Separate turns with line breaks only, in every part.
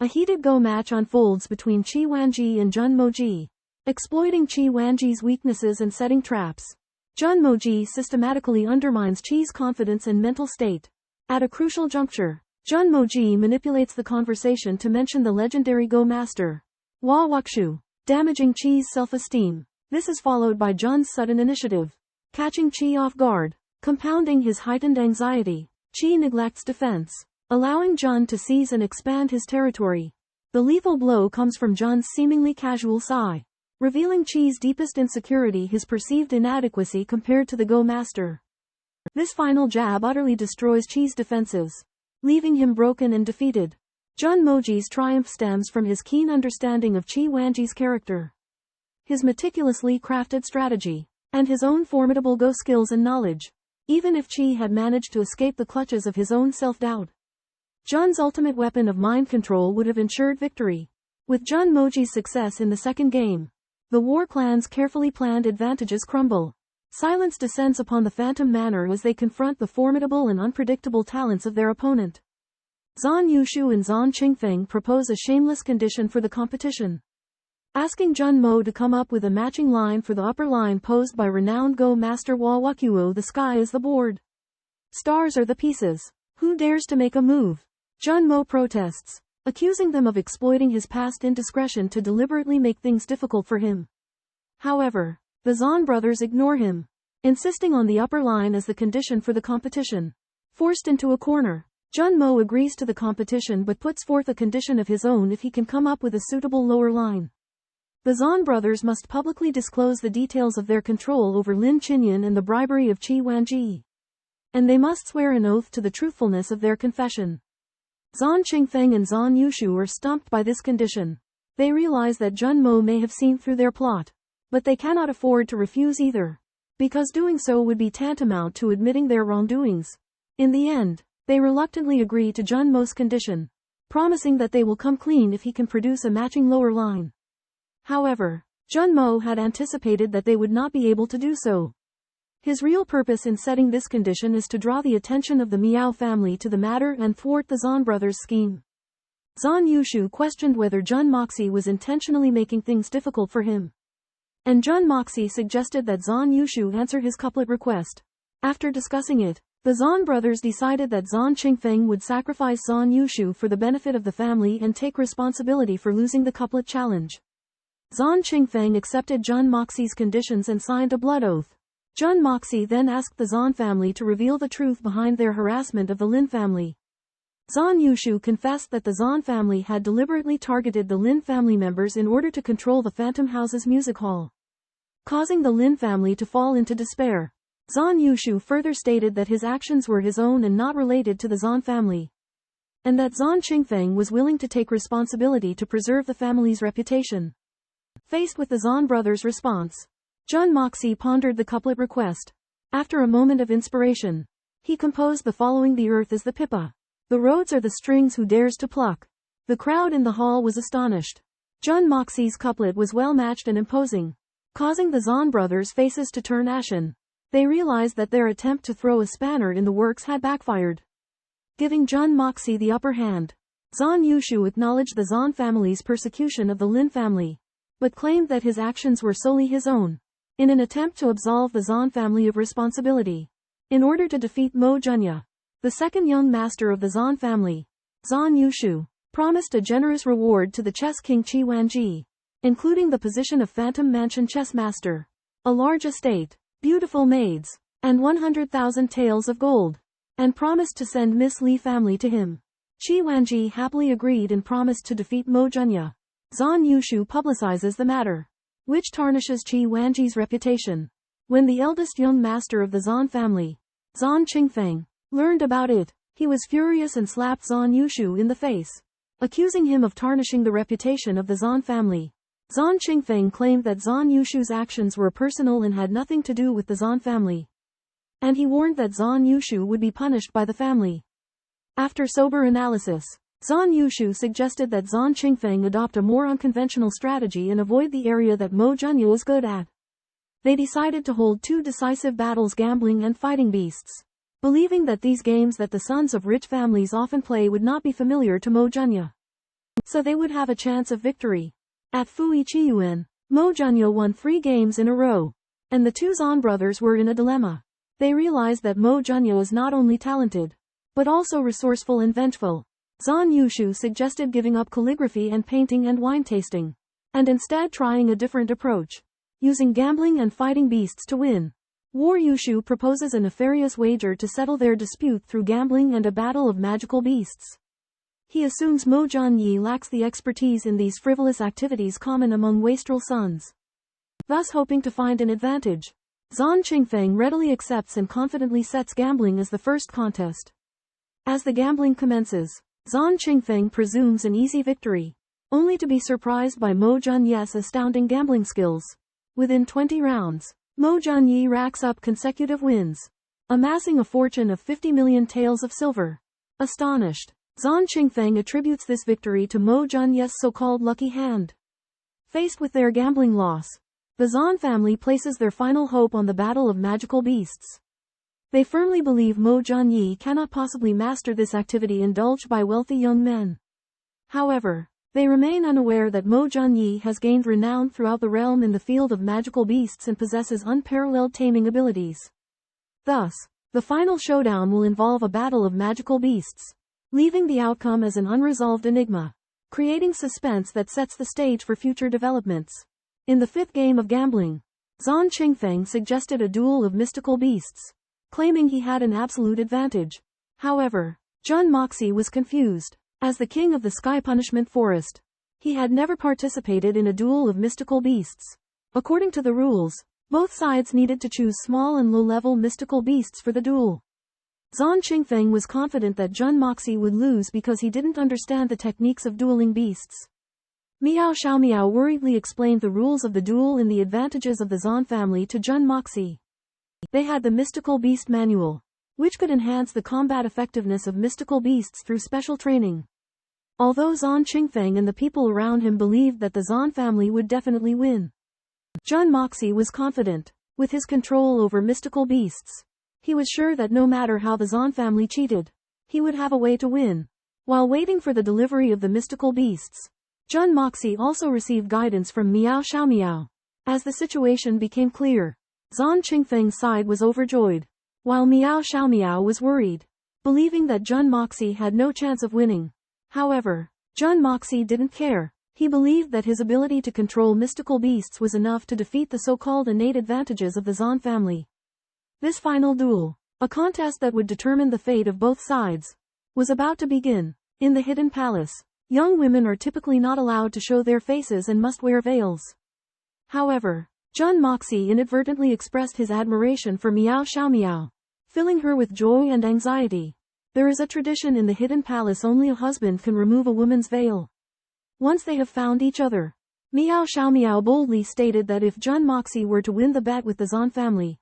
A heated Go match unfolds between Qi Wanji and Jun Moxie. Exploiting Qi Wanji's weaknesses and setting traps, Jun Moxie systematically undermines Qi's confidence and mental state. At a crucial juncture, Jun Moxie manipulates the conversation to mention the legendary Go master, Hua Wuxu, damaging Qi's self-esteem. This is followed by Jun's sudden initiative, catching Qi off guard. Compounding his heightened anxiety, Qi neglects defense, allowing Jun to seize and expand his territory. The lethal blow comes from Jun's seemingly casual sigh, revealing Qi's deepest insecurity, his perceived inadequacy compared to the Go master. This final jab utterly destroys Qi's defenses, leaving him broken and defeated. Jun Moxie's triumph stems from his keen understanding of Qi Wanji's character, his meticulously crafted strategy, and his own formidable Go skills and knowledge. Even if Qi had managed to escape the clutches of his own self-doubt, Jun's ultimate weapon of mind control would have ensured victory. With Jun Moxie's success in the second game, the War Clan's carefully planned advantages crumble. Silence descends upon the Phantom Manor as they confront the formidable and unpredictable talents of their opponent. Zhan Yushu and Zhan Qingfeng propose a shameless condition for the competition, asking Jun Mo to come up with a matching line for the upper line posed by renowned Go master Hua Wuxu. The sky is the board. Stars are the pieces. Who dares to make a move? Jun Mo protests, accusing them of exploiting his past indiscretion to deliberately make things difficult for him. However, the Zhan brothers ignore him, insisting on the upper line as the condition for the competition. Forced into a corner, Jun Mo agrees to the competition but puts forth a condition of his own if he can come up with a suitable lower line. The Zhan brothers must publicly disclose the details of their control over Lin Qinyan and the bribery of Qi Wanji. And they must swear an oath to the truthfulness of their confession. Zhan Qingfeng and Zhan Yushu are stumped by this condition. They realize that Jun Mo may have seen through their plot, but they cannot afford to refuse either, because doing so would be tantamount to admitting their wrongdoings. In the end, they reluctantly agree to Jun Mo's condition, promising that they will come clean if he can produce a matching lower line. However, Jun Mo had anticipated that they would not be able to do so. His real purpose in setting this condition is to draw the attention of the Miao family to the matter and thwart the Zhan brothers' scheme. Zhan Yushu questioned whether Jun Moxie was intentionally making things difficult for him, and Jun Moxie suggested that Zhan Yushu answer his couplet request. After discussing it, the Zhan brothers decided that Zhan Qingfeng would sacrifice Zhan Yushu for the benefit of the family and take responsibility for losing the couplet challenge. Zhan Qingfeng accepted Jun Moxie's conditions and signed a blood oath. Jun Moxie then asked the Zhan family to reveal the truth behind their harassment of the Lin family. Zhan Yushu confessed that the Zhan family had deliberately targeted the Lin family members in order to control the Phantom House's music hall, causing the Lin family to fall into despair. Zhan Yushu further stated that his actions were his own and not related to the Zhan family, and that Zhan Qingfeng was willing to take responsibility to preserve the family's reputation. Faced with the Zhan brothers' response, Jun Moxie pondered the couplet request. After a moment of inspiration, he composed the following: The earth is the pipa, the roads are the strings, who dares to pluck? The crowd in the hall was astonished. Jun Moxie's couplet was well matched and imposing, causing the Zhan brothers' faces to turn ashen. They realized that their attempt to throw a spanner in the works had backfired, giving Jun Moxie the upper hand. Zhan Yushu acknowledged the Zhan family's persecution of the Lin family, but claimed that his actions were solely his own, in an attempt to absolve the Zhan family of responsibility. In order to defeat Mo Junya, the second young master of the Zhan family, Zhan Yushu promised a generous reward to the chess king Qi Wanji, including the position of Phantom Mansion chess master, a large estate, beautiful maids, and 100,000 taels of gold, and promised to send Miss Li family to him. Qi Wanji happily agreed and promised to defeat Mo Junya. Zhan Yushu publicizes the matter, which tarnishes Qi Wanji's reputation. When the eldest young master of the Zhan family, Zhan Qingfeng, learned about it, he was furious and slapped Zhan Yushu in the face, accusing him of tarnishing the reputation of the Zhan family. Zhan Qingfeng claimed that Zhan Yushu's actions were personal and had nothing to do with the Zhan family, and he warned that Zhan Yushu would be punished by the family. After sober analysis, Zhan Yushu suggested that Zhan Qingfeng adopt a more unconventional strategy and avoid the area that Mo Junya was good at. They decided to hold two decisive battles, gambling and fighting beasts, believing that these games that the sons of rich families often play would not be familiar to Mo Junya. so they would have a chance of victory. At Fui Chiyuan, Mo Junyo won 3 games in a row, and the two Zhan brothers were in a dilemma. They realized that Mo Junyo is not only talented, but also resourceful and vengeful. Zhan Yushu suggested giving up calligraphy and painting and wine tasting, and instead trying a different approach, using gambling and fighting beasts to win. War Yushu proposes a nefarious wager to settle their dispute through gambling and a battle of magical beasts. He assumes Mo Junyi lacks the expertise in these frivolous activities common among wastrel sons, thus hoping to find an advantage. Zhan Qingfeng readily accepts and confidently sets gambling as the first contest. As the gambling commences, Zhan Qingfeng presumes an easy victory, only to be surprised by Mo Junye's astounding gambling skills. Within 20 rounds, Mo Junyi racks up consecutive wins, amassing a fortune of 50 million taels of silver. Astonished, Zhan Qingfeng attributes this victory to Mo Junye's so-called lucky hand. Faced with their gambling loss, the Zhan family places their final hope on the battle of magical beasts. They firmly believe Mo Junyi cannot possibly master this activity indulged by wealthy young men. However, they remain unaware that Mo Junyi has gained renown throughout the realm in the field of magical beasts and possesses unparalleled taming abilities. Thus, the final showdown will involve a battle of magical beasts, leaving the outcome as an unresolved enigma, creating suspense that sets the stage for future developments. In the 5th game of gambling, Zhan Qingfeng suggested a duel of mystical beasts, claiming he had an absolute advantage. However, Jun Moxie was confused. As the king of the Sky Punishment Forest, he had never participated in a duel of mystical beasts. According to the rules, both sides needed to choose small and low-level mystical beasts for the duel. Zhan Qingfeng was confident that Jun Moxie would lose because he didn't understand the techniques of dueling beasts. Miao Xiaomiao worriedly explained the rules of the duel and the advantages of the Zhan family to Jun Moxie. They had the Mystical Beast Manual, which could enhance the combat effectiveness of mystical beasts through special training. Although Zhan Qingfeng and the people around him believed that the Zhan family would definitely win, Jun Moxie was confident. With his control over mystical beasts, he was sure that no matter how the Zhan family cheated, he would have a way to win. While waiting for the delivery of the mystical beasts, Jun Moxie also received guidance from Miao Xiaomiao. As the situation became clear, Zhan Qingfeng's side was overjoyed, while Miao Xiaomiao was worried, believing that Jun Moxie had no chance of winning. However, Jun Moxie didn't care. He believed that his ability to control mystical beasts was enough to defeat the so-called innate advantages of the Zhan family. This final duel, a contest that would determine the fate of both sides, was about to begin. In the Hidden Palace, young women are typically not allowed to show their faces and must wear veils. However, Jun Moxie inadvertently expressed his admiration for Miao Xiaomiao, filling her with joy and anxiety. There is a tradition in the Hidden Palace only a husband can remove a woman's veil. Once they have found each other, Miao Xiaomiao boldly stated that if Jun Moxie were to win the bet with the Zhan family,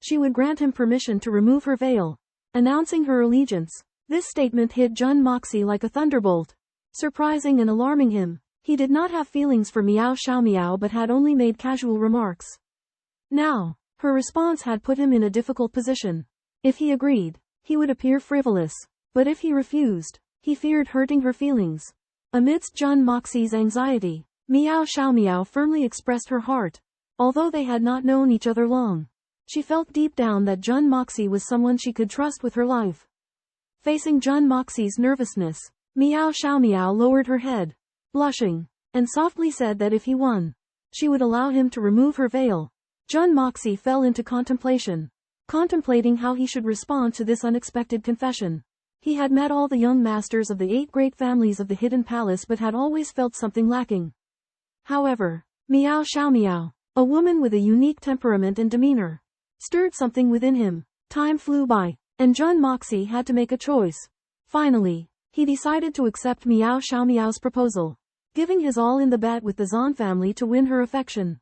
she would grant him permission to remove her veil, announcing her allegiance. This statement hit Jun Moxie like a thunderbolt, surprising and alarming him. He did not have feelings for Miao Xiaomiao but had only made casual remarks. Now, her response had put him in a difficult position. If he agreed, he would appear frivolous, but if he refused, he feared hurting her feelings. Amidst Jun Moxie's anxiety, Miao Xiaomiao firmly expressed her heart. Although they had not known each other long, she felt deep down that Jun Moxie was someone she could trust with her life. Facing Jun Moxie's nervousness, Miao Xiaomiao lowered her head, blushing, and softly said that if he won, she would allow him to remove her veil. Jun Moxie fell into contemplation, contemplating how he should respond to this unexpected confession. He had met all the young masters of the 8 great families of the Hidden Palace but had always felt something lacking. However, Miao Xiaomiao, a woman with a unique temperament and demeanor, stirred something within him. Time flew by, and Jun Moxie had to make a choice. Finally, he decided to accept Miao Xiaomiao's proposal, giving his all in the bet with the Zhan family to win her affection.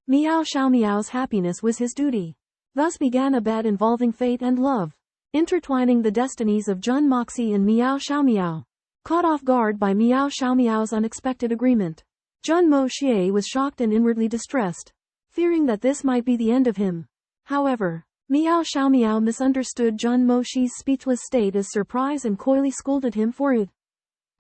Miao Xiaomiao's happiness was his duty. Thus began a bet involving fate and love, intertwining the destinies of Jun Moxie and Miao Xiaomiao. Caught off guard by Miao Xiaomiao's unexpected agreement, Jun Moxie was shocked and inwardly distressed, fearing that this might be the end of him. However, Miao Xiaomiao misunderstood Jun Moxie's speechless state as surprise and coyly scolded him for it.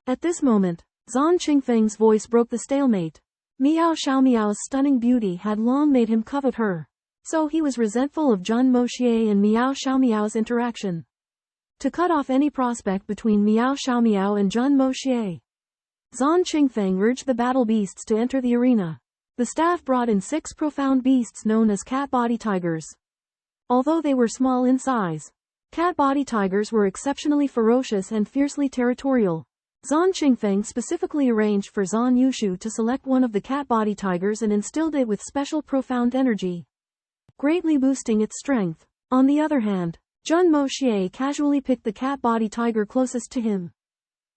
At this moment, Zhan Qingfeng's voice broke the stalemate. Miao Xiaomiao's stunning beauty had long made him covet her. So he was resentful of Jun Moxie and Miao Xiaomiao's interaction. To cut off any prospect between Miao Xiaomiao and Jun Moxie, Zhan Qingfeng urged the battle beasts to enter the arena. The staff brought in 6 profound beasts known as cat-body tigers. Although they were small in size, cat-body tigers were exceptionally ferocious and fiercely territorial. Zhan Qingfeng specifically arranged for Zhan Yushu to select one of the cat-body tigers and instilled it with special profound energy, greatly boosting its strength. On the other hand, Jun Moxie casually picked the cat-body tiger closest to him,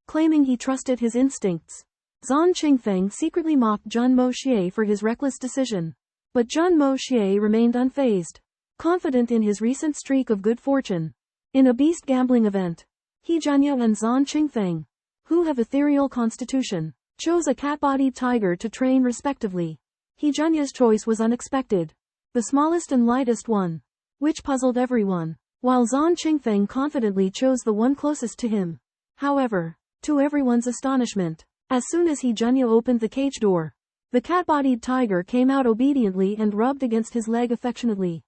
claiming he trusted his instincts. Zhan Qingfeng secretly mocked Jun Moxie for his reckless decision. But Jun Moxie remained unfazed, confident in his recent streak of good fortune. In a beast gambling event, he Junya and Zhan Qingfeng, who have ethereal constitution, chose a cat-bodied tiger to train respectively. He Junya's choice was unexpected, the smallest and lightest one, which puzzled everyone, while Zhan Qingfeng confidently chose the one closest to him. However, to everyone's astonishment, as soon as he Junya opened the cage door, the cat-bodied tiger came out obediently and rubbed against his leg affectionately.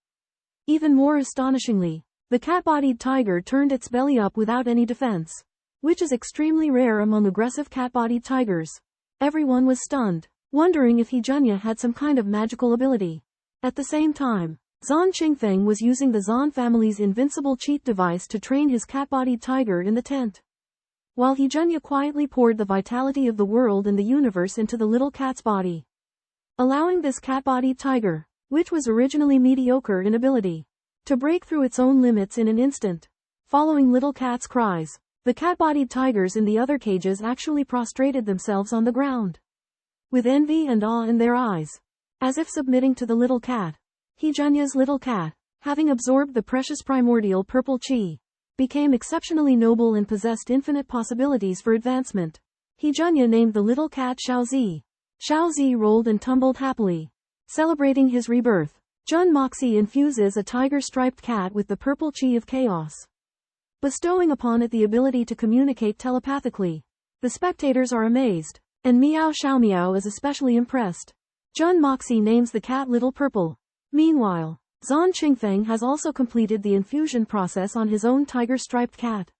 Even more astonishingly, the cat-bodied tiger turned its belly up without any defense, which is extremely rare among aggressive cat-bodied tigers. Everyone was stunned, wondering if he Junya had some kind of magical ability. At the same time, Zhan Qingfeng was using the Zhan family's invincible cheat device to train his cat-bodied tiger in the tent, while he Junya quietly poured the vitality of the world and the universe into the little cat's body, allowing this cat-bodied tiger, which was originally mediocre in ability, to break through its own limits in an instant. Following little cat's cries, the cat-bodied tigers in the other cages actually prostrated themselves on the ground, with envy and awe in their eyes, as if submitting to the little cat. He Junya's little cat, having absorbed the precious primordial purple chi, became exceptionally noble and possessed infinite possibilities for advancement. He Junya named the little cat Xiaozi. Xiaozi rolled and tumbled happily, celebrating his rebirth. Jun Moxie infuses a tiger-striped cat with the purple chi of chaos, bestowing upon it the ability to communicate telepathically. The spectators are amazed, and Miao Xiaomiao is especially impressed. Jun Moxie names the cat Little Purple. Meanwhile, Zhan Qingfeng has also completed the infusion process on his own tiger-striped cat.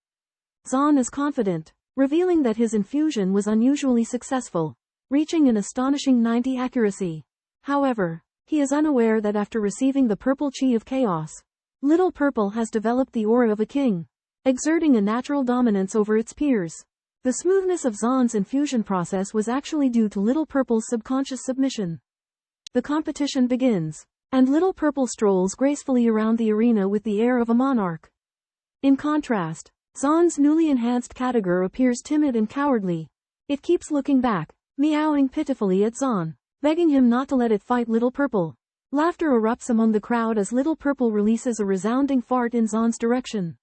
Zhan is confident, revealing that his infusion was unusually successful, reaching an astonishing 90 accuracy. However, he is unaware that after receiving the purple chi of chaos, Little Purple has developed the aura of a king, exerting a natural dominance over its peers. The smoothness of Zhan's infusion process was actually due to Little Purple's subconscious submission. The competition begins, and Little Purple strolls gracefully around the arena with the air of a monarch. In contrast, Zhan's newly enhanced category appears timid and cowardly. It keeps looking back, meowing pitifully at Zhan, begging him not to let it fight Little Purple. Laughter erupts among the crowd as Little Purple releases a resounding fart in Zhan's direction,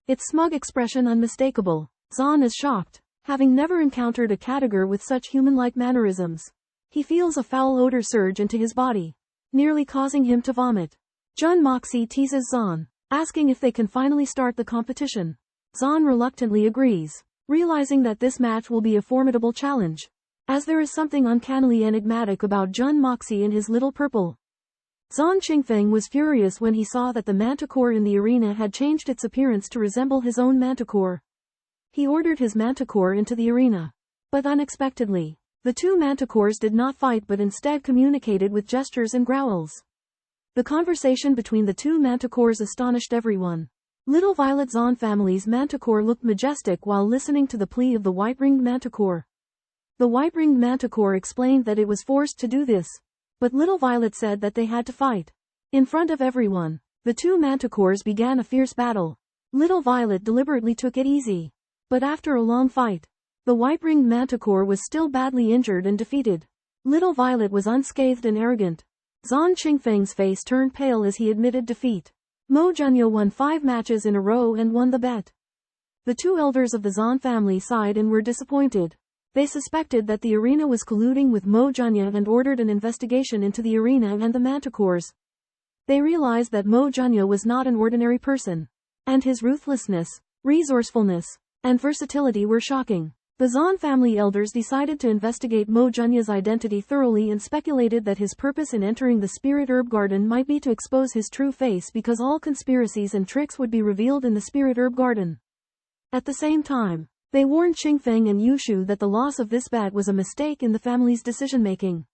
its smug expression unmistakable. Zhan is shocked, having never encountered a category with such human-like mannerisms. He feels a foul odor surge into his body, nearly causing him to vomit. Jun Moxie teases Zhan, asking if they can finally start the competition. Zhan reluctantly agrees, realizing that this match will be a formidable challenge, as there is something uncannily enigmatic about Jun Moxie and his Little Purple. Zhan Qingfeng was furious when he saw that the manticore in the arena had changed its appearance to resemble his own manticore. He ordered his manticore into the arena. But unexpectedly, the two manticores did not fight but instead communicated with gestures and growls. The conversation between the two manticores astonished everyone. Little Violet Zhan family's manticore looked majestic while listening to the plea of the white-ringed manticore. The white-ringed manticore explained that it was forced to do this, but Little Violet said that they had to fight. In front of everyone, the two manticores began a fierce battle. Little Violet deliberately took it easy, but after a long fight, the white-ringed manticore was still badly injured and defeated. Little Violet was unscathed and arrogant. Zhan Qingfeng's face turned pale as he admitted defeat. Mo Junya won 5 matches in a row and won the bet. The two elders of the Zhan family sighed and were disappointed. They suspected that the arena was colluding with Mo Junya and ordered an investigation into the arena and the manticores. They realized that Mo Junya was not an ordinary person, and his ruthlessness, resourcefulness, and versatility were shocking. The Zhan family elders decided to investigate Mo Junya's identity thoroughly and speculated that his purpose in entering the Spirit Herb Garden might be to expose his true face because all conspiracies and tricks would be revealed in the Spirit Herb Garden. At the same time, they warned Qingfeng and Yushu that the loss of this bat was a mistake in the family's decision-making.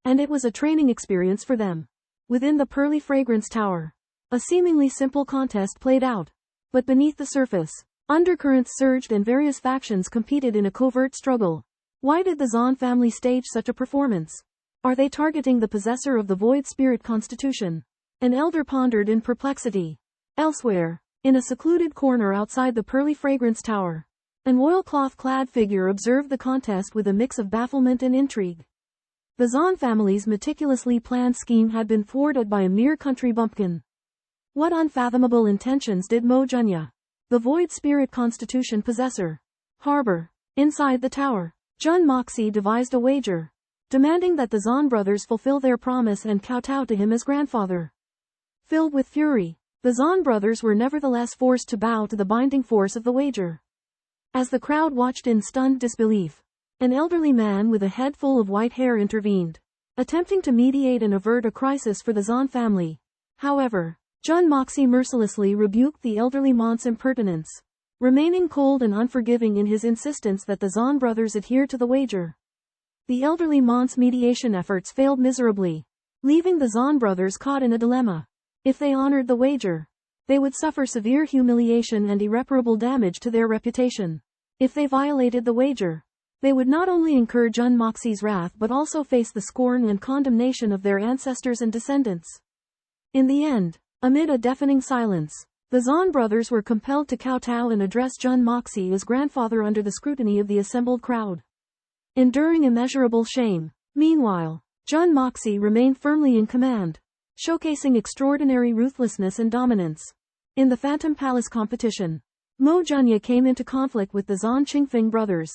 And it was a training experience for them. Within the Pearly Fragrance Tower, a seemingly simple contest played out. But beneath the surface, undercurrents surged and various factions competed in a covert struggle. Why did the Zhan family stage such a performance? Are they targeting the possessor of the Void Spirit Constitution? An elder pondered in perplexity. Elsewhere, in a secluded corner outside the Pearly Fragrance Tower, an oilcloth-clad figure observed the contest with a mix of bafflement and intrigue. The Zhan family's meticulously planned scheme had been thwarted by a mere country bumpkin. What unfathomable intentions did Mo Junya, the Void Spirit Constitution possessor, harbor inside the tower? Jun Moxie devised a wager, demanding that the Zhan brothers fulfill their promise and kowtow to him as grandfather. Filled with fury, the Zhan brothers were nevertheless forced to bow to the binding force of the wager. As the crowd watched in stunned disbelief, an elderly man with a head full of white hair intervened, attempting to mediate and avert a crisis for the Zhan family. However, Jun Moxie mercilessly rebuked the elderly man's impertinence, remaining cold and unforgiving in his insistence that the Zhan brothers adhere to the wager. The elderly man's mediation efforts failed miserably, leaving the Zhan brothers caught in a dilemma. If they honored the wager, they would suffer severe humiliation and irreparable damage to their reputation. If they violated the wager, they would not only incur Jun Moxie's wrath but also face the scorn and condemnation of their ancestors and descendants. In the end, amid a deafening silence, the Zhan brothers were compelled to kowtow and address Jun Moxie as grandfather under the scrutiny of the assembled crowd, enduring immeasurable shame. Meanwhile, Jun Moxie remained firmly in command, showcasing extraordinary ruthlessness and dominance. In the Phantom Palace competition, Mo Junya came into conflict with the Zhan Qingfeng brothers.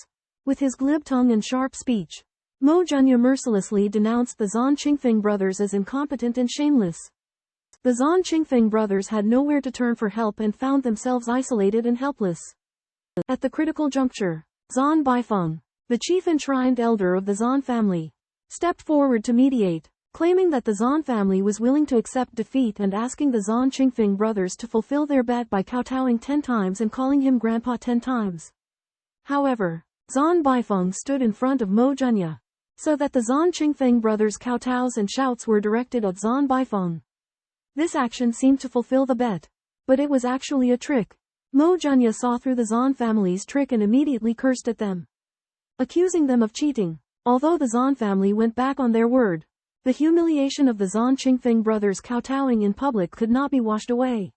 With his glib tongue and sharp speech, Mo Junya mercilessly denounced the Zhan Qingfeng brothers as incompetent and shameless. The Zhan Qingfeng brothers had nowhere to turn for help and found themselves isolated and helpless. At the critical juncture, Zhan Baifeng, the chief enshrined elder of the Zhan family, stepped forward to mediate, claiming that the Zhan family was willing to accept defeat and asking the Zhan Qingfeng brothers to fulfill their bet by kowtowing 10 times and calling him grandpa 10 times. However, Zhan Baifeng stood in front of Mo Junya, so that the Zhan Qingfeng brothers' kowtows and shouts were directed at Zhan Baifeng. This action seemed to fulfill the bet, but it was actually a trick. Mo Junya saw through the Zhan family's trick and immediately cursed at them, accusing them of cheating. Although the Zhan family went back on their word, the humiliation of the Zhan Qingfeng brothers kowtowing in public could not be washed away.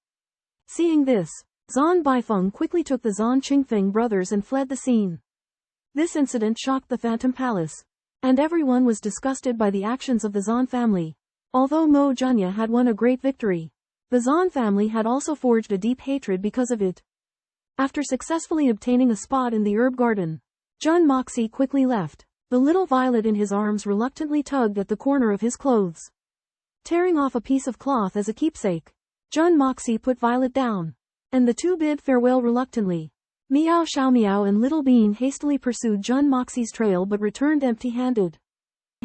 Seeing this, Zhan Baifeng quickly took the Zhan Qingfeng brothers and fled the scene. This incident shocked the Phantom Palace, and everyone was disgusted by the actions of the Zhan family. Although Mo Junya had won a great victory, the Zhan family had also forged a deep hatred because of it. After successfully obtaining a spot in the herb garden, Jun Moxie quickly left. The little violet in his arms reluctantly tugged at the corner of his clothes, tearing off a piece of cloth as a keepsake. Jun Moxie put Violet down, and the two bid farewell reluctantly. Miao Xiaomiao and Little Bean hastily pursued Jun Moxie's trail but returned empty-handed.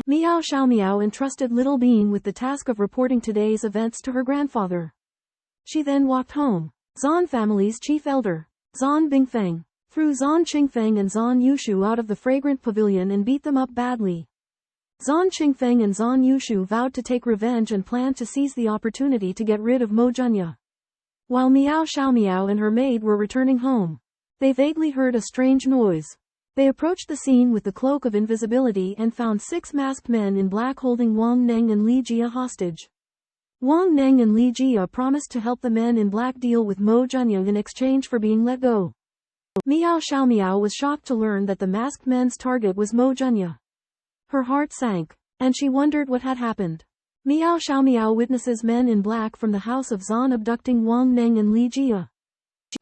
Miao Xiaomiao entrusted Little Bean with the task of reporting today's events to her grandfather. She then walked home. Zhan family's chief elder, Zhan Bingfeng, threw Zhan Qingfeng and Zhan Yushu out of the fragrant pavilion and beat them up badly. Zhan Qingfeng and Zhan Yushu vowed to take revenge and planned to seize the opportunity to get rid of Mo Junya. While Miao Xiaomiao and her maid were returning home, they vaguely heard a strange noise. They approached the scene with the cloak of invisibility and found 6 masked men in black holding Wang Neng and Li Jia hostage. Wang Neng and Li Jia promised to help the men in black deal with Mo Junya in exchange for being let go. Miao Xiaomiao was shocked to learn that the masked men's target was Mo Junya. Her heart sank, and she wondered what had happened. Miao Xiaomiao witnesses men in black from the house of Zhan abducting Wang Neng and Li Jia.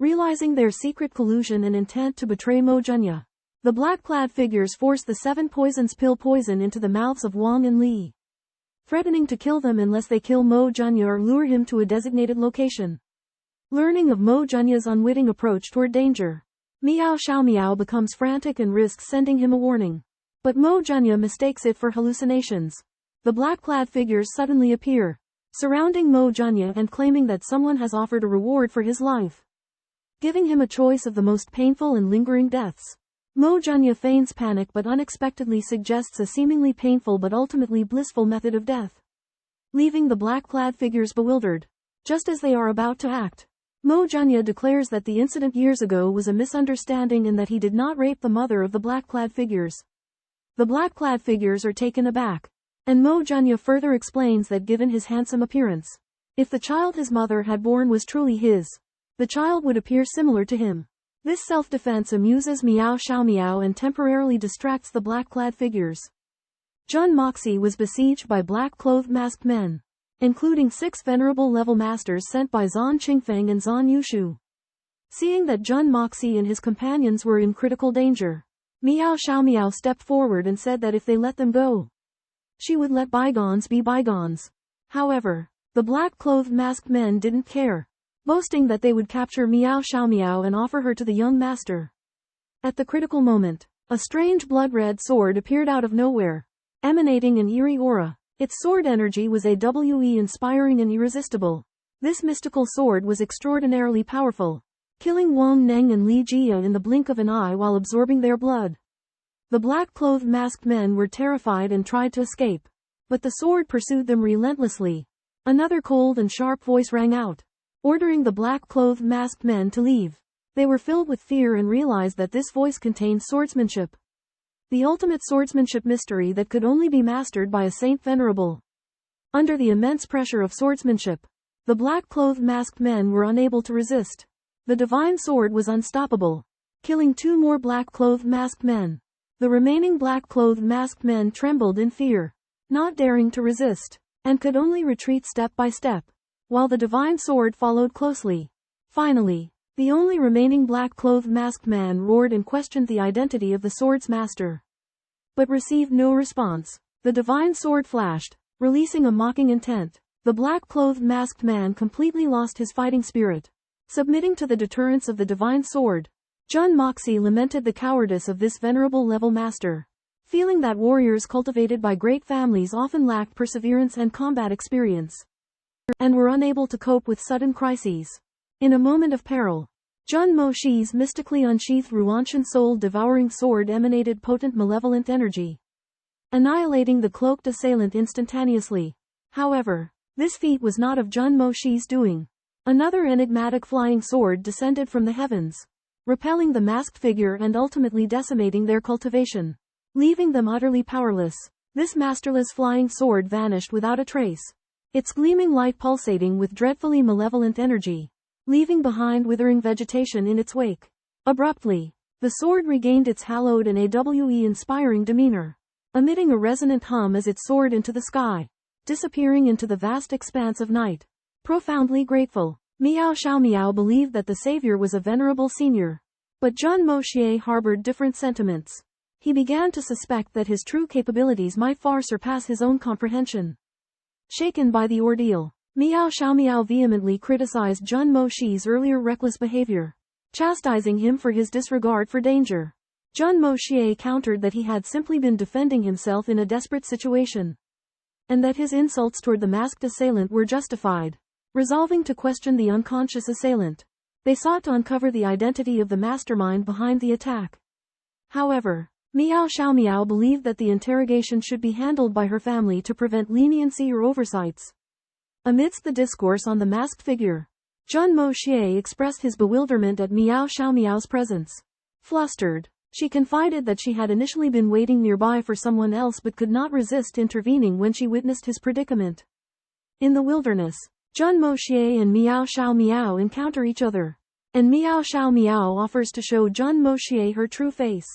Realizing their secret collusion and intent to betray Mo Junya, the black-clad figures forced the 7 poisons pill poison into the mouths of Wang and Li, threatening to kill them unless they kill Mo Junya or lure him to a designated location. Learning of Mo Junya's unwitting approach toward danger, Miao Xiaomiao becomes frantic and risks sending him a warning. But Mo Junya mistakes it for hallucinations. The black-clad figures suddenly appear, surrounding Mo Junya and claiming that someone has offered a reward for his life, giving him a choice of the most painful and lingering deaths. Mo Junya feigns panic but unexpectedly suggests a seemingly painful but ultimately blissful method of death, leaving the black-clad figures bewildered. Just as they are about to act, Mo Junya declares that the incident years ago was a misunderstanding and that he did not rape the mother of the black-clad figures. The black-clad figures are taken aback, and Mo Junya further explains that given his handsome appearance, if the child his mother had born was truly his, the child would appear similar to him. This self-defense amuses Miao Xiaomiao and temporarily distracts the black-clad figures. Jun Moxie was besieged by black-clothed masked men, including 6 venerable level masters sent by Zan Qingfeng and Zan Yushu. Seeing that Jun Moxie and his companions were in critical danger, Miao Xiaomiao stepped forward and said that if they let them go, she would let bygones be bygones. However, the black-clothed masked men didn't care, boasting that they would capture Miao Xiaomiao and offer her to the young master. At the critical moment, a strange blood-red sword appeared out of nowhere, emanating an eerie aura. Its sword energy was AWE inspiring and irresistible. This mystical sword was extraordinarily powerful, killing Wang Neng and Li Jia in the blink of an eye while absorbing their blood. The black-clothed masked men were terrified and tried to escape, but the sword pursued them relentlessly. Another cold and sharp voice rang out, ordering the black-clothed masked men to leave. They were filled with fear and realized that this voice contained swordsmanship, the ultimate swordsmanship mystery that could only be mastered by a saint venerable. Under the immense pressure of swordsmanship, the black-clothed masked men were unable to resist. The divine sword was unstoppable, killing 2 more black-clothed masked men. The remaining black-clothed masked men trembled in fear, not daring to resist, and could only retreat step by step, while the divine sword followed closely. Finally, the only remaining black-clothed masked man roared and questioned the identity of the sword's master, but received no response. The divine sword flashed, releasing a mocking intent. The black-clothed masked man completely lost his fighting spirit, submitting to the deterrence of the divine sword. Jun Moxie lamented the cowardice of this venerable level master, feeling that warriors cultivated by great families often lacked perseverance and combat experience, and were unable to cope with sudden crises. In a moment of peril, Jun Moxie's mystically unsheathed Ruanshan soul-devouring sword emanated potent malevolent energy, annihilating the cloaked assailant instantaneously. However, this feat was not of Jun Moxie's doing. Another enigmatic flying sword descended from the heavens, repelling the masked figure and ultimately decimating their cultivation, leaving them utterly powerless. This masterless flying sword vanished without a trace, its gleaming light pulsating with dreadfully malevolent energy, leaving behind withering vegetation in its wake. Abruptly, the sword regained its hallowed and AWE-inspiring demeanor, emitting a resonant hum as it soared into the sky, disappearing into the vast expanse of night. Profoundly grateful, Miao Xiaomiao believed that the savior was a venerable senior. But Jun Moxie harbored different sentiments. He began to suspect that his true capabilities might far surpass his own comprehension. Shaken by the ordeal, Miao Xiaomiao vehemently criticized Jun Moxie's earlier reckless behavior, chastising him for his disregard for danger. Jun Moxie countered that he had simply been defending himself in a desperate situation, and that his insults toward the masked assailant were justified. Resolving to question the unconscious assailant, they sought to uncover the identity of the mastermind behind the attack. However, Miao Xiaomiao believed that the interrogation should be handled by her family to prevent leniency or oversights. Amidst the discourse on the masked figure, Jun Moxie expressed his bewilderment at Miao Xiaomiao's presence. Flustered, she confided that she had initially been waiting nearby for someone else but could not resist intervening when she witnessed his predicament. In the wilderness, Jun Moxie and Miao Xiaomiao encounter each other, and Miao Xiaomiao offers to show Jun Moxie her true face.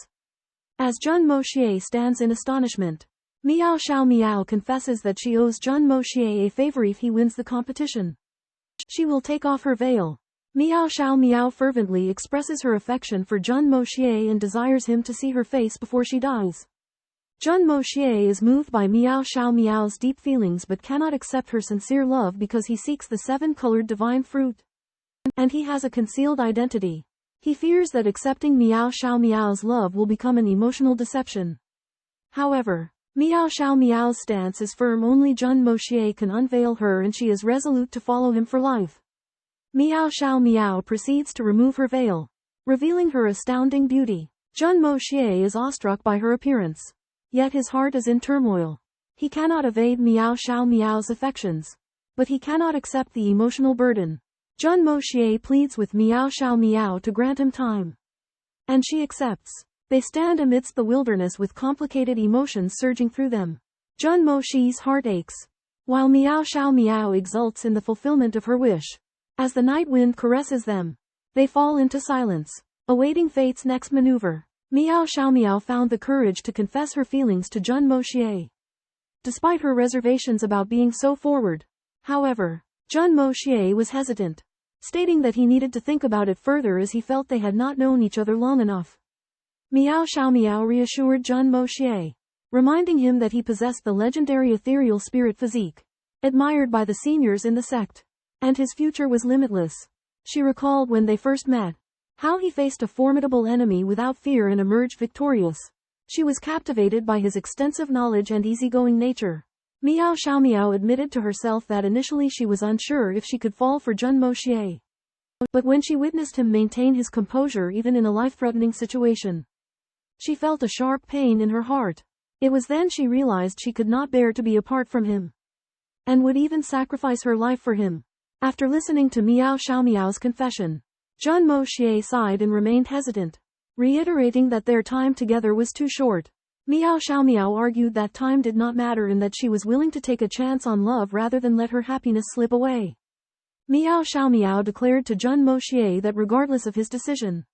As Jun Moxie stands in astonishment, Miao Xiaomiao confesses that she owes Jun Moxie a favor if he wins the competition. She will take off her veil. Miao Xiaomiao fervently expresses her affection for Jun Moxie and desires him to see her face before she dies. Jun Moxie is moved by Miao Xiaomiao's deep feelings but cannot accept her sincere love because he seeks the 7-colored divine fruit, and he has a concealed identity. He fears that accepting Miao Xiaomiao's love will become an emotional deception. However, Miao Xiaomiao's stance is firm. Only Jun Moxie can unveil her, and she is resolute to follow him for life. Miao Xiaomiao proceeds to remove her veil, revealing her astounding beauty. Jun Moxie is awestruck by her appearance. Yet his heart is in turmoil. He cannot evade Miao Xiaomiao's affections, but he cannot accept the emotional burden. Jun Moxie pleads with Miao Xiaomiao to grant him time, and she accepts. They stand amidst the wilderness with complicated emotions surging through them. Jun Moxie's heart aches, while Miao Xiaomiao exults in the fulfillment of her wish. As the night wind caresses them, they fall into silence, awaiting fate's next maneuver. Miao Xiaomiao found the courage to confess her feelings to Jun Moxie, despite her reservations about being so forward. However, Jun Moxie was hesitant, stating that he needed to think about it further as he felt they had not known each other long enough. Miao Xiaomiao reassured Jun Moxie, reminding him that he possessed the legendary ethereal spirit physique, admired by the seniors in the sect, and his future was limitless. She recalled when they first met, how he faced a formidable enemy without fear and emerged victorious. She was captivated by his extensive knowledge and easygoing nature. Miao Xiaomiao admitted to herself that initially she was unsure if she could fall for Jun Moxie. But when she witnessed him maintain his composure even in a life-threatening situation, she felt a sharp pain in her heart. It was then she realized she could not bear to be apart from him, and would even sacrifice her life for him. After listening to Miao Xiaomiao's confession, Jun Moxie sighed and remained hesitant, reiterating that their time together was too short. Miao Xiaomiao argued that time did not matter and that she was willing to take a chance on love rather than let her happiness slip away. Miao Xiaomiao declared to Jun Moxie that regardless of his decision,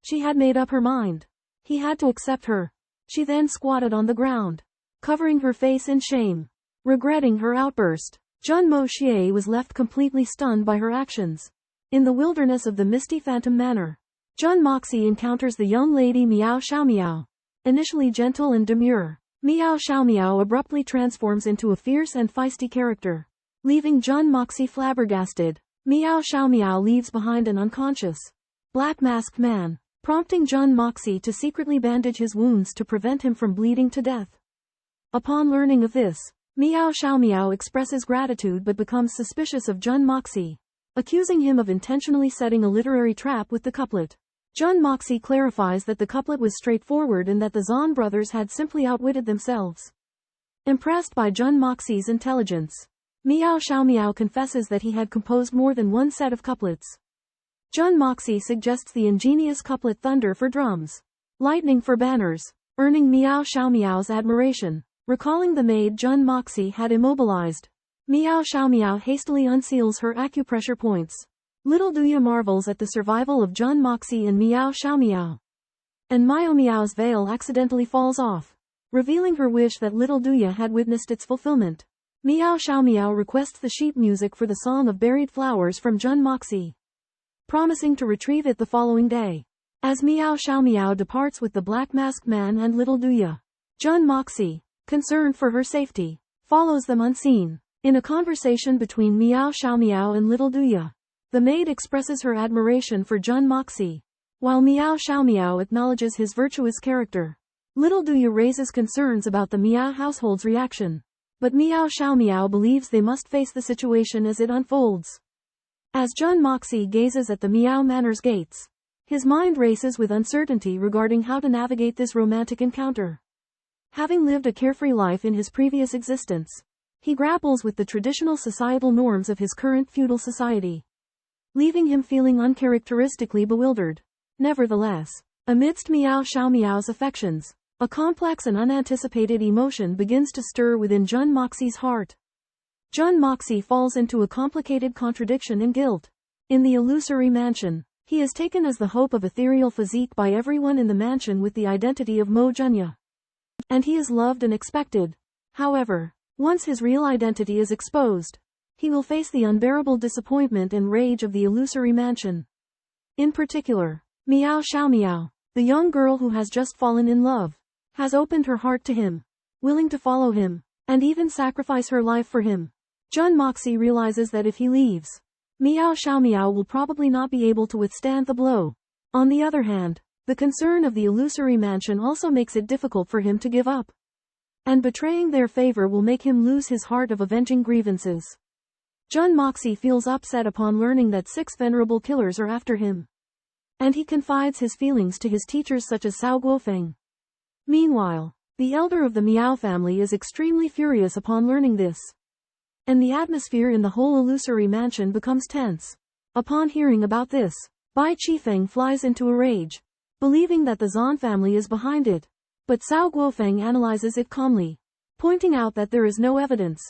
she had made up her mind. He had to accept her. She then squatted on the ground, covering her face in shame, regretting her outburst. Jun Moxie was left completely stunned by her actions. In the wilderness of the misty phantom manor, Jun Moxie encounters the young lady Miao Xiaomiao. Initially gentle and demure, Miao Xiaomiao abruptly transforms into a fierce and feisty character, leaving Jun Moxie flabbergasted. Miao Xiaomiao leaves behind an unconscious, black-masked man, prompting Jun Moxie to secretly bandage his wounds to prevent him from bleeding to death. Upon learning of this, Miao Xiaomiao expresses gratitude but becomes suspicious of Jun Moxie, accusing him of intentionally setting a literary trap with the couplet. Jun Moxie clarifies that the couplet was straightforward and that the Zhan brothers had simply outwitted themselves. Impressed by Jun Moxie's intelligence, Miao Xiaomiao confesses that he had composed more than one set of couplets. Jun Moxie suggests the ingenious couplet Thunder for drums, Lightning for banners, earning Miao Xiaomiao's admiration. Recalling the maid Jun Moxie had immobilized, Miao Xiaomiao hastily unseals her acupressure points. Little Duya marvels at the survival of Jun Moxie and Miao Xiaomiao, and Miao Miao's veil accidentally falls off, revealing her wish that Little Duya had witnessed its fulfillment. Miao Xiaomiao requests the sheet music for the Song of Buried Flowers from Jun Moxie, promising to retrieve it the following day. As Miao Xiaomiao departs with the Black Masked Man and Little Duya, Jun Moxie, concerned for her safety, follows them unseen. In a conversation between Miao Xiaomiao and Little Duya, the maid expresses her admiration for Jun Moxie, while Miao Xiaomiao acknowledges his virtuous character. Little Duya raises concerns about the Miao household's reaction, but Miao Xiaomiao believes they must face the situation as it unfolds. As Jun Moxie gazes at the Miao Manor's gates, his mind races with uncertainty regarding how to navigate this romantic encounter. Having lived a carefree life in his previous existence, he grapples with the traditional societal norms of his current feudal society, leaving him feeling uncharacteristically bewildered. Nevertheless, amidst Miao Xiaomiao's affections, a complex and unanticipated emotion begins to stir within Jun Moxie's heart. Jun Moxie falls into a complicated contradiction and guilt. In the illusory mansion, he is taken as the hope of ethereal physique by everyone in the mansion with the identity of Mo Junya, and he is loved and expected. However, once his real identity is exposed, he will face the unbearable disappointment and rage of the illusory mansion. In particular, Miao Xiaomiao, the young girl who has just fallen in love, has opened her heart to him, willing to follow him, and even sacrifice her life for him. Jun Moxie realizes that if he leaves, Miao Xiaomiao will probably not be able to withstand the blow, On the other hand, the concern of the illusory mansion also makes it difficult for him to give up. And betraying their favor will make him lose his heart of avenging grievances. Jun Moxie feels upset upon learning that 6 venerable killers are after him. And he confides his feelings to his teachers such as Cao Guofeng. Meanwhile, the elder of the Miao family is extremely furious upon learning this. And the atmosphere in the whole illusory mansion becomes tense. Upon hearing about this, Bai Qifeng flies into a rage, believing that the Zhan family is behind it. But Cao Guofeng analyzes it calmly, pointing out that there is no evidence,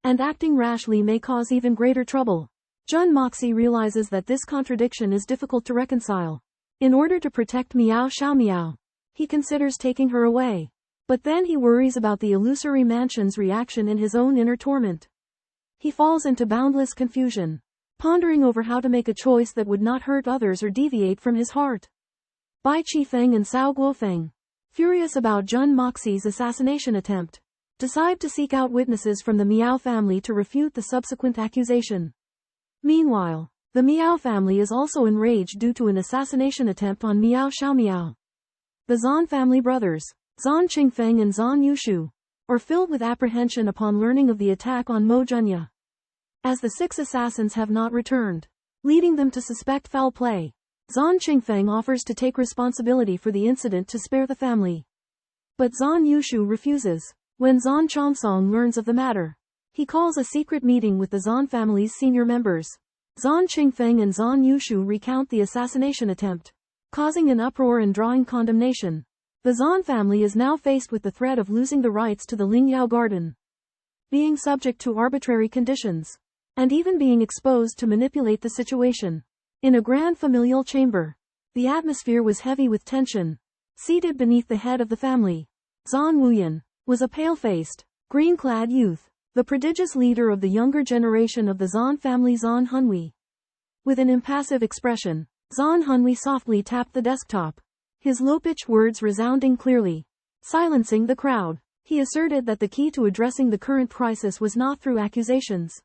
and acting rashly may cause even greater trouble. Jun Moxie realizes that this contradiction is difficult to reconcile. In order to protect Miao Xiaomiao, he considers taking her away. But then he worries about the illusory mansion's reaction and his own inner torment. He falls into boundless confusion, pondering over how to make a choice that would not hurt others or deviate from his heart. Bai Qifeng and Cao Guofeng, furious about Jun Moxie's assassination attempt, decide to seek out witnesses from the Miao family to refute the subsequent accusation. Meanwhile, the Miao family is also enraged due to an assassination attempt on Miao Xiaomiao. The Zhan family brothers, Zhan Qingfeng and Zhan Yushu, are filled with apprehension upon learning of the attack on Mo Junya, as the 6 assassins have not returned, leading them to suspect foul play. Zhan Qingfeng offers to take responsibility for the incident to spare the family. But Zhan Yushu refuses. When Zhan Chongsong learns of the matter, he calls a secret meeting with the Zhan family's senior members. Zhan Qingfeng and Zhan Yushu recount the assassination attempt, causing an uproar and drawing condemnation. The Zhan family is now faced with the threat of losing the rights to the Lingyao garden, being subject to arbitrary conditions, and even being exposed to manipulate the situation. In a grand familial chamber, the atmosphere was heavy with tension. Seated beneath the head of the family, Zhan Wuyan, was a pale-faced, green-clad youth, the prodigious leader of the younger generation of the Zhan family. Zhan Hunhui. With an impassive expression, Zhan Hunhui softly tapped the desktop, his low-pitched words resounding clearly, silencing the crowd. He asserted that the key to addressing the current crisis was not through accusations,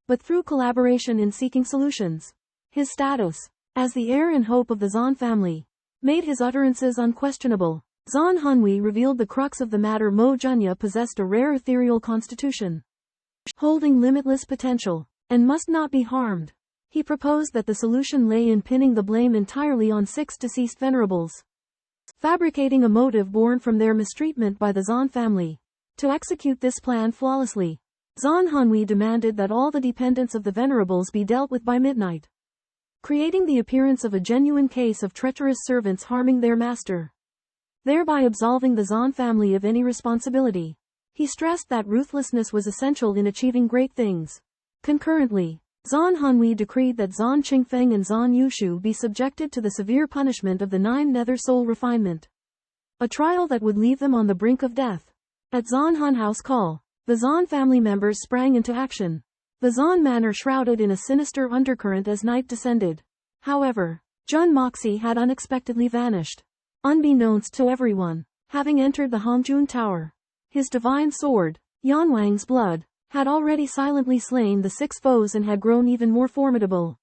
but through collaboration in seeking solutions. His status, as the heir and hope of the Zhan family, made his utterances unquestionable. Zhan Hunhui revealed the crux of the matter. Mo Junya possessed a rare ethereal constitution, holding limitless potential, and must not be harmed. He proposed that the solution lay in pinning the blame entirely on 6 deceased venerables, fabricating a motive born from their mistreatment by the Zhan family. To execute this plan flawlessly, Zhan Hunhui demanded that all the dependents of the venerables be dealt with by midnight, creating the appearance of a genuine case of treacherous servants harming their master, thereby absolving the Zhan family of any responsibility. He stressed that ruthlessness was essential in achieving great things. Concurrently, Zhan Hunhui decreed that Zhan Qingfeng and Zhan Yushu be subjected to the severe punishment of the 9 nether soul refinement, a trial that would leave them on the brink of death. At Zhan Hunhouse call, the Zhan family members sprang into action, the Zhan manor shrouded in a sinister undercurrent as night descended. However, Jun Moxie had unexpectedly vanished, unbeknownst to everyone, having entered the Hongjun Tower. His divine sword, Yanwang's blood, had already silently slain the 6 foes and had grown even more formidable,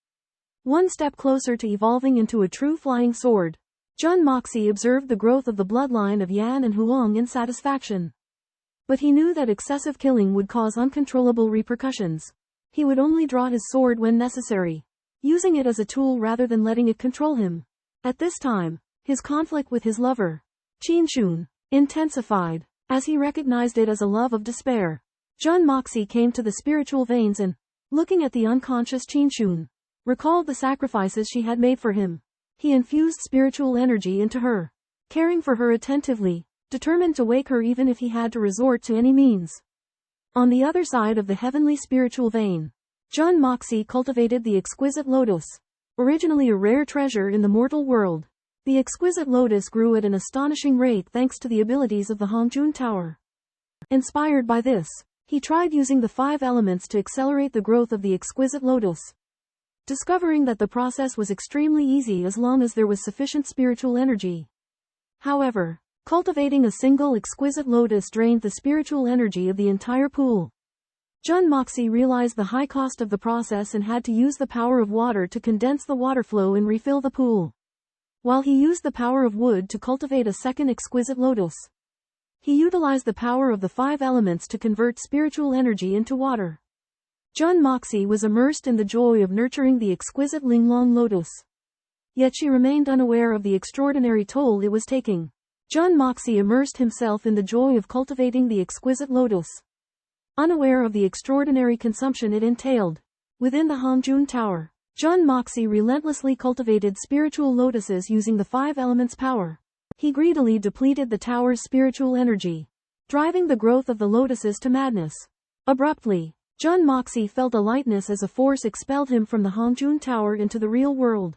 one step closer to evolving into a true flying sword. Jun Moxie observed the growth of the bloodline of Yan and Huang in satisfaction. But he knew that excessive killing would cause uncontrollable repercussions. He would only draw his sword when necessary, using it as a tool rather than letting it control him. At this time, his conflict with his lover, Qin Shun, intensified, as he recognized it as a love of despair. Jun Moxie came to the spiritual veins and, looking at the unconscious Qin Shun, recalled the sacrifices she had made for him. He infused spiritual energy into her, caring for her attentively, determined to wake her even if he had to resort to any means. On the other side of the heavenly spiritual vein, Jun Moxie cultivated the exquisite lotus, originally a rare treasure in the mortal world. The exquisite lotus grew at an astonishing rate thanks to the abilities of the Hongjun Tower. Inspired by this, he tried using the 5 elements to accelerate the growth of the exquisite lotus, discovering that the process was extremely easy as long as there was sufficient spiritual energy. However, cultivating a single exquisite lotus drained the spiritual energy of the entire pool. Jun Moxie realized the high cost of the process and had to use the power of water to condense the water flow and refill the pool. while he used the power of wood to cultivate a second exquisite lotus. He utilized the power of the 5 elements to convert spiritual energy into water. Jun Moxie was immersed in the joy of nurturing the exquisite Linglong lotus. Yet she remained unaware of the extraordinary toll it was taking. Jun Moxie immersed himself in the joy of cultivating the exquisite lotus, unaware of the extraordinary consumption it entailed. Within the Hongjun Tower, Jun Moxie relentlessly cultivated spiritual lotuses using the 5 elements power. He greedily depleted the tower's spiritual energy, driving the growth of the lotuses to madness. Abruptly, Jun Moxie felt a lightness as a force expelled him from the Hongjun Tower into the real world.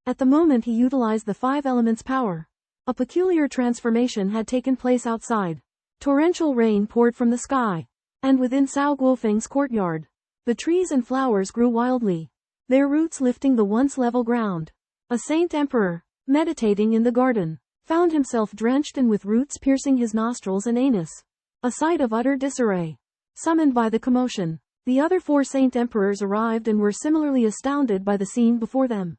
At the moment he utilized the 5 elements power, a peculiar transformation had taken place outside. Torrential rain poured from the sky, and within Cao Guofeng's courtyard, the trees and flowers grew wildly, their roots lifting the once level ground. A saint emperor, meditating in the garden, found himself drenched and with roots piercing his nostrils and anus. A sight of utter disarray. Summoned by the commotion, the other 4 saint emperors arrived and were similarly astounded by the scene before them.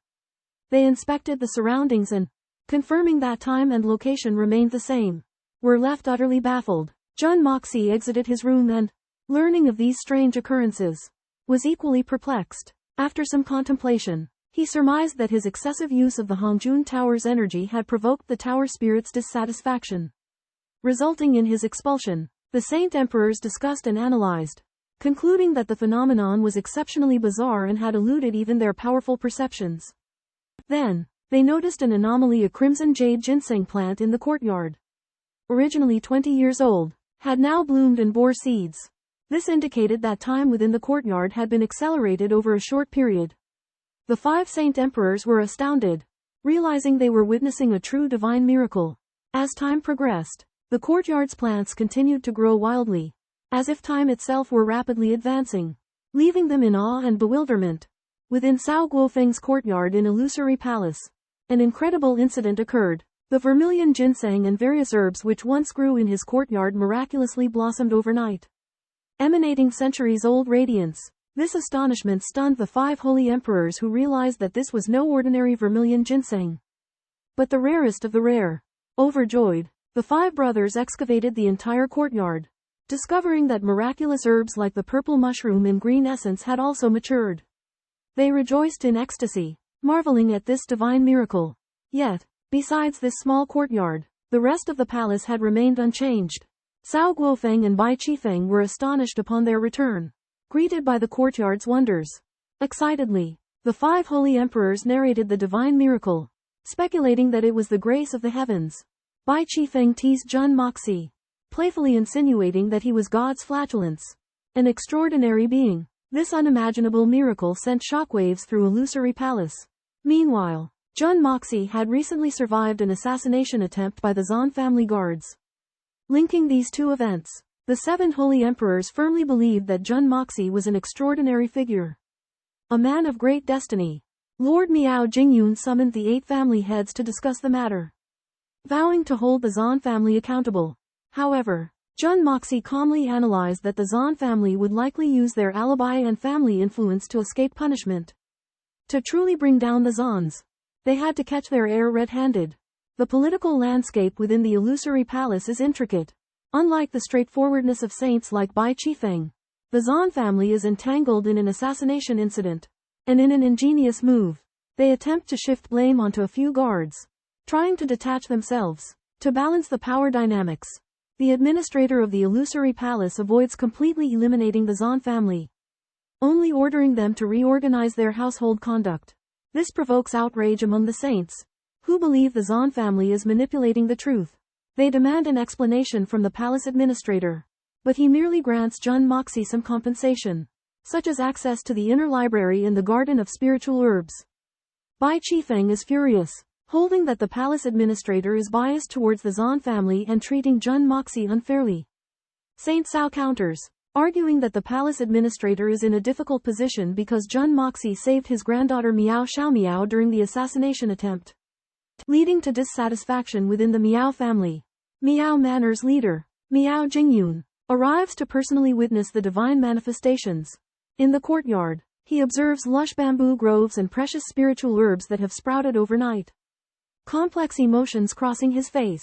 They inspected the surroundings and, confirming that time and location remained the same, were left utterly baffled. Jun Moxie exited his room and, learning of these strange occurrences, was equally perplexed. After some contemplation, he surmised that his excessive use of the Hongjun Tower's energy had provoked the tower spirit's dissatisfaction, resulting in his expulsion. The saint emperors discussed and analyzed, concluding that the phenomenon was exceptionally bizarre and had eluded even their powerful perceptions. Then, they noticed an anomaly: a crimson jade ginseng plant in the courtyard. Originally 20 years old, had now bloomed and bore seeds. This indicated that time within the courtyard had been accelerated over a short period. The 5 saint emperors were astounded, realizing they were witnessing a true divine miracle. As time progressed, the courtyard's plants continued to grow wildly, as if time itself were rapidly advancing, leaving them in awe and bewilderment. Within Cao Guofeng's courtyard in Illusory Palace, an incredible incident occurred. The vermilion ginseng and various herbs which once grew in his courtyard miraculously blossomed overnight, emanating centuries-old radiance. This astonishment stunned the 5 holy emperors, who realized that this was no ordinary vermilion ginseng, but the rarest of the rare. Overjoyed, the 5 brothers excavated the entire courtyard, discovering that miraculous herbs like the purple mushroom and green essence had also matured. They rejoiced in ecstasy, marveling at this divine miracle. Yet, besides this small courtyard, the rest of the palace had remained unchanged. Cao Guofeng and Bai Qifeng were astonished upon their return, greeted by the courtyard's wonders. Excitedly, the 5 holy emperors narrated the divine miracle, speculating that it was the grace of the heavens. Bai Qifeng teased Jun Moxie, playfully insinuating that he was God's flatulence, an extraordinary being. This unimaginable miracle sent shockwaves through Illusory Palace. Meanwhile, Jun Moxie had recently survived an assassination attempt by the Zhan family guards. Linking these 2 events, the 7 holy emperors firmly believed that Jun Moxie was an extraordinary figure, a man of great destiny. Lord Miao Jingyun summoned the 8 family heads to discuss the matter, vowing to hold the Zhan family accountable. However, Jun Moxie calmly analyzed that the Zhan family would likely use their alibi and family influence to escape punishment. To truly bring down the Zhans, they had to catch their heir red-handed. The political landscape within the Illusory Palace is intricate. Unlike the straightforwardness of saints like Bai Qifeng, the Zhan family is entangled in an assassination incident, and in an ingenious move, they attempt to shift blame onto a few guards, trying to detach themselves. To balance the power dynamics, the administrator of the Illusory Palace avoids completely eliminating the Zhan family, only ordering them to reorganize their household conduct. This provokes outrage among the saints, who believe the Zhan family is manipulating the truth. They demand an explanation from the palace administrator, but he merely grants Jun Moxie some compensation, such as access to the inner library and the Garden of Spiritual Herbs. Bai Qifeng is furious, holding that the palace administrator is biased towards the Zhan family and treating Jun Moxie unfairly. Saint Cao counters, arguing that the palace administrator is in a difficult position because Jun Moxie saved his granddaughter Miao Xiaomiao during the assassination attempt, leading to dissatisfaction within the Miao family. Miao Manor's leader, Miao Jingyun, arrives to personally witness the divine manifestations. In the courtyard, he observes lush bamboo groves and precious spiritual herbs that have sprouted overnight. complex emotions crossing his face.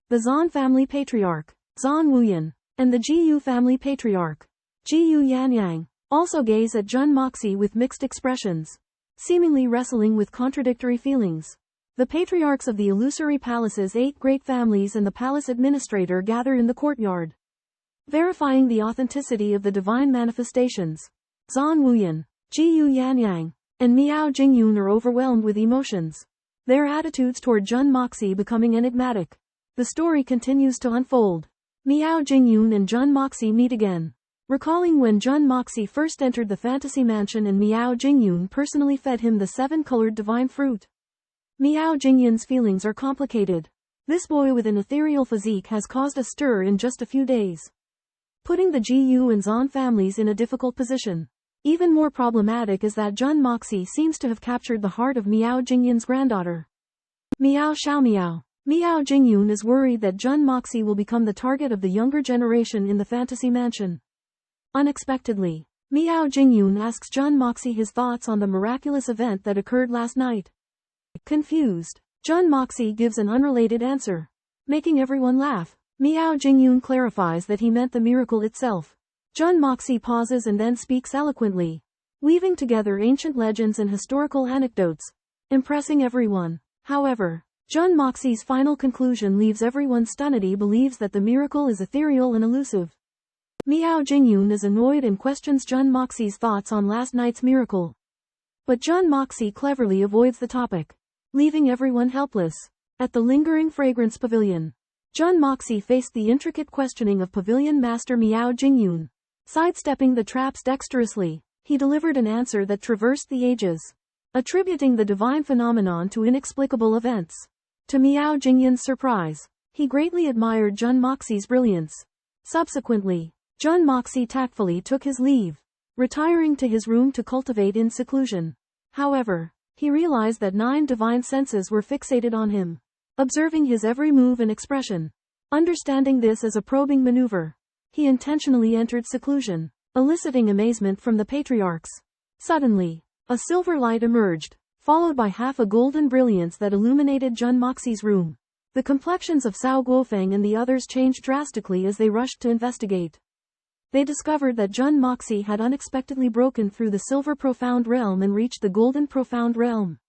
The Zhan family patriarch, Zhan Wuyan, and the Jiyu family patriarch, Jiyu Yanyang, also gaze at Jun Moxie with mixed expressions, seemingly wrestling with contradictory feelings. The patriarchs of the illusory palace's 8 great families and the palace administrator gather in the courtyard, verifying the authenticity of the divine manifestations. Zhan Wuyan, Jiyu Yanyang, and Miao Jingyun are overwhelmed with emotions, their attitudes toward Jun Moxie becoming enigmatic. The story continues to unfold. Miao Jingyun and Jun Moxie meet again. Recalling when Jun Moxie first entered the fantasy mansion and Miao Jingyun personally fed him the 7-colored divine fruit. Miao Jingyun's feelings are complicated. This boy with an ethereal physique has caused a stir in just a few days, putting the Jiyu and Zhan families in a difficult position. Even more problematic is that Jun Moxie seems to have captured the heart of Miao Jingyun's granddaughter, Miao Xiaomiao. Miao Jingyun is worried that Jun Moxie will become the target of the younger generation in the fantasy mansion. Unexpectedly, Miao Jingyun asks Jun Moxie his thoughts on the miraculous event that occurred last night. Confused, Jun Moxie gives an unrelated answer, making everyone laugh. Miao Jingyun clarifies that he meant the miracle itself. Jun Moxie pauses and then speaks eloquently, weaving together ancient legends and historical anecdotes, impressing everyone. However, Jun Moxie's final conclusion leaves everyone stunned. He believes that the miracle is ethereal and elusive. Miao Jingyun is annoyed and questions Jun Moxie's thoughts on last night's miracle. But Jun Moxie cleverly avoids the topic, leaving everyone helpless. At the lingering fragrance pavilion, Jun Moxie faced the intricate questioning of pavilion master Miao Jingyun. Sidestepping the traps dexterously, he delivered an answer that traversed the ages, attributing the divine phenomenon to inexplicable events. To Miao Jingyun's surprise, he greatly admired Jun Moxie's brilliance. Subsequently, Jun Moxie tactfully took his leave, retiring to his room to cultivate in seclusion. However, he realized that 9 divine senses were fixated on him, observing his every move and expression. Understanding this as a probing maneuver, he intentionally entered seclusion, eliciting amazement from the patriarchs. Suddenly, a silver light emerged, followed by half a golden brilliance that illuminated Jun Moxie's room. The complexions of Cao Guofeng and the others changed drastically as they rushed to investigate. They discovered that Jun Moxie had unexpectedly broken through the silver profound realm and reached the golden profound realm.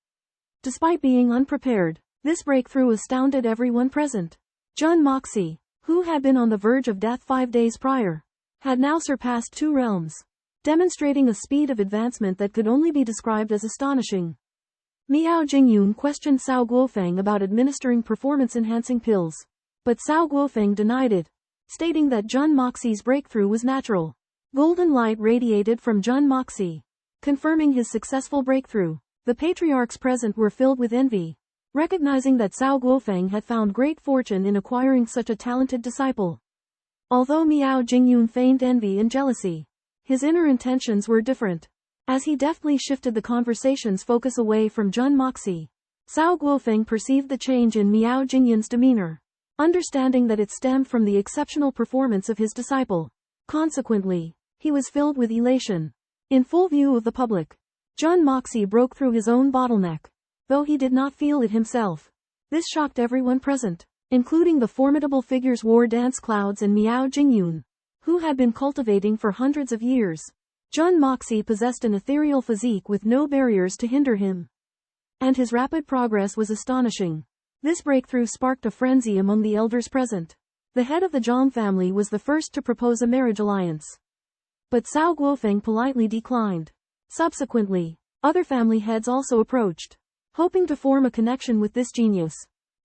Despite being unprepared, this breakthrough astounded everyone present. Jun Moxie, who had been on the verge of death 5 days prior, had now surpassed 2 realms, demonstrating a speed of advancement that could only be described as astonishing. Miao Jingyun questioned Cao Guofeng about administering performance-enhancing pills, but Cao Guofeng denied it, stating that Jun Moxie's breakthrough was natural. Golden light radiated from Jun Moxie, confirming his successful breakthrough. The patriarchs present were filled with envy, recognizing that Cao Guofeng had found great fortune in acquiring such a talented disciple. Although Miao Jingyun feigned envy and jealousy, his inner intentions were different. As he deftly shifted the conversation's focus away from Jun Moxie, Cao Guofeng perceived the change in Miao Jingyun's demeanor, understanding that it stemmed from the exceptional performance of his disciple. Consequently, he was filled with elation. In full view of the public, Jun Moxie broke through his own bottleneck, though he did not feel it himself. This shocked everyone present, including the formidable figures War Dance Clouds and Miao Jingyun, who had been cultivating for hundreds of years. Jun Moxie possessed an ethereal physique with no barriers to hinder him, and his rapid progress was astonishing. This breakthrough sparked a frenzy among the elders present. The head of the Zhang family was the first to propose a marriage alliance, but Cao Guofeng politely declined. Subsequently, other family heads also approached, hoping to form a connection with this genius.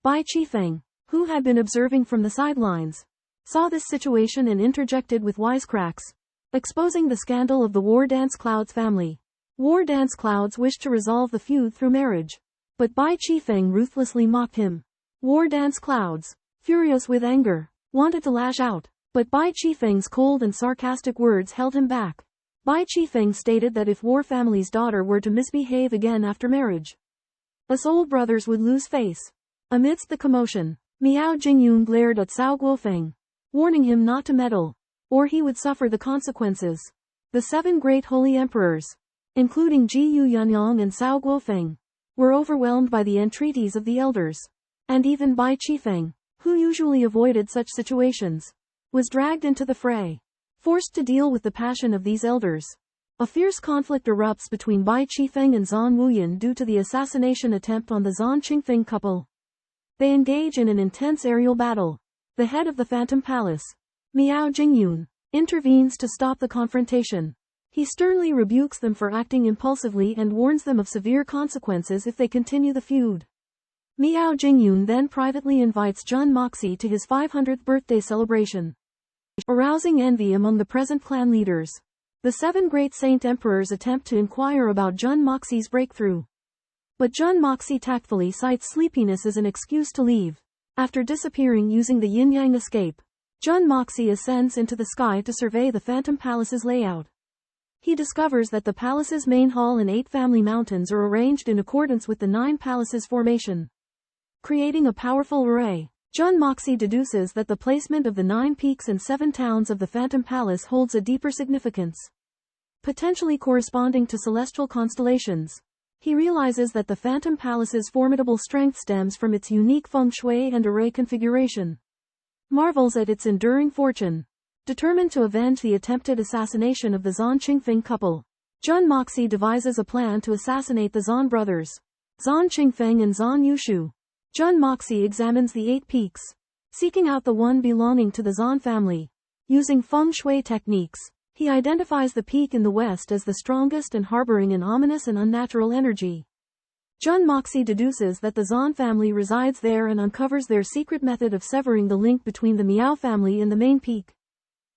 Bai Qifeng, who had been observing from the sidelines, saw this situation and interjected with wisecracks, exposing the scandal of the War Dance Clouds family. War Dance Clouds wished to resolve the feud through marriage, but Bai Qifeng ruthlessly mocked him. War Dance Clouds, furious with anger, wanted to lash out, but Bai Qifeng's cold and sarcastic words held him back. Bai Qifeng stated that if War family's daughter were to misbehave again after marriage, us old brothers would lose face. Amidst the commotion, Miao Jingyun glared at Cao Guofeng, warning him not to meddle, or he would suffer the consequences. The 7 great holy emperors, including Jiyu Yanyang and Cao Guofeng, were overwhelmed by the entreaties of the elders. And even Bai Qifeng, who usually avoided such situations, was dragged into the fray. Forced to deal with the passion of these elders, a fierce conflict erupts between Bai Qifeng and Zan Wuyan due to the assassination attempt on the Zan Qingfeng couple. They engage in an intense aerial battle. The head of the Phantom Palace, Miao Jingyun, intervenes to stop the confrontation. He sternly rebukes them for acting impulsively and warns them of severe consequences if they continue the feud. Miao Jingyun then privately invites Jun Moxie to his 500th birthday celebration, arousing envy among the present clan leaders. The 7 great saint emperors attempt to inquire about Jun Moxie's breakthrough. But Jun Moxie tactfully cites sleepiness as an excuse to leave. After disappearing using the yin-yang escape, Jun Moxie ascends into the sky to survey the Phantom Palace's layout. He discovers that the palace's main hall and 8 family mountains are arranged in accordance with the 9 palaces formation, creating a powerful array. Jun Moxie deduces that the placement of the 9 peaks and 7 towns of the Phantom Palace holds a deeper significance, potentially corresponding to celestial constellations. He realizes that the Phantom Palace's formidable strength stems from its unique feng shui and array configuration. Marvels at its enduring fortune. Determined to avenge the attempted assassination of the Zan Qingfeng couple, Jun Moxie devises a plan to assassinate the Zan brothers, Zan Qingfeng and Zan Yushu. Jun Moxie examines the 8 peaks, seeking out the one belonging to the Zan family. Using feng shui techniques, he identifies the peak in the west as the strongest and harboring an ominous and unnatural energy. Jun Moxie deduces that the Zan family resides there and uncovers their secret method of severing the link between the Miao family and the main peak,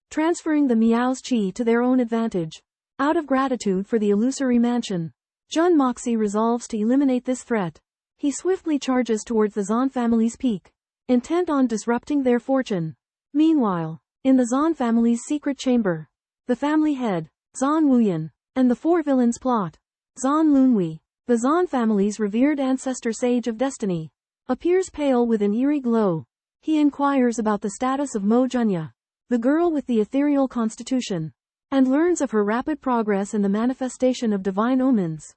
transferring the Miao's qi to their own advantage. Out of gratitude for the illusory mansion, Jun Moxie resolves to eliminate this threat. He swiftly charges towards the Zan family's peak, intent on disrupting their fortune. Meanwhile, in the Zan family's secret chamber, the family head, Zan Wuyan, and the 4 villains plot. Zan Lunwei, the Zan family's revered ancestor sage of destiny, appears pale with an eerie glow. He inquires about the status of Mo Junya, the girl with the ethereal constitution, and learns of her rapid progress and the manifestation of divine omens.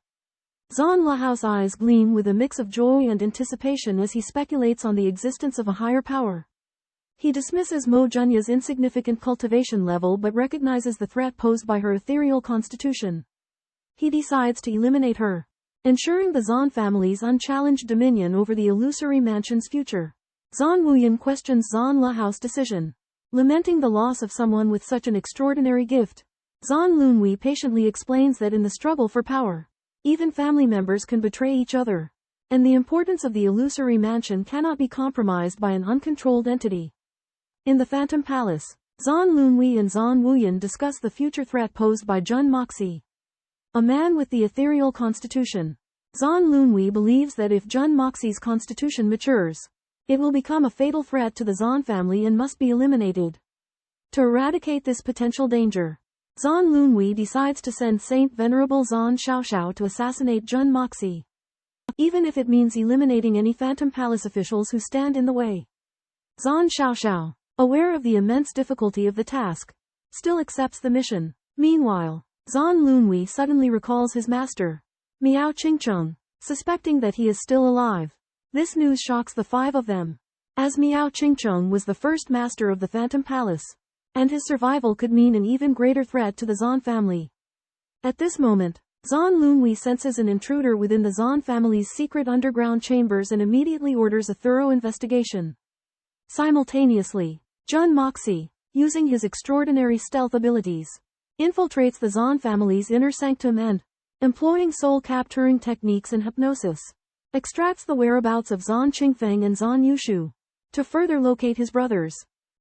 Zan Lahao's eyes gleam with a mix of joy and anticipation as he speculates on the existence of a higher power. He dismisses Mo Junya's insignificant cultivation level but recognizes the threat posed by her ethereal constitution. He decides to eliminate her, ensuring the Zan family's unchallenged dominion over the illusory mansion's future. Zan Wuyan questions Zan Lahao's decision, lamenting the loss of someone with such an extraordinary gift. Zan Lunwei patiently explains that in the struggle for power, even family members can betray each other, and the importance of the illusory mansion cannot be compromised by an uncontrolled entity. In the Phantom Palace, Zan Lunwei and Zan Wuyan discuss the future threat posed by Jun Moxie, a man with the ethereal constitution. Zan Lunwei believes that if Jun Moxie's constitution matures, it will become a fatal threat to the Zan family and must be eliminated. To eradicate this potential danger, Zan Lunwei decides to send Saint Venerable Zan Xiaoxiao to assassinate Jun Moxie, even if it means eliminating any Phantom Palace officials who stand in the way. Zan Xiaoxiao, aware of the immense difficulty of the task, still accepts the mission. Meanwhile, Zan Lunwei suddenly recalls his master, Miao Qingcheng, suspecting that he is still alive. This news shocks the 5 of them, as Miao Qingcheng was the first master of the Phantom Palace, and his survival could mean an even greater threat to the Zan family. At this moment, Zan Lunwei senses an intruder within the Zan family's secret underground chambers and immediately orders a thorough investigation. Simultaneously, Jun Moxie, using his extraordinary stealth abilities, infiltrates the Zan family's inner sanctum and, employing soul-capturing techniques and hypnosis, extracts the whereabouts of Zan Qingfeng and Zan Yushu. To further locate his brothers,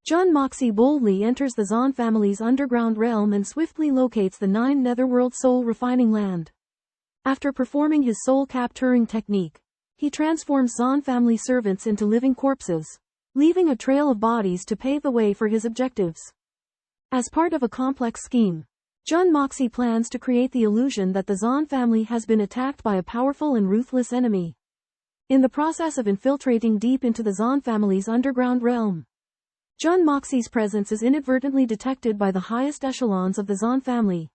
Jun Moxie boldly enters the Zan family's underground realm and swiftly locates the 9 netherworld soul refining land. After performing his soul-capturing technique, he transforms Zan family servants into living corpses, leaving a trail of bodies to pave the way for his objectives. As part of a complex scheme, Jun Moxie plans to create the illusion that the Zan family has been attacked by a powerful and ruthless enemy. In the process of infiltrating deep into the Zan family's underground realm, Jun Moxie's presence is inadvertently detected by the highest echelons of the Zan family.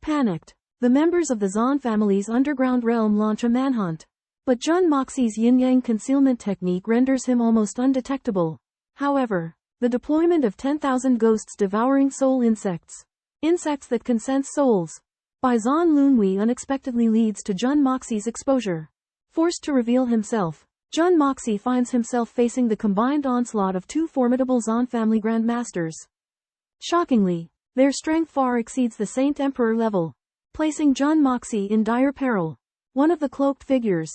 Panicked, the members of the Zan family's underground realm launch a manhunt. But Jun Moxie's yin-yang concealment technique renders him almost undetectable. However, the deployment of 10,000 ghosts devouring soul insects that can sense souls, by Zan Lunwei unexpectedly leads to Jun Moxie's exposure. Forced to reveal himself, Jun Moxie finds himself facing the combined onslaught of two formidable Zan family grandmasters. Shockingly, their strength far exceeds the Saint Emperor level, placing Jun Moxie in dire peril. One of the cloaked figures,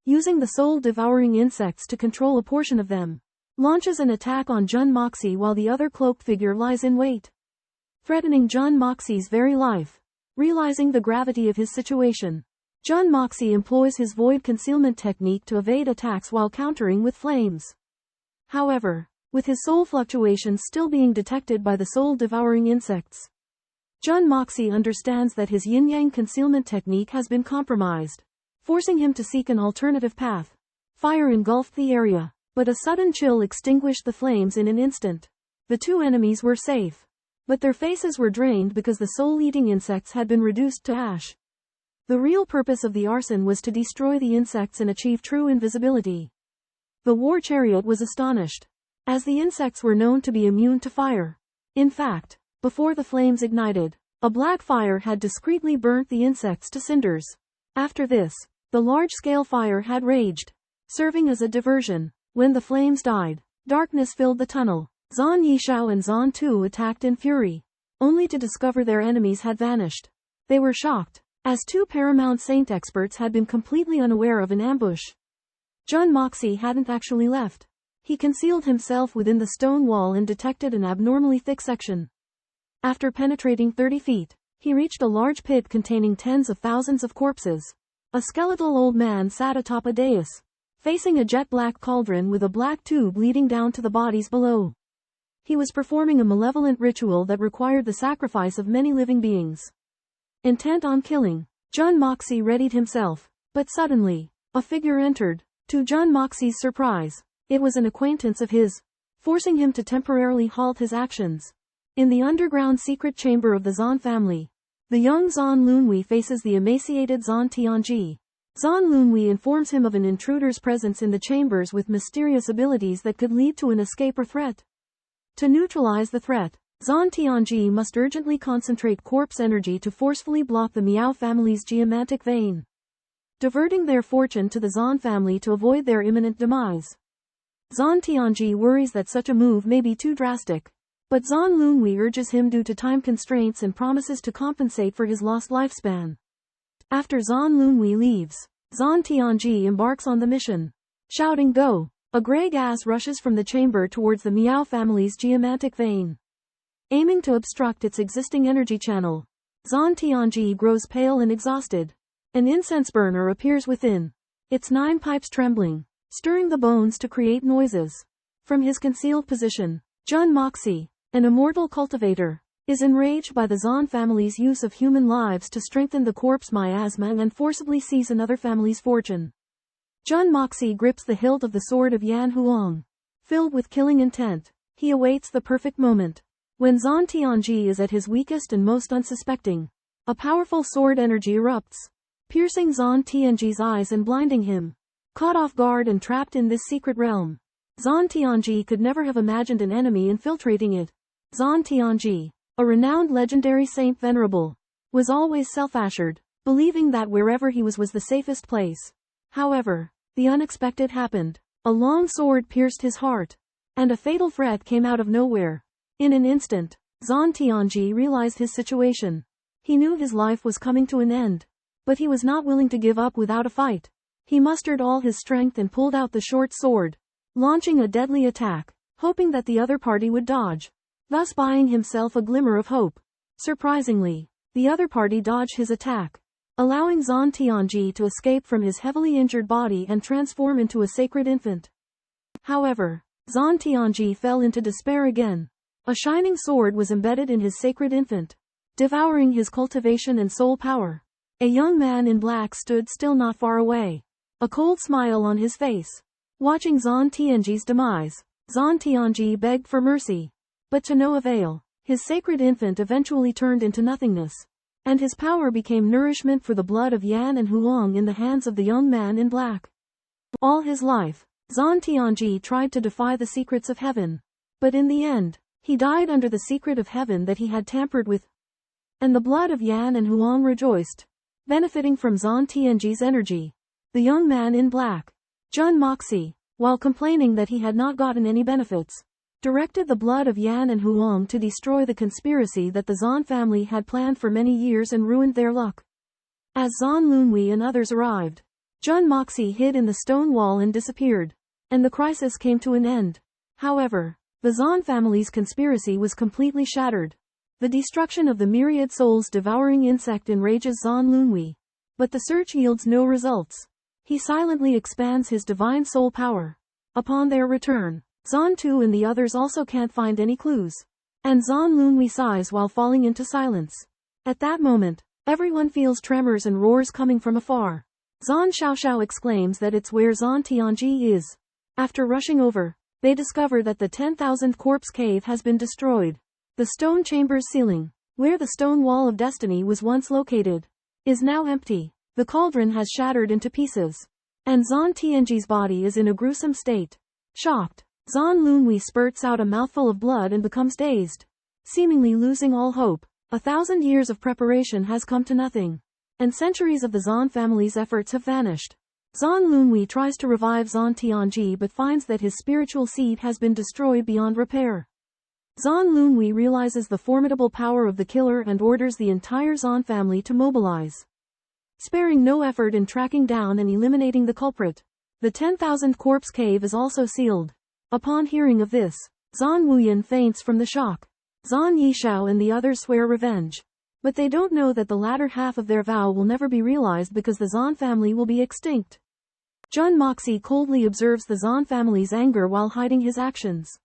using the soul-devouring insects to control a portion of them, launches an attack on Jun Moxie while the other cloaked figure lies in wait, threatening Jun Moxie's very life. Realizing the gravity of his situation, Jun Moxie employs his void concealment technique to evade attacks while countering with flames. However, with his soul fluctuations still being detected by the soul-devouring insects, Jun Moxie understands that his yin-yang concealment technique has been compromised, forcing him to seek an alternative path. Fire engulfed the area, but a sudden chill extinguished the flames in an instant. The two enemies were safe, but their faces were drained because the soul-eating insects had been reduced to ash. The real purpose of the arson was to destroy the insects and achieve true invisibility. The war chariot was astonished, as the insects were known to be immune to fire. In fact, before the flames ignited, a black fire had discreetly burnt the insects to cinders. After this, the large-scale fire had raged, serving as a diversion. When the flames died, darkness filled the tunnel. Zan Yishao and Zan Tu attacked in fury, only to discover their enemies had vanished. They were shocked, as two Paramount Saint experts had been completely unaware of an ambush. Jun Moxie hadn't actually left. He concealed himself within the stone wall and detected an abnormally thick section. After penetrating 30 feet, he reached a large pit containing tens of thousands of corpses. A skeletal old man sat atop a dais, facing a jet-black cauldron with a black tube leading down to the bodies below. He was performing a malevolent ritual that required the sacrifice of many living beings. Intent on killing, Jun Moxie readied himself, but suddenly, a figure entered. To Jun Moxie's surprise, it was an acquaintance of his, forcing him to temporarily halt his actions. In the underground secret chamber of the Zan family, the young Zan Lunwei faces the emaciated Zan Tianji. Zan Lunwei informs him of an intruder's presence in the chambers with mysterious abilities that could lead to an escape or threat. To neutralize the threat, Zan Tianji must urgently concentrate corpse energy to forcefully block the Miao family's geomantic vein, diverting their fortune to the Zan family to avoid their imminent demise. Zan Tianji worries that such a move may be too drastic, but Zan Lunwei urges him due to time constraints and promises to compensate for his lost lifespan. After Zan Lunwei leaves, Zan Tianji embarks on the mission. Shouting "Go!" a gray gas rushes from the chamber towards the Miao family's geomantic vein, aiming to obstruct its existing energy channel. Zan Tianji grows pale and exhausted. An incense burner appears within, its 9 pipes trembling, stirring the bones to create noises. From his concealed position, Jun Moxie, an immortal cultivator, is enraged by the Zan family's use of human lives to strengthen the corpse miasma and forcibly seize another family's fortune. Jun Moxie grips the hilt of the sword of Yan Huang. Filled with killing intent, he awaits the perfect moment. When Zan Tianji is at his weakest and most unsuspecting, a powerful sword energy erupts, piercing Zan Tianji's eyes and blinding him. Caught off guard and trapped in this secret realm, Zan Tianji could never have imagined an enemy infiltrating it. Zan Tianji, a renowned legendary saint venerable, was always self-assured, believing that wherever he was the safest place. However, the unexpected happened. A long sword pierced his heart, and a fatal threat came out of nowhere. In an instant, Zan Tianji realized his situation. He knew his life was coming to an end, but he was not willing to give up without a fight. He mustered all his strength and pulled out the short sword, launching a deadly attack, hoping that the other party would dodge, thus buying himself a glimmer of hope. Surprisingly, the other party dodged his attack, allowing Zan Tianji to escape from his heavily injured body and transform into a sacred infant. However, Zan Tianji fell into despair again. A shining sword was embedded in his sacred infant, devouring his cultivation and soul power. A young man in black stood still not far away, a cold smile on his face. Watching Zan Tianji's demise, Zan Tianji begged for mercy, but to no avail. His sacred infant eventually turned into nothingness, and his power became nourishment for the blood of Yan and Huang in the hands of the young man in black. All his life, Zhantian tried to defy the secrets of heaven. But in the end, he died under the secret of heaven that he had tampered with. And the blood of Yan and Huang rejoiced, benefiting from Zhantian's energy. The young man in black, Jun Moxie, while complaining that he had not gotten any benefits, directed the blood of Yan and Huang to destroy the conspiracy that the Zhan family had planned for many years and ruined their luck. As Zhan Lunwei and others arrived, Jun Moxie hid in the stone wall and disappeared, and the crisis came to an end. However, the Zhan family's conspiracy was completely shattered. The destruction of the myriad souls devouring insect enrages Zhan Lunwei, but the search yields no results. He silently expands his divine soul power. Upon their return, Zhan Tu and the others also can't find any clues. And Zhan Lunwei sighs while falling into silence. At that moment, everyone feels tremors and roars coming from afar. Zhan Xiaoxiao exclaims that it's where Zhantian is. After rushing over, they discover that the 10,000 corpse cave has been destroyed. The stone chamber's ceiling, where the stone wall of destiny was once located, is now empty. The cauldron has shattered into pieces. And Zhantian's body is in a gruesome state. Shocked, Zhan Lunwei spurts out a mouthful of blood and becomes dazed. Seemingly losing all hope, 1,000 years of preparation has come to nothing. And centuries of the Zhan family's efforts have vanished. Zhan Lunwei tries to revive Zhantian but finds that his spiritual seed has been destroyed beyond repair. Zhan Lunwei realizes the formidable power of the killer and orders the entire Zhan family to mobilize, sparing no effort in tracking down and eliminating the culprit. The 10,000 corpse cave is also sealed. Upon hearing of this, Zhan Wuyan faints from the shock. Zhan Yishao and the others swear revenge. But they don't know that the latter half of their vow will never be realized because the Zhan family will be extinct. Jun Moxie coldly observes the Zhan family's anger while hiding his actions.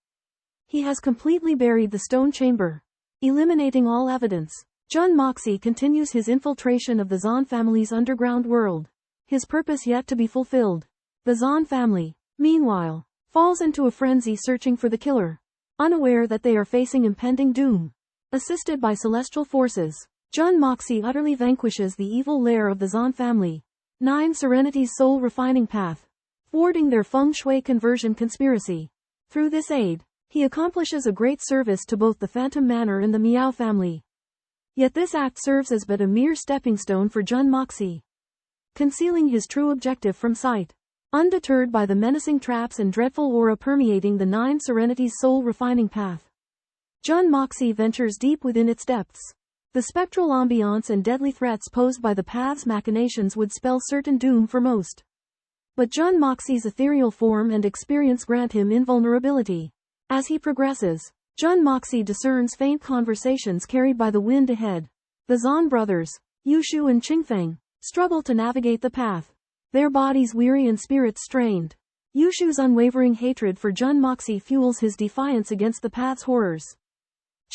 He has completely buried the stone chamber, eliminating all evidence. Jun Moxie continues his infiltration of the Zhan family's underground world, his purpose yet to be fulfilled. The Zhan family, meanwhile, falls into a frenzy searching for the killer, unaware that they are facing impending doom. Assisted by celestial forces, Jun Moxie utterly vanquishes the evil lair of the Zhan family, 9 Serenity's soul refining path, thwarting their feng shui conversion conspiracy. Through this aid, he accomplishes a great service to both the Phantom Manor and the Miao family. Yet this act serves as but a mere stepping stone for Jun Moxie, concealing his true objective from sight. Undeterred by the menacing traps and dreadful aura permeating the 9 Serenity's soul refining path, Jun Moxie ventures deep within its depths. The spectral ambiance and deadly threats posed by the path's machinations would spell certain doom for most. But Jun Moxie's ethereal form and experience grant him invulnerability. As he progresses, Jun Moxie discerns faint conversations carried by the wind ahead. The Zhan brothers, Yushu and Qingfeng, struggle to navigate the path, their bodies weary and spirits strained. Yushu's unwavering hatred for Jun Moxie fuels his defiance against the path's horrors.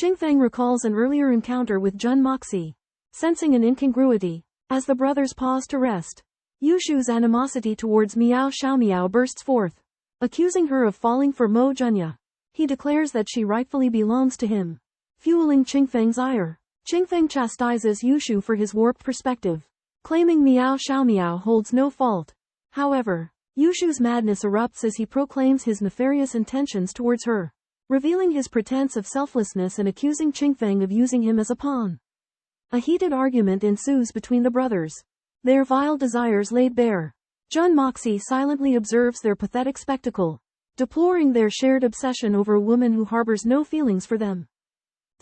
Qingfeng recalls an earlier encounter with Jun Moxie, sensing an incongruity. As the brothers pause to rest, Yushu's animosity towards Miao Xiaomiao bursts forth, accusing her of falling for Mo Junya. He declares that she rightfully belongs to him, fueling Qingfeng's ire. Qingfeng chastises Yushu for his warped perspective, claiming Miao Xiaomiao holds no fault. However, Yushu's madness erupts as he proclaims his nefarious intentions towards her, revealing his pretense of selflessness and accusing Qingfeng of using him as a pawn. A heated argument ensues between the brothers, their vile desires laid bare. Jun Moxie silently observes their pathetic spectacle, deploring their shared obsession over a woman who harbors no feelings for them.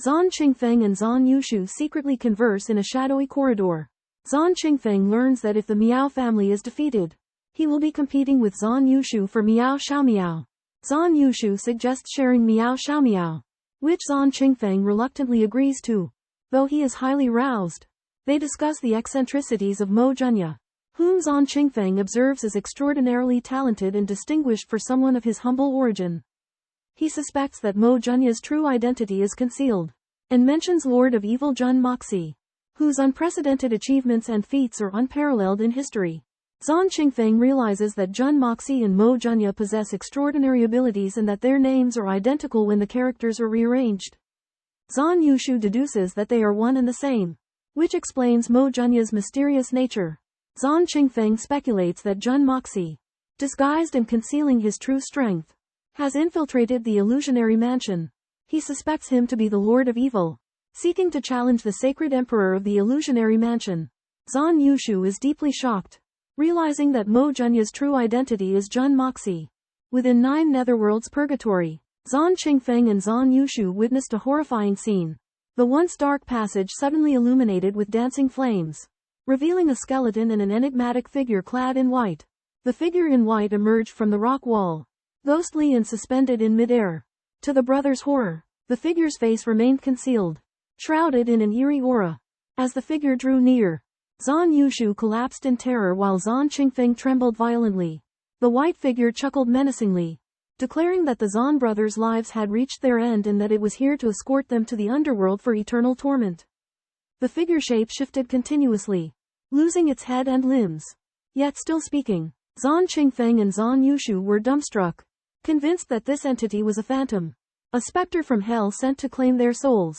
Zhan Qingfeng and Zhan Yushu secretly converse in a shadowy corridor. Zhan Qingfeng learns that if the Miao family is defeated, he will be competing with Zhan Yushu for Miao Xiaomiao. Zhan Yushu suggests sharing Miao Xiaomiao, which Zhan Qingfeng reluctantly agrees to, though he is highly roused. They discuss the eccentricities of Mo Junya, whom Zhan Qingfeng observes as extraordinarily talented and distinguished for someone of his humble origin. He suspects that Mo Junya's true identity is concealed, and mentions Lord of Evil Jun Moxie, whose unprecedented achievements and feats are unparalleled in history. Zhan Qingfeng realizes that Jun Moxie and Mo Junya possess extraordinary abilities and that their names are identical when the characters are rearranged. Zhan Yushu deduces that they are one and the same, which explains Mo Junya's mysterious nature. Zhan Qingfeng speculates that Jun Moxie, disguised and concealing his true strength, has infiltrated the illusionary mansion. He suspects him to be the Lord of Evil, seeking to challenge the sacred emperor of the illusionary mansion. Zhan Yushu is deeply shocked, realizing that Mo Junya's true identity is Jun Moxie. Within 9 Netherworld's purgatory, Zhan Qingfeng and Zhan Yushu witnessed a horrifying scene. The once dark passage suddenly illuminated with dancing flames, revealing a skeleton and an enigmatic figure clad in white. The figure in white emerged from the rock wall, ghostly and suspended in midair. To the brothers' horror, the figure's face remained concealed, shrouded in an eerie aura. As the figure drew near, Zhan Yushu collapsed in terror while Zhan Qingfeng trembled violently. The white figure chuckled menacingly, declaring that the Zhan brothers' lives had reached their end and that it was here to escort them to the underworld for eternal torment. The figure shape shifted continuously, losing its head and limbs, yet still speaking. Zhan Qingfeng and Zhan Yushu were dumbstruck, convinced that this entity was a phantom, a specter from hell sent to claim their souls.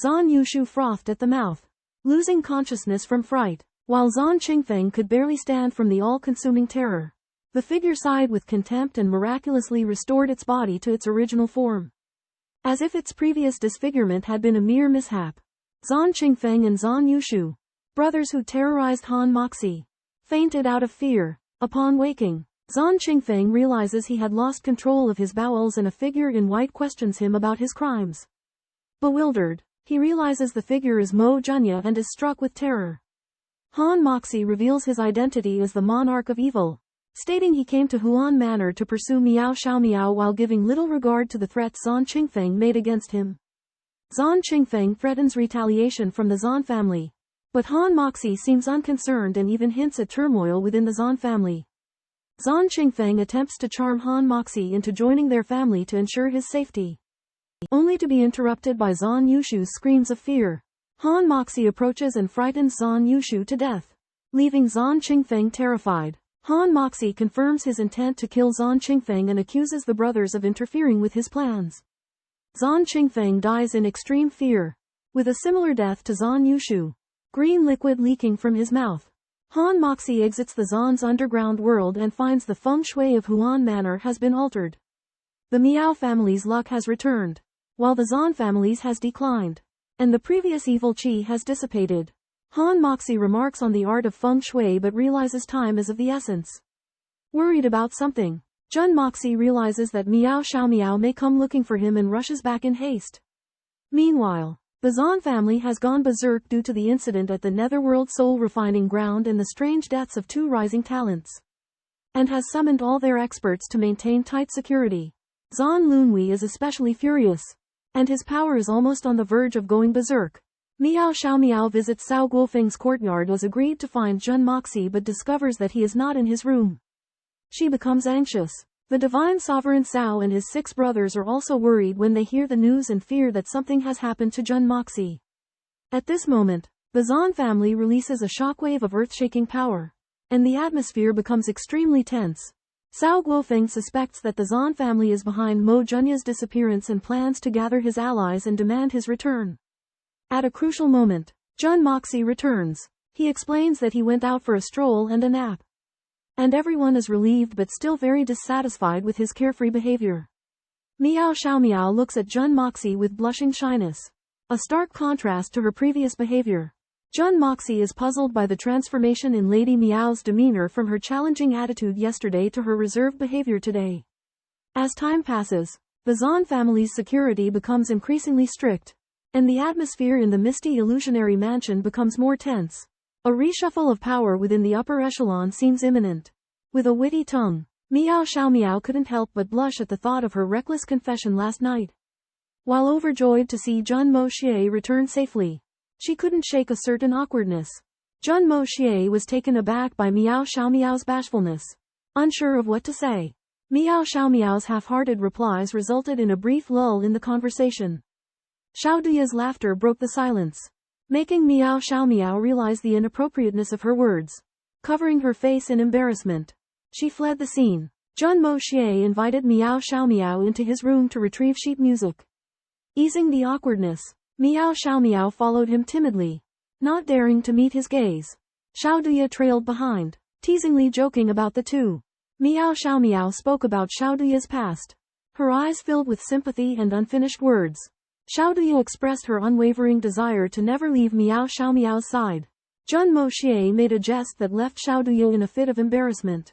Zhan Yushu frothed at the mouth, losing consciousness from fright, while Zhan Qingfeng could barely stand from the all-consuming terror. The figure sighed with contempt and miraculously restored its body to its original form, as if its previous disfigurement had been a mere mishap. Zhan Qingfeng and Zhan Yushu, brothers who terrorized Han Moxie, fainted out of fear. Upon waking, Zhan Qingfeng realizes he had lost control of his bowels and a figure in white questions him about his crimes. Bewildered, he realizes the figure is Mo Junya and is struck with terror. Han Moxie reveals his identity as the Monarch of Evil, stating he came to Huan Manor to pursue Miao Xiaomiao while giving little regard to the threats Zhan Qingfeng made against him. Zhan Qingfeng threatens retaliation from the Zhan family, but Han Moxie seems unconcerned and even hints at turmoil within the Zhan family. Zhan Qingfeng attempts to charm Han Moxie into joining their family to ensure his safety, only to be interrupted by Zhan Yushu's screams of fear. Han Moxie approaches and frightens Zhan Yushu to death, leaving Zhan Qingfeng terrified. Han Moxie confirms his intent to kill Zhan Qingfeng and accuses the brothers of interfering with his plans. Zhan Qingfeng dies in extreme fear, with a similar death to Zhan Yushu, green liquid leaking from his mouth. Han Moxie exits the Zhan's underground world and finds the feng shui of Huan Manor has been altered. The Miao family's luck has returned, while the Zhan family's has declined, and the previous evil qi has dissipated. Han Moxie remarks on the art of feng shui but realizes time is of the essence. Worried about something, Jun Moxie realizes that Miao Xiaomiao may come looking for him and rushes back in haste. Meanwhile, the Zhan family has gone berserk due to the incident at the Netherworld soul refining ground and the strange deaths of 2 rising talents, and has summoned all their experts to maintain tight security. Zhan Lunwei is especially furious, and his power is almost on the verge of going berserk. Miao Xiaomiao visits Cao Guofeng's courtyard as agreed to find Jun Moxie but discovers that he is not in his room. She becomes anxious. The divine sovereign Cao and his 6 brothers are also worried when they hear the news and fear that something has happened to Jun Moxie. At this moment, the Zhan family releases a shockwave of earth-shaking power, and the atmosphere becomes extremely tense. Cao Guofeng suspects that the Zhan family is behind Mo Junya's disappearance and plans to gather his allies and demand his return. At a crucial moment, Jun Moxie returns. He explains that he went out for a stroll and a nap, and everyone is relieved but still very dissatisfied with his carefree behavior. Miao Xiaomiao looks at Jun Moxie with blushing shyness, a stark contrast to her previous behavior. Jun Moxie is puzzled by the transformation in Lady Miao's demeanor from her challenging attitude yesterday to her reserved behavior today. As time passes, the Zhan family's security becomes increasingly strict, and the atmosphere in the misty illusionary mansion becomes more tense. A reshuffle of power within the upper echelon seems imminent. With a witty tongue, Miao Xiaomiao couldn't help but blush at the thought of her reckless confession last night. While overjoyed to see Jun Moxie return safely, she couldn't shake a certain awkwardness. Jun Moxie was taken aback by Miao Xiaomiao's bashfulness, unsure of what to say. Miao Xiaomiao's half-hearted replies resulted in a brief lull in the conversation. Xiao Duya's laughter broke the silence, making Miao Xiaomiao realize the inappropriateness of her words. Covering her face in embarrassment, she fled the scene. Jun Moxie invited Miao Xiaomiao into his room to retrieve sheet music. Easing the awkwardness, Miao Xiaomiao followed him timidly, not daring to meet his gaze. Xiao Duya trailed behind, teasingly joking about the two. Miao Xiaomiao spoke about Xiaoduya's past. Her eyes filled with sympathy and unfinished words. Xiaoduya expressed her unwavering desire to never leave Miao Xiaomiao's side. Jun Moxie made a jest that left Xiaoduya in a fit of embarrassment.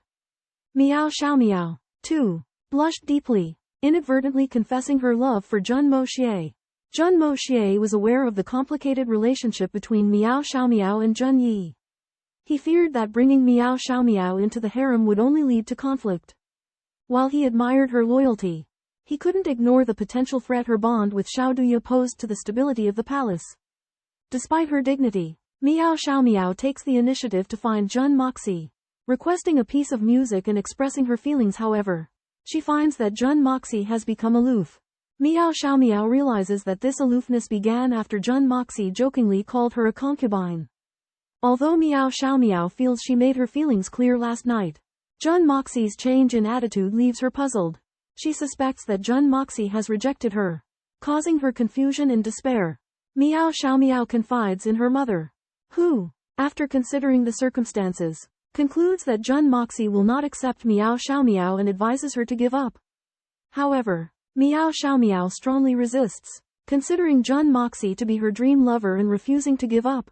Miao Xiaomiao, too, blushed deeply, inadvertently confessing her love for Jun Moxie. Jun Moxie was aware of the complicated relationship between Miao Xiaomiao and Jun Yi. He feared that bringing Miao Xiaomiao into the harem would only lead to conflict. While he admired her loyalty, he couldn't ignore the potential threat her bond with Xiaoduya posed to the stability of the palace. Despite her dignity, Miao Xiaomiao takes the initiative to find Jun Moxie, requesting a piece of music and expressing her feelings. However, she finds that Jun Moxie has become aloof. Miao Xiaomiao realizes that this aloofness began after Jun Moxie jokingly called her a concubine. Although Miao Xiaomiao feels she made her feelings clear last night, Jun Moxie's change in attitude leaves her puzzled. She suspects that Jun Moxie has rejected her, causing her confusion and despair. Miao Xiaomiao confides in her mother, who, after considering the circumstances, concludes that Jun Moxie will not accept Miao Xiaomiao and advises her to give up. However, Miao Xiaomiao strongly resists, considering Jun Moxie to be her dream lover and refusing to give up.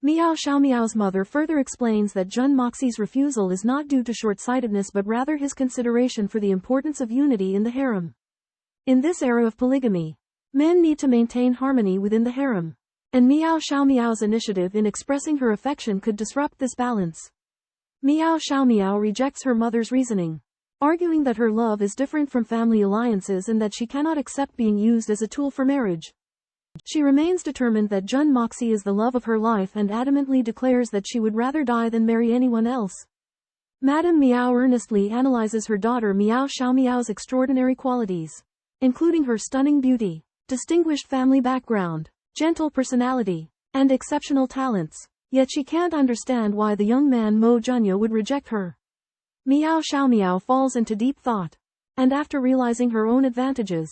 Miao Xiaomiao's mother further explains that Jun Moxie's refusal is not due to short-sightedness but rather his consideration for the importance of unity in the harem. In this era of polygamy, men need to maintain harmony within the harem, and Miao Xiaomiao's initiative in expressing her affection could disrupt this balance. Miao Xiaomiao rejects her mother's reasoning, arguing that her love is different from family alliances and that she cannot accept being used as a tool for marriage. She remains determined that Jun Moxie is the love of her life and adamantly declares that she would rather die than marry anyone else. Madame Miao earnestly analyzes her daughter Miao Xiaomiao's extraordinary qualities, including her stunning beauty, distinguished family background, gentle personality, and exceptional talents. Yet she can't understand why the young man Mo Junya would reject her. Miao Xiaomiao falls into deep thought, and after realizing her own advantages,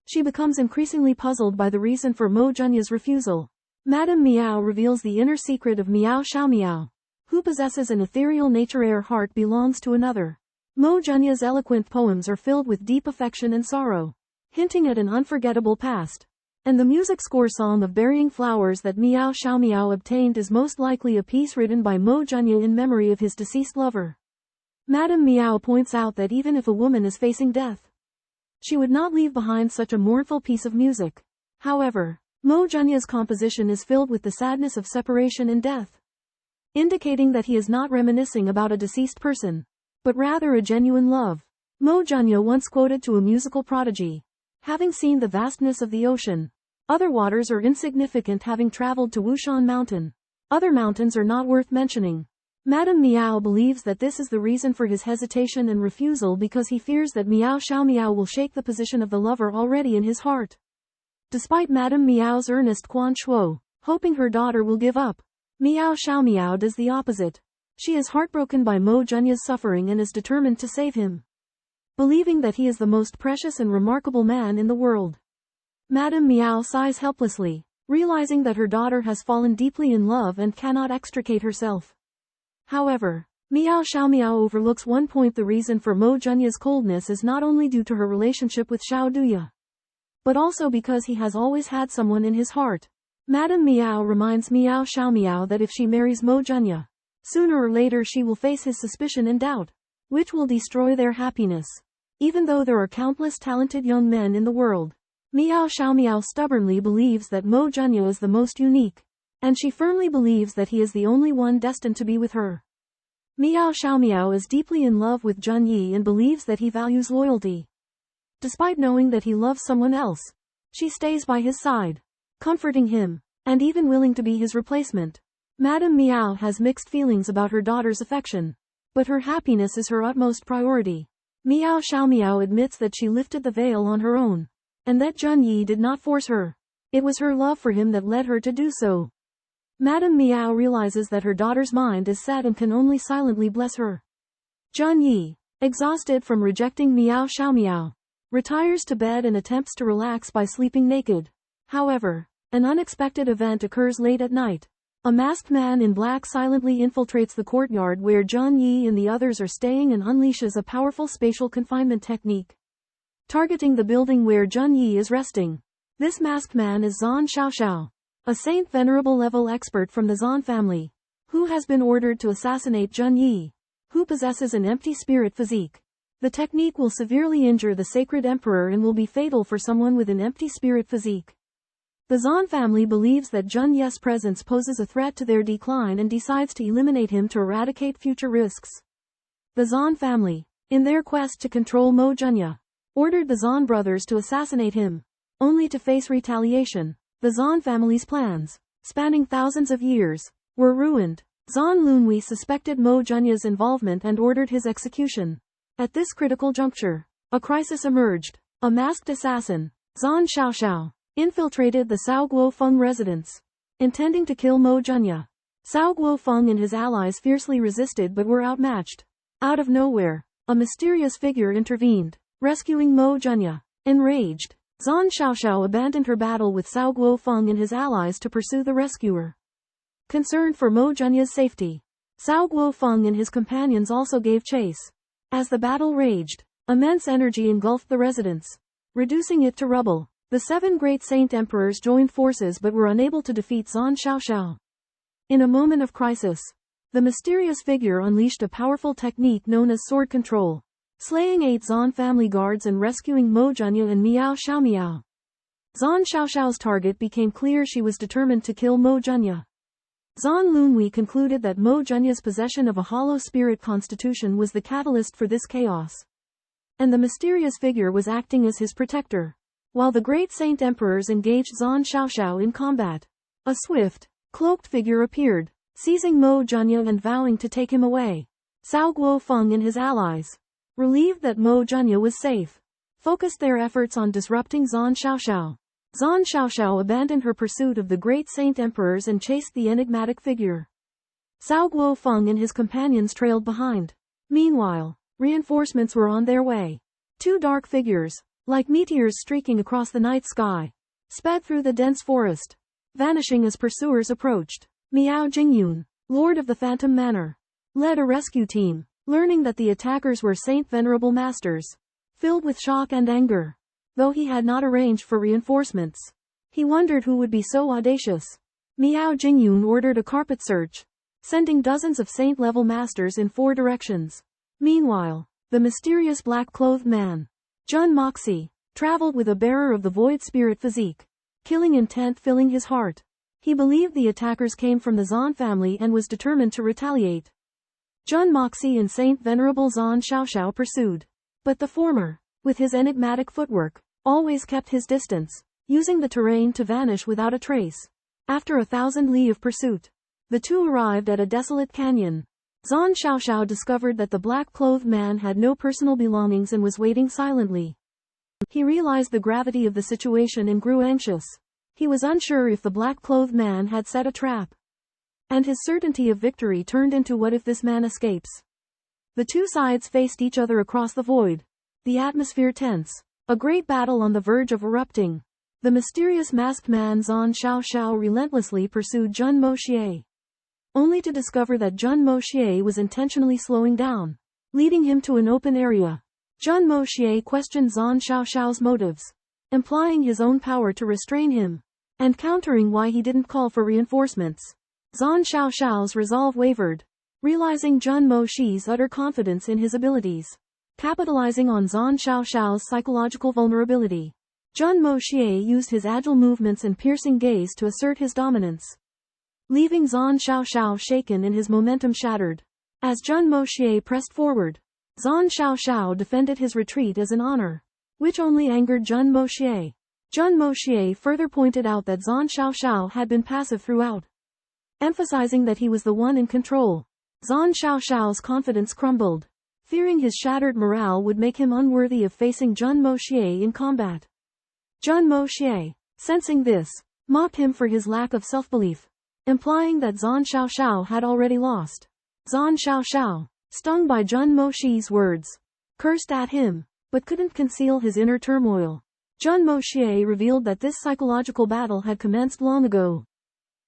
she becomes increasingly puzzled by the reason for Mo Junya's refusal. Madame Miao reveals the inner secret of Miao Xiaomiao, who possesses an ethereal nature. Her heart belongs to another. Mo Junya's eloquent poems are filled with deep affection and sorrow, hinting at an unforgettable past. And the music score song of Burying Flowers that Miao Xiaomiao obtained is most likely a piece written by Mo Junya in memory of his deceased lover. Madame Miao points out that even if a woman is facing death, she would not leave behind such a mournful piece of music. However, Mo Junya's composition is filled with the sadness of separation and death, indicating that he is not reminiscing about a deceased person, but rather a genuine love. Mo Junya once quoted to a musical prodigy, "Having seen the vastness of the ocean, other waters are insignificant. Having traveled to Wushan Mountain, other mountains are not worth mentioning." Madame Miao believes that this is the reason for his hesitation and refusal because he fears that Miao Xiaomiao will shake the position of the lover already in his heart. Despite Madame Miao's earnest Quan Shuo, hoping her daughter will give up, Miao Xiaomiao does the opposite. She is heartbroken by Mo Junya's suffering and is determined to save him, believing that he is the most precious and remarkable man in the world. Madame Miao sighs helplessly, realizing that her daughter has fallen deeply in love and cannot extricate herself. However, Miao Xiaomiao overlooks one point: the reason for Mo Junya's coldness is not only due to her relationship with Xiaoduya, but also because he has always had someone in his heart. Madame Miao reminds Miao Xiaomiao that if she marries Mo Junya, sooner or later she will face his suspicion and doubt, which will destroy their happiness. Even though there are countless talented young men in the world, Miao Xiaomiao stubbornly believes that Mo Junya is the most unique, and she firmly believes that he is the only one destined to be with her. Miao Xiaomiao is deeply in love with Jun Yi and believes that he values loyalty. Despite knowing that he loves someone else, she stays by his side, comforting him, and even willing to be his replacement. Madame Miao has mixed feelings about her daughter's affection, but her happiness is her utmost priority. Miao Xiaomiao admits that she lifted the veil on her own, and that Jun Yi did not force her. It was her love for him that led her to do so. Madame Miao realizes that her daughter's mind is sad and can only silently bless her. Jun Yi, exhausted from rejecting Miao Xiaomiao, retires to bed and attempts to relax by sleeping naked. However, an unexpected event occurs late at night. A masked man in black silently infiltrates the courtyard where Jun Yi and the others are staying and unleashes a powerful spatial confinement technique, targeting the building where Jun Yi is resting. This masked man is Zhan Xiaoxiao, a saint venerable level expert from the Zhan family, who has been ordered to assassinate Jun Yi, who possesses an empty spirit physique. The technique will severely injure the sacred emperor and will be fatal for someone with an empty spirit physique. The Zhan family believes that Jun Ye's presence poses a threat to their decline and decides to eliminate him to eradicate future risks. The Zhan family, in their quest to control Mo Junye, ordered the Zhan brothers to assassinate him, only to face retaliation. The Zhan family's plans, spanning thousands of years, were ruined. Zhan Lunwei suspected Mo Junye's involvement and ordered his execution. At this critical juncture, a crisis emerged. A masked assassin, Zhan Xiaoxiao, infiltrated the Cao Guofeng residence, intending to kill Mo Junye. Cao Guofeng and his allies fiercely resisted but were outmatched. Out of nowhere, a mysterious figure intervened, rescuing Mo Junye. Enraged, Zhan Xiaoxiao abandoned her battle with Cao Guofeng and his allies to pursue the rescuer. Concerned for Mo Junye's safety, Cao Guofeng and his companions also gave chase. As the battle raged, immense energy engulfed the residence, reducing it to rubble. The 7 great saint emperors joined forces but were unable to defeat Zhan Xiaoxiao. In a moment of crisis, the mysterious figure unleashed a powerful technique known as sword control, slaying 8 Zhan family guards and rescuing Mo Junye and Miao Xiaomiao. Zhan Xiaoxiao's target became clear. She was determined to kill Mo Junye. Zhan Lunwei concluded that Mo Junye's possession of a hollow spirit constitution was the catalyst for this chaos, and the mysterious figure was acting as his protector. While the great saint emperors engaged Zhan Xiaoxiao in combat, a swift, cloaked figure appeared, seizing Mo Junye and vowing to take him away. Cao Guofeng and his allies, relieved that Mo Junye was safe, focused their efforts on disrupting Zhan Xiaoxiao. Zhan Xiaoxiao abandoned her pursuit of the great saint emperors and chased the enigmatic figure. Cao Guofeng and his companions trailed behind. Meanwhile, reinforcements were on their way. 2 dark figures, like meteors streaking across the night sky, sped through the dense forest, vanishing as pursuers approached. Miao Jingyun, Lord of the Phantom Manor, led a rescue team, learning that the attackers were Saint Venerable Masters. Filled with shock and anger, though he had not arranged for reinforcements, he wondered who would be so audacious. Miao Jingyun ordered a carpet search, sending dozens of Saint-level masters in 4 directions. Meanwhile, the mysterious black-clothed man, Jun Moxie, traveled with a bearer of the void spirit physique, killing intent filling his heart. He believed the attackers came from the Zhan family and was determined to retaliate. Jun Moxie and Saint Venerable Zhan Xiaoxiao pursued, but the former, with his enigmatic footwork, always kept his distance, using the terrain to vanish without a trace. After 1,000 li of pursuit, the two arrived at a desolate canyon. Zhan Xiaoxiao discovered that the black-clothed man had no personal belongings and was waiting silently. He realized the gravity of the situation and grew anxious. He was unsure if the black-clothed man had set a trap, and his certainty of victory turned into what if this man escapes. The two sides faced each other across the void, the atmosphere tense, a great battle on the verge of erupting. The mysterious masked man Zhan Xiaoxiao relentlessly pursued Jun Moxie, only to discover that Jun Moxie was intentionally slowing down, leading him to an open area. Jun Moxie questioned Zhan Xiaoxiao's motives, implying his own power to restrain him, and countering why he didn't call for reinforcements. Zhan Xiaoxiao's resolve wavered, realizing Jun Moxie's utter confidence in his abilities. Capitalizing on Zhan Xiaoxiao's psychological vulnerability, Jun Moxie used his agile movements and piercing gaze to assert his dominance, leaving Zhan Xiaoxiao shaken and his momentum shattered. As Jun Moxie pressed forward, Zhan Xiaoxiao defended his retreat as an honor, which only angered Jun Moxie. Jun Moxie further pointed out that Zhan Xiaoxiao had been passive throughout, emphasizing that he was the one in control. Zhan Xiaoxiao's confidence crumbled, fearing his shattered morale would make him unworthy of facing Jun Moxie in combat. Jun Moxie, sensing this, mocked him for his lack of self-belief, implying that Zhan Xiaoxiao had already lost. Zhan Xiaoxiao, stung by Jun Moxie's words, cursed at him, but couldn't conceal his inner turmoil. Jun Moxie revealed that this psychological battle had commenced long ago.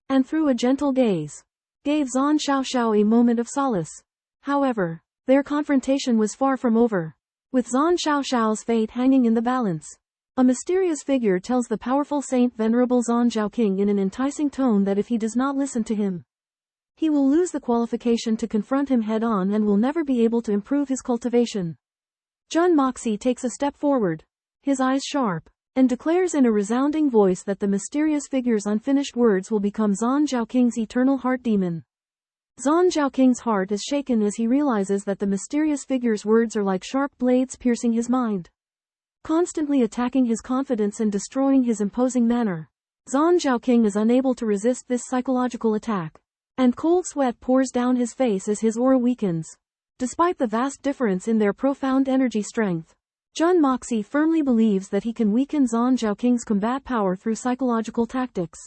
and through a gentle gaze, gave Zhan Xiaoxiao a moment of solace. However, their confrontation was far from over. With Zhan Xiaoxiao's fate hanging in the balance, a mysterious figure tells the powerful Saint Venerable Zhan Zhaoqing in an enticing tone that if he does not listen to him, he will lose the qualification to confront him head-on and will never be able to improve his cultivation. Jun Moxie takes a step forward, his eyes sharp, and declares in a resounding voice that the mysterious figure's unfinished words will become Zhan Zhaoqing's eternal heart demon. Zhan Zhaoqing's heart is shaken as he realizes that the mysterious figure's words are like sharp blades piercing his mind, constantly attacking his confidence and destroying his imposing manner. Zhan Zhaoqing is unable to resist this psychological attack, and cold sweat pours down his face as his aura weakens. Despite the vast difference in their profound energy strength, Jun Moxie firmly believes that he can weaken Zhan Zhaoqing's combat power through psychological tactics,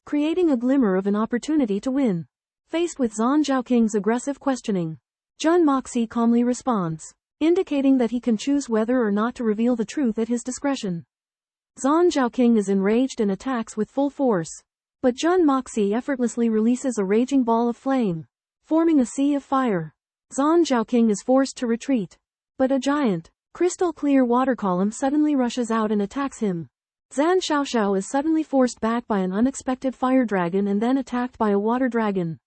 creating a glimmer of an opportunity to win. Faced with Zhan Zhaoqing's aggressive questioning, Jun Moxie calmly responds, indicating that he can choose whether or not to reveal the truth at his discretion. Zhan Zhaoqing is enraged and attacks with full force, but Jun Moxie effortlessly releases a raging ball of flame, forming a sea of fire. Zhan Zhaoqing is forced to retreat, but a giant, crystal-clear water column suddenly rushes out and attacks him. Zhan Xiaoxiao is suddenly forced back by an unexpected fire dragon and then attacked by a water dragon,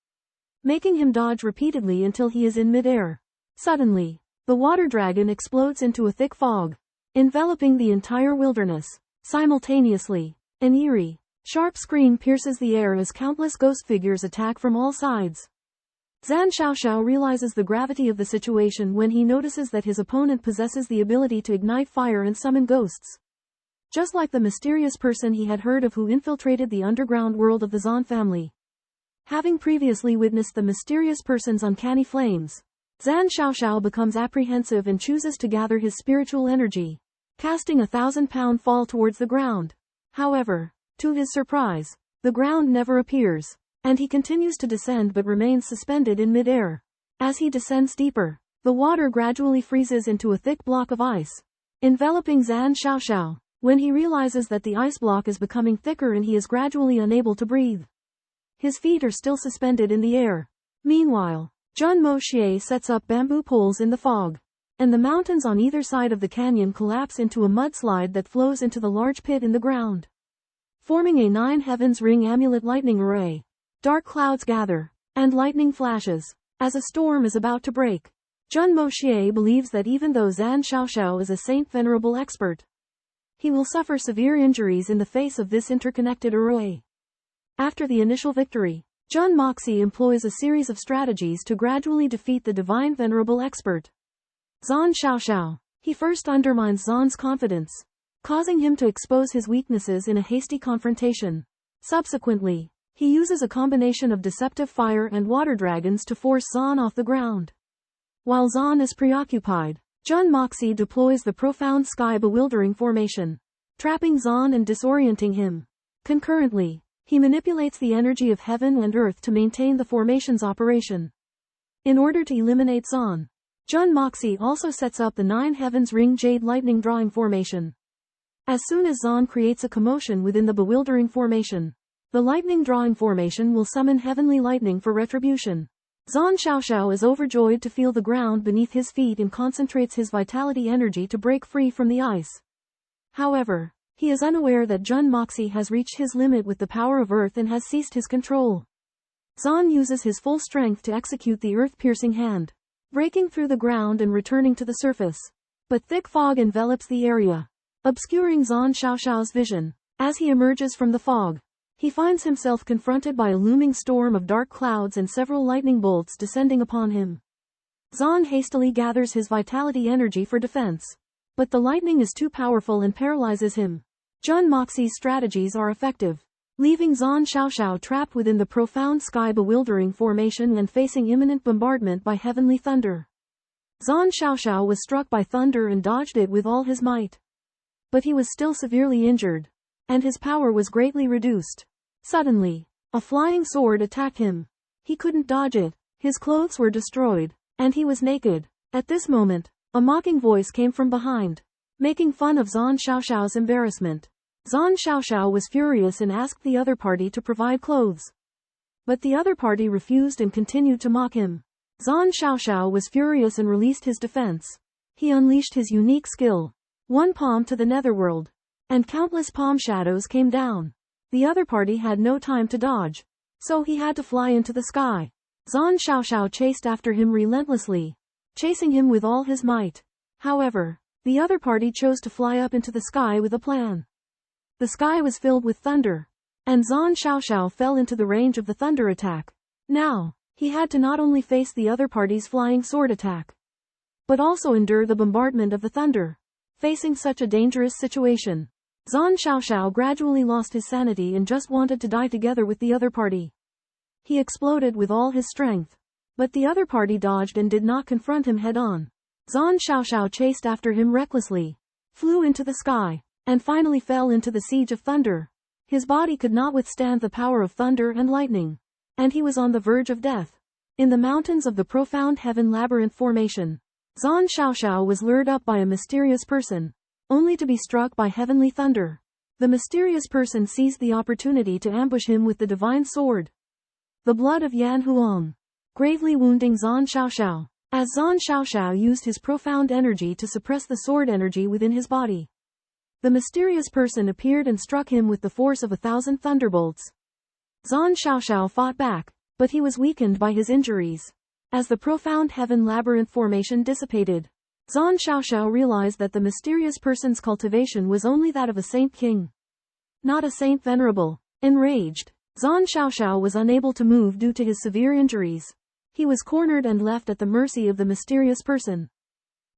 making him dodge repeatedly until he is in midair. Suddenly, the water dragon explodes into a thick fog, enveloping the entire wilderness. Simultaneously, an eerie, sharp scream pierces the air as countless ghost figures attack from all sides. Zhan Xiaoxiao realizes the gravity of the situation when he notices that his opponent possesses the ability to ignite fire and summon ghosts, just like the mysterious person he had heard of who infiltrated the underground world of the Zhan family. Having previously witnessed the mysterious person's uncanny flames, Zhan Xiaoxiao becomes apprehensive and chooses to gather his spiritual energy, casting a 1,000-pound fall towards the ground. However, to his surprise, the ground never appears, and he continues to descend but remains suspended in mid-air. As he descends deeper, the water gradually freezes into a thick block of ice, enveloping Zhan Xiaoxiao. When he realizes that the ice block is becoming thicker and he is gradually unable to breathe, his feet are still suspended in the air. Meanwhile, Jun Moxie sets up bamboo poles in the fog, and the mountains on either side of the canyon collapse into a mudslide that flows into the large pit in the ground, forming a 9 heavens ring amulet lightning array. Dark clouds gather, and lightning flashes, as a storm is about to break. Jun Moxie believes that even though Zhan Xiaoxiao is a Saint Venerable expert, he will suffer severe injuries in the face of this interconnected array. After the initial victory, Jun Moxie employs a series of strategies to gradually defeat the divine Venerable expert, Zhan Xiaoxiao. He first undermines Zhan's confidence, causing him to expose his weaknesses in a hasty confrontation. Subsequently, he uses a combination of deceptive fire and water dragons to force Zhan off the ground. While Zhan is preoccupied, Jun Moxie deploys the profound sky bewildering formation, trapping Zhan and disorienting him. Concurrently, he manipulates the energy of heaven and earth to maintain the formation's operation. In order to eliminate Zhan, Jun Moxie also sets up the 9 heavens ring jade lightning drawing formation. As soon as Zhan creates a commotion within the bewildering formation, the lightning drawing formation will summon heavenly lightning for retribution. Zhan Xiaoxiao is overjoyed to feel the ground beneath his feet and concentrates his vitality energy to break free from the ice. However, he is unaware that Jun Moxie has reached his limit with the power of earth and has ceased his control. Zhan uses his full strength to execute the earth-piercing hand, breaking through the ground and returning to the surface. But thick fog envelops the area, obscuring Zhan Xiaoxiao's vision. As he emerges from the fog, he finds himself confronted by a looming storm of dark clouds and several lightning bolts descending upon him. Zhan hastily gathers his vitality energy for defense, but the lightning is too powerful and paralyzes him. Jun Moxie's strategies are effective, leaving Zhan Xiaoxiao trapped within the profound sky bewildering formation and facing imminent bombardment by heavenly thunder. Zhan Xiaoxiao was struck by thunder and dodged it with all his might, but he was still severely injured, and his power was greatly reduced. Suddenly, a flying sword attacked him. He couldn't dodge it, his clothes were destroyed, and he was naked. At this moment, a mocking voice came from behind, making fun of Zhan Xiaoxiao's embarrassment. Zhang Xiaoxiao was furious and asked the other party to provide clothes. But the other party refused and continued to mock him. Zhang Xiaoxiao was furious and released his defense. He unleashed his unique skill. One palm to the netherworld. And countless palm shadows came down. The other party had no time to dodge. So he had to fly into the sky. Zhang Xiaoxiao chased after him relentlessly, chasing him with all his might. However, the other party chose to fly up into the sky with a plan. The sky was filled with thunder, and Zhang Xiaoxiao fell into the range of the thunder attack. Now, he had to not only face the other party's flying sword attack, but also endure the bombardment of the thunder. Facing such a dangerous situation, Zhang Xiaoxiao gradually lost his sanity and just wanted to die together with the other party. He exploded with all his strength. But the other party dodged and did not confront him head-on. Zhang Xiaoxiao chased after him recklessly, flew into the sky, and finally fell into the siege of thunder. His body could not withstand the power of thunder and lightning, and he was on the verge of death. In the mountains of the profound heaven labyrinth formation, Zhang Xiaoxiao was lured up by a mysterious person, only to be struck by heavenly thunder. The mysterious person seized the opportunity to ambush him with the divine sword, the blood of Yan Huang, gravely wounding Zhang Xiaoxiao. As Zhang Xiaoxiao used his profound energy to suppress the sword energy within his body, the mysterious person appeared and struck him with the force of 1,000 thunderbolts. Zhang Xiaoxiao fought back, but he was weakened by his injuries. As the profound heaven labyrinth formation dissipated, Zhang Xiaoxiao realized that the mysterious person's cultivation was only that of a saint king, not a saint venerable. Enraged, Zhang Xiaoxiao was unable to move due to his severe injuries. He was cornered and left at the mercy of the mysterious person.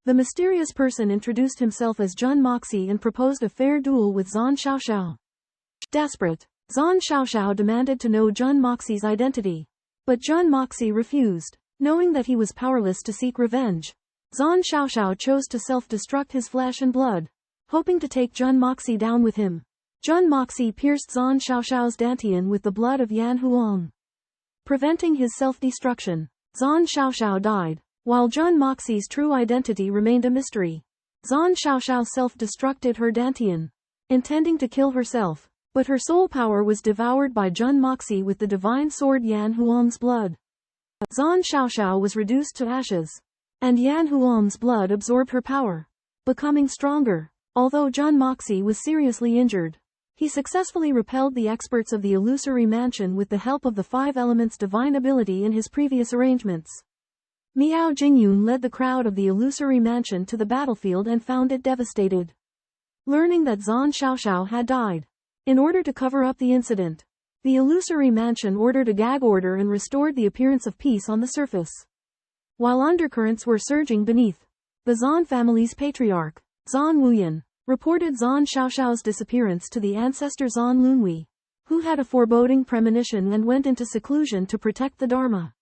The mysterious person introduced himself as Jun Moxie and proposed a fair duel with Zhang Xiaoxiao. Desperate, Zhang Xiaoxiao demanded to know Jun Moxie's identity. But Jun Moxie refused. Knowing that he was powerless to seek revenge, Zhang Xiaoxiao chose to self-destruct his flesh and blood, hoping to take Jun Moxie down with him. Jun Moxie pierced Zhang Xiaoxiao's dantian with the blood of Yan Huang, preventing his self-destruction. Zhang Xiaoxiao died, while Jun Moxie's true identity remained a mystery. Zhang Xiaoxiao self-destructed her dantian, intending to kill herself, but her soul power was devoured by Jun Moxie with the divine sword Yan Huang's blood. Zhang Xiaoxiao was reduced to ashes, and Yan Huang's blood absorbed her power, becoming stronger. Although Jun Moxie was seriously injured, he successfully repelled the experts of the illusory mansion with the help of the 5 elements divine ability in his previous arrangements. Miao Jingyun led the crowd of the illusory mansion to the battlefield and found it devastated. Learning that Zhang Xiaoxiao had died, in order to cover up the incident, the illusory mansion ordered a gag order and restored the appearance of peace on the surface. While undercurrents were surging beneath, the Zhan family's patriarch, Zhan Wuyan, reported Zhang Xiaoxiao's disappearance to the ancestor Zhan Lunwei, who had a foreboding premonition and went into seclusion to protect the Dharma.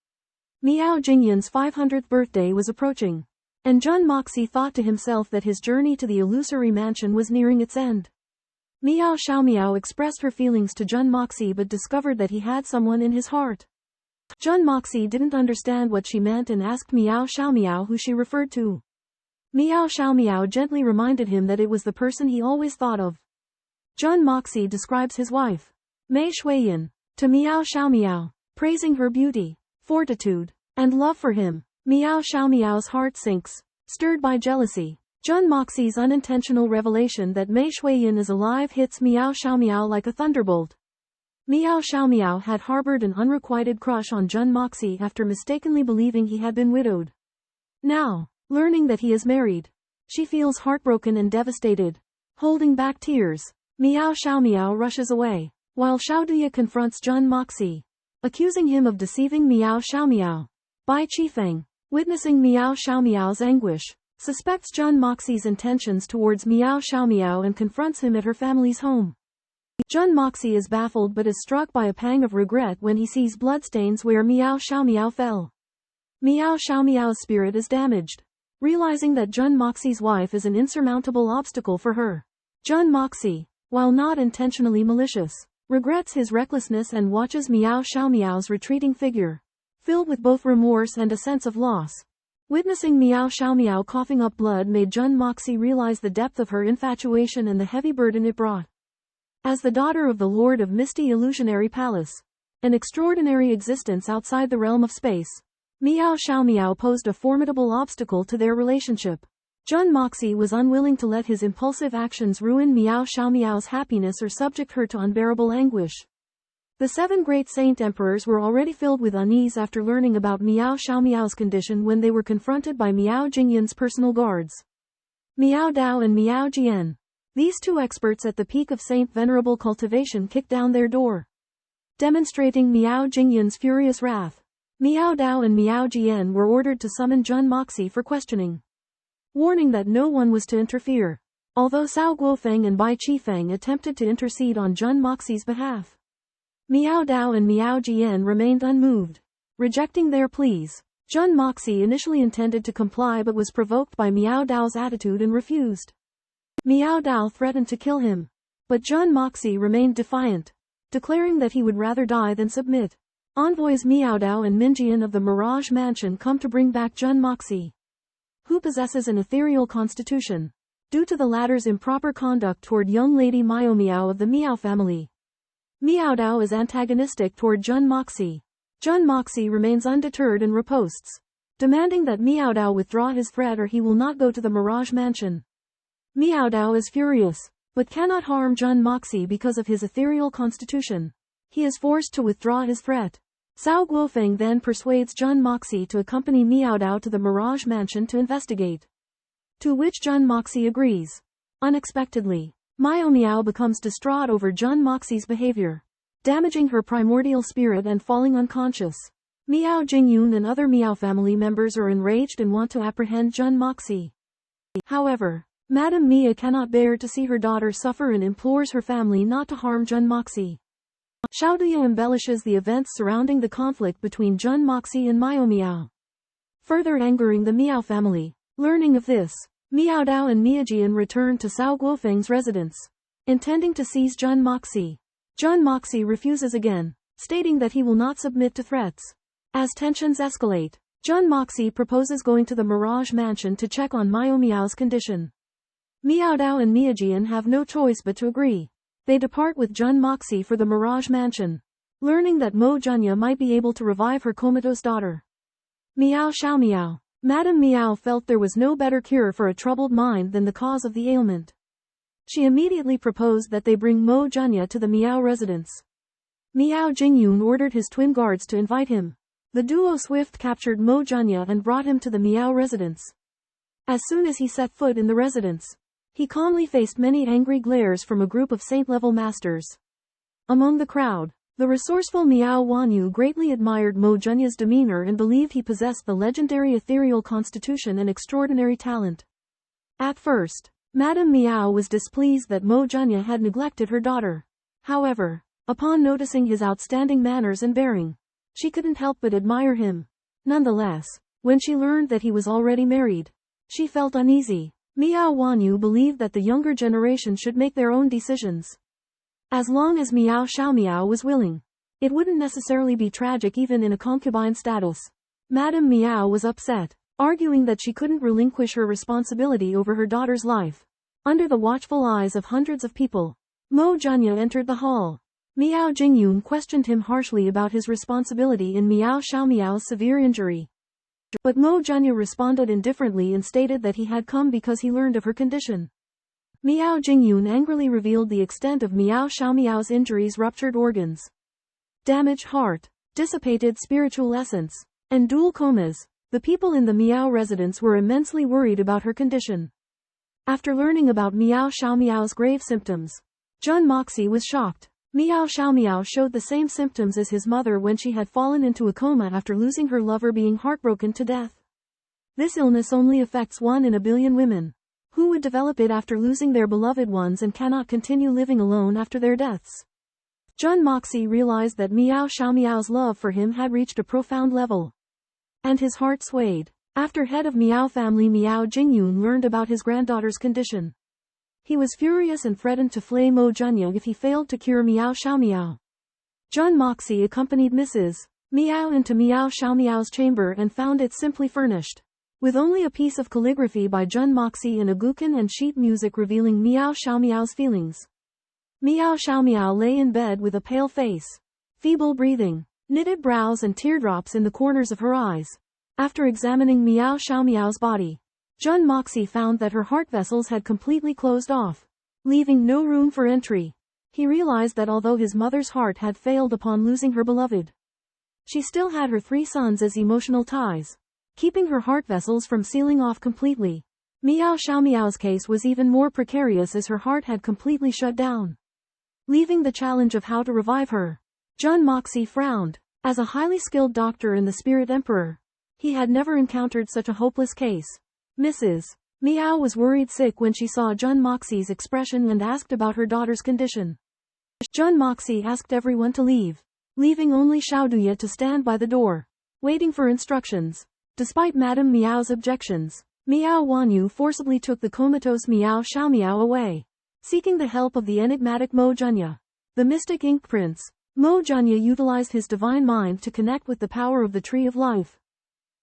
Miao Jingyun's 500th birthday was approaching, and Jun Moxie thought to himself that his journey to the illusory mansion was nearing its end. Miao Xiaomiao expressed her feelings to Jun Moxie but discovered that he had someone in his heart. Jun Moxie didn't understand what she meant and asked Miao Xiaomiao who she referred to. Miao Xiaomiao gently reminded him that it was the person he always thought of. Jun Moxie describes his wife, Mei Shuiyan, to Miao Xiaomiao, praising her beauty, fortitude, and love for him. Miao Xiaomiao's heart sinks, stirred by jealousy. Jun Moxie's unintentional revelation that Mei Shuiyan is alive hits Miao Xiaomiao like a thunderbolt. Miao Xiaomiao had harbored an unrequited crush on Jun Moxie after mistakenly believing he had been widowed. Now, learning that he is married, she feels heartbroken and devastated. Holding back tears, Miao Xiaomiao rushes away, while Xiaoduya confronts Jun Moxie, accusing him of deceiving Miao Xiaomiao. Bai Qifeng, witnessing Miao Xiaomiao's anguish, suspects Jun Moxie's intentions towards Miao Xiaomiao and confronts him at her family's home. Jun Moxie is baffled but is struck by a pang of regret when he sees bloodstains where Miao Xiaomiao fell. Miao Xiaomiao's spirit is damaged. Realizing that Jun Moxie's wife is an insurmountable obstacle for her, Jun Moxie, while not intentionally malicious, regrets his recklessness and watches Miao Xiaomiao's retreating figure, filled with both remorse and a sense of loss. Witnessing Miao Xiaomiao coughing up blood made Jun Moxie realize the depth of her infatuation and the heavy burden it brought. As the daughter of the Lord of Misty Illusionary Palace, an extraordinary existence outside the realm of space, Miao Xiaomiao posed a formidable obstacle to their relationship. Jun Moxie was unwilling to let his impulsive actions ruin Miao Xiaomiao's happiness or subject her to unbearable anguish. The 7 great saint emperors were already filled with unease after learning about Miao Xiaomiao's condition when they were confronted by Miao Jingyan's personal guards, Miao Dao and Miao Jian. These 2 experts at the peak of saint venerable cultivation kicked down their door, demonstrating Miao Jingyan's furious wrath. Miao Dao and Miao Jian were ordered to summon Jun Moxie for questioning, warning that no one was to interfere. Although Cao Guofeng and Bai Qifeng attempted to intercede on Jun Moxie's behalf, Miao Dao and Miao Jian remained unmoved, rejecting their pleas. Jun Moxie initially intended to comply but was provoked by Miao Dao's attitude and refused. Miao Dao threatened to kill him, but Jun Moxie remained defiant, declaring that he would rather die than submit. Envoys Miao Dao and Minjian of the Mirage Mansion come to bring back Jun Moxie, who possesses an ethereal constitution, due to the latter's improper conduct toward young lady Miao Miao of the Miao family. Miao Dao is antagonistic toward Jun Moxie. Jun Moxie remains undeterred and riposts, demanding that Miao Dao withdraw his threat or he will not go to the Mirage Mansion. Miao Dao is furious, but cannot harm Jun Moxie because of his ethereal constitution. He is forced to withdraw his threat. Cao Guofeng then persuades Jun Moxie to accompany Miao Dao to the Mirage Mansion to investigate, to which Jun Moxie agrees. Unexpectedly, Miao Miao becomes distraught over Jun Moxie's behavior, damaging her primordial spirit and falling unconscious. Miao Jingyun and other Miao family members are enraged and want to apprehend Jun Moxie. However, Madame Mia cannot bear to see her daughter suffer and implores her family not to harm Jun Moxie. Xiaoduya embellishes the events surrounding the conflict between Jun Moxie and Miao Miao, further angering the Miao family. Learning of this, Miao Dao and Miajian return to Cao Guofeng's residence, intending to seize Jun Moxie. Jun Moxie refuses again, stating that he will not submit to threats. As tensions escalate, Jun Moxie proposes going to the Mirage Mansion to check on Miao Miao's condition. Miao Dao and Miajian have no choice but to agree. They depart with Jun Moxie for the Mirage Mansion, learning that Mo Junya might be able to revive her comatose daughter. Miao Xiaomiao. Madame Miao felt there was no better cure for a troubled mind than the cause of the ailment. She immediately proposed that they bring Mo Junya to the Miao residence. Miao Jingyun ordered his twin guards to invite him. The duo swift captured Mo Junya and brought him to the Miao residence. As soon as he set foot in the residence, he calmly faced many angry glares from a group of saint-level masters. Among the crowd, the resourceful Miao Wanyu greatly admired Mo Junya's demeanor and believed he possessed the legendary ethereal constitution and extraordinary talent. At first, Madame Miao was displeased that Mo Junya had neglected her daughter. However, upon noticing his outstanding manners and bearing, she couldn't help but admire him. Nonetheless, when she learned that he was already married, she felt uneasy. Miao Wanyu believed that the younger generation should make their own decisions. As long as Miao Xiaomiao was willing, it wouldn't necessarily be tragic even in a concubine status. Madame Miao was upset, arguing that she couldn't relinquish her responsibility over her daughter's life. Under the watchful eyes of hundreds of people, Mo Junya entered the hall. Miao Jingyun questioned him harshly about his responsibility in Miao Xiaomiao's severe injury. But Mo Junya responded indifferently and stated that he had come because he learned of her condition. Miao Jingyun angrily revealed the extent of Miao Xiaomiao's injuries: ruptured organs, damaged heart, dissipated spiritual essence, and dual comas. The people in the Miao residence were immensely worried about her condition. After learning about Miao Xiaomiao's grave symptoms, Jun Moxie was shocked. Miao Xiaomiao showed the same symptoms as his mother when she had fallen into a coma after losing her lover, being heartbroken to death. This illness only affects 1 in a billion women, who would develop it after losing their beloved ones and cannot continue living alone after their deaths. Jun Moxie realized that Miao Xiaomiao's love for him had reached a profound level, and his heart swayed. After head of Miao family Miao Jingyun learned about his granddaughter's condition, he was furious and threatened to flay Mo Junya if he failed to cure Miao Xiaomiao. Jun Moxie accompanied Mrs. Miao into Miao Xiaomiao's chamber and found it simply furnished, with only a piece of calligraphy by Jun Moxie and a guqin and sheet music revealing Miao Xiaomiao's feelings. Miao Xiaomiao lay in bed with a pale face, feeble breathing, knitted brows and teardrops in the corners of her eyes. After examining Miao Xiaomiao's body, Jun Moxie found that her heart vessels had completely closed off, leaving no room for entry. He realized that although his mother's heart had failed upon losing her beloved, she still had her 3 sons as emotional ties, keeping her heart vessels from sealing off completely. Miao Xiaomiao's case was even more precarious as her heart had completely shut down, leaving the challenge of how to revive her. Jun Moxie frowned. As a highly skilled doctor in the Spirit Emperor, he had never encountered such a hopeless case. Mrs. Miao was worried sick when she saw Jun Moxie's expression and asked about her daughter's condition. Jun Moxie asked everyone to leave, leaving only Xiaoduya to stand by the door, waiting for instructions. Despite Madame Miao's objections, Miao Wanyu forcibly took the comatose Miao Xiaomiao away, seeking the help of the enigmatic Mo Junya, the mystic ink prince. Mo Junya utilized his divine mind to connect with the power of the Tree of Life,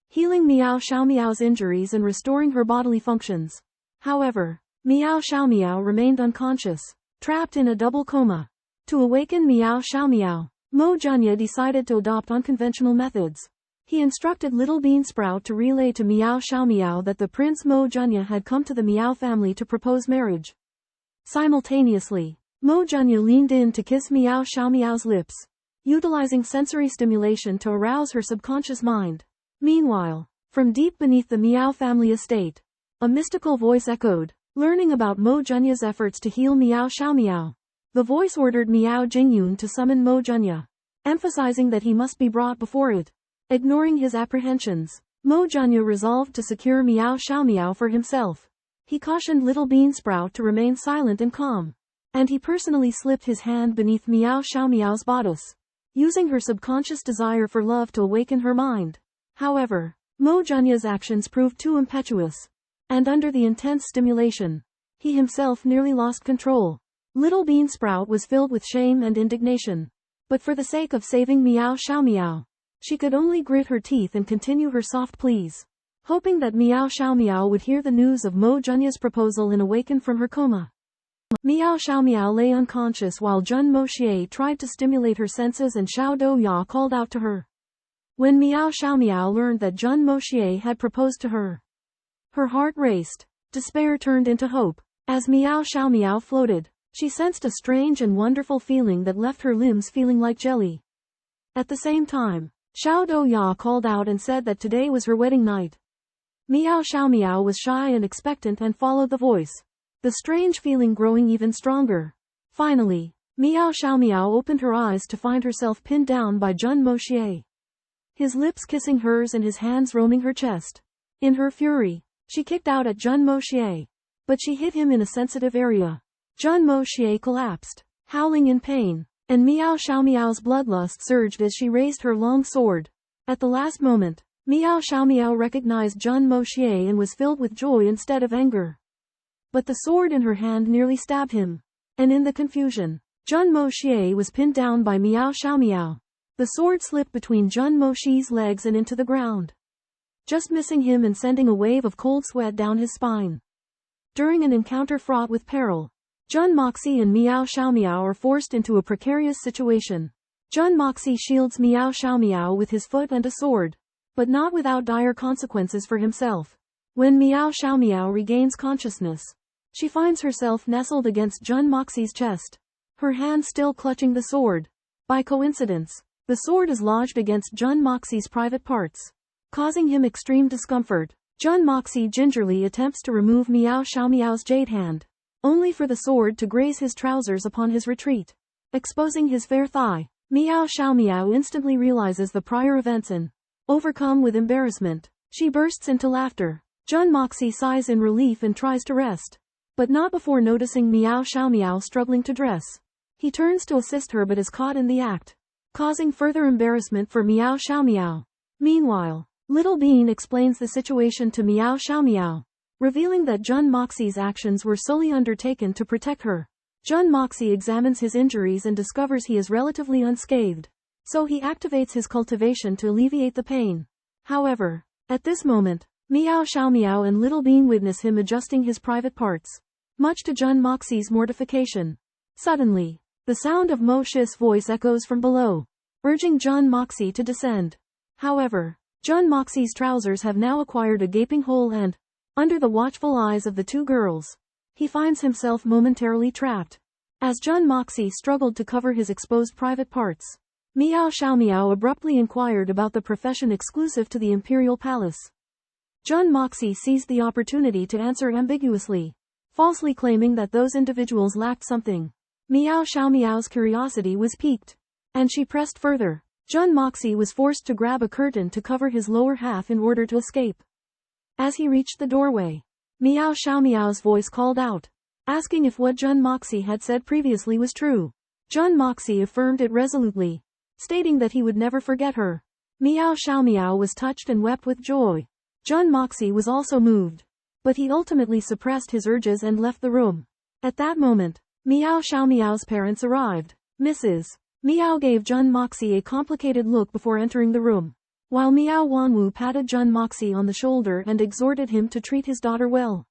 healing Miao Xiaomiao's injuries and restoring her bodily functions. However, Miao Xiaomiao remained unconscious, trapped in a double coma. To awaken Miao Xiaomiao, Mo Junya decided to adopt unconventional methods. He instructed Little Bean Sprout to relay to Miao Xiaomiao that the Prince Mo Junya had come to the Miao family to propose marriage. Simultaneously, Mo Junya leaned in to kiss Miao Xiaomiao's lips, utilizing sensory stimulation to arouse her subconscious mind. Meanwhile, from deep beneath the Miao family estate, a mystical voice echoed, learning about Mo Junya's efforts to heal Miao Xiaomiao. The voice ordered Miao Jingyun to summon Mo Junya, emphasizing that he must be brought before it. Ignoring his apprehensions, Mo Junya resolved to secure Miao Xiaomiao for himself. He cautioned Little Bean Sprout to remain silent and calm, and he personally slipped his hand beneath Miao Xiaomiao's bodice, using her subconscious desire for love to awaken her mind. However, Mo Junya's actions proved too impetuous, and under the intense stimulation, he himself nearly lost control. Little Bean Sprout was filled with shame and indignation, but for the sake of saving Miao Xiaomiao, she could only grit her teeth and continue her soft pleas, hoping that Miao Xiaomiao would hear the news of Mo Junya's proposal and awaken from her coma. Miao Xiaomiao lay unconscious while Jun Moxie tried to stimulate her senses and Xiao Douya called out to her. When Miao Xiaomiao learned that Jun Moxie had proposed to her, her heart raced. Despair turned into hope. As Miao Xiaomiao floated, she sensed a strange and wonderful feeling that left her limbs feeling like jelly. At the same time, Xiao Douya called out and said that today was her wedding night. Miao Xiaomiao was shy and expectant and followed the voice, the strange feeling growing even stronger. Finally, Miao Xiaomiao opened her eyes to find herself pinned down by Jun Moxie, his lips kissing hers and his hands roaming her chest. In her fury, she kicked out at Jun Moxie, but she hit him in a sensitive area. Jun Moxie collapsed, howling in pain, and Miao Xiaomiao's bloodlust surged as she raised her long sword. At the last moment, Miao Xiaomiao recognized Jun Moxie and was filled with joy instead of anger. But the sword in her hand nearly stabbed him, and in the confusion, Jun Moxie was pinned down by Miao Xiaomiao. The sword slipped between Jun Moxie's legs and into the ground, just missing him and sending a wave of cold sweat down his spine. During an encounter fraught with peril, Jun Moxie and Miao Xiaomiao are forced into a precarious situation. Jun Moxie shields Miao Xiaomiao with his foot and a sword, but not without dire consequences for himself. When Miao Xiaomiao regains consciousness, she finds herself nestled against Jun Moxie's chest, her hand still clutching the sword. By coincidence, the sword is lodged against Jun Moxie's private parts, causing him extreme discomfort. Jun Moxie gingerly attempts to remove Miao Xiaomiao's jade hand, only for the sword to graze his trousers upon his retreat, exposing his fair thigh. Miao Xiaomiao instantly realizes the prior events and, overcome with embarrassment, she bursts into laughter. Jun Moxie sighs in relief and tries to rest, but not before noticing Miao Xiaomiao struggling to dress. He turns to assist her but is caught in the act, causing further embarrassment for Miao Xiaomiao. Meanwhile, Little Bean explains the situation to Miao Xiaomiao, revealing that Jun Moxie's actions were solely undertaken to protect her. Jun Moxie examines his injuries and discovers he is relatively unscathed, so he activates his cultivation to alleviate the pain. However, at this moment, Miao Xiaomiao and Little Bean witness him adjusting his private parts, much to Jun Moxie's mortification. Suddenly, the sound of Mo Shi's voice echoes from below, urging Jun Moxie to descend. However, Jun Moxie's trousers have now acquired a gaping hole and, under the watchful eyes of the two girls, he finds himself momentarily trapped. As Jun Moxie struggled to cover his exposed private parts, Miao Xiaomiao abruptly inquired about the profession exclusive to the Imperial Palace. Jun Moxie seized the opportunity to answer ambiguously, falsely claiming that those individuals lacked something. Miao Xiaomiao's curiosity was piqued, and she pressed further. Jun Moxie was forced to grab a curtain to cover his lower half in order to escape. As he reached the doorway, Miao Xiaomiao's voice called out, asking if what Jun Moxie had said previously was true. Jun Moxie affirmed it resolutely, stating that he would never forget her. Miao Xiaomiao was touched and wept with joy. Jun Moxie was also moved, but he ultimately suppressed his urges and left the room. At that moment, Miao Xiaomiao's parents arrived. Mrs. Miao gave Jun Moxie a complicated look before entering the room, while Miao Wanwu patted Jun Moxie on the shoulder and exhorted him to treat his daughter well.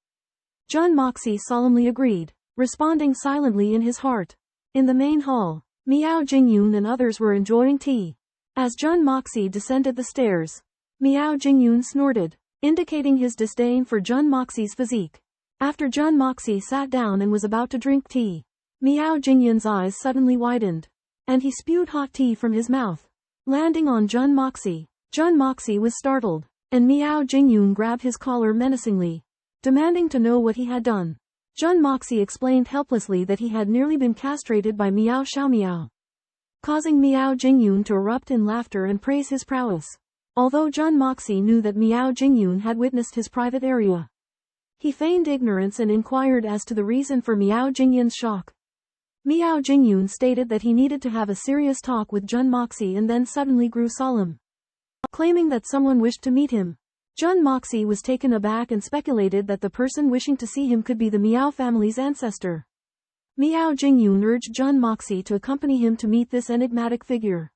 Jun Moxie solemnly agreed, responding silently in his heart. In the main hall, Miao Jingyun and others were enjoying tea. As Jun Moxie descended the stairs, Miao Jingyun snorted, indicating his disdain for Jun Moxie's physique. After Jun Moxie sat down and was about to drink tea, Miao Jingyun's eyes suddenly widened, and he spewed hot tea from his mouth, landing on Jun Moxie. Jun Moxie was startled, and Miao Jingyun grabbed his collar menacingly, demanding to know what he had done. Jun Moxie explained helplessly that he had nearly been castrated by Miao Xiaomiao, causing Miao Jingyun to erupt in laughter and praise his prowess. Although Jun Moxie knew that Miao Jingyun had witnessed his private area, he feigned ignorance and inquired as to the reason for Miao Jingyun's shock. Miao Jingyun stated that he needed to have a serious talk with Jun Moxie and then suddenly grew solemn, claiming that someone wished to meet him. Jun Moxie was taken aback and speculated that the person wishing to see him could be the Miao family's ancestor. Miao Jingyun urged Jun Moxie to accompany him to meet this enigmatic figure.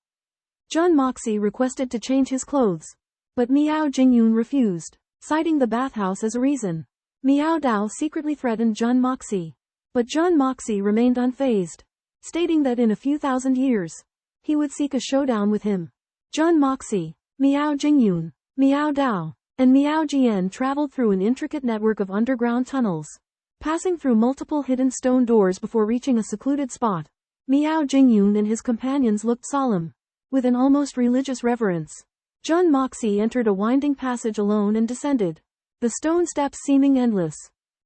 Jun Moxie requested to change his clothes, but Miao Jingyun refused, citing the bathhouse as a reason. Miao Dao secretly threatened Jun Moxie, but Jun Moxie remained unfazed, stating that in a few thousand years, he would seek a showdown with him. Jun Moxie, Miao Jingyun, Miao Dao, and Miao Jian traveled through an intricate network of underground tunnels, passing through multiple hidden stone doors before reaching a secluded spot. Miao Jingyun and his companions looked solemn, with an almost religious reverence. Jun Moxie entered a winding passage alone and descended, the stone steps seeming endless,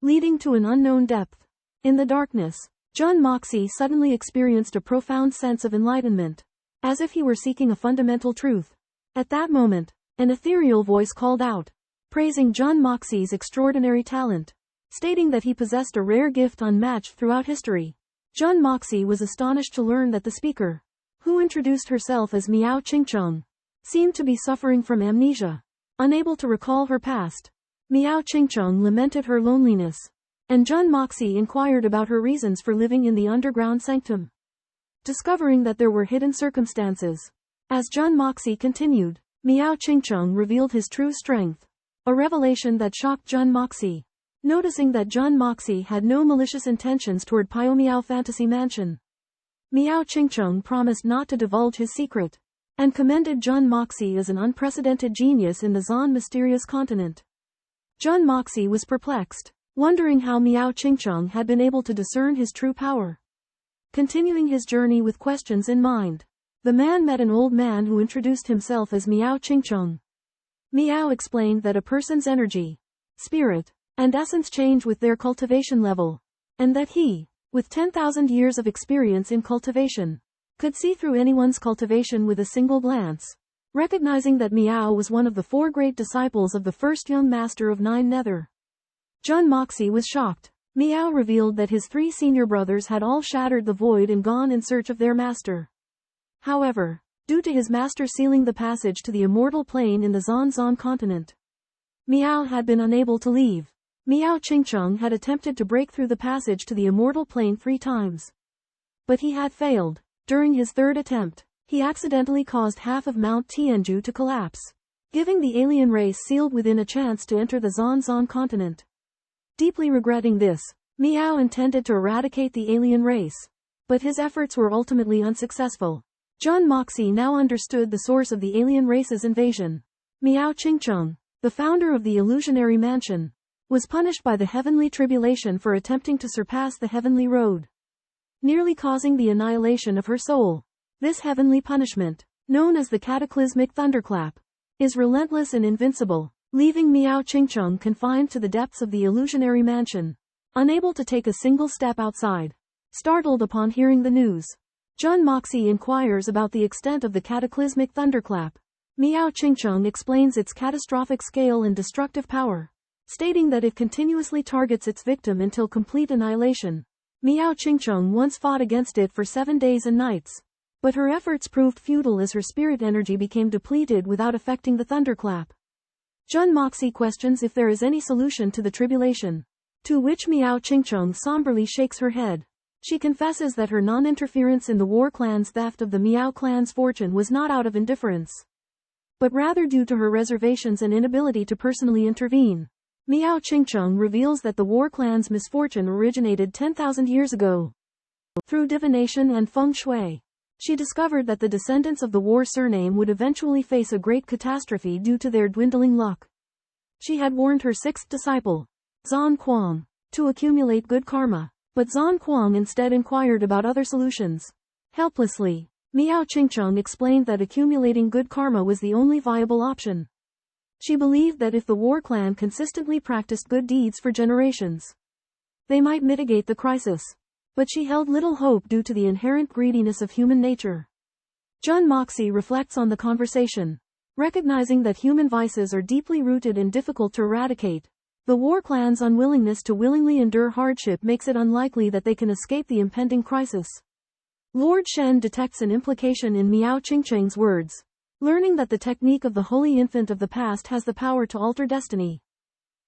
leading to an unknown depth. In the darkness, Jun Moxie suddenly experienced a profound sense of enlightenment, as if he were seeking a fundamental truth. At that moment, an ethereal voice called out, praising Jun Moxie's extraordinary talent, stating that he possessed a rare gift unmatched throughout history. Jun Moxie was astonished to learn that the speaker, who introduced herself as Miao Qingcheng, seemed to be suffering from amnesia, unable to recall her past. Miao Qingcheng lamented her loneliness, and Jun Moxie inquired about her reasons for living in the underground sanctum, discovering that there were hidden circumstances. As Jun Moxie continued, Miao Qingcheng revealed his true strength, a revelation that shocked Jun Moxie. Noticing that Jun Moxie had no malicious intentions toward Pio Miao Fantasy Mansion, Miao Qingcheng promised not to divulge his secret, and commended Jun Moxie as an unprecedented genius in the Zan mysterious continent. Jun Moxie was perplexed, wondering how Miao Qingcheng had been able to discern his true power. Continuing his journey with questions in mind, the man met an old man who introduced himself as Miao Qingcheng. Miao explained that a person's energy, spirit, and essence change with their cultivation level, and that he, with 10,000 years of experience in cultivation, could see through anyone's cultivation with a single glance. Recognizing that Miao was one of the 4 great disciples of the first young master of 9 Nether, Jun Moxie was shocked. Miao revealed that his 3 senior brothers had all shattered the void and gone in search of their master. However, due to his master sealing the passage to the immortal plane in the Xuanxuan Continent, Miao had been unable to leave. Miao Qingcheng had attempted to break through the passage to the immortal plane 3 times, but he had failed. During his 3rd attempt, he accidentally caused half of Mount Tianju to collapse, giving the alien race sealed within a chance to enter the Xuanxuan Continent. Deeply regretting this, Miao intended to eradicate the alien race, But his efforts were ultimately unsuccessful. Jun Moxie now understood the source of the alien race's invasion. Miao Qingcheng, the founder of the illusionary mansion, was punished by the heavenly tribulation for attempting to surpass the heavenly road, nearly causing the annihilation of her soul. This heavenly punishment, known as the cataclysmic thunderclap, is relentless and invincible, leaving Miao Qingcheng confined to the depths of the illusionary mansion, unable to take a single step outside. Startled upon hearing the news, Jun Moxie inquires about the extent of the cataclysmic thunderclap. Miao Qingcheng explains its catastrophic scale and destructive power, stating that it continuously targets its victim until complete annihilation. Miao Qingcheng once fought against it for 7 days and nights, but her efforts proved futile as her spirit energy became depleted without affecting the thunderclap. Jun Moxie questions if there is any solution to the tribulation, to which Miao Qingcheng somberly shakes her head. She confesses that her non-interference in the War clan's theft of the Miao clan's fortune was not out of indifference, but rather due to her reservations and inability to personally intervene. Miao Qingcheng reveals that the War clan's misfortune originated 10,000 years ago. Through divination and feng shui, she discovered that the descendants of the War surname would eventually face a great catastrophe due to their dwindling luck. She had warned her sixth disciple, Zan Kuang, to accumulate good karma, but Zan Kuang instead inquired about other solutions. Helplessly, Miao Qingcheng explained that accumulating good karma was the only viable option. She believed that if the War clan consistently practiced good deeds for generations, they might mitigate the crisis. But she held little hope due to the inherent greediness of human nature. Jun Moxie reflects on the conversation, recognizing that human vices are deeply rooted and difficult to eradicate. The War clan's unwillingness to willingly endure hardship makes it unlikely that they can escape the impending crisis. Lord Shen detects an implication in Miao Qingcheng's words, learning that the technique of the Holy Infant of the past has the power to alter destiny.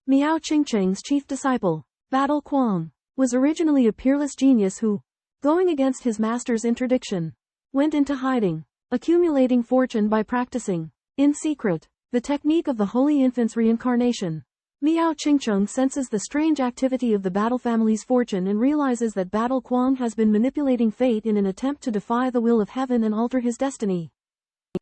Miao Qingcheng's chief disciple, Battle Kuang, was originally a peerless genius who, going against his master's interdiction, went into hiding, accumulating fortune by practicing, in secret, the technique of the Holy Infant's reincarnation. Miao Qingcheng senses the strange activity of the Battle family's fortune and realizes that Battle Kuang has been manipulating fate in an attempt to defy the will of heaven and alter his destiny.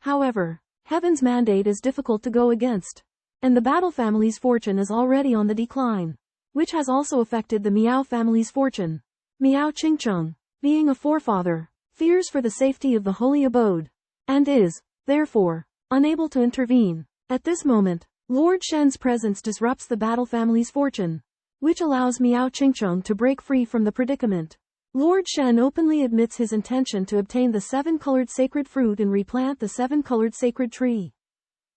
However, heaven's mandate is difficult to go against, and the Battle family's fortune is already on the decline, which has also affected the Miao family's fortune. Miao Qingcheng, being a forefather, fears for the safety of the holy abode, and is, therefore, unable to intervene. At this moment, Lord Shen's presence disrupts the Battle family's fortune, which allows Miao Qingcheng to break free from the predicament. Lord Shen openly admits his intention to obtain the 7-colored sacred fruit and replant the 7-colored sacred tree.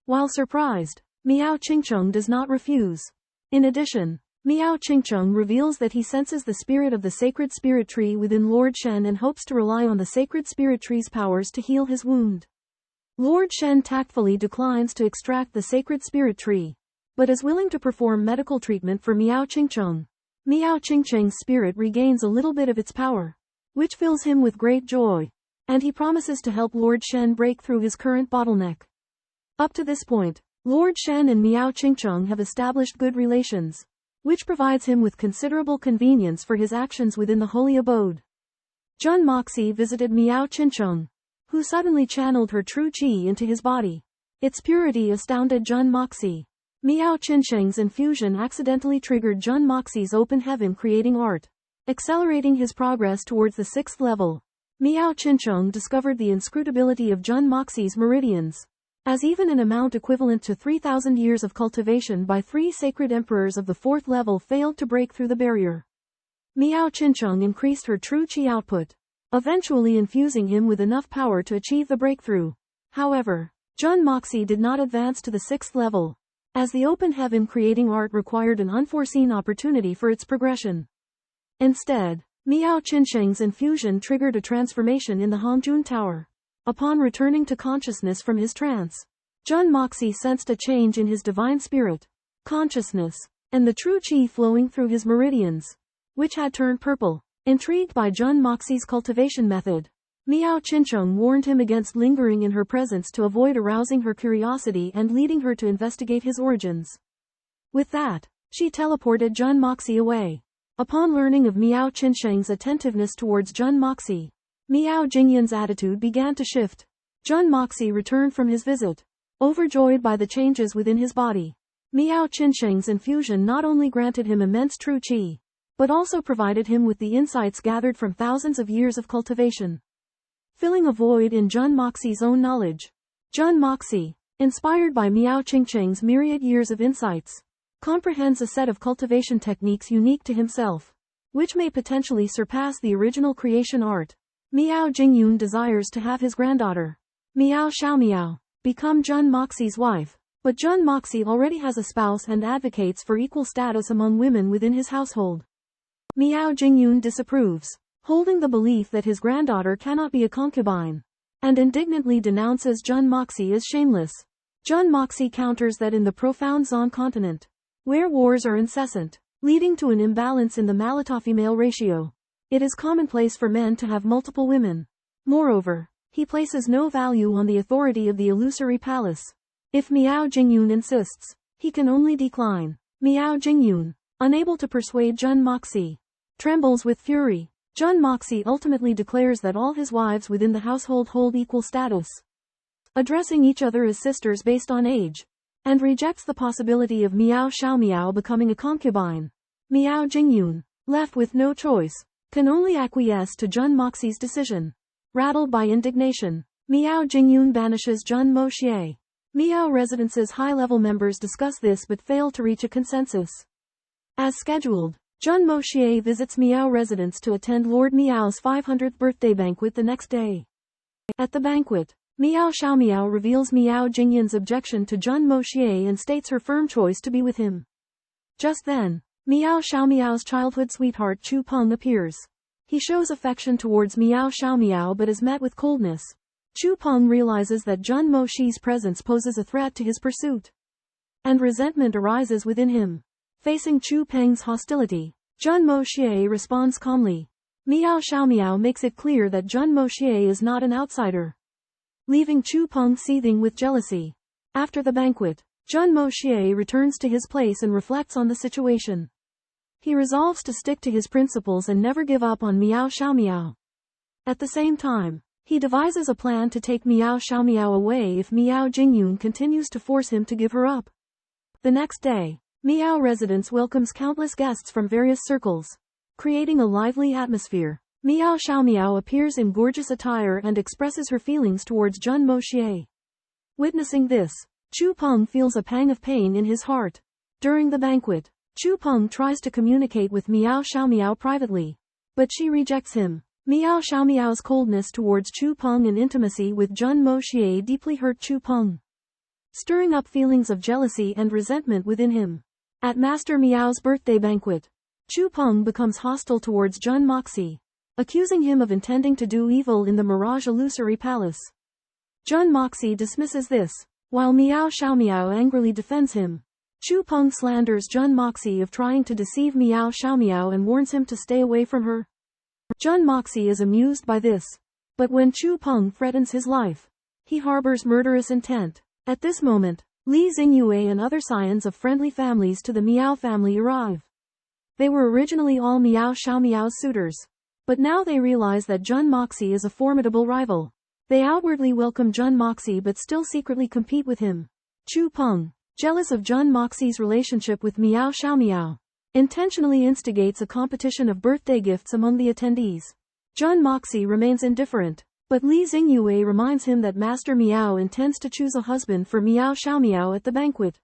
While surprised, Miao Qingcheng does not refuse. In addition, Miao Qingcheng reveals that he senses the spirit of the sacred spirit tree within Lord Shen and hopes to rely on the sacred spirit tree's powers to heal his wound. Lord Shen tactfully declines to extract the sacred spirit tree, but is willing to perform medical treatment for Miao Qingcheng. Miao Qingcheng's spirit regains a little bit of its power, which fills him with great joy, and he promises to help Lord Shen break through his current bottleneck. Up to this point, Lord Shen and Miao Qingcheng have established good relations, which provides him with considerable convenience for his actions within the holy abode. Jun Moxie visited Miao Qingcheng, who suddenly channeled her true qi into his body. Its purity astounded Jun Moxie. Miao Qingcheng's infusion accidentally triggered Jun Moxie's open heaven creating art, accelerating his progress towards the 6th level. Miao Qingcheng discovered the inscrutability of Jun Moxie's meridians, as even an amount equivalent to 3,000 years of cultivation by 3 sacred emperors of the 4th level failed to break through the barrier. Miao Qingcheng increased her true qi output, eventually infusing him with enough power to achieve the breakthrough. However, Jun Moxie did not advance to the 6th level, as the open heaven creating art required an unforeseen opportunity for its progression. Instead, Miao Qingcheng's infusion triggered a transformation in the Hongjun Tower. Upon returning to consciousness from his trance, Jun Moxie sensed a change in his divine spirit, consciousness, and the true qi flowing through his meridians, which had turned purple. Intrigued by Jun Moxie's cultivation method, Miao Qingcheng warned him against lingering in her presence to avoid arousing her curiosity and leading her to investigate his origins. With that, she teleported Jun Moxie away. Upon learning of Miao Qinsheng's attentiveness towards Jun Moxie, Miao Jingyan's attitude began to shift. Jun Moxie returned from his visit, overjoyed by the changes within his body. Miao Qinsheng's infusion not only granted him immense true qi, but also provided him with the insights gathered from thousands of years of cultivation, filling a void in Jun Moxie's own knowledge. Jun Moxie, inspired by Miao Qinsheng's myriad years of insights, comprehends a set of cultivation techniques unique to himself, which may potentially surpass the original creation art. Miao Jingyun desires to have his granddaughter, Miao Xiaomiao, become Jun Moxie's wife. But Jun Moxie already has a spouse and advocates for equal status among women within his household. Miao Jingyun disapproves, holding the belief that his granddaughter cannot be a concubine, and indignantly denounces Jun Moxie as shameless. Jun Moxie counters that in the profound Xuanxuan Continent, where wars are incessant, leading to an imbalance in the male-to-female ratio, it is commonplace for men to have multiple women. Moreover, he places no value on the authority of the illusory palace. If Miao Jingyun insists, he can only decline. Miao Jingyun, unable to persuade Jun Moxie, trembles with fury. Jun Moxie ultimately declares that all his wives within the household hold equal status, addressing each other as sisters based on age, and rejects the possibility of Miao Xiaomiao becoming a concubine. Miao Jingyun, left with no choice, can only acquiesce to Jun Moxie's decision. Rattled by indignation, Miao Jingyun banishes Jun Moxie. Miao Residence's high-level members discuss this but fail to reach a consensus. As scheduled, Jun Moxie visits Miao Residence to attend Lord Miao's 500th birthday banquet the next day. At the banquet, Miao Xiaomiao reveals Miao Jingyan's objection to Jun Moxie and states her firm choice to be with him. Just then, Miao Xiaomiao's childhood sweetheart Chu Peng appears. He shows affection towards Miao Xiaomiao but is met with coldness. Chu Peng realizes that Jun Moxie's presence poses a threat to his pursuit, and resentment arises within him. Facing Chu Peng's hostility, Jun Moxie responds calmly. Miao Xiaomiao makes it clear that Jun Moxie is not an outsider, leaving Chu Peng seething with jealousy. After the banquet, Jun Moxie returns to his place and reflects on the situation. He resolves to stick to his principles and never give up on Miao Xiaomiao. At the same time, he devises a plan to take Miao Xiaomiao away if Miao Jingyun continues to force him to give her up. The next day, Miao Residence welcomes countless guests from various circles, creating a lively atmosphere. Miao Xiaomiao appears in gorgeous attire and expresses her feelings towards Jun Moxie. Witnessing this, Chu Peng feels a pang of pain in his heart. During the banquet, Chu Peng tries to communicate with Miao Xiaomiao privately, but she rejects him. Miao Xiaomiao's coldness towards Chu Peng and intimacy with Jun Moxie deeply hurt Chu Peng, stirring up feelings of jealousy and resentment within him. At Master Miao's birthday banquet, Chu Peng becomes hostile towards Jun Moxie, accusing him of intending to do evil in the Mirage Illusory Palace. Jun Moxie dismisses this, while Miao Xiaomiao angrily defends him. Chu Peng slanders Jun Moxie of trying to deceive Miao Xiaomiao and warns him to stay away from her. Jun Moxie is amused by this, but when Chu Peng threatens his life, he harbors murderous intent. At this moment, Li Xingyue and other scions of friendly families to the Miao family arrive. They were originally all Miao Xiaomiao's suitors, but now they realize that Jun Moxie is a formidable rival. They outwardly welcome Jun Moxie but still secretly compete with him. Chu Peng, jealous of Jun Moxie's relationship with Miao Xiaomiao, intentionally instigates a competition of birthday gifts among the attendees. Jun Moxie remains indifferent, but Li Xingyue reminds him that Master Miao intends to choose a husband for Miao Xiaomiao at the banquet.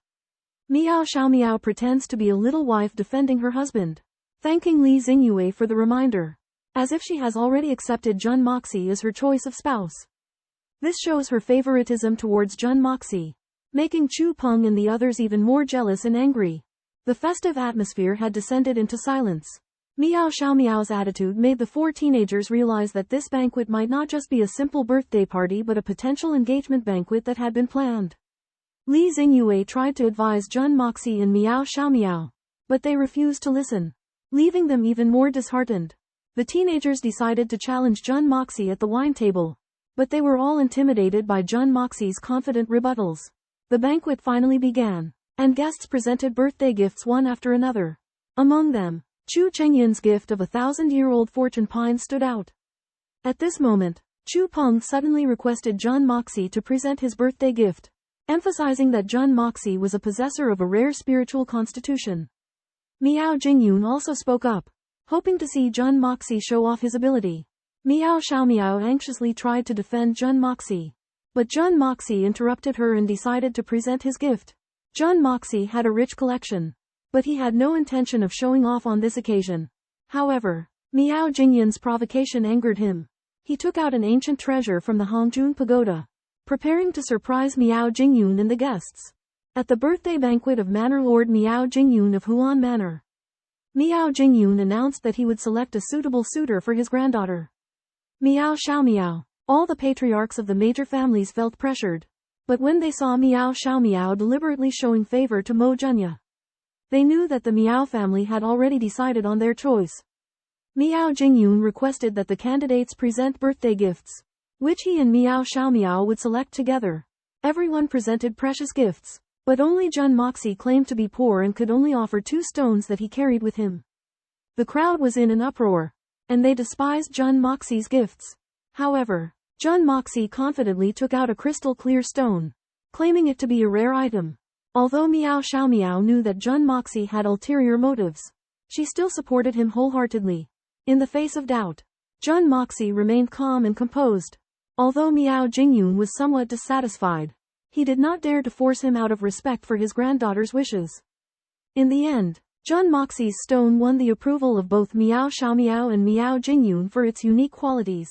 Miao Xiaomiao pretends to be a little wife defending her husband, thanking Li Xingyue for the reminder, as if she has already accepted Jun Moxie as her choice of spouse. This shows her favoritism towards Jun Moxie, making Chu Peng and the others even more jealous and angry. The festive atmosphere had descended into silence. Miao Xiaomiao's attitude made the four teenagers realize that this banquet might not just be a simple birthday party but a potential engagement banquet that had been planned. Li Xingyue tried to advise Jun Moxie and Miao Xiaomiao, but they refused to listen, leaving them even more disheartened. The teenagers decided to challenge Jun Moxie at the wine table, but they were all intimidated by Jun Moxie's confident rebuttals. The banquet finally began, and guests presented birthday gifts one after another. Among them, Chu Chengyin's gift of 1,000-year-old fortune pine stood out. At this moment, Chu Peng suddenly requested Jun Moxie to present his birthday gift, emphasizing that Jun Moxie was a possessor of a rare spiritual constitution. Miao Jingyun also spoke up, hoping to see Jun Moxie show off his ability. Miao Xiaomiao anxiously tried to defend Jun Moxie, but Jun Moxie interrupted her and decided to present his gift. Jun Moxie had a rich collection, but he had no intention of showing off on this occasion. However, Miao Jingyun's provocation angered him. He took out an ancient treasure from the Hongjun Pagoda, preparing to surprise Miao Jingyun and the guests at the birthday banquet of Manor Lord Miao Jingyun of Huan Manor. Miao Jingyun announced that he would select a suitable suitor for his granddaughter. Miao Xiaomiao. All the patriarchs of the major families felt pressured, but when they saw Miao Xiaomiao deliberately showing favor to Mo Junya, they knew that the Miao family had already decided on their choice. Miao Jingyun requested that the candidates present birthday gifts, which he and Miao Xiaomiao would select together. Everyone presented precious gifts, but only Jun Moxie claimed to be poor and could only offer 2 stones that he carried with him. The crowd was in an uproar, and they despised Jun Moxie's gifts. However, Jun Moxie confidently took out a crystal clear stone, claiming it to be a rare item. Although Miao Xiaomiao knew that Jun Moxie had ulterior motives, she still supported him wholeheartedly. In the face of doubt, Jun Moxie remained calm and composed. Although Miao Jingyun was somewhat dissatisfied, he did not dare to force him out of respect for his granddaughter's wishes. In the end, Jun Moxie's stone won the approval of both Miao Xiaomiao and Miao Jingyun for its unique qualities,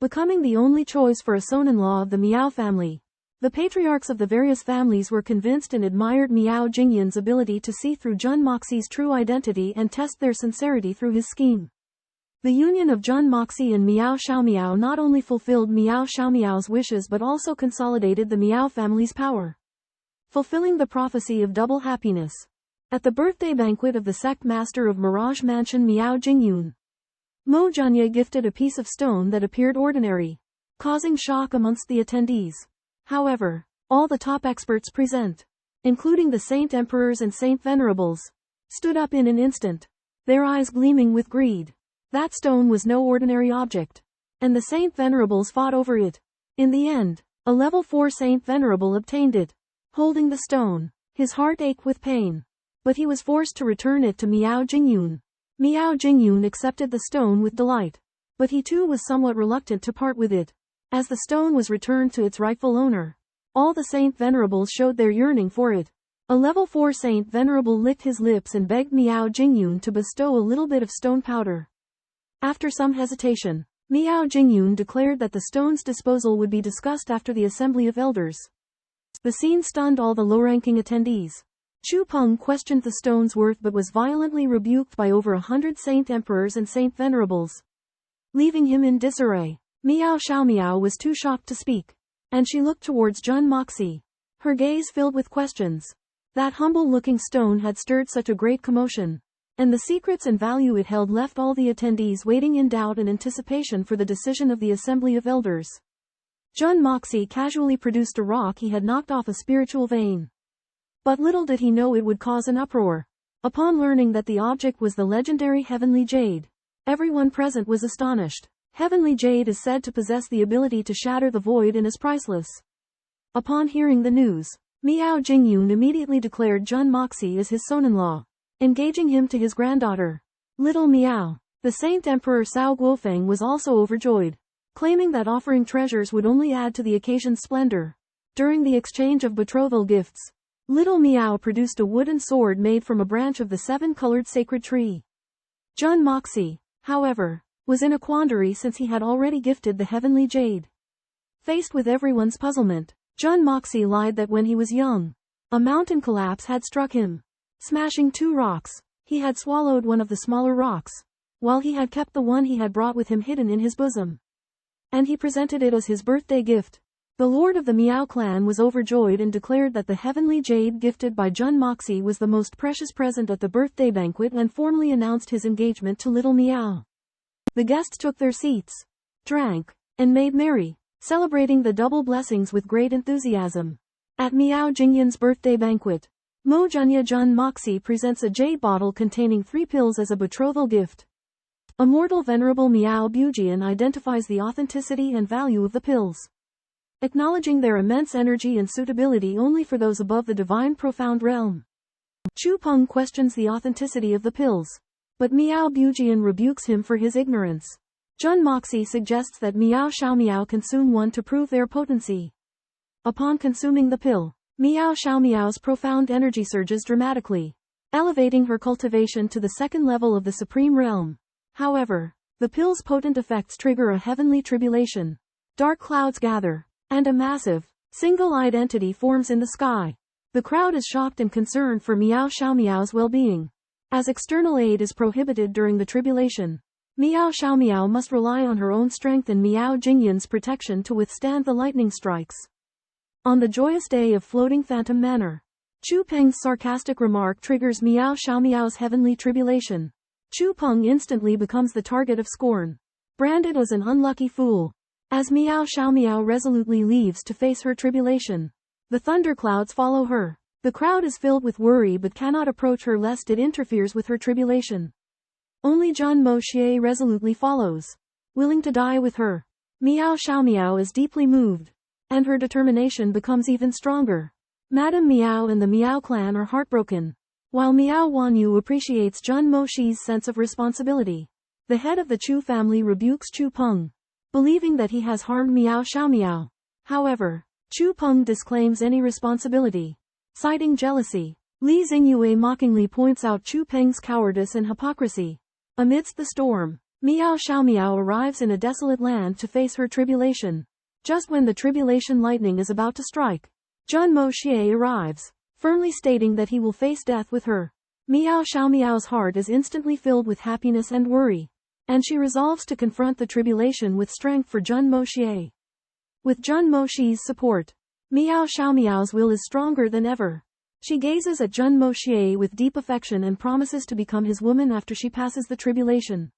becoming the only choice for a son-in-law of the Miao family. The patriarchs of the various families were convinced and admired Miao Jingyun's ability to see through Jun Moxie's true identity and test their sincerity through his scheme. The union of Jun Moxie and Miao Xiaomiao not only fulfilled Miao Xiaomiao's wishes but also consolidated the Miao family's power, fulfilling the prophecy of double happiness. At the birthday banquet of the sect master of Mirage Mansion Miao Jingyun, Mo Junya gifted a piece of stone that appeared ordinary, causing shock amongst the attendees. However, all the top experts present, including the Saint Emperors and Saint Venerables, stood up in an instant, their eyes gleaming with greed. That stone was no ordinary object, and the Saint Venerables fought over it. In the end, a level 4 Saint Venerable obtained it. Holding the stone, his heart ached with pain, but he was forced to return it to Miao Jingyun. Miao Jingyun accepted the stone with delight, but he too was somewhat reluctant to part with it. As the stone was returned to its rightful owner, all the Saint Venerables showed their yearning for it. A level 4 Saint Venerable licked his lips and begged Miao Jingyun to bestow a little bit of stone powder. After some hesitation, Miao Jingyun declared that the stone's disposal would be discussed after the Assembly of Elders. The scene stunned all the low-ranking attendees. Chu Peng questioned the stone's worth but was violently rebuked by over 100 Saint Emperors and Saint Venerables, leaving him in disarray. Miao Xiaomiao was too shocked to speak, and she looked towards Jun Moxie, her gaze filled with questions. That humble-looking stone had stirred such a great commotion, and the secrets and value it held left all the attendees waiting in doubt and anticipation for the decision of the Assembly of Elders. Jun Moxie casually produced a rock he had knocked off a spiritual vein. But little did he know it would cause an uproar. Upon learning that the object was the legendary Heavenly Jade, everyone present was astonished. Heavenly Jade is said to possess the ability to shatter the void and is priceless. Upon hearing the news, Miao Jingyun immediately declared Jun Moxie as his son-in-law, engaging him to his granddaughter, Little Miao. The Saint Emperor Cao Guofeng was also overjoyed, claiming that offering treasures would only add to the occasion's splendor. During the exchange of betrothal gifts, Little Miao produced a wooden sword made from a branch of the 7-colored sacred tree. Jun Moxie, however, was in a quandary since he had already gifted the Heavenly Jade. Faced with everyone's puzzlement, Jun Moxie lied that when he was young, a mountain collapse had struck him, smashing 2 rocks. He had swallowed one of the smaller rocks, while he had kept the one he had brought with him hidden in his bosom, and he presented it as his birthday gift. The lord of the Miao clan was overjoyed and declared that the Heavenly Jade gifted by Jun Moxie was the most precious present at the birthday banquet and formally announced his engagement to Little Miao. The guests took their seats, drank, and made merry, celebrating the double blessings with great enthusiasm. At Miao Jingyun's birthday banquet, Jun Moxie presents a jade bottle containing 3 pills as a betrothal gift. Immortal Venerable Miao Bujian identifies the authenticity and value of the pills, acknowledging their immense energy and suitability only for those above the divine profound realm. Chu Peng questions the authenticity of the pills, but Miao Bujian rebukes him for his ignorance. Jun Moxie suggests that Miao Xiaomiao consume one to prove their potency. Upon consuming the pill, Miao Xiaomiao's profound energy surges dramatically, elevating her cultivation to the 2nd level of the supreme realm. However, the pill's potent effects trigger a heavenly tribulation. Dark clouds gather, and a massive, single-eyed entity forms in the sky. The crowd is shocked and concerned for Miao Xiaomiao's well-being. As external aid is prohibited during the tribulation, Miao Xiaomiao must rely on her own strength and Miao Jingyan's protection to withstand the lightning strikes. On the joyous day of floating phantom manor, Chu Peng's sarcastic remark triggers Miao Xiaomiao's heavenly tribulation. Chu Peng instantly becomes the target of scorn, branded as an unlucky fool. As Miao Xiaomiao resolutely leaves to face her tribulation, the thunderclouds follow her. The crowd is filled with worry but cannot approach her lest it interferes with her tribulation. Only Jun Moxie resolutely follows, willing to die with her. Miao Xiaomiao is deeply moved, and her determination becomes even stronger. Madame Miao and the Miao clan are heartbroken, while Miao Wanyu appreciates Jun Moxie's sense of responsibility. The head of the Chu family rebukes Chu Peng, believing that he has harmed Miao Xiaomiao. However, Chu Peng disclaims any responsibility, citing jealousy. Li Xingyue mockingly points out Chu Peng's cowardice and hypocrisy. Amidst the storm, Miao Xiaomiao arrives in a desolate land to face her tribulation. Just when the tribulation lightning is about to strike, Jun Moxie arrives, firmly stating that he will face death with her. Miao Xiaomiao's heart is instantly filled with happiness and worry, and she resolves to confront the tribulation with strength for Jun Moxie. With Jun Moxie's support, Miao Xiaomiao's will is stronger than ever. She gazes at Jun Moxie with deep affection and promises to become his woman after she passes the tribulation.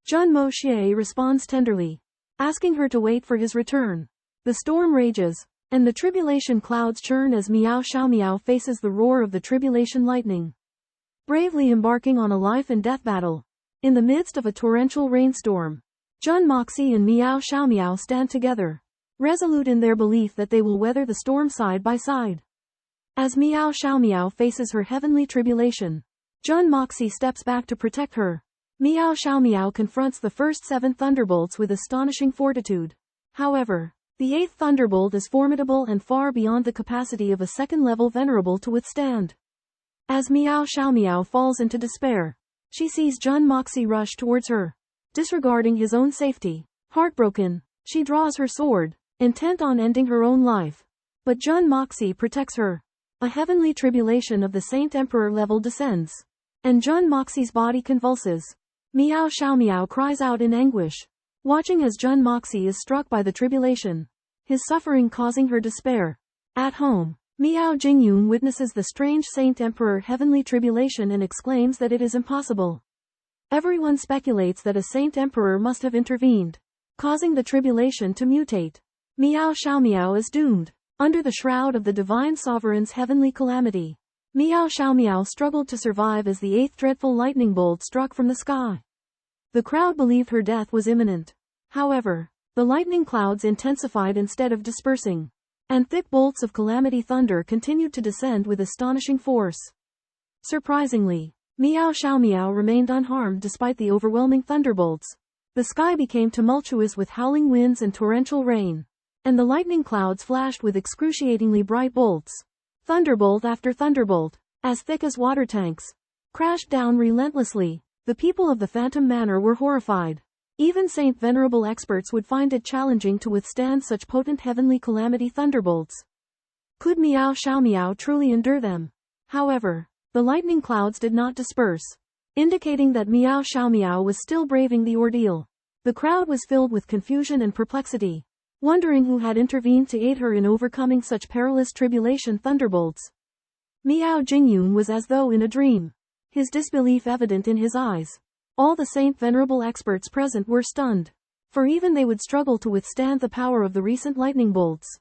Jun Moxie responds tenderly, asking her to wait for his return. The storm rages, and the tribulation clouds churn as Miao Xiaomiao faces the roar of the tribulation lightning, bravely embarking on a life-and-death battle. In the midst of a torrential rainstorm, Jun Moxie and Miao Xiaomiao stand together, resolute in their belief that they will weather the storm side by side. As Miao Xiaomiao faces her heavenly tribulation, Jun Moxie steps back to protect her. Miao Xiaomiao confronts the first 7 thunderbolts with astonishing fortitude. However, the 8th thunderbolt is formidable and far beyond the capacity of a 2nd-level venerable to withstand. As Miao Xiaomiao falls into despair, she sees Jun Moxie rush towards her, disregarding his own safety. Heartbroken, she draws her sword, intent on ending her own life. But Jun Moxie protects her. A heavenly tribulation of the Saint Emperor level descends, and Jun Moxie's body convulses. Miao Xiaomiao cries out in anguish, watching as Jun Moxie is struck by the tribulation, his suffering causing her despair. At home, Miao Jingyun witnesses the strange Saint Emperor heavenly tribulation and exclaims that it is impossible. Everyone speculates that a Saint Emperor must have intervened, causing the tribulation to mutate. Miao Xiaomiao is doomed. Under the shroud of the Divine Sovereign's heavenly calamity, Miao Xiaomiao struggled to survive as the 8th dreadful lightning bolt struck from the sky. The crowd believed her death was imminent. However, the lightning clouds intensified instead of dispersing, and thick bolts of calamity thunder continued to descend with astonishing force. Surprisingly, Miao Xiaomiao remained unharmed despite the overwhelming thunderbolts. The sky became tumultuous with howling winds and torrential rain, and the lightning clouds flashed with excruciatingly bright bolts. Thunderbolt after thunderbolt, as thick as water tanks, crashed down relentlessly. The people of the Phantom Manor were horrified. Even Saint Venerable experts would find it challenging to withstand such potent heavenly calamity thunderbolts. Could Miao Xiaomiao truly endure them? However, the lightning clouds did not disperse, indicating that Miao Xiaomiao was still braving the ordeal. The crowd was filled with confusion and perplexity, wondering who had intervened to aid her in overcoming such perilous tribulation thunderbolts. Miao Jingyun was as though in a dream, his disbelief evident in his eyes. All the Saint Venerable experts present were stunned, for even they would struggle to withstand the power of the recent lightning bolts.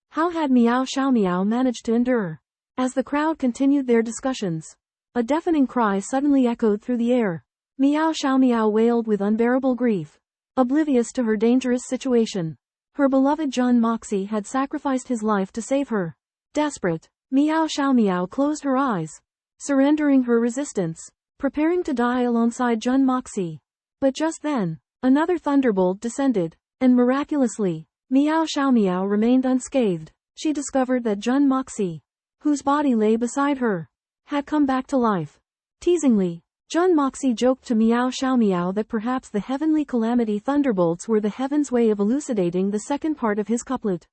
How had Miao Xiaomiao managed to endure As the crowd continued their discussions, a deafening cry suddenly echoed through the air. Miao Xiaomiao wailed with unbearable grief, oblivious to her dangerous situation. Her beloved Jun Moxie had sacrificed his life to save her. Desperate, Miao Xiaomiao closed her eyes, surrendering her resistance, preparing to die alongside Jun Moxie. But just then, another thunderbolt descended, and miraculously, Miao Xiaomiao remained unscathed. She discovered that Jun Moxie, whose body lay beside her, had come back to life. Teasingly, Jun Moxie joked to Miao Xiaomiao that perhaps the heavenly calamity thunderbolts were the heaven's way of elucidating the second part of his couplet.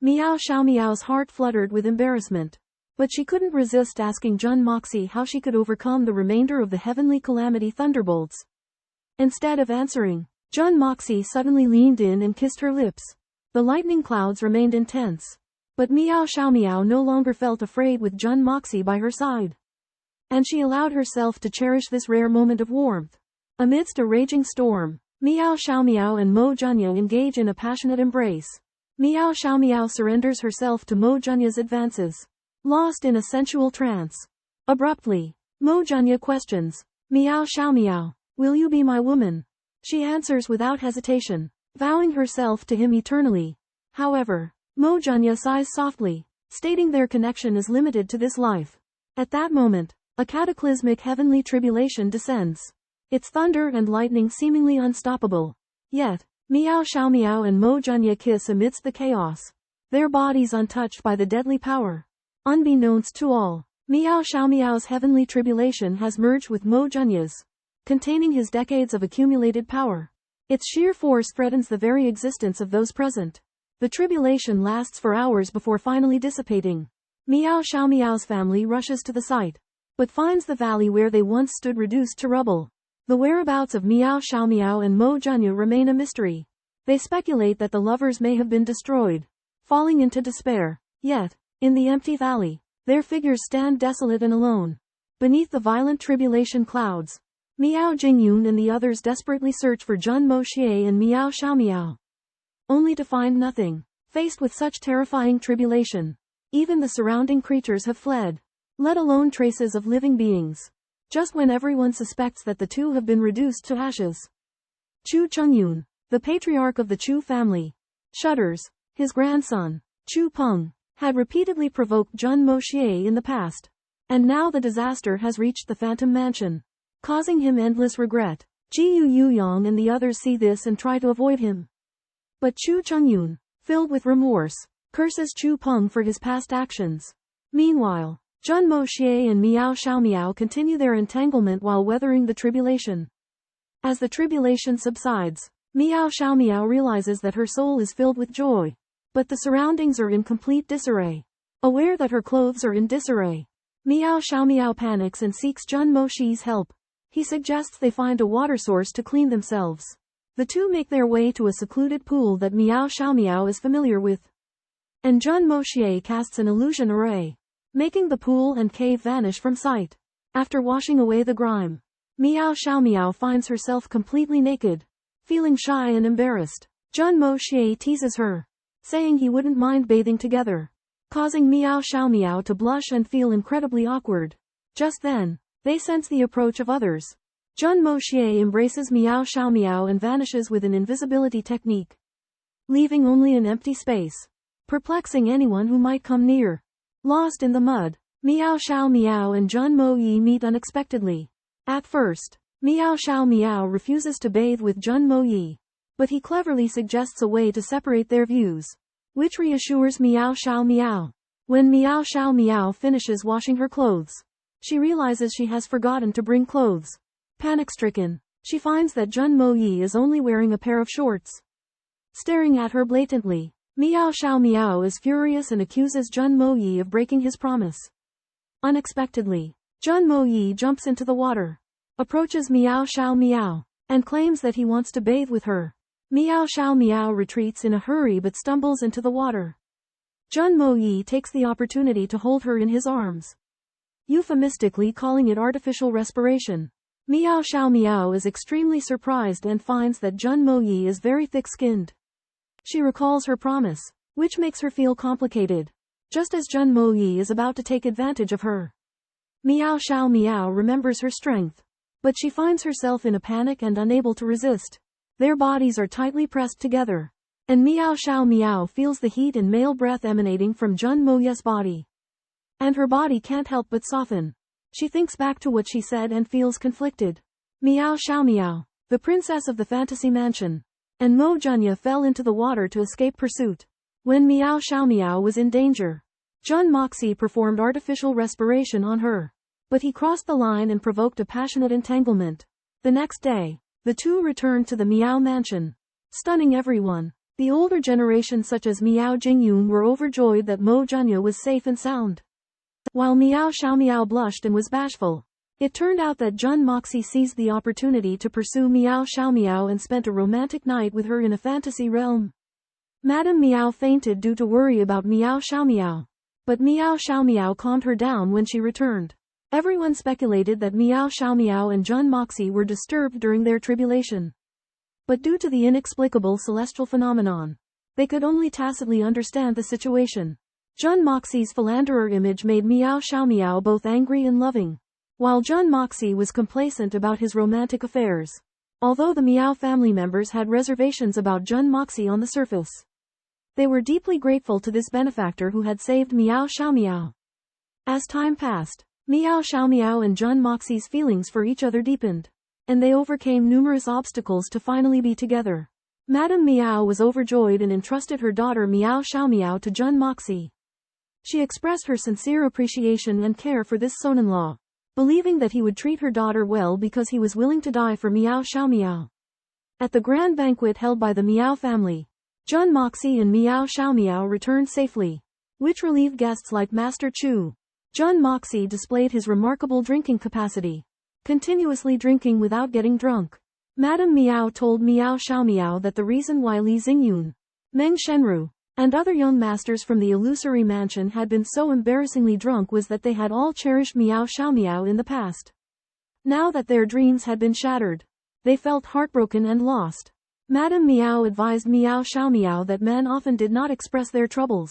Miao Xiaomiao's heart fluttered with embarrassment, but she couldn't resist asking Jun Moxie how she could overcome the remainder of the heavenly calamity thunderbolts. Instead of answering, Jun Moxie suddenly leaned in and kissed her lips. The lightning clouds remained intense, but Miao Xiaomiao no longer felt afraid with Jun Moxie by her side. And she allowed herself to cherish this rare moment of warmth. Amidst a raging storm, Miao Xiaomiao and Mo Junya engage in a passionate embrace. Miao Xiaomiao surrenders herself to Mo Junya's advances, lost in a sensual trance. Abruptly, Mo Junya questions, Miao Xiaomiao, will you be my woman? She answers without hesitation, vowing herself to him eternally. However, Mo Junya sighs softly, stating their connection is limited to this life. At that moment, a cataclysmic heavenly tribulation descends, its thunder and lightning seemingly unstoppable. Yet, Miao Xiaomiao and Mo Junya kiss amidst the chaos, their bodies untouched by the deadly power. Unbeknownst to all, Miao Xiaomiao's heavenly tribulation has merged with Mo Junya's, containing his decades of accumulated power. Its sheer force threatens the very existence of those present. The tribulation lasts for hours before finally dissipating. Miao Xiaomiao's family rushes to the site, but finds the valley where they once stood reduced to rubble. The whereabouts of Miao Xiaomiao and Mo Junya remain a mystery. They speculate that the lovers may have been destroyed, falling into despair. Yet, in the empty valley, their figures stand desolate and alone. Beneath the violent tribulation clouds, Miao Jingyun and the others desperately search for Jun Moxie and Miao Xiaomiao, only to find nothing. Faced with such terrifying tribulation, even the surrounding creatures have fled, let alone traces of living beings. Just when everyone suspects that the two have been reduced to ashes, Chu Chengyun, the patriarch of the Chu family, shudders. His grandson, Chu Peng, had repeatedly provoked Jun Moxie in the past, and now the disaster has reached the Phantom Mansion, causing him endless regret. Jiu Yuyang and the others see this and try to avoid him. But Chu Chengyun, filled with remorse, curses Chu Peng for his past actions. Meanwhile, Jun Moxie and Miao Xiaomiao continue their entanglement while weathering the tribulation. As the tribulation subsides, Miao Xiaomiao realizes that her soul is filled with joy, but the surroundings are in complete disarray. Aware that her clothes are in disarray, Miao Xiaomiao panics and seeks Jun Moxie's help. He suggests they find a water source to clean themselves. The two make their way to a secluded pool that Miao Xiaomiao is familiar with, and Jun Moxie casts an illusion array, making the pool and cave vanish from sight. After washing away the grime, Miao Xiaomiao finds herself completely naked. Feeling shy and embarrassed, Jun Moxie teases her, saying he wouldn't mind bathing together, causing Miao Xiaomiao to blush and feel incredibly awkward. Just then, they sense the approach of others. Jun Moxie embraces Miao Xiaomiao and vanishes with an invisibility technique, leaving only an empty space, perplexing anyone who might come near. Lost in the mud, Miao Xiaomiao and Jun Moxie meet unexpectedly. At first, Miao Xiaomiao refuses to bathe with Jun Moxie, but he cleverly suggests a way to separate their views, which reassures Miao Xiaomiao. When Miao Xiaomiao finishes washing her clothes, she realizes she has forgotten to bring clothes. Panic-stricken, she finds that Jun Moxie is only wearing a pair of shorts, staring at her blatantly. Miao Xiaomiao is furious and accuses Jun Moxie of breaking his promise. Unexpectedly, Jun Moxie jumps into the water, approaches Miao Xiaomiao, and claims that he wants to bathe with her. Miao Xiaomiao retreats in a hurry but stumbles into the water. Jun Moxie takes the opportunity to hold her in his arms, euphemistically calling it artificial respiration. Miao Xiaomiao is extremely surprised and finds that Jun Moxie is very thick-skinned. She recalls her promise, which makes her feel complicated. just as Jun Moxie is about to take advantage of her. Miao Xiao Miao remembers her strength, but she finds herself in a panic and unable to resist. Their bodies are tightly pressed together, and Miao Xiao Miao feels the heat and male breath emanating from Jun Moxie's body. And her body can't help but soften. She thinks back to what she said and feels conflicted. Miao Xiao Miao, the princess of the fantasy mansion, and Mo Junye fell into the water to escape pursuit. When Miao Xiao Miao was in danger, Jun Moxie performed artificial respiration on her. But he crossed the line and provoked a passionate entanglement. The next day, the two returned to the Miao mansion, stunning everyone. The older generation such as Miao Jingyun were overjoyed that Mo Junye was safe and sound, while Miao Xiao Miao blushed and was bashful. It turned out that Jun Moxie seized the opportunity to pursue Miao Xiao Miao and spent a romantic night with her in a fantasy realm. Madame Miao fainted due to worry about Miao Xiao Miao, but Miao Xiao Miao calmed her down when she returned. Everyone speculated that Miao Xiao Miao and Jun Moxie were disturbed during their tribulation. But due to the inexplicable celestial phenomenon, they could only tacitly understand the situation. Jun Moxie's philanderer image made Miao Xiao Miao both angry and loving, while Jun Moxie was complacent about his romantic affairs. Although the Miao family members had reservations about Jun Moxie on the surface, they were deeply grateful to this benefactor who had saved Miao Xiao Miao. As time passed, Miao Xiao Miao and Jun Moxie's feelings for each other deepened, and they overcame numerous obstacles to finally be together. Madame Miao was overjoyed and entrusted her daughter Miao Xiao Miao to Jun Moxie. She expressed her sincere appreciation and care for this son-in-law, believing that he would treat her daughter well because he was willing to die for Miao Xiao Miao. At the grand banquet held by the Miao family, Jun Moxie and Miao Xiao Miao returned safely, which relieved guests like Master Chu. Jun Moxie displayed his remarkable drinking capacity, continuously drinking without getting drunk. Madame Miao told Miao Xiao Miao that the reason why Li Xingyun, Meng Shenru, and other young masters from the illusory mansion had been so embarrassingly drunk was that they had all cherished Miao Xiao Miao in the past. Now that their dreams had been shattered, they felt heartbroken and lost. Madame Miao advised Miao Xiao Miao that men often did not express their troubles,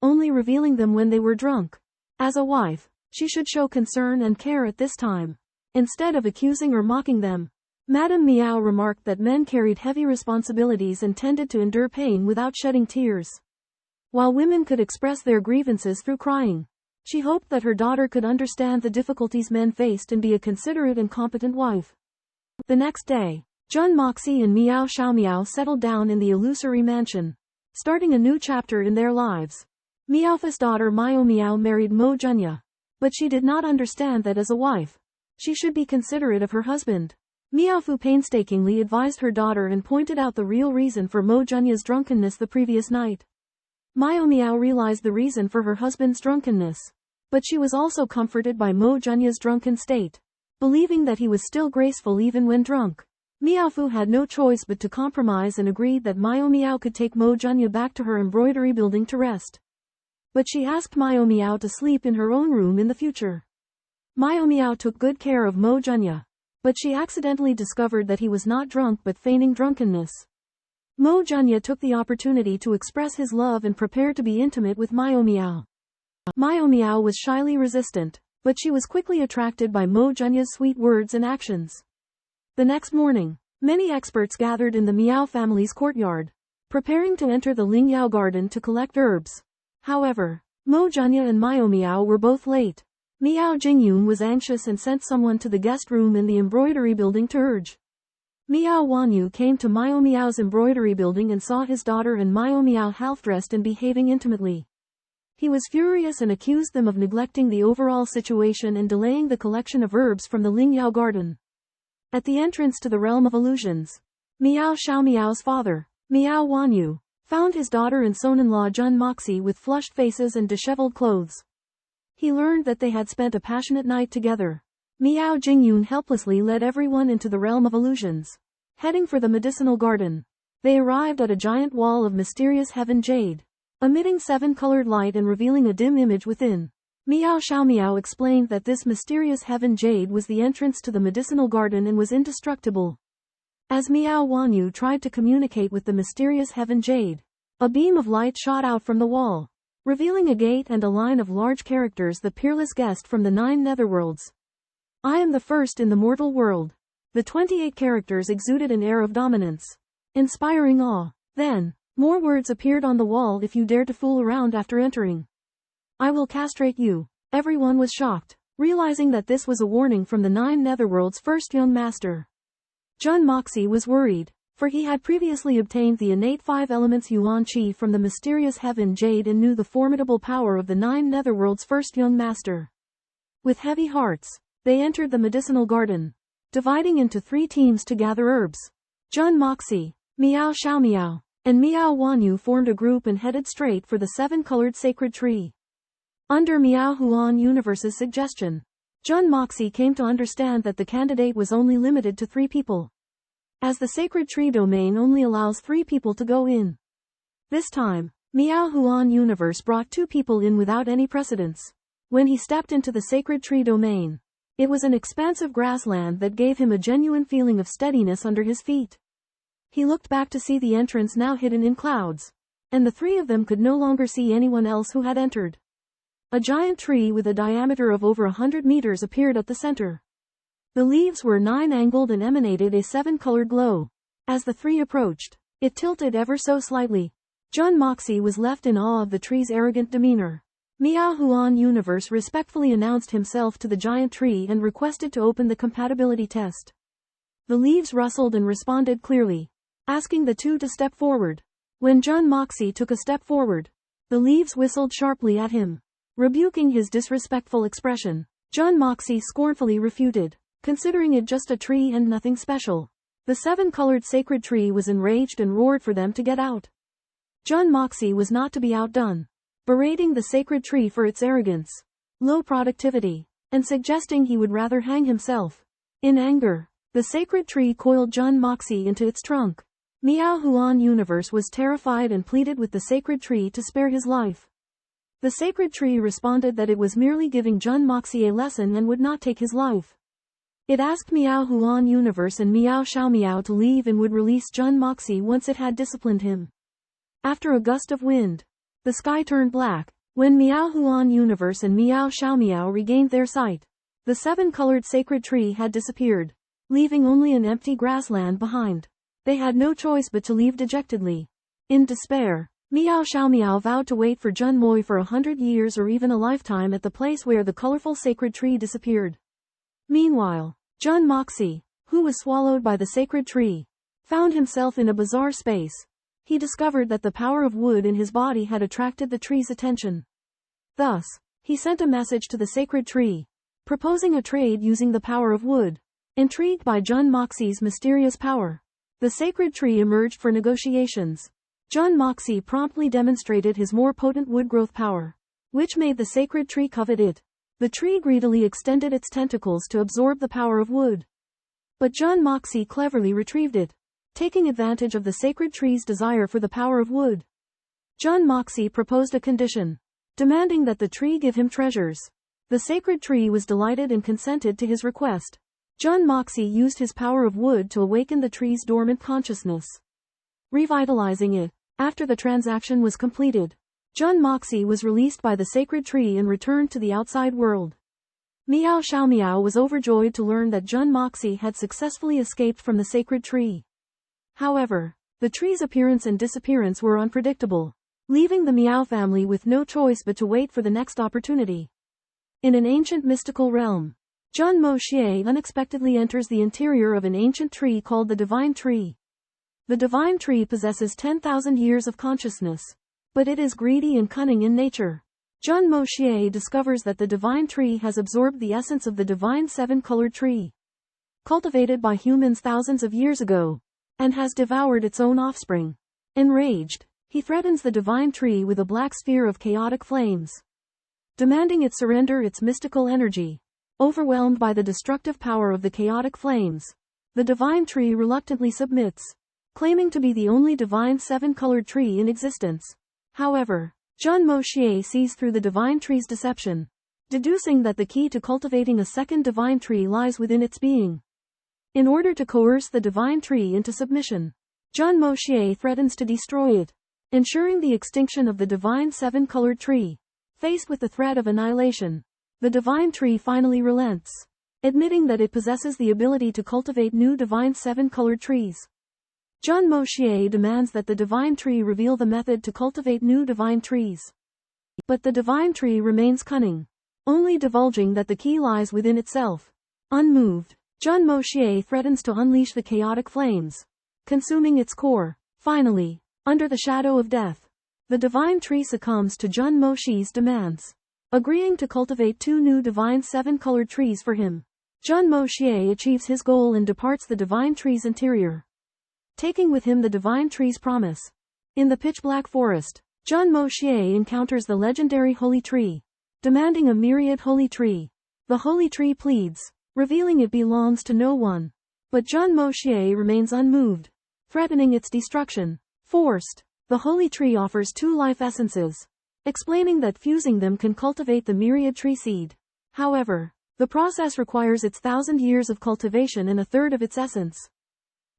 only revealing them when they were drunk. As a wife, she should show concern and care at this time, instead of accusing or mocking them. Madame Miao remarked that men carried heavy responsibilities and tended to endure pain without shedding tears, while women could express their grievances through crying. She hoped that her daughter could understand the difficulties men faced and be a considerate and competent wife. The next day, Jun Moxie and Miao Xiao Miao settled down in the illusory mansion, starting a new chapter in their lives. Miao's daughter Miao Miao married Mo Junye, but she did not understand that as a wife, she should be considerate of her husband. Miaofu painstakingly advised her daughter and pointed out the real reason for Mo Junye's drunkenness the previous night. Miao Miao realized the reason for her husband's drunkenness, but she was also comforted by Mo Junye's drunken state, believing that he was still graceful even when drunk. Miaofu had no choice but to compromise and agreed that Miao Miao could take Mo Junye back to her embroidery building to rest. But she asked Miao Miao to sleep in her own room in the future. Miao Miao took good care of Mo Junye, but she accidentally discovered that he was not drunk but feigning drunkenness. Mo Junye took the opportunity to express his love and prepared to be intimate with Miao Miao. Miao Miao was shyly resistant, but she was quickly attracted by Mo Junye's sweet words and actions. The next morning, many experts gathered in the Miao family's courtyard, preparing to enter the Lingyao garden to collect herbs. However, Mo Junye and Miao Miao were both late. Miao Jingyun was anxious and sent someone to the guest room in the embroidery building to urge. Miao Wanyu came to Miao Miao's embroidery building and saw his daughter and Miao Miao half-dressed and behaving intimately. He was furious and accused them of neglecting the overall situation and delaying the collection of herbs from the Lingyao garden. At the entrance to the realm of illusions, Miao Xiao Miao's father, Miao Wanyu, found his daughter and son-in-law Jun Moxie with flushed faces and disheveled clothes. He learned that they had spent a passionate night together. Miao Jingyun helplessly led everyone into the realm of illusions, heading for the medicinal garden. They arrived at a giant wall of mysterious heaven jade, emitting 7-colored light and revealing a dim image within. Miao Xiao Miao explained that this mysterious heaven jade was the entrance to the medicinal garden and was indestructible. As Miao Wanyu tried to communicate with the mysterious heaven jade, a beam of light shot out from the wall. revealing a gate and a line of large characters, the peerless guest from the 9 netherworlds. I am the first in the mortal world. The 28 characters exuded an air of dominance, inspiring awe. Then, more words appeared on the wall. If you dare to fool around after entering, I will castrate you. Everyone was shocked, realizing that this was a warning from the 9 netherworld's first young master. Jun Moxie was worried, for he had previously obtained the innate 5 elements Yuan Qi from the mysterious heaven jade and knew the formidable power of the 9 netherworld's first young master. With heavy hearts, they entered the medicinal garden, dividing into 3 teams to gather herbs. Jun Moxie, Miao Xiaomiao, and Miao Wanyu formed a group and headed straight for the 7-colored sacred tree. Under Miao Huan Universe's suggestion, Jun Moxie came to understand that the candidate was only limited to 3 people, as the sacred tree domain only allows 3 people to go in. This time, Miao Huan Universe brought 2 people in without any precedence. When he stepped into the sacred tree domain, it was an expansive grassland that gave him a genuine feeling of steadiness under his feet. He looked back to see the entrance now hidden in clouds, and the 3 of them could no longer see anyone else who had entered. A giant tree with a diameter of over 100 meters appeared at the center. The leaves were 9-angled and emanated a 7-colored glow. As the 3 approached, it tilted ever so slightly. Jun Moxie was left in awe of the tree's arrogant demeanor. Miao Huan Universe respectfully announced himself to the giant tree and requested to open the compatibility test. The leaves rustled and responded clearly, asking the 2 to step forward. When Jun Moxie took a step forward, the leaves whistled sharply at him, rebuking his disrespectful expression. Jun Moxie scornfully refuted, considering it just a tree and nothing special. The 7-colored sacred tree was enraged and roared for them to get out. Jun Moxie was not to be outdone, berating the sacred tree for its arrogance, low productivity, and suggesting he would rather hang himself. In anger, the sacred tree coiled Jun Moxie into its trunk. Miao Huan Universe was terrified and pleaded with the sacred tree to spare his life. The sacred tree responded that it was merely giving Jun Moxie a lesson and would not take his life. It asked Miao Huan Universe and Miao Xiaomiao to leave and would release Jun Moxie once it had disciplined him. After a gust of wind, the sky turned black. When Miao Huan Universe and Miao Xiaomiao regained their sight, the 7-colored sacred tree had disappeared, leaving only an empty grassland behind. They had no choice but to leave dejectedly. In despair, Miao Xiaomiao vowed to wait for Jun Moxie for 100 years or even a lifetime at the place where the colorful sacred tree disappeared. Meanwhile, Jun Moxie, who was swallowed by the sacred tree, found himself in a bizarre space. He discovered that the power of wood in his body had attracted the tree's attention. Thus, he sent a message to the sacred tree, proposing a trade using the power of wood. Intrigued by Jun Moxie's mysterious power, the sacred tree emerged for negotiations. Jun Moxie promptly demonstrated his more potent wood growth power, which made the sacred tree covet it. The tree greedily extended its tentacles to absorb the power of wood. But Jun Moxie cleverly retrieved it, taking advantage of the sacred tree's desire for the power of wood. Jun Moxie proposed a condition, demanding that the tree give him treasures. The sacred tree was delighted and consented to his request. Jun Moxie used his power of wood to awaken the tree's dormant consciousness, revitalizing it. After the transaction was completed, Jun Moxie was released by the sacred tree and returned to the outside world. Miao Xiaomiao was overjoyed to learn that Jun Moxie had successfully escaped from the sacred tree. However, the tree's appearance and disappearance were unpredictable, leaving the Miao family with no choice but to wait for the next opportunity. In an ancient mystical realm, Jun Moxie unexpectedly enters the interior of an ancient tree called the Divine Tree. The Divine Tree possesses 10,000 years of consciousness, but it is greedy and cunning in nature. Jun Moxie discovers that the Divine Tree has absorbed the essence of the Divine 7-colored tree, cultivated by humans thousands of years ago, and has devoured its own offspring. Enraged, he threatens the Divine Tree with a black sphere of chaotic flames, demanding it surrender its mystical energy. Overwhelmed by the destructive power of the chaotic flames, the Divine Tree reluctantly submits, claiming to be the only divine 7-colored tree in existence. However, Jun Moxie sees through the Divine Tree's deception, deducing that the key to cultivating a second Divine Tree lies within its being. In order to coerce the Divine Tree into submission, Jun Moxie threatens to destroy it. ensuring the extinction of the divine seven-colored tree. Faced with the threat of annihilation, the divine tree finally relents, admitting that it possesses the ability to cultivate new divine seven-colored trees. Jun Moxie demands that the divine tree reveal the method to cultivate new divine trees. But the divine tree remains cunning, only divulging that the key lies within itself. Unmoved, Jun Moxie threatens to unleash the chaotic flames, consuming its core. Finally, under the shadow of death, the divine tree succumbs to Jun Moxie's demands, agreeing to cultivate two new divine seven-colored trees for him. Jun Moxie achieves his goal and departs the divine tree's interior, taking with him the divine tree's promise. In the pitch-black forest, Jun Moxie encounters the legendary holy tree, demanding a myriad holy tree. The holy tree pleads, revealing it belongs to no one. But Jun Moxie remains unmoved, threatening its destruction. Forced, the holy tree offers two life essences, explaining that fusing them can cultivate the myriad tree seed. However, the process requires its 1,000 years of cultivation and a third of its essence.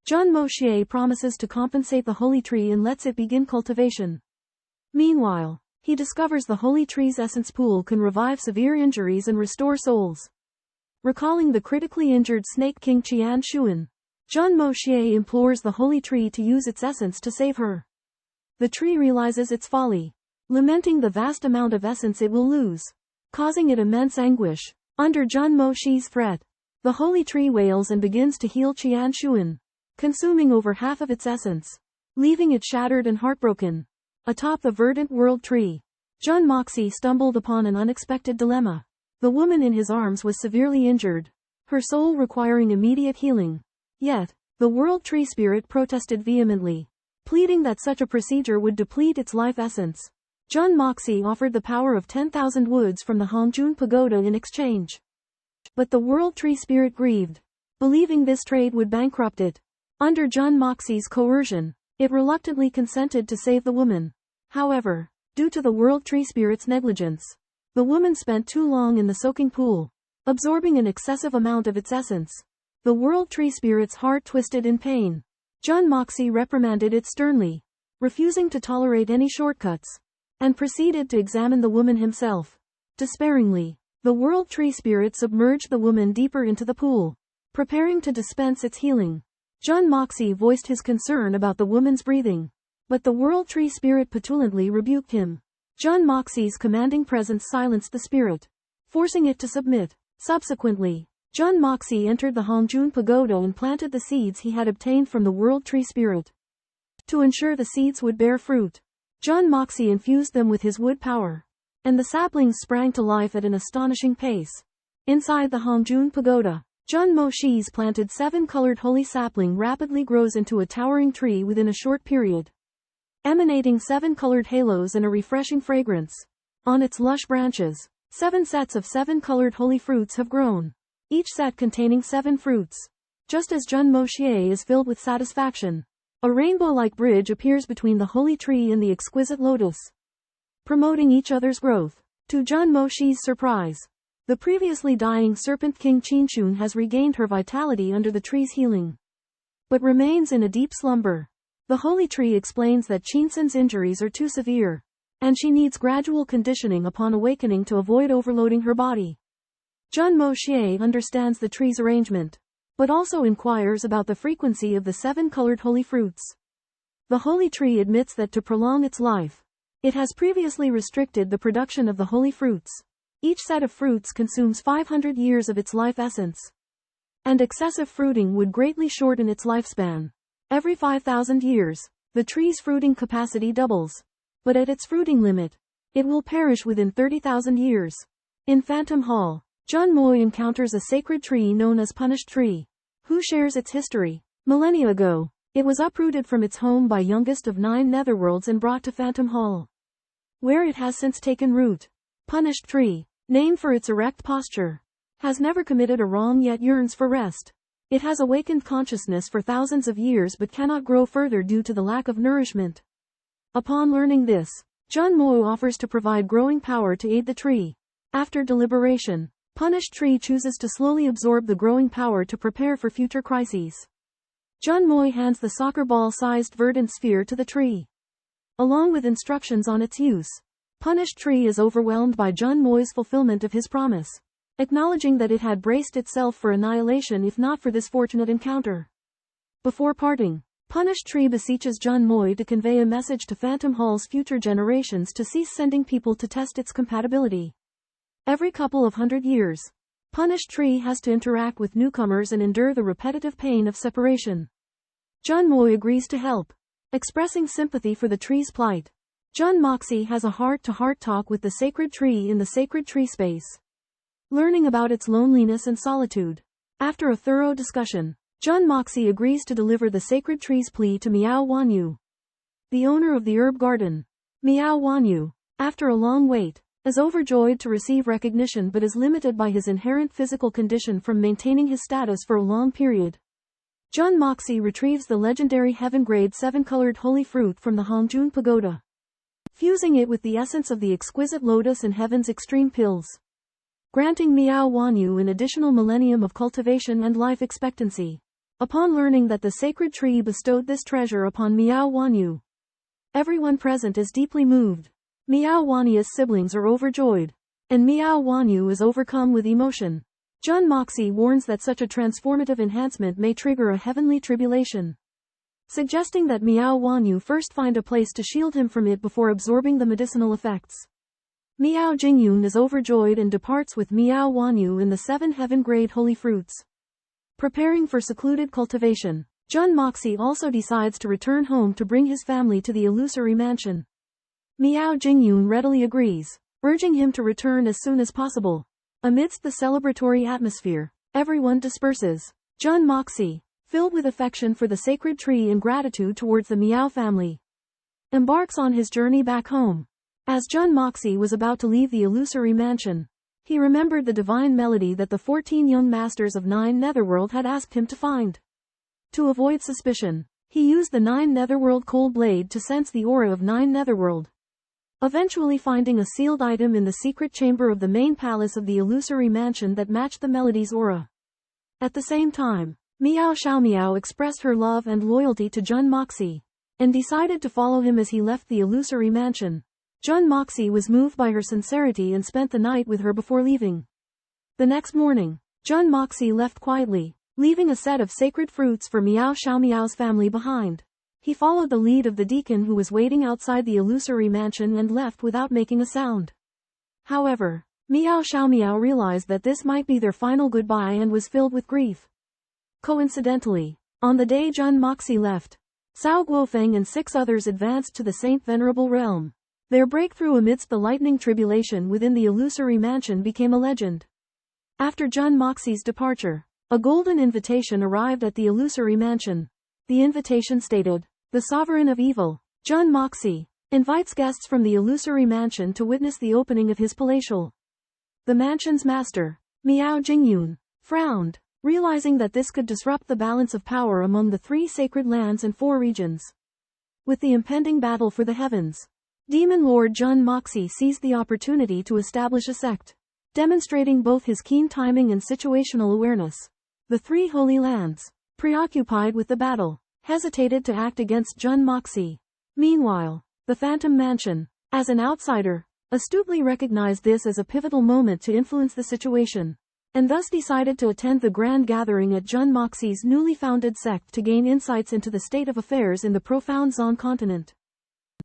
Jun Moxie promises to compensate the holy tree and lets it begin cultivation. Meanwhile, he discovers the holy tree's essence pool can revive severe injuries and restore souls. Recalling the critically injured Snake King Xuanxuan, Jun Moxie implores the holy tree to use its essence to save her. The tree realizes its folly, lamenting the vast amount of essence it will lose, causing it immense anguish. Under Jun Moxie's threat, the holy tree wails and begins to heal Xuanxuan, consuming over half of its essence, leaving it shattered and heartbroken. Atop the verdant world tree, Jun Moxie stumbled upon an unexpected dilemma. The woman in his arms was severely injured, her soul requiring immediate healing. Yet, the world tree spirit protested vehemently, pleading that such a procedure would deplete its life essence. Jun Moxie offered the power of 10,000 woods from the Hongjun Pagoda in exchange. But the world tree spirit grieved, believing this trade would bankrupt it. Under Jun Moxie's coercion, it reluctantly consented to save the woman. However, due to the world tree spirit's negligence, the woman spent too long in the soaking pool, absorbing an excessive amount of its essence. The world tree spirit's heart twisted in pain. Jun Moxie reprimanded it sternly, refusing to tolerate any shortcuts, and proceeded to examine the woman himself. Despairingly, the world tree spirit submerged the woman deeper into the pool, preparing to dispense its healing. Jun Moxie voiced his concern about the woman's breathing, but the world tree spirit petulantly rebuked him. Jun Moxie's commanding presence silenced the spirit, forcing it to submit. Subsequently, Jun Moxie entered the Hongjun Pagoda and planted the seeds he had obtained from the world tree spirit. To ensure the seeds would bear fruit, Jun Moxie infused them with his wood power, and the saplings sprang to life at an astonishing pace. Inside the Hongjun Pagoda, Jun Moxie's planted seven-colored holy sapling rapidly grows into a towering tree within a short period, emanating seven-colored halos and a refreshing fragrance. On its lush branches, 7 sets of 7-colored holy fruits have grown, each set containing 7 fruits. Just as Jun Moxie is filled with satisfaction, a rainbow-like bridge appears between the holy tree and the exquisite lotus, promoting each other's growth. To Jun Moxie's surprise, the previously dying Serpent King Qinshun has regained her vitality under the tree's healing, but remains in a deep slumber. The holy tree explains that Qinshun's injuries are too severe, and she needs gradual conditioning upon awakening to avoid overloading her body. Jun Moxie understands the tree's arrangement, but also inquires about the frequency of the 7-colored holy fruits. The holy tree admits that to prolong its life, it has previously restricted the production of the holy fruits. Each set of fruits consumes 500 years of its life essence, and excessive fruiting would greatly shorten its lifespan. Every 5,000 years, the tree's fruiting capacity doubles, but at its fruiting limit, it will perish within 30,000 years. In Phantom Hall, Jun Moxie encounters a sacred tree known as Punished Tree, who shares its history. Millennia ago, it was uprooted from its home by youngest of 9 netherworlds and brought to Phantom Hall, where it has since taken root. Punished Tree, named for its erect posture, has never committed a wrong yet yearns for rest. It has awakened consciousness for thousands of years but cannot grow further due to the lack of nourishment. Upon learning this, Jun Moxie offers to provide growing power to aid the tree. After deliberation, Punished Tree chooses to slowly absorb the growing power to prepare for future crises. Jun Moxie hands the soccer ball-sized verdant sphere to the tree, along with instructions on its use. Punished Tree is overwhelmed by Jun Moi's fulfillment of his promise, acknowledging that it had braced itself for annihilation if not for this fortunate encounter. Before parting, Punished Tree beseeches Jun Moi to convey a message to Phantom Hall's future generations to cease sending people to test its compatibility. Every couple of 100 years, Punished Tree has to interact with newcomers and endure the repetitive pain of separation. Jun Moi agrees to help, expressing sympathy for the tree's plight. Jun Moxie has a heart-to-heart talk with the sacred tree in the sacred tree space, learning about its loneliness and solitude. After a thorough discussion, Jun Moxie agrees to deliver the sacred tree's plea to Miao Wanyu, the owner of the herb garden. Miao Wanyu, after a long wait, is overjoyed to receive recognition but is limited by his inherent physical condition from maintaining his status for a long period. Jun Moxie retrieves the legendary Heaven Grade 7 colored holy fruit from the Hongjun Pagoda, fusing it with the essence of the exquisite lotus and Heaven's extreme pills, granting Miao Wanyu an additional millennium of cultivation and life expectancy. Upon learning that the sacred tree bestowed this treasure upon Miao Wanyu, everyone present is deeply moved. Miao Wanyu's siblings are overjoyed, and Miao Wanyu is overcome with emotion. Jun Moxie warns that such a transformative enhancement may trigger a heavenly tribulation, suggesting that Miao Wanyu first find a place to shield him from it before absorbing the medicinal effects. Miao Jingyun is overjoyed and departs with Miao Wanyu in the 7 heaven-grade holy fruits. Preparing for secluded cultivation, Jun Moxie also decides to return home to bring his family to the illusory mansion. Miao Jingyun readily agrees, urging him to return as soon as possible. Amidst the celebratory atmosphere, everyone disperses. Jun Moxie, filled with affection for the sacred tree and gratitude towards the Miao family, embarks on his journey back home. As Jun Moxie was about to leave the illusory mansion, he remembered the divine melody that the 14 young masters of 9 Netherworld had asked him to find. To avoid suspicion, he used the 9 Netherworld cold blade to sense the aura of 9 Netherworld, eventually finding a sealed item in the secret chamber of the main palace of the illusory mansion that matched the melody's aura. At the same time, Miao Xiaomiao expressed her love and loyalty to Jun Moxie, and decided to follow him as he left the illusory mansion. Jun Moxie was moved by her sincerity and spent the night with her before leaving. The next morning, Jun Moxie left quietly, leaving a set of sacred fruits for Miao Xiaomiao's family behind. He followed the lead of the deacon who was waiting outside the illusory mansion and left without making a sound. However, Miao Xiaomiao realized that this might be their final goodbye and was filled with grief. Coincidentally, on the day Jun Moxie left, Cao Guofeng and 6 others advanced to the Saint Venerable Realm. Their breakthrough amidst the lightning tribulation within the illusory mansion became a legend. After Jun Moxie's departure, a golden invitation arrived at the illusory mansion. The invitation stated, "The Sovereign of Evil, Jun Moxie, invites guests from the illusory mansion to witness the opening of his palatial." The mansion's master, Miao Jingyun, frowned, realizing that this could disrupt the balance of power among the 3 sacred lands and 4 regions. With the impending battle for the heavens, Demon Lord Jun Moxie seized the opportunity to establish a sect, demonstrating both his keen timing and situational awareness. The 3 holy lands, preoccupied with the battle, hesitated to act against Jun Moxie. Meanwhile, the Phantom Mansion, as an outsider, astutely recognized this as a pivotal moment to influence the situation, and thus decided to attend the grand gathering at Jun Moxie's newly founded sect to gain insights into the state of affairs in the profound Xuanxuan Continent.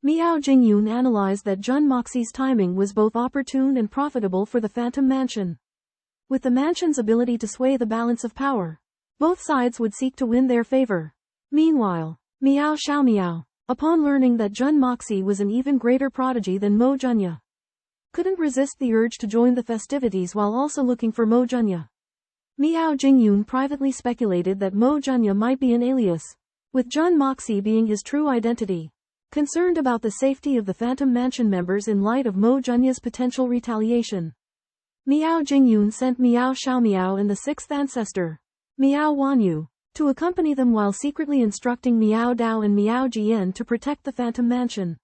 Miao Jingyun analyzed that Jun Moxie's timing was both opportune and profitable for the Phantom Mansion. With the mansion's ability to sway the balance of power, both sides would seek to win their favor. Meanwhile, Miao Xiaomiao, upon learning that Jun Moxie was an even greater prodigy than Mo Junya, couldn't resist the urge to join the festivities while also looking for Mo Junya. Miao Jingyun privately speculated that Mo Junya might be an alias, with Jun Moxie being his true identity. Concerned about the safety of the Phantom Mansion members in light of Mo Junya's potential retaliation, Miao Jingyun sent Miao Xiaomiao and the 6th ancestor, Miao Wanyu, to accompany them while secretly instructing Miao Dao and Miao Jian to protect the Phantom Mansion.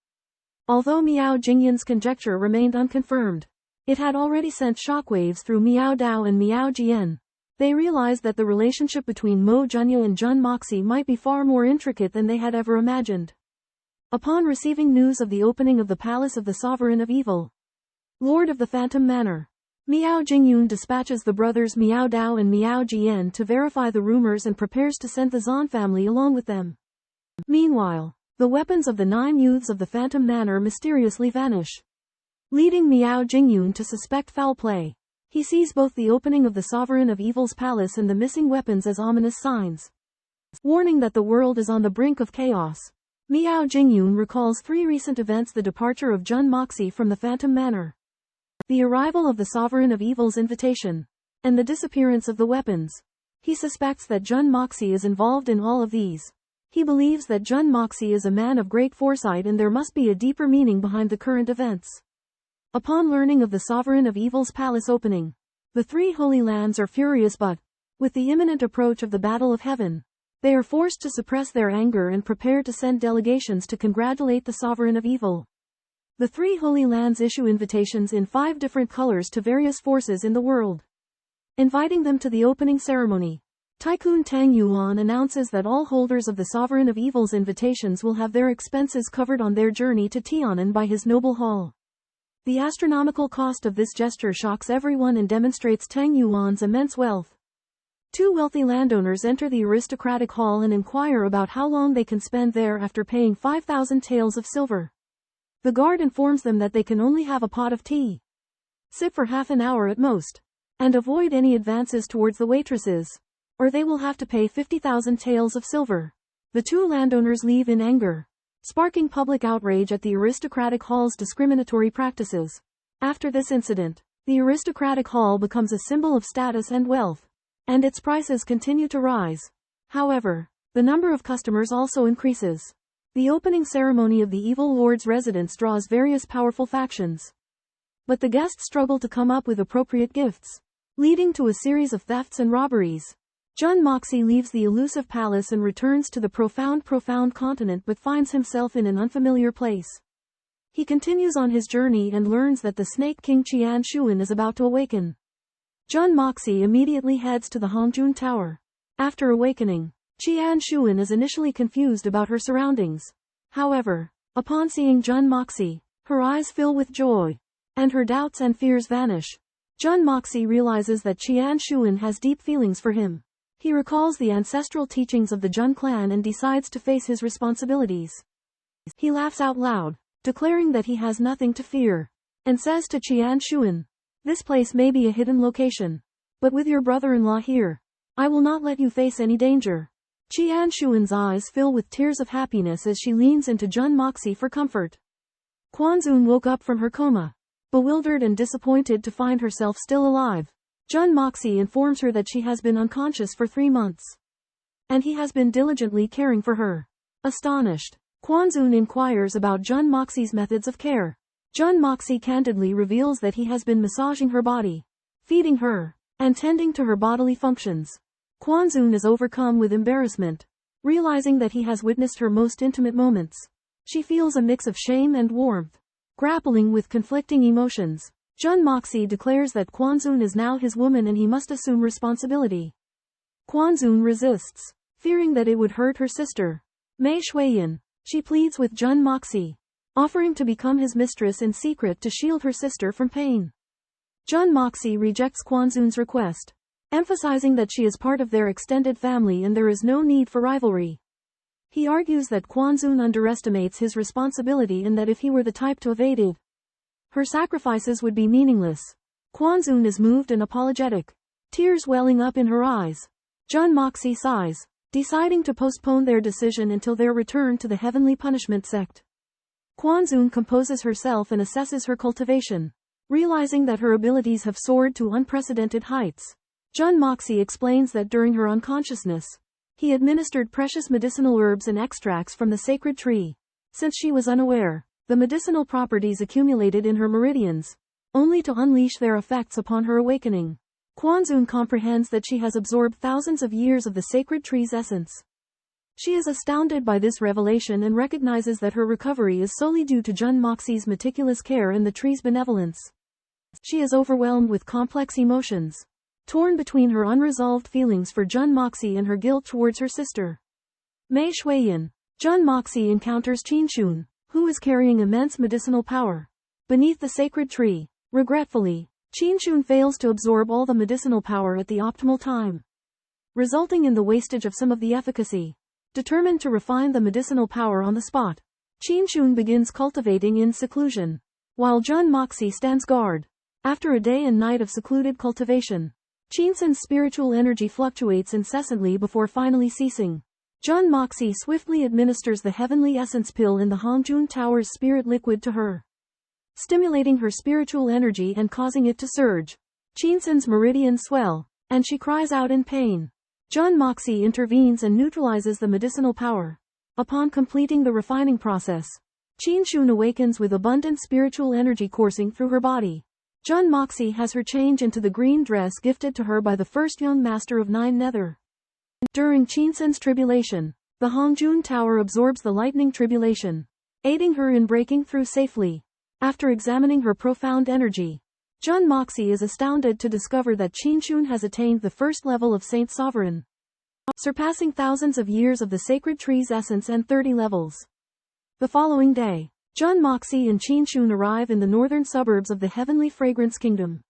Although Miao Jingyun's conjecture remained unconfirmed, it had already sent shockwaves through Miao Dao and Miao Jian. They realized that the relationship between Mo Junya and Jun Moxie might be far more intricate than they had ever imagined. Upon receiving news of the opening of the palace of the Sovereign of Evil, Lord of the Phantom Manor, Miao Jingyun dispatches the brothers Miao Dao and Miao Jian to verify the rumors and prepares to send the Zhan family along with them. Meanwhile, the weapons of the 9 youths of the Phantom Manor mysteriously vanish, leading Miao Jingyun to suspect foul play. He sees both the opening of the Sovereign of Evil's palace and the missing weapons as ominous signs, warning that the world is on the brink of chaos. Miao Jingyun recalls 3 recent events: the departure of Jun Moxie from the Phantom Manor, the arrival of the Sovereign of Evil's invitation, and the disappearance of the weapons. He suspects that Jun Moxie is involved in all of these. He believes that Jun Moxie is a man of great foresight and there must be a deeper meaning behind the current events. Upon learning of the Sovereign of Evil's palace opening, the 3 Holy Lands are furious, but, with the imminent approach of the Battle of Heaven, they are forced to suppress their anger and prepare to send delegations to congratulate the Sovereign of Evil. The 3 Holy Lands issue invitations in 5 different colors to various forces in the world, inviting them to the opening ceremony. Tycoon Tang Yuan announces that all holders of the Sovereign of Evil's invitations will have their expenses covered on their journey to Tiannan by his noble hall. The astronomical cost of this gesture shocks everyone and demonstrates Tang Yuan's immense wealth. 2 wealthy landowners enter the aristocratic hall and inquire about how long they can spend there after paying 5,000 taels of silver. The guard informs them that they can only have a pot of tea, sip for half an hour at most, and avoid any advances towards the waitresses, or they will have to pay 50,000 taels of silver. The 2 landowners leave in anger, sparking public outrage at the aristocratic hall's discriminatory practices. After this incident, the aristocratic hall becomes a symbol of status and wealth, and its prices continue to rise. However, the number of customers also increases. The opening ceremony of the Evil Lord's residence draws various powerful factions, but the guests struggle to come up with appropriate gifts, leading to a series of thefts and robberies. Jun Moxie leaves the elusive palace and returns to the profound continent but finds himself in an unfamiliar place. He continues on his journey and learns that the Snake King Xuanxuan is about to awaken. Jun Moxie immediately heads to the Hongjun Tower. After awakening, Xuanxuan is initially confused about her surroundings. However, upon seeing Jun Moxie, her eyes fill with joy, and her doubts and fears vanish. Jun Moxie realizes that Xuanxuan has deep feelings for him. He recalls the ancestral teachings of the Jun clan and decides to face his responsibilities. He laughs out loud, declaring that he has nothing to fear, and says to Xuanxuan, "This place may be a hidden location, but with your brother-in-law here, I will not let you face any danger." Xuanxuan's eyes fill with tears of happiness as she leans into Jun Moxie for comfort. Quanzun woke up from her coma, bewildered and disappointed to find herself still alive. Jun Moxie informs her that she has been unconscious for 3 months, and he has been diligently caring for her. Astonished, Quanzun inquires about Jun Moxie's methods of care. Jun Moxie candidly reveals that he has been massaging her body, feeding her, and tending to her bodily functions. Quanzun is overcome with embarrassment, realizing that he has witnessed her most intimate moments. She feels a mix of shame and warmth, grappling with conflicting emotions. Jun Moxie declares that Quanzun is now his woman and he must assume responsibility. Quanzun resists, fearing that it would hurt her sister, Mei Shuiyan. She pleads with Jun Moxie, offering to become his mistress in secret to shield her sister from pain. Jun Moxie rejects Quanzun's request, emphasizing that she is part of their extended family and there is no need for rivalry. He argues that Quanzun underestimates his responsibility and that if he were the type to evade it, her sacrifices would be meaningless. Quanzun is moved and apologetic, tears welling up in her eyes. Jun Moxie sighs, deciding to postpone their decision until their return to the heavenly punishment sect. Quanzun composes herself and assesses her cultivation, realizing that her abilities have soared to unprecedented heights. Jun Moxie explains that during her unconsciousness, he administered precious medicinal herbs and extracts from the sacred tree. Since she was unaware, the medicinal properties accumulated in her meridians, only to unleash their effects upon her awakening. Quanzun comprehends that she has absorbed thousands of years of the sacred tree's essence. She is astounded by this revelation and recognizes that her recovery is solely due to Jun Moxie's meticulous care and the tree's benevolence. She is overwhelmed with complex emotions, torn between her unresolved feelings for Jun Moxie and her guilt towards her sister, Mei Shuiyan. Jun Moxie encounters Qianxun, who is carrying immense medicinal power. Beneath the sacred tree, regretfully, Qianxun fails to absorb all the medicinal power at the optimal time, resulting in the wastage of some of the efficacy. Determined to refine the medicinal power on the spot, Qianxun begins cultivating in seclusion, while Jun Moxie stands guard. After a day and night of secluded cultivation, Qianxun's spiritual energy fluctuates incessantly before finally ceasing. Jun Moxie swiftly administers the heavenly essence pill in the Hongjun Tower's spirit liquid to her, stimulating her spiritual energy and causing it to surge. Qianxun's meridians swell, and she cries out in pain. Jun Moxie intervenes and neutralizes the medicinal power. Upon completing the refining process, Qianxun awakens with abundant spiritual energy coursing through her body. Jun Moxie has her change into the green dress gifted to her by the first young master of Nine Nether. During Qianxun's tribulation, the Hongjun Tower absorbs the lightning tribulation, aiding her in breaking through safely. After examining her profound energy, Jun Moxie is astounded to discover that Qianxun has attained the first level of Saint Sovereign, surpassing thousands of years of the sacred tree's essence and 30 levels. The following day, Jun Moxie and Qianxun arrive in the northern suburbs of the Heavenly Fragrance Kingdom.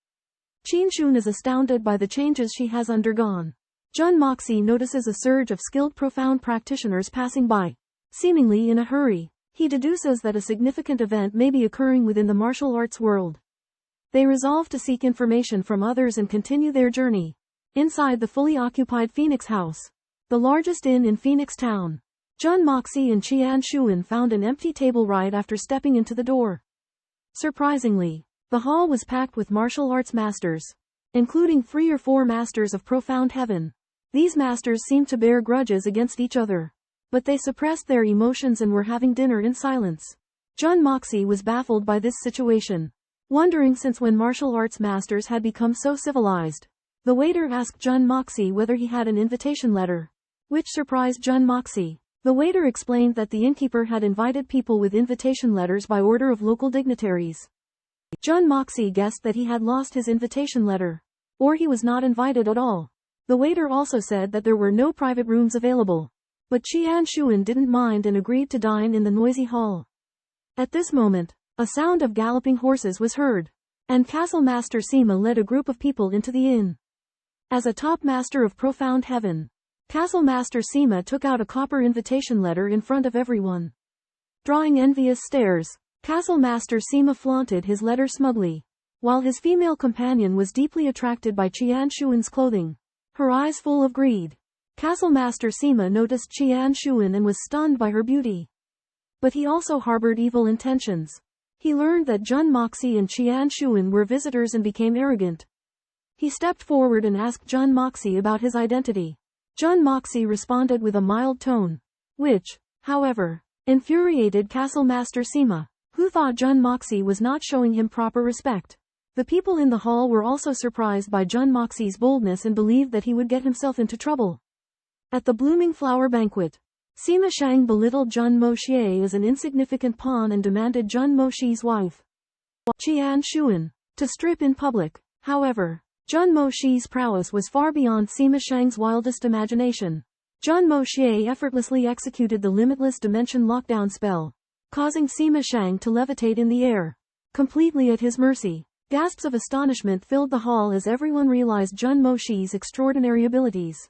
Qianxun is astounded by the changes she has undergone. Jun Moxie notices a surge of skilled profound practitioners passing by, seemingly in a hurry. He deduces that a significant event may be occurring within the martial arts world. They resolve to seek information from others and continue their journey. Inside the fully occupied Phoenix House, the largest inn in Phoenix Town, Jun Moxie and Qianxun found an empty table right after stepping into the door. Surprisingly, the hall was packed with martial arts masters, including 3 or 4 masters of profound heaven. These masters seemed to bear grudges against each other, but they suppressed their emotions and were having dinner in silence. Jun Moxie was baffled by this situation, wondering since when martial arts masters had become so civilized. The waiter asked Jun Moxie whether he had an invitation letter, which surprised Jun Moxie. The waiter explained that the innkeeper had invited people with invitation letters by order of local dignitaries. Jun Moxie guessed that he had lost his invitation letter, or he was not invited at all. The waiter also said that there were no private rooms available, but Qianxun didn't mind and agreed to dine in the noisy hall. At this moment, a sound of galloping horses was heard, and Castle Master Sima led a group of people into the inn. As a top master of profound heaven, Castle Master Sima took out a copper invitation letter in front of everyone. Drawing envious stares, Castle Master Sima flaunted his letter smugly, while his female companion was deeply attracted by Qianxun's clothing, her eyes full of greed. Castle Master Sima noticed Qianxun and was stunned by her beauty. But he also harbored evil intentions. He learned that Jun Moxie and Qianxun were visitors and became arrogant. He stepped forward and asked Jun Moxie about his identity. Jun Moxie responded with a mild tone, which, however, infuriated Castle Master Sima, who thought Jun Moxie was not showing him proper respect. The people in the hall were also surprised by Jun Moxie's boldness and believed that he would get himself into trouble. At the Blooming Flower Banquet, Sima Shang belittled Jun Moxie as an insignificant pawn and demanded Jun Moxie's wife, Qianxun, to strip in public. However, Jun Moxie's prowess was far beyond Sima Shang's wildest imagination. Jun Moxie effortlessly executed the limitless dimension lockdown spell, causing Sima Shang to levitate in the air, completely at his mercy. Gasps of astonishment filled the hall as everyone realized Jun Moxie's extraordinary abilities.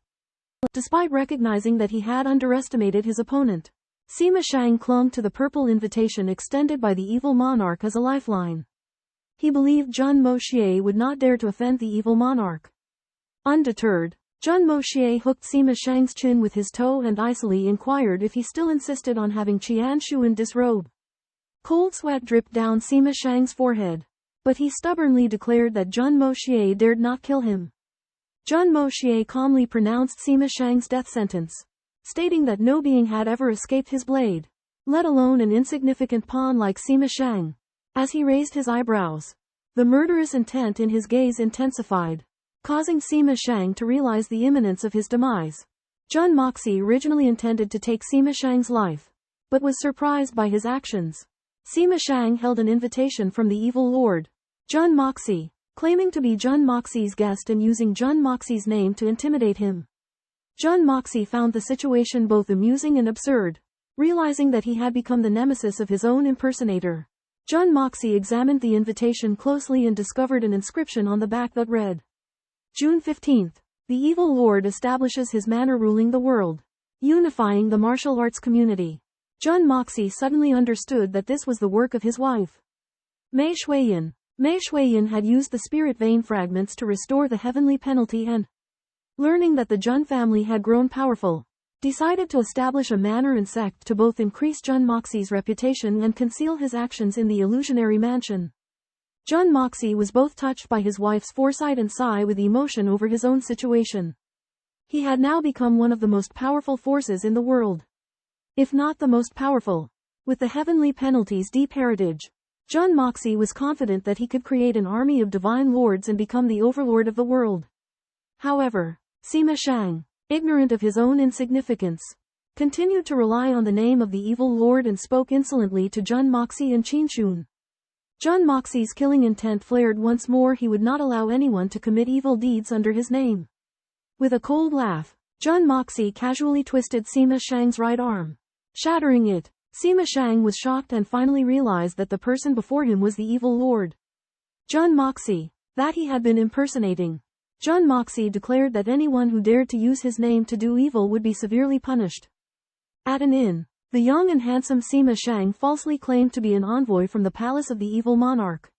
Despite recognizing that he had underestimated his opponent, Sima Shang clung to the purple invitation extended by the evil monarch as a lifeline. He believed Jun Moxie would not dare to offend the evil monarch. Undeterred, Jun Moxie hooked Sima Shang's chin with his toe and icily inquired if he still insisted on having Qianxun disrobe. Cold sweat dripped down Sima Shang's forehead, but he stubbornly declared that Jun Moxie dared not kill him. Jun Moxie calmly pronounced Sima Shang's death sentence, stating that no being had ever escaped his blade, let alone an insignificant pawn like Sima Shang. As he raised his eyebrows, the murderous intent in his gaze intensified, causing Sima Shang to realize the imminence of his demise. Jun Moxie originally intended to take Sima Shang's life, but was surprised by his actions. Sima Shang held an invitation from the evil lord, Jun Moxie, claiming to be Jun Moxie's guest and using Jun Moxie's name to intimidate him. Jun Moxie found the situation both amusing and absurd. Realizing that he had become the nemesis of his own impersonator, Jun Moxie examined the invitation closely and discovered an inscription on the back that read, June 15th. The evil lord establishes his manner ruling the world, unifying the martial arts community. Jun Moxie suddenly understood that this was the work of his wife, Mei Shuiyan. Mei Shuiyan had used the spirit vein fragments to restore the heavenly penalty and, learning that the Jun family had grown powerful, decided to establish a manor and sect to both increase Jun Moxie's reputation and conceal his actions in the illusionary mansion. Jun Moxie was both touched by his wife's foresight and sigh with emotion over his own situation. He had now become one of the most powerful forces in the world, if not the most powerful. With the heavenly penalty's deep heritage, Jun Moxie was confident that he could create an army of divine lords and become the overlord of the world. However, Sima Shang, ignorant of his own insignificance, continued to rely on the name of the evil lord and spoke insolently to Jun Moxie and Qin Shun. Jun Moxie's killing intent flared once more. He would not allow anyone to commit evil deeds under his name. With a cold laugh, Jun Moxie casually twisted Sima Shang's right arm, shattering it. Sima Shang was shocked and finally realized that the person before him was the evil lord, Jun Moxie, that he had been impersonating. Jun Moxie declared that anyone who dared to use his name to do evil would be severely punished. At an inn, the young and handsome Sima Shang falsely claimed to be an envoy from the palace of the evil monarch,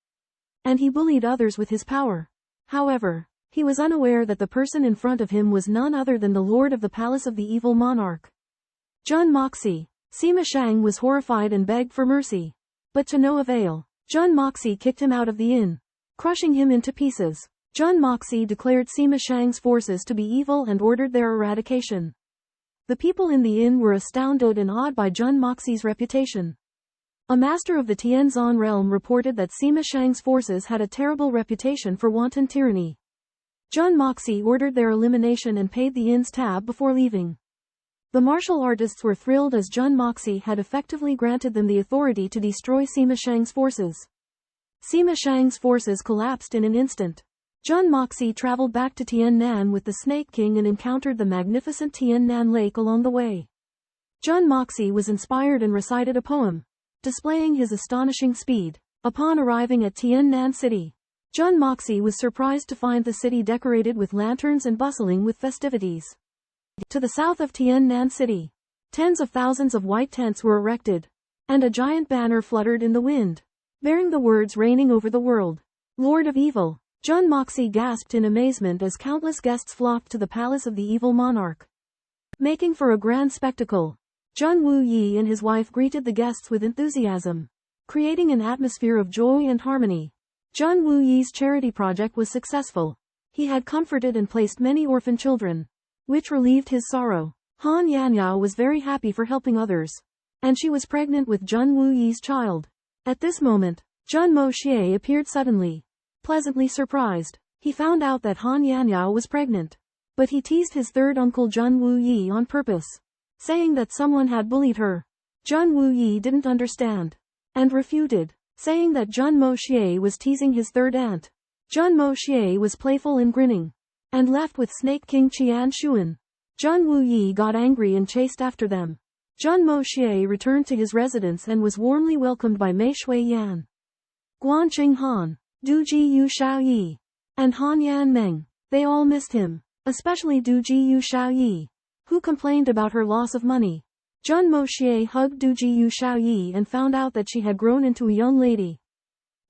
and he bullied others with his power. However, he was unaware that the person in front of him was none other than the lord of the palace of the evil monarch, Jun Moxie. Sima Shang was horrified and begged for mercy, but to no avail. Jun Moxie kicked him out of the inn, crushing him into pieces. Jun Moxie declared Sima Shang's forces to be evil and ordered their eradication. The people in the inn were astounded and awed by Jun Moxie's reputation. A master of the Tianzan realm reported that Sima Shang's forces had a terrible reputation for wanton tyranny. Jun Moxie ordered their elimination and paid the inn's tab before leaving. The martial artists were thrilled as Jun Moxie had effectively granted them the authority to destroy Sima Shang's forces. Sima Shang's forces collapsed in an instant. Jun Moxie traveled back to Tiannan with the Snake King and encountered the magnificent Tiannan Lake along the way. Jun Moxie was inspired and recited a poem, displaying his astonishing speed. Upon arriving at Tiannan City, Jun Moxie was surprised to find the city decorated with lanterns and bustling with festivities. To the south of Tiannan City, tens of thousands of white tents were erected, and a giant banner fluttered in the wind, bearing the words reigning over the world, Lord of Evil. Jun Moxie gasped in amazement as countless guests flocked to the palace of the evil monarch. Making for a grand spectacle, Jun Wuyi and his wife greeted the guests with enthusiasm, creating an atmosphere of joy and harmony. Jun Wuyi's charity project was successful. He had comforted and placed many orphan children, which relieved his sorrow. Han Yanyao was very happy for helping others, and she was pregnant with Jun Wuyi's child. At this moment, Jun Moxie appeared suddenly, pleasantly surprised. He found out that Han Yanyao was pregnant, but he teased his third uncle Jun Wuyi on purpose, saying that someone had bullied her. Jun Wuyi didn't understand, and refuted, saying that Jun Moxie was teasing his third aunt. Jun Moxie was playful and grinning, and left with Snake King Qian Shuan. Jun Wuyi got angry and chased after them. Jun Moxie returned to his residence and was warmly welcomed by Mei Shuiyan, Guanqing Han, Du Jiyu Shaoyi, and Han Yan Meng. They all missed him, especially Du Jiyu Shaoyi, who complained about her loss of money. Jun Moxie hugged Du Jiyu Shaoyi and found out that she had grown into a young lady,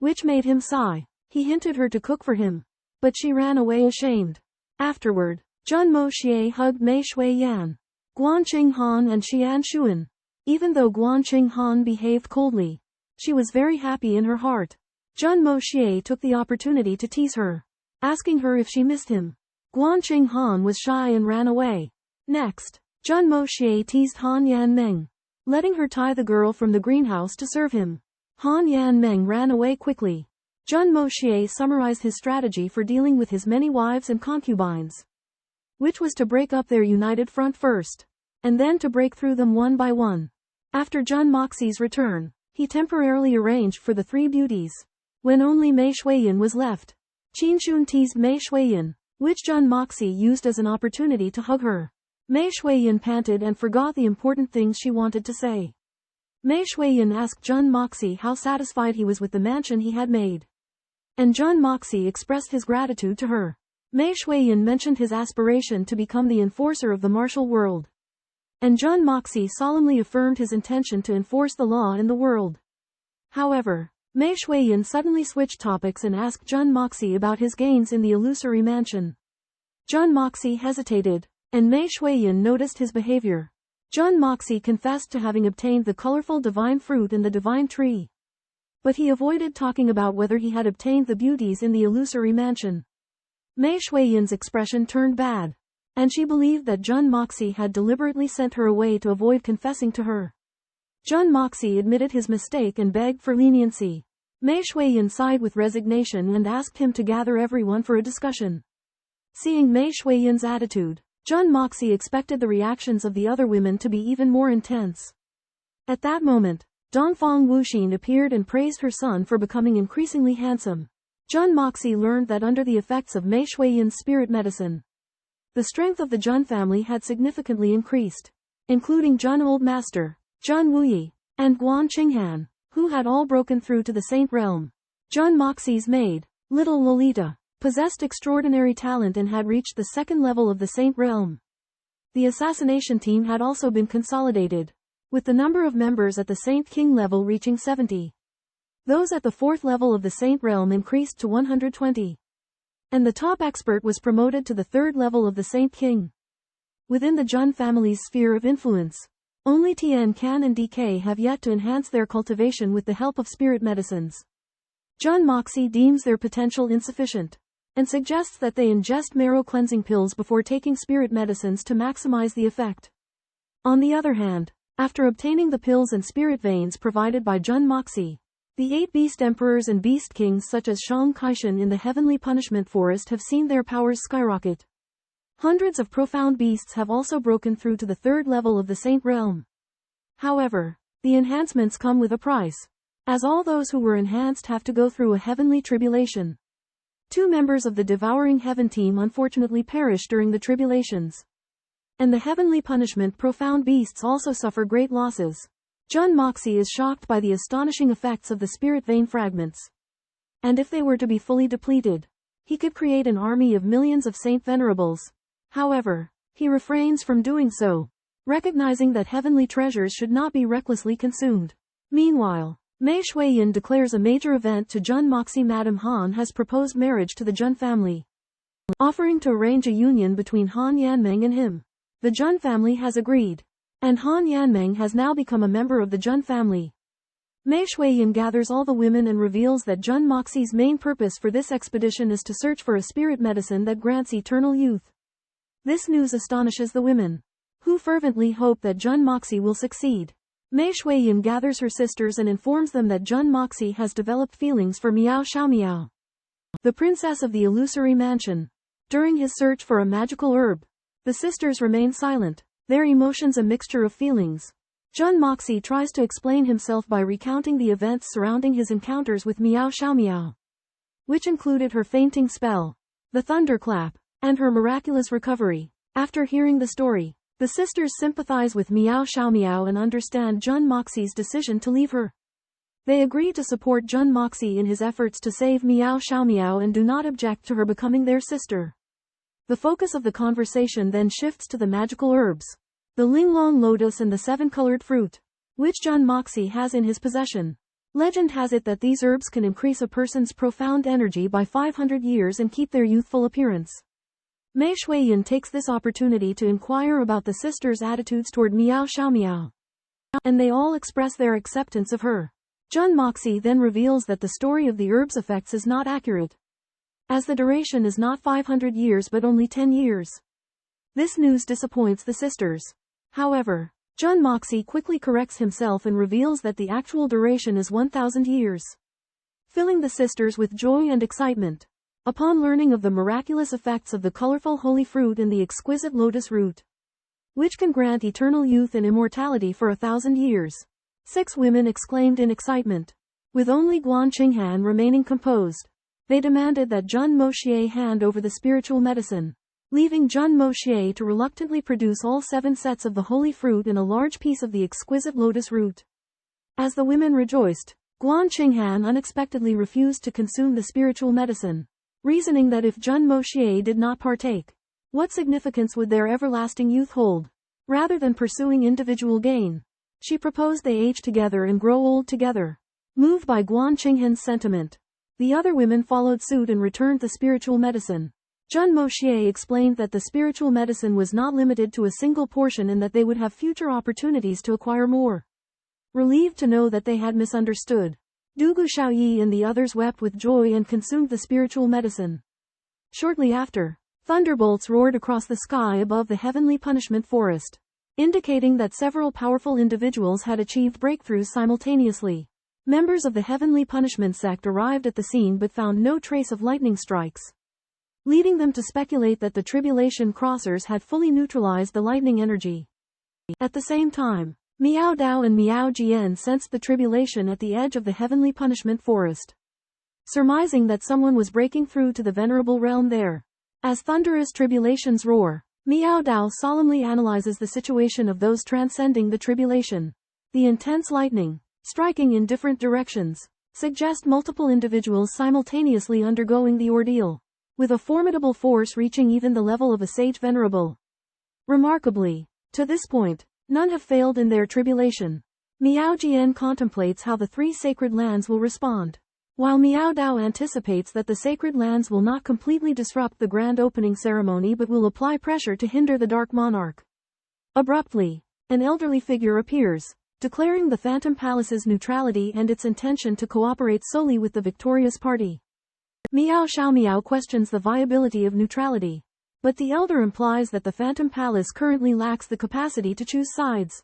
which made him sigh. He hinted her to cook for him, but she ran away ashamed. Afterward, Jun Moxie hugged Mei Shuiyan, Guanqing Han and Qian Shuan. Even though Guanqing Han behaved coldly, she was very happy in her heart. Jun Moxie took the opportunity to tease her, asking her if she missed him. Guanqing Han was shy and ran away. Next, Jun Moxie teased Han Yan Meng, letting her tie the girl from the greenhouse to serve him. Han Yan Meng ran away quickly. Jun Moxie summarized his strategy for dealing with his many wives and concubines, which was to break up their united front first, and then to break through them one by one. After Jun Moxie's return, he temporarily arranged for the three beauties. When only Mei Shuiyan was left, Qin Shun teased Mei Shuiyan, which Jun Moxie used as an opportunity to hug her. Mei Shuiyan panted and forgot the important things she wanted to say. Mei Shuiyan asked Jun Moxie how satisfied he was with the mansion he had made. And Jun Moxie expressed his gratitude to her. Mei Shuiyan mentioned his aspiration to become the enforcer of the martial world. And Jun Moxie solemnly affirmed his intention to enforce the law in the world. However, Mei Shuiyan suddenly switched topics and asked Jun Moxie about his gains in the illusory mansion. Jun Moxie hesitated, and Mei Shuiyan noticed his behavior. Jun Moxie confessed to having obtained the colorful divine fruit in the divine tree. But he avoided talking about whether he had obtained the beauties in the illusory mansion. Mei Shuiyan's expression turned bad, and she believed that Jun Moxie had deliberately sent her away to avoid confessing to her. Jun Moxie admitted his mistake and begged for leniency. Mei Shuiyan sighed with resignation and asked him to gather everyone for a discussion. Seeing Mei Shuiyan's attitude, Jun Moxie expected the reactions of the other women to be even more intense. At that moment, Dongfang Wuxin appeared and praised her son for becoming increasingly handsome. Jun Moxie learned that under the effects of Mei Shuiyan's spirit medicine, the strength of the Jun family had significantly increased, including Jun Old Master, Jun Wuyi, and Guan Qinghan, who had all broken through to the Saint Realm. Jun Moxie's maid, Little Lolita, possessed extraordinary talent and had reached the second level of the Saint Realm. The assassination team had also been consolidated, with the number of members at the Saint King level reaching 70. Those at the fourth level of the Saint Realm increased to 120. And the top expert was promoted to the third level of the Saint King. Within the Jun family's sphere of influence, only Tian Can and DK have yet to enhance their cultivation with the help of spirit medicines. Jun Moxie deems their potential insufficient, and suggests that they ingest marrow cleansing pills before taking spirit medicines to maximize the effect. On the other hand, after obtaining the pills and spirit veins provided by Jun Moxie, the 8 beast emperors and beast kings such as Shang Kaishan in the heavenly punishment forest have seen their powers skyrocket. Hundreds of profound beasts have also broken through to the third level of the Saint Realm. However, the enhancements come with a price, as all those who were enhanced have to go through a heavenly tribulation. 2 members of the Devouring Heaven team unfortunately perished during the tribulations. And the heavenly punishment profound beasts also suffer great losses. Jun Moxie is shocked by the astonishing effects of the spirit vein fragments. And if they were to be fully depleted, he could create an army of millions of saint venerables. However, he refrains from doing so, recognizing that heavenly treasures should not be recklessly consumed. Meanwhile, Mei Shuiyan declares a major event to Jun Moxie. Madame Han has proposed marriage to the Jun family, offering to arrange a union between Han Yanmeng and him. The Jun family has agreed, and Han Yanmeng has now become a member of the Jun family. Mei Shuiyan gathers all the women and reveals that Jun Moxie's main purpose for this expedition is to search for a spirit medicine that grants eternal youth. This news astonishes the women, who fervently hope that Jun Moxie will succeed. Mei Shuiyan gathers her sisters and informs them that Jun Moxie has developed feelings for Miao Xiaomiao, the princess of the illusory mansion. During his search for a magical herb, the sisters remain silent, their emotions a mixture of feelings. Jun Moxie tries to explain himself by recounting the events surrounding his encounters with Miao Xiaomiao, which included her fainting spell, the thunderclap, and her miraculous recovery. After hearing the story, the sisters sympathize with Miao Xiaomiao and understand Jun Moxie's decision to leave her. They agree to support Jun Moxie in his efforts to save Miao Xiaomiao and do not object to her becoming their sister. The focus of the conversation then shifts to the magical herbs, the Linglong lotus and the 7-colored fruit, which Jun Moxie has in his possession. Legend has it that these herbs can increase a person's profound energy by 500 years and keep their youthful appearance. Mei Shuiyan takes this opportunity to inquire about the sisters' attitudes toward Miao Xiaomiao, and they all express their acceptance of her. Jun Moxie then reveals that the story of the herb's effects is not accurate, as the duration is not 500 years but only 10 years. This news disappoints the sisters. However, Jun Moxie quickly corrects himself and reveals that the actual duration is 1,000 years, filling the sisters with joy and excitement. Upon learning of the miraculous effects of the colorful holy fruit and the exquisite lotus root, which can grant eternal youth and immortality for 1,000 years, 6 women exclaimed in excitement. With only Guan Qinghan remaining composed, they demanded that Jun Moxie hand over the spiritual medicine. leaving Jun Moxie to reluctantly produce all 7 sets of the holy fruit and a large piece of the exquisite lotus root. As the women rejoiced, Guan Qinghan unexpectedly refused to consume the spiritual medicine, reasoning that if Jun Moxie did not partake, what significance would their everlasting youth hold? Rather than pursuing individual gain, she proposed they age together and grow old together. Moved by Guan Qinghan's sentiment, the other women followed suit and returned the spiritual medicine. Jun Moxie explained that the spiritual medicine was not limited to a single portion and that they would have future opportunities to acquire more. Relieved to know that they had misunderstood, Dugu Xiaoyi and the others wept with joy and consumed the spiritual medicine. Shortly after, thunderbolts roared across the sky above the heavenly punishment forest, indicating that several powerful individuals had achieved breakthroughs simultaneously. Members of the heavenly punishment sect arrived at the scene but found no trace of lightning strikes, leading them to speculate that the tribulation crossers had fully neutralized the lightning energy. At the same time, Miao Dao and Miao Jian sensed the tribulation at the edge of the heavenly punishment forest, surmising that someone was breaking through to the venerable realm there. As thunderous tribulations roar, Miao Dao solemnly analyzes the situation of those transcending the tribulation. The intense lightning, striking in different directions, suggest multiple individuals simultaneously undergoing the ordeal, with a formidable force reaching even the level of a sage venerable. Remarkably, to this point, none have failed in their tribulation. Miao Jian contemplates how the 3 sacred lands will respond, while Miao Dao anticipates that the sacred lands will not completely disrupt the grand opening ceremony but will apply pressure to hinder the Dark Monarch. Abruptly, an elderly figure appears, declaring the Phantom Palace's neutrality and its intention to cooperate solely with the victorious party. Miao Xiaomiao questions the viability of neutrality, but the elder implies that the Phantom Palace currently lacks the capacity to choose sides.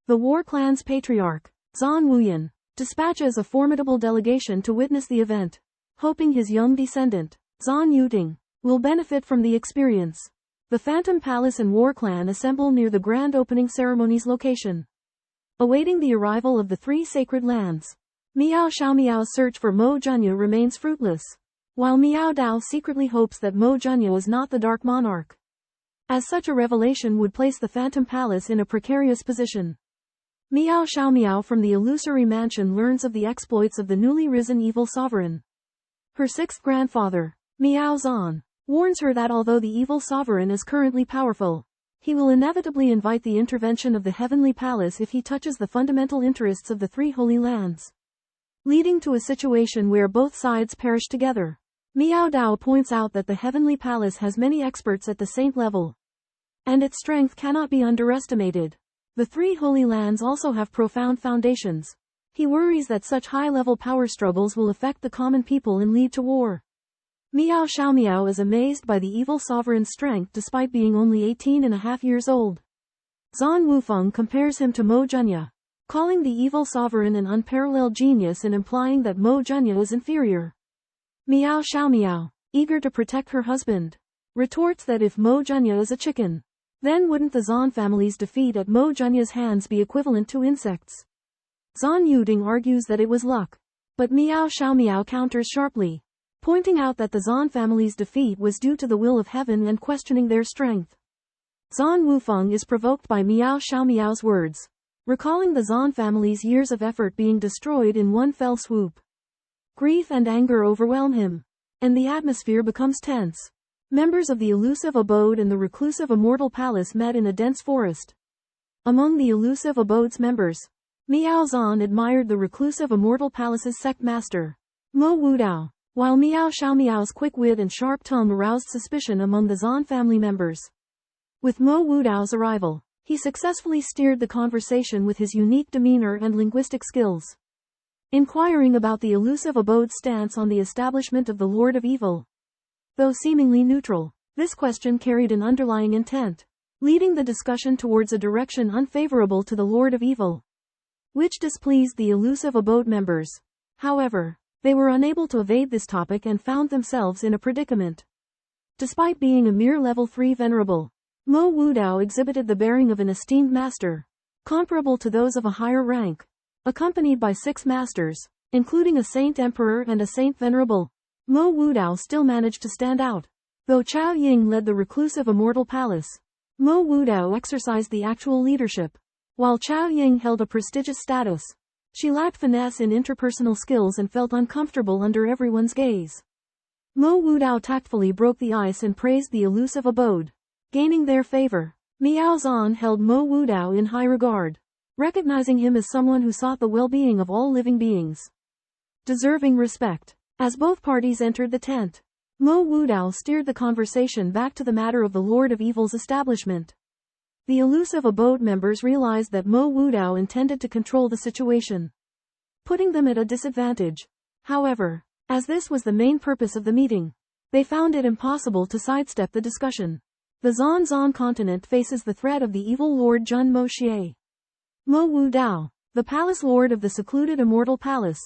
The War Clan's patriarch, Zan Wuyan, dispatches a formidable delegation to witness the event, hoping his young descendant, Zan Yuting, will benefit from the experience. The Phantom Palace and War Clan assemble near the grand opening ceremony's location, awaiting the arrival of the 3 sacred lands. Miao Xiaomiao's search for Mo Junya remains fruitless, while Miao Dao secretly hopes that Mo Junya is not the Dark Monarch, as such a revelation would place the Phantom Palace in a precarious position. Miao Xiaomiao from the illusory mansion learns of the exploits of the newly risen evil sovereign. Her 6th grandfather, Miao Zan, warns her that although the evil sovereign is currently powerful, he will inevitably invite the intervention of the heavenly palace if he touches the fundamental interests of the 3 holy lands, leading to a situation where both sides perish together. Miao Dao points out that the heavenly palace has many experts at the saint level, and its strength cannot be underestimated. The 3 holy lands also have profound foundations. He worries that such high-level power struggles will affect the common people and lead to war. Miao Xiaomiao is amazed by the evil sovereign's strength despite being only 18.5 years old. Zan Wufeng compares him to Mo Junya, calling the evil sovereign an unparalleled genius and implying that Mo Junya is inferior. Miao Xiaomiao, eager to protect her husband, retorts that if Mo Junya is a chicken, then wouldn't the Zan family's defeat at Mo Junya's hands be equivalent to insects? Zan Yuting argues that it was luck, but Miao Xiaomiao counters sharply, pointing out that the Zan family's defeat was due to the will of heaven and questioning their strength. Zan Wufeng is provoked by Miao Xiaomiao's words, recalling the Zan family's years of effort being destroyed in one fell swoop. Grief and anger overwhelm him, and the atmosphere becomes tense. Members of the elusive abode and the reclusive immortal palace met in a dense forest. Among the elusive abode's members, Miao Zan admired the reclusive immortal palace's sect master, Mo Wudao, while Miao Xiaomiao's quick wit and sharp tongue aroused suspicion among the Zan family members. With Mo Wudao's arrival, he successfully steered the conversation with his unique demeanor and linguistic skills. Inquiring about the elusive abode's stance on the establishment of the Lord of Evil. Though seemingly neutral, this question carried an underlying intent, leading the discussion towards a direction unfavorable to the Lord of Evil, which displeased the elusive abode members. However, they were unable to evade this topic and found themselves in a predicament. Despite being a mere level 3 venerable, Mo Wudao exhibited the bearing of an esteemed master, comparable to those of a higher rank. Accompanied by 6 masters, including a saint emperor and a saint venerable, Mo Wudao still managed to stand out. Though Chao Ying led the reclusive immortal palace, Mo Wudao exercised the actual leadership. While Chao Ying held a prestigious status, she lacked finesse in interpersonal skills and felt uncomfortable under everyone's gaze. Mo Wudao tactfully broke the ice and praised the elusive abode, gaining their favor. Miao Zhan held Mo Wudao in high regard, recognizing him as someone who sought the well-being of all living beings, deserving respect. As both parties entered the tent, Mo Wudao steered the conversation back to the matter of the Lord of Evil's establishment. The elusive abode members realized that Mo Wudao intended to control the situation, putting them at a disadvantage. However, as this was the main purpose of the meeting, they found it impossible to sidestep the discussion. The Xuanxuan Continent faces the threat of the evil Lord Jun Moxie. Mo Wudao, the palace lord of the secluded immortal palace,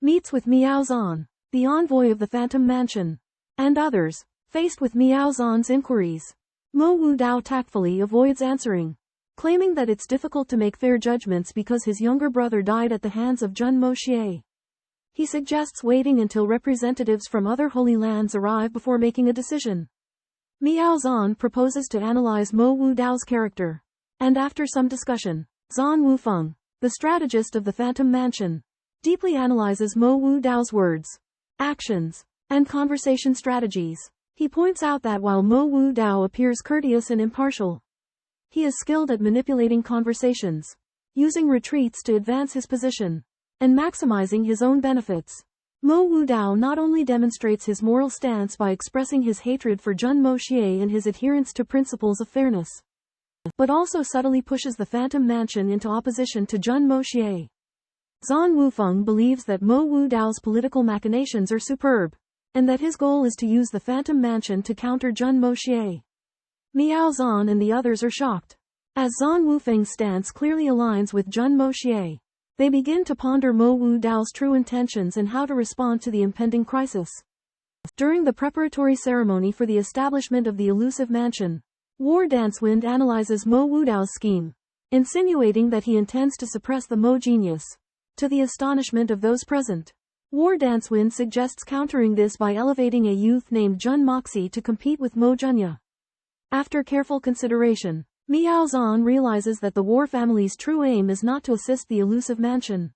meets with Miao Zhan, the envoy of the Phantom Mansion, and others. Faced with Miao Zhan's inquiries, Mo Wudao tactfully avoids answering, claiming that it's difficult to make fair judgments because his younger brother died at the hands of Jun Moxie. He suggests waiting until representatives from other holy lands arrive before making a decision. Miao Zhan proposes to analyze Mo Wudao's character, and after some discussion, Zhan Wufeng, the strategist of the Phantom Mansion, deeply analyzes Mo Wudao's words, actions, and conversation strategies. He points out that while Mo Wudao appears courteous and impartial, he is skilled at manipulating conversations, using retreats to advance his position, and maximizing his own benefits. Mo Wudao not only demonstrates his moral stance by expressing his hatred for Jun Moxie and his adherence to principles of fairness, but also subtly pushes the Phantom Mansion into opposition to Jun Moxie. Zhan Wufeng believes that Mo Wudao's political machinations are superb, and that his goal is to use the Phantom Mansion to counter Jun Moxie. Miao Zhan and the others are shocked. As Zhan Wufeng's stance clearly aligns with Jun Moxie, they begin to ponder Mo Wudao's true intentions and how to respond to the impending crisis. During the preparatory ceremony for the establishment of the elusive mansion, War Dancewind analyzes Mo Wudao's scheme, insinuating that he intends to suppress the Mo genius, to the astonishment of those present. War Dancewind suggests countering this by elevating a youth named Jun Moxie to compete with Mo Junya. After careful consideration, Miao Zhan realizes that the War family's true aim is not to assist the elusive mansion,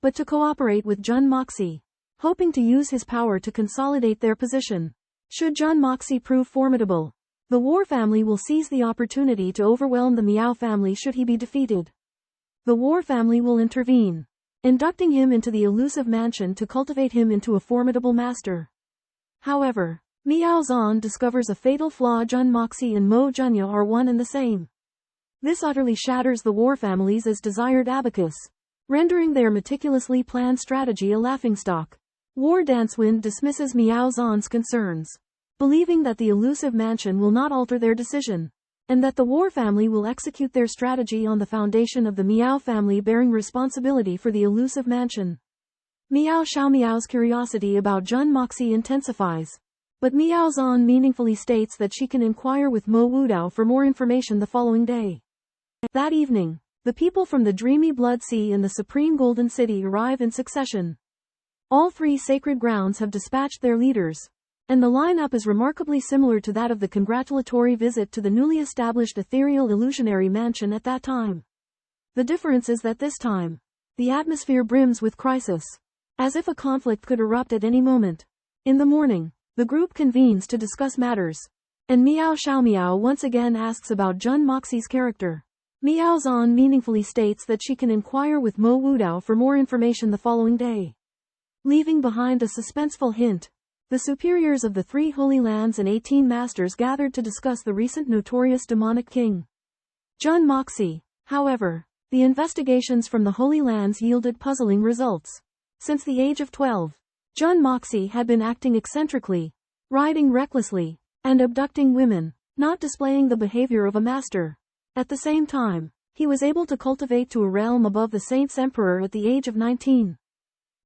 but to cooperate with Jun Moxie, hoping to use his power to consolidate their position. Should Jun Moxie prove formidable, the War family will seize the opportunity to overwhelm the Miao family should he be defeated. The War family will intervene, inducting him into the elusive mansion to cultivate him into a formidable master. However, Miao Zhan discovers a fatal flaw: Jun Moxie and Mo Junya are one and the same. This utterly shatters the War families as desired abacus, rendering their meticulously planned strategy a laughingstock. War Dancewind dismisses Miao Zhan's concerns, believing that the elusive mansion will not alter their decision, and that the War family will execute their strategy on the foundation of the Miao family bearing responsibility for the elusive mansion. Miao Xiaomiao's curiosity about Jun Moxie intensifies, but Miao Zhan meaningfully states that she can inquire with Mo Wudao for more information the following day. That evening, the people from the Dreamy Blood Sea and the Supreme Golden City arrive in succession. All three sacred grounds have dispatched their leaders, and the lineup is remarkably similar to that of the congratulatory visit to the newly established ethereal illusionary mansion at that time. The difference is that this time, the atmosphere brims with crisis, as if a conflict could erupt at any moment. In the morning, the group convenes to discuss matters, and Miao Xiaomiao once again asks about Jun Moxie's character. Miao Zhan meaningfully states that she can inquire with Mo Wudao for more information the following day, leaving behind a suspenseful hint. The superiors of the 3 Holy Lands and 18 Masters gathered to discuss the recent notorious demonic king, Jun Moxie. However, the investigations from the Holy Lands yielded puzzling results. Since the age of 12, Jun Moxie had been acting eccentrically, riding recklessly, and abducting women, not displaying the behavior of a master. At the same time, he was able to cultivate to a realm above the Saint's Emperor at the age of 19,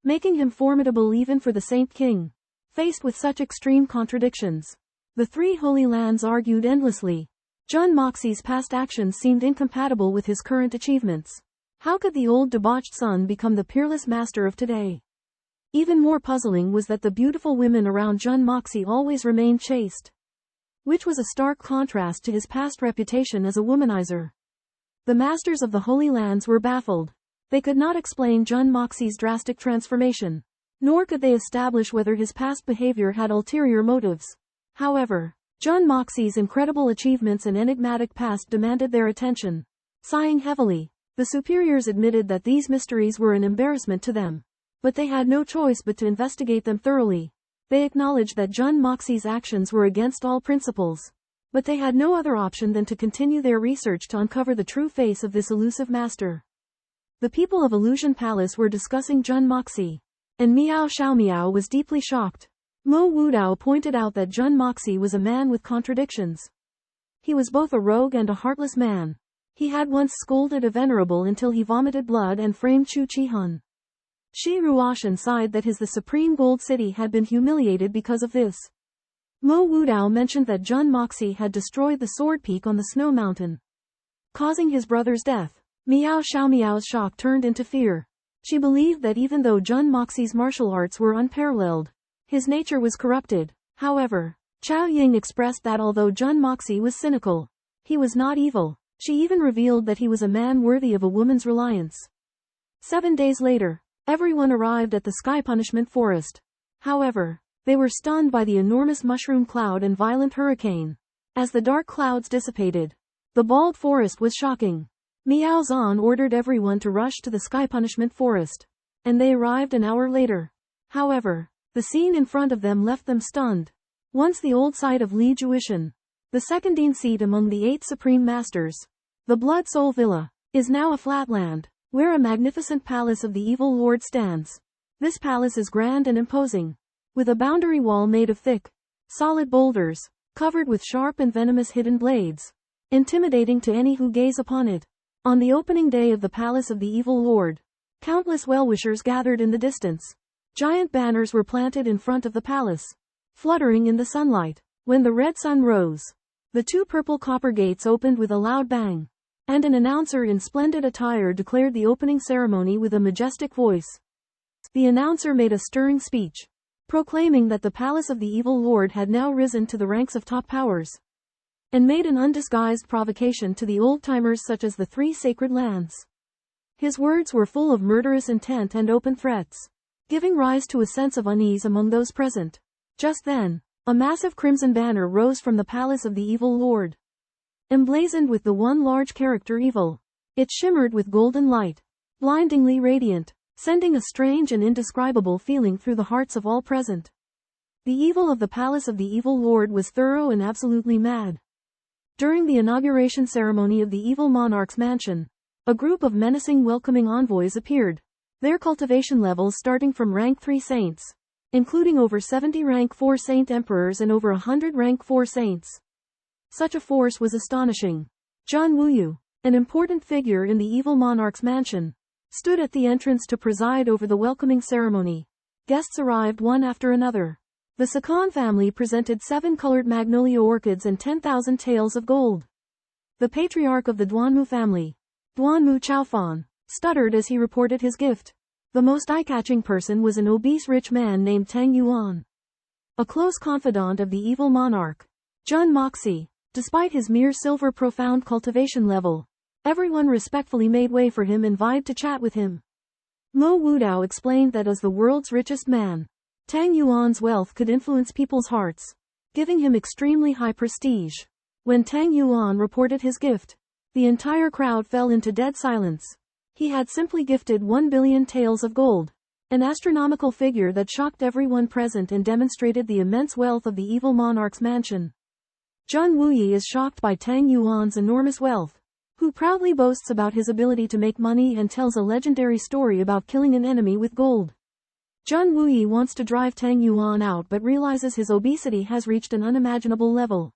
making him formidable even for the Saint King. Faced with such extreme contradictions, the 3 Holy Lands argued endlessly. Jun Moxie's past actions seemed incompatible with his current achievements. How could the old debauched son become the peerless master of today? Even more puzzling was that the beautiful women around Jun Moxie always remained chaste. which was a stark contrast to his past reputation as a womanizer. The masters of the Holy Lands were baffled. They could not explain Jun Moxie's drastic transformation, nor could they establish whether his past behavior had ulterior motives. However, Jun Moxie's incredible achievements and enigmatic past demanded their attention. Sighing heavily, the superiors admitted that these mysteries were an embarrassment to them. But they had no choice but to investigate them thoroughly. They acknowledged that Jun Moxie's actions were against all principles. But they had no other option than to continue their research to uncover the true face of this elusive master. The people of Illusion Palace were discussing Jun Moxie, and Miao Xiaomiao was deeply shocked. Mo Wudao pointed out that Jun Moxie was a man with contradictions. He was both a rogue and a heartless man. He had once scolded a venerable until he vomited blood and framed Chu Qihun. Shi Ruoshan sighed that the supreme gold city had been humiliated because of this. Mo Wudao mentioned that Jun Moxie had destroyed the sword peak on the snow mountain, causing his brother's death. Miao Xiaomiao's shock turned into fear. She believed that even though Jun Moxie's martial arts were unparalleled, his nature was corrupted. However, Chao Ying expressed that although Jun Moxie was cynical, he was not evil. She even revealed that he was a man worthy of a woman's reliance. 7 days later, everyone arrived at the Sky Punishment Forest. However, they were stunned by the enormous mushroom cloud and violent hurricane. As the dark clouds dissipated, the bald forest was shocking. Miao Zhan ordered everyone to rush to the Sky Punishment Forest, and they arrived an hour later. However, the scene in front of them left them stunned. Once the old site of Li Juishan, the secondine seat among the 8 supreme masters, the Blood Soul Villa, is now a flatland, where a magnificent palace of the evil lord stands. This palace is grand and imposing, with a boundary wall made of thick, solid boulders, covered with sharp and venomous hidden blades, intimidating to any who gaze upon it. On the opening day of the Palace of the Evil Lord, countless well-wishers gathered in the distance. Giant banners were planted in front of the palace, fluttering in the sunlight. When the red sun rose, the 2 purple copper gates opened with a loud bang, and an announcer in splendid attire declared the opening ceremony with a majestic voice. The announcer made a stirring speech, proclaiming that the Palace of the Evil Lord had now risen to the ranks of top powers, and made an undisguised provocation to the old-timers such as the 3 sacred lands. His words were full of murderous intent and open threats, giving rise to a sense of unease among those present. Just then, a massive crimson banner rose from the Palace of the Evil Lord. Emblazoned with the one large character evil, it shimmered with golden light, blindingly radiant, sending a strange and indescribable feeling through the hearts of all present. The evil of the Palace of the Evil Lord was thorough and absolutely mad. During the inauguration ceremony of the evil monarch's mansion, a group of menacing welcoming envoys appeared, their cultivation levels starting from rank 3 saints, including over 70 rank 4 saint emperors and over 100 rank 4 saints. Such a force was astonishing. Zhan Wuyu, an important figure in the evil monarch's mansion, stood at the entrance to preside over the welcoming ceremony. Guests arrived one after another. The Sakan family presented 7 colored magnolia orchids and 10,000 taels of gold. The patriarch of the Duanmu family, Duanmu Chaofan, stuttered as he reported his gift. The most eye-catching person was an obese rich man named Tang Yuan, a close confidant of the evil monarch. Jun Moxie, despite his mere silver profound cultivation level, everyone respectfully made way for him and vied to chat with him. Mo Wudao explained that as the world's richest man, Tang Yuan's wealth could influence people's hearts, giving him extremely high prestige. When Tang Yuan reported his gift, the entire crowd fell into dead silence. He had simply gifted 1 billion taels of gold, an astronomical figure that shocked everyone present and demonstrated the immense wealth of the evil monarch's mansion. Zhan Wuyi is shocked by Tang Yuan's enormous wealth, who proudly boasts about his ability to make money and tells a legendary story about killing an enemy with gold. Zhan Wuyi wants to drive Tang Yuan out but realizes his obesity has reached an unimaginable level.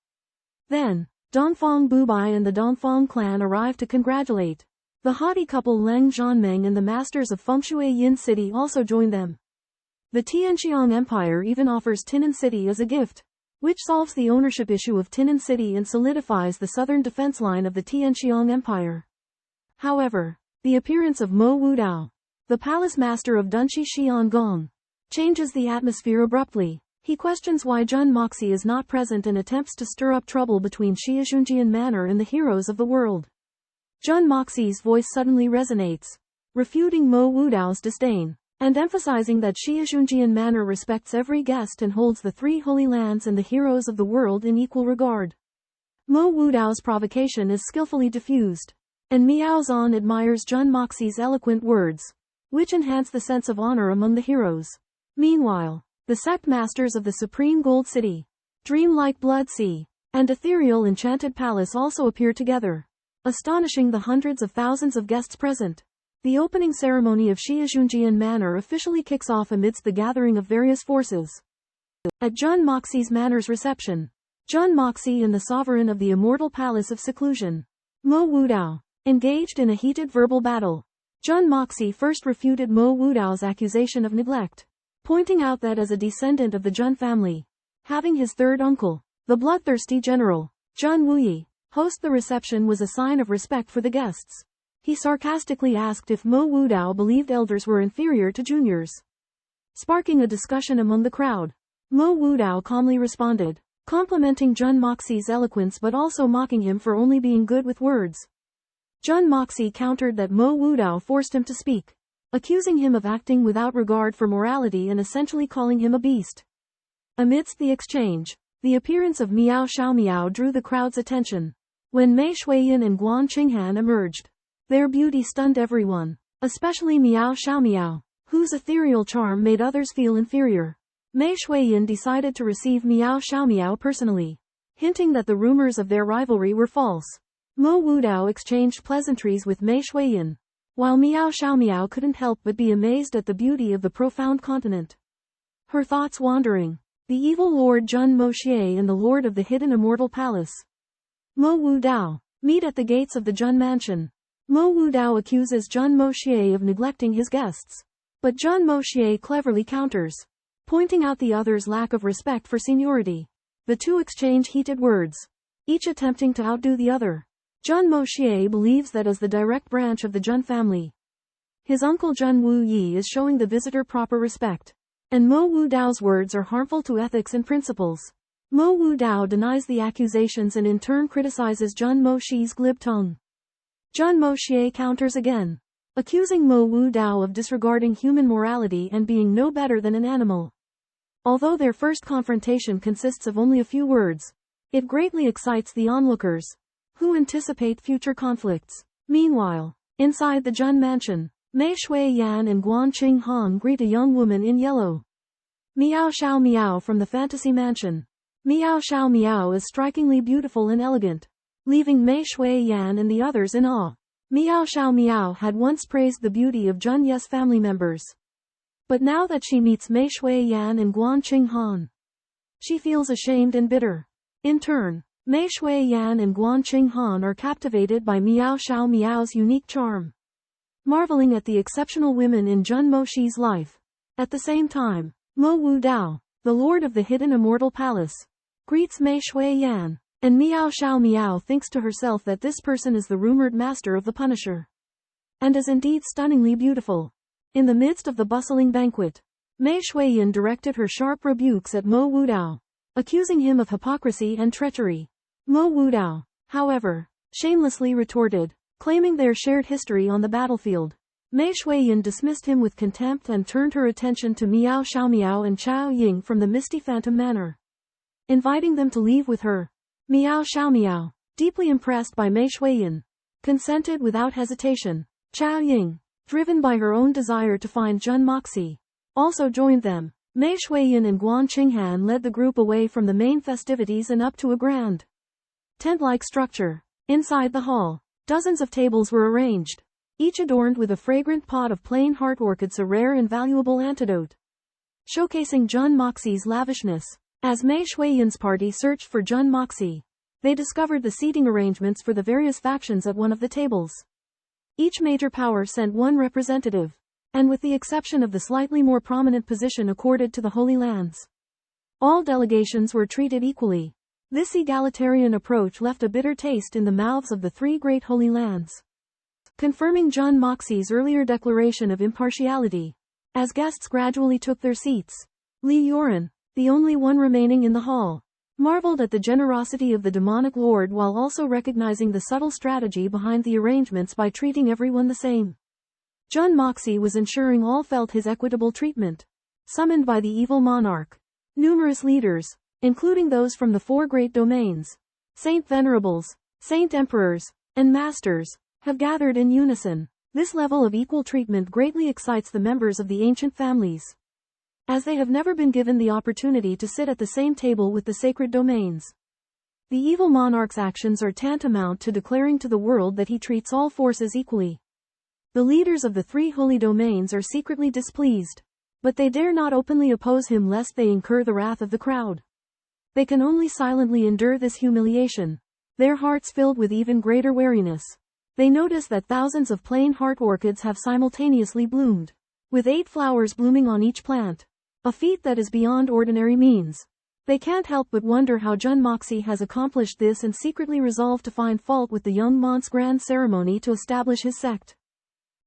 Then, Dongfang Bubai and the Dongfang clan arrive to congratulate. The haughty couple Leng Zhanmeng and the masters of Fengshui Yin City also join them. The Tianxiang Empire even offers Tinan City as a gift, which solves the ownership issue of Tinan City and solidifies the southern defense line of the Tianxiang Empire. However, the appearance of Mo Wudao, the palace master of Dunshi Xiangong, changes the atmosphere abruptly. He questions why Jun Moxie is not present and attempts to stir up trouble between Xuanxuan Manor and the heroes of the world. Jun Moxie's voice suddenly resonates, refuting Mo Wudao's disdain, and emphasizing that Xuanxuan Manor respects every guest and holds the three holy lands and the heroes of the world in equal regard. Mo Wudao's provocation is skillfully diffused, and Miao Zhan admires Jun Moxie's eloquent words, which enhance the sense of honor among the heroes. Meanwhile, the sect masters of the Supreme Gold City, dreamlike Blood Sea, and ethereal Enchanted Palace also appear together, astonishing the hundreds of thousands of guests present. The opening ceremony of Xuanxuan Manor officially kicks off amidst the gathering of various forces. At Jun Moxie's Manor's reception, Jun Moxie and the sovereign of the immortal Palace of Seclusion, Mo Wudao, engaged in a heated verbal battle. Jun Moxie first refuted Mo Wudao's accusation of neglect, pointing out that as a descendant of the Jun family, having his third uncle, the bloodthirsty general, Jun Wuyi, host the reception was a sign of respect for the guests. He sarcastically asked if Mo Wudao believed elders were inferior to juniors, sparking a discussion among the crowd. Mo Wudao calmly responded, complimenting Jun Moxie's eloquence but also mocking him for only being good with words. Jun Moxie countered that Mo Wudao forced him to speak, accusing him of acting without regard for morality and essentially calling him a beast. Amidst the exchange, the appearance of Miao Xiaomiao drew the crowd's attention. When Mei Shuiyan and Guan Qinghan emerged, their beauty stunned everyone, especially Miao Xiaomiao, whose ethereal charm made others feel inferior. Mei Shuiyan decided to receive Miao Xiaomiao personally, hinting that the rumors of their rivalry were false. Mo Wudao exchanged pleasantries with Mei Shuiyan, while Miao Xiaomiao couldn't help but be amazed at the beauty of the profound continent. Her thoughts wandering, the evil Lord Jun Moxie and the Lord of the Hidden Immortal Palace, Mo Wudao, meet at the gates of the Jun Mansion. Mo Wudao accuses Jun Moxie of neglecting his guests, but Jun Moxie cleverly counters, pointing out the other's lack of respect for seniority. The two exchange heated words, each attempting to outdo the other. Jun Moxie believes that as the direct branch of the Jun family, his uncle Jun Wuyi is showing the visitor proper respect, and Mo Wudao's words are harmful to ethics and principles. Mo Wudao denies the accusations and in turn criticizes Jun Moxie's glib tongue. Jun Moxie counters again, accusing Mo Wudao of disregarding human morality and being no better than an animal. Although their first confrontation consists of only a few words, it greatly excites the onlookers, who anticipate future conflicts. Meanwhile, inside the Jun Mansion, Mei Shuiyan and Guan Qinghan greet a young woman in yellow. Miao Xiaomiao from the Fantasy Mansion. Miao Xiaomiao is strikingly beautiful and elegant, leaving Mei Shuiyan and the others in awe. Miao Xiaomiao had once praised the beauty of Jun Ye's family members, but now that she meets Mei Shuiyan and Guan Qinghan, she feels ashamed and bitter. In turn, Mei Shuiyan and Guan Qinghan are captivated by Miao Xiaomiao's unique charm, marveling at the exceptional women in Jun Moxie's life. At the same time, Mo Wudao, the lord of the Hidden Immortal Palace, greets Mei Shuiyan, and Miao Xiaomiao thinks to herself that this person is the rumored master of the Punisher, and is indeed stunningly beautiful. In the midst of the bustling banquet, Mei Shuiyan directed her sharp rebukes at Mo Wudao, accusing him of hypocrisy and treachery. Mo Wudao, however, shamelessly retorted, claiming their shared history on the battlefield. Mei Shuiyan dismissed him with contempt and turned her attention to Miao Xiaomiao and Chao Ying from the Misty Phantom Manor, inviting them to leave with her. Miao Xiaomiao, deeply impressed by Mei Shuiyan, consented without hesitation. Chao Ying, driven by her own desire to find Jun Moxie, also joined them. Mei Shuiyan and Guan Qinghan led the group away from the main festivities and up to a grand tent-like structure. Inside the hall, dozens of tables were arranged, each adorned with a fragrant pot of plain heart orchids, a rare and valuable antidote, showcasing Jun Moxie's lavishness. As Mei Shuiyan's party searched for Jun Moxie, they discovered the seating arrangements for the various factions at one of the tables. Each major power sent one representative, and with the exception of the slightly more prominent position accorded to the Holy Lands, all delegations were treated equally. This egalitarian approach left a bitter taste in the mouths of the three great Holy Lands, confirming Jun Moxie's earlier declaration of impartiality. As guests gradually took their seats, Li Yoren, the only one remaining in the hall, marveled at the generosity of the demonic lord while also recognizing the subtle strategy behind the arrangements by treating everyone the same. Jun Moxie was ensuring all felt his equitable treatment. Summoned by the evil monarch, numerous leaders, including those from the 4 great domains, Saint Venerables, Saint Emperors, and Masters, have gathered in unison. This level of equal treatment greatly excites the members of the ancient families, as they have never been given the opportunity to sit at the same table with the sacred domains. The evil monarch's actions are tantamount to declaring to the world that he treats all forces equally. The leaders of the 3 holy domains are secretly displeased, but they dare not openly oppose him lest they incur the wrath of the crowd. They can only silently endure this humiliation, their hearts filled with even greater wariness. They notice that thousands of plain heart orchids have simultaneously bloomed, with 8 flowers blooming on each plant, a feat that is beyond ordinary means. They can't help but wonder how Jun Moxie has accomplished this and secretly resolve to find fault with the young Mont's grand ceremony to establish his sect.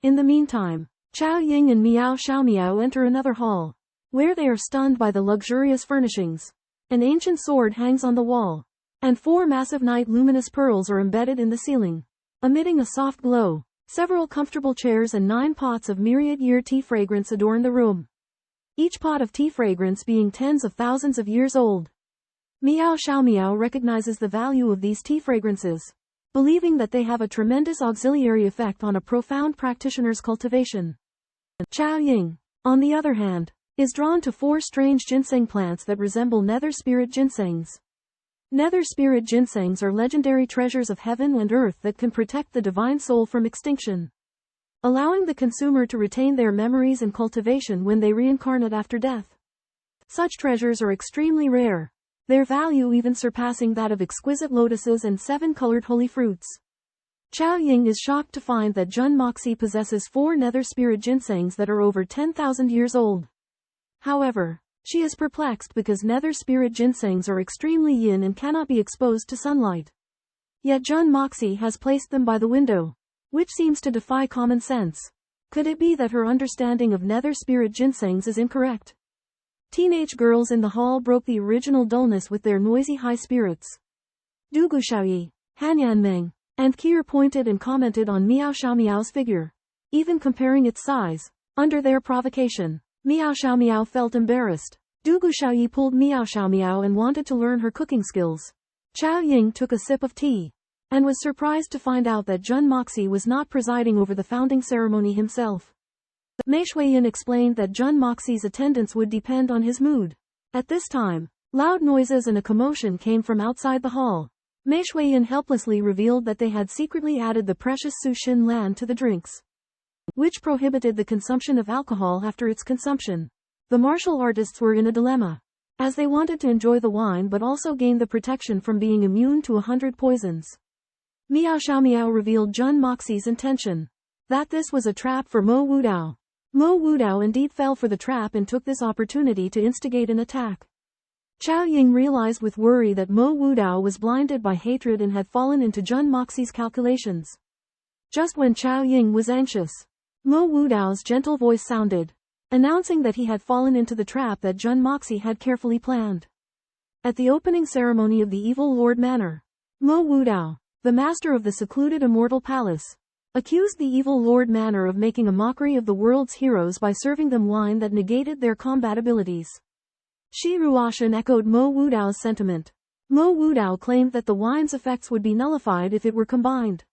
In the meantime, Chao Ying and Miao Xiaomiao enter another hall, where they are stunned by the luxurious furnishings. An ancient sword hangs on the wall, and 4 massive night luminous pearls are embedded in the ceiling, emitting a soft glow. Several comfortable chairs and 9 pots of myriad-year tea fragrance adorn the room, each pot of tea fragrance being tens of thousands of years old. Miao Xiaomiao recognizes the value of these tea fragrances, believing that they have a tremendous auxiliary effect on a profound practitioner's cultivation. Chao Ying, on the other hand, is drawn to 4 strange ginseng plants that resemble nether spirit ginsengs. Nether spirit ginsengs are legendary treasures of heaven and earth that can protect the divine soul from extinction, allowing the consumer to retain their memories and cultivation when they reincarnate after death. Such treasures are extremely rare, their value even surpassing that of exquisite lotuses and 7-colored holy fruits. Chao Ying is shocked to find that Jun Moxie possesses 4 nether spirit ginsengs that are over 10,000 years old. However, she is perplexed because nether spirit ginsengs are extremely yin and cannot be exposed to sunlight. Yet Jun Moxie has placed them by the window, which seems to defy common sense. Could it be that her understanding of nether spirit ginsengs is incorrect? Teenage girls in the hall broke the original dullness with their noisy high spirits. Du Guxiaoyi, Han Yanmeng, and Kier pointed and commented on Miao Xiaomiao's figure, even comparing its size. Under their provocation, Miao Xiaomiao felt embarrassed. Du Guxiaoyi pulled Miao Xiaomiao and wanted to learn her cooking skills. Chao Ying took a sip of tea, and was surprised to find out that Jun Moxie was not presiding over the founding ceremony himself. Mei Shuiyan explained that Jun Moxie's attendance would depend on his mood. At this time, loud noises and a commotion came from outside the hall. Mei Shuiyan helplessly revealed that they had secretly added the precious Su Xin Lan to the drinks, which prohibited the consumption of alcohol after its consumption. The martial artists were in a dilemma, as they wanted to enjoy the wine but also gain the protection from being immune to 100 poisons. Miao Xiaomiao revealed Jun Moxie's intention, that this was a trap for Mo Wudao. Mo Wudao indeed fell for the trap and took this opportunity to instigate an attack. Chao Ying realized with worry that Mo Wudao was blinded by hatred and had fallen into Jun Moxie's calculations. Just when Chao Ying was anxious, Mo Wudao's gentle voice sounded, announcing that he had fallen into the trap that Jun Moxie had carefully planned. At the opening ceremony of the Evil Lord Manor, Mo Wudao, the master of the secluded immortal palace, accused the Evil Lord Manor of making a mockery of the world's heroes by serving them wine that negated their combat abilities. Shi Ruoshan echoed Mo Wudao's sentiment. Mo Wudao claimed that the wine's effects would be nullified if it were combined,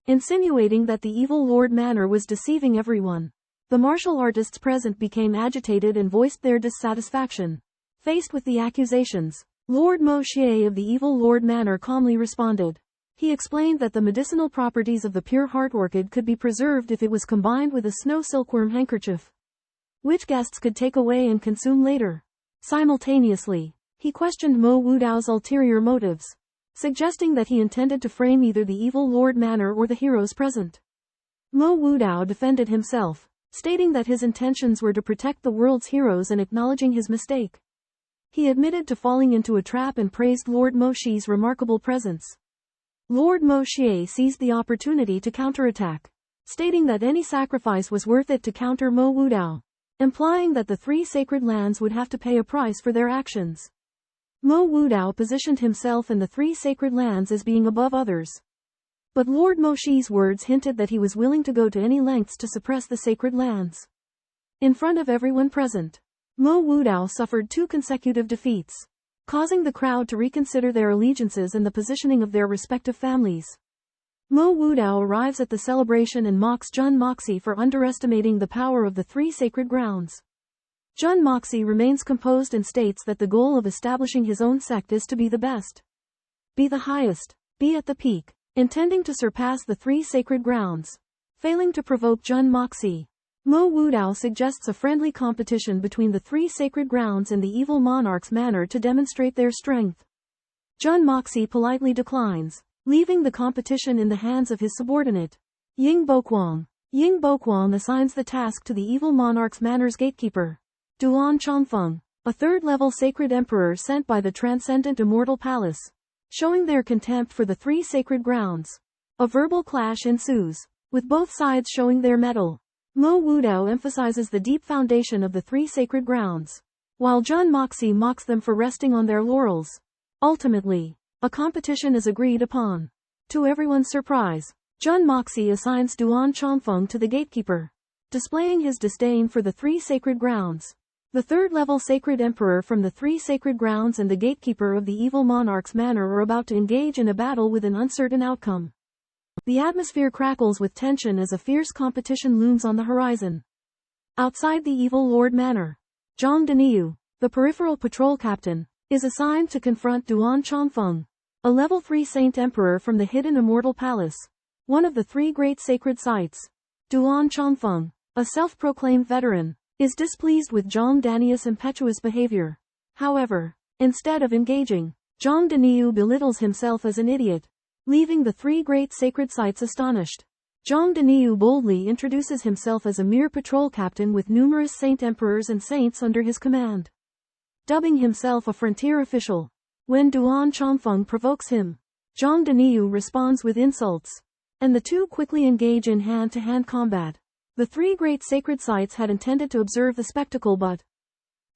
insinuating that the Evil Lord Manor was deceiving everyone. The martial artists present became agitated and voiced their dissatisfaction. Faced with the accusations, Lord Mo Xie of the Evil Lord Manor calmly responded. He explained that the medicinal properties of the pure heart orchid could be preserved if it was combined with a snow silkworm handkerchief, which guests could take away and consume later. Simultaneously, he questioned Mo Wudao's ulterior motives, suggesting that he intended to frame either the Evil Lord Manor or the heroes present. Mo Wudao defended himself, stating that his intentions were to protect the world's heroes and acknowledging his mistake. He admitted to falling into a trap and praised Lord Mo Xi's remarkable presence. Lord Mo Xie seized the opportunity to counterattack, stating that any sacrifice was worth it to counter Mo Wudao. implying that the three sacred lands would have to pay a price for their actions. Mo Wudao positioned himself and the three sacred lands as being above others. But Lord Moxie's words hinted that he was willing to go to any lengths to suppress the sacred lands. In front of everyone present, Mo Wudao suffered 2 consecutive defeats, causing the crowd to reconsider their allegiances and the positioning of their respective families. Mo Wudao arrives at the celebration and mocks Jun Moxie for underestimating the power of the three sacred grounds. Jun Moxie remains composed and states that the goal of establishing his own sect is to be the best, be the highest, be at the peak, intending to surpass the three sacred grounds. Failing to provoke Jun Moxie, Mo Wudao suggests a friendly competition between the three sacred grounds and the evil monarch's manor to demonstrate their strength. Jun Moxie politely declines, leaving the competition in the hands of his subordinate, Ying Boquang. Ying Boquang assigns the task to the evil monarch's manor's gatekeeper, Duan Chongfeng, a third-level sacred emperor sent by the transcendent immortal palace. Showing their contempt for the three sacred grounds, a verbal clash ensues, with both sides showing their mettle. Mo Wudao emphasizes the deep foundation of the three sacred grounds, while Jun Moxie mocks them for resting on their laurels. Ultimately, a competition is agreed upon. To everyone's surprise, Jun Moxie assigns Duan Chongfeng to the gatekeeper, displaying his disdain for the three sacred grounds. The third-level sacred emperor from the three sacred grounds and the gatekeeper of the evil monarch's manor are about to engage in a battle with an uncertain outcome. The atmosphere crackles with tension as a fierce competition looms on the horizon. Outside the evil lord manor, Zhang Daniu, the peripheral patrol captain, is assigned to confront Duan Chongfeng, a level 3 saint emperor from the hidden immortal palace, one of the three great sacred sites. Duan Chongfeng, a self-proclaimed veteran, is displeased with Zhang Daniu's impetuous behavior. However, instead of engaging, Zhang Daniu belittles himself as an idiot, leaving the three great sacred sites astonished. Zhang Daniu boldly introduces himself as a mere patrol captain with numerous saint emperors and saints under his command, dubbing himself a frontier official. When Duan Chongfeng provokes him, Zhang Daniu responds with insults, and the two quickly engage in hand-to-hand combat. The three great sacred sites had intended to observe the spectacle but,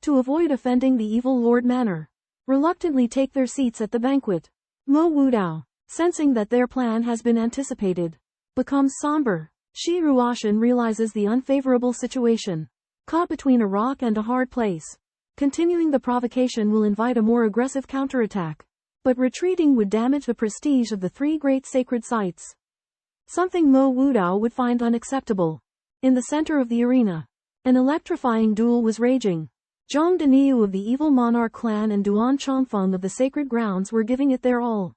to avoid offending the evil lord manor, reluctantly take their seats at the banquet. Mo Wudao, sensing that their plan has been anticipated, becomes somber. Shi Ruoshan realizes the unfavorable situation, caught between a rock and a hard place. Continuing the provocation will invite a more aggressive counterattack, but retreating would damage the prestige of the three great sacred sites, something Mo Wudao would find unacceptable. In the center of the arena, an electrifying duel was raging. Zhang Daniu of the evil monarch clan and Duan Chongfeng of the sacred grounds were giving it their all.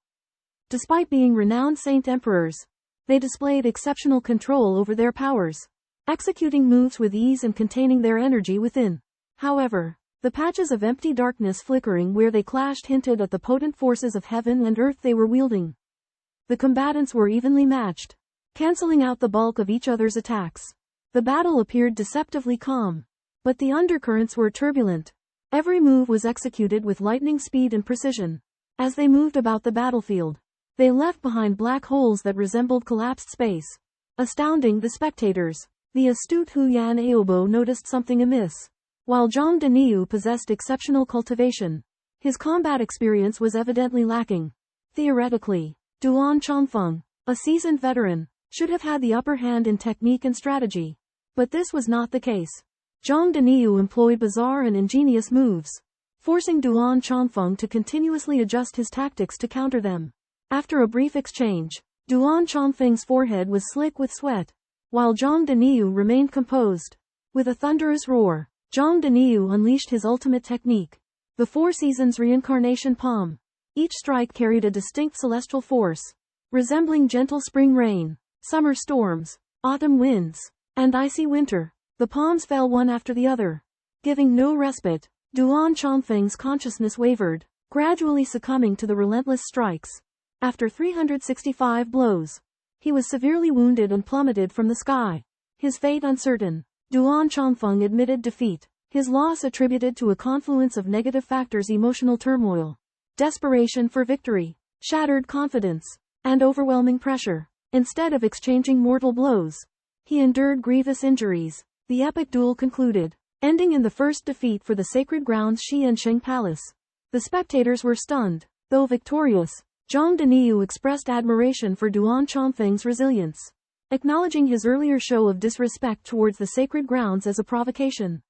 Despite being renowned saint emperors, they displayed exceptional control over their powers, executing moves with ease and containing their energy within. However, the patches of empty darkness flickering where they clashed hinted at the potent forces of heaven and earth they were wielding. The combatants were evenly matched, canceling out the bulk of each other's attacks. The battle appeared deceptively calm, but the undercurrents were turbulent. Every move was executed with lightning speed and precision. As they moved about the battlefield, they left behind black holes that resembled collapsed space, astounding the spectators. The astute Huyan Aobo noticed something amiss. While Zhang Daniu possessed exceptional cultivation, his combat experience was evidently lacking. Theoretically, Duan Chongfeng, a seasoned veteran, should have had the upper hand in technique and strategy. But this was not the case. Zhang Daniu employed bizarre and ingenious moves, forcing Duan Chongfeng to continuously adjust his tactics to counter them. After a brief exchange, Duan Chongfeng's forehead was slick with sweat, while Zhang Daniu remained composed. With a thunderous roar, Zhang Daniu unleashed his ultimate technique, the Four Seasons Reincarnation Palm. Each strike carried a distinct celestial force, resembling gentle spring rain, summer storms, autumn winds, and icy winter. The palms fell one after the other, giving no respite. Duan Chongfeng's consciousness wavered, gradually succumbing to the relentless strikes. After 365 blows, he was severely wounded and plummeted from the sky. His fate uncertain. Duan Chongfeng admitted defeat, his loss attributed to a confluence of negative factors: emotional turmoil, desperation for victory, shattered confidence, and overwhelming pressure. Instead of exchanging mortal blows, he endured grievous injuries. The epic duel concluded, ending in the first defeat for the sacred grounds Xianxiang Palace. The spectators were stunned. Though victorious, Zhang Daniyu expressed admiration for Duan Chongfeng's resilience, acknowledging his earlier show of disrespect towards the sacred grounds as a provocation.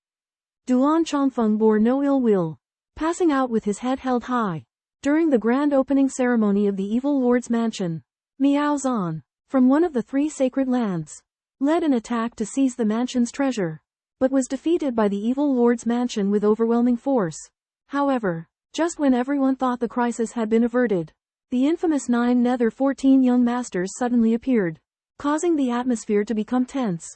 Duan Chongfeng bore no ill will, passing out with his head held high. During the grand opening ceremony of the Evil Lord's mansion, Miao Zhan, from one of the 3 sacred lands, led an attack to seize the mansion's treasure, but was defeated by the Evil Lord's mansion with overwhelming force. However, just when everyone thought the crisis had been averted, the infamous 9 Nether 14 young masters suddenly appeared, causing the atmosphere to become tense.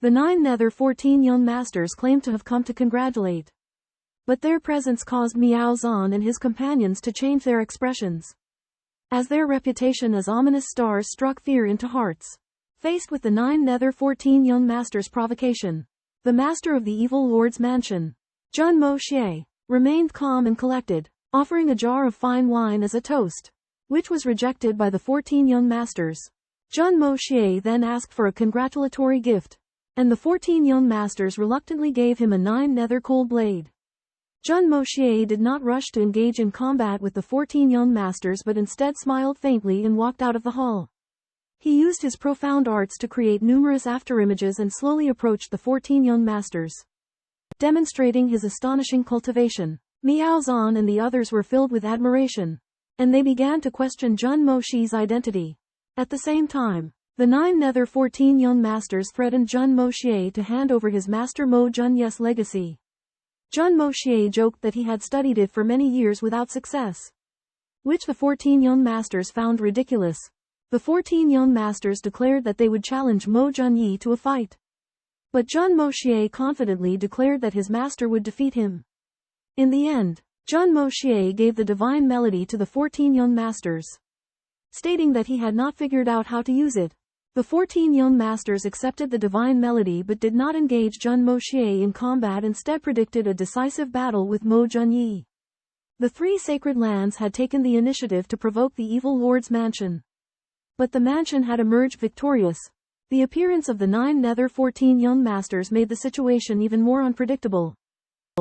The 9 Nether 14 young masters claimed to have come to congratulate, but their presence caused Miao Zhan and his companions to change their expressions, as their reputation as ominous stars struck fear into hearts. Faced with the 9 Nether 14 young masters' provocation, the master of the Evil Lord's mansion, Jun Moxie, remained calm and collected, offering a jar of fine wine as a toast, which was rejected by the 14 young masters. Jun Moxie then asked for a congratulatory gift, and the 14 young masters reluctantly gave him a 9 Nether cold blade. Jun Moxie did not rush to engage in combat with the 14 young masters but instead smiled faintly and walked out of the hall. He used his profound arts to create numerous afterimages and slowly approached the 14 young masters, demonstrating his astonishing cultivation. Miao Zhan and the others were filled with admiration, and they began to question Jun Moxie's identity. At the same time, the 9 Nether 14 young masters threatened Jun Moxie to hand over his master Mo Junye's legacy. Jun Moxie joked that he had studied it for many years without success, which the 14 young masters found ridiculous. The 14 young masters declared that they would challenge Mo Junye to a fight, but Jun Moxie confidently declared that his master would defeat him. In the end, Jun Moxie gave the divine melody to the 14 young masters, stating that he had not figured out how to use it. The 14 young masters accepted the divine melody but did not engage Jun Moxie in combat, instead predicted a decisive battle with Mo Junye. The 3 sacred lands had taken the initiative to provoke the Evil Lord's mansion, but the mansion had emerged victorious. The appearance of the 9 Nether 14 young masters made the situation even more unpredictable.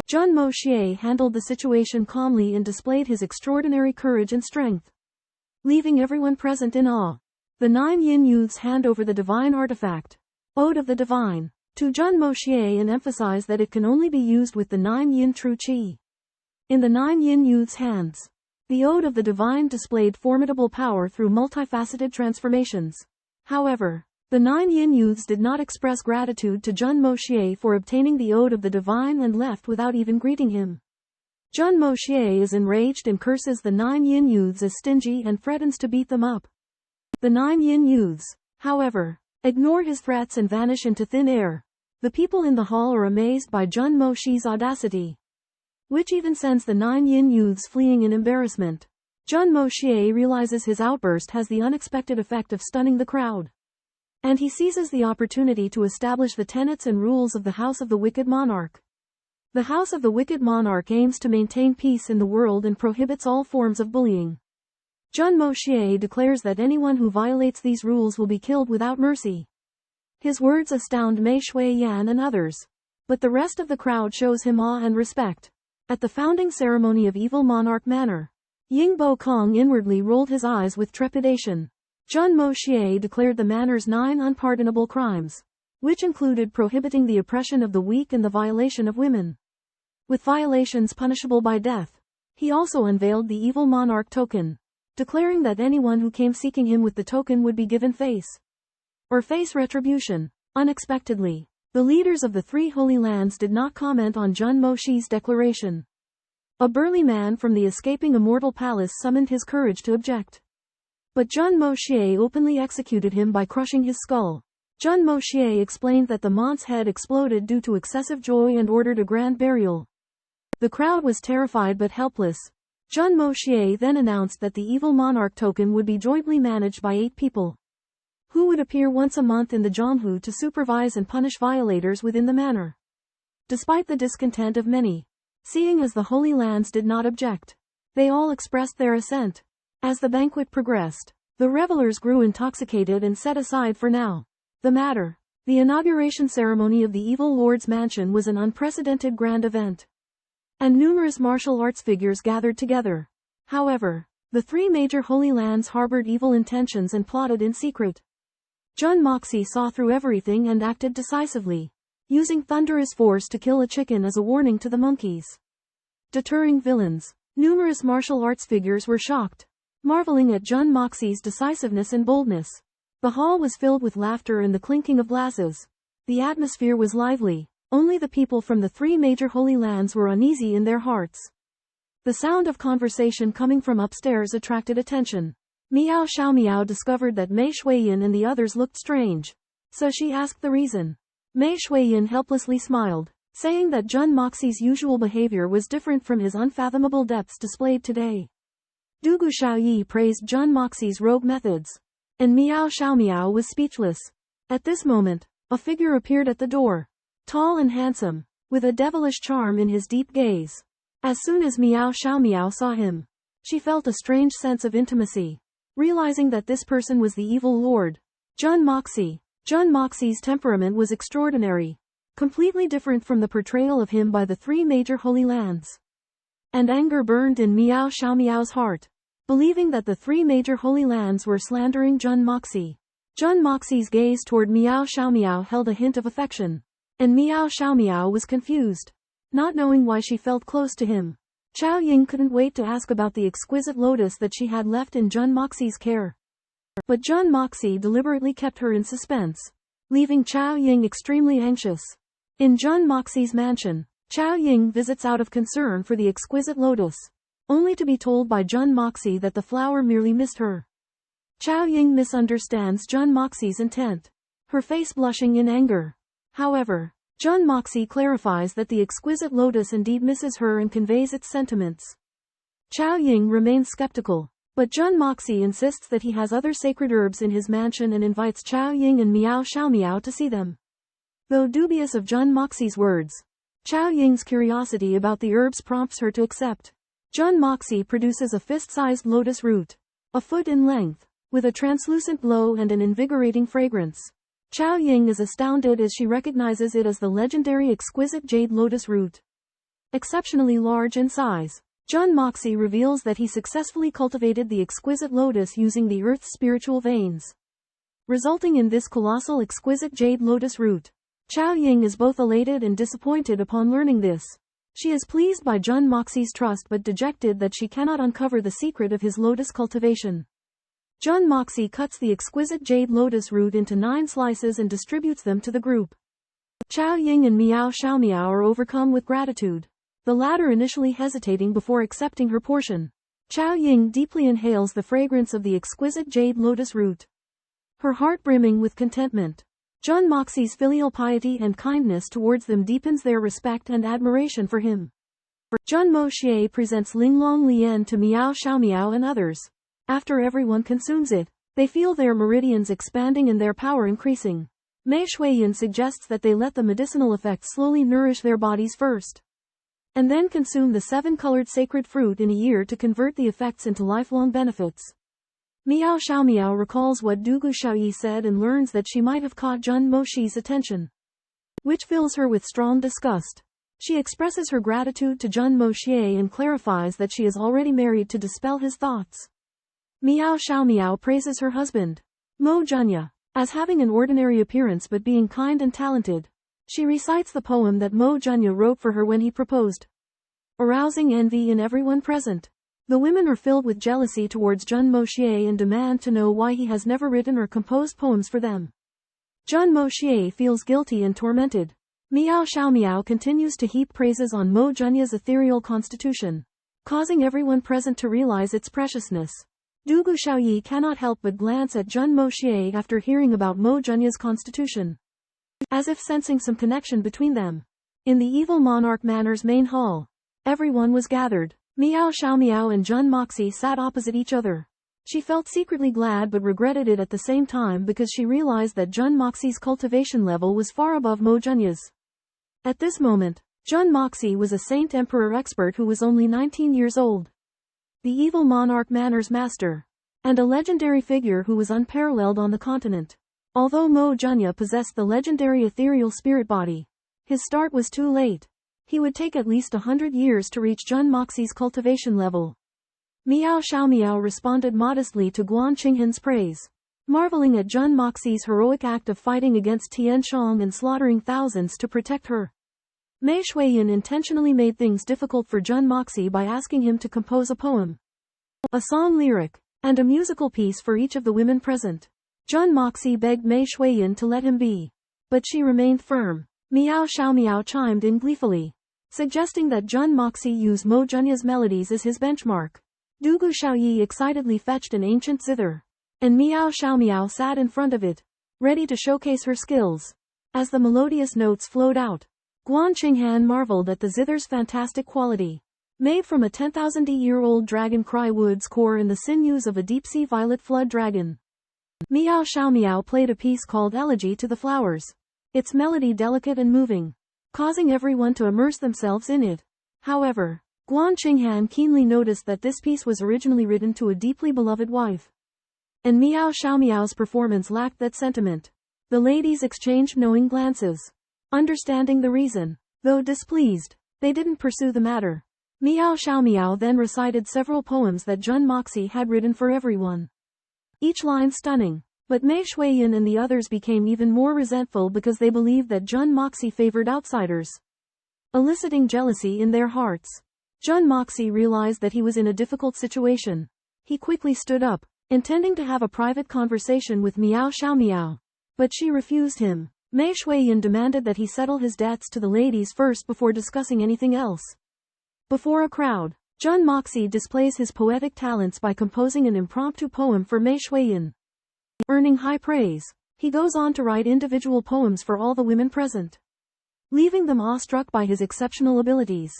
Jun Moxie handled the situation calmly and displayed his extraordinary courage and strength, leaving everyone present in awe. The 9 Yin youths hand over the divine artifact, Ode of the Divine, to Jun Moxie and emphasize that it can only be used with the 9 Yin true Qi. In the 9 Yin youths' hands, the Ode of the Divine displayed formidable power through multifaceted transformations. However, the 9 Yin youths did not express gratitude to Jun Moxie for obtaining the Ode of the Divine and left without even greeting him. Jun Moxie is enraged and curses the 9 Yin youths as stingy and threatens to beat them up. The 9 Yin youths, however, ignore his threats and vanish into thin air. The people in the hall are amazed by Jun Moxie's audacity, which even sends the 9 Yin youths fleeing in embarrassment. Jun Moxie realizes his outburst has the unexpected effect of stunning the crowd, and he seizes the opportunity to establish the tenets and rules of the House of the Wicked Monarch. The House of the Wicked Monarch aims to maintain peace in the world and prohibits all forms of bullying. Jun Moxie declares that anyone who violates these rules will be killed without mercy. His words astound Mei Shui-yan and others, but the rest of the crowd shows him awe and respect. At the founding ceremony of Evil Monarch Manor, Ying Bo Kong inwardly rolled his eyes with trepidation. Jun Moxie declared the manor's 9 unpardonable crimes, which included prohibiting the oppression of the weak and the violation of women, with violations punishable by death. He also unveiled the Evil Monarch token, declaring that anyone who came seeking him with the token would be given face retribution. Unexpectedly, the leaders of the 3 Holy Lands did not comment on Jun Moxie's declaration. A burly man from the escaping Immortal Palace summoned his courage to object, but Jun Moxie openly executed him by crushing his skull. Jun Moxie explained that the mont's head exploded due to excessive joy and ordered a grand burial. The crowd was terrified but helpless. Jun Moxie then announced that the Evil Monarch token would be jointly managed by 8 people, who would appear once a month in the Zhonghu to supervise and punish violators within the manor. Despite the discontent of many, seeing as the Holy Lands did not object, they all expressed their assent. As the banquet progressed, the revelers grew intoxicated and set aside for now the matter. The inauguration ceremony of the Evil Lord's mansion was an unprecedented grand event, and numerous martial arts figures gathered together. However, the three major Holy Lands harbored evil intentions and plotted in secret. Jun Moxie saw through everything and acted decisively, using thunderous force to kill a chicken as a warning to the monkeys, deterring villains. Numerous martial arts figures were shocked, marveling at Jun Moxie's decisiveness and boldness. The hall was filled with laughter and the clinking of glasses. The atmosphere was lively. Only the people from the three major Holy Lands were uneasy in their hearts. The sound of conversation coming from upstairs attracted attention. Miao Xiaomiao discovered that Mei Shuiyin and the others looked strange, so she asked the reason. Mei Shuiyin helplessly smiled, saying that Jun Moxie's usual behavior was different from his unfathomable depths displayed today. Dugu Xiaoyi praised Jun Moxie's rogue methods, and Miao Xiaomiao was speechless. At this moment, a figure appeared at the door, tall and handsome, with a devilish charm in his deep gaze. As soon as Miao Xiaomiao saw him, she felt a strange sense of intimacy, realizing that this person was the evil lord, Jun Moxie. Jun Moxie's temperament was extraordinary, completely different from the portrayal of him by the three major Holy Lands. And anger burned in Miao Xiaomiao's heart, believing that the three major Holy Lands were slandering Jun Moxie. Jun Moxie's gaze toward Miao Xiaomiao held a hint of affection, and Miao Xiaomiao was confused, not knowing why she felt close to him. Chao Ying couldn't wait to ask about the exquisite lotus that she had left in Jun Moxie's care. But Jun Moxie deliberately kept her in suspense, leaving Chao Ying extremely anxious. In Jun Moxie's mansion, Chao Ying visits out of concern for the exquisite lotus, only to be told by Jun Moxie that the flower merely missed her. Chao Ying misunderstands Jun Moxie's intent, her face blushing in anger. However, Jun Moxie clarifies that the exquisite lotus indeed misses her and conveys its sentiments. Chao Ying remains skeptical, but Jun Moxie insists that he has other sacred herbs in his mansion and invites Chao Ying and Miao Xiaomiao to see them. Though dubious of Jun Moxie's words, Chao Ying's curiosity about the herbs prompts her to accept. Jun Moxie produces a fist-sized lotus root, a foot in length, with a translucent glow and an invigorating fragrance. Chao Ying is astounded as she recognizes it as the legendary exquisite jade lotus root. Exceptionally large in size, Jun Moxie reveals that he successfully cultivated the exquisite lotus using the earth's spiritual veins, resulting in this colossal exquisite jade lotus root. Chao Ying is both elated and disappointed upon learning this. She is pleased by Jun Moxie's trust but dejected that she cannot uncover the secret of his lotus cultivation. Jun Moxie cuts the exquisite jade lotus root into 9 slices and distributes them to the group. Chao Ying and Miao Xiaomiao are overcome with gratitude, the latter initially hesitating before accepting her portion. Chao Ying deeply inhales the fragrance of the exquisite jade lotus root, her heart brimming with contentment. Jun Moxie's filial piety and kindness towards them deepens their respect and admiration for him. Jun Moxie presents Linglong Lian to Miao Xiaomiao and others. After everyone consumes it, they feel their meridians expanding and their power increasing. Mei Shuiyin suggests that they let the medicinal effects slowly nourish their bodies first, and then consume the 7-colored sacred fruit in a year to convert the effects into lifelong benefits. Miao Xiaomiao recalls what Dugu Xiaoyi said and learns that she might have caught Jun Moxie's attention, which fills her with strong disgust. She expresses her gratitude to Jun Moxie and clarifies that she is already married to dispel his thoughts. Miao Xiaomiao praises her husband, Mo Junya, as having an ordinary appearance but being kind and talented. She recites the poem that Mo Junya wrote for her when he proposed, arousing envy in everyone present. The women are filled with jealousy towards Jun Moxie and demand to know why he has never written or composed poems for them. Jun Moxie feels guilty and tormented. Miao Xiaomiao continues to heap praises on Mo Junya's ethereal constitution, causing everyone present to realize its preciousness. Dugu Xiaoyi cannot help but glance at Jun Moxie after hearing about Mo Junya's constitution, as if sensing some connection between them. In the evil monarch manor's main hall, everyone was gathered. Miao Xiaomiao and Jun Moxie sat opposite each other. She felt secretly glad but regretted it at the same time because she realized that Jun Moxie's cultivation level was far above Mo Junya's. At this moment, Jun Moxie was a Saint Emperor expert who was only 19 years old, the evil monarch manor's master, and a legendary figure who was unparalleled on the continent. Although Mo Junya possessed the legendary ethereal spirit body, his start was too late. He would take at least 100 years to reach Jun Moxie's cultivation level. Miao Xiaomiao responded modestly to Guan Qinghan's praise. Marveling at Jun Moxie's heroic act of fighting against Tianxiang and slaughtering thousands to protect her, Mei Shuiyin intentionally made things difficult for Jun Moxie by asking him to compose a poem, a song lyric, and a musical piece for each of the women present. Jun Moxie begged Mei Shuiyin to let him be, but she remained firm. Miao Xiaomiao chimed in gleefully, suggesting that Jun Moxie use Mo Junya's melodies as his benchmark. Dugu Xiaoyi excitedly fetched an ancient zither, and Miao Xiaomiao sat in front of it, ready to showcase her skills. As the melodious notes flowed out, Guan Qinghan marveled at the zither's fantastic quality. Made from a 10,000-year-old dragon cry wood's core and the sinews of a deep-sea violet flood dragon, Miao Xiaomiao played a piece called Elegy to the Flowers, its melody delicate and moving, causing everyone to immerse themselves in it. However, Guan Qinghan keenly noticed that this piece was originally written to a deeply beloved wife, and Miao Xiaomiao's performance lacked that sentiment. The ladies exchanged knowing glances. Understanding the reason, though displeased, they didn't pursue the matter. Miao Xiaomiao then recited several poems that Jun Moxie had written for everyone, each line stunning. But Mei Shuiyin and the others became even more resentful because they believed that Jun Moxie favored outsiders, eliciting jealousy in their hearts. Jun Moxie realized that he was in a difficult situation. He quickly stood up, intending to have a private conversation with Miao Xiaomiao, but she refused him. Mei Shuiyin demanded that he settle his debts to the ladies first before discussing anything else. Before a crowd, Jun Moxie displays his poetic talents by composing an impromptu poem for Mei Shuiyin. Earning high praise, he goes on to write individual poems for all the women present, leaving them awestruck by his exceptional abilities.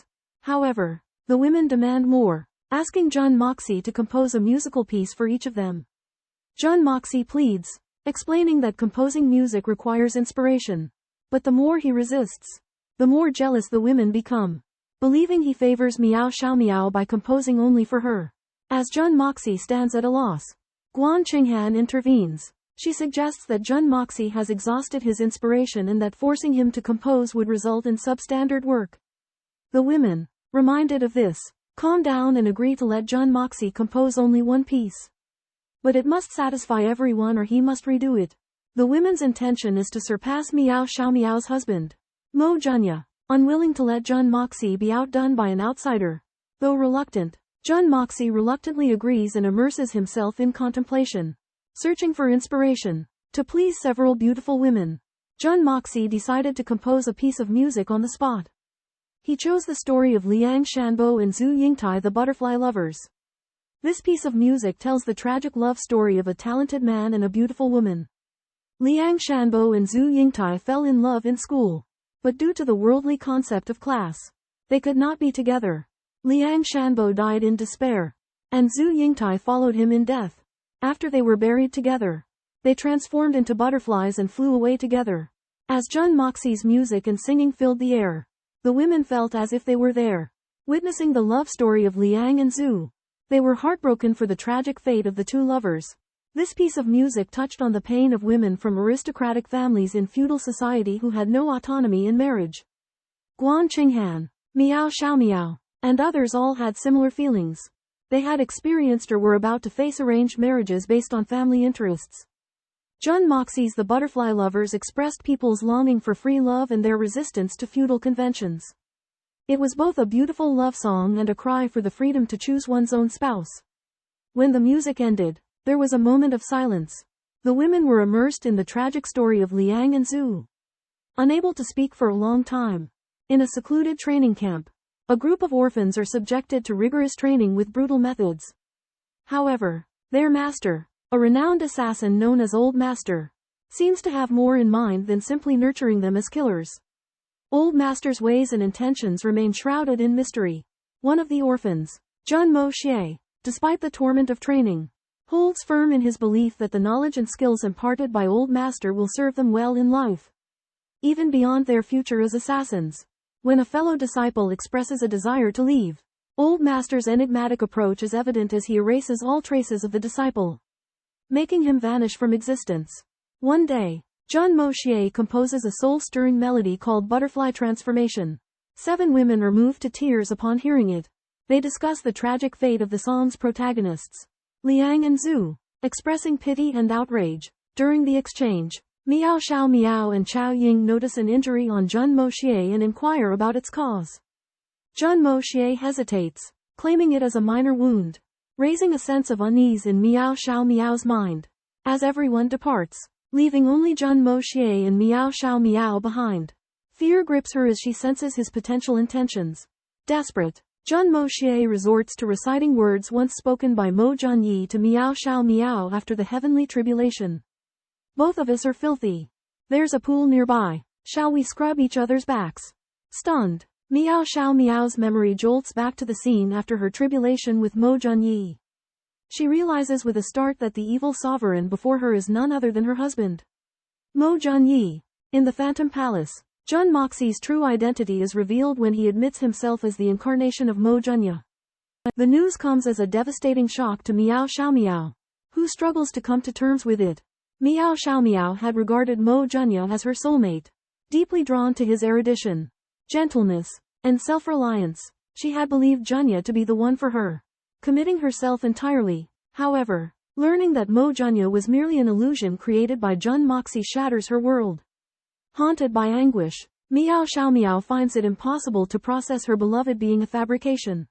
However, the women demand more, asking Jun Moxie to compose a musical piece for each of them. Jun Moxie pleads, explaining that composing music requires inspiration. But the more he resists, the more jealous the women become, believing he favors Miao Xiaomiao by composing only for her. As Jun Moxie stands at a loss, Guan Qinghan intervenes. She suggests that Jun Moxie has exhausted his inspiration and that forcing him to compose would result in substandard work. The women, reminded of this, calm down and agree to let Jun Moxie compose only one piece. But it must satisfy everyone or he must redo it. The women's intention is to surpass Miao Xiaomiao's husband, Mo Junya, unwilling to let Jun Moxie be outdone by an outsider. Though reluctant, Jun Moxie reluctantly agrees and immerses himself in contemplation, searching for inspiration. To please several beautiful women, Jun Moxie decided to compose a piece of music on the spot. He chose the story of Liang Shanbo and Zhu Yingtai, the butterfly lovers. This piece of music tells the tragic love story of a talented man and a beautiful woman. Liang Shanbo and Zhu Yingtai fell in love in school, but due to the worldly concept of class, they could not be together. Liang Shanbo died in despair, and Zhu Yingtai followed him in death. After they were buried together, they transformed into butterflies and flew away together. As Jun Moxie's music and singing filled the air, the women felt as if they were there, witnessing the love story of Liang and Zhu. They were heartbroken for the tragic fate of the two lovers. This piece of music touched on the pain of women from aristocratic families in feudal society who had no autonomy in marriage. Guan Qinghan, Miao Xiaomiao, and others all had similar feelings. They had experienced or were about to face arranged marriages based on family interests. Jun Moxie's The Butterfly Lovers expressed people's longing for free love and their resistance to feudal conventions. It was both a beautiful love song and a cry for the freedom to choose one's own spouse. When the music ended, there was a moment of silence. The women were immersed in the tragic story of Liang and Zhu. Unable to speak for a long time, in a secluded training camp, a group of orphans are subjected to rigorous training with brutal methods. However, their master, a renowned assassin known as Old Master, seems to have more in mind than simply nurturing them as killers. Old Master's ways and intentions remain shrouded in mystery. One of the orphans, Jun Moxie, despite the torment of training, holds firm in his belief that the knowledge and skills imparted by Old Master will serve them well in life, even beyond their future as assassins. When a fellow disciple expresses a desire to leave, Old Master's enigmatic approach is evident as he erases all traces of the disciple, making him vanish from existence. One day, Jun Moxie composes a soul-stirring melody called Butterfly Transformation. 7 women are moved to tears upon hearing it. They discuss the tragic fate of the song's protagonists, Liang and Zhu, expressing pity and outrage. During the exchange, Miao Xiao Miao and Chao Ying notice an injury on Jun Moxie and inquire about its cause. Jun Moxie hesitates, claiming it as a minor wound, raising a sense of unease in Miao Xiao Miao's mind. As everyone departs, leaving only Jun Moxie and Miao Xiao Miao behind, fear grips her as she senses his potential intentions. Desperate, Jun Moxie resorts to reciting words once spoken by Mo Zhanyi to Miao Xiao Miao after the heavenly tribulation. Both of us are filthy. There's a pool nearby. Shall we scrub each other's backs? Stunned, Miao Xiao Miao's memory jolts back to the scene after her tribulation with Mo Zhanyi. She realizes with a start that the evil sovereign before her is none other than her husband, Mo Zhanyi. In the Phantom Palace, Jun Moxie's true identity is revealed when he admits himself as the incarnation of Mo Zhanyi. The news comes as a devastating shock to Miao Xiao Miao, who struggles to come to terms with it. Miao Xiao Miao had regarded Mo Zhanyi as her soulmate. Deeply drawn to his erudition, gentleness, and self-reliance, she had believed Zhanyi to be the one for her, committing herself entirely. However, learning that Mo Zhanyi was merely an illusion created by Jun Moxie shatters her world. Haunted by anguish, Miao Xiao Miao finds it impossible to process her beloved being a fabrication.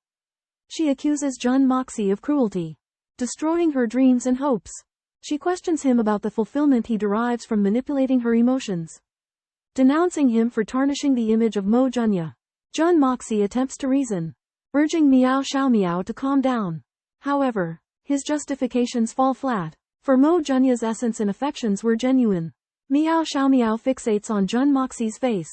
She accuses Jun Moxie of cruelty, destroying her dreams and hopes. She questions him about the fulfillment he derives from manipulating her emotions. Denouncing him for tarnishing the image of Mo Zhanyi, Jun Moxie attempts to reason, urging Miao Xiao Miao to calm down. However, his justifications fall flat, for Mo Zhanyi's essence and affections were genuine. Miao Xiao Miao fixates on Jun Moxie's face,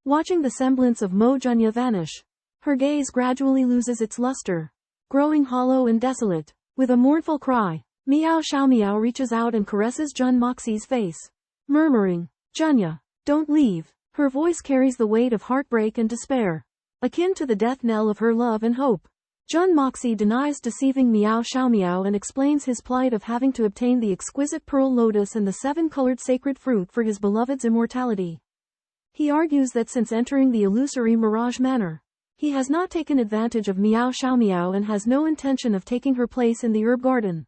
watching the semblance of Mo Zhanyi vanish. Her gaze gradually loses its luster, growing hollow and desolate. With a mournful cry, Miao Xiao Miao reaches out and caresses Jun Moxie's face, murmuring, "Zhanyi, don't leave." Her voice carries the weight of heartbreak and despair, akin to the death knell of her love and hope. Jun Moxie denies deceiving Miao Xiao Miao and explains his plight of having to obtain the exquisite pearl lotus and the 7-colored sacred fruit for his beloved's immortality. He argues that since entering the illusory Mirage Manor, he has not taken advantage of Miao Xiao Miao and has no intention of taking her place in the herb garden.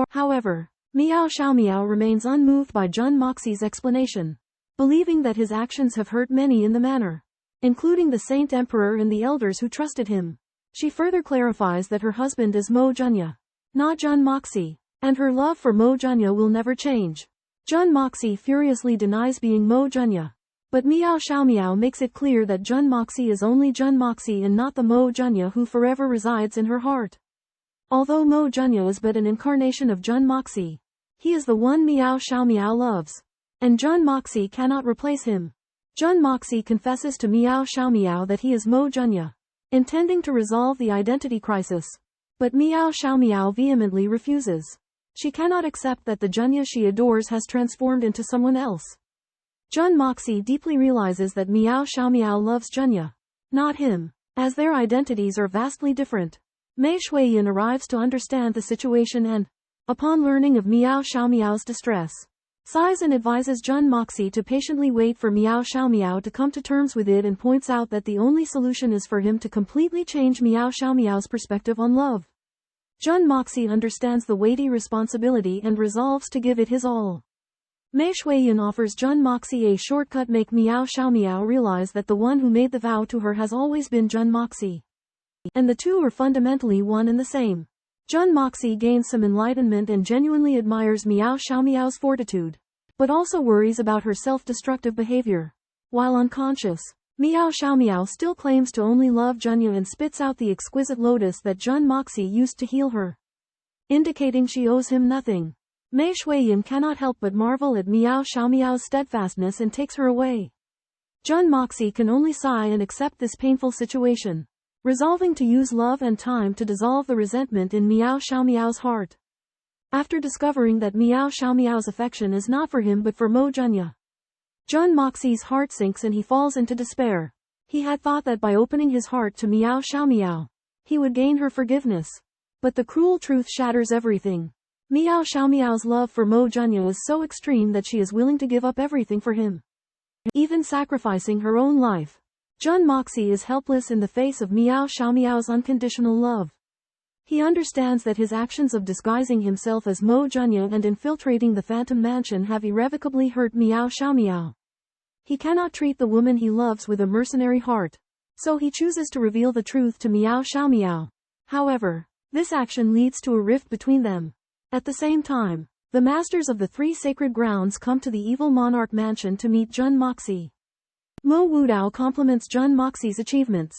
However, Miao Xiao Miao remains unmoved by Jun Moxie's explanation, believing that his actions have hurt many in the manor, including the Saint Emperor and the elders who trusted him. She further clarifies that her husband is Mo Zhanyi, not Jun Moxie, and her love for Mo Zhanyi will never change. Jun Moxie furiously denies being Mo Zhanyi, but Miao Xiao Miao makes it clear that Jun Moxie is only Jun Moxie and not the Mo Zhanyi who forever resides in her heart. Although Mo Zhanyi is but an incarnation of Jun Moxie, he is the one Miao Xiao Miao loves, and Jun Moxie cannot replace him. Jun Moxie confesses to Miao Xiao Miao that he is Mo Zhanyi, intending to resolve the identity crisis. But Miao Xiao Miao vehemently refuses. She cannot accept that the Zhanyi she adores has transformed into someone else. Jun Moxie deeply realizes that Miao Xiao Miao loves Zhanyi, not him, as their identities are vastly different. Mei Shuiyan arrives to understand the situation and, upon learning of Miao Xiao Miao's distress, sighs and advises Jun Moxie to patiently wait for Miao Xiao Miao to come to terms with it and points out that the only solution is for him to completely change Miao Xiao Miao's perspective on love. Jun Moxie understands the weighty responsibility and resolves to give it his all. Mei Shuiyan offers Jun Moxie a shortcut, make Miao Xiao Miao realize that the one who made the vow to her has always been Jun Moxie, and the two are fundamentally one and the same. Jun Moxie gains some enlightenment and genuinely admires Miao Xiao Miao's fortitude, but also worries about her self-destructive behavior. While unconscious, Miao Xiao Miao still claims to only love Zhanyi and spits out the exquisite lotus that Jun Moxie used to heal her, indicating she owes him nothing. Mei Shuiyan cannot help but marvel at Miao Xiao Miao's steadfastness and takes her away. Jun Moxie can only sigh and accept this painful situation, resolving to use love and time to dissolve the resentment in Miao Xiao Miao's heart. After discovering that Miao Xiao Miao's affection is not for him but for Mo Zhanyi, Jun Moxie's heart sinks and he falls into despair. He had thought that by opening his heart to Miao Xiao Miao, he would gain her forgiveness. But the cruel truth shatters everything. Miao Xiaomiao's love for Mo Junye is so extreme that she is willing to give up everything for him, even sacrificing her own life. Jun Moxie is helpless in the face of Miao Xiaomiao's unconditional love. He understands that his actions of disguising himself as Mo Junye and infiltrating the Phantom Mansion have irrevocably hurt Miao Xiaomiao. He cannot treat the woman he loves with a mercenary heart, so he chooses to reveal the truth to Miao Xiaomiao. However, this action leads to a rift between them. At the same time, the masters of the three sacred grounds come to the evil Monarch mansion to meet Jun Moxie. Mo Wudao compliments Jun Moxie's achievements,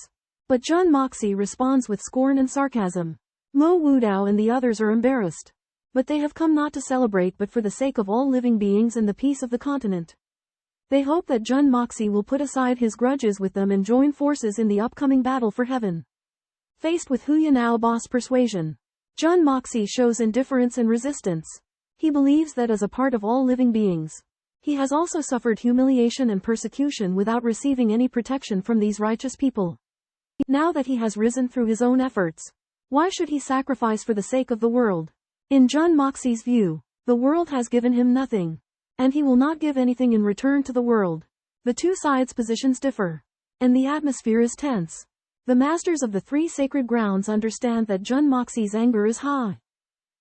but Jun Moxie responds with scorn and sarcasm. Mo Wudao and the others are embarrassed, but they have come not to celebrate but for the sake of all living beings and the peace of the continent. They hope that Jun Moxie will put aside his grudges with them and join forces in the upcoming battle for heaven. Faced with Hu Yanao boss persuasion, Jun Moxie shows indifference and resistance. He believes that as a part of all living beings, he has also suffered humiliation and persecution without receiving any protection from these righteous people. Now that he has risen through his own efforts, why should he sacrifice for the sake of the world? In Jun Moxie's view, the world has given him nothing, and he will not give anything in return to the world. The two sides' positions differ, and the atmosphere is tense. The masters of the three sacred grounds understand that Jun Moxie's anger is high.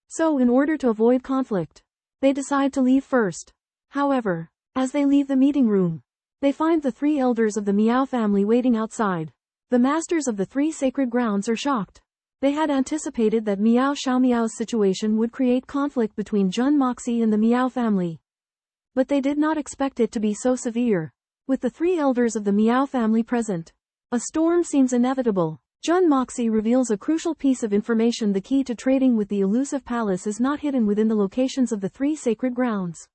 So in order to avoid conflict, they decide to leave first. However, as they leave the meeting room, they find the three elders of the Miao family waiting outside. The masters of the three sacred grounds are shocked. They had anticipated that Miao Xiaomiao's situation would create conflict between Jun Moxie and the Miao family. But they did not expect it to be so severe. With the three elders of the Miao family present, a storm seems inevitable. Jun Moxie reveals a crucial piece of information: the key to trading with the elusive palace is not hidden within the locations of the three sacred grounds,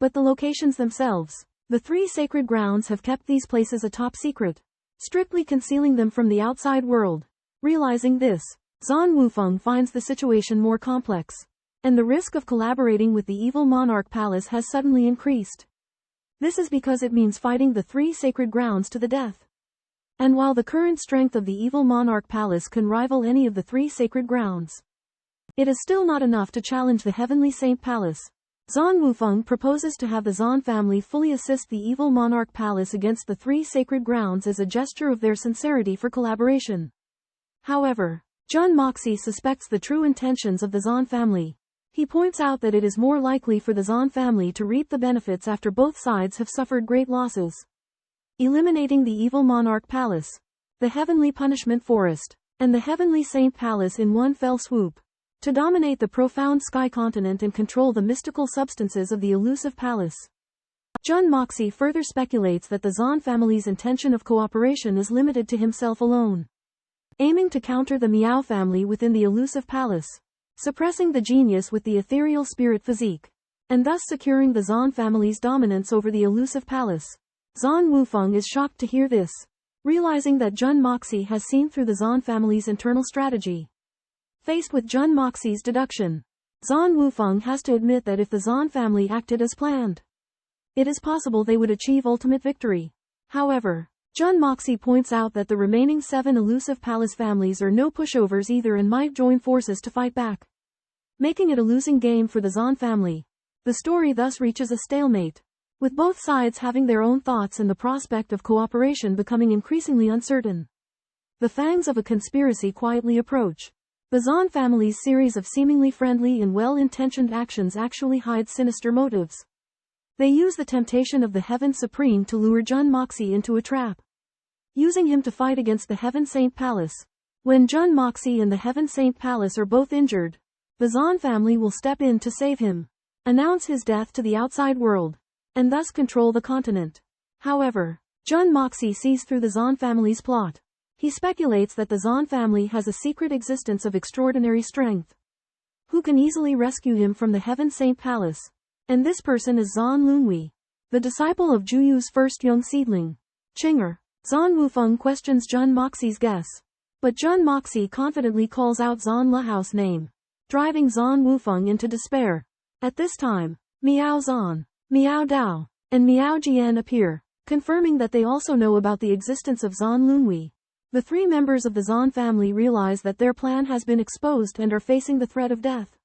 but the locations themselves. The three sacred grounds have kept these places a top secret, strictly concealing them from the outside world. Realizing this, Zhan Wufeng finds the situation more complex, and the risk of collaborating with the evil Monarch Palace has suddenly increased. This is because it means fighting the three sacred grounds to the death. And while the current strength of the evil Monarch Palace can rival any of the three sacred grounds, it is still not enough to challenge the Heavenly Saint Palace. Zhan Wufeng proposes to have the Zhan family fully assist the evil Monarch Palace against the three sacred grounds as a gesture of their sincerity for collaboration. However, Jun Moxie suspects the true intentions of the Zhan family. He points out that it is more likely for the Zhan family to reap the benefits after both sides have suffered great losses. Eliminating the evil Monarch Palace, the Heavenly Punishment Forest, and the Heavenly Saint Palace in one fell swoop. To dominate the profound sky continent and control the mystical substances of the elusive palace. Jun Moxie further speculates that the Zhan family's intention of cooperation is limited to himself alone, aiming to counter the Miao family within the elusive palace, suppressing the genius with the ethereal spirit physique, and thus securing the Zhan family's dominance over the elusive palace. Zhan Wufeng is shocked to hear this, realizing that Jun Moxie has seen through the Zhan family's internal strategy. Faced with Jun Moxie's deduction, Zhan Wufeng has to admit that if the Zhan family acted as planned, it is possible they would achieve ultimate victory. However, Jun Moxie points out that the remaining 7 elusive palace families are no pushovers either and might join forces to fight back, making it a losing game for the Zhan family. The story thus reaches a stalemate, with both sides having their own thoughts and the prospect of cooperation becoming increasingly uncertain. The fangs of a conspiracy quietly approach. The Zhan family's series of seemingly friendly and well-intentioned actions actually hide sinister motives. They use the temptation of the Heaven Supreme to lure Jun Moxie into a trap, using him to fight against the Heaven Saint Palace. When Jun Moxie and the Heaven Saint Palace are both injured, the Zhan family will step in to save him, announce his death to the outside world, and thus control the continent. However, Jun Moxie sees through the Zhan family's plot. He speculates that the Zhan family has a secret existence of extraordinary strength, who can easily rescue him from the Heaven Saint Palace. And this person is Zhan Lunwei, the disciple of Juyu's first young seedling, Qinger. Zhan Wufeng questions Jun Moxie's guess, but Jun Moxie confidently calls out Zhan Lehao's name, driving Zhan Wufeng into despair. At this time, Miao Zhan, Miao Dao, and Miao Jian appear, confirming that they also know about the existence of Zhan Lunwei. The 3 members of the Zhan family realize that their plan has been exposed and are facing the threat of death.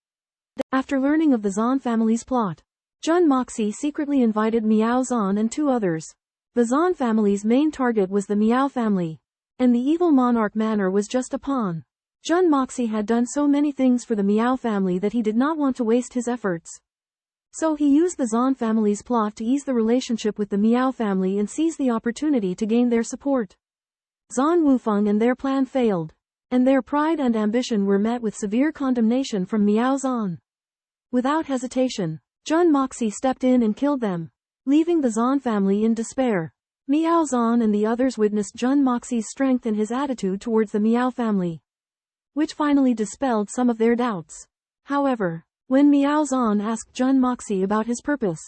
After learning of the Zhan family's plot, Jun Moxie secretly invited Miao Zhan and 2 others. The Zhan family's main target was the Miao family, and the evil Monarch manor was just a pawn. Jun Moxie had done so many things for the Miao family that he did not want to waste his efforts. So he used the Zhan family's plot to ease the relationship with the Miao family and seize the opportunity to gain their support. Zhan Wufeng and their plan failed, and their pride and ambition were met with severe condemnation from Miao Zhan. Without hesitation, Jun Moxie stepped in and killed them, leaving the Zhan family in despair. Miao Zhan and the others witnessed Jun Moxie's strength and his attitude towards the Miao family, which finally dispelled some of their doubts. However, when Miao Zhan asked Jun Moxie about his purpose,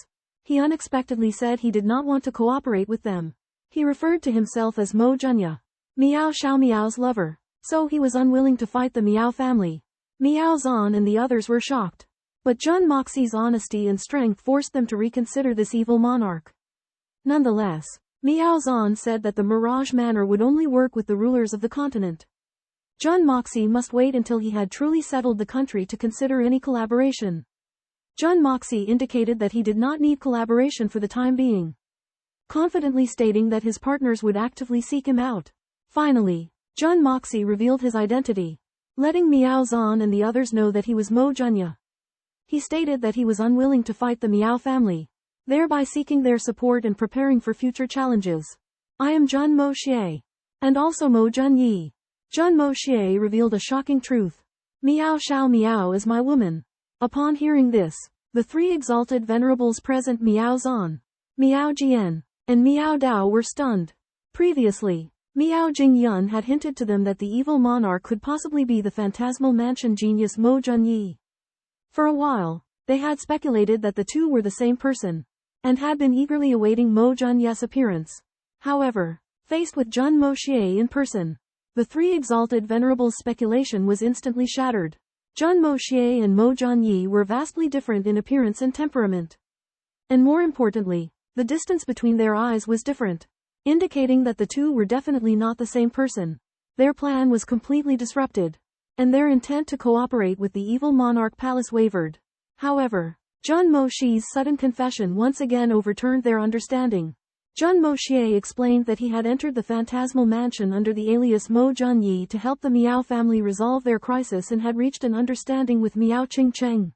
he unexpectedly said he did not want to cooperate with them. He referred to himself as Mo Junye, Miao Xiaomiao's lover, so he was unwilling to fight the Miao family. Miao Zhan and the others were shocked, but Jun Moxie's honesty and strength forced them to reconsider this evil monarch. Nonetheless, Miao Zhan said that the Mirage Manor would only work with the rulers of the continent. Jun Moxie must wait until he had truly settled the country to consider any collaboration. Jun Moxie indicated that he did not need collaboration for the time being, confidently stating that his partners would actively seek him out. Finally, Jun Moxie revealed his identity, letting Miao Zhan and the others know that he was Mo Junye. He stated that he was unwilling to fight the Miao family, thereby seeking their support and preparing for future challenges. I am Jun Moxie, and also Mo Junye. Jun Moxie revealed a shocking truth. Miao Xiao Miao is my woman. Upon hearing this, the 3 exalted venerables present, Miao Zhan, Miao Jian, and Miao Dao, were stunned. Previously, Miao Jingyun had hinted to them that the evil monarch could possibly be the phantasmal mansion genius Mo Junye. For a while, they had speculated that the 2 were the same person, and had been eagerly awaiting Mo Junye's appearance. However, faced with Jun Moxie in person, the 3 exalted venerables' speculation was instantly shattered. Jun Moxie and Mo Junye were vastly different in appearance and temperament. And more importantly, the distance between their eyes was different, indicating that the 2 were definitely not the same person. Their plan was completely disrupted, and their intent to cooperate with the evil monarch palace wavered. However, Jun Moxie's sudden confession once again overturned their understanding. Jun Moxie explained that he had entered the phantasmal mansion under the alias Mo Junye to help the Miao family resolve their crisis and had reached an understanding with Miao Qingcheng.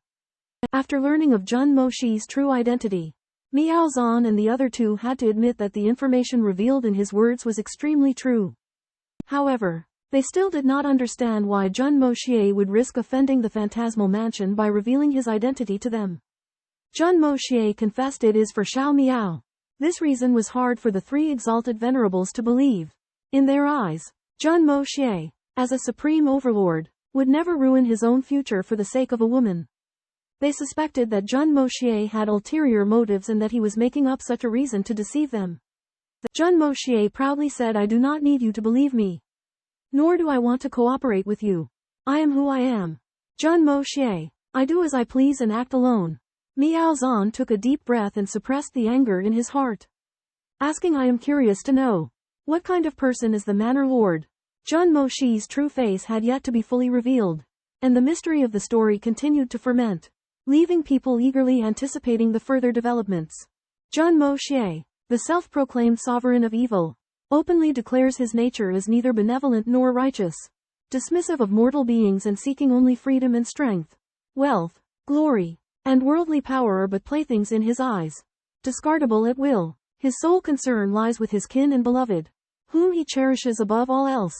After learning of Jun Moxie's true identity, Miao Zhan and the other 2 had to admit that the information revealed in his words was extremely true. However, they still did not understand why Jun Moxie would risk offending the phantasmal mansion by revealing his identity to them. Jun Moxie confessed it is for Xiao Miao. This reason was hard for the 3 exalted venerables to believe. In their eyes, Jun Moxie, as a supreme overlord, would never ruin his own future for the sake of a woman. They suspected that Jun Moxie had ulterior motives and that he was making up such a reason to deceive them. Jun Moxie proudly said, I do not need you to believe me. Nor do I want to cooperate with you. I am who I am. Jun Moxie. I do as I please and act alone. Miao Zhan took a deep breath and suppressed the anger in his heart, asking, I am curious to know, what kind of person is the Manor Lord? Jun Moxie's true face had yet to be fully revealed, and the mystery of the story continued to ferment, leaving people eagerly anticipating the further developments. Jun Moxie, the self-proclaimed sovereign of evil, openly declares his nature as neither benevolent nor righteous, dismissive of mortal beings and seeking only freedom and strength. Wealth, glory, and worldly power are but playthings in his eyes, discardable at will. His sole concern lies with his kin and beloved, whom he cherishes above all else.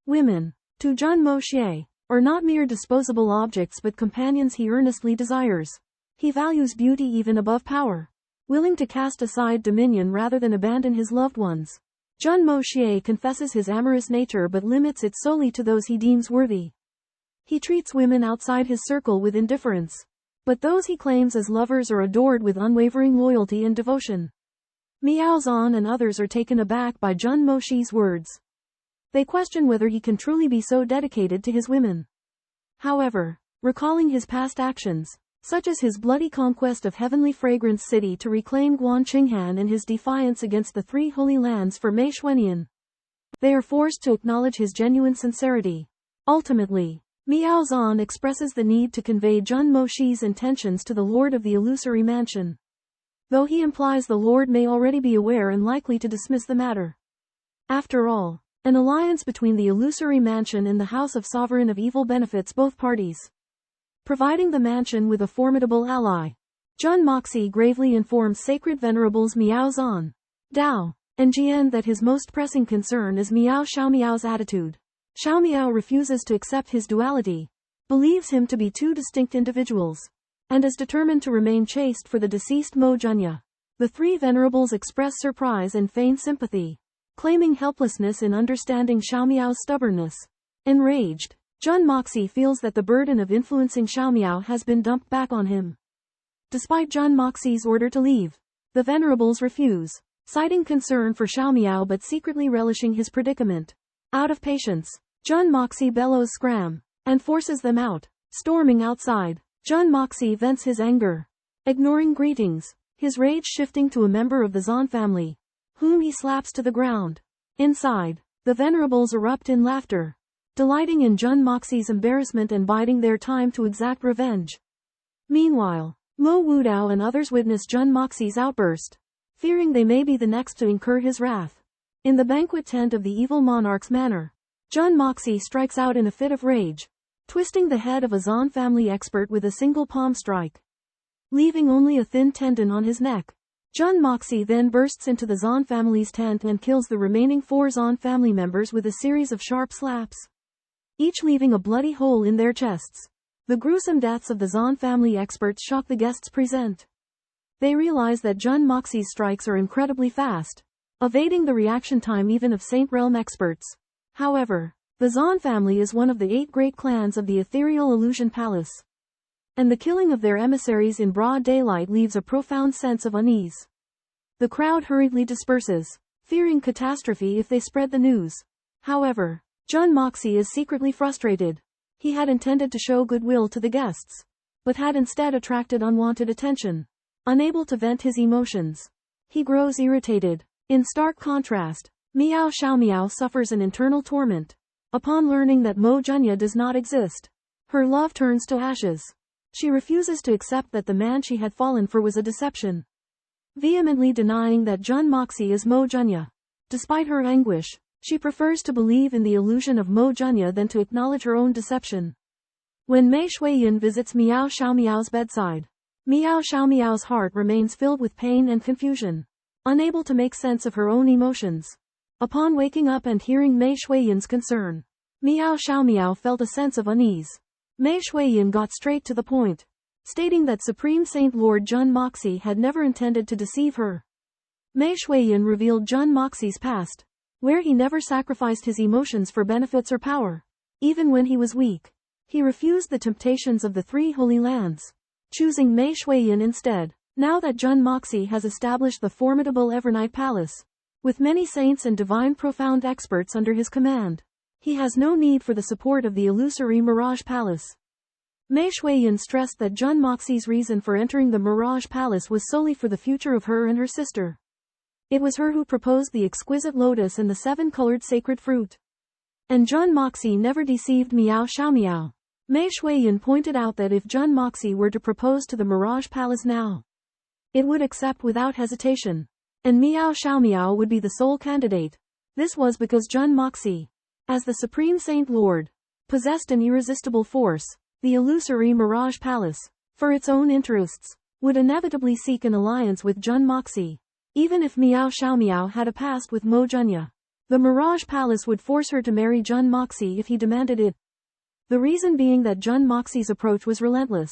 Women, to Jun Moxie, are not mere disposable objects but companions he earnestly desires. He values beauty even above power, willing to cast aside dominion rather than abandon his loved ones. Jun Moxie confesses his amorous nature but limits it solely to those he deems worthy. He treats women outside his circle with indifference, but those he claims as lovers are adored with unwavering loyalty and devotion. Miao Zhan and others are taken aback by Jun Moxie's words. They question whether he can truly be so dedicated to his women. However, recalling his past actions, such as his bloody conquest of Heavenly Fragrance City to reclaim Guanqinghan and his defiance against the 3 Holy Lands for Mei Xuanian, they are forced to acknowledge his genuine sincerity. Ultimately, Miao Zhan expresses the need to convey Jun Moxie's intentions to the lord of the illusory mansion. Though he implies the lord may already be aware and likely to dismiss the matter. After all, an alliance between the illusory mansion and the House of Sovereign of Evil benefits both parties, providing the mansion with a formidable ally. Jun Moxie gravely informs Sacred Venerables Miao Zhan, Dao, and Jian that his most pressing concern is Miao Xiaomiao's attitude. Xiaomiao refuses to accept his duality, believes him to be two distinct individuals, and is determined to remain chaste for the deceased Mo Junya. The three venerables express surprise and feign sympathy, claiming helplessness in understanding Xiaomiao's stubbornness. Enraged, Jun Moxie feels that the burden of influencing Xiaomiao has been dumped back on him. Despite Jun Moxie's order to leave, the venerables refuse, citing concern for Xiaomiao but secretly relishing his predicament. Out of patience, Jun Moxie bellows scram, and forces them out. Storming outside, Jun Moxie vents his anger, ignoring greetings, his rage shifting to a member of the Zhan family, whom he slaps to the ground. Inside, the venerables erupt in laughter, delighting in Jun Moxie's embarrassment and biding their time to exact revenge. Meanwhile, Mo Wudao and others witness Jun Moxie's outburst, fearing they may be the next to incur his wrath. In the banquet tent of the evil monarch's manor, Jun Moxie strikes out in a fit of rage, twisting the head of a Zhan family expert with a single palm strike, leaving only a thin tendon on his neck. Jun Moxie then bursts into the Zhan family's tent and kills the remaining 4 Zhan family members with a series of sharp slaps, each leaving a bloody hole in their chests. The gruesome deaths of the Zhan family experts shock the guests present. They realize that Jun Moxie's strikes are incredibly fast, evading the reaction time even of Saint Realm experts. However, the Zhan family is one of the 8 great clans of the ethereal illusion palace, and the killing of their emissaries in broad daylight leaves a profound sense of unease. The crowd hurriedly disperses, fearing catastrophe if they spread the news. However, Jun Moxie is secretly frustrated. He had intended to show goodwill to the guests, but had instead attracted unwanted attention. Unable to vent his emotions, he grows irritated. In stark contrast, Miao Xiaomiao suffers an internal torment. Upon learning that Mo Junya does not exist, her love turns to ashes. She refuses to accept that the man she had fallen for was a deception, vehemently denying that Jun Moxie is Mo Junya. Despite her anguish, she prefers to believe in the illusion of Mo Junya than to acknowledge her own deception. When Mei Shuiyan visits Miao Xiaomiao's bedside, Miao Xiaomiao's heart remains filled with pain and confusion, unable to make sense of her own emotions. Upon waking up and hearing Mei Shuiyan's concern, Miao Xiaomiao felt a sense of unease. Mei Shuiyan got straight to the point, stating that Supreme Saint Lord Jun Moxie had never intended to deceive her. Mei Shuiyan revealed Jun Moxie's past, where he never sacrificed his emotions for benefits or power. Even when he was weak, he refused the temptations of the 3 Holy Lands, choosing Mei Shuiyan instead. Now that Jun Moxie has established the formidable Evernight Palace, with many saints and divine profound experts under his command, he has no need for the support of the illusory Mirage Palace. Mei Shuiyan stressed that Jun Moxie's reason for entering the Mirage Palace was solely for the future of her and her sister. It was her who proposed the exquisite lotus and the 7-colored sacred fruit. And Jun Moxie never deceived Miao Xiaomiao. Mei Shuiyan pointed out that if Jun Moxie were to propose to the Mirage Palace now, it would accept without hesitation, and Miao Xiaomiao would be the sole candidate. This was because Jun Moxie, as the Supreme Saint Lord, possessed an irresistible force. The illusory Mirage Palace, for its own interests, would inevitably seek an alliance with Jun Moxie. Even if Miao Xiaomiao had a past with Mo Junya, the Mirage Palace would force her to marry Jun Moxie if he demanded it. The reason being that Jun Moxie's approach was relentless,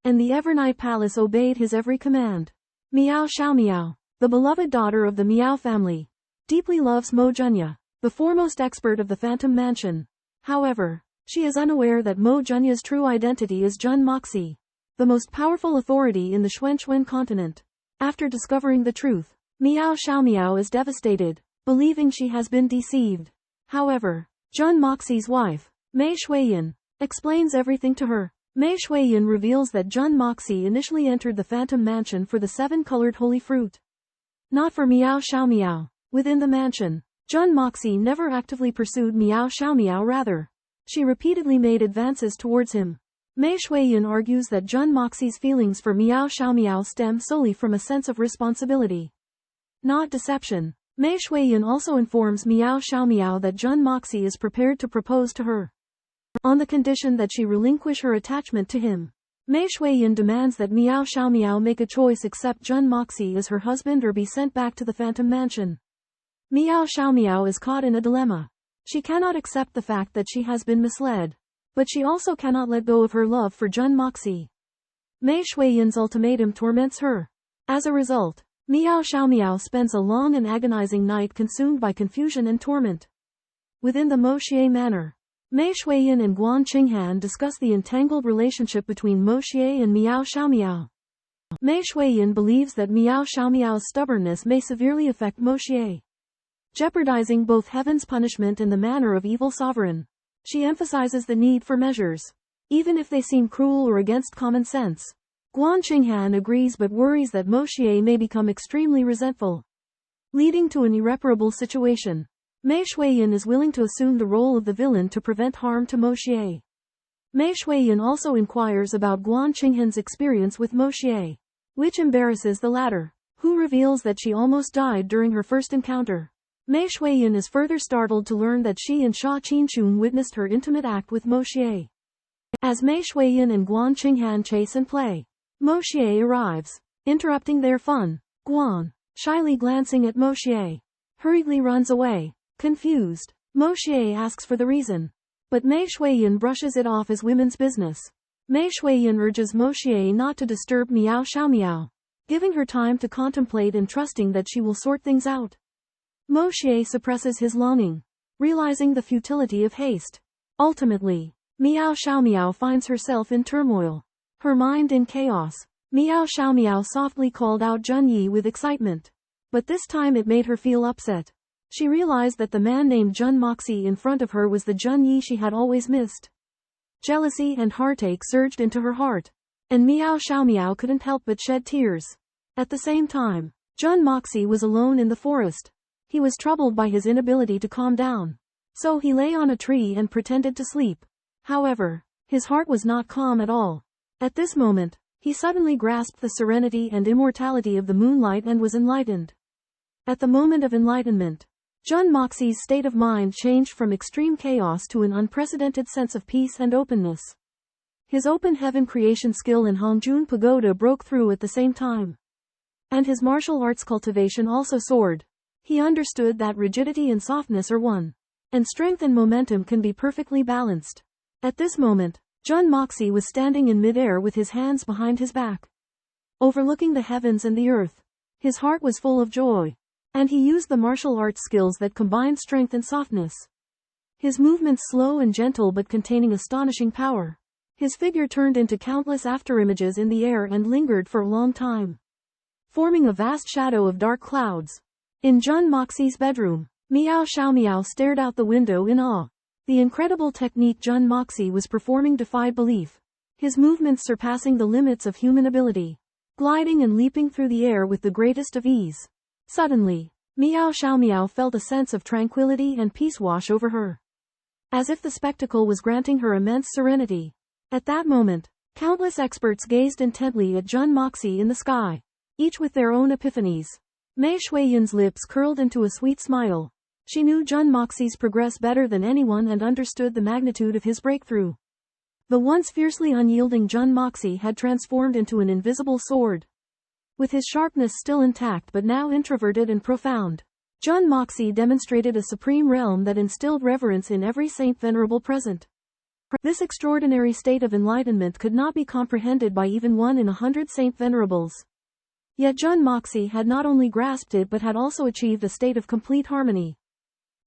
and the Evernight Palace obeyed his every command. Miao Xiaomiao, the beloved daughter of the Miao family, deeply loves Mo Junya, the foremost expert of the Phantom Mansion. However, she is unaware that Mo Junya's true identity is Jun Moxie, the most powerful authority in the Xuanxuan Continent. After discovering the truth, Miao Xiaomiao is devastated, believing she has been deceived. However, Jun Moxie's wife, Mei Shuiyan, explains everything to her. Mei Shuiyan reveals that Jun Moxie initially entered the Phantom Mansion for the 7-colored holy fruit, not for Miao Xiaomiao. Within the mansion, Jun Moxie never actively pursued Miao Xiaomiao, rather, She repeatedly made advances towards him. Mei Shuiyan argues that Jun Moxie's feelings for Miao Xiaomiao stem solely from a sense of responsibility, not deception. Mei Shuiyan also informs Miao Xiaomiao that Jun Moxie is prepared to propose to her, on the condition that she relinquish her attachment to him. Mei Shuiyan demands that Miao Xiaomiao make a choice: accept Jun Moxie as her husband or be sent back to the Phantom Mansion. Miao Xiaomiao is caught in a dilemma. She cannot accept the fact that she has been misled, but she also cannot let go of her love for Jun Moxie. Mei Shuiyan's ultimatum torments her. As a result, Miao Xiaomiao spends a long and agonizing night consumed by confusion and torment. Within the Mo Xie manor, Mei Shuiyan and Guan Qinghan discuss the entangled relationship between Mo Xie and Miao Xiaomiao. Mei Shuiyan believes that Miao Xiaomiao's stubbornness may severely affect Mo Xie, jeopardizing both heaven's punishment and the manner of evil sovereign. She emphasizes the need for measures, even if they seem cruel or against common sense. Guan Qinghan agrees but worries that Mo Xie may become extremely resentful, leading to an irreparable situation. Mei Shuiyan is willing to assume the role of the villain to prevent harm to Mo Xie. Mei Shuiyan also inquires about Guan Qinghan's experience with Mo Xie, which embarrasses the latter, who reveals that she almost died during her first encounter. Mei Shuiyan is further startled to learn that she and Sha Qinchun witnessed her intimate act with Mo Xie. As Mei Shuiyan and Guan Qinghan chase and play, Mo Xie arrives, interrupting their fun. Guan, shyly glancing at Mo Xie, hurriedly runs away. Confused, Mo Xie asks for the reason, but Mei Shuiyan brushes it off as women's business. Mei Shuiyan urges Mo Xie not to disturb Miao Xiaomiao, giving her time to contemplate and trusting that she will sort things out. Mo Xie suppresses his longing, realizing the futility of haste. Ultimately, Miao Xiaomiao finds herself in turmoil, her mind in chaos. Miao Xiaomiao softly called out Jun Yi with excitement, but this time it made her feel upset. She realized that the man named Jun Moxie in front of her was the Jun Yi she had always missed. Jealousy and heartache surged into her heart, and Miao Xiaomiao couldn't help but shed tears. At the same time, Jun Moxie was alone in the forest. He was troubled by his inability to calm down, so he lay on a tree and pretended to sleep. However, his heart was not calm at all. At this moment, he suddenly grasped the serenity and immortality of the moonlight and was enlightened. At the moment of enlightenment, Jun Moxie's state of mind changed from extreme chaos to an unprecedented sense of peace and openness. His open heaven creation skill in Hongjun Pagoda broke through at the same time, and his martial arts cultivation also soared. He understood that rigidity and softness are one, and strength and momentum can be perfectly balanced. At this moment, Jun Moxie was standing in midair with his hands behind his back, overlooking the heavens and the earth. His heart was full of joy, and he used the martial arts skills that combined strength and softness. His movements slow and gentle but containing astonishing power. His figure turned into countless afterimages in the air and lingered for a long time, forming a vast shadow of dark clouds. In Jun Moxie's bedroom, Miao Xiaomiao stared out the window in awe. The incredible technique Jun Moxie was performing defied belief, his movements surpassing the limits of human ability, gliding and leaping through the air with the greatest of ease. Suddenly, Miao Xiaomiao felt a sense of tranquility and peace wash over her, as if the spectacle was granting her immense serenity. At that moment, countless experts gazed intently at Jun Moxie in the sky, each with their own epiphanies. Mei Shuiyan's lips curled into a sweet smile. She knew Jun Moxie's progress better than anyone and understood the magnitude of his breakthrough. The once fiercely unyielding Jun Moxie had transformed into an invisible sword, with his sharpness still intact but now introverted and profound. Jun Moxie demonstrated a supreme realm that instilled reverence in every saint venerable present. This extraordinary state of enlightenment could not be comprehended by even 1 in 100 saint venerables. Yet Jun Moxie had not only grasped it but had also achieved a state of complete harmony.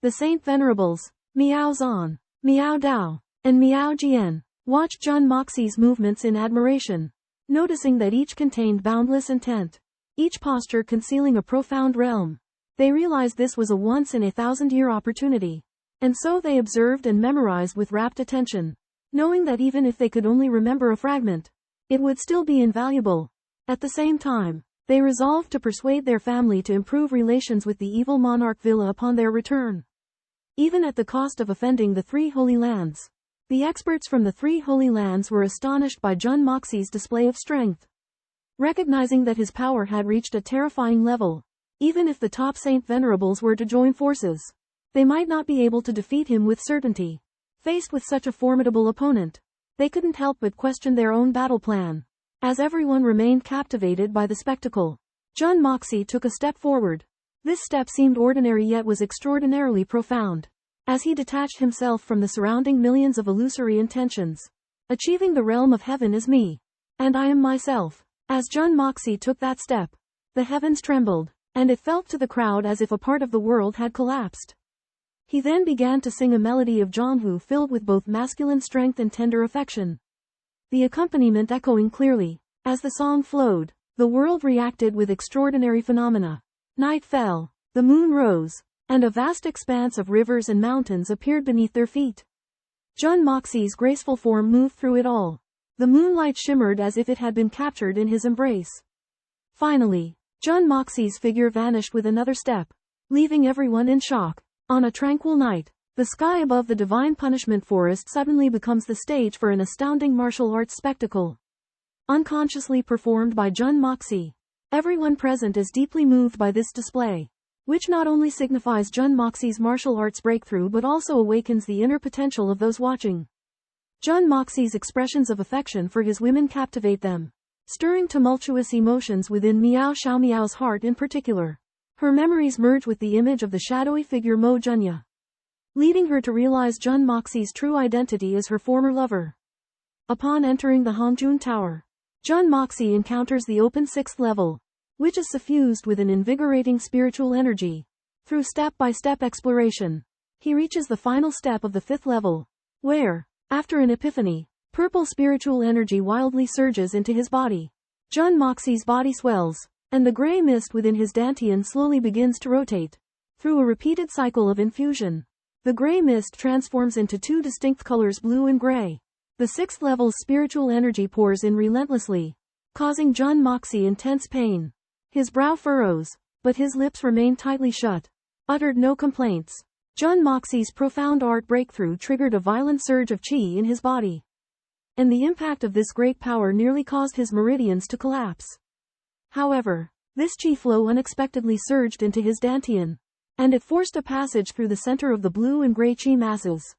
The saint venerables, Miao Zhan, Miao Dao, and Miao Jian, watched Jun Moxie's movements in admiration, noticing that each contained boundless intent, each posture concealing a profound realm. They realized this was a once-in-a-thousand-year opportunity, and so they observed and memorized with rapt attention, knowing that even if they could only remember a fragment, it would still be invaluable. At the same time, they resolved to persuade their family to improve relations with the evil monarch villa upon their return, even at the cost of offending the 3 holy lands. The experts from the 3 Holy Lands were astonished by Jun Moxie's display of strength. Recognizing that his power had reached a terrifying level, even if the top Saint Venerables were to join forces, they might not be able to defeat him with certainty. Faced with such a formidable opponent, they couldn't help but question their own battle plan. As everyone remained captivated by the spectacle, Jun Moxie took a step forward. This step seemed ordinary yet was extraordinarily profound, as he detached himself from the surrounding millions of illusory intentions. Achieving the realm of heaven is me. And I am myself. As Jun Moxie took that step, the heavens trembled, and it felt to the crowd as if a part of the world had collapsed. He then began to sing a melody of Zhonghu filled with both masculine strength and tender affection. The accompaniment echoing clearly. As the song flowed, the world reacted with extraordinary phenomena. Night fell, the moon rose, and a vast expanse of rivers and mountains appeared beneath their feet. Jun Moxie's graceful form moved through it all. The moonlight shimmered as if it had been captured in his embrace. Finally, Jun Moxie's figure vanished with another step, leaving everyone in shock. On a tranquil night, the sky above the divine punishment forest suddenly becomes the stage for an astounding martial arts spectacle. Unconsciously performed by Jun Moxie. Everyone present is deeply moved by this display, which not only signifies Jun Moxie's martial arts breakthrough but also awakens the inner potential of those watching. Jun Moxie's expressions of affection for his women captivate them, stirring tumultuous emotions within Miao Xiaomiao's heart in particular. Her memories merge with the image of the shadowy figure Mo Junya, leading her to realize Jun Moxie's true identity as her former lover. Upon entering the Hongjun Tower, Jun Moxie encounters the open 6th level, which is suffused with an invigorating spiritual energy. Through step-by-step exploration, he reaches the final step of the 5th level, where, after an epiphany, purple spiritual energy wildly surges into his body. Jun Moxie's body swells, and the gray mist within his dantian slowly begins to rotate. Through a repeated cycle of infusion, the gray mist transforms into 2 distinct colors, blue and gray. The 6th level's spiritual energy pours in relentlessly, causing Jun Moxie intense pain. His brow furrows, but his lips remain tightly shut. Uttered no complaints. Jun Moxie's profound art breakthrough triggered a violent surge of qi in his body. And the impact of this great power nearly caused his meridians to collapse. However, this qi flow unexpectedly surged into his dantian, and it forced a passage through the center of the blue and gray qi masses.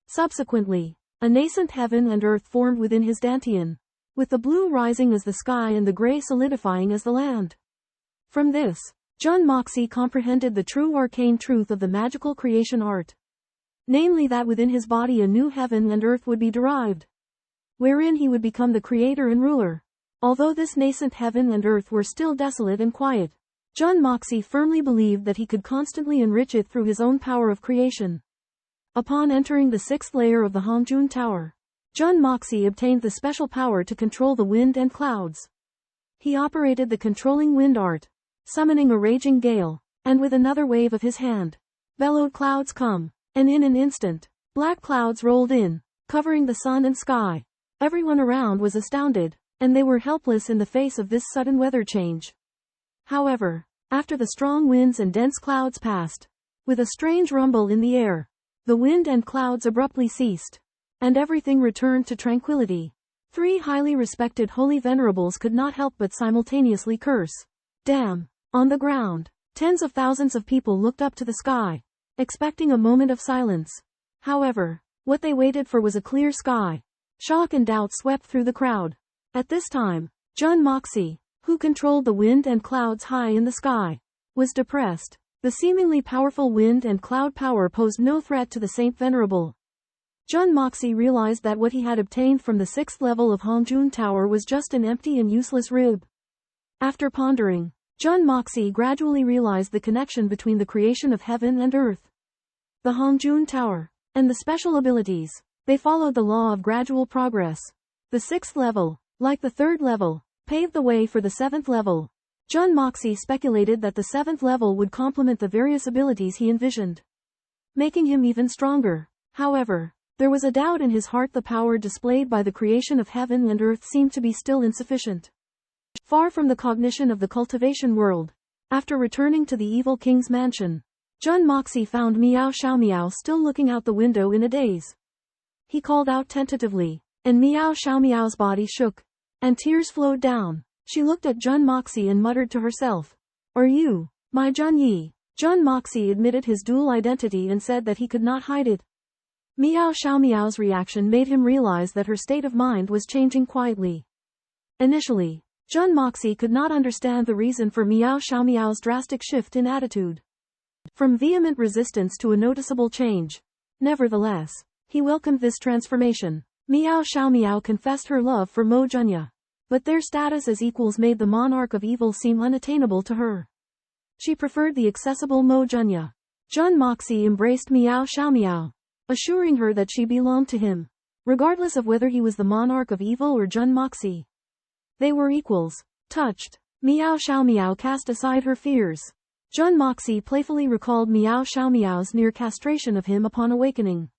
Subsequently, a nascent heaven and earth formed within his dantian, with the blue rising as the sky and the gray solidifying as the land. From this, Jun Moxie comprehended the true arcane truth of the magical creation art. Namely that within his body a new heaven and earth would be derived, wherein he would become the creator and ruler. Although this nascent heaven and earth were still desolate and quiet, Jun Moxie firmly believed that he could constantly enrich it through his own power of creation. Upon entering the 6th layer of the Hongjun Tower, Jun Moxie obtained the special power to control the wind and clouds. He operated the controlling wind art, summoning a raging gale, and with another wave of his hand, bellowed clouds come, and in an instant, black clouds rolled in, covering the sun and sky. Everyone around was astounded, and they were helpless in the face of this sudden weather change. However, after the strong winds and dense clouds passed, with a strange rumble in the air, the wind and clouds abruptly ceased, and everything returned to tranquility. 3 highly respected holy venerables could not help but simultaneously curse. Damn! On the ground, tens of thousands of people looked up to the sky, expecting a moment of silence. However, what they waited for was a clear sky. Shock and doubt swept through the crowd. At this time, Jun Moxie, who controlled the wind and clouds high in the sky, was depressed. The seemingly powerful wind and cloud power posed no threat to the Saint Venerable. Jun Moxie realized that what he had obtained from the 6th level of Hongjun Tower was just an empty and useless rib. After pondering, Jun Moxie gradually realized the connection between the creation of heaven and earth, the Hongjun Tower, and the special abilities. They followed the law of gradual progress. The 6th level, like the 3rd level, paved the way for the 7th level. Jun Moxie speculated that the 7th level would complement the various abilities he envisioned, making him even stronger. However, there was a doubt in his heart. The power displayed by the creation of heaven and earth seemed to be still insufficient. Far from the cognition of the cultivation world, after returning to the evil king's mansion, Jun Moxie found Miao Xiaomiao still looking out the window in a daze. he called out tentatively, and Miao Xiaomiao's body shook, and tears flowed down. She looked at Jun Moxie and muttered to herself, "Are you, my Jun Yi?" Jun Moxie admitted his dual identity and said that he could not hide it. Miao Xiaomiao's reaction made him realize that her state of mind was changing quietly. Initially, Jun Moxie could not understand the reason for Miao Xiaomiao's drastic shift in attitude. From vehement resistance to a noticeable change. Nevertheless, he welcomed this transformation. Miao Xiaomiao confessed her love for Mo Junya. But their status as equals made the monarch of evil seem unattainable to her. She preferred the accessible Mo Junya. Jun Moxie embraced Miao Xiaomiao, assuring her that she belonged to him, regardless of whether he was the monarch of evil or Jun Moxie. They were equals. Touched, Miao Xiaomiao cast aside her fears. Jun Moxie playfully recalled Miao Xiaomiao's near castration of him upon awakening.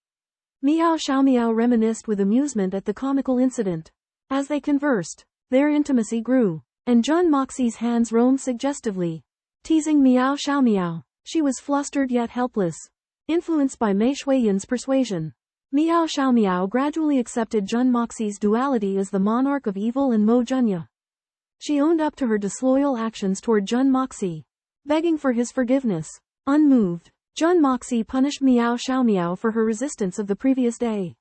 Miao Xiaomiao reminisced with amusement at the comical incident. As they conversed, their intimacy grew, and Jun Moxie's hands roamed suggestively, teasing Miao Xiaomiao. She was flustered yet helpless. Influenced by Mei Shuiyan's persuasion, Miao Xiaomiao gradually accepted Jun Moxie's duality as the monarch of evil and Mo Junya. She owned up to her disloyal actions toward Jun Moxie, begging for his forgiveness. Unmoved, Jun Moxie punished Miao Xiaomiao for her resistance of the previous day.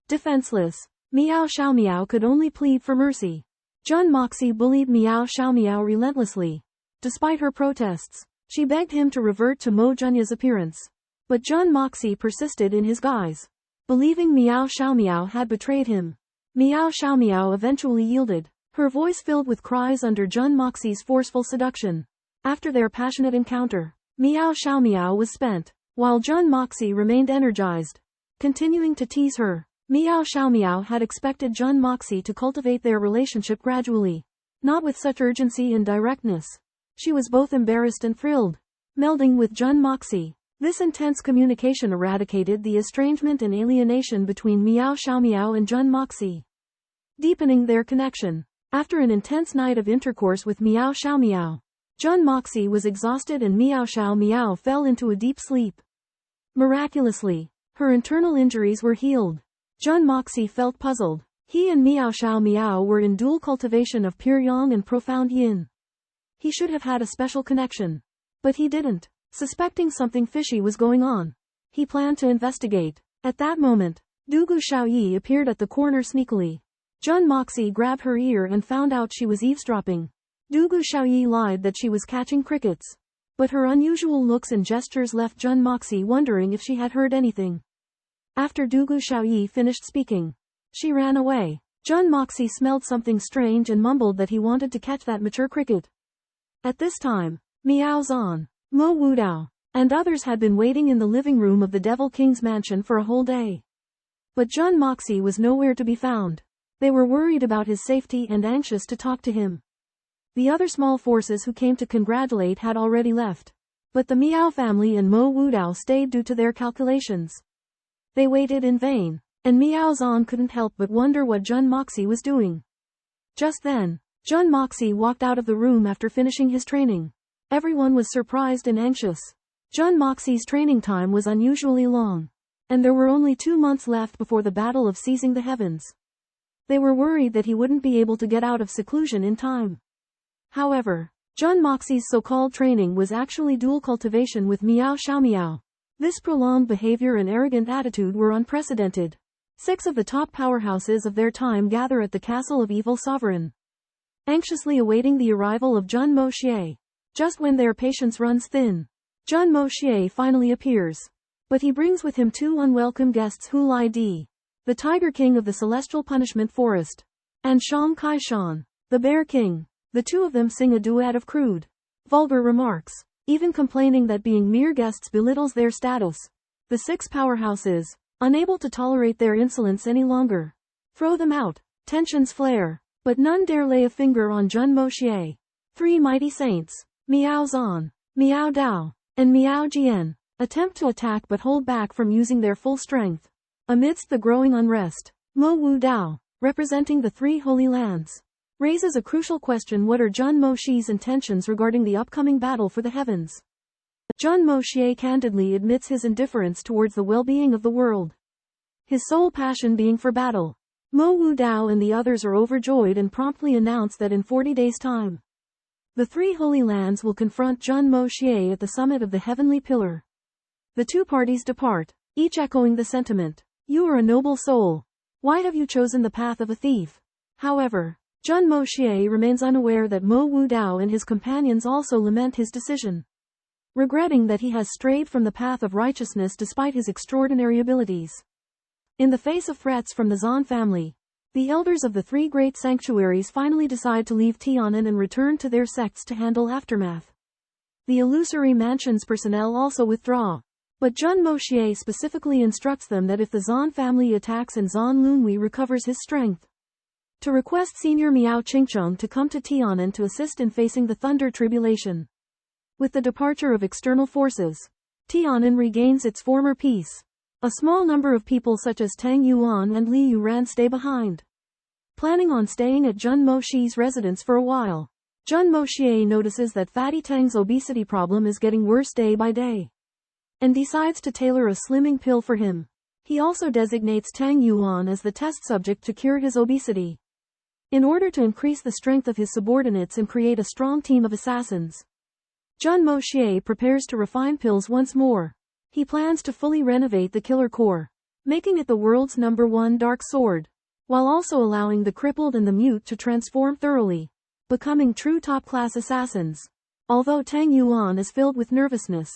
Defenseless, Miao Xiaomiao could only plead for mercy. Jun Moxie bullied Miao Xiaomiao relentlessly. Despite her protests, she begged him to revert to Mo Junya's appearance. But Jun Moxie persisted in his guise. Believing Miao Xiaomiao had betrayed him, Miao Xiaomiao eventually yielded, her voice filled with cries under Jun Moxie's forceful seduction. After their passionate encounter, Miao Xiaomiao was spent, while Jun Moxie remained energized. Continuing to tease her, Miao Xiaomiao had expected Jun Moxie to cultivate their relationship gradually, not with such urgency and directness. She was both embarrassed and thrilled. Melding with Jun Moxie, this intense communication eradicated the estrangement and alienation between Miao Xiaomiao and Jun Moxie, deepening their connection. After an intense night of intercourse with Miao Xiaomiao, Jun Moxie was exhausted and Miao Xiaomiao fell into a deep sleep. Miraculously, her internal injuries were healed. Jun Moxie felt puzzled. He and Miao Xiaomiao were in dual cultivation of pure yang and profound yin. He should have had a special connection. But he didn't. Suspecting something fishy was going on, he planned to investigate. At that moment, Dugu Xiaoyi appeared at the corner sneakily. Jun Moxie grabbed her ear and found out she was eavesdropping. Dugu Xiaoyi lied that she was catching crickets. But her unusual looks and gestures left Jun Moxie wondering if she had heard anything. After Dugu Xiaoyi finished speaking, she ran away. Jun Moxie smelled something strange and mumbled that he wanted to catch that mature cricket. At this time, Miao Zhan, Mo Wudao, and others had been waiting in the living room of the Devil King's mansion for a whole day. But Jun Moxie was nowhere to be found. They were worried about his safety and anxious to talk to him. The other small forces who came to congratulate had already left. But the Miao family and Mo Wudao stayed due to their calculations. They waited in vain, and Miao Zhan couldn't help but wonder what Jun Moxie was doing. Just then, Jun Moxie walked out of the room after finishing his training. Everyone was surprised and anxious. Jun Moxie's training time was unusually long, and there were only 2 months left before the battle of seizing the heavens. They were worried that he wouldn't be able to get out of seclusion in time. However, Jun Moxie's so-called training was actually dual cultivation with Miao Xiaomiao. This prolonged behavior and arrogant attitude were unprecedented. 6 of the top powerhouses of their time gather at the castle of Evil Sovereign, anxiously awaiting the arrival of Jun Moxie. Just when their patience runs thin, Jun Moxie finally appears. But he brings with him 2 unwelcome guests, Hu Lai Di, the Tiger King of the Celestial Punishment Forest, and Shang Kaishan, the Bear King. The 2 of them sing a duet of crude, vulgar remarks, even complaining that being mere guests belittles their status. The 6 powerhouses, unable to tolerate their insolence any longer, throw them out. Tensions flare, but none dare lay a finger on Jun Moxie. 3 mighty saints, Miao Zhan, Miao Dao, and Miao Jian, attempt to attack but hold back from using their full strength. Amidst the growing unrest, Mo Wudao, representing the 3 Holy Lands, raises a crucial question: what are Jun Moxie's intentions regarding the upcoming battle for the heavens? Jun Moxie candidly admits his indifference towards the well-being of the world. his sole passion being for battle. Mo Wu Dao and the others are overjoyed and promptly announce that in 40 days' time, the three Holy Lands will confront Jun Moxie at the summit of the Heavenly Pillar. The two parties depart, each echoing the sentiment, "You are a noble soul. Why have you chosen the path of a thief?" However, Jun Moxie remains unaware that Mo Wu Dao and his companions also lament his decision, regretting that he has strayed from the path of righteousness despite his extraordinary abilities. In the face of threats from the Zhan family, the elders of the three great sanctuaries finally decide to leave Tiannan and return to their sects to handle aftermath. The illusory mansion's personnel also withdraw, but Jun Moxie specifically instructs them that if the Zhan family attacks and Zhan Lunwei recovers his strength, to request Senior Miao Qingcheng to come to Tiannan to assist in facing the Thunder Tribulation. With the departure of external forces, Tiannan regains its former peace. A small number of people such as Tang Yuan and Li Yuran stay behind, planning on staying at Jun Moxie's residence for a while. Jun Moxie notices that Fatty Tang's obesity problem is getting worse day by day, and decides to tailor a slimming pill for him. He also designates Tang Yuan as the test subject to cure his obesity, in order to increase the strength of his subordinates and create a strong team of assassins. Jun Moxie prepares to refine pills once more. He plans to fully renovate the Killer Core, making it the world's #1 dark sword, while also allowing the crippled and the mute to transform thoroughly, becoming true top-class assassins. Although Tang Yuan is filled with nervousness,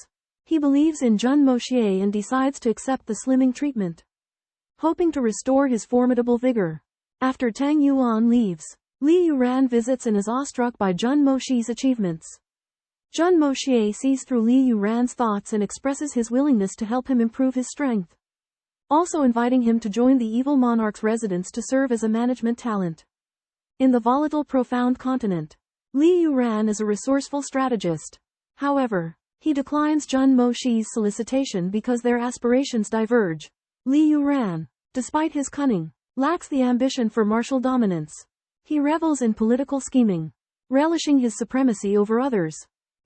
he believes in Jun Moxie and decides to accept the slimming treatment, hoping to restore his formidable vigor. After Tang Yuan leaves, Li Yuran visits and is awestruck by Jun Moxie's achievements. Jun Moxie sees through Li Yuran's thoughts and expresses his willingness to help him improve his strength, also inviting him to join the evil monarch's residence to serve as a management talent. In the volatile profound continent, Li Yuran is a resourceful strategist. However, he declines Jun Moxie's solicitation because their aspirations diverge. Li Yuran, despite his cunning, lacks the ambition for martial dominance. He revels in political scheming, relishing his supremacy over others.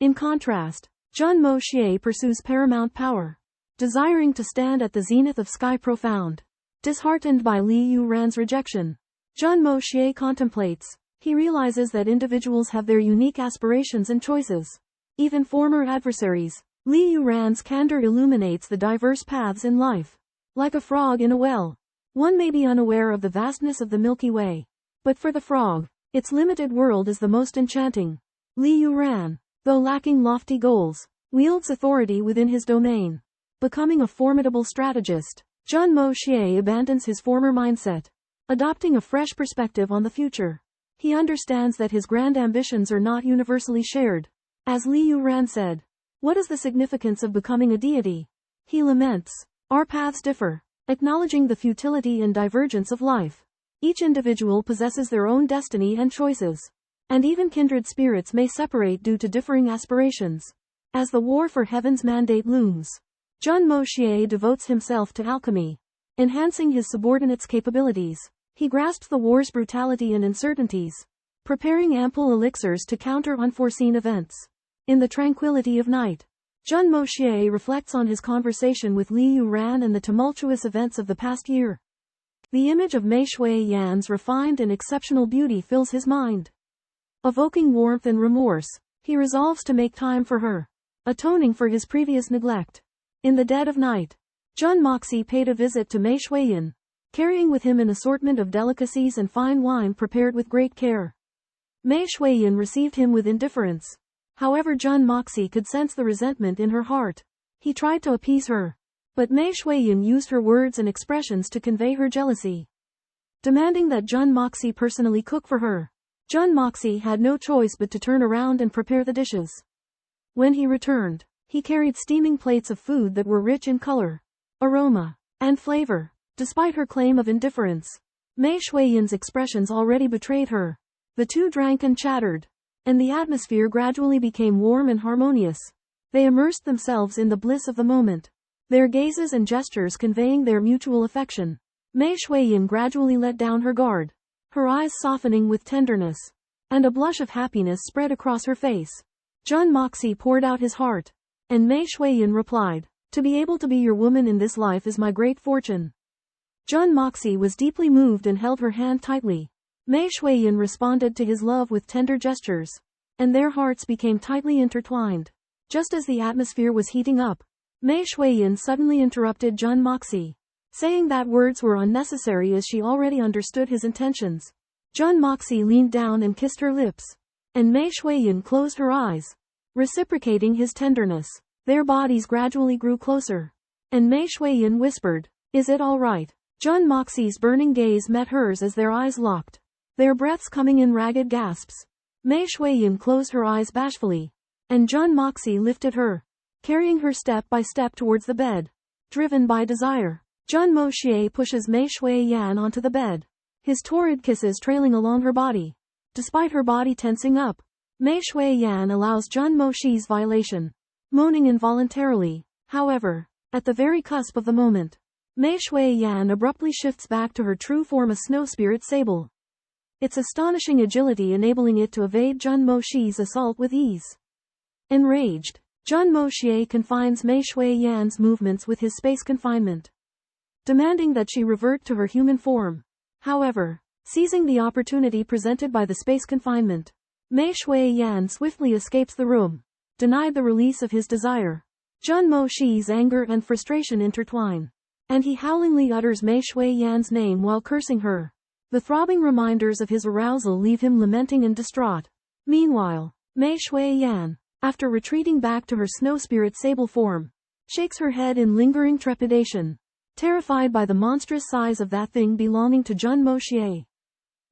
In contrast, Jun Moxie pursues paramount power, desiring to stand at the zenith of sky profound. Disheartened by Li Yuran's rejection, Jun Moxie contemplates. He realizes that individuals have their unique aspirations and choices. Even former adversaries. Li Yuran's candor illuminates the diverse paths in life. Like a frog in a well, one may be unaware of the vastness of the Milky Way, but for the frog, its limited world is the most enchanting. Li Yuran, though lacking lofty goals, wields authority within his domain, becoming a formidable strategist. Jun Moxie abandons his former mindset, adopting a fresh perspective on the future. He understands that his grand ambitions are not universally shared. As Li Yuran said, "What is the significance of becoming a deity?" He laments, "Our paths differ," acknowledging the futility and divergence of life. Each individual possesses their own destiny and choices, and even kindred spirits may separate due to differing aspirations. As the war for heaven's mandate looms, Jun Moxie devotes himself to alchemy, enhancing his subordinates' capabilities. He grasps the war's brutality and uncertainties, preparing ample elixirs to counter unforeseen events. In the tranquility of night, Jun Moxie reflects on his conversation with Li Yuran and the tumultuous events of the past year. The image of Mei Shui Yan's refined and exceptional beauty fills his mind. Evoking warmth and remorse, he resolves to make time for her, atoning for his previous neglect. In the dead of night, Jun Moxie paid a visit to Mei Shuiyan, carrying with him an assortment of delicacies and fine wine prepared with great care. Mei Shuiyan received him with indifference. However, Jun Moxie could sense the resentment in her heart. He tried to appease her, but Mei Shuiyan used her words and expressions to convey her jealousy, demanding that Jun Moxie personally cook for her. Jun Moxie had no choice but to turn around and prepare the dishes. When he returned, he carried steaming plates of food that were rich in color, aroma, and flavor. Despite her claim of indifference, Mei Shuiyan's expressions already betrayed her. The two drank and chattered, and the atmosphere gradually became warm and harmonious. They immersed themselves in the bliss of the moment, their gazes and gestures conveying their mutual affection. Mei Shuiyan gradually let down her guard, her eyes softening with tenderness, and a blush of happiness spread across her face. Jun Moxie poured out his heart, and Mei Shuiyan replied, "To be able to be your woman in this life is my great fortune." Jun Moxie was deeply moved and held her hand tightly. Mei Shuiyin responded to his love with tender gestures, and their hearts became tightly intertwined. Just as the atmosphere was heating up, Mei Shuiyin suddenly interrupted Jun Moxie, saying that words were unnecessary as she already understood his intentions. Jun Moxie leaned down and kissed her lips, and Mei Shuiyin closed her eyes, reciprocating his tenderness. Their bodies gradually grew closer, and Mei Shuiyin whispered, "Is it all right?" Jun Moxie's burning gaze met hers as their eyes locked, their breaths coming in ragged gasps. Mei Shuiyin closed her eyes bashfully, and Jun Moxie lifted her, carrying her step by step towards the bed. Driven by desire, Jun Moxie pushes Mei Shuiyin onto the bed, his torrid kisses trailing along her body. Despite her body tensing up, Mei Shuiyin allows Jun Moxie's violation, moaning involuntarily. However, at the very cusp of the moment, Mei Shuiyin abruptly shifts back to her true form, a snow spirit sable. Its astonishing agility enabling it to evade Jun Moxie's assault with ease. Enraged, Jun Moxie confines Mei Shuiyin's movements with his space confinement, demanding that she revert to her human form. However, seizing the opportunity presented by the space confinement, Mei Shuiyin swiftly escapes the room, denied the release of his desire. Jun Moxie's anger and frustration intertwine, and he howlingly utters Mei Shuiyin's name while cursing her. The throbbing reminders of his arousal leave him lamenting and distraught. Meanwhile, Mei Shuiyin, after retreating back to her snow spirit sable form, shakes her head in lingering trepidation, terrified by the monstrous size of that thing belonging to Jun Moxie.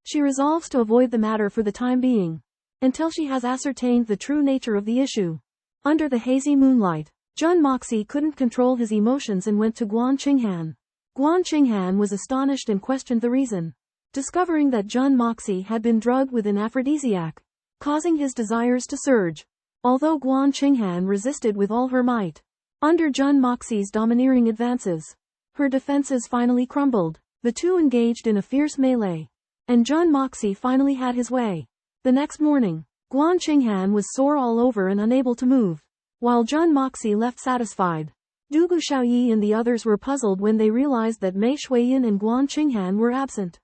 She resolves to avoid the matter for the time being, until she has ascertained the true nature of the issue. Under the hazy moonlight, Jun Moxie couldn't control his emotions and went to Guan Qinghan. Guan Qinghan was astonished and questioned the reason, discovering that Jun Moxie had been drugged with an aphrodisiac, causing his desires to surge. Although Guan Qinghan resisted with all her might, under Jun Moxie's domineering advances, her defenses finally crumbled. The two engaged in a fierce melee, and Jun Moxie finally had his way. The next morning, Guan Qinghan was sore all over and unable to move, while Jun Moxie left satisfied. Du Xiaoyi and the others were puzzled when they realized that Mei Shuiyin and Guan Qinghan were absent.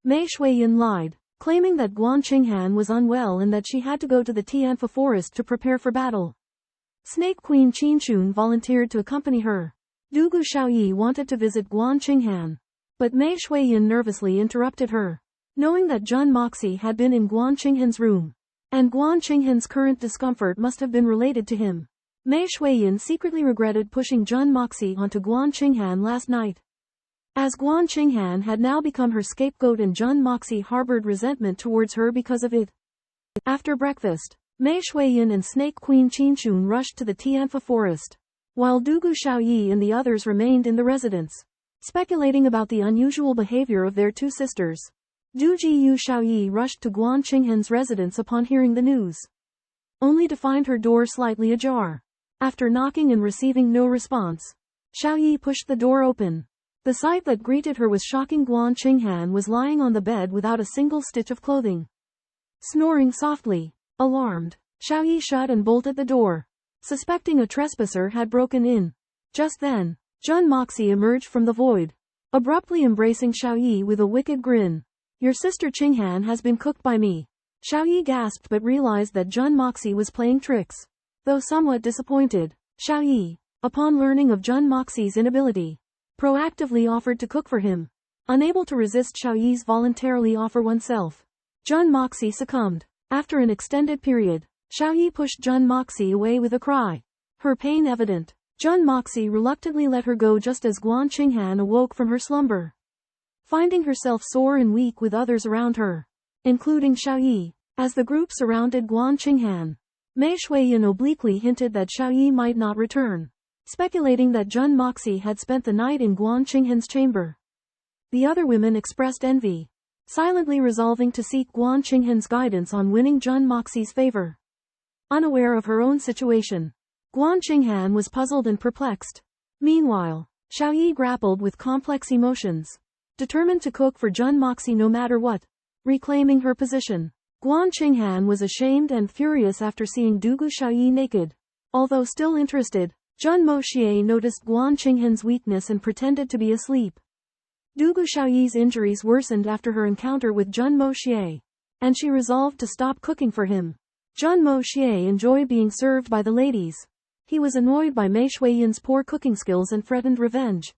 Mei Shuiyin lied, claiming that Guan Qinghan was unwell and that she had to go to the Tianfa forest to prepare for battle. Snake Queen Qinshun volunteered to accompany her. Du Xiaoyi wanted to visit Guan Qinghan, but Mei Shuiyin nervously interrupted her. Knowing that Jun Moxie had been in Guan Qinghan's room, and Guan Qinghan's current discomfort must have been related to him, Mei Shuiyin secretly regretted pushing Jun Moxie onto Guan Qinghan last night. As Guan Qinghan had now become her scapegoat and Jun Moxie harbored resentment towards her because of it. After breakfast, Mei Shuiyin and Snake Queen Qinshun rushed to the Tianfa forest, while Du Xiaoyi and the others remained in the residence, speculating about the unusual behavior of their two sisters. Du Xiaoyi rushed to Guan Qinghan's residence upon hearing the news, only to find her door slightly ajar. After knocking and receiving no response, Xiaoyi pushed the door open. The sight that greeted her was shocking. Guan Qinghan was lying on the bed without a single stitch of clothing, snoring softly. Alarmed, Xiaoyi shut and bolted the door, suspecting a trespasser had broken in. Just then, Jun Moxie emerged from the void, abruptly embracing Xiaoyi with a wicked grin. "Your sister Qinghan has been cooked by me." Xiaoyi gasped but realized that Jun Moxie was playing tricks. Though somewhat disappointed, Xiaoyi, upon learning of Jun Moxie's inability, proactively offered to cook for him. Unable to resist Xiaoyi's voluntarily offer oneself, Jun Moxie succumbed. After an extended period, Xiaoyi pushed Jun Moxie away with a cry, her pain evident. Jun Moxie reluctantly let her go just as Guan Qinghan awoke from her slumber. Finding herself sore and weak with others around her, including Xiaoyi, as the group surrounded Guan Qinghan, Mei Shuiyin obliquely hinted that Xiaoyi might not return, speculating that Jun Moxie had spent the night in Guan Qinghan's chamber. The other women expressed envy, silently resolving to seek Guan Qinghan's guidance on winning Jun Moxie's favor. Unaware of her own situation, Guan Qinghan was puzzled and perplexed. Meanwhile, Xiaoyi grappled with complex emotions, determined to cook for Jun Moxie no matter what. Reclaiming her position, Guan Qinghan was ashamed and furious after seeing Du Xiaoyi naked. Although still interested, Jun Moxie noticed Guan Qinghan's weakness and pretended to be asleep. Du Xiaoyi's injuries worsened after her encounter with Jun Moxie, and she resolved to stop cooking for him. Jun Moxie enjoyed being served by the ladies. He was annoyed by Mei Shuiyan's poor cooking skills and threatened revenge.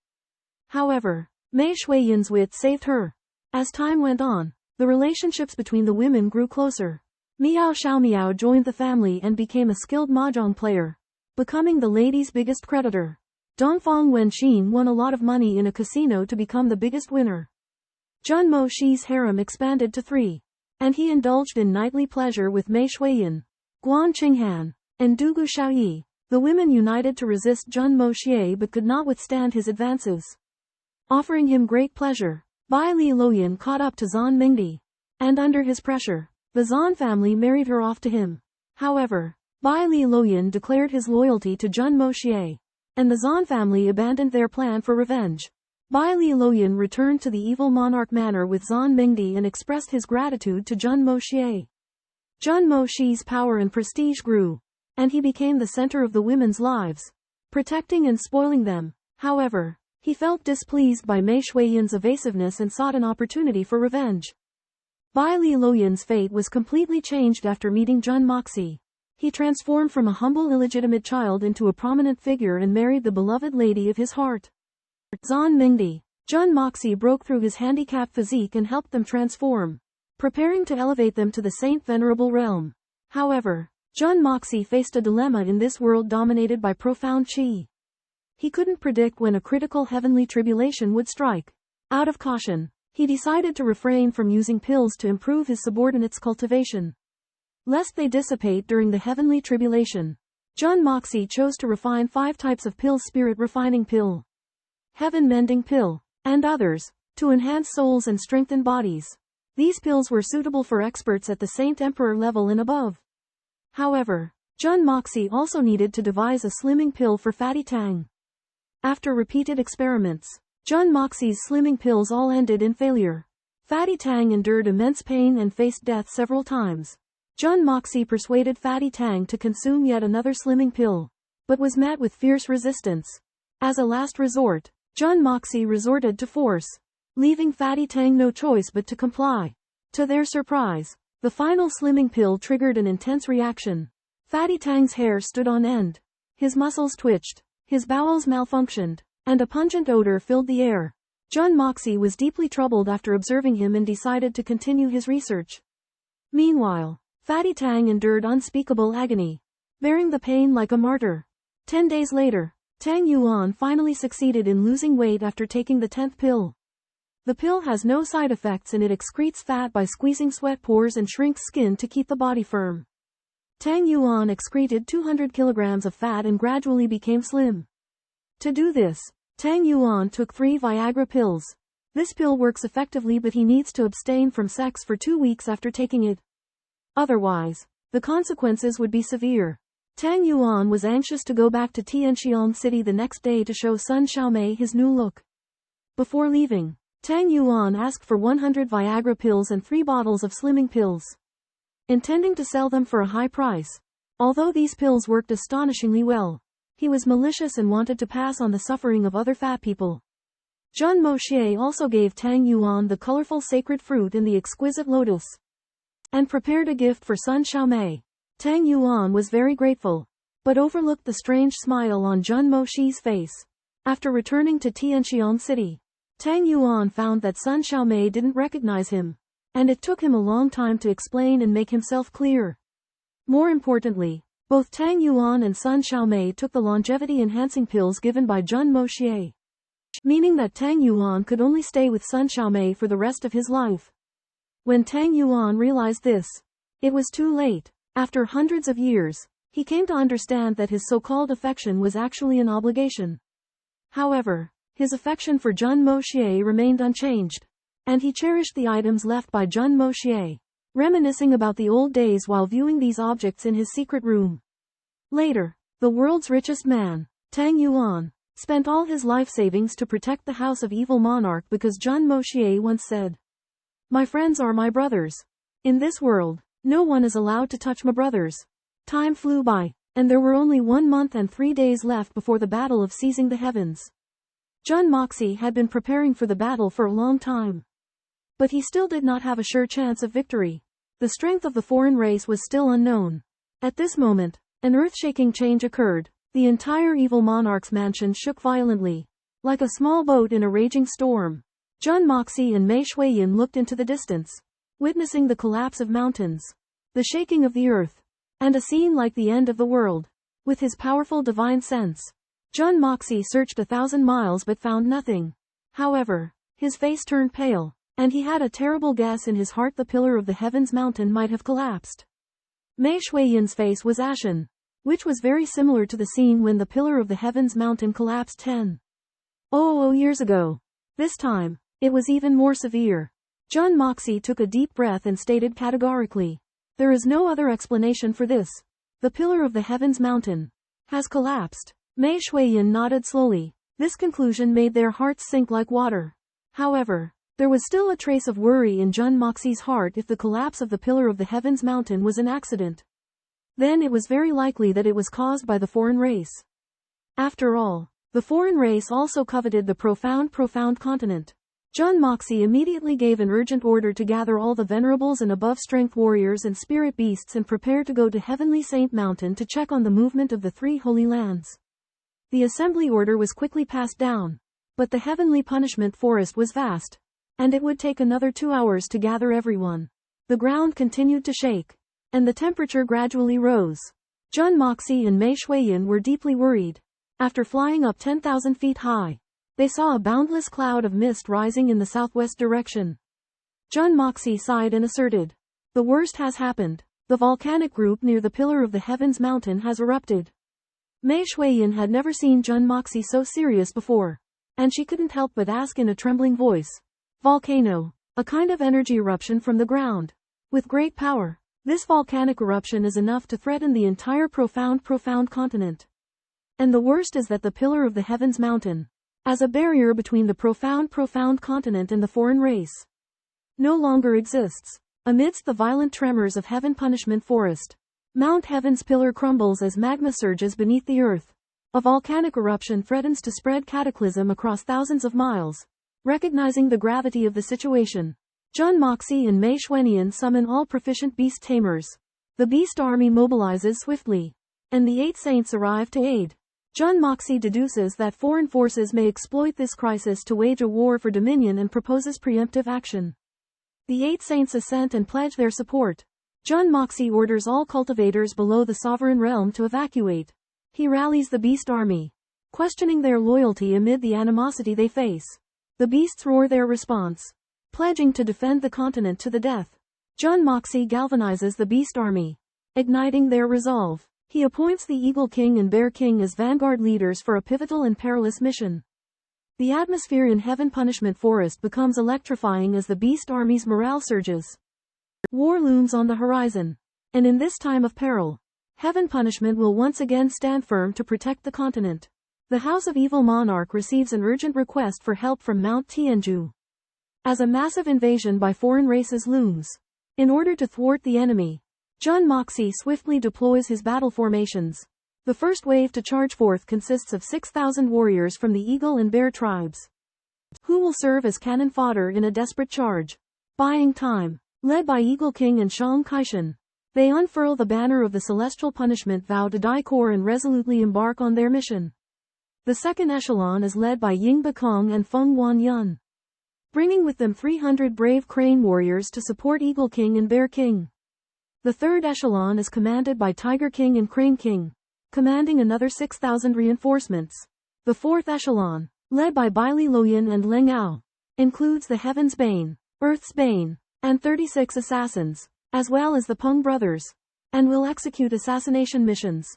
However, Mei Shuiyan's wit saved her. As time went on, the relationships between the women grew closer. Miao Xiaomiao joined the family and became a skilled mahjong player, becoming the ladies' biggest creditor. Dongfang Wenxin won a lot of money in a casino to become the biggest winner. Jun Moxie's harem expanded to 3. And he indulged in nightly pleasure with Mei Shuiyan, Guan Qinghan, and Du Xiaoyi. The women united to resist Jun Moxie but could not withstand his advances. Offering him great pleasure, Bai Li Loyan caught up to Zan Mingdi. And under his pressure, the Zan family married her off to him. However, Bai Li Loyan declared his loyalty to Jun Moxie, and the Zan family abandoned their plan for revenge. Bai Li Loyan returned to the evil monarch manor with Zan Mingdi and expressed his gratitude to Jun Moxie. Jun Moxie's power and prestige grew, and he became the center of the women's lives, protecting and spoiling them. However, he felt displeased by Mei Shuiyan's evasiveness and sought an opportunity for revenge. Bai Li Loyan's fate was completely changed after meeting Jun Moxie. He transformed from a humble illegitimate child into a prominent figure and married the beloved lady of his heart. Zan Mingdi. Jun Moxie broke through his handicapped physique and helped them transform, preparing to elevate them to the Saint Venerable realm. However, Jun Moxie faced a dilemma in this world dominated by profound qi. He couldn't predict when a critical heavenly tribulation would strike. Out of caution, he decided to refrain from using pills to improve his subordinates' cultivation, lest they dissipate during the heavenly tribulation. Jun Moxie chose to refine 5 types of pills: spirit refining pill, heaven mending pill, and others, to enhance souls and strengthen bodies. These pills were suitable for experts at the Saint Emperor level and above. However, Jun Moxie also needed to devise a slimming pill for Fatty Tang. After repeated experiments, Jun Moxie's slimming pills all ended in failure. Fatty Tang endured immense pain and faced death several times. Jun Moxie persuaded Fatty Tang to consume yet another slimming pill, but was met with fierce resistance. As a last resort, Jun Moxie resorted to force, leaving Fatty Tang no choice but to comply. To their surprise, the final slimming pill triggered an intense reaction. Fatty Tang's hair stood on end, his muscles twitched, his bowels malfunctioned, and a pungent odor filled the air. Jun Moxie was deeply troubled after observing him and decided to continue his research. Meanwhile, Fatty Tang endured unspeakable agony, bearing the pain like a martyr. 10 days later, Tang Yuan finally succeeded in losing weight after taking the 10th pill. The pill has no side effects and it excretes fat by squeezing sweat pores and shrinks skin to keep the body firm. Tang Yuan excreted 200 kilograms of fat and gradually became slim. To do this, Tang Yuan took 3 Viagra pills. This pill works effectively, but he needs to abstain from sex for 2 weeks after taking it. Otherwise, the consequences would be severe. Tang Yuan was anxious to go back to Tianxiang City the next day to show Sun Xiaomei his new look. Before leaving, Tang Yuan asked for 100 Viagra pills and 3 bottles of slimming pills, intending to sell them for a high price. Although these pills worked astonishingly well, he was malicious and wanted to pass on the suffering of other fat people. Jun Moxie also gave Tang Yuan the colorful sacred fruit in the exquisite lotus, and prepared a gift for Sun Xiaomei. Tang Yuan was very grateful, but overlooked the strange smile on Jun Moxie's face. After returning to Tianxiang City, Tang Yuan found that Sun Xiaomei didn't recognize him, and it took him a long time to explain and make himself clear. More importantly, both Tang Yuan and Sun Xiaomei took the longevity-enhancing pills given by Jun Moxie, meaning that Tang Yuan could only stay with Sun Xiaomei for the rest of his life. When Tang Yuan realized this, it was too late. After hundreds of years, he came to understand that his so-called affection was actually an obligation. However, his affection for Jun Moxie remained unchanged, and he cherished the items left by Jun Moxie, reminiscing about the old days while viewing these objects in his secret room. Later, the world's richest man, Tang Yuan, spent all his life savings to protect the house of evil Monarch because Jun Moxie once said, "My friends are my brothers. In this world, no one is allowed to touch my brothers." Time flew by, and there were only 1 month and 3 days left before the battle of seizing the heavens. Jun Moxie had been preparing for the battle for a long time. But he still did not have a sure chance of victory. The strength of the foreign race was still unknown. At this moment, an earth-shaking change occurred. The entire evil monarch's mansion shook violently, like a small boat in a raging storm. Jun Moxie and Mei Shuiyin looked into the distance, witnessing the collapse of mountains, the shaking of the earth, and a scene like the end of the world. With his powerful divine sense, Jun Moxie searched 1,000 miles but found nothing. However, his face turned pale, and he had a terrible guess in his heart: the pillar of the heavens mountain might have collapsed. Mei Shuiyin's face was ashen, which was very similar to the scene when the pillar of the heavens mountain collapsed 10,000 years ago. This time, it was even more severe. Jun Moxie took a deep breath and stated categorically, "There is no other explanation for this. The pillar of the heavens mountain has collapsed." Mei Shuiyin nodded slowly. This conclusion made their hearts sink like water. However, there was still a trace of worry in Jun Moxie's heart. If the collapse of the pillar of the heavens mountain was an accident, then it was very likely that it was caused by the foreign race. After all, the foreign race also coveted the profound continent. Jun Moxie immediately gave an urgent order to gather all the venerables and above-strength warriors and spirit beasts and prepare to go to Heavenly Saint Mountain to check on the movement of the 3 holy lands. The assembly order was quickly passed down. But the heavenly punishment forest was vast, and it would take another 2 hours to gather everyone. The ground continued to shake, and the temperature gradually rose. Jun Moxie and Mei Shuiyin were deeply worried. After flying up 10,000 feet high, they saw a boundless cloud of mist rising in the southwest direction. Jun Moxie sighed and asserted, "The worst has happened. The volcanic group near the pillar of the heavens mountain has erupted." Mei Shuiyin had never seen Jun Moxie so serious before, and she couldn't help but ask in a trembling voice, "Volcano, a kind of energy eruption from the ground, with great power. This volcanic eruption is enough to threaten the entire profound continent. And the worst is that the pillar of the heavens mountain, as a barrier between the profound continent and the foreign race, no longer exists. Amidst the violent tremors of heaven punishment forest, Mount Heaven's pillar crumbles as magma surges beneath the earth. A volcanic eruption threatens to spread cataclysm across thousands of miles." Recognizing the gravity of the situation, Jun Moxie and Mei Shuiyin summon all proficient beast tamers. The beast army mobilizes swiftly, and the 8 saints arrive to aid. Jun Moxie deduces that foreign forces may exploit this crisis to wage a war for dominion and proposes preemptive action. The 8 saints assent and pledge their support. Jun Moxie orders all cultivators below the sovereign realm to evacuate. He rallies the beast army, questioning their loyalty amid the animosity they face. The beasts roar their response, pledging to defend the continent to the death. Jun Moxie galvanizes the beast army, igniting their resolve. He appoints the Eagle King and Bear King as vanguard leaders for a pivotal and perilous mission. The atmosphere in Heaven Punishment Forest becomes electrifying as the beast army's morale surges. War looms on the horizon, and in this time of peril, Heaven Punishment will once again stand firm to protect the continent. The House of Evil Monarch receives an urgent request for help from Mount Tianju, as a massive invasion by foreign races looms. In order to thwart the enemy, Jun Moxie swiftly deploys his battle formations. The first wave to charge forth consists of 6,000 warriors from the Eagle and Bear tribes, who will serve as cannon fodder in a desperate charge. Buying time, led by Eagle King and Shang Kaishan, they unfurl the banner of the celestial punishment vow to die core and resolutely embark on their mission. The second echelon is led by Ying Bakong and Feng Wanyun, bringing with them 300 brave crane warriors to support Eagle King and Bear King. The third echelon is commanded by Tiger King and Crane King, commanding another 6,000 reinforcements. The fourth echelon, led by Baili Loyan and Leng Ao, includes the Heaven's Bane, Earth's Bane, and 36 assassins, as well as the Peng brothers, and will execute assassination missions,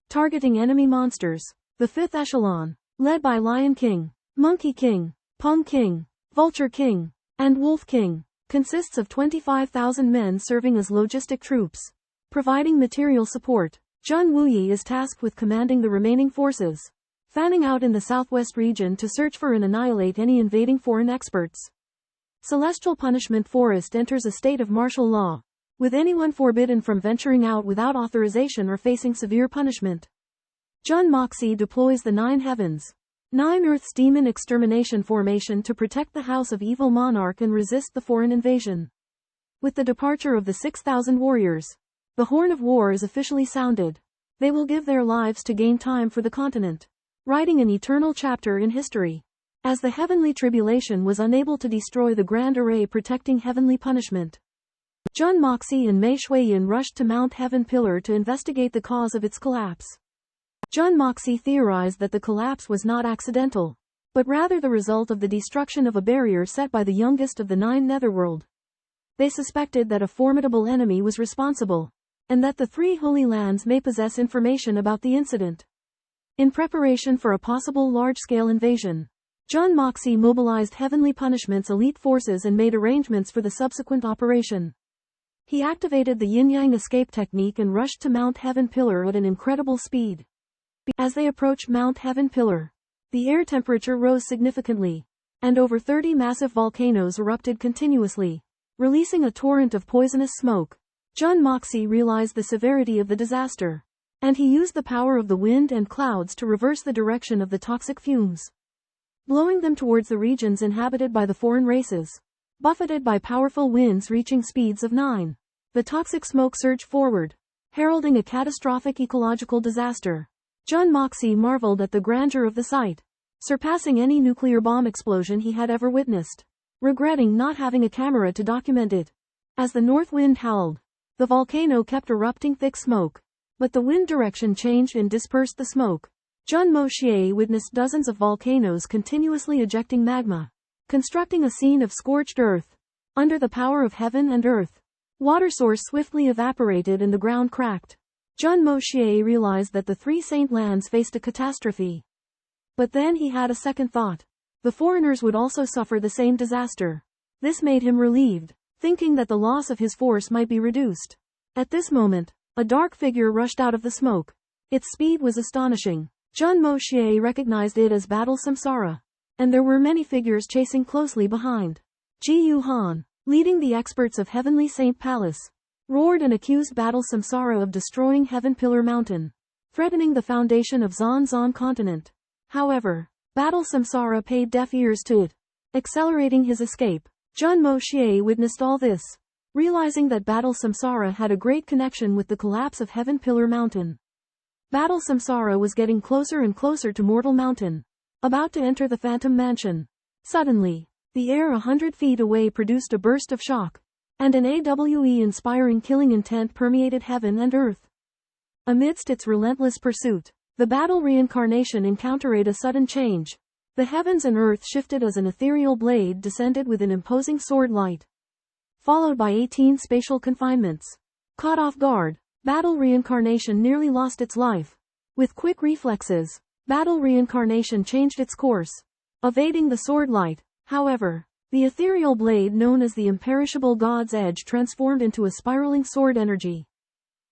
targeting enemy monsters. The fifth echelon, led by Lion King, Monkey King, Peng King, Vulture King, and Wolf King, consists of 25,000 men serving as logistic troops, providing material support. Jun Wuyi is tasked with commanding the remaining forces, fanning out in the southwest region to search for and annihilate any invading foreign experts. Celestial Punishment Forest enters a state of martial law, with anyone forbidden from venturing out without authorization or facing severe punishment. Jun Moxie deploys the 9 heavens, 9 Earth's Demon Extermination Formation to protect the House of Evil Monarch and resist the foreign invasion. With the departure of the 6,000 warriors, the horn of war is officially sounded. They will give their lives to gain time for the continent, writing an eternal chapter in history. As the heavenly tribulation was unable to destroy the grand array protecting heavenly punishment, Jun Moxie and Mei Shuiyan rushed to Mount Heaven Pillar to investigate the cause of its collapse. Jun Moxie theorized that the collapse was not accidental, but rather the result of the destruction of a barrier set by the youngest of the 9 Netherworld. They suspected that a formidable enemy was responsible, and that the 3 Holy Lands may possess information about the incident. In preparation for a possible large-scale invasion, Jun Moxie mobilized Heavenly Punishment's elite forces and made arrangements for the subsequent operation. He activated the yin-yang escape technique and rushed to Mount Heaven Pillar at an incredible speed. As they approached Mount Heaven Pillar, the air temperature rose significantly, and over 30 massive volcanoes erupted continuously, releasing a torrent of poisonous smoke. Jun Moxie realized the severity of the disaster, and he used the power of the wind and clouds to reverse the direction of the toxic fumes, blowing them towards the regions inhabited by the foreign races. Buffeted by powerful winds reaching speeds of 9, the toxic smoke surged forward, heralding a catastrophic ecological disaster. Jun Moxie marveled at the grandeur of the sight, surpassing any nuclear bomb explosion he had ever witnessed, regretting not having a camera to document it. As the north wind howled, the volcano kept erupting thick smoke, but the wind direction changed and dispersed the smoke. Jun Moxie witnessed dozens of volcanoes continuously ejecting magma, constructing a scene of scorched earth. Under the power of heaven and earth, water source swiftly evaporated and the ground cracked. Jun Moxie realized that the 3 Saint Lands faced a catastrophe. But then he had a second thought. The foreigners would also suffer the same disaster. This made him relieved, thinking that the loss of his force might be reduced. At this moment, a dark figure rushed out of the smoke. Its speed was astonishing. Jun Moxie recognized it as Battle Samsara, and there were many figures chasing closely behind. Ji Yuhan, leading the experts of Heavenly Saint Palace, roared and accused Battle Samsara of destroying Heaven Pillar Mountain, threatening the foundation of Xuanxuan Continent. However, Battle Samsara paid deaf ears to it, accelerating his escape. Jun Moxie witnessed all this, realizing that Battle Samsara had a great connection with the collapse of Heaven Pillar Mountain. Battle Samsara was getting closer and closer to Mortal Mountain, about to enter the Phantom Mansion. Suddenly, the air 100 feet away produced a burst of shock, and an AWE-inspiring killing intent permeated heaven and earth. Amidst its relentless pursuit, the battle reincarnation encountered a sudden change. The heavens and earth shifted as an ethereal blade descended with an imposing sword light, followed by 18 spatial confinements. Caught off guard, battle reincarnation nearly lost its life. With quick reflexes, battle reincarnation changed its course, evading the sword light. However, the ethereal blade known as the imperishable God's Edge transformed into a spiraling sword energy.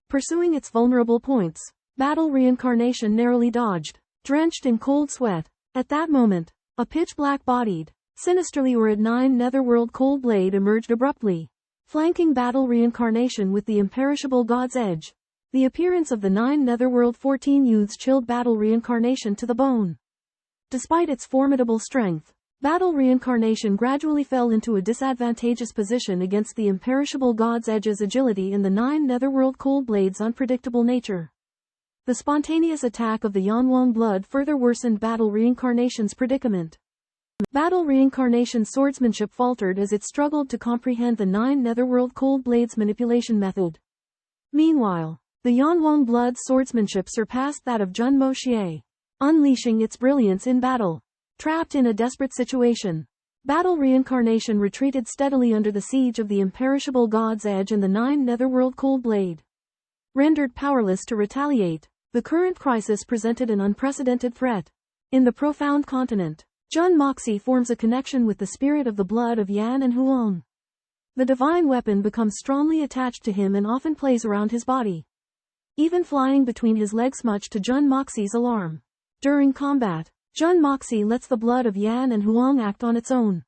Pursuing its vulnerable points, battle reincarnation narrowly dodged, drenched in cold sweat. At that moment, a pitch-black-bodied, sinisterly lurid 9 Netherworld cold blade emerged abruptly, flanking battle reincarnation with the imperishable God's Edge. The appearance of the 9 Netherworld 14 youths chilled battle reincarnation to the bone. Despite its formidable strength, battle reincarnation gradually fell into a disadvantageous position against the imperishable God's Edge's agility and the 9 Netherworld cold blade's unpredictable nature. The spontaneous attack of the Yanwang blood further worsened battle reincarnation's predicament. Battle reincarnation's swordsmanship faltered as it struggled to comprehend the 9 Netherworld cold blade's manipulation method. Meanwhile, the Yanwang blood's swordsmanship surpassed that of Jun Moxie, unleashing its brilliance in battle. Trapped in a desperate situation, battle reincarnation retreated steadily under the siege of the imperishable God's Edge and the 9 Netherworld cold blade. Rendered powerless to retaliate, the current crisis presented an unprecedented threat. In the profound continent, Jun Moxie forms a connection with the spirit of the blood of Yan and Huang. The divine weapon becomes strongly attached to him and often plays around his body, even flying between his legs, much to Jun Moxie's alarm. During combat, Jun Moxie lets the blood of Yan and Huang act on its own,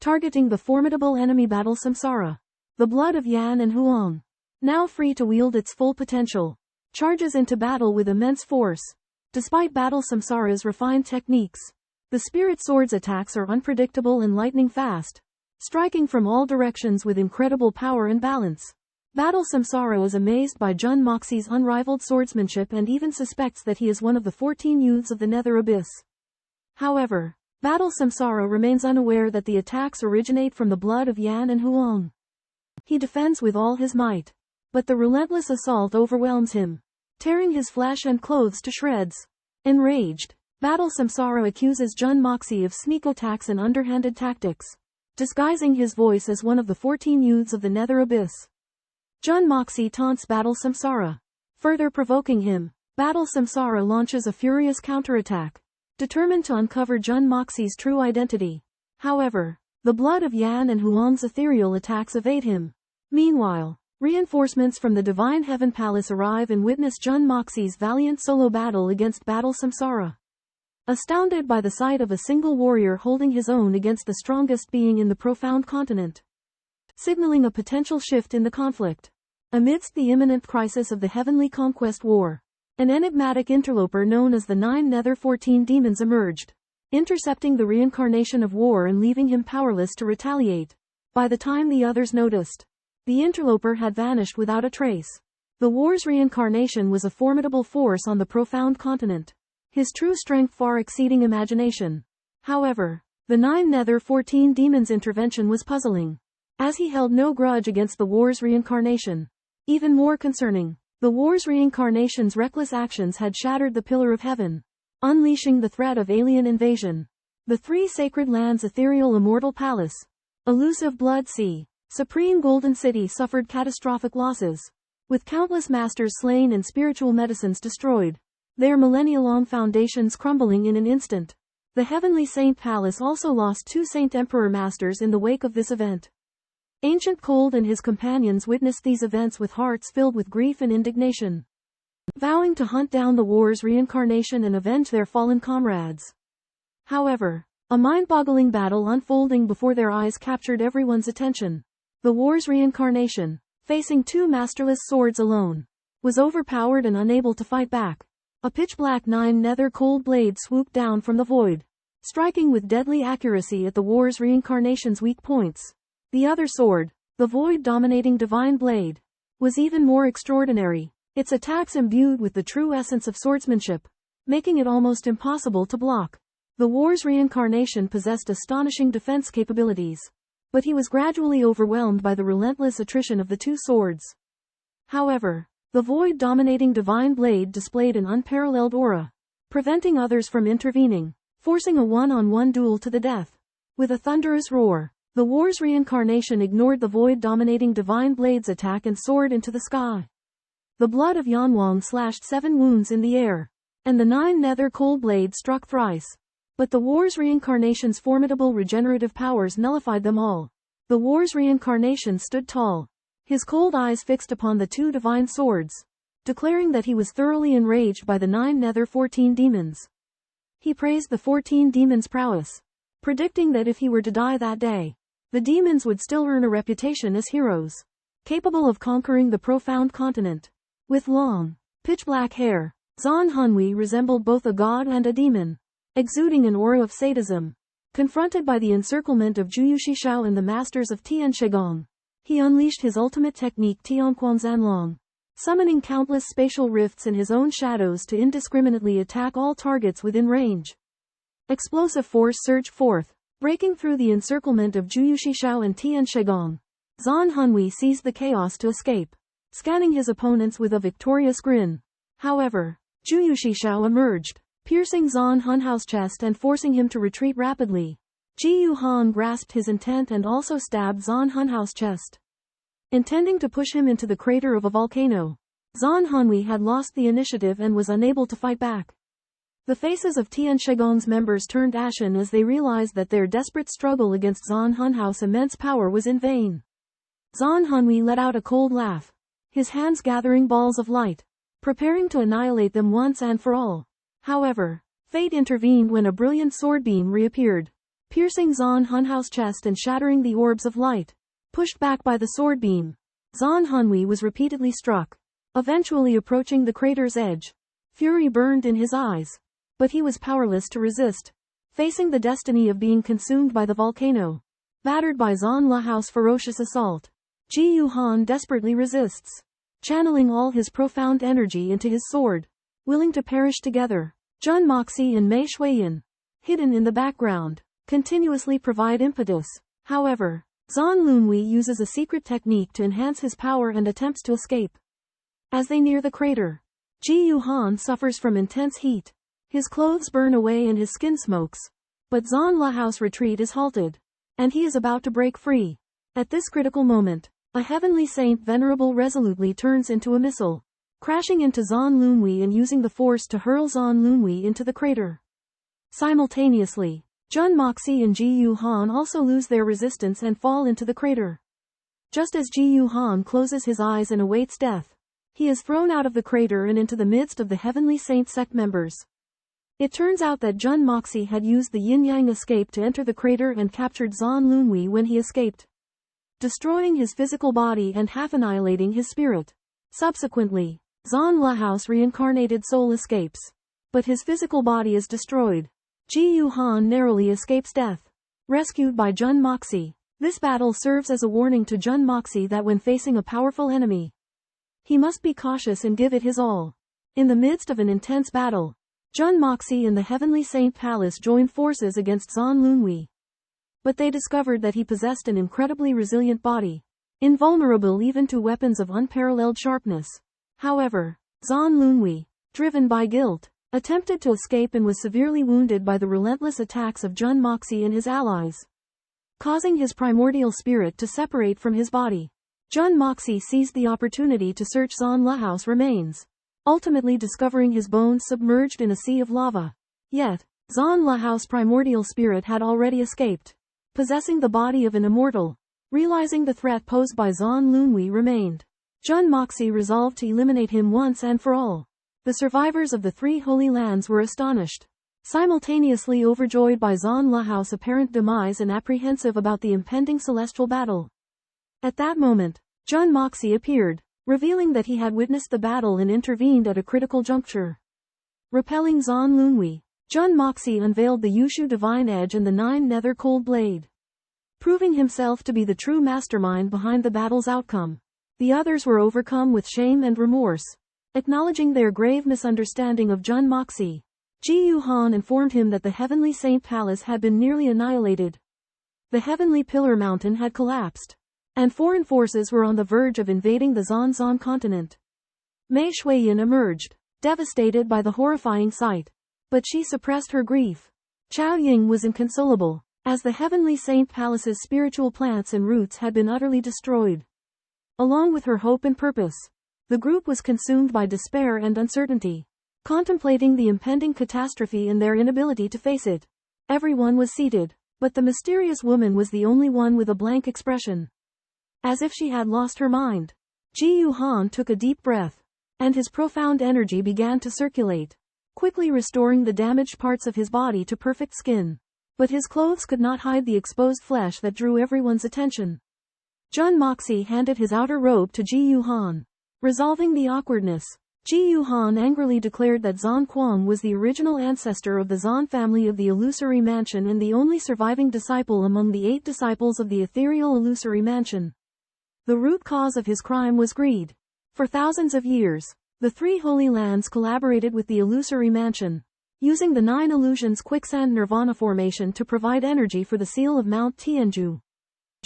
targeting the formidable enemy Battle Samsara. The blood of Yan and Huang, now free to wield its full potential, charges into battle with immense force. Despite Battle Samsara's refined techniques, the spirit sword's attacks are unpredictable and lightning fast, striking from all directions with incredible power and balance. Battle Samsara is amazed by Jun Moxie's unrivaled swordsmanship and even suspects that he is one of the 14 youths of the Nether Abyss. However, Battle Samsara remains unaware that the attacks originate from the blood of Yan and Huang. He defends with all his might, but the relentless assault overwhelms him, tearing his flesh and clothes to shreds. Enraged, Battle Samsara accuses Jun Moxie of sneak attacks and underhanded tactics, disguising his voice as one of the 14 youths of the Nether Abyss. Jun Moxie taunts Battle Samsara, further provoking him. Battle Samsara launches a furious counterattack, determined to uncover Jun Moxie's true identity. However, the blood of Yan and Huang's ethereal attacks evade him. Meanwhile, reinforcements from the Divine Heaven Palace arrive and witness Jun Moxie's valiant solo battle against Battle Samsara. Astounded by the sight of a single warrior holding his own against the strongest being in the profound continent, signaling a potential shift in the conflict. Amidst the imminent crisis of the Heavenly Conquest War, an enigmatic interloper known as the 9 Nether 14 Demons emerged, intercepting the reincarnation of war and leaving him powerless to retaliate. By the time the others noticed, the interloper had vanished without a trace. The war's reincarnation was a formidable force on the profound continent, his true strength far exceeding imagination. However, the 9 Nether 14 Demons' intervention was puzzling, as he held no grudge against the war's reincarnation. Even more concerning, the war's reincarnation's reckless actions had shattered the Pillar of Heaven, unleashing the threat of alien invasion. The 3 sacred lands' ethereal immortal palace, elusive Blood Sea, Supreme Golden City suffered catastrophic losses, with countless masters slain and spiritual medicines destroyed, their millennia-long foundations crumbling in an instant. The Heavenly Saint Palace also lost 2 Saint Emperor Masters in the wake of this event. Ancient Cold and his companions witnessed these events with hearts filled with grief and indignation, vowing to hunt down the war's reincarnation and avenge their fallen comrades. However, a mind-boggling battle unfolding before their eyes captured everyone's attention. The war's reincarnation, facing 2 masterless swords alone, was overpowered and unable to fight back. A pitch-black 9 Nether cold blade swooped down from the void, striking with deadly accuracy at the war's reincarnation's weak points. The other sword, the void-dominating divine blade, was even more extraordinary, its attacks imbued with the true essence of swordsmanship, making it almost impossible to block. The war's reincarnation possessed astonishing defense capabilities, but he was gradually overwhelmed by the relentless attrition of the 2 swords. However, the void-dominating divine blade displayed an unparalleled aura, preventing others from intervening, forcing a one-on-one duel to the death. With a thunderous roar, the war's reincarnation ignored the void-dominating divine blade's attack and soared into the sky. The blood of Yanwang slashed 7 wounds in the air, and the 9 Nether cold blade struck thrice. But the war's reincarnation's formidable regenerative powers nullified them all. The war's reincarnation stood tall, his cold eyes fixed upon the 2 divine swords, declaring that he was thoroughly enraged by the 9 Nether 14 demons. He praised the 14 demons' prowess, predicting that if he were to die that day, the demons would still earn a reputation as heroes, capable of conquering the profound continent. With long, pitch-black hair, Zhan Hunhui resembled both a god and a demon, exuding an aura of sadism. Confronted by the encirclement of Zhu Shishao and the masters of Tianxiang, he unleashed his ultimate technique Tianquan Zanlong, summoning countless spatial rifts in his own shadows to indiscriminately attack all targets within range. Explosive force surged forth, breaking through the encirclement of Zhu Shishao and Tianxiang. Zhan Hunhui seized the chaos to escape, scanning his opponents with a victorious grin. However, Zhu Shishao emerged, piercing Zhan Hunhao's chest and forcing him to retreat rapidly. Ji Yuhan grasped his intent and also stabbed Zhan Hunhao's chest, intending to push him into the crater of a volcano. Zhan Hunhui had lost the initiative and was unable to fight back. The faces of Tianxiang's members turned ashen as they realized that their desperate struggle against Zhan Hunhao's immense power was in vain. Zhan Hunhui let out a cold laugh, his hands gathering balls of light, preparing to annihilate them once and for all. However, fate intervened when a brilliant sword beam reappeared, piercing Zhan Hunhao's chest and shattering the orbs of light. Pushed back by the sword beam, Zhan Hunhui was repeatedly struck, eventually approaching the crater's edge. Fury burned in his eyes. But he was powerless to resist, facing the destiny of being consumed by the volcano. Battered by Zan Lahao's ferocious assault, Ji Yuhan desperately resists, channeling all his profound energy into his sword, willing to perish together. Jun Moxie and Mei Shuiyan, hidden in the background, continuously provide impetus. However, Zan Lunwei uses a secret technique to enhance his power and attempts to escape. As they near the crater, Ji Yuhan suffers from intense heat. His clothes burn away and his skin smokes. But Zan Lahao's retreat is halted, and he is about to break free. At this critical moment, a heavenly saint venerable resolutely turns into a missile, crashing into Zan Lunwei and using the force to hurl Zan Lunwei into the crater. Simultaneously, Jun Moxie and Ji Yuhan also lose their resistance and fall into the crater. Just as Ji Yuhan closes his eyes and awaits death, he is thrown out of the crater and into the midst of the heavenly saint sect members. It turns out that Jun Moxie had used the yin-yang escape to enter the crater and captured Zan Lunwei when he escaped, destroying his physical body and half-annihilating his spirit. Subsequently, Zan Lahao's reincarnated soul escapes, but his physical body is destroyed. Ji Yuhan narrowly escapes death, rescued by Jun Moxie. This battle serves as a warning to Jun Moxie that when facing a powerful enemy, he must be cautious and give it his all. In the midst of an intense battle, Jun Moxie and the Heavenly Saint Palace joined forces against Zan Lunwei. But they discovered that he possessed an incredibly resilient body, invulnerable even to weapons of unparalleled sharpness. However, Zan Lunwei, driven by guilt, attempted to escape and was severely wounded by the relentless attacks of Jun Moxie and his allies, causing his primordial spirit to separate from his body. Jun Moxie seized the opportunity to search Zan Lahao's remains, ultimately discovering his bones submerged in a sea of lava. Yet, Zan Lahao's primordial spirit had already escaped, possessing the body of an immortal. Realizing the threat posed by Zan Lunwei remained, Jun Moxie resolved to eliminate him once and for all. The survivors of the three Holy Lands were astonished, simultaneously overjoyed by Zan Lahao's apparent demise and apprehensive about the impending celestial battle. At that moment, Jun Moxie appeared, revealing that he had witnessed the battle and intervened at a critical juncture. Repelling Zan Lunwei, Jun Moxie unveiled the Yushu Divine Edge and the 9 Nether Cold Blade, proving himself to be the true mastermind behind the battle's outcome. The others were overcome with shame and remorse, acknowledging their grave misunderstanding of Jun Moxie. Ji Yuhan informed him that the Heavenly Saint Palace had been nearly annihilated. The Heavenly Pillar Mountain had collapsed, and foreign forces were on the verge of invading the Xuanxuan Continent. Mei Shuiyan emerged, devastated by the horrifying sight. But she suppressed her grief. Chao Ying was inconsolable, as the Heavenly Saint Palace's spiritual plants and roots had been utterly destroyed. Along with her hope and purpose, the group was consumed by despair and uncertainty, contemplating the impending catastrophe and their inability to face it. Everyone was seated, but the mysterious woman was the only one with a blank expression, as if she had lost her mind. Ji Yuhan took a deep breath, and his profound energy began to circulate, quickly restoring the damaged parts of his body to perfect skin. But his clothes could not hide the exposed flesh that drew everyone's attention. Jun Moxie handed his outer robe to Ji Yuhan, resolving the awkwardness. Ji Yuhan angrily declared that Zan Kuang was the original ancestor of the Zan family of the Illusory Mansion and the only surviving disciple among the 8 disciples of the ethereal Illusory Mansion. The root cause of his crime was greed. For thousands of years, the 3 Holy Lands collaborated with the Illusory Mansion, using the 9 Illusions Quicksand Nirvana formation to provide energy for the seal of Mount Tianju.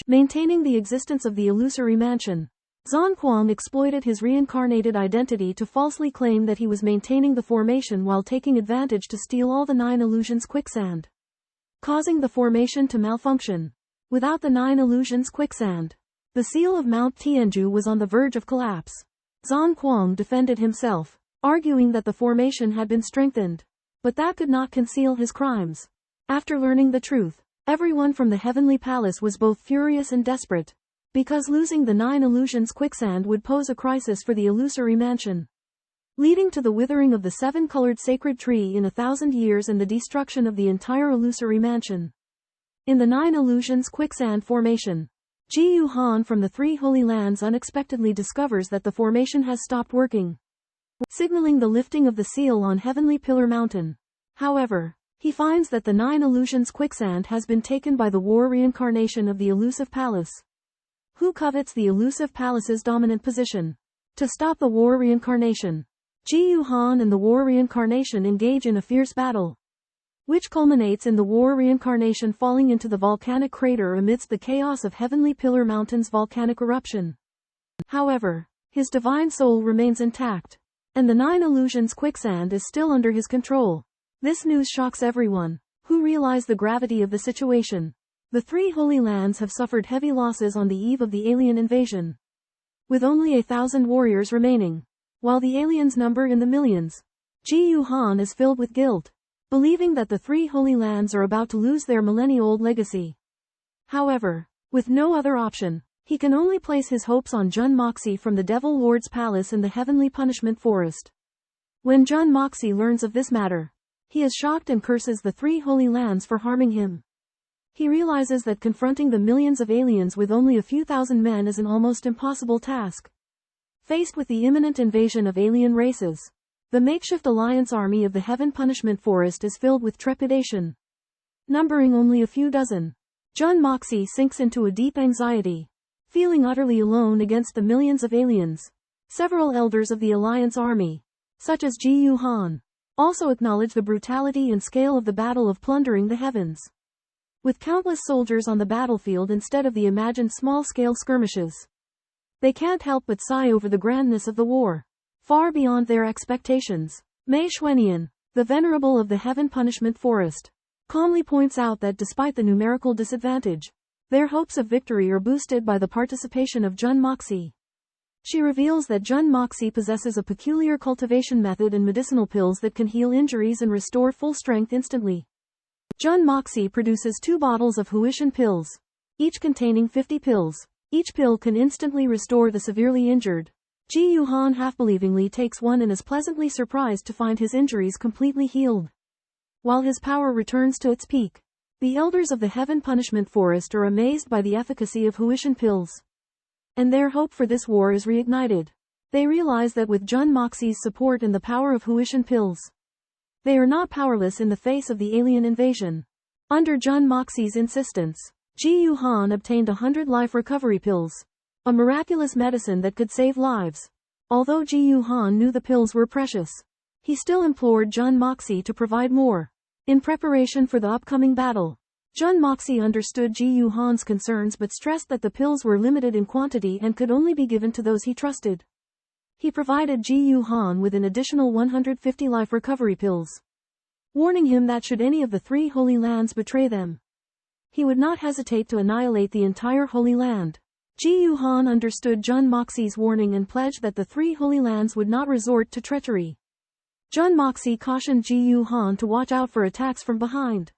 Maintaining the existence of the Illusory Mansion, Zan Kuang exploited his reincarnated identity to falsely claim that he was maintaining the formation while taking advantage to steal all the 9 Illusions Quicksand, causing the formation to malfunction. Without the 9 Illusions Quicksand, the seal of Mount Tianju was on the verge of collapse. Zan Kuang defended himself, arguing that the formation had been strengthened, but that could not conceal his crimes. After learning the truth, everyone from the Heavenly Palace was both furious and desperate, because losing the 9 Illusions Quicksand would pose a crisis for the Illusory Mansion, leading to the withering of the 7-colored sacred tree in 1,000 years and the destruction of the entire Illusory Mansion. In the 9 Illusions Quicksand formation, Ji Yuhan from the 3 Holy Lands unexpectedly discovers that the formation has stopped working. signaling the lifting of the seal on Heavenly Pillar Mountain. However, he finds that the 9 Illusions quicksand has been taken by the war reincarnation of the elusive palace, who covets the elusive palace's dominant position. To stop the war reincarnation, Ji Yuhan and the war reincarnation engage in a fierce battle, which culminates in the war reincarnation falling into the volcanic crater amidst the chaos of Heavenly Pillar Mountain's volcanic eruption. However, his divine soul remains intact, and the 9 Illusions quicksand is still under his control. This news shocks everyone, who realize the gravity of the situation. The 3 Holy Lands have suffered heavy losses on the eve of the alien invasion, with only 1,000 warriors remaining, while the aliens number in the millions. Ji Yuhan is filled with guilt, believing that the 3 Holy Lands are about to lose their millennia-old legacy. However, with no other option, he can only place his hopes on Jun Moxie from the Devil Lord's palace in the Heavenly Punishment Forest. When Jun Moxie learns of this matter, he is shocked and curses the 3 Holy Lands for harming him. He realizes that confronting the millions of aliens with only a few thousand men is an almost impossible task. Faced with the imminent invasion of alien races, the makeshift alliance army of the Heaven Punishment Forest is filled with trepidation. Numbering only a few dozen, Jun Moxie sinks into a deep anxiety, feeling utterly alone against the millions of aliens. Several elders of the alliance army, such as Ji Yuhan, also acknowledge the brutality and scale of the battle of plundering the heavens. With countless soldiers on the battlefield instead of the imagined small-scale skirmishes, they can't help but sigh over the grandness of the war, far beyond their expectations. Mei Xuanian, the venerable of the Heaven Punishment Forest, calmly points out that despite the numerical disadvantage, their hopes of victory are boosted by the participation of Jun Moxie. She reveals that Jun Moxie possesses a peculiar cultivation method and medicinal pills that can heal injuries and restore full strength instantly. Jun Moxie produces 2 bottles of Huishan pills, each containing 50 pills. Each pill can instantly restore the severely injured. Ji Yuhan half-believingly takes one and is pleasantly surprised to find his injuries completely healed. While his power returns to its peak, the elders of the Heaven Punishment Forest are amazed by the efficacy of Huishan pills, and their hope for this war is reignited. They realize that with Jun Moxie's support and the power of Huishan pills, they are not powerless in the face of the alien invasion. Under Jun Moxie's insistence, Ji Yuhan obtained 100 life recovery pills, a miraculous medicine that could save lives. Although Ji Yuhan knew the pills were precious, he still implored Jun Moxie to provide more. In preparation for the upcoming battle, Jun Moxie understood Ji Yuhan's concerns but stressed that the pills were limited in quantity and could only be given to those he trusted. He provided Ji Yuhan with an additional 150 life recovery pills, warning him that should any of the 3 Holy Lands betray them, he would not hesitate to annihilate the entire Holy Land. Ji Yuhan understood Jun Moxie's warning and pledged that the 3 Holy Lands would not resort to treachery. Jun Moxie cautioned Ji Yuhan to watch out for attacks from behind,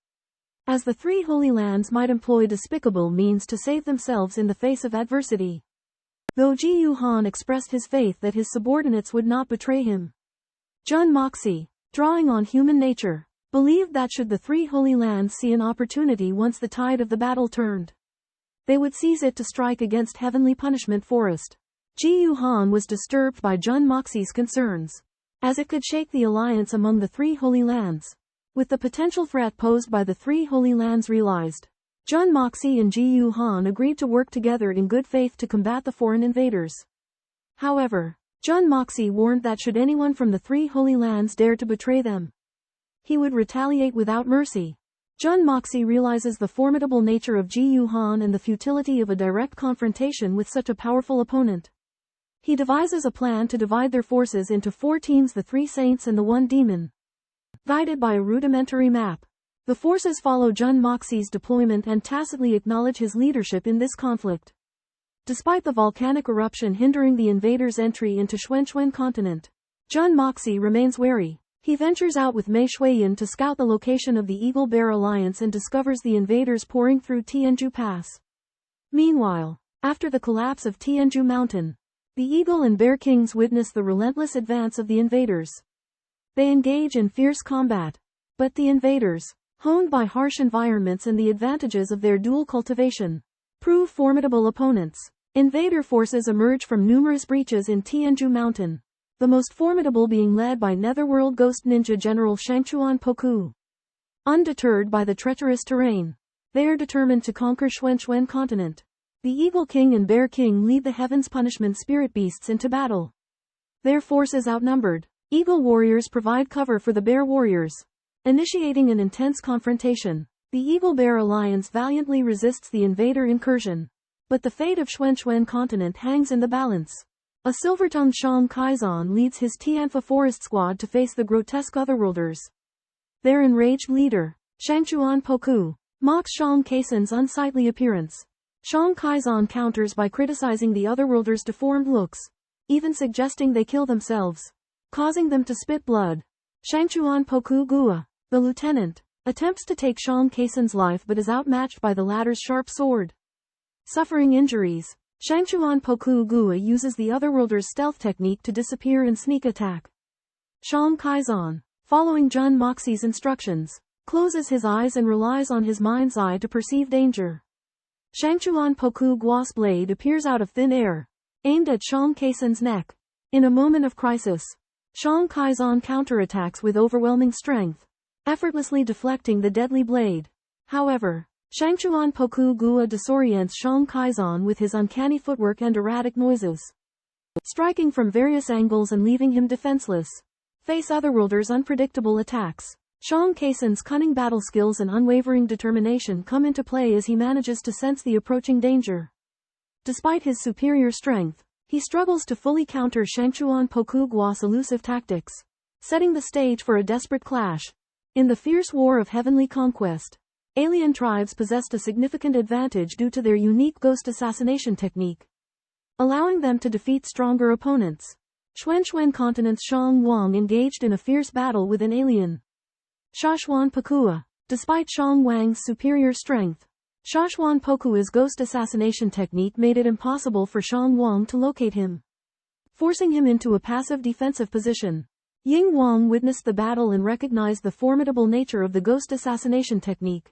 as the 3 Holy Lands might employ despicable means to save themselves in the face of adversity. Though Ji Yuhan expressed his faith that his subordinates would not betray him, Jun Moxie, drawing on human nature, believed that should the 3 Holy Lands see an opportunity once the tide of the battle turned, they would seize it to strike against Heavenly Punishment Forest. Ji Yuhan was disturbed by Jun Moxie's concerns, as it could shake the alliance among the 3 Holy Lands. With the potential threat posed by the 3 Holy Lands realized, Jun Moxie and Ji Yuhan agreed to work together in good faith to combat the foreign invaders. However, Jun Moxie warned that should anyone from the 3 Holy Lands dare to betray them, he would retaliate without mercy. Jun Moxie realizes the formidable nature of Ji Yuhan and the futility of a direct confrontation with such a powerful opponent. He devises a plan to divide their forces into 4 teams, the 3 saints and the 1 demon. Guided by a rudimentary map, the forces follow Jun Moxie's deployment and tacitly acknowledge his leadership in this conflict. Despite the volcanic eruption hindering the invaders' entry into Xuanxuan Continent, Jun Moxie remains wary. He ventures out with Mei Xueyan to scout the location of the Eagle Bear Alliance and discovers the invaders pouring through Tianju Pass. Meanwhile, after the collapse of Tianju Mountain, the Eagle and Bear Kings witness the relentless advance of the invaders. They engage in fierce combat, but the invaders, honed by harsh environments and the advantages of their dual cultivation, prove formidable opponents. Invader forces emerge from numerous breaches in Tianju Mountain, the most formidable being led by Netherworld Ghost Ninja General Xuanxuan Continent. Undeterred by the treacherous terrain, they are determined to conquer Xuanxuan Continent. The Eagle King and Bear King lead the Heaven's Punishment Spirit Beasts into battle. Their force is outnumbered. Eagle warriors provide cover for the Bear warriors. Initiating an intense confrontation, the Eagle-Bear alliance valiantly resists the invader incursion. But the fate of Xuanxuan Continent hangs in the balance. A silver-tongued Shang Kaizan leads his Tianfa forest squad to face the grotesque Otherworlders. Their enraged leader, Xuanxuan Continent, mocks Shang Kaisan's unsightly appearance. Shang Kaizan counters by criticizing the Otherworlders' deformed looks, even suggesting they kill themselves, causing them to spit blood. Xuanxuan Continent, the lieutenant, attempts to take Shang Kaisan's life but is outmatched by the latter's sharp sword. Suffering injuries, Xuanxuan Continent uses the Otherworlders' stealth technique to disappear and sneak attack. Shang Kaizan, following Jun Moxie's instructions, closes his eyes and relies on his mind's eye to perceive danger. Xuanxuan Continent's blade appears out of thin air, aimed at Shang Kaisan's neck. In a moment of crisis, Shang Kaizan counterattacks with overwhelming strength, effortlessly deflecting the deadly blade. However, Xuanxuan Continent disorients Shang Kaizan with his uncanny footwork and erratic noises, striking from various angles and leaving him defenseless. Face Otherworlders' unpredictable attacks. Shang Kaisan's cunning battle skills and unwavering determination come into play as he manages to sense the approaching danger. Despite his superior strength, he struggles to fully counter Xuanxuan Continent's elusive tactics, setting the stage for a desperate clash. In the fierce war of heavenly conquest, alien tribes possessed a significant advantage due to their unique ghost assassination technique, allowing them to defeat stronger opponents. Xuanxuan Continent's Shang Wang engaged in a fierce battle with an alien, Xuanxuan Pagoda. Despite Shang Wang's superior strength, Xuanxuan Pagoda's ghost assassination technique made it impossible for Shang Wang to locate him, forcing him into a passive defensive position. Ying Wang witnessed the battle and recognized the formidable nature of the ghost assassination technique.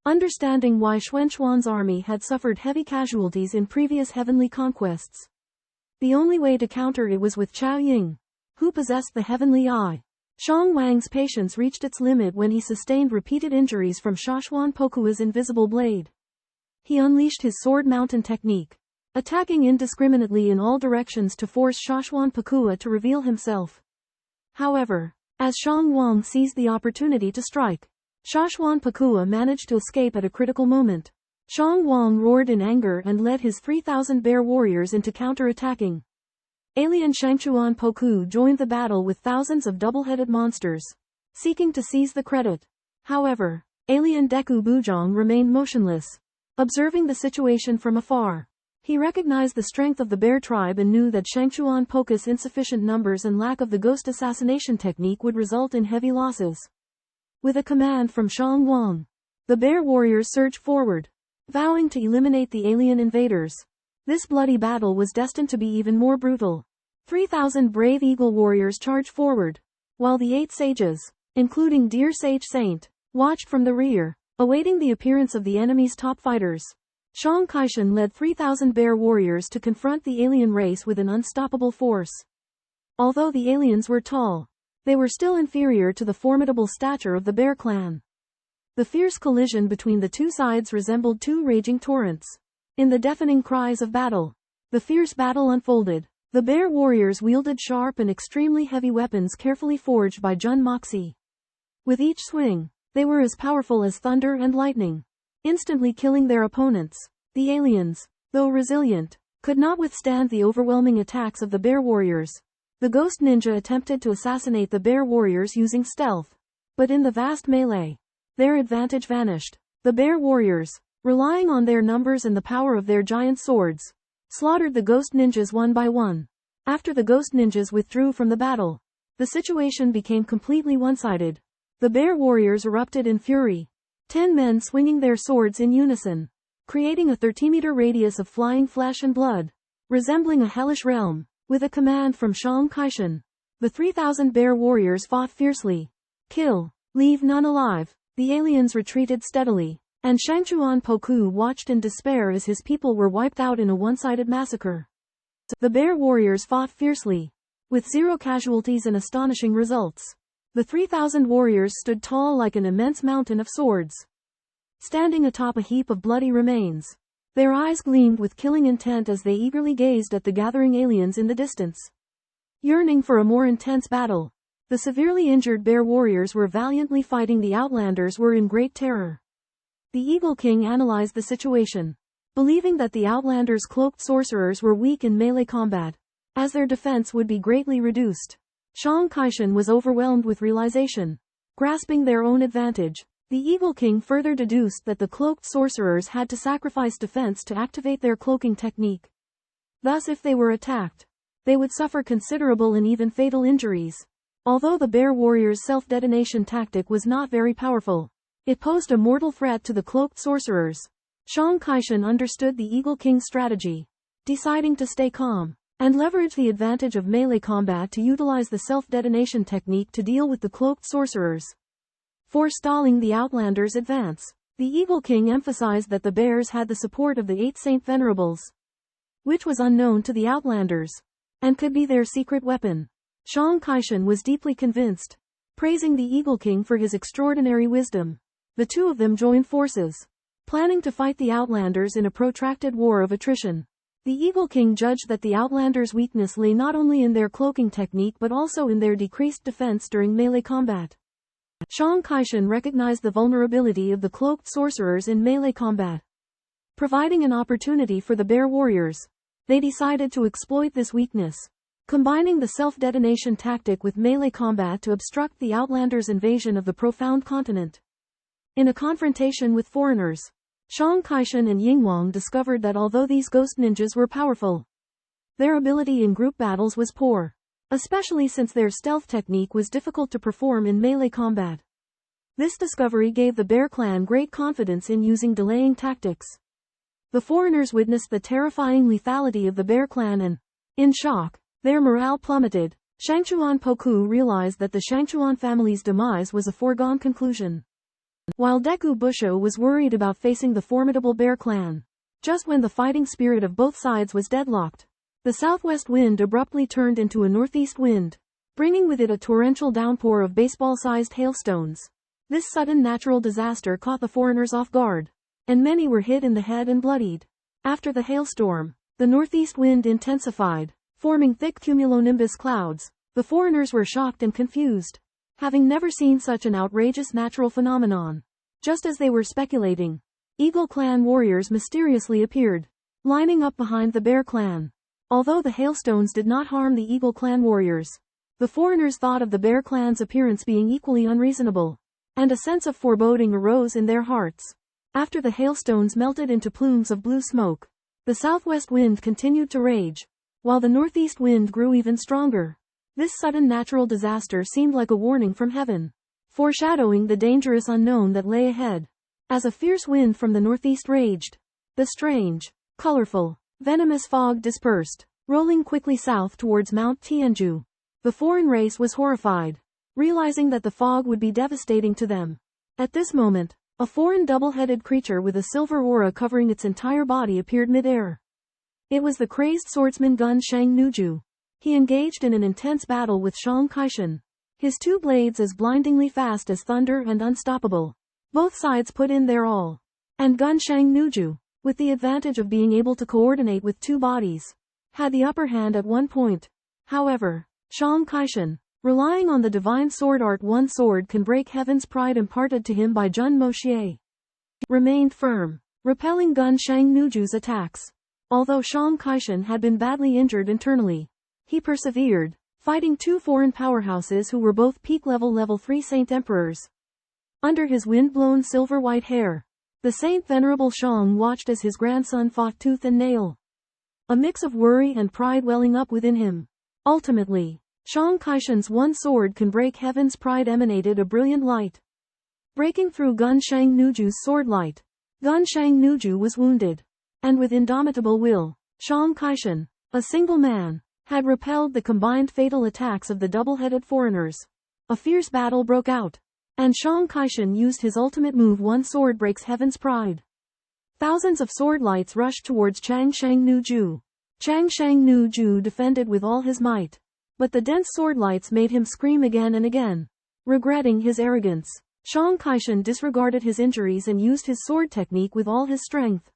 Understanding why Xuanxuan's army had suffered heavy casualties in previous heavenly conquests, the only way to counter it was with Chao Ying, who possessed the heavenly eye. Shang Wang's patience reached its limit when he sustained repeated injuries from Xuanxuan Pagoda's invisible blade. He unleashed his sword mountain technique, attacking indiscriminately in all directions to force Xuanxuan Pagoda to reveal himself. However, as Shang Wang seized the opportunity to strike, Xuanxuan Pagoda managed to escape at a critical moment. Shang Wang roared in anger and led his 3,000 bear warriors into counter-attacking. Alien Xuanxuan Continent joined the battle with thousands of double-headed monsters, seeking to seize the credit. However, alien Deku Bujong remained motionless, observing the situation from afar. He recognized the strength of the bear tribe and knew that Xuanxuan Continent's insufficient numbers and lack of the ghost assassination technique would result in heavy losses. With a command from Shang Wang, the bear warriors surged forward, vowing to eliminate the alien invaders. This bloody battle was destined to be even more brutal. 3,000 brave eagle warriors charged forward, while the 8 sages, including Deer Sage Saint, watched from the rear, awaiting the appearance of the enemy's top fighters. Shang Kaisan led 3,000 bear warriors to confront the alien race with an unstoppable force. Although the aliens were tall, they were still inferior to the formidable stature of the bear clan. The fierce collision between the two sides resembled two raging torrents. In the deafening cries of battle, the fierce battle unfolded. The bear warriors wielded sharp and extremely heavy weapons carefully forged by Jun Moxie. With each swing, they were as powerful as thunder and lightning, instantly killing their opponents. The aliens, though resilient, could not withstand the overwhelming attacks of the bear warriors. The ghost ninja attempted to assassinate the bear warriors using stealth, but in the vast melee, their advantage vanished. The bear warriors, relying on their numbers and the power of their giant swords, slaughtered the ghost ninjas one by one. After the ghost ninjas withdrew from the battle, the situation became completely one-sided. The bear warriors erupted in fury, 10 men swinging their swords in unison, creating a 30-meter radius of flying flesh and blood, resembling a hellish realm. With a command from Shang Kaisan, the 3,000 bear warriors fought fiercely. Kill, leave none alive. The aliens retreated steadily, and Xuanxuan Continent watched in despair as his people were wiped out in a one-sided massacre. The bear warriors fought fiercely, with 0 casualties and astonishing results. The 3,000 warriors stood tall like an immense mountain of swords, standing atop a heap of bloody remains. Their eyes gleamed with killing intent as they eagerly gazed at the gathering aliens in the distance, yearning for a more intense battle. The severely injured bear warriors were valiantly fighting. The outlanders were in great terror. The Eagle King analyzed the situation, believing that the outlanders' cloaked sorcerers were weak in melee combat, as their defense would be greatly reduced. Xuanxuan was overwhelmed with realization. Grasping their own advantage, the Eagle King further deduced that the cloaked sorcerers had to sacrifice defense to activate their cloaking technique. Thus, if they were attacked, they would suffer considerable and even fatal injuries. Although the bear warriors' self-detonation tactic was not very powerful, it posed a mortal threat to the cloaked sorcerers. Xuanxuan understood the Eagle King's strategy, deciding to stay calm and leverage the advantage of melee combat to utilize the self-detonation technique to deal with the cloaked sorcerers, forestalling the Outlanders' advance. The Eagle King emphasized that the bears had the support of the 8 Saint Venerables, which was unknown to the Outlanders, and could be their secret weapon. Xuanxuan was deeply convinced, praising the Eagle King for his extraordinary wisdom. The two of them joined forces, planning to fight the Outlanders in a protracted war of attrition. The Eagle King judged that the Outlanders' weakness lay not only in their cloaking technique but also in their decreased defense during melee combat. Xuanxuan recognized the vulnerability of the cloaked sorcerers in melee combat, providing an opportunity for the bear warriors. They decided to exploit this weakness, combining the self-detonation tactic with melee combat to obstruct the Outlanders' invasion of the profound continent. In a confrontation with foreigners, Xuanxuan and Yingwang discovered that although these ghost ninjas were powerful, their ability in group battles was poor, especially since their stealth technique was difficult to perform in melee combat. This discovery gave the Bear Clan great confidence in using delaying tactics. The foreigners witnessed the terrifying lethality of the Bear Clan and, in shock, their morale plummeted. Xuanxuan Poku realized that the Xuanxuan family's demise was a foregone conclusion, while Deku Busho was worried about facing the formidable Bear Clan. Just when the fighting spirit of both sides was deadlocked, the southwest wind abruptly turned into a northeast wind, bringing with it a torrential downpour of baseball-sized hailstones. This sudden natural disaster caught the foreigners off guard, and many were hit in the head and bloodied. After the hailstorm, the northeast wind intensified, forming thick cumulonimbus clouds. The foreigners were shocked and confused, having never seen such an outrageous natural phenomenon. Just as they were speculating, Eagle Clan warriors mysteriously appeared, lining up behind the Bear Clan. Although the hailstones did not harm the Eagle Clan warriors, the foreigners thought of the Bear Clan's appearance being equally unreasonable, and a sense of foreboding arose in their hearts. After the hailstones melted into plumes of blue smoke, the southwest wind continued to rage, while the northeast wind grew even stronger. This sudden natural disaster seemed like a warning from heaven, foreshadowing the dangerous unknown that lay ahead. As a fierce wind from the northeast raged, the strange, colorful, venomous fog dispersed, rolling quickly south towards Mount Tianju. The foreign race was horrified, realizing that the fog would be devastating to them. At this moment, a foreign double-headed creature with a silver aura covering its entire body appeared mid-air. It was the crazed swordsman Gun Shang Nuju. He engaged in an intense battle with Xuanxuan, his 2 blades as blindingly fast as thunder and unstoppable. Both sides put in their all, and Gun Shang Nuju, with the advantage of being able to coordinate with 2 bodies, had the upper hand at one point. However, Xuanxuan, relying on the divine sword art one sword can break heaven's pride imparted to him by Jun Moxie, remained firm, repelling Gun Shang Nuju's attacks. Although Xuanxuan had been badly injured internally, he persevered, fighting 2 foreign powerhouses who were both peak-level level 3 Saint Emperors. Under his wind-blown silver-white hair, the Saint Venerable Shang watched as his grandson fought tooth and nail, a mix of worry and pride welling up within him. Ultimately, Xuanxuan's one sword can break heaven's pride emanated a brilliant light, breaking through Gun Shang Nuju's sword light. Gun Shang Nuju was wounded, and with indomitable will, Xuanxuan, a single man, had repelled the combined fatal attacks of the double-headed foreigners. A fierce battle broke out, and Xuanxuan used his ultimate move One Sword Breaks Heaven's Pride. Thousands of sword lights rushed towards Changshang Nuju. Changshang Nuju defended with all his might, But the dense sword lights made him scream again and again. Regretting his arrogance, Xuanxuan disregarded his injuries and used his sword technique with all his strength,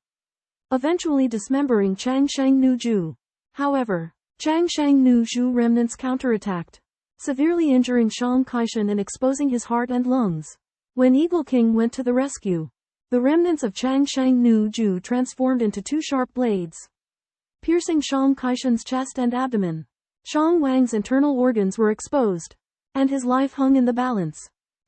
eventually dismembering Tianxiang Empire. However, Tianxiang Empire remnants counterattacked, severely injuring Xuanxuan and exposing his heart and lungs. When Eagle King went to the rescue, the remnants of Tianxiang Empire transformed into two sharp blades, piercing Xuanxuan's chest and abdomen. Xiang Wang's internal organs were exposed, and his life hung in the balance.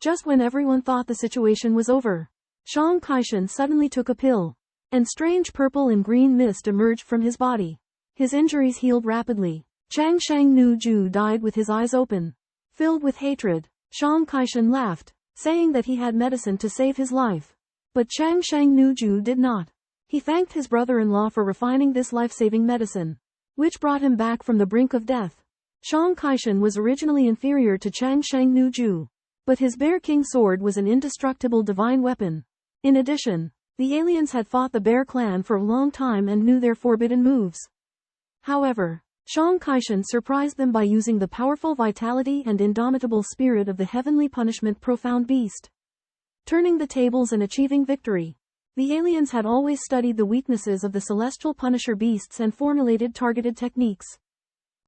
Just when everyone thought the situation was over, Xuanxuan suddenly took a pill, and strange purple and green mist emerged from his body. His injuries healed rapidly. Tianxiang Empire died with his eyes open, filled with hatred. Xuanxuan laughed, saying that he had medicine to save his life. But Tianxiang Empire did not. He thanked his brother-in-law for refining this life-saving medicine, which brought him back from the brink of death. Xuanxuan was originally inferior to Tianxiang Empire, but his Bear King sword was an indestructible divine weapon. In addition, the aliens had fought the Bear clan for a long time and knew their forbidden moves. However, Xuanxuan surprised them by using the powerful vitality and indomitable spirit of the heavenly punishment profound beast, turning the tables and achieving victory. The aliens had always studied the weaknesses of the celestial punisher beasts and formulated targeted techniques.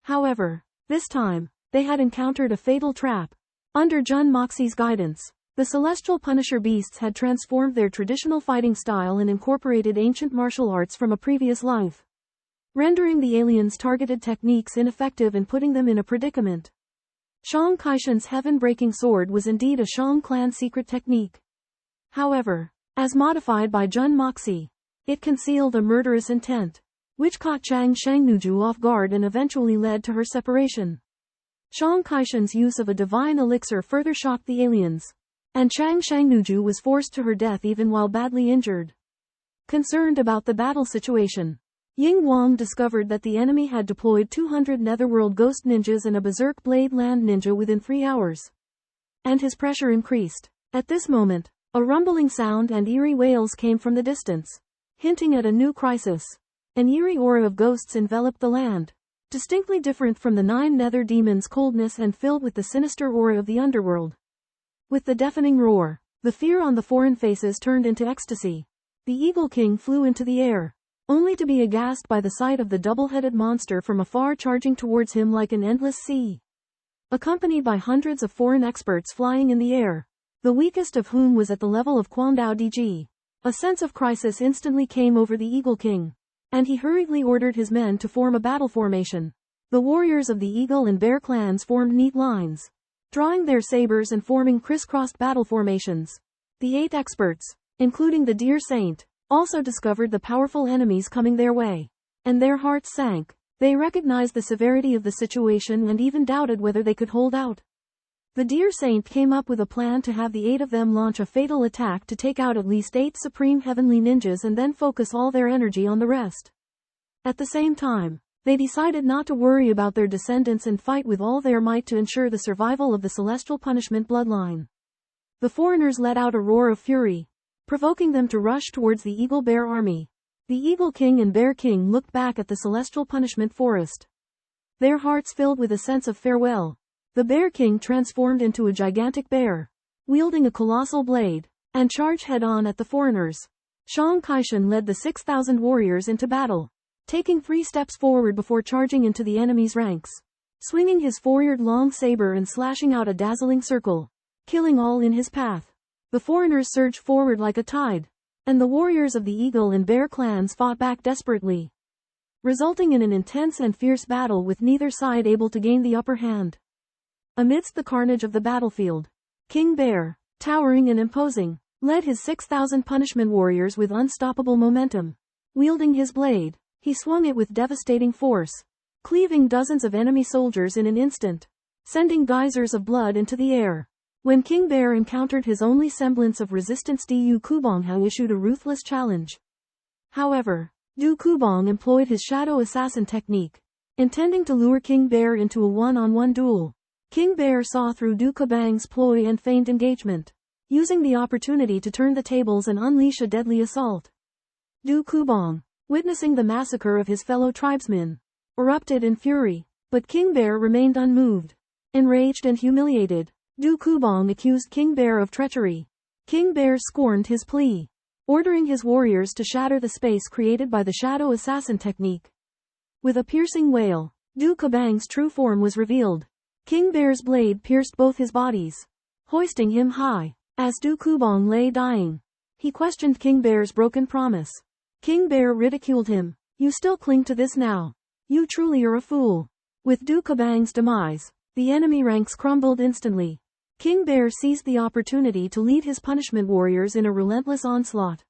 However, this time, they had encountered a fatal trap. Under Jun Moxie's guidance, the celestial punisher beasts had transformed their traditional fighting style and incorporated ancient martial arts from a previous life, rendering the aliens' targeted techniques ineffective and putting them in a predicament. Xuanxuan's heaven-breaking sword was indeed a Xiang clan secret technique. However, as modified by Jun Moxie, it concealed a murderous intent, which caught Tianxiang Empire off guard and eventually led to her separation. Xuanxuan's use of a divine elixir further shocked the aliens, and Tianxiang Empire was forced to her death even while badly injured. Concerned about the battle situation, Ying Wang discovered that the enemy had deployed 200 Netherworld Ghost Ninjas and a Berserk Blade Land Ninja within 3 hours. And his pressure increased. At this moment, a rumbling sound and eerie wails came from the distance, hinting at a new crisis. An eerie aura of ghosts enveloped the land, distinctly different from the 9 nether demons' coldness and filled with the sinister aura of the underworld. With the deafening roar, the fear on the foreign faces turned into ecstasy. The Eagle King flew into the air, only to be aghast by the sight of the double-headed monster from afar charging towards him like an endless sea, accompanied by hundreds of foreign experts flying in the air, the weakest of whom was at the level of Quandao DG. A sense of crisis instantly came over the Eagle King, and he hurriedly ordered his men to form a battle formation. The warriors of the Eagle and Bear clans formed neat lines, drawing their sabers and forming crisscrossed battle formations. The 8 experts, including the Deer Saint, also discovered the powerful enemies coming their way, and their hearts sank. They recognized the severity of the situation and even doubted whether they could hold out. The Deer Saint came up with a plan to have the 8 of them launch a fatal attack to take out at least 8 supreme heavenly ninjas and then focus all their energy on the rest. At the same time, they decided not to worry about their descendants and fight with all their might to ensure the survival of the celestial punishment bloodline. The foreigners let out a roar of fury, provoking them to rush towards the Eagle Bear army. The Eagle King and Bear King looked back at the celestial punishment forest, their hearts filled with a sense of farewell. The Bear King transformed into a gigantic bear, wielding a colossal blade, and charged head-on at the foreigners. Xuanxuan led the 6,000 warriors into battle, taking 3 steps forward before charging into the enemy's ranks, swinging his 4-yard-long saber and slashing out a dazzling circle, killing all in his path. The foreigners surged forward like a tide, and the warriors of the Eagle and Bear clans fought back desperately, resulting in an intense and fierce battle with neither side able to gain the upper hand. Amidst the carnage of the battlefield, King Bear, towering and imposing, led his 6,000 punishment warriors with unstoppable momentum. Wielding his blade, he swung it with devastating force, cleaving dozens of enemy soldiers in an instant, sending geysers of blood into the air. When King Bear encountered his only semblance of resistance, Du Kubonghao issued a ruthless challenge. However, Du Kubong employed his shadow assassin technique, intending to lure King Bear into a one-on-one duel. King Bear saw through Du Kubong's ploy and feigned engagement, using the opportunity to turn the tables and unleash a deadly assault. Du Kubong, witnessing the massacre of his fellow tribesmen, erupted in fury. But King Bear remained unmoved. Enraged and humiliated, Du Kubong accused King Bear of treachery. King Bear scorned his plea, ordering his warriors to shatter the space created by the shadow assassin technique. With a piercing wail, Du Kubang's true form was revealed. King Bear's blade pierced both his bodies, hoisting him high. As Du Kubong lay dying, he questioned King Bear's broken promise. King Bear ridiculed him. You still cling to this now? You truly are a fool. With Du Kubang's demise, the enemy ranks crumbled instantly. King Bear seized the opportunity to lead his punishment warriors in a relentless onslaught,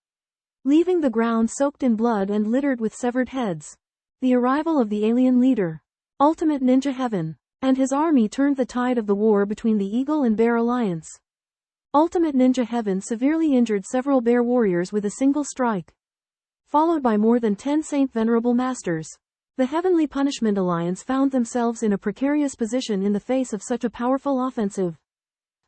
leaving the ground soaked in blood and littered with severed heads. The arrival of the alien leader, Ultimate Ninja Heaven, and his army turned the tide of the war between the Eagle and Bear alliance. Ultimate Ninja Heaven severely injured several bear warriors with a single strike, followed by more than 10 Saint Venerable Masters. The Heavenly Punishment Alliance found themselves in a precarious position in the face of such a powerful offensive.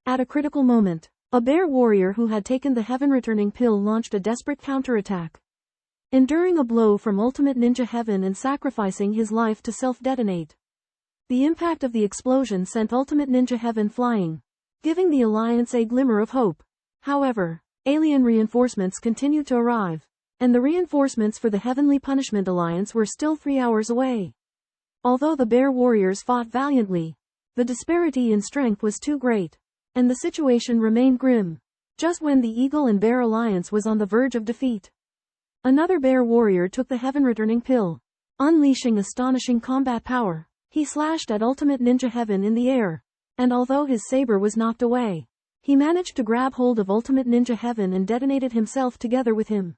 At a critical moment, a bear warrior who had taken the Heaven Returning Pill launched a desperate counterattack, enduring a blow from Ultimate Ninja Heaven and sacrificing his life to self-detonate. The impact of the explosion sent Ultimate Ninja Heaven flying, giving the Alliance a glimmer of hope. However, alien reinforcements continued to arrive, and the reinforcements for the Heavenly Punishment Alliance were still 3 hours away. Although the bear warriors fought valiantly, the disparity in strength was too great, and the situation remained grim. Just when the Eagle and Bear Alliance was on the verge of defeat, another bear warrior took the Heaven Returning Pill, unleashing astonishing combat power. He slashed at Ultimate Ninja Heaven in the air, and although his saber was knocked away, he managed to grab hold of Ultimate Ninja Heaven and detonated himself together with him.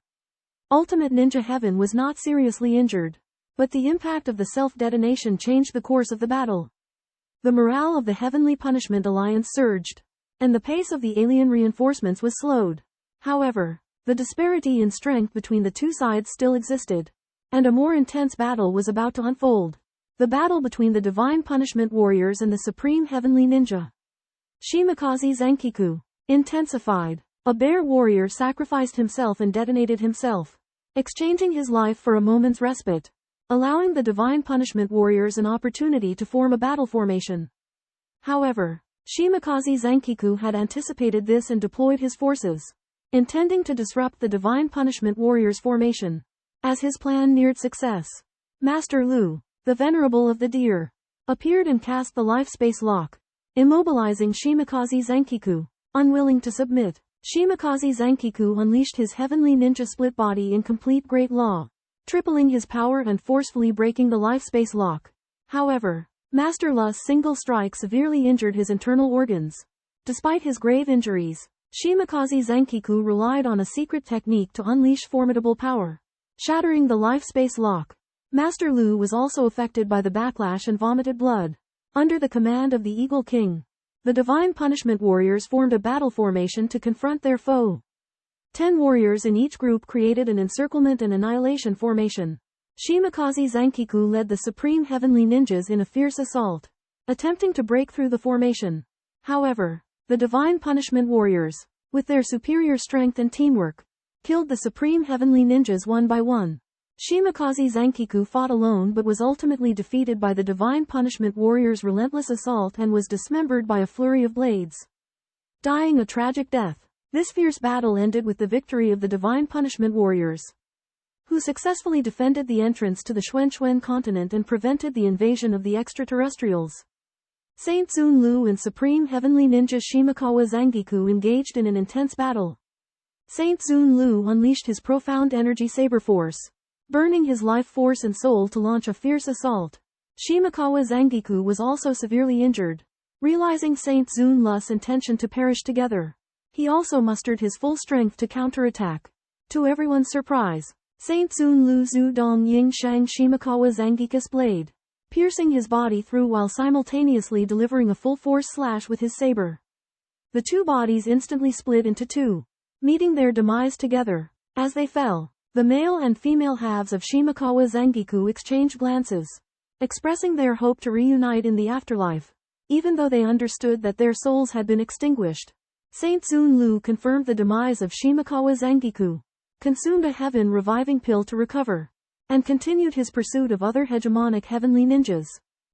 Ultimate Ninja Heaven was not seriously injured, but the impact of the self-detonation changed the course of the battle. The morale of the Heavenly Punishment Alliance surged, and the pace of the alien reinforcements was slowed. However, the disparity in strength between the two sides still existed, and a more intense battle was about to unfold. The battle between the Divine Punishment Warriors and the Supreme Heavenly Ninja Shimakaze Zenkiku intensified. A bear warrior sacrificed himself and detonated himself, exchanging his life for a moment's respite, allowing the Divine Punishment Warriors an opportunity to form a battle formation. However, Shimakaze Zenkiku had anticipated this and deployed his forces, intending to disrupt the Divine Punishment Warriors' formation. As his plan neared success, Master Lu, the Venerable of the Deer, appeared and cast the life space lock, immobilizing Shimakaze Zenkiku. Unwilling to submit, Shimakaze Zenkiku unleashed his heavenly ninja split body in complete great law, tripling his power and forcefully breaking the life space lock. However, Master Lu's single strike severely injured his internal organs. Despite his grave injuries, Shimakaze Zenkiku relied on a secret technique to unleash formidable power, shattering the life space lock. Master Lu was also affected by the backlash and vomited blood. Under the command of the Eagle King, the Divine Punishment Warriors formed a battle formation to confront their foe. 10 warriors in each group created an encirclement and annihilation formation. Shimakaze Zenkiku led the Supreme Heavenly Ninjas in a fierce assault, attempting to break through the formation. However, the Divine Punishment Warriors, with their superior strength and teamwork, killed the Supreme Heavenly Ninjas one by one. Shimakaze Zenkiku fought alone but was ultimately defeated by the Divine Punishment Warriors' relentless assault and was dismembered by a flurry of blades, dying a tragic death. This fierce battle ended with the victory of the Divine Punishment Warriors, who successfully defended the entrance to the Xuanxuan Continent and prevented the invasion of the extraterrestrials. Saint Zun Lu and Supreme Heavenly Ninja Shimakawa Zenkiku engaged in an intense battle. Saint Zun Lu unleashed his profound energy saber force, burning his life force and soul to launch a fierce assault. Shimakawa Zenkiku was also severely injured. Realizing Saint Zun Lu's intention to perish together, he also mustered his full strength to counterattack. To everyone's surprise, Saint Zun Lu Zhu Dong Ying Shang Shimakawa Zengiku's blade, piercing his body through while simultaneously delivering a full-force slash with his saber. The two bodies instantly split into two, meeting their demise together. As they fell, the male and female halves of Shimakawa Zenkiku exchanged glances, expressing their hope to reunite in the afterlife, even though they understood that their souls had been extinguished. Saint Zun Lu confirmed the demise of Shimakawa Zenkiku, consumed a heaven reviving pill to recover, and continued his pursuit of other hegemonic heavenly ninjas.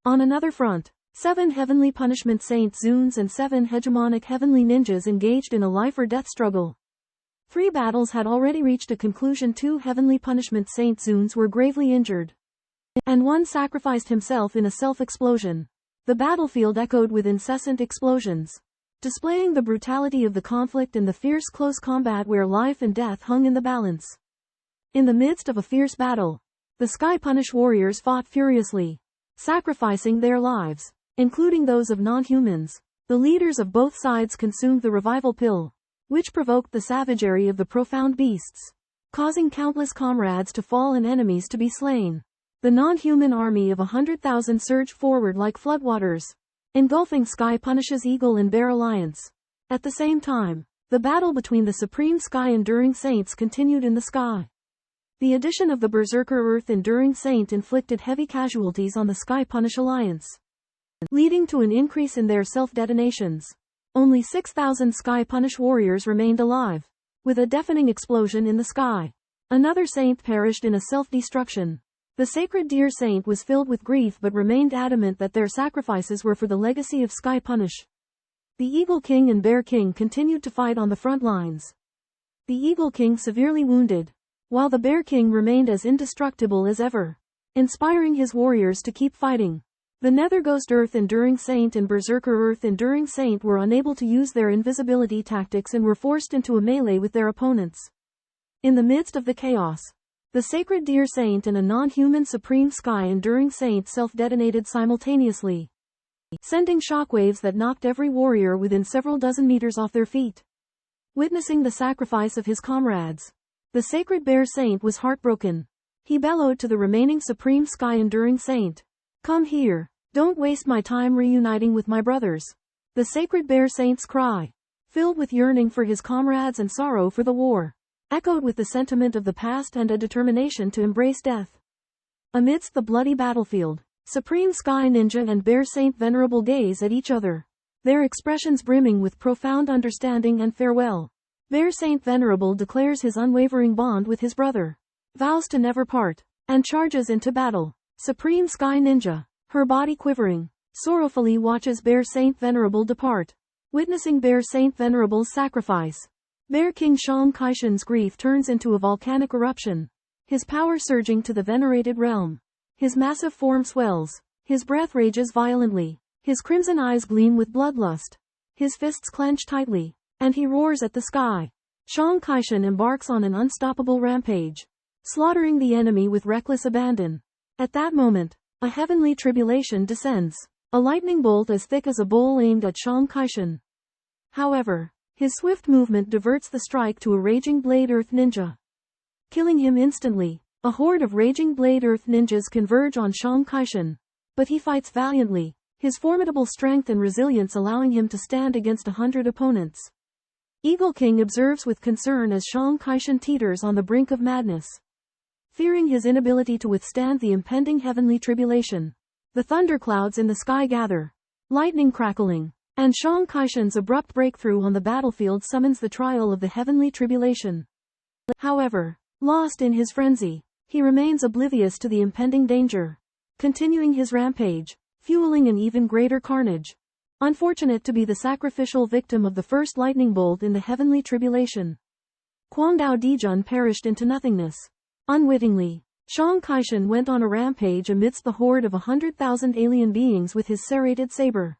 On another front, 7 heavenly punishment saint Zuns and 7 hegemonic heavenly ninjas engaged in a life-or-death struggle. 3 battles had already reached a conclusion. 2 heavenly punishment saint Zuns were gravely injured, and 1 sacrificed himself in a self-explosion. The battlefield echoed with incessant explosions, displaying the brutality of the conflict and the fierce close combat where life and death hung in the balance. In the midst of a fierce battle, the Sky Punish warriors fought furiously, sacrificing their lives, including those of non-humans. The leaders of both sides consumed the revival pill, which provoked the savagery of the profound beasts, causing countless comrades to fall and enemies to be slain. The non-human army of 100,000 surged forward like floodwaters, engulfing Sky Punish's Eagle and Bear Alliance. At the same time, the battle between the Supreme Sky Enduring Saints continued in the sky. The addition of the Berserker Earth Enduring Saint inflicted heavy casualties on the Sky Punish Alliance, leading to an increase in their self-detonations. Only 6,000 Sky Punish warriors remained alive, with a deafening explosion in the sky. Another saint perished in a self-destruction. The Sacred Deer Saint was filled with grief but remained adamant that their sacrifices were for the legacy of Sky Punish. The Eagle King and Bear King continued to fight on the front lines. The Eagle King severely wounded, while the Bear King remained as indestructible as ever, inspiring his warriors to keep fighting. The Netherghost Earth Enduring Saint and Berserker Earth Enduring Saint were unable to use their invisibility tactics and were forced into a melee with their opponents. In the midst of the chaos, the Sacred Deer Saint and a non-human Supreme Sky Enduring Saint self-detonated simultaneously, sending shockwaves that knocked every warrior within several dozen meters off their feet. Witnessing the sacrifice of his comrades, the Sacred Bear Saint was heartbroken. He bellowed to the remaining Supreme Sky Enduring Saint, "Come here, don't waste my time reuniting with my brothers." The Sacred Bear Saint's cry, filled with yearning for his comrades and sorrow for the war, echoed with the sentiment of the past and a determination to embrace death. Amidst the bloody battlefield, Supreme Sky Ninja and Bear Saint Venerable gaze at each other, their expressions brimming with profound understanding and farewell. Bear Saint Venerable declares his unwavering bond with his brother, vows to never part, and charges into battle. Supreme Sky Ninja, her body quivering, sorrowfully watches Bear Saint Venerable depart. Witnessing Bear Saint Venerable's sacrifice, Bear King Shang Kaishan's grief turns into a volcanic eruption, his power surging to the venerated realm. His massive form swells, his breath rages violently, his crimson eyes gleam with bloodlust, his fists clench tightly, and he roars at the sky. Shang Kaishan embarks on an unstoppable rampage, slaughtering the enemy with reckless abandon. At that moment, a heavenly tribulation descends, a lightning bolt as thick as a bowl aimed at Shang Kaishan. However, his swift movement diverts the strike to a Raging Blade Earth Ninja, killing him instantly. A horde of Raging Blade Earth Ninjas converge on Shang Kaishan, but he fights valiantly, his formidable strength and resilience allowing him to stand against 100 opponents. Eagle King observes with concern as Shang Kaishan teeters on the brink of madness, fearing his inability to withstand the impending heavenly tribulation. The thunderclouds in the sky gather, lightning crackling, and Shang Kaishan's abrupt breakthrough on the battlefield summons the trial of the heavenly tribulation. However, lost in his frenzy, he remains oblivious to the impending danger, continuing his rampage, fueling an even greater carnage. Unfortunate to be the sacrificial victim of the first lightning bolt in the heavenly tribulation, Guangdao Dijun perished into nothingness. Unwittingly, Shang Kaishan went on a rampage amidst the horde of 100,000 alien beings with his serrated saber,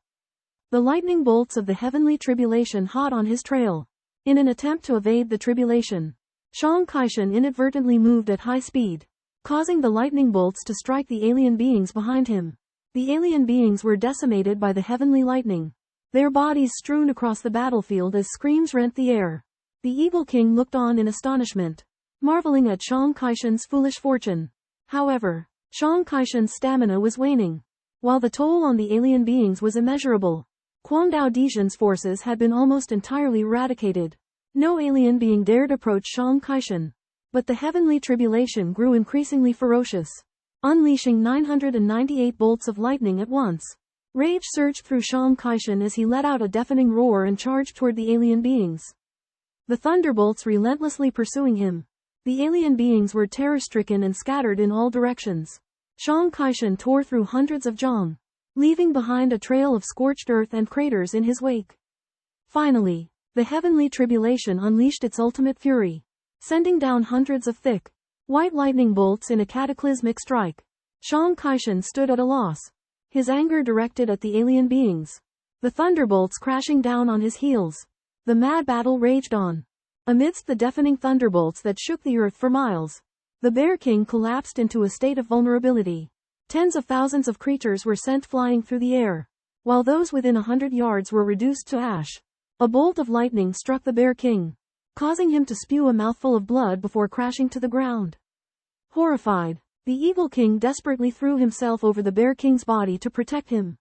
the lightning bolts of the heavenly tribulation hot on his trail. In an attempt to evade the tribulation, Shang Kaishan inadvertently moved at high speed, causing the lightning bolts to strike the alien beings behind him. The alien beings were decimated by the heavenly lightning, their bodies strewn across the battlefield as screams rent the air. The Eagle King looked on in astonishment, marveling at Shang Kaishan's foolish fortune. However, Shang Kaishan's stamina was waning, while the toll on the alien beings was immeasurable. Guangdao Dijun's forces had been almost entirely eradicated. No alien being dared approach Shang Kaishan, but the heavenly tribulation grew increasingly ferocious, unleashing 998 bolts of lightning at once. Rage surged through Shang Kaishan as he let out a deafening roar and charged toward the alien beings, the thunderbolts relentlessly pursuing him. The alien beings were terror-stricken and scattered in all directions. Shang Kaishan tore through hundreds of Zhang leaving behind a trail of scorched earth and craters in his wake. Finally, the heavenly tribulation unleashed its ultimate fury, sending down hundreds of thick, white lightning bolts in a cataclysmic strike. Shang Kaishan stood at a loss, his anger directed at the alien beings, the thunderbolts crashing down on his heels. The mad battle raged on. Amidst the deafening thunderbolts that shook the earth for miles, the Bear King collapsed into a state of vulnerability. Tens of thousands of creatures were sent flying through the air, while those within 100 yards were reduced to ash. A bolt of lightning struck the Bear King, causing him to spew a mouthful of blood before crashing to the ground. Horrified, the Eagle King desperately threw himself over the Bear King's body to protect him.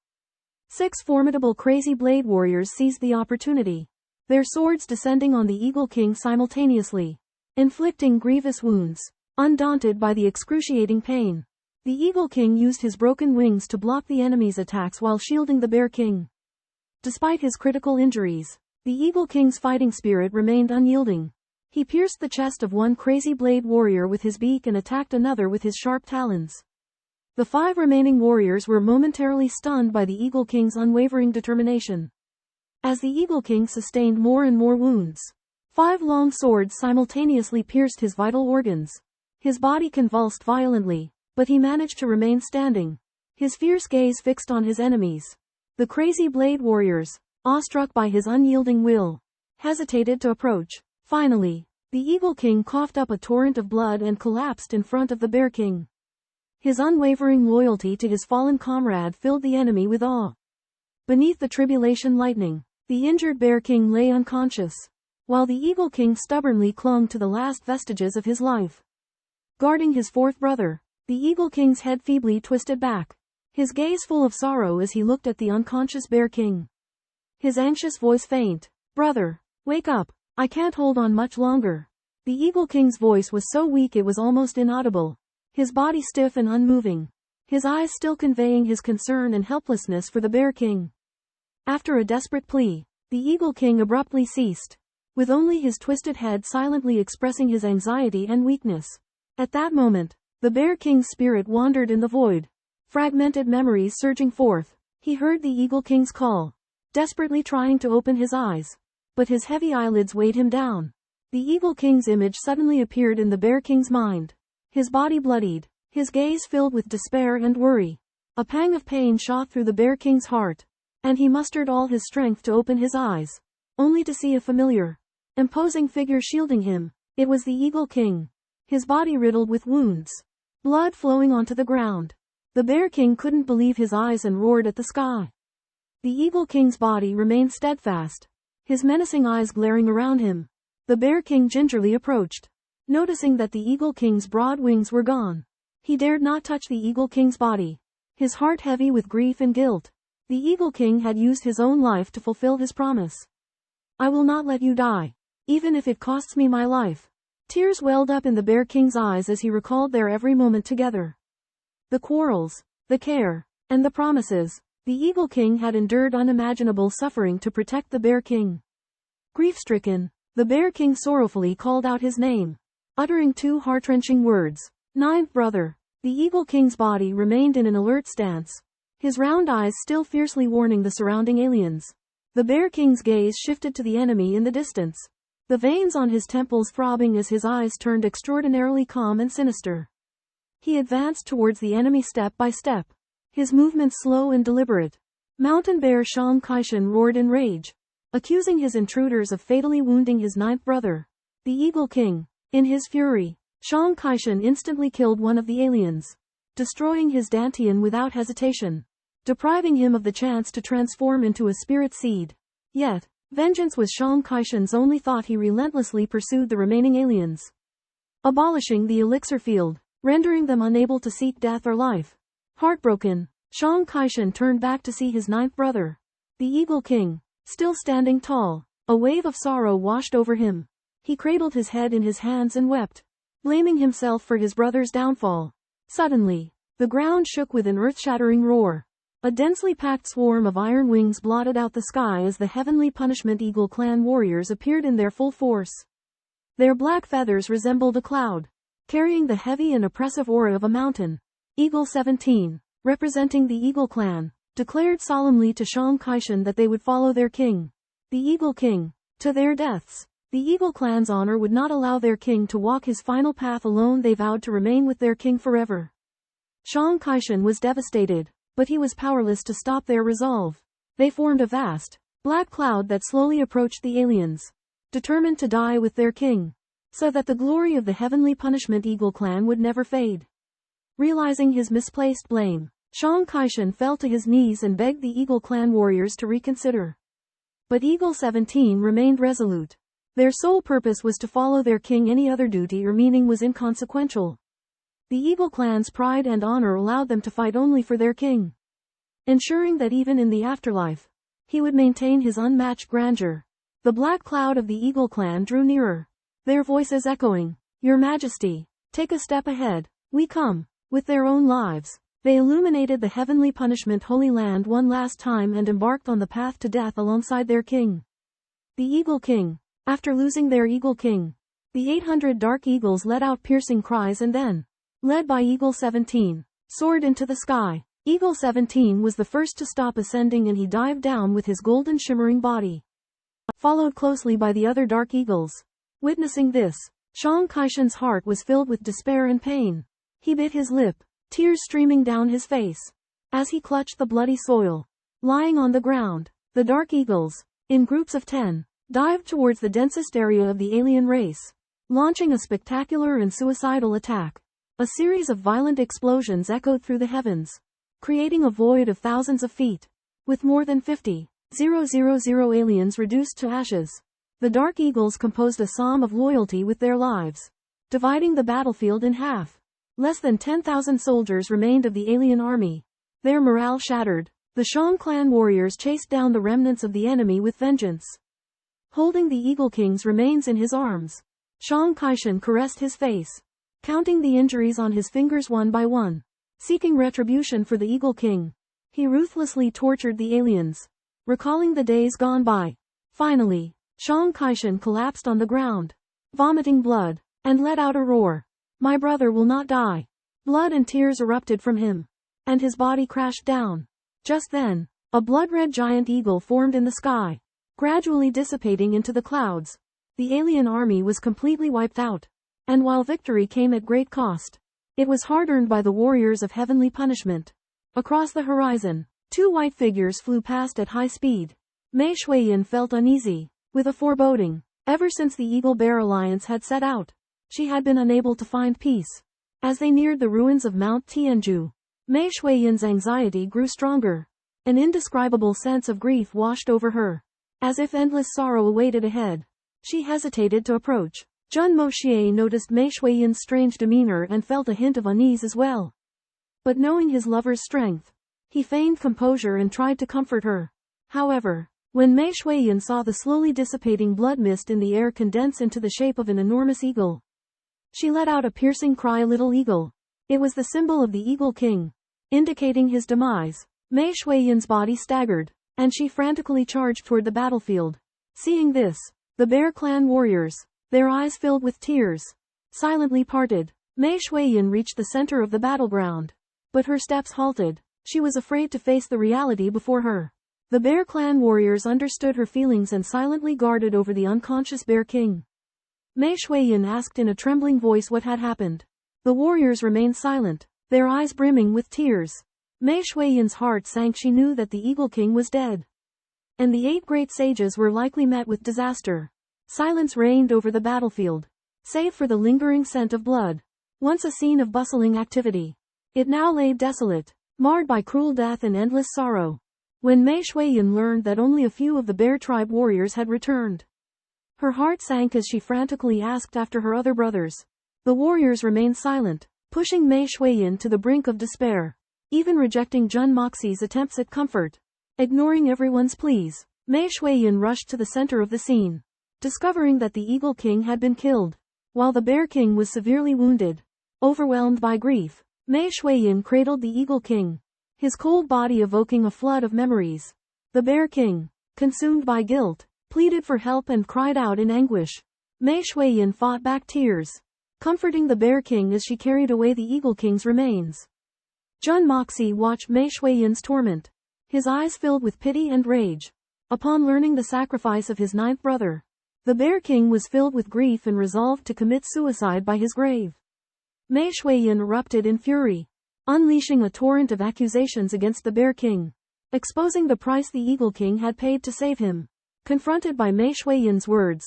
6 formidable crazy blade warriors seized the opportunity, their swords descending on the Eagle King simultaneously, inflicting grievous wounds. Undaunted by the excruciating pain, the Eagle King used his broken wings to block the enemy's attacks while shielding the Bear King. Despite his critical injuries, the Eagle King's fighting spirit remained unyielding. He pierced the chest of one crazy blade warrior with his beak and attacked another with his sharp talons. The 5 remaining warriors were momentarily stunned by the Eagle King's unwavering determination. As the Eagle King sustained more and more wounds, 5 long swords simultaneously pierced his vital organs. His body convulsed violently, but he managed to remain standing, his fierce gaze fixed on his enemies. The crazy blade warriors, awestruck by his unyielding will, hesitated to approach. Finally, the Eagle King coughed up a torrent of blood and collapsed in front of the Bear King. His unwavering loyalty to his fallen comrade filled the enemy with awe. Beneath the tribulation lightning, the injured Bear King lay unconscious, while the Eagle King stubbornly clung to the last vestiges of his life. Guarding his 4th brother, the Eagle King's head feebly twisted back, his gaze full of sorrow as he looked at the unconscious Bear King. His anxious voice faint. "Brother, wake up, I can't hold on much longer." The Eagle King's voice was so weak it was almost inaudible, his body stiff and unmoving, his eyes still conveying his concern and helplessness for the Bear King. After a desperate plea, the Eagle King abruptly ceased, with only his twisted head silently expressing his anxiety and weakness. At that moment, the Bear King's spirit wandered in the void, fragmented memories surging forth. He heard the Eagle King's call, desperately trying to open his eyes, but his heavy eyelids weighed him down. The Eagle King's image suddenly appeared in the Bear King's mind, his body bloodied, his gaze filled with despair and worry. A pang of pain shot through the Bear King's heart, and he mustered all his strength to open his eyes, only to see a familiar, imposing figure shielding him. It was the Eagle King, his body riddled with wounds, blood flowing onto the ground. The Bear King couldn't believe his eyes and roared at the sky. The Eagle King's body remained steadfast, his menacing eyes glaring around him. The Bear King gingerly approached, noticing that the Eagle King's broad wings were gone. He dared not touch the Eagle King's body, his heart heavy with grief and guilt. The Eagle King had used his own life to fulfill his promise. "I will not let you die, even if it costs me my life." Tears welled up in the Bear King's eyes as he recalled their every moment together. The quarrels, the care, and the promises. The Eagle King had endured unimaginable suffering to protect the Bear King. Grief-stricken, the Bear King sorrowfully called out his name, uttering 2 heart-wrenching words. "Ninth brother." The Eagle King's body remained in an alert stance, his round eyes still fiercely warning the surrounding aliens. The Bear King's gaze shifted to the enemy in the distance, the veins on his temples throbbing as his eyes turned extraordinarily calm and sinister. He advanced towards the enemy step by step, his movements slow and deliberate. Mountain Bear Shang Kaishan roared in rage, accusing his intruders of fatally wounding his 9th brother, the Eagle King. In his fury, Shang Kaishan instantly killed one of the aliens, destroying his Zhantian without hesitation, depriving him of the chance to transform into a spirit seed. Yet, vengeance was Shang Kaishan's only thought. He relentlessly pursued the remaining aliens, abolishing the elixir field, rendering them unable to seek death or life. Heartbroken, Shang Kaishan turned back to see his 9th brother, the Eagle King, still standing tall. A wave of sorrow washed over him. He cradled his head in his hands and wept, blaming himself for his brother's downfall. Suddenly, the ground shook with an earth-shattering roar. A densely packed swarm of iron wings blotted out the sky as the heavenly punishment Eagle Clan warriors appeared in their full force. Their black feathers resembled a cloud, carrying the heavy and oppressive aura of a mountain. Eagle 17, representing the Eagle Clan, declared solemnly to Shang Kaishan that they would follow their king, the Eagle King, to their deaths. The Eagle clan's honor would not allow their king to walk his final path alone. They vowed to remain with their king forever. Shang Kaishan was devastated, but he was powerless to stop their resolve. They formed a vast, black cloud that slowly approached the aliens, determined to die with their king, so that the glory of the heavenly punishment Eagle clan would never fade. Realizing his misplaced blame, Shang Kaishan fell to his knees and begged the Eagle clan warriors to reconsider. But Eagle 17 remained resolute. Their sole purpose was to follow their king. Any other duty or meaning was inconsequential. The Eagle clan's pride and honor allowed them to fight only for their king, ensuring that even in the afterlife, he would maintain his unmatched grandeur. The black cloud of the Eagle clan drew nearer, their voices echoing, "Your Majesty, take a step ahead, we come." With their own lives, they illuminated the heavenly punishment Holy Land one last time and embarked on the path to death alongside their king. The Eagle King. After losing their Eagle King, the 800 dark eagles let out piercing cries and then, led by Eagle 17, soared into the sky. Eagle 17 was the first to stop ascending and he dived down with his golden shimmering body, followed closely by the other dark eagles. Witnessing this, Shang Kaishan's heart was filled with despair and pain. He bit his lip, tears streaming down his face, as he clutched the bloody soil. Lying on the ground, the dark eagles, in groups of 10, dived towards the densest area of the alien race, launching a spectacular and suicidal attack. A series of violent explosions echoed through the heavens, creating a void of thousands of feet. With more than 50,000 aliens reduced to ashes, the Dark Eagles composed a psalm of loyalty with their lives, dividing the battlefield in half. Less than 10,000 soldiers remained of the alien army, their morale shattered. The Shang clan warriors chased down the remnants of the enemy with vengeance. Holding the Eagle King's remains in his arms, Shang Kaishan caressed his face, counting the injuries on his fingers one by one. Seeking retribution for the Eagle King, he ruthlessly tortured the aliens, recalling the days gone by. Finally, Shang Kaishan collapsed on the ground, vomiting blood, and let out a roar. "My brother will not die." Blood and tears erupted from him, and his body crashed down. Just then, a blood-red giant eagle formed in the sky, gradually dissipating into the clouds. The alien army was completely wiped out, and while victory came at great cost, it was hard-earned by the warriors of heavenly punishment. Across the horizon, two white figures flew past at high speed. Mei Shuiyan felt uneasy, with a foreboding. Ever since the Eagle-Bear Alliance had set out, she had been unable to find peace. As they neared the ruins of Mount Tianju, Mei Shuiyan's anxiety grew stronger. An indescribable sense of grief washed over her, as if endless sorrow awaited ahead. She hesitated to approach. Jun Moxie noticed Mei Shuiyan's strange demeanor and felt a hint of unease as well. But knowing his lover's strength, he feigned composure and tried to comfort her. However, when Mei Shuiyan saw the slowly dissipating blood mist in the air condense into the shape of an enormous eagle, she let out a piercing cry. Little eagle. It was the symbol of the Eagle King, indicating his demise. Mei Shuiyan's body staggered, and she frantically charged toward the battlefield. Seeing this, the Bear Clan warriors, their eyes filled with tears, silently parted. Mei Shuiyan reached the center of the battleground, but her steps halted. She was afraid to face the reality before her. The Bear Clan warriors understood her feelings and silently guarded over the unconscious Bear King. Mei Shuiyan asked in a trembling voice what had happened. The warriors remained silent, their eyes brimming with tears. Mei Shuiyan's heart sank. She knew that the Eagle King was dead, and the 8 great sages were likely met with disaster. Silence reigned over the battlefield, save for the lingering scent of blood. Once a scene of bustling activity, it now lay desolate, marred by cruel death and endless sorrow. When Mei Shuiyan learned that only a few of the Bear Tribe warriors had returned, her heart sank as she frantically asked after her other brothers. The warriors remained silent, pushing Mei Shuiyan to the brink of despair, even rejecting Jun Moxie's attempts at comfort. Ignoring everyone's pleas, Mei Shuiyan rushed to the center of the scene, discovering that the Eagle King had been killed, while the Bear King was severely wounded. Overwhelmed by grief, Mei Shuiyan cradled the Eagle King, his cold body evoking a flood of memories. The Bear King, consumed by guilt, pleaded for help and cried out in anguish. Mei Shuiyan fought back tears, comforting the Bear King as she carried away the Eagle King's remains. Jun Moxie watched Mei Shuiyan's torment, his eyes filled with pity and rage. Upon learning the sacrifice of his ninth brother, the Bear King was filled with grief and resolved to commit suicide by his grave. Mei Shuiyin erupted in fury, unleashing a torrent of accusations against the Bear King, exposing the price the Eagle King had paid to save him. Confronted by Mei Shuiyin's words,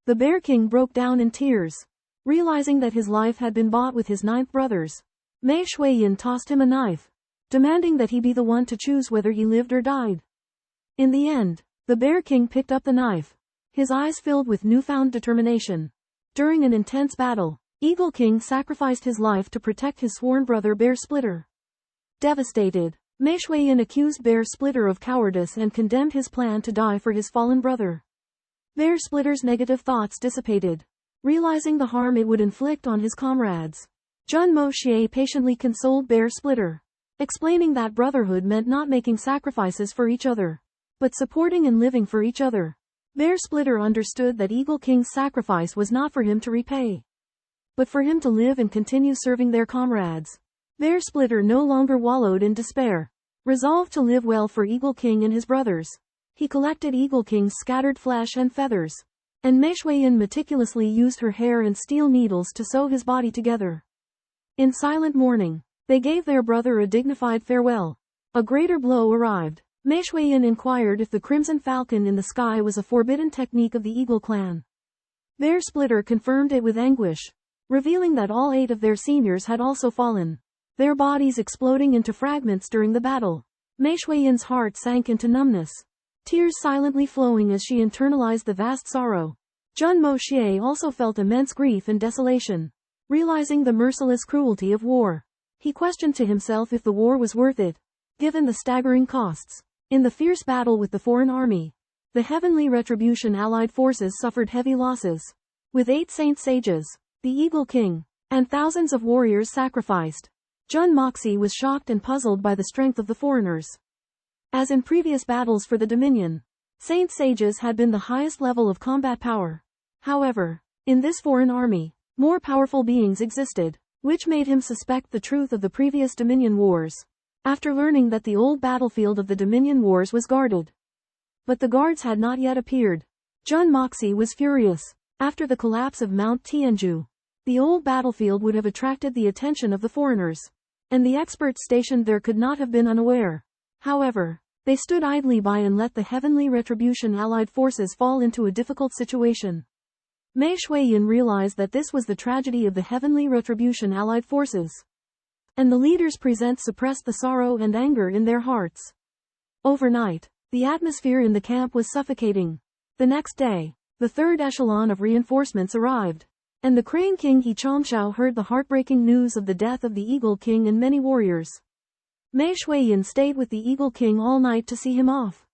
the Bear King broke down in tears. Realizing that his life had been bought with his ninth brother's, Mei Shuiyin tossed him a knife, demanding that he be the one to choose whether he lived or died. In the end, the Bear King picked up the knife, his eyes filled with newfound determination. During an intense battle, Eagle King sacrificed his life to protect his sworn brother Bear Splitter. Devastated, Mei Shuiyin accused Bear Splitter of cowardice and condemned his plan to die for his fallen brother. Bear Splitter's negative thoughts dissipated. Realizing the harm it would inflict on his comrades, Jun Moxie patiently consoled Bear Splitter, explaining that brotherhood meant not making sacrifices for each other, but supporting and living for each other. Bear Splitter understood that Eagle King's sacrifice was not for him to repay, but for him to live and continue serving their comrades. Bear Splitter no longer wallowed in despair. Resolved to live well for Eagle King and his brothers, he collected Eagle King's scattered flesh and feathers, and Mei Shuiyin meticulously used her hair and steel needles to sew his body together. In silent mourning, they gave their brother a dignified farewell. A greater blow arrived. Mei Shuiyin inquired if the Crimson Falcon in the sky was a forbidden technique of the Eagle clan. Bear Splitter confirmed it with anguish, revealing that all 8 of their seniors had also fallen, their bodies exploding into fragments during the battle. Mei Shuiyin's heart sank into numbness, tears silently flowing as she internalized the vast sorrow. Jun Moxie also felt immense grief and desolation. Realizing the merciless cruelty of war, he questioned to himself if the war was worth it, given the staggering costs. In the fierce battle with the foreign army, the Heavenly Retribution allied forces suffered heavy losses. With 8 Saint Sages, the Eagle King, and thousands of warriors sacrificed, Jun Moxie was shocked and puzzled by the strength of the foreigners. As in previous battles for the Dominion, Saint Sages had been the highest level of combat power. However, in this foreign army, more powerful beings existed, which made him suspect the truth of the previous Dominion Wars. After learning that the old battlefield of the Dominion Wars was guarded, but the guards had not yet appeared, Jun Moxie was furious. After the collapse of Mount Tianju, the old battlefield would have attracted the attention of the foreigners, and the experts stationed there could not have been unaware. However, they stood idly by and let the Heavenly Retribution allied forces fall into a difficult situation. Mei Shuiyin realized that this was the tragedy of the Heavenly Retribution allied forces, and the leaders present suppressed the sorrow and anger in their hearts. Overnight, the atmosphere in the camp was suffocating. The next day, the third echelon of reinforcements arrived, and the Crane King He Chongshao heard the heartbreaking news of the death of the Eagle King and many warriors. Mei Shuiyin stayed with the Eagle King all night to see him off.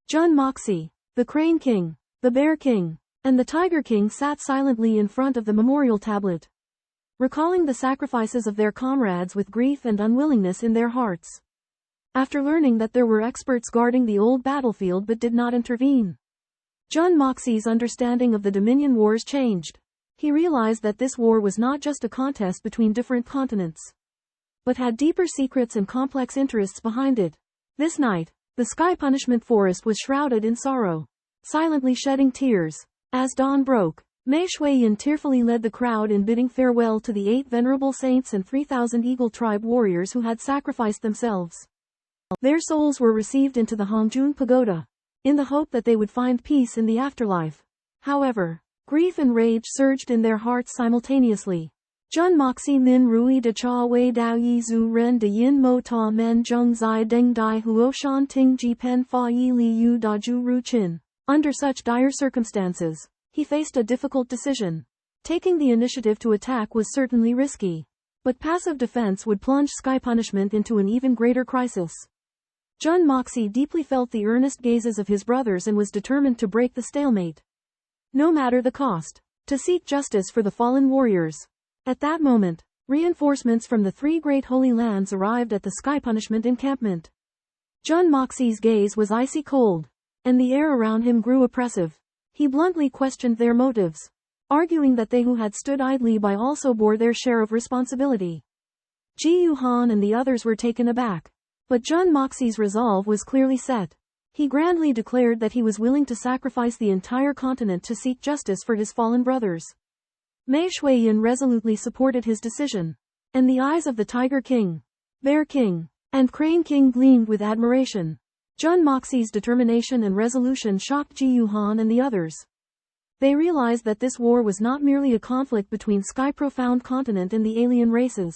Jun Moxie, the Crane King, the Bear King, and the Tiger King sat silently in front of the memorial tablet, recalling the sacrifices of their comrades with grief and unwillingness in their hearts. After learning that there were experts guarding the old battlefield but did not intervene, Jun Moxie's understanding of the Dominion Wars changed. He realized that this war was not just a contest between different continents, but had deeper secrets and complex interests behind it. This night, the Sky Punishment Forest was shrouded in sorrow, silently shedding tears. As dawn broke, Mei Shuiyin tearfully led the crowd in bidding farewell to the 8 venerable saints and 3,000 Eagle Tribe warriors who had sacrificed themselves. Their souls were received into the Hongjun Pagoda, in the hope that they would find peace in the afterlife. However, grief and rage surged in their hearts simultaneously. Jun Moxie min rui de cha wei dao yi zu ren de yin mo ta men zheng zai deng dai huo shan ting ji pen fa yi li yu da ju ru chin. Under such dire circumstances, he faced a difficult decision. Taking the initiative to attack was certainly risky, but passive defense would plunge Sky Punishment into an even greater crisis. Jun Moxie deeply felt the earnest gazes of his brothers and was determined to break the stalemate, no matter the cost, to seek justice for the fallen warriors. At that moment, reinforcements from the 3 great holy lands arrived at the Sky Punishment encampment. Jun Moxie's gaze was icy cold, and the air around him grew oppressive. He bluntly questioned their motives, arguing that they who had stood idly by also bore their share of responsibility. Ji Yuhan and the others were taken aback. But Jun Moxie's resolve was clearly set. He grandly declared that he was willing to sacrifice the entire continent to seek justice for his fallen brothers. Mei Shuiyan resolutely supported his decision. And the eyes of the Tiger King, Bear King, and Crane King gleamed with admiration. Jun Moxie's determination and resolution shocked Ji Yuhan and the others. They realized that this war was not merely a conflict between Sky-Profound Continent and the alien races,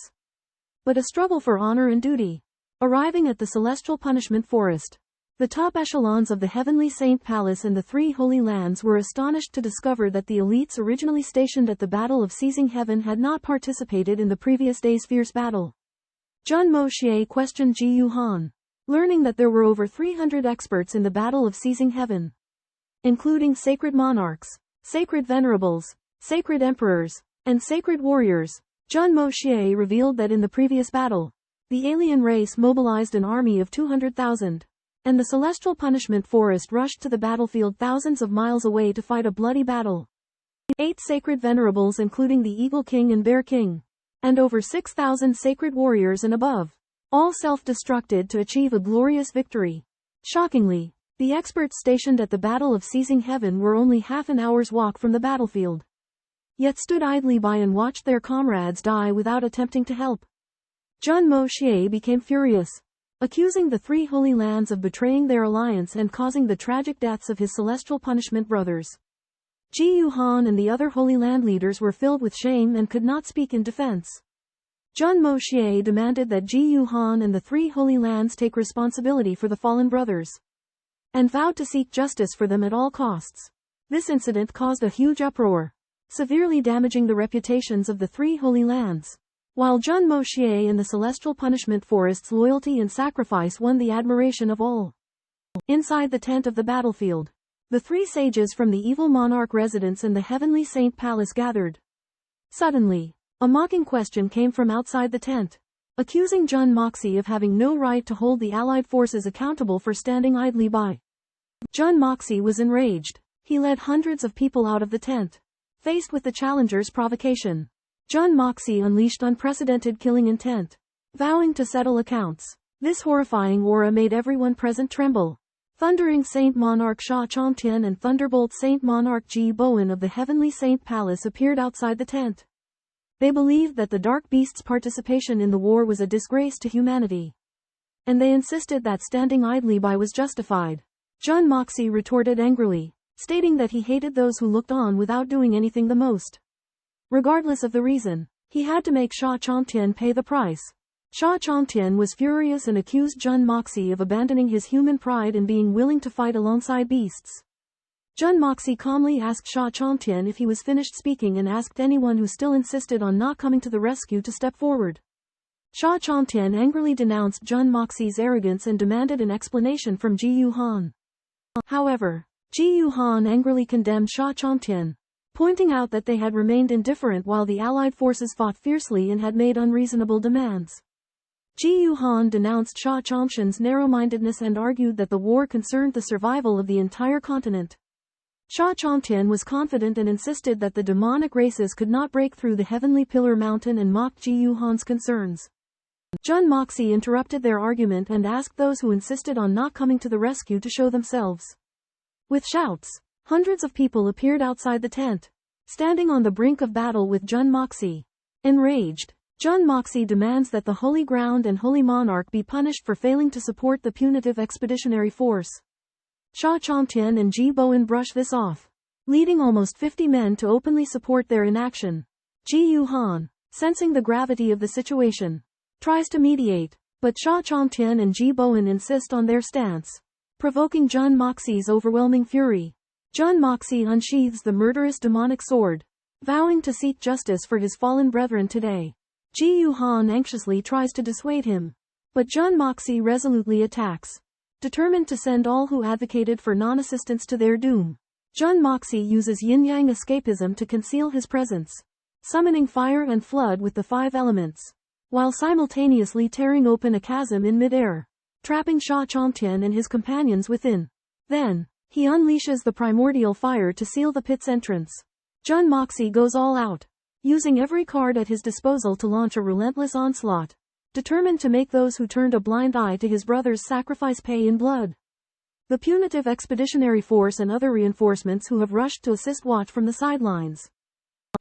but a struggle for honor and duty. Arriving at the Celestial Punishment Forest, the top echelons of the Heavenly Saint Palace and the Three Holy Lands were astonished to discover that the elites originally stationed at the Battle of Seizing Heaven had not participated in the previous day's fierce battle. Jun Moxie questioned Ji Yuhan, learning that there were over 300 experts in the Battle of Seizing Heaven, including sacred monarchs, sacred venerables, sacred emperors, and sacred warriors. Jun Moxie revealed that in the previous battle, the alien race mobilized an army of 200,000, and the Celestial Punishment Forest rushed to the battlefield thousands of miles away to fight a bloody battle. 8 sacred venerables including the Eagle King and Bear King, and over 6,000 sacred warriors and above, all self-destructed to achieve a glorious victory. Shockingly, the experts stationed at the Battle of Seizing Heaven were only half an hour's walk from the battlefield, yet stood idly by and watched their comrades die without attempting to help. Jun Moxie became furious, accusing the Three Holy Lands of betraying their alliance and causing the tragic deaths of his Celestial Punishment brothers. Ji Yuhan and the other Holy Land leaders were filled with shame and could not speak in defense. Jun Moxie demanded that Ji Yuhan and the Three Holy Lands take responsibility for the fallen brothers, and vowed to seek justice for them at all costs. This incident caused a huge uproar, severely damaging the reputations of the Three Holy Lands. While Jun Moxie and the Celestial Punishment Forest's loyalty and sacrifice won the admiration of all. Inside the tent of the battlefield, the 3 sages from the evil monarch residence and the Heavenly Saint Palace gathered. Suddenly, a mocking question came from outside the tent, accusing Jun Moxie of having no right to hold the allied forces accountable for standing idly by. Jun Moxie was enraged. He led hundreds of people out of the tent. Faced with the challenger's provocation, Jun Moxie unleashed unprecedented killing intent, vowing to settle accounts. This horrifying aura made everyone present tremble. Thundering Saint Monarch Xuanxuan and Thunderbolt Saint Monarch Ji Bowen of the Heavenly Saint Palace appeared outside the tent. They believed that the Dark Beast's participation in the war was a disgrace to humanity, and they insisted that standing idly by was justified. Jun Moxie retorted angrily, stating that he hated those who looked on without doing anything the most. Regardless of the reason, he had to make Xuanxuan pay the price. Xuanxuan was furious and accused Jun Moxie of abandoning his human pride and being willing to fight alongside beasts. Jun Moxie calmly asked Xuanxuan if he was finished speaking and asked anyone who still insisted on not coming to the rescue to step forward. Xuanxuan angrily denounced Jun Moxie's arrogance and demanded an explanation from Ji Yuhan. However, Ji Yuhan angrily condemned Xuanxuan, pointing out that they had remained indifferent while the allied forces fought fiercely and had made unreasonable demands. Ji Yuhan denounced Xuanxuan's narrow-mindedness and argued that the war concerned the survival of the entire continent. Xuanxuan was confident and insisted that the demonic races could not break through the Heavenly Pillar Mountain and mocked Ji Yuhan's concerns. Jun Moxie interrupted their argument and asked those who insisted on not coming to the rescue to show themselves. With shouts, hundreds of people appeared outside the tent, standing on the brink of battle with Jun Moxie. Enraged, Jun Moxie demands that the Holy Ground and Holy Monarch be punished for failing to support the punitive expeditionary force. Xuanxuan and Ji Bowen brush this off, leading almost 50 men to openly support their inaction. Ji Yuhan, sensing the gravity of the situation, tries to mediate, but Xuanxuan and Ji Bowen insist on their stance, provoking Jun Moxie's overwhelming fury. Jun Moxie unsheathes the murderous demonic sword, vowing to seek justice for his fallen brethren today. Ji Yuhan anxiously tries to dissuade him, but Jun Moxie resolutely attacks, determined to send all who advocated for non-assistance to their doom. Jun Moxie uses yin-yang escapism to conceal his presence, summoning fire and flood with the 5 elements, while simultaneously tearing open a chasm in mid-air, trapping Xuanxuan and his companions within. Then, he unleashes the primordial fire to seal the pit's entrance. Jun Moxie goes all out, using every card at his disposal to launch a relentless onslaught. determined to make those who turned a blind eye to his brother's sacrifice pay in blood. The punitive expeditionary force and other reinforcements who have rushed to assist watch from the sidelines.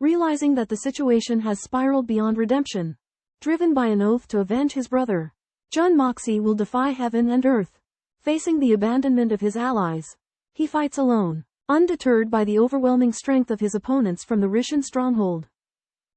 Realizing that the situation has spiraled beyond redemption, driven by an oath to avenge his brother, Jun Moxie will defy heaven and earth. Facing the abandonment of his allies, he fights alone, undeterred by the overwhelming strength of his opponents from the Rishan stronghold.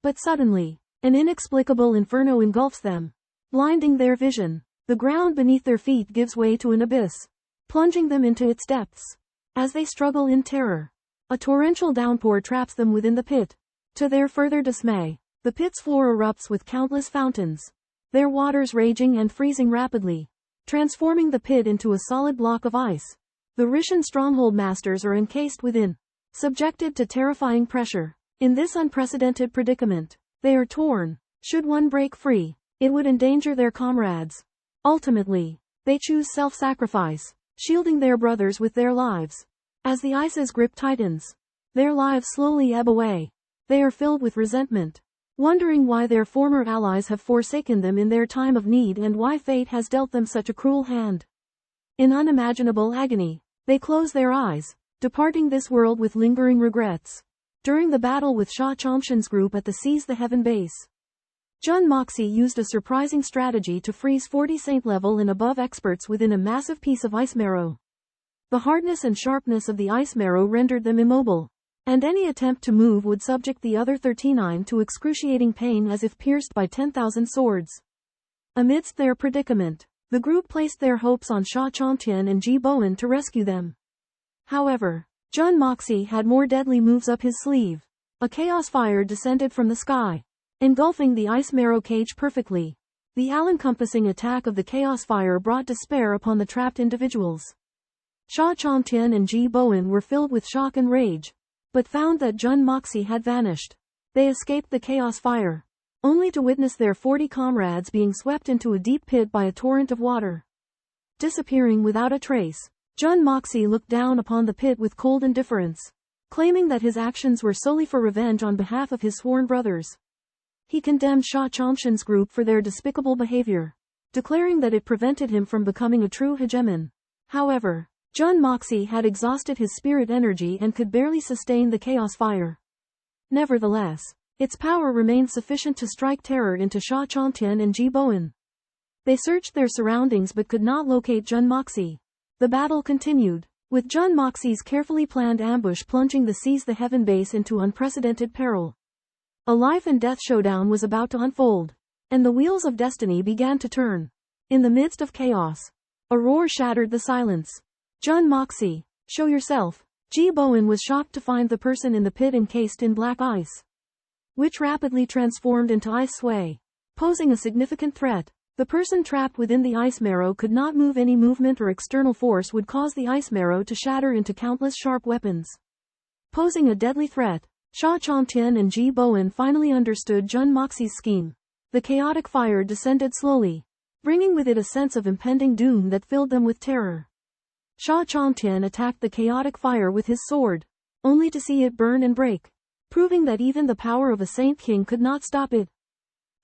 But suddenly, an inexplicable inferno engulfs them, blinding their vision. The ground beneath their feet gives way to an abyss, plunging them into its depths. As they struggle in terror, a torrential downpour traps them within the pit. To their further dismay, the pit's floor erupts with countless fountains, their waters raging and freezing rapidly, transforming the pit into a solid block of ice. The Rishan stronghold masters are encased within, subjected to terrifying pressure. In this unprecedented predicament, they are torn. Should one break free, it would endanger their comrades. Ultimately, they choose self-sacrifice, shielding their brothers with their lives. As the ice's grip tightens, their lives slowly ebb away. They are filled with resentment, wondering why their former allies have forsaken them in their time of need and why fate has dealt them such a cruel hand. In unimaginable agony, they close their eyes, departing this world with lingering regrets. During the battle with Sha Chongshan's group at the Seize the Heaven base, Jun Moxie used a surprising strategy to freeze 40 saint level and above experts within a massive piece of ice marrow. The hardness and sharpness of the ice marrow rendered them immobile, and any attempt to move would subject the other 39 to excruciating pain as if pierced by 10,000 swords. Amidst their predicament, the group placed their hopes on Sha Zhantian and Ji Bowen to rescue them. However, Jun Moxie had more deadly moves up his sleeve. A chaos fire descended from the sky, engulfing the ice marrow cage perfectly. The all-encompassing attack of the chaos fire brought despair upon the trapped individuals. Sha Zhantian and Ji Bowen were filled with shock and rage, but found that Jun Moxie had vanished. They escaped the chaos fire, only to witness their 40 comrades being swept into a deep pit by a torrent of water. Disappearing without a trace, Jun Moxie looked down upon the pit with cold indifference, claiming that his actions were solely for revenge on behalf of his sworn brothers. He condemned Sha Chongshan's group for their despicable behavior, declaring that it prevented him from becoming a true hegemon. However, Jun Moxie had exhausted his spirit energy and could barely sustain the chaos fire. Nevertheless, its power remained sufficient to strike terror into Sha Zhantian and Ji Bowen. They searched their surroundings but could not locate Jun Moxie. The battle continued, with Jun Moxie's carefully planned ambush plunging the Seize the Heaven base into unprecedented peril. A life and death showdown was about to unfold, and the wheels of destiny began to turn. In the midst of chaos, a roar shattered the silence. Jun Moxie, show yourself. Ji Bowen was shocked to find the person in the pit encased in black ice, which rapidly transformed into ice sway, posing a significant threat. The person trapped within the ice marrow could not move. Any movement or external force would cause the ice marrow to shatter into countless sharp weapons, posing a deadly threat. Sha Zhantian and Ji Bowen finally understood Jun Moxie's scheme. The chaotic fire descended slowly, bringing with it a sense of impending doom that filled them with terror. Sha Zhantian attacked the chaotic fire with his sword, only to see it burn and break, proving that even the power of a Saint King could not stop it.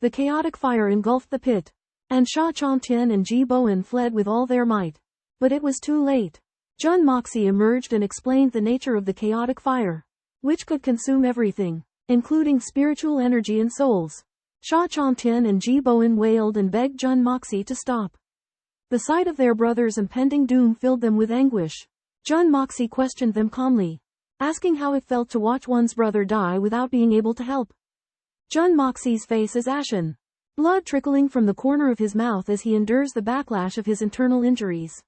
The chaotic fire engulfed the pit, and Sha Zhantian and Ji Bowen fled with all their might. But it was too late. Jun Moxie emerged and explained the nature of the chaotic fire, which could consume everything, including spiritual energy and souls. Sha Zhantian and Ji Bowen wailed and begged Jun Moxie to stop. The sight of their brother's impending doom filled them with anguish. Jun Moxie questioned them calmly, asking how it felt to watch one's brother die without being able to help. Jun Moxie's face is ashen, blood trickling from the corner of his mouth as he endures the backlash of his internal injuries.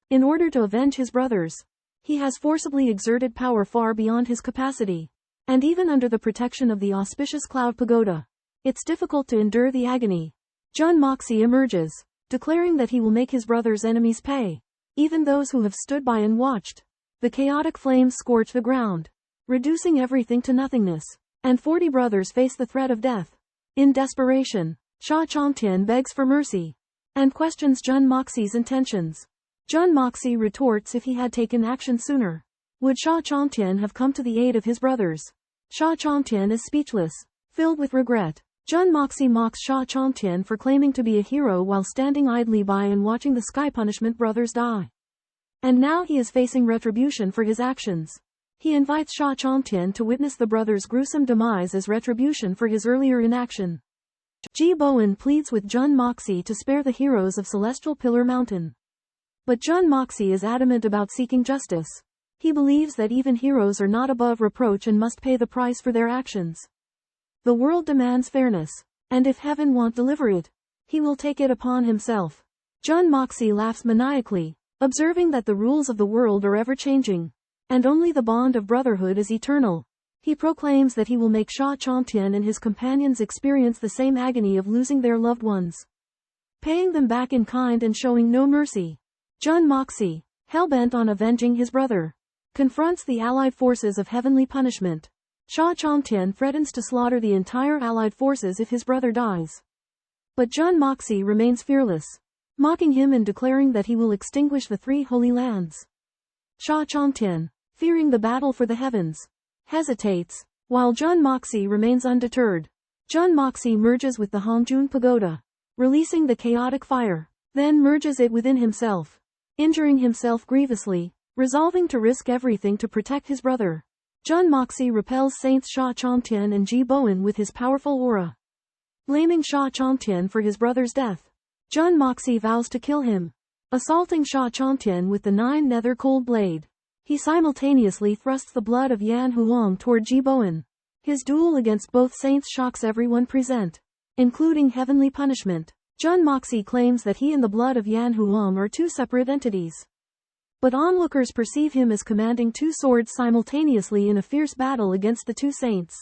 In order to avenge his brothers, he has forcibly exerted power far beyond his capacity. And even under the protection of the auspicious Cloud Pagoda, it's difficult to endure the agony. Jun Moxie emerges, declaring that he will make his brother's enemies pay, even those who have stood by and watched. The chaotic flames scorch the ground, reducing everything to nothingness, and 40 brothers face the threat of death. In desperation, Sha Zhantian begs for mercy, and questions Jun Moxie's intentions. Jun Moxie retorts if he had taken action sooner, would Sha Zhantian have come to the aid of his brothers? Sha Zhantian is speechless, filled with regret. Jun Moxie mocks Xuanxuan for claiming to be a hero while standing idly by and watching the Sky Punishment brothers die. And now he is facing retribution for his actions. He invites Xuanxuan to witness the brothers' gruesome demise as retribution for his earlier inaction. Ji Bowen pleads with Jun Moxie to spare the heroes of Celestial Pillar Mountain. But Jun Moxie is adamant about seeking justice. He believes that even heroes are not above reproach and must pay the price for their actions. The world demands fairness, and if heaven won't deliver it, he will take it upon himself. Jun Moxie laughs maniacally, observing that the rules of the world are ever-changing, and only the bond of brotherhood is eternal. He proclaims that he will make Xuanxuan and his companions experience the same agony of losing their loved ones, paying them back in kind and showing no mercy. Jun Moxie, hell-bent on avenging his brother, confronts the allied forces of heavenly punishment. Xuanxuan threatens to slaughter the entire allied forces if his brother dies. But Jun Moxie remains fearless, mocking him and declaring that he will extinguish the 3 holy lands. Xuanxuan, fearing the battle for the heavens, hesitates, while Jun Moxie remains undeterred. Jun Moxie merges with the Hongjun Pagoda, releasing the chaotic fire, then merges it within himself, injuring himself grievously, resolving to risk everything to protect his brother. Jun Moxie repels Saints Xuanxuan and Ji Bowen with his powerful aura. Blaming Xuanxuan for his brother's death, Jun Moxie vows to kill him. Assaulting Xuanxuan with the 9 nether cold blade, he simultaneously thrusts the blood of Yan Huang toward Ji Bowen. His duel against both saints shocks everyone present, including heavenly punishment. Jun Moxie claims that he and the blood of Yan Huang are 2 separate entities. But onlookers perceive him as commanding 2 swords simultaneously in a fierce battle against the 2 saints.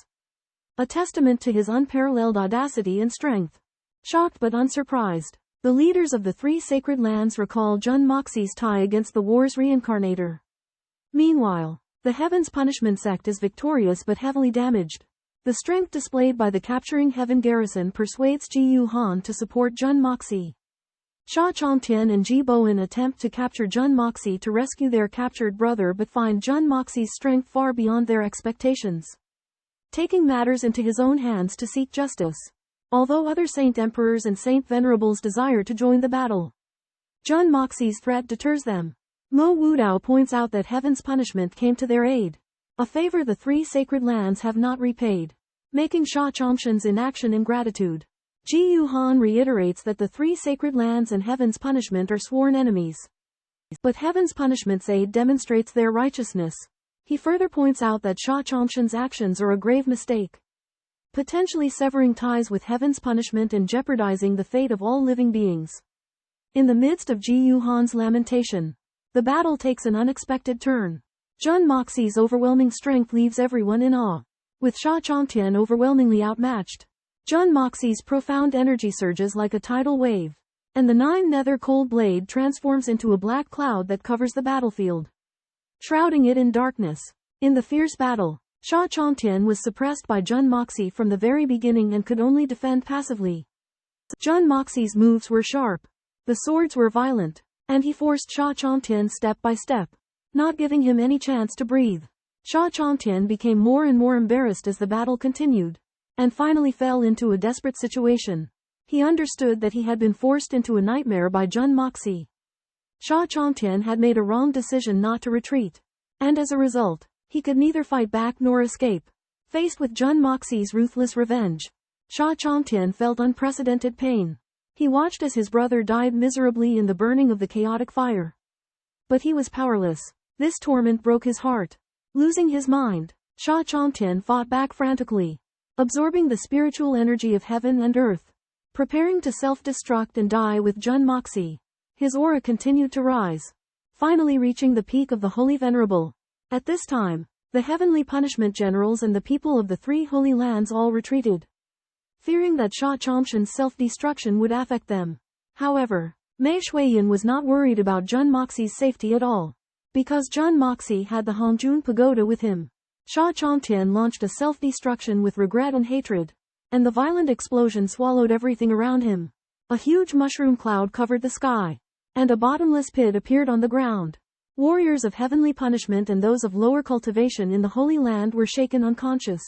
A testament to his unparalleled audacity and strength. Shocked but unsurprised, the leaders of the 3 sacred lands recall Jun Moxie's tie against the war's reincarnator. Meanwhile, the Heaven's Punishment sect is victorious but heavily damaged. The strength displayed by the capturing Heaven garrison persuades Ji Yuhan to support Jun Moxie. Xuanxuan and Ji Bowen attempt to capture Jun Moxie to rescue their captured brother but find Jun Moxie's strength far beyond their expectations, taking matters into his own hands to seek justice. Although other Saint Emperors and Saint Venerables desire to join the battle, Jun Moxie's threat deters them. Mo Wudao points out that Heaven's Punishment came to their aid, a favor the 3 sacred lands have not repaid, making Xuanxuan's inaction ingratitude. Ji Yuhan reiterates that the 3 sacred lands and Heaven's Punishment are sworn enemies. But Heaven's Punishment's aid demonstrates their righteousness. He further points out that Xuanxuan's actions are a grave mistake, potentially severing ties with Heaven's Punishment and jeopardizing the fate of all living beings. In the midst of Ji Yuhan's lamentation, the battle takes an unexpected turn. Jun Moxie's overwhelming strength leaves everyone in awe, with Xuanxuan overwhelmingly outmatched. Jun Moxie's profound energy surges like a tidal wave, and the 9 nether cold blade transforms into a black cloud that covers the battlefield, shrouding it in darkness. In the fierce battle, Xuanxuan was suppressed by Jun Moxie from the very beginning and could only defend passively. Jun Moxie's moves were sharp, the swords were violent, and he forced Xuanxuan step by step, not giving him any chance to breathe. Xuanxuan became more and more embarrassed as the battle continued, and finally fell into a desperate situation. He understood that he had been forced into a nightmare by Jun Moxie. Xuanxuan had made a wrong decision not to retreat, and as a result, he could neither fight back nor escape. Faced with Jun Moxie's ruthless revenge, Xuanxuan felt unprecedented pain. He watched as his brother died miserably in the burning of the chaotic fire. But he was powerless. This torment broke his heart. Losing his mind, Xuanxuan fought back frantically, absorbing the spiritual energy of heaven and earth, preparing to self-destruct and die with Jun Moxie. His aura continued to rise, finally reaching the peak of the Holy Venerable. At this time, the heavenly punishment generals and the people of the 3 holy lands all retreated, fearing that Xuanxuan's self-destruction would affect them. However, Mei Shuiyan was not worried about Jun Moxie's safety at all, because Jun Moxie had the Hongjun Pagoda with him. Xuanxuan launched a self-destruction with regret and hatred, and the violent explosion swallowed everything around him. A huge mushroom cloud covered the sky, and a bottomless pit appeared on the ground. Warriors of heavenly punishment and those of lower cultivation in the Holy Land were shaken unconscious.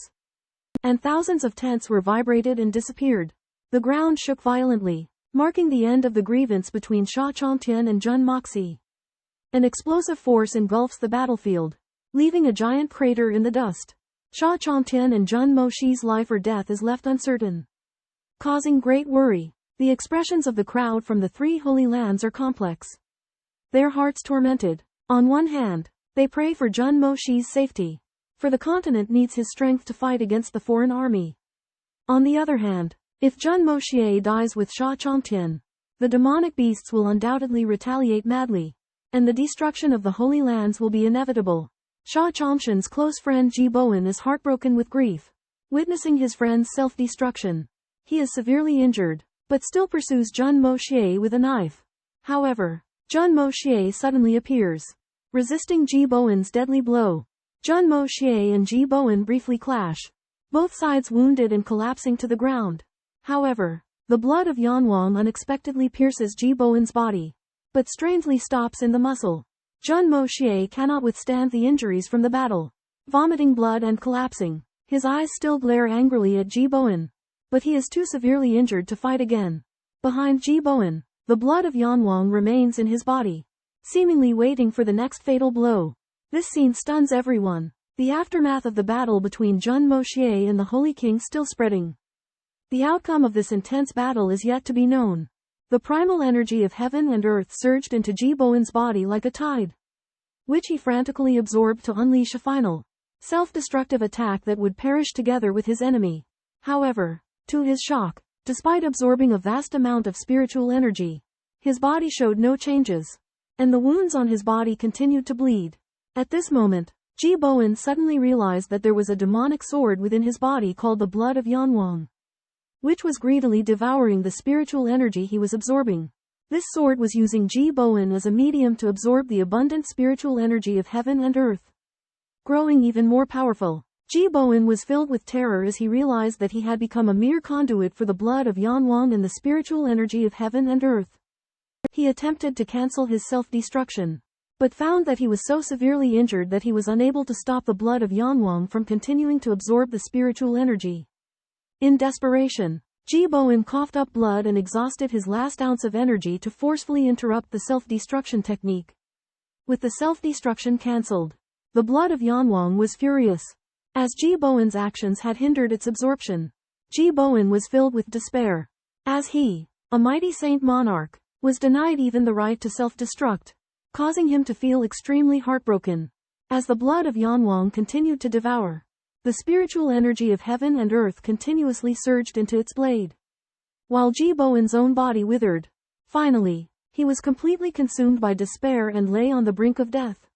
and thousands of tents were vibrated and disappeared. The ground shook violently, marking the end of the grievance between Sha Chongtian and Jun Moxie. An explosive force engulfs the battlefield, leaving a giant crater in the dust. Sha Chongtian and Jun Moxie's life or death is left uncertain, causing great worry. The expressions of the crowd from the three holy lands are complex, their hearts tormented. On one hand, they pray for Jun Moxie's safety, for the continent needs his strength to fight against the foreign army. On the other hand, if Jun Moxie dies with Sha Chongtian, the demonic beasts will undoubtedly retaliate madly, and the destruction of the Holy Lands will be inevitable. Sha Chongtian's close friend Ji Bowen is heartbroken with grief, witnessing his friend's self-destruction. He is severely injured, but still pursues Jun Moxie with a knife. However, Jun Moxie suddenly appears, resisting Ji Bowen's deadly blow. Jun Moxie and Ji Bowen briefly clash, both sides wounded and collapsing to the ground. However, the blood of Yanwang unexpectedly pierces Ji Bowen's body, but strangely stops in the muscle. Jun Moxie cannot withstand the injuries from the battle, vomiting blood and collapsing. His eyes still glare angrily at Ji Bowen, but he is too severely injured to fight again. Behind Ji Bowen, the blood of Yanwang remains in his body, seemingly waiting for the next fatal blow. This scene stuns everyone, the aftermath of the battle between Jun Moxie and the Holy King still spreading. The outcome of this intense battle is yet to be known. The primal energy of heaven and earth surged into Ji Bowen's body like a tide, which he frantically absorbed to unleash a final, self-destructive attack that would perish together with his enemy. However, to his shock, despite absorbing a vast amount of spiritual energy, his body showed no changes, and the wounds on his body continued to bleed. At this moment, Ji Bowen suddenly realized that there was a demonic sword within his body called the blood of Yanwang, which was greedily devouring the spiritual energy he was absorbing. This sword was using Ji Bowen as a medium to absorb the abundant spiritual energy of heaven and earth. Growing even more powerful, Ji Bowen was filled with terror as he realized that he had become a mere conduit for the blood of Yanwang and the spiritual energy of heaven and earth. He attempted to cancel his self-destruction, but found that he was so severely injured that he was unable to stop the blood of Yanwang from continuing to absorb the spiritual energy. In desperation, Ji Bowen coughed up blood and exhausted his last ounce of energy to forcefully interrupt the self-destruction technique. With the self-destruction cancelled, the blood of Yanwang was furious, as Ji Bowen's actions had hindered its absorption. Ji Bowen was filled with despair, as he, a mighty saint monarch, was denied even the right to self-destruct, causing him to feel extremely heartbroken. As the blood of Yanwang continued to devour, the spiritual energy of heaven and earth continuously surged into its blade, while Ji Bowen's own body withered. Finally, he was completely consumed by despair and lay on the brink of death.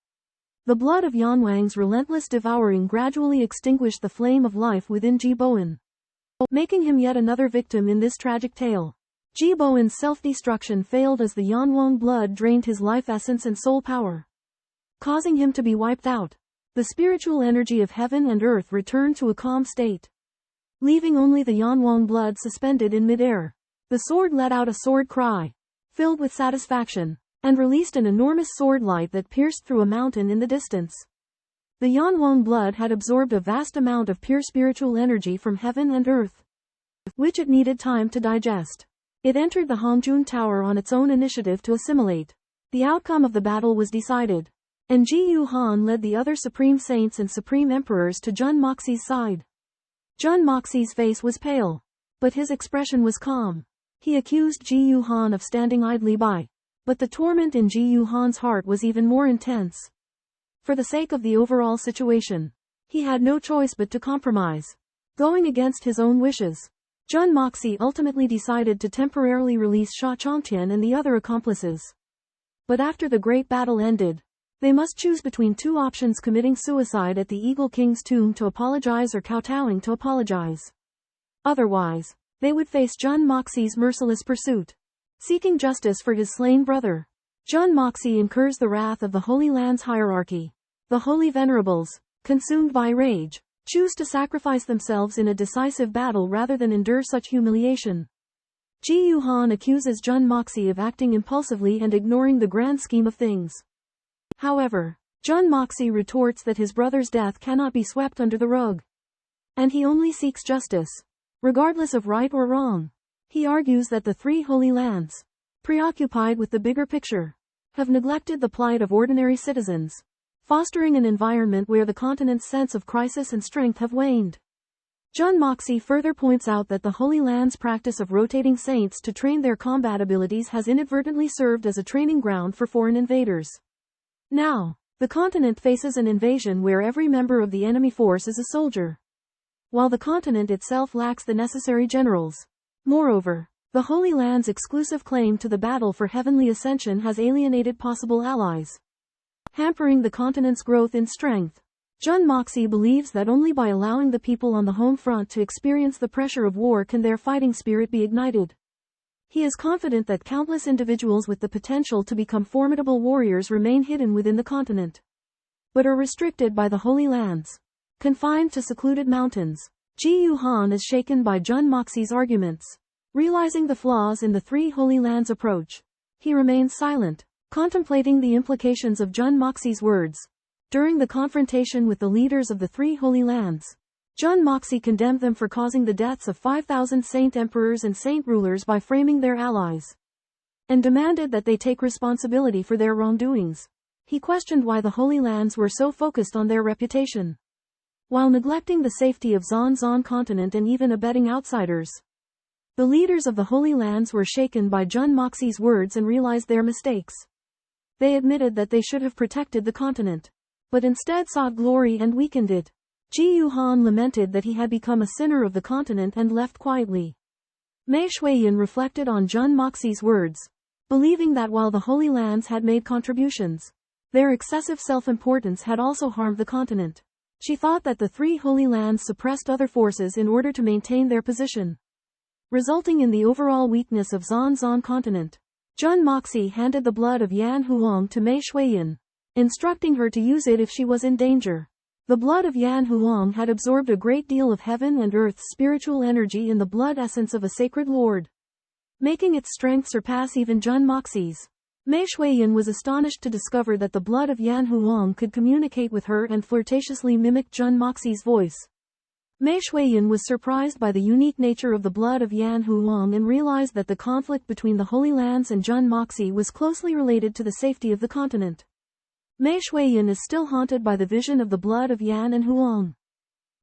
The blood of Yanwang's relentless devouring gradually extinguished the flame of life within Ji Bowen, making him yet another victim in this tragic tale. Ji Bowen's self-destruction failed as the Yanwang blood drained his life essence and soul power, causing him to be wiped out. The spiritual energy of heaven and earth returned to a calm state, leaving only the Yanwang blood suspended in midair. The sword let out a sword cry, filled with satisfaction, and released an enormous sword light that pierced through a mountain in the distance. The Yanwang blood had absorbed a vast amount of pure spiritual energy from heaven and earth, which it needed time to digest. It entered the Hongjun Tower on its own initiative to assimilate. The outcome of the battle was decided, and Ji Yuhan led the other supreme saints and supreme emperors to Jun Moxie's side. Jun Moxie's face was pale, but his expression was calm. He accused Ji Yuhan of standing idly by, but the torment in Ji Yuhan's heart was even more intense. For the sake of the overall situation, he had no choice but to compromise, going against his own wishes. Jun Moxie ultimately decided to temporarily release Sha Chongtian and the other accomplices. But after the great battle ended, they must choose between two options: committing suicide at the Eagle King's tomb to apologize or kowtowing to apologize. Otherwise, they would face Jun Moxie's merciless pursuit, seeking justice for his slain brother. Jun Moxie incurs the wrath of the Holy Land's hierarchy. The Holy Venerables, consumed by rage, choose to sacrifice themselves in a decisive battle rather than endure such humiliation. Ji Yuhan accuses Jun Moxie of acting impulsively and ignoring the grand scheme of things. However, Jun Moxie retorts that his brother's death cannot be swept under the rug, and he only seeks justice, regardless of right or wrong. He argues that the three Holy Lands, preoccupied with the bigger picture, have neglected the plight of ordinary citizens, fostering an environment where the continent's sense of crisis and strength have waned. Jun Moxie further points out that the Holy Land's practice of rotating saints to train their combat abilities has inadvertently served as a training ground for foreign invaders. Now, the continent faces an invasion where every member of the enemy force is a soldier, while the continent itself lacks the necessary generals. Moreover, the Holy Land's exclusive claim to the battle for heavenly ascension has alienated possible allies, hampering the continent's growth in strength. Jun Moxie believes that only by allowing the people on the home front to experience the pressure of war can their fighting spirit be ignited. He is confident that countless individuals with the potential to become formidable warriors remain hidden within the continent, but are restricted by the Holy Lands, confined to secluded mountains. Ji Yuhan is shaken by Jun Moxie's arguments. Realizing the flaws in the three Holy Lands approach, he remains silent, contemplating the implications of Jun Moxie's words. During the confrontation with the leaders of the three Holy Lands, Jun Moxie condemned them for causing the deaths of 5,000 saint emperors and saint rulers by framing their allies, and demanded that they take responsibility for their wrongdoings. He questioned why the Holy Lands were so focused on their reputation, while neglecting the safety of Xuanxuan Continent and even abetting outsiders. The leaders of the Holy Lands were shaken by Jun Moxie's words and realized their mistakes. They admitted that they should have protected the continent, but instead sought glory and weakened it. Ji Yuhan lamented that he had become a sinner of the continent and left quietly. Mei Shuiyan reflected on Jun Moxie's words, believing that while the Holy Lands had made contributions, their excessive self-importance had also harmed the continent. She thought that the three Holy Lands suppressed other forces in order to maintain their position, resulting in the overall weakness of Xuanxuan Continent. Jun Moxie handed the blood of Yan Huang to Mei Shuiyan, instructing her to use it if she was in danger. The blood of Yan Huang had absorbed a great deal of heaven and earth's spiritual energy in the blood essence of a sacred lord, making its strength surpass even Jun Moxie's. Mei Shuiyan was astonished to discover that the blood of Yan Huang could communicate with her and flirtatiously mimic Jun Moxie's voice. Mei Shuiyan was surprised by the unique nature of the blood of Yan Huang and realized that the conflict between the Holy Lands and Jun Moxie was closely related to the safety of the continent. Mei Shuiyan is still haunted by the vision of the blood of Yan and Huang,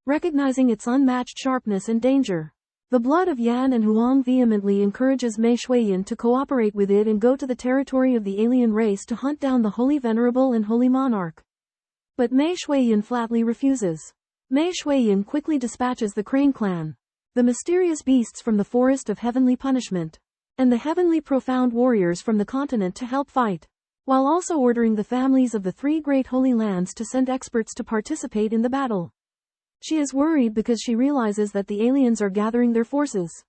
recognizing its unmatched sharpness and danger. The blood of Yan and Huang vehemently encourages Mei Shuiyan to cooperate with it and go to the territory of the alien race to hunt down the Holy Venerable and Holy Monarch. But Mei Shuiyan flatly refuses. Mei Shuiyan quickly dispatches the Crane clan, the mysterious beasts from the Forest of Heavenly Punishment, and the heavenly profound warriors from the continent to help fight, while also ordering the families of the three great Holy Lands to send experts to participate in the battle. She is worried because she realizes that the aliens are gathering their forces,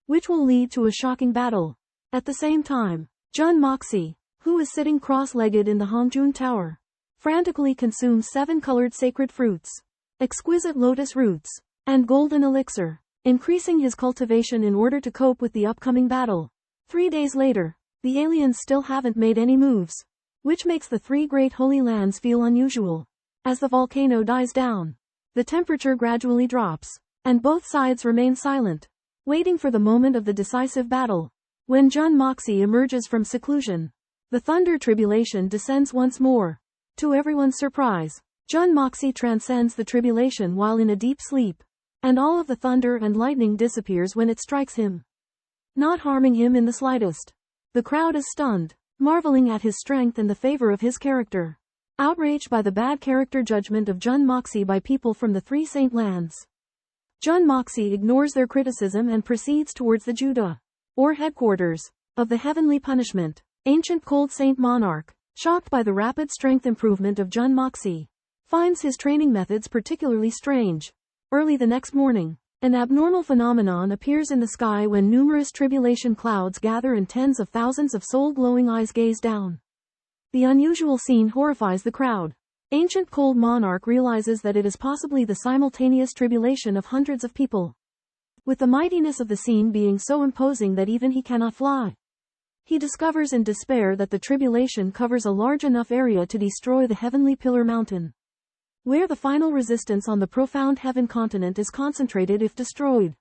which will lead to a shocking battle. At the same time, Jun Moxie, who is sitting cross-legged in the Hongjun Tower, frantically consumes 7 colored sacred fruits, exquisite lotus roots, and golden elixir, increasing his cultivation in order to cope with the upcoming battle. 3 days later, the aliens still haven't made any moves, which makes the three great Holy Lands feel unusual. As the volcano dies down, the temperature gradually drops, and both sides remain silent, waiting for the moment of the decisive battle. When Jun Moxie emerges from seclusion, the thunder tribulation descends once more. To everyone's surprise, Jun Moxie transcends the tribulation while in a deep sleep, and all of the thunder and lightning disappears when it strikes him, not harming him in the slightest. The crowd is stunned, marveling at his strength and the favor of his character, outraged by the bad character judgment of Jun Moxie by people from the three Saint Lands. Jun Moxie ignores their criticism and proceeds towards the Juda, or headquarters, of the heavenly punishment. Ancient Cold Saint Monarch, shocked by the rapid strength improvement of Jun Moxie, finds his training methods particularly strange. Early the next morning, an abnormal phenomenon appears in the sky when numerous tribulation clouds gather and tens of thousands of soul-glowing eyes gaze down. The unusual scene horrifies the crowd. Ancient Cold Monarch realizes that it is possibly the simultaneous tribulation of hundreds of people, with the mightiness of the scene being so imposing that even he cannot fly. He discovers in despair that the tribulation covers a large enough area to destroy the heavenly pillar mountain. where the final resistance on the profound heaven continent is concentrated if destroyed.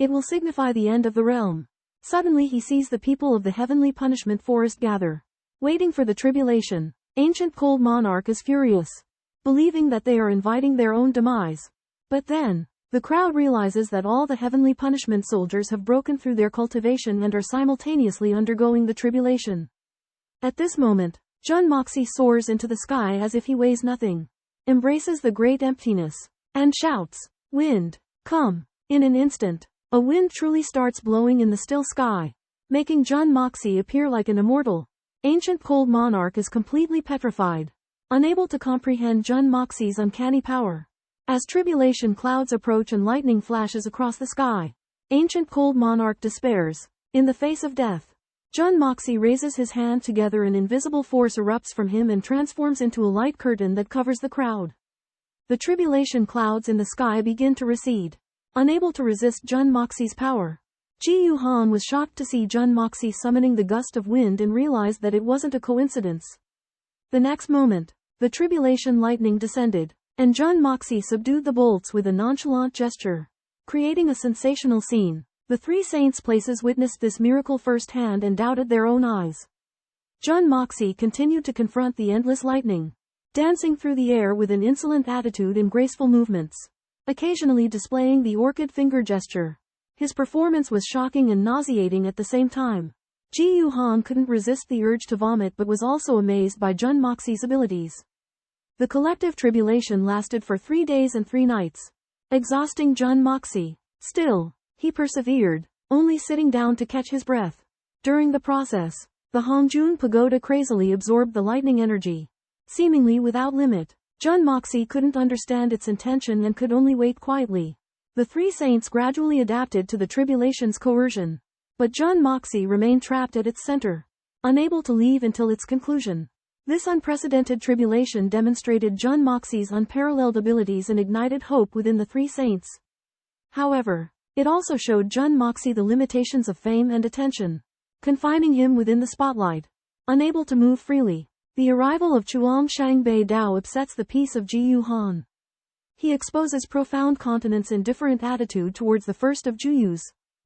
It will signify the end of the realm. Suddenly he sees the people of the heavenly punishment forest gather, waiting for the tribulation. Ancient cold monarch is furious, believing that they are inviting their own demise. But then, the crowd realizes that all the heavenly punishment soldiers have broken through their cultivation and are simultaneously undergoing the tribulation. At this moment, Jun Moxie soars into the sky as if he weighs nothing, embraces the great emptiness, and shouts, "Wind, come!" In an instant, a wind truly starts blowing in the still sky, making Jun Moxie appear like an immortal. Ancient cold monarch is completely petrified, unable to comprehend Jun Moxie's uncanny power. As tribulation clouds approach and lightning flashes across the sky, ancient cold monarch despairs. In the face of death, Jun Moxie raises his hand together, an invisible force erupts from him and transforms into a light curtain that covers the crowd. The tribulation clouds in the sky begin to recede, unable to resist Jun Moxie's power. Ji Yuhan was shocked to see Jun Moxie summoning the gust of wind and realized that it wasn't a coincidence. The next moment, the tribulation lightning descended, and Jun Moxie subdued the bolts with a nonchalant gesture, creating a sensational scene. The three saints' places witnessed this miracle firsthand and doubted their own eyes. Jun Moxie continued to confront the endless lightning, dancing through the air with an insolent attitude and graceful movements, occasionally displaying the orchid finger gesture. His performance was shocking and nauseating at the same time. Ji Yuhan couldn't resist the urge to vomit but was also amazed by Jun Moxie's abilities. The collective tribulation lasted for 3 days and 3 nights, exhausting Jun Moxie. Still, he persevered, only sitting down to catch his breath. During the process, the Hongjun Pagoda crazily absorbed the lightning energy, seemingly without limit. Jun Moxie couldn't understand its intention and could only wait quietly. The three saints gradually adapted to the tribulation's coercion, but Jun Moxie remained trapped at its center, unable to leave until its conclusion. This unprecedented tribulation demonstrated Jun Moxie's unparalleled abilities and ignited hope within the three saints. However, it also showed Jun Moxie the limitations of fame and attention, confining him within the spotlight, unable to move freely. The arrival of Xuanxuan Dao upsets the peace of Ji Yuhan. He exposes profound continent's indifferent attitude towards the first of Juyus,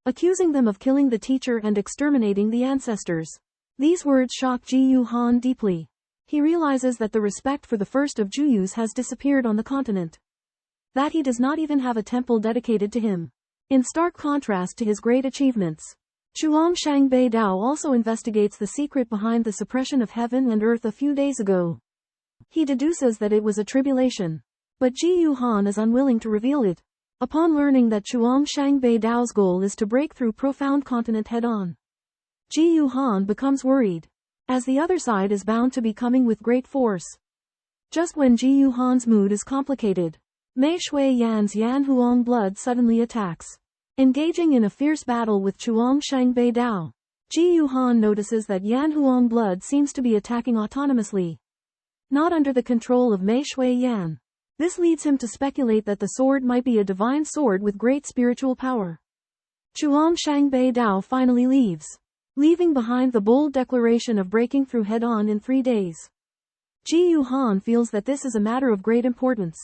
accusing them of killing the teacher and exterminating the ancestors. These words shock Ji Yuhan deeply. He realizes that the respect for the first of Juyus has disappeared on the continent, that he does not even have a temple dedicated to him. In stark contrast to his great achievements, Xuanxuan Dao also investigates the secret behind the suppression of heaven and earth a few days ago. He deduces that it was a tribulation, but Ji Yuhan is unwilling to reveal it. Upon learning that Xuanxuan Dao's goal is to break through profound continent head-on, Ji Yuhan becomes worried, as the other side is bound to be coming with great force. Just when Ji Yuhan's mood is complicated, Mei Shui Yan's Yan Huang blood suddenly attacks. Engaging in a fierce battle with Xuanxuan Dao, Ji Yuhan notices that Yan Huang blood seems to be attacking autonomously, not under the control of Mei Shui Yan. This leads him to speculate that the sword might be a divine sword with great spiritual power. Xuanxuan Dao finally leaves, leaving behind the bold declaration of breaking through head-on in 3 days. Ji Yuhan feels that this is a matter of great importance,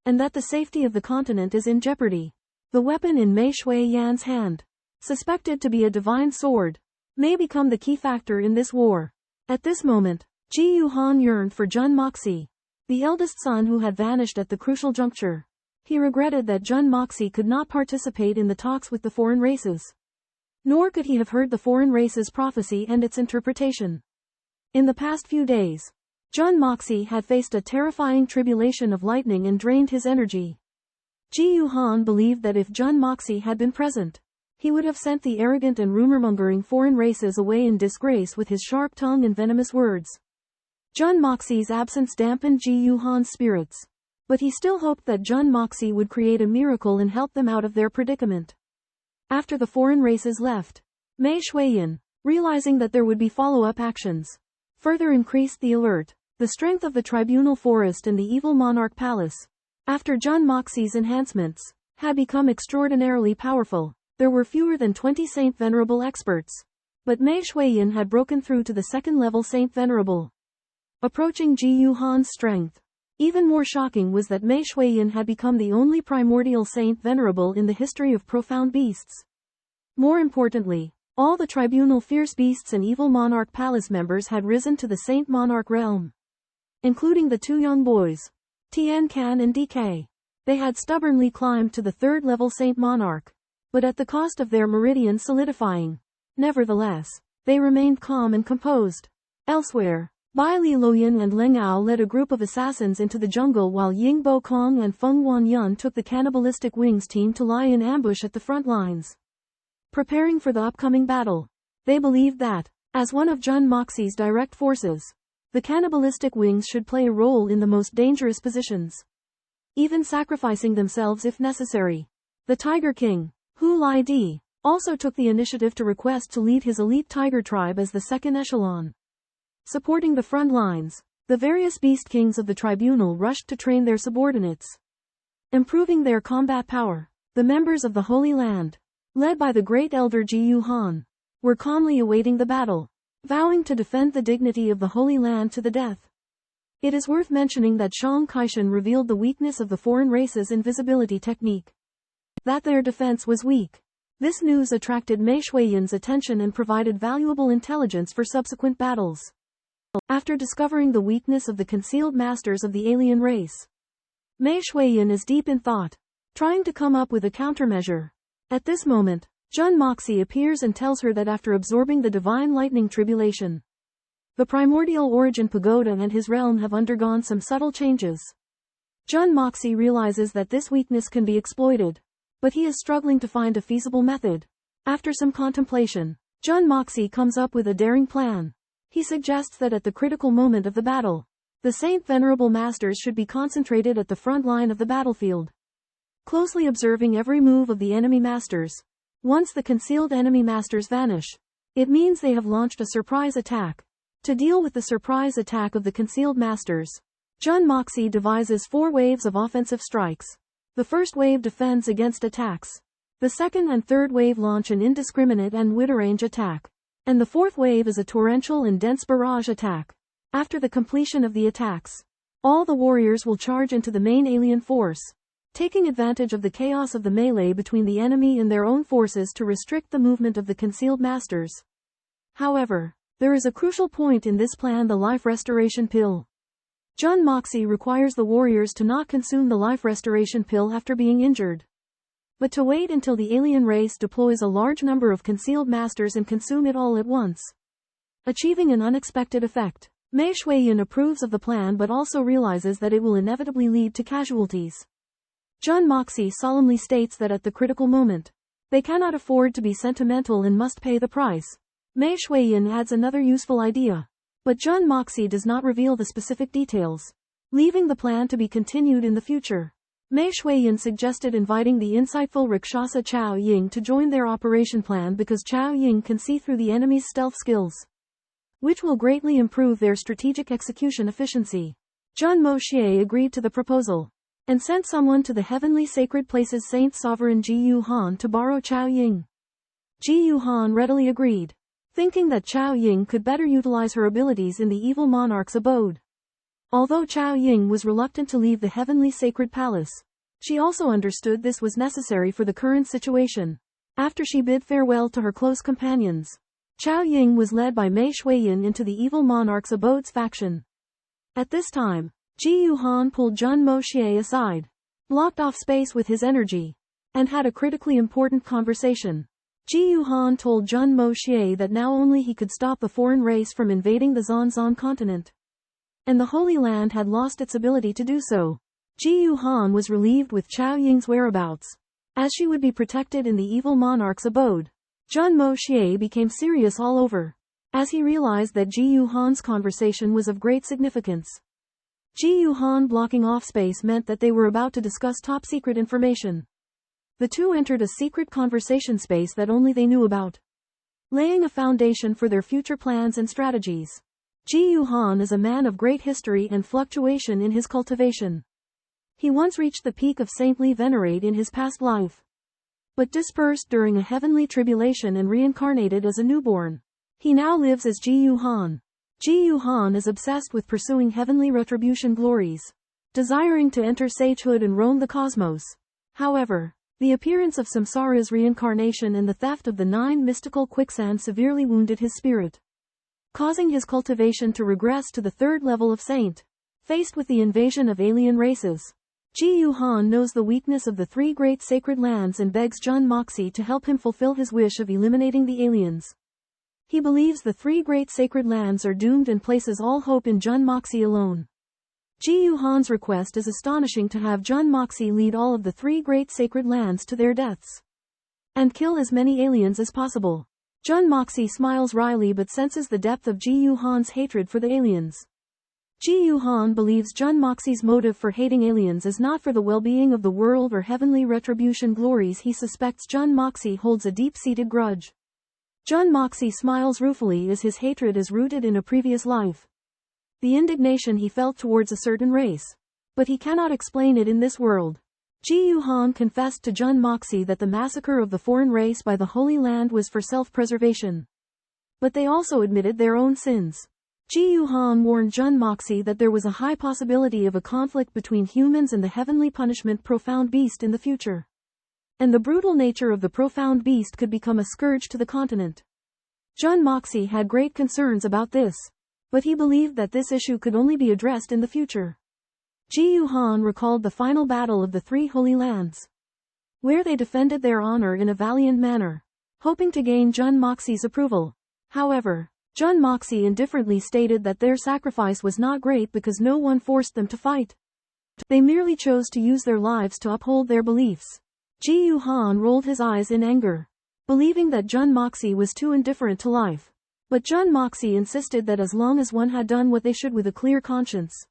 and that the safety of the continent is in jeopardy. The weapon in Mei Shui Yan's hand, suspected to be a divine sword, may become the key factor in this war. At this moment, Ji Yuhan yearned for Jun Moxie, the eldest son who had vanished at the crucial juncture. He regretted that Jun Moxie could not participate in the talks with the foreign races, nor could he have heard the foreign races' prophecy and its interpretation. In the past few days, Jun Moxie had faced a terrifying tribulation of lightning and drained his energy. Ji Yuhan believed that if Jun Moxie had been present, he would have sent the arrogant and rumor-mongering foreign races away in disgrace with his sharp tongue and venomous words. Jun Moxie's absence dampened Ji Yuhan's spirits, but he still hoped that Jun Moxie would create a miracle and help them out of their predicament. After the foreign races left, Mei Shuiyan, realizing that there would be follow-up actions, further increased the alert. The strength of the tribunal forest and the evil monarch palace, after Jun Moxie's enhancements, had become extraordinarily powerful. There were fewer than 20 Saint Venerable experts, but Mei Shuiyan had broken through to the second-level Saint Venerable. Approaching Ji Yuhan's strength, Even more shocking was that Mei Shuiyan had become the only primordial saint venerable in the history of profound beasts. More importantly, all the tribunal fierce beasts and evil monarch palace members had risen to the saint monarch realm. Including the two young boys, Tian Can and DK. They had stubbornly climbed to the third-level saint monarch, but at the cost of their meridian solidifying. Nevertheless, they remained calm and composed. Elsewhere, Bai Li Loyan and Leng Ao led a group of assassins into the jungle while Ying Bo Kong and Feng Wanyun took the cannibalistic wings team to lie in ambush at the front lines. Preparing for the upcoming battle, they believed that, as one of Jun Moxie's direct forces, the cannibalistic wings should play a role in the most dangerous positions, even sacrificing themselves if necessary. The Tiger King, Hu Lai Di, also took the initiative to request to lead his elite tiger tribe as the second echelon. Supporting the front lines, the various beast kings of the tribunal rushed to train their subordinates, improving their combat power. The members of the Holy Land, led by the great elder Ji Yuhan, were calmly awaiting the battle, vowing to defend the dignity of the Holy Land to the death. It is worth mentioning that Shang Kaishan revealed the weakness of the foreign races' invisibility technique. That their defense was weak. This news attracted Mei Shuiyan's attention and provided valuable intelligence for subsequent battles. After discovering the weakness of the concealed masters of the alien race, Mei Shuiyan is deep in thought, trying to come up with a countermeasure. At this moment, Jun Moxie appears and tells her that after absorbing the divine lightning tribulation, the primordial origin pagoda and his realm have undergone some subtle changes. Jun Moxie realizes that this weakness can be exploited, but he is struggling to find a feasible method. After some contemplation, Jun Moxie comes up with a daring plan. He suggests that at the critical moment of the battle, the Saint Venerable Masters should be concentrated at the front line of the battlefield, closely observing every move of the enemy masters. Once the concealed enemy masters vanish, it means they have launched a surprise attack. To deal with the surprise attack of the concealed masters, Jun Moxie devises 4 waves of offensive strikes. The first wave defends against attacks. The second and third wave launch an indiscriminate and mid-range attack. And the fourth wave is a torrential and dense barrage attack. After the completion of the attacks, all the warriors will charge into the main alien force, taking advantage of the chaos of the melee between the enemy and their own forces to restrict the movement of the concealed masters. However, there is a crucial point in this plan: the life restoration pill. Jun Moxie requires the warriors to not consume the life restoration pill after being injured, but to wait until the alien race deploys a large number of concealed masters and consume it all at once, achieving an unexpected effect. Mei Shuiyan approves of the plan but also realizes that it will inevitably lead to casualties. Jun Moxie solemnly states that at the critical moment, they cannot afford to be sentimental and must pay the price. Mei Shuiyan adds another useful idea, but Jun Moxie does not reveal the specific details, leaving the plan to be continued in the future. Mei Shuiyan suggested inviting the insightful Rakshasa Chao Ying to join their operation plan because Chao Ying can see through the enemy's stealth skills, which will greatly improve their strategic execution efficiency. Jun Moxie agreed to the proposal, and sent someone to the heavenly sacred places Saint Sovereign Ji Yuhan to borrow Chao Ying. Ji Yuhan readily agreed, thinking that Chao Ying could better utilize her abilities in the evil monarch's abode. Although Chao Ying was reluctant to leave the heavenly sacred palace, she also understood this was necessary for the current situation. After she bid farewell to her close companions, Chao Ying was led by Mei Shuiyan into the evil monarch's abode's faction. At this time, Ji Yuhan pulled Jun Moxie aside, blocked off space with his energy, and had a critically important conversation. Ji Yuhan told Jun Moxie that now only he could stop the foreign race from invading the Xuanxuan Continent, and the Holy Land had lost its ability to do so. Ji Yuhan was relieved with Chao Ying's whereabouts, as she would be protected in the evil monarch's abode. Jun Moxie became serious all over, as he realized that Ji Yuhan's conversation was of great significance. Ji Yuhan blocking off space meant that they were about to discuss top-secret information. The two entered a secret conversation space that only they knew about, laying a foundation for their future plans and strategies. Ji Yuhan is a man of great history and fluctuation in his cultivation. He once reached the peak of saintly venerate in his past life, but dispersed during a heavenly tribulation and reincarnated as a newborn. He now lives as Ji Yuhan. Ji Yuhan is obsessed with pursuing heavenly retribution glories. desiring to enter sagehood and roam the cosmos. However, the appearance of Samsara's reincarnation and the theft of the 9 mystical quicksand severely wounded his spirit, causing his cultivation to regress to the 3rd level of saint. Faced with the invasion of alien races, Ji Yuhan knows the weakness of the 3 great sacred lands and begs Jun Moxie to help him fulfill his wish of eliminating the aliens. He believes the 3 great sacred lands are doomed and places all hope in Jun Moxie alone. Ji Yuhan's request is astonishing, to have Jun Moxie lead all of the 3 great sacred lands to their deaths and kill as many aliens as possible. Jun Moxie smiles wryly but senses the depth of Ji Yuhan's hatred for the aliens. Ji Yuhan believes Jun Moxie's motive for hating aliens is not for the well-being of the world or heavenly retribution glories. He suspects Jun Moxie holds a deep-seated grudge. Jun Moxie smiles ruefully as his hatred is rooted in a previous life, the indignation he felt towards a certain race. But he cannot explain it in this world. Ji Yuhan confessed to Jun Moxie that the massacre of the foreign race by the Holy Land was for self-preservation. But they also admitted their own sins. Ji Yuhan warned Jun Moxie that there was a high possibility of a conflict between humans and the heavenly punishment profound beast in the future. And the brutal nature of the profound beast could become a scourge to the continent. Jun Moxie had great concerns about this, but he believed that this issue could only be addressed in the future. Ji Yuhan recalled the final battle of the 3 Holy Lands, where they defended their honor in a valiant manner, hoping to gain Jun Moxie's approval. However, Jun Moxie indifferently stated that their sacrifice was not great because no one forced them to fight. They merely chose to use their lives to uphold their beliefs. Ji Yuhan rolled his eyes in anger, believing that Jun Moxie was too indifferent to life. But Jun Moxie insisted that as long as one had done what they should with a clear conscience,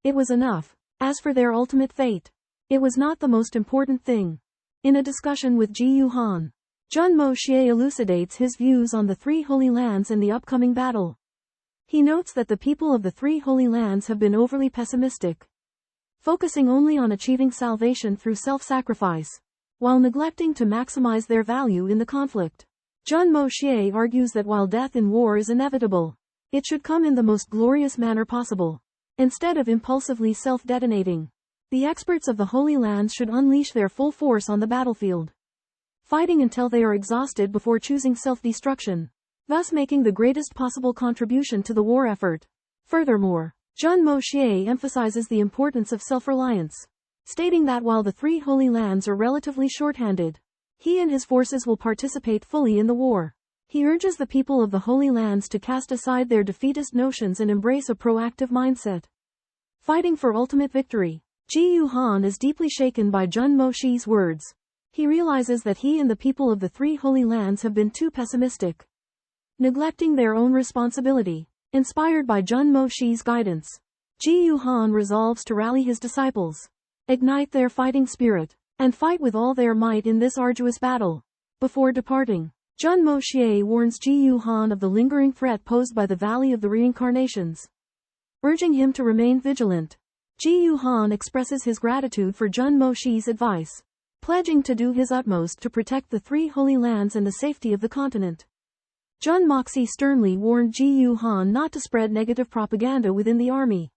it was enough. As for their ultimate fate, it was not the most important thing. In a discussion with Ji Yuhan, Jun Moxie elucidates his views on the 3 Holy Lands and the upcoming battle. He notes that the people of the 3 Holy Lands have been overly pessimistic, focusing only on achieving salvation through self-sacrifice, while neglecting to maximize their value in the conflict. Jun Moxie argues that while death in war is inevitable, it should come in the most glorious manner possible, instead of impulsively self-detonating. The experts of the Holy Lands should unleash their full force on the battlefield, fighting until they are exhausted before choosing self-destruction, thus making the greatest possible contribution to the war effort. Furthermore, Jun Moxie emphasizes the importance of self-reliance, stating that while the 3 Holy Lands are relatively short-handed, he and his forces will participate fully in the war. He urges the people of the Holy Lands to cast aside their defeatist notions and embrace a proactive mindset, fighting for ultimate victory. Ji Yuhan is deeply shaken by Jun Moxie's words. He realizes that he and the people of the 3 Holy Lands have been too pessimistic, neglecting their own responsibility. Inspired by Jun Moxie's guidance, Ji Yuhan resolves to rally his disciples, ignite their fighting spirit, and fight with all their might in this arduous battle. Before departing, Jun Moxie warns Ji Yuhan of the lingering threat posed by the Valley of the Reincarnations, urging him to remain vigilant. Ji Yuhan expresses his gratitude for Jun Moxie's advice, pledging to do his utmost to protect the 3 Holy Lands and the safety of the continent. Jun Moxie sternly warned Ji Yuhan not to spread negative propaganda within the army,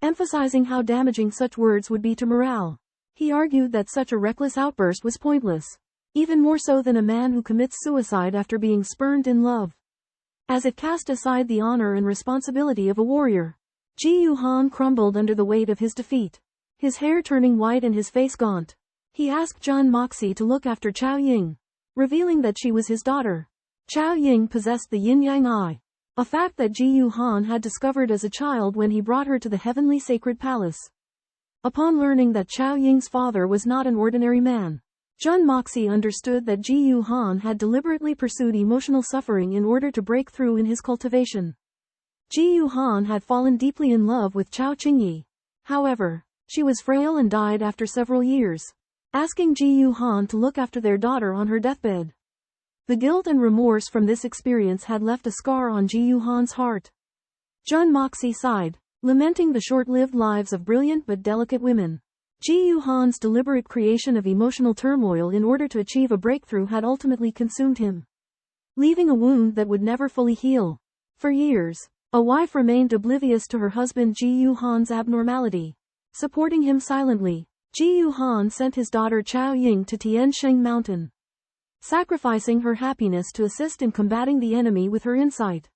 emphasizing how damaging such words would be to morale. He argued that such a reckless outburst was pointless, even more so than a man who commits suicide after being spurned in love, as it cast aside the honor and responsibility of a warrior. Ji Yuhan crumbled under the weight of his defeat, his hair turning white and his face gaunt. He asked Jun Moxie to look after Chao Ying, revealing that she was his daughter. Chao Ying possessed the yin-yang eye, a fact that Ji Yuhan had discovered as a child when he brought her to the heavenly sacred palace. Upon learning that Chao Ying's father was not an ordinary man, Jun Moxie understood that Ji Yuhan had deliberately pursued emotional suffering in order to break through in his cultivation. Ji Yuhan had fallen deeply in love with Chao Qingyi. However, she was frail and died after several years, asking Ji Yuhan to look after their daughter on her deathbed. The guilt and remorse from this experience had left a scar on Ji Yuhan's heart. Jun Moxie sighed, lamenting the short-lived lives of brilliant but delicate women. Ji Yuhan's deliberate creation of emotional turmoil in order to achieve a breakthrough had ultimately consumed him, leaving a wound that would never fully heal. For years, a wife remained oblivious to her husband Ji Yuhan's abnormality, Supporting him silently, Ji Yuhan sent his daughter Chao Ying to Tianxiang Mountain, sacrificing her happiness to assist in combating the enemy with her insight.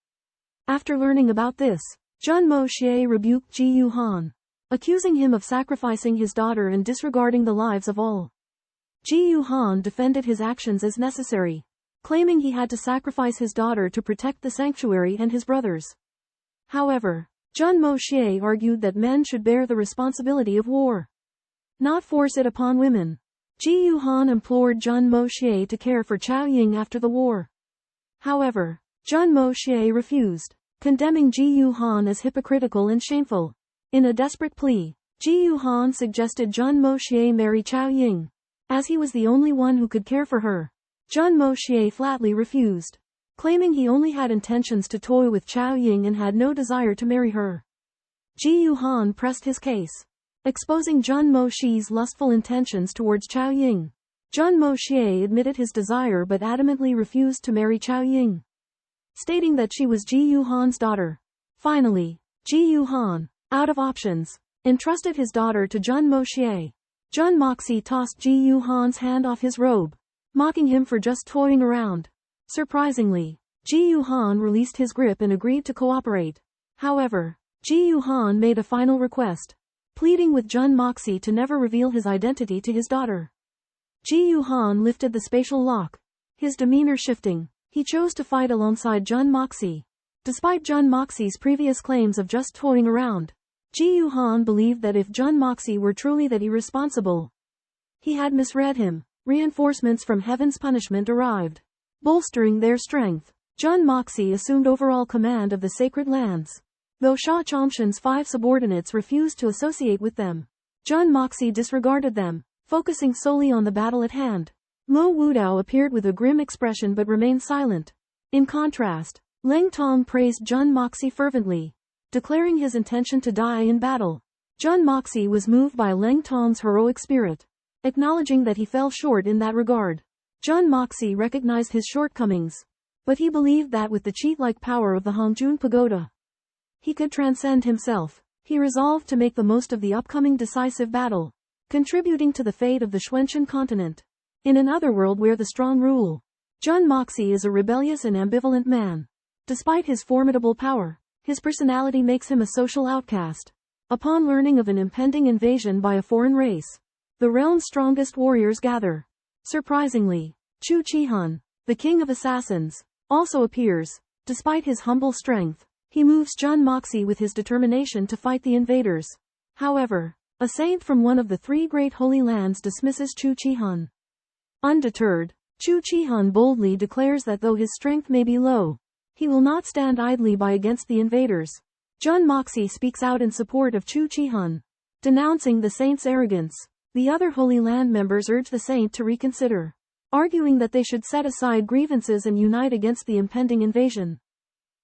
After learning about this, Jun Moxie rebuked Ji Yuhan, accusing him of sacrificing his daughter and disregarding the lives of all. Ji Yuhan defended his actions as necessary, claiming he had to sacrifice his daughter to protect the sanctuary and his brothers. However, Jun Moxie argued that men should bear the responsibility of war, not force it upon women. Ji Yuhan implored Jun Moxie to care for Chao Ying after the war. However, Jun Moxie refused, condemning Ji Yuhan as hypocritical and shameful. In a desperate plea, Ji Yuhan suggested Jun Moxie marry Chao Ying, as he was the only one who could care for her. Jun Moxie flatly refused, claiming he only had intentions to toy with Chao Ying and had no desire to marry her. Ji Yuhan pressed his case, exposing Jun Moxie's lustful intentions towards Chao Ying. Jun Moxie admitted his desire but adamantly refused to marry Chao Ying, stating that she was Ji Yuhan's daughter. Finally, Ji Yuhan, out of options, entrusted his daughter to Jun Moxie. Jun Moxie tossed Ji Yuhan's hand off his robe, mocking him for just toying around. Surprisingly, Ji Yuhan released his grip and agreed to cooperate. However, Ji Yuhan made a final request, pleading with Jun Moxie to never reveal his identity to his daughter. Ji Yuhan lifted the spatial lock, his demeanor shifting. He chose to fight alongside Jun Moxie. Despite Jun Moxie's previous claims of just toying around, Ji Yuhan believed that if Jun Moxie were truly that irresponsible, he had misread him. Reinforcements from Heaven's Punishment arrived, bolstering their strength. Jun Moxie assumed overall command of the sacred lands, though Sha Chomshan's 5 subordinates refused to associate with them. Jun Moxie disregarded them, focusing solely on the battle at hand. Mo Wudao appeared with a grim expression but remained silent. In contrast, Leng Tong praised Jun Moxie fervently, declaring his intention to die in battle. Jun Moxie was moved by Leng Tong's heroic spirit, acknowledging that he fell short in that regard. Jun Moxie recognized his shortcomings, but he believed that with the cheat-like power of the Hongjun Pagoda, he could transcend himself. He resolved to make the most of the upcoming decisive battle, contributing to the fate of the Xuanxuan Continent. In an otherworld where the strong rule, Jun Moxie is a rebellious and ambivalent man. Despite his formidable power, his personality makes him a social outcast. Upon learning of an impending invasion by a foreign race, the realm's strongest warriors gather. Surprisingly, Chu Chihun, the king of assassins, also appears. Despite his humble strength, he moves Jun Moxie with his determination to fight the invaders. However, a saint from one of the 3 great holy lands dismisses Chu Chihun. Undeterred, Chu Chihun boldly declares that though his strength may be low, he will not stand idly by against the invaders. Jun Moxie speaks out in support of Chu Chihun, denouncing the saint's arrogance. The other Holy Land members urge the saint to reconsider, arguing that they should set aside grievances and unite against the impending invasion.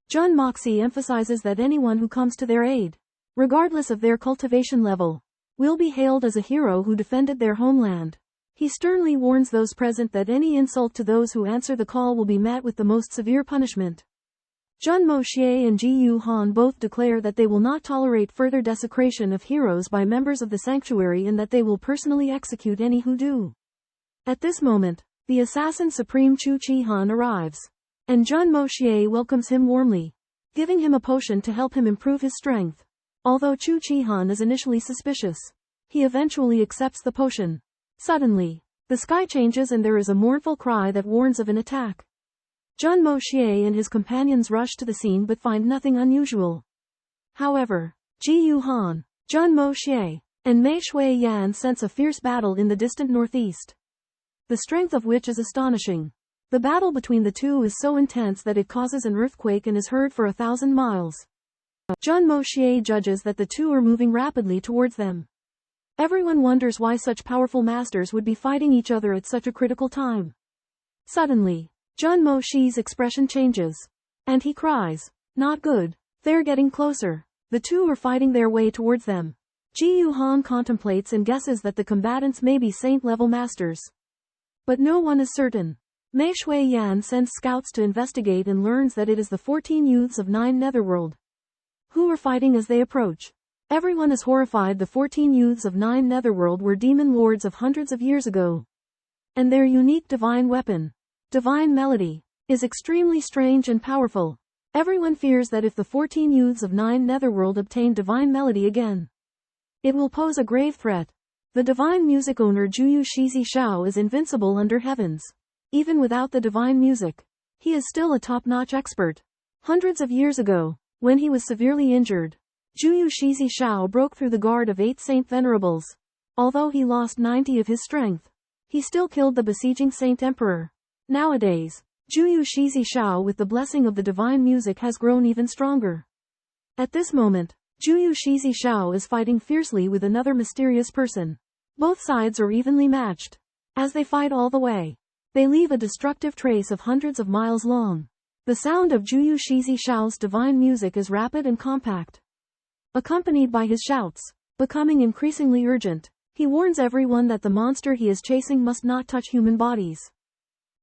Jun Moxie emphasizes that anyone who comes to their aid, regardless of their cultivation level, will be hailed as a hero who defended their homeland. He sternly warns those present that any insult to those who answer the call will be met with the most severe punishment. Jun Moxie and Ji Yuhan both declare that they will not tolerate further desecration of heroes by members of the sanctuary and that they will personally execute any who do. At this moment, the assassin supreme Chu Chihun arrives, and Jun Moxie welcomes him warmly, giving him a potion to help him improve his strength. Although Chu Chihun is initially suspicious, he eventually accepts the potion. Suddenly, the sky changes and there is a mournful cry that warns of an attack. Jun Moxie and his companions rush to the scene but find nothing unusual. However, Ji Yuhan, Jun Moxie, and Mei Shui Yan sense a fierce battle in the distant northeast, the strength of which is astonishing. The battle between the two is so intense that it causes an earthquake and is heard for 1,000 miles. Jun Moxie judges that the two are moving rapidly towards them. Everyone wonders why such powerful masters would be fighting each other at such a critical time. Suddenly, Jun Moxie's expression changes, and he cries, "Not good, they're getting closer." The two are fighting their way towards them. Ji Yuhan contemplates and guesses that the combatants may be saint-level masters, but no one is certain. Mei Shui Yan sends scouts to investigate and learns that it is the 14 youths of 9 Netherworld, who are fighting as they approach. Everyone is horrified. The 14 youths of 9 Netherworld were demon lords of hundreds of years ago. And their unique divine weapon, divine melody, is extremely strange and powerful. Everyone fears that if the 14 youths of 9 Netherworld obtain divine melody again, it will pose a grave threat. The divine music owner Jun Xie is invincible under heavens. Even without the divine music, he is still a top-notch expert. Hundreds of years ago, when he was severely injured, Jun Xie broke through the guard of 8 Saint Venerables. Although he lost 90 of his strength, he still killed the besieging Saint Emperor. Nowadays, Jun Xie with the blessing of the divine music has grown even stronger. At this moment, Jun Xie is fighting fiercely with another mysterious person. Both sides are evenly matched. As they fight all the way, they leave a destructive trace of hundreds of miles long. The sound of Jun Xie's divine music is rapid and compact, accompanied by his shouts, becoming increasingly urgent. He warns everyone that the monster he is chasing must not touch human bodies.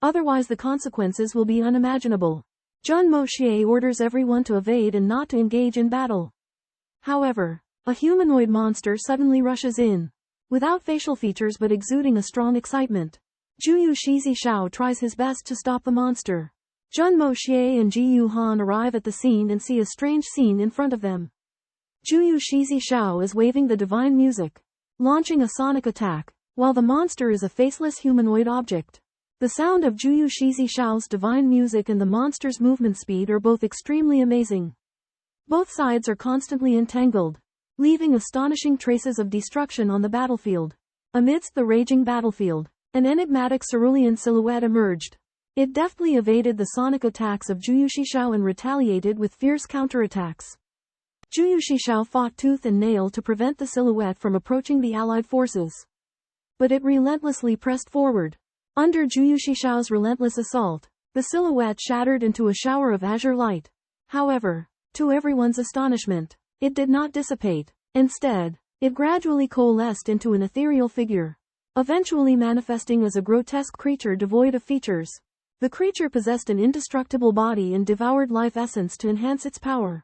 Otherwise the consequences will be unimaginable. Jun Moxie orders everyone to evade and not to engage in battle. However, a humanoid monster suddenly rushes in, without facial features but exuding a strong excitement. Jun Xie tries his best to stop the monster. Jun Moxie and Ji Yuhan arrive at the scene and see a strange scene in front of them. Jun Xie is waving the divine music, launching a sonic attack, while the monster is a faceless humanoid object. The sound of Jun Xie's divine music and the monster's movement speed are both extremely amazing. Both sides are constantly entangled, leaving astonishing traces of destruction on the battlefield. Amidst the raging battlefield, an enigmatic cerulean silhouette emerged. It deftly evaded the sonic attacks of Jun Xie and retaliated with fierce counterattacks. Jun Xie fought tooth and nail to prevent the silhouette from approaching the allied forces. But it relentlessly pressed forward. Under Jun Xie's relentless assault, the silhouette shattered into a shower of azure light. However, to everyone's astonishment, it did not dissipate. Instead, it gradually coalesced into an ethereal figure, eventually manifesting as a grotesque creature devoid of features. The creature possessed an indestructible body and devoured life essence to enhance its power.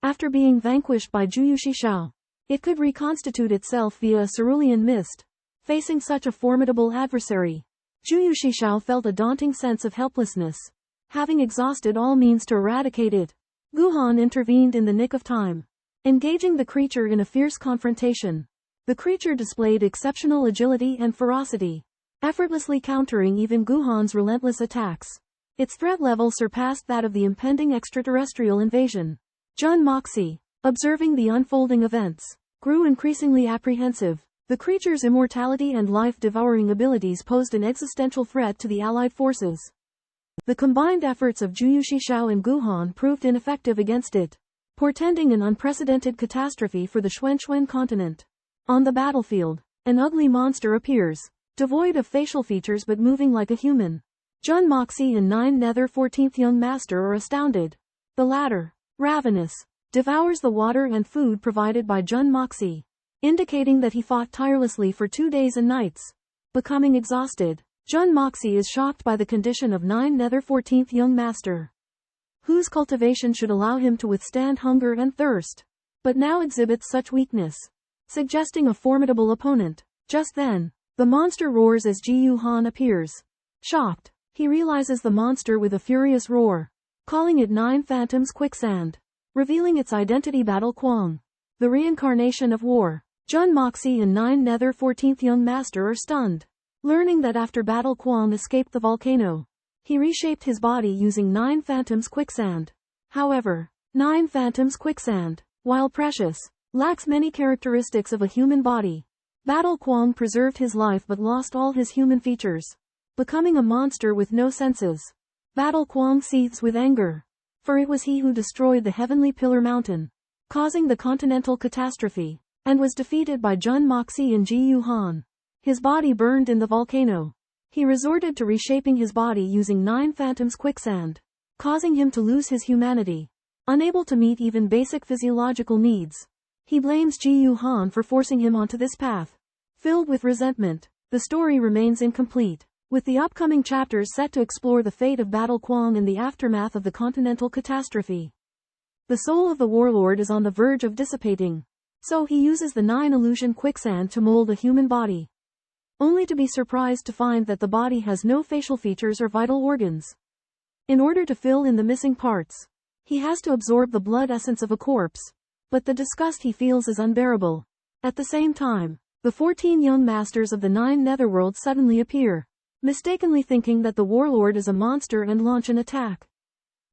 After being vanquished by Jun Xie, it could reconstitute itself via a cerulean mist. Facing such a formidable adversary, Jun Xie felt a daunting sense of helplessness. Having exhausted all means to eradicate it, Guhan intervened in the nick of time, engaging the creature in a fierce confrontation. The creature displayed exceptional agility and ferocity, effortlessly countering even Guhan's relentless attacks. Its threat level surpassed that of the impending extraterrestrial invasion. Jun Moxie, observing the unfolding events, grew increasingly apprehensive. The creature's immortality and life-devouring abilities posed an existential threat to the allied forces. The combined efforts of Jun Xie and Guhan proved ineffective against it, portending an unprecedented catastrophe for the Xuanxuan Continent. On the battlefield, an ugly monster appears, devoid of facial features but moving like a human. Jun Moxie and 9 Nether 14th Young Master are astounded. The latter, ravenous, devours the water and food provided by Jun Moxie, indicating that he fought tirelessly for 2 days and nights. Becoming exhausted, Jun Moxie is shocked by the condition of 9 Nether 14th Young Master, whose cultivation should allow him to withstand hunger and thirst, but now exhibits such weakness, suggesting a formidable opponent. Just then, the monster roars as Ji Yuhan appears. Shocked, he realizes the monster with a furious roar, calling it 9 Phantoms Quicksand, revealing its identity. Battle Quang, the reincarnation of war. Jun Moxie and 9 Nether 14th Young Master are stunned, learning that after Battle Quang escaped the volcano, he reshaped his body using 9 Phantoms Quicksand. However, 9 Phantoms Quicksand, while precious, lacks many characteristics of a human body. Battle Quang preserved his life but lost all his human features, becoming a monster with no senses. Battle Quang seethes with anger, for it was he who destroyed the Heavenly Pillar Mountain, causing the continental catastrophe, and was defeated by Jun Moxie and Ji Yuhan. His body burned in the volcano. He resorted to reshaping his body using 9 Phantoms Quicksand, causing him to lose his humanity. Unable to meet even basic physiological needs, he blames Ji Yuhan for forcing him onto this path. Filled with resentment, the story remains incomplete, with the upcoming chapters set to explore the fate of Battle Quang and the aftermath of the continental catastrophe. The soul of the warlord is on the verge of dissipating. So he uses the 9 illusion quicksand to mold a human body. Only to be surprised to find that the body has no facial features or vital organs. In order to fill in the missing parts, he has to absorb the blood essence of a corpse. But the disgust he feels is unbearable. At the same time, the 14 young masters of the 9 netherworlds suddenly appear, mistakenly thinking that the warlord is a monster and launch an attack.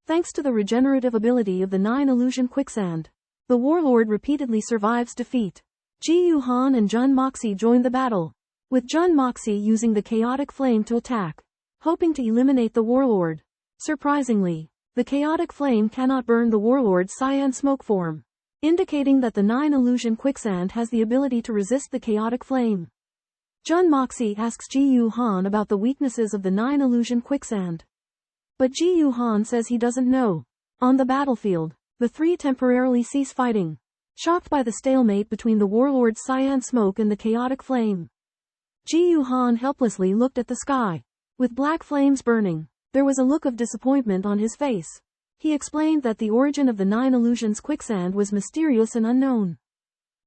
Thanks to the regenerative ability of the 9 illusion quicksand, the warlord repeatedly survives defeat. Ji Yuhan and Jun Moxie join the battle, with Jun Moxie using the chaotic flame to attack, hoping to eliminate the warlord. Surprisingly, the chaotic flame cannot burn the warlord's cyan smoke form, indicating that the 9 illusion quicksand has the ability to resist the chaotic flame. Jun Moxie asks Ji Yuhan about the weaknesses of the 9 illusion quicksand. But Ji Yuhan says he doesn't know. On the battlefield, the three temporarily cease fighting, shocked by the stalemate between the warlord's cyan smoke and the chaotic flame. Ji Yuhan helplessly looked at the sky, with black flames burning. There was a look of disappointment on his face. He explained that the origin of the 9 illusions quicksand was mysterious and unknown.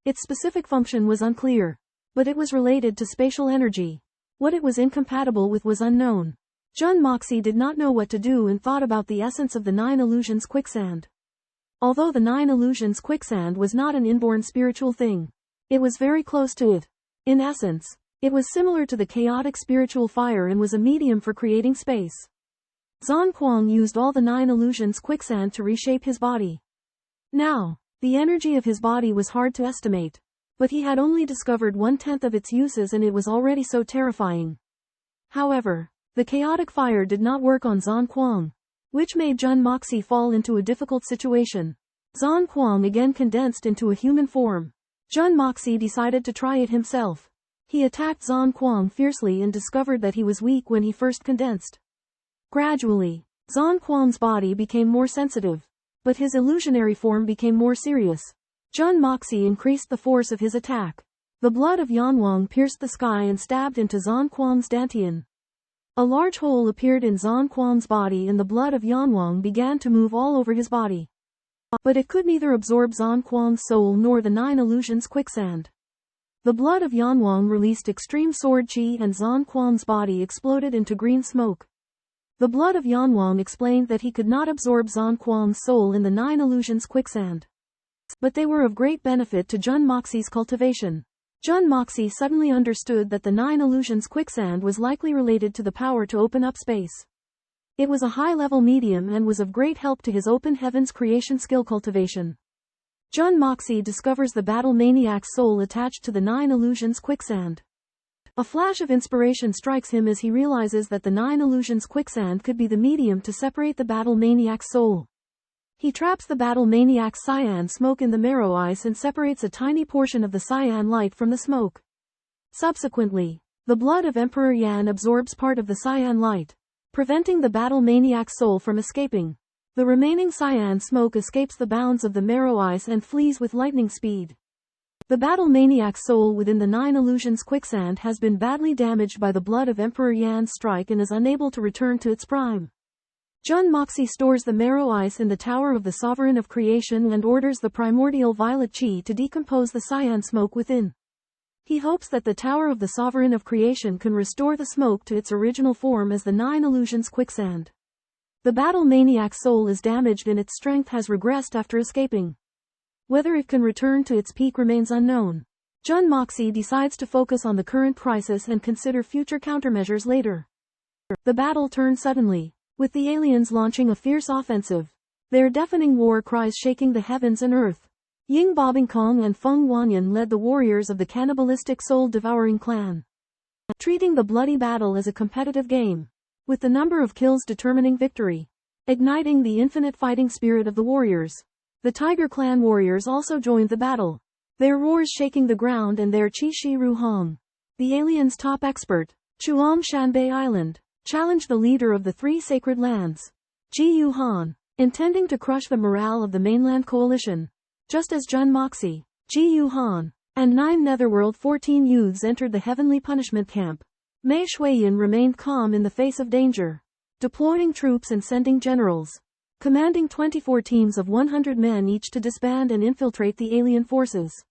Its specific function was unclear, but it was related to spatial energy. What it was incompatible with was unknown. Jun Moxie did not know what to do and thought about the essence of the 9 illusions quicksand. Although the 9 illusions quicksand was not an inborn spiritual thing, it was very close to it. In essence, it was similar to the chaotic spiritual fire and was a medium for creating space. Zhan Kuang used all the 9 illusions quicksand to reshape his body. Now, the energy of his body was hard to estimate, but he had only discovered 1/10 of its uses and it was already so terrifying. However, the chaotic fire did not work on Zhan Kuang, which made Jun Moxie fall into a difficult situation. Zhan Kuang again condensed into a human form. Jun Moxie decided to try it himself. He attacked Zhan Kuang fiercely and discovered that he was weak when he first condensed. Gradually, Zhan Kuang's body became more sensitive, but his illusionary form became more serious. Jun Moxie increased the force of his attack. The blood of Yanwang pierced the sky and stabbed into Zhan Kuang's dantian. A large hole appeared in Zhan Kuang's body and the blood of Yanwang began to move all over his body. But it could neither absorb Zhan Kuang's soul nor the 9 illusions quicksand. The blood of Yanwang released extreme sword chi and Zhan Kuang's body exploded into green smoke. The blood of Yanwang explained that he could not absorb Zhan Kuang's soul in the 9 illusions quicksand. But they were of great benefit to Jun Moxie's cultivation. Jun Moxie suddenly understood that the 9 illusions quicksand was likely related to the power to open up space. It was a high-level medium and was of great help to his open heavens creation skill cultivation. Jun Moxie discovers the battle maniac's soul attached to the 9 illusions quicksand. A flash of inspiration strikes him as he realizes that the 9 illusions quicksand could be the medium to separate the battle maniac's soul. He traps the battle maniac's cyan smoke in the marrow ice and separates a tiny portion of the cyan light from the smoke. Subsequently, the blood of Emperor Yan absorbs part of the cyan light, preventing the battle maniac's soul from escaping. The remaining cyan smoke escapes the bounds of the marrow ice and flees with lightning speed. The battle maniac's soul within the 9 illusions quicksand has been badly damaged by the blood of Emperor Yan's strike and is unable to return to its prime. Jun Moxie stores the marrow ice in the Tower of the Sovereign of Creation and orders the primordial violet chi to decompose the cyan smoke within. He hopes that the Tower of the Sovereign of Creation can restore the smoke to its original form as the 9 illusions quicksand. The battle maniac's soul is damaged and its strength has regressed after escaping. Whether it can return to its peak remains unknown. Jun Moxie decides to focus on the current crisis and consider future countermeasures later. The battle turned suddenly, with the aliens launching a fierce offensive, their deafening war cries shaking the heavens and earth. Ying Bobingkong and Feng Wanyan led the warriors of the cannibalistic soul-devouring clan, treating the bloody battle as a competitive game, with the number of kills determining victory, igniting the infinite fighting spirit of the warriors. The Tiger Clan warriors also joined the battle, their roars shaking the ground and their Qi Shi Ru Hong, the aliens' top expert, Chuang Shanbei Island, challenged the leader of the 3 sacred lands, Ji Yuhan, intending to crush the morale of the mainland coalition. Just as Jun Moxie, Ji Yuhan, and 9 Netherworld 14 youths entered the heavenly punishment camp, Mei Shuiyan remained calm in the face of danger, deploying troops and sending generals, commanding 24 teams of 100 men each to disband and infiltrate the alien forces.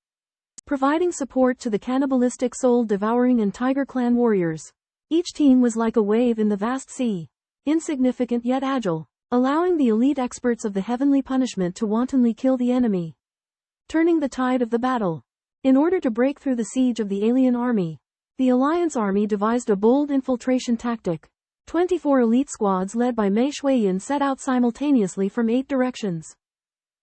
providing support to the cannibalistic soul-devouring and Tiger Clan warriors. Each team was like a wave in the vast sea, insignificant yet agile, allowing the elite experts of the heavenly punishment to wantonly kill the enemy, turning the tide of the battle. In order to break through the siege of the alien army, the Alliance army devised a bold infiltration tactic. 24 elite squads led by Mei Shuiyan set out simultaneously from 8 directions,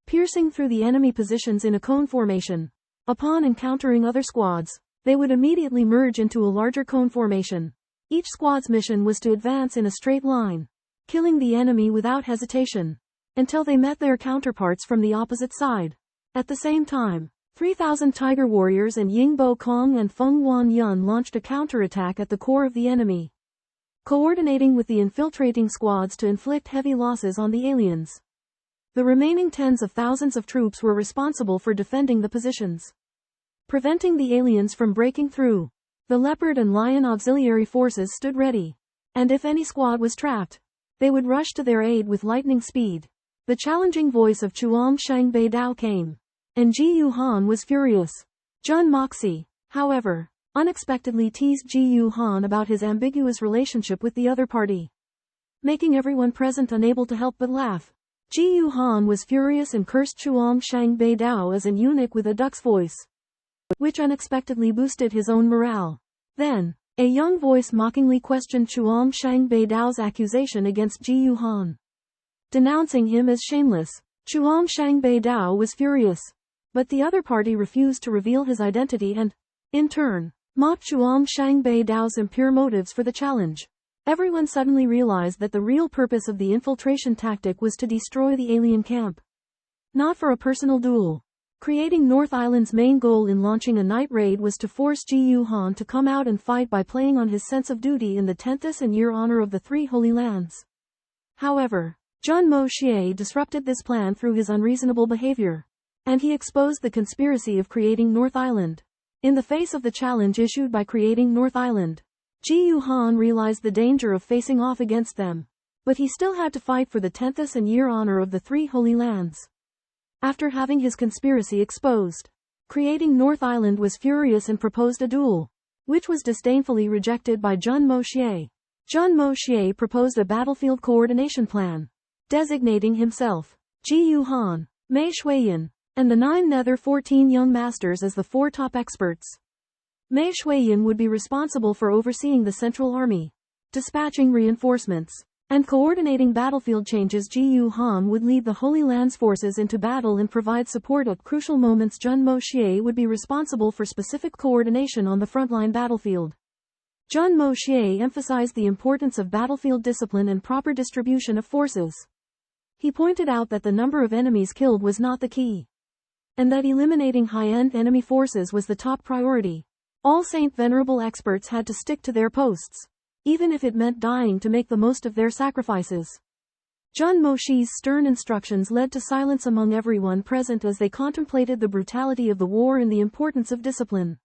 piercing through the enemy positions in a cone formation. Upon encountering other squads, they would immediately merge into a larger cone formation. Each squad's mission was to advance in a straight line, killing the enemy without hesitation, until they met their counterparts from the opposite side. At the same time, 3,000 Tiger Warriors and Yingbo Kong and Feng Wan-yun launched a counterattack at the core of the enemy, coordinating with the infiltrating squads to inflict heavy losses on the aliens. The remaining tens of thousands of troops were responsible for defending the positions, preventing the aliens from breaking through. The Leopard and Lion auxiliary forces stood ready, and if any squad was trapped, they would rush to their aid with lightning speed. The challenging voice of Xuanxuan Beidao came, and Ji Yuhan was furious. Jun Moxie, however, unexpectedly teased Ji Yuhan about his ambiguous relationship with the other party, making everyone present unable to help but laugh. Ji Yuhan was furious and cursed Xuanxuan Beidao as an eunuch with a duck's voice, which unexpectedly boosted his own morale. Then, a young voice mockingly questioned Xuanxuan Beidao's accusation against Ji Yuhan, denouncing him as shameless. Xuanxuan Beidao was furious, but the other party refused to reveal his identity and, in turn, mocked Xuanxuan Beidao's impure motives for the challenge. Everyone suddenly realized that the real purpose of the infiltration tactic was to destroy the alien camp, not for a personal duel. Creating North Island's main goal in launching a night raid was to force Ji Yuhan to come out and fight by playing on his sense of duty in the 10th and year honor of the 3 Holy Lands. However, Jun Moxie disrupted this plan through his unreasonable behavior, and he exposed the conspiracy of creating North Island. In the face of the challenge issued by creating North Island, Ji Yuhan realized the danger of facing off against them, but he still had to fight for the 10th and year honor of the 3 Holy Lands. After having his conspiracy exposed, creating North Island was furious and proposed a duel, which was disdainfully rejected by Jun Moxie. Jun Moxie proposed a battlefield coordination plan, designating himself, Ji Yuhan, Mei Shuiyan, and the 9 nether 14 young masters as the 4 top experts. Mei Shuiyan would be responsible for overseeing the Central Army, dispatching reinforcements, and coordinating battlefield changes. Ji Yuhan would lead the Holy Lands forces into battle and provide support at crucial moments. Jun Moxie would be responsible for specific coordination on the frontline battlefield. Jun Moxie emphasized the importance of battlefield discipline and proper distribution of forces. He pointed out that the number of enemies killed was not the key, and that eliminating high-end enemy forces was the top priority. All Saint Venerable experts had to stick to their posts, even if it meant dying to make the most of their sacrifices. Jun Moxie's stern instructions led to silence among everyone present as they contemplated the brutality of the war and the importance of discipline.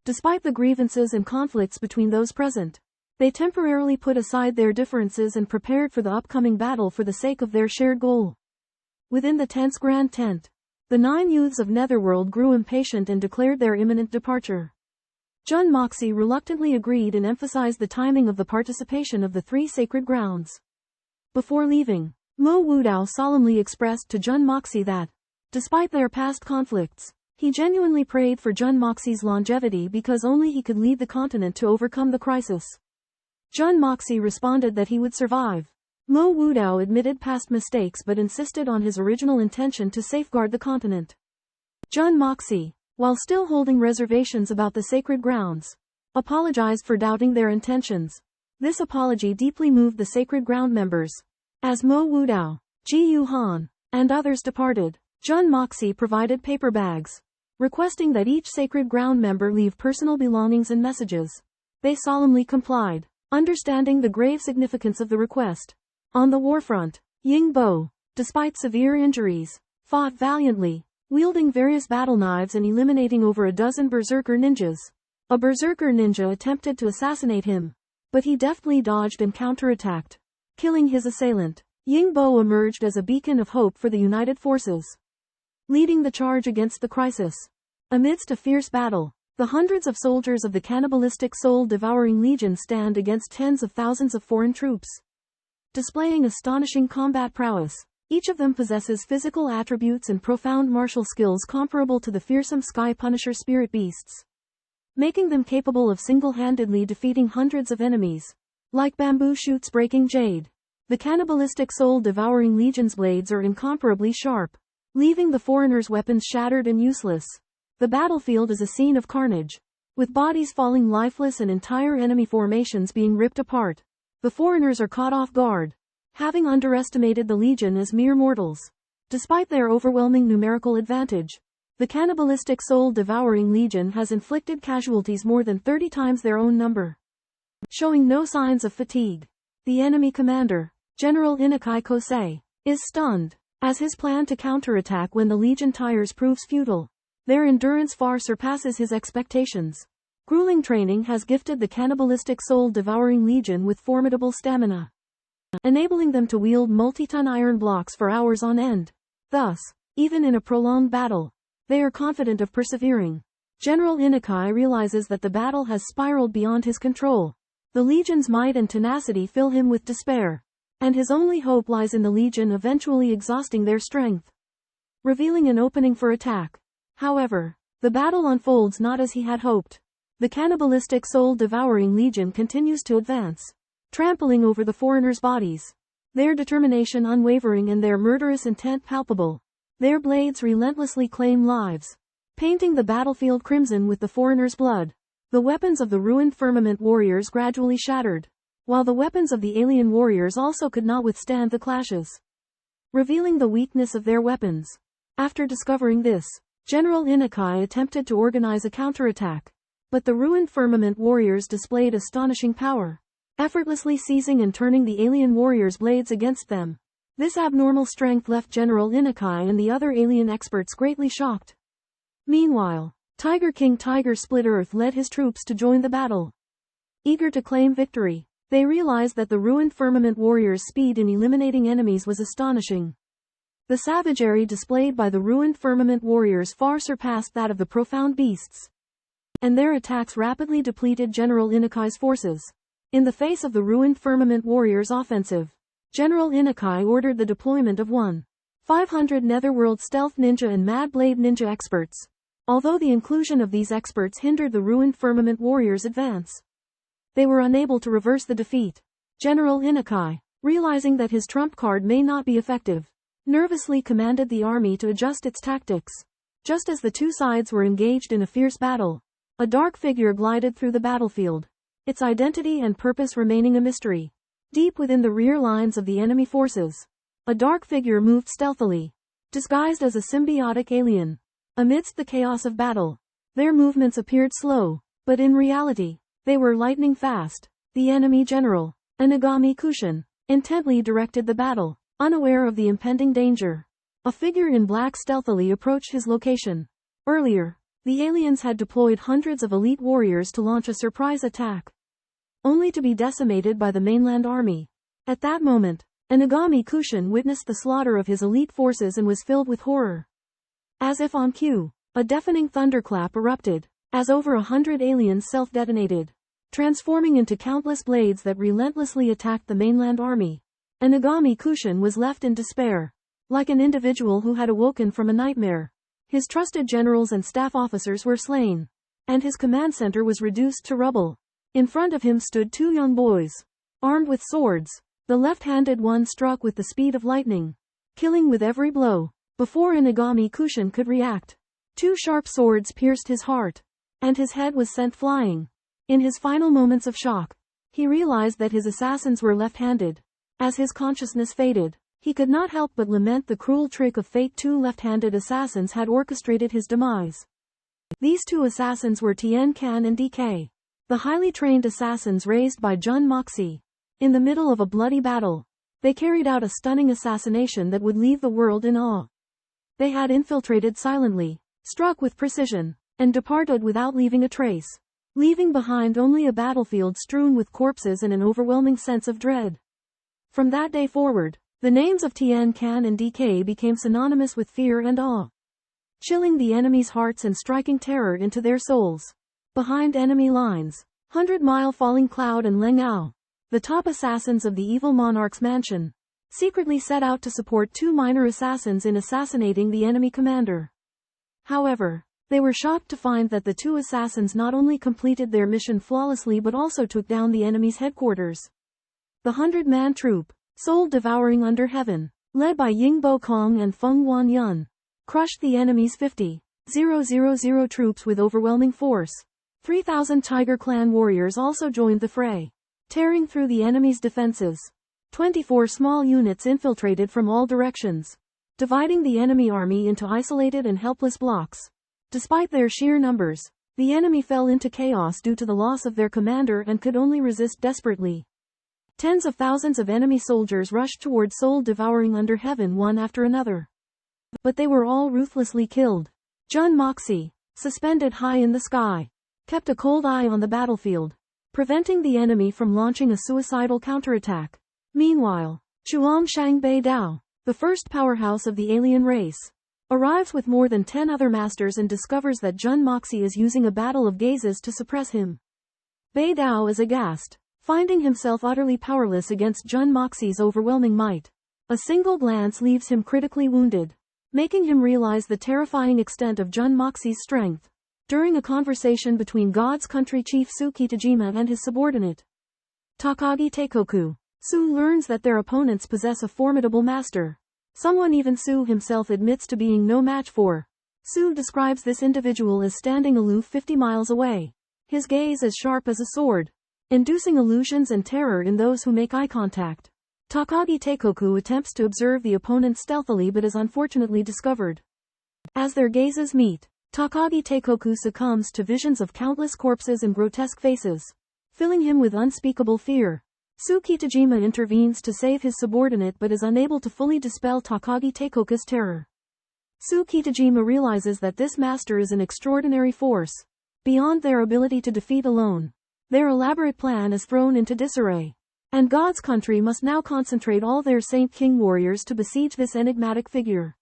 Despite the grievances and conflicts between those present, they temporarily put aside their differences and prepared for the upcoming battle for the sake of their shared goal. Within the tent's grand tent, the 9 youths of Netherworld grew impatient and declared their imminent departure. Jun Moxie reluctantly agreed and emphasized the timing of the participation of the 3 sacred grounds. Before leaving, Mo Wudao solemnly expressed to Jun Moxie that, despite their past conflicts, he genuinely prayed for Jun Moxie's longevity because only he could lead the continent to overcome the crisis. Jun Moxie responded that he would survive. Mo Wudao admitted past mistakes but insisted on his original intention to safeguard the continent. Jun Moxie, while still holding reservations about the sacred grounds, apologized for doubting their intentions. This apology deeply moved the sacred ground members. As Mo Wudao, Ji Yuhan, and others departed, Jun Moxie provided paper bags, requesting that each sacred ground member leave personal belongings and messages. They solemnly complied, understanding the grave significance of the request. On the warfront, Yingbo, despite severe injuries, fought valiantly, wielding various battle knives and eliminating over a dozen berserker ninjas. A berserker ninja attempted to assassinate him, but he deftly dodged and counterattacked, killing his assailant. Yingbo emerged as a beacon of hope for the united forces, leading the charge against the crisis. Amidst a fierce battle, the hundreds of soldiers of the cannibalistic soul-devouring legion stand against tens of thousands of foreign troops. Displaying astonishing combat prowess, each of them possesses physical attributes and profound martial skills comparable to the fearsome Sky Punisher spirit beasts, making them capable of single-handedly defeating hundreds of enemies. Like bamboo shoots breaking jade, the cannibalistic soul-devouring legion's blades are incomparably sharp, leaving the foreigners' weapons shattered and useless. The battlefield is a scene of carnage, with bodies falling lifeless and entire enemy formations being ripped apart. The foreigners are caught off guard, having underestimated the legion as mere mortals. Despite their overwhelming numerical advantage, the cannibalistic soul-devouring legion has inflicted casualties more than 30 times their own number. Showing no signs of fatigue, the enemy commander, General Inokai Kosei, is stunned, as his plan to counterattack when the legion tires proves futile. Their endurance far surpasses his expectations. Grueling training has gifted the cannibalistic soul-devouring legion with formidable stamina, enabling them to wield multi-ton iron blocks for hours on end. Thus, even in a prolonged battle, they are confident of persevering. General Inokai realizes that the battle has spiraled beyond his control. The legion's might and tenacity fill him with despair, and his only hope lies in the legion eventually exhausting their strength, revealing an opening for attack. However, the battle unfolds not as he had hoped. The cannibalistic soul-devouring legion continues to advance, trampling over the foreigners' bodies, their determination unwavering and their murderous intent palpable. Their blades relentlessly claim lives, painting the battlefield crimson with the foreigners' blood. The weapons of the ruined firmament warriors gradually shattered, while the weapons of the alien warriors also could not withstand the clashes, revealing the weakness of their weapons. After discovering this, General Inokai attempted to organize a counterattack, but the ruined firmament warriors displayed astonishing power, effortlessly seizing and turning the alien warriors' blades against them. This abnormal strength left General Inokai and the other alien experts greatly shocked. Meanwhile, Tiger King Tiger Split Earth led his troops to join the battle. Eager to claim victory, they realized that the ruined firmament warriors' speed in eliminating enemies was astonishing. The savagery displayed by the ruined firmament warriors far surpassed that of the profound beasts, and their attacks rapidly depleted General Inokai's forces. In the face of the ruined firmament warriors' offensive, General Inokai ordered the deployment of 500 Netherworld stealth ninja and Mad Blade ninja experts. Although the inclusion of these experts hindered the ruined firmament warriors' advance, they were unable to reverse the defeat. General Inokai, realizing that his trump card may not be effective, nervously commanded the army to adjust its tactics. Just as the two sides were engaged in a fierce battle, a dark figure glided through the battlefield, its identity and purpose remaining a mystery. Deep within the rear lines of the enemy forces, a dark figure moved stealthily, disguised as a symbiotic alien. Amidst the chaos of battle, their movements appeared slow, but in reality, they were lightning fast. The enemy general, Inagami Kushin, intently directed the battle, unaware of the impending danger. A figure in black stealthily approached his location. Earlier, the aliens had deployed hundreds of elite warriors to launch a surprise attack, only to be decimated by the mainland army. At that moment, Inagami Kushin witnessed the slaughter of his elite forces and was filled with horror. As if on cue, a deafening thunderclap erupted, as over 100 aliens self-detonated, transforming into countless blades that relentlessly attacked the mainland army. Inagami Kushin was left in despair, like an individual who had awoken from a nightmare. His trusted generals and staff officers were slain, and his command center was reduced to rubble. In front of him stood two young boys, armed with swords. The left-handed one struck with the speed of lightning, killing with every blow. Before Inagami Kushin could react, two sharp swords pierced his heart, and his head was sent flying. In his final moments of shock, he realized that his assassins were left-handed. As his consciousness faded, he could not help but lament the cruel trick of fate. Two left-handed assassins had orchestrated his demise. These two assassins were Tianxiang and DK, the highly trained assassins raised by Jun Moxie. In the middle of a bloody battle, they carried out a stunning assassination that would leave the world in awe. They had infiltrated silently, struck with precision, and departed without leaving a trace, leaving behind only a battlefield strewn with corpses and an overwhelming sense of dread. From that day forward, the names of Tianxiang and DK became synonymous with fear and awe. chilling the enemy's hearts and striking terror into their souls. Behind enemy lines, 100-mile falling cloud and Leng Ao, the top assassins of the evil monarch's mansion, secretly set out to support two minor assassins in assassinating the enemy commander. However, they were shocked to find that the two assassins not only completed their mission flawlessly but also took down the enemy's headquarters. The 100-man troop, soul devouring under heaven, led by Ying Bo Kong and Feng Wan-yun, crushed the enemy's 50,000 troops with overwhelming force. 3,000 Tiger Clan warriors also joined the fray, tearing through the enemy's defenses. 24 small units infiltrated from all directions, dividing the enemy army into isolated and helpless blocks. Despite their sheer numbers, the enemy fell into chaos due to the loss of their commander and could only resist desperately. Tens of thousands of enemy soldiers rushed toward soul devouring under heaven one after another. But they were all ruthlessly killed. Jun Moxie, suspended high in the sky, kept a cold eye on the battlefield, preventing the enemy from launching a suicidal counterattack. Meanwhile, Chuang Bei Dao, the first powerhouse of the alien race, arrives with more than 10 other masters and discovers that Jun Moxie is using a battle of gazes to suppress him. Bei Dao is aghast, finding himself utterly powerless against Jun Moxie's overwhelming might. A single glance leaves him critically wounded, making him realize the terrifying extent of Jun Moxie's strength. During a conversation between God's country chief Su Kitajima and his subordinate, Takagi Teikoku, Su learns that their opponents possess a formidable master. Someone even Su himself admits to being no match for. Su describes this individual as standing aloof 50 miles away, his gaze as sharp as a sword, inducing illusions and terror in those who make eye contact. Takagi Teikoku attempts to observe the opponent stealthily but is unfortunately discovered. As their gazes meet, Takagi Teikoku succumbs to visions of countless corpses and grotesque faces, filling him with unspeakable fear. Su Kitajima intervenes to save his subordinate but is unable to fully dispel Takagi Teikoku's terror. Su Kitajima realizes that this master is an extraordinary force, beyond their ability to defeat alone. Their elaborate plan is thrown into disarray, and God's country must now concentrate all their Saint King warriors to besiege this enigmatic figure,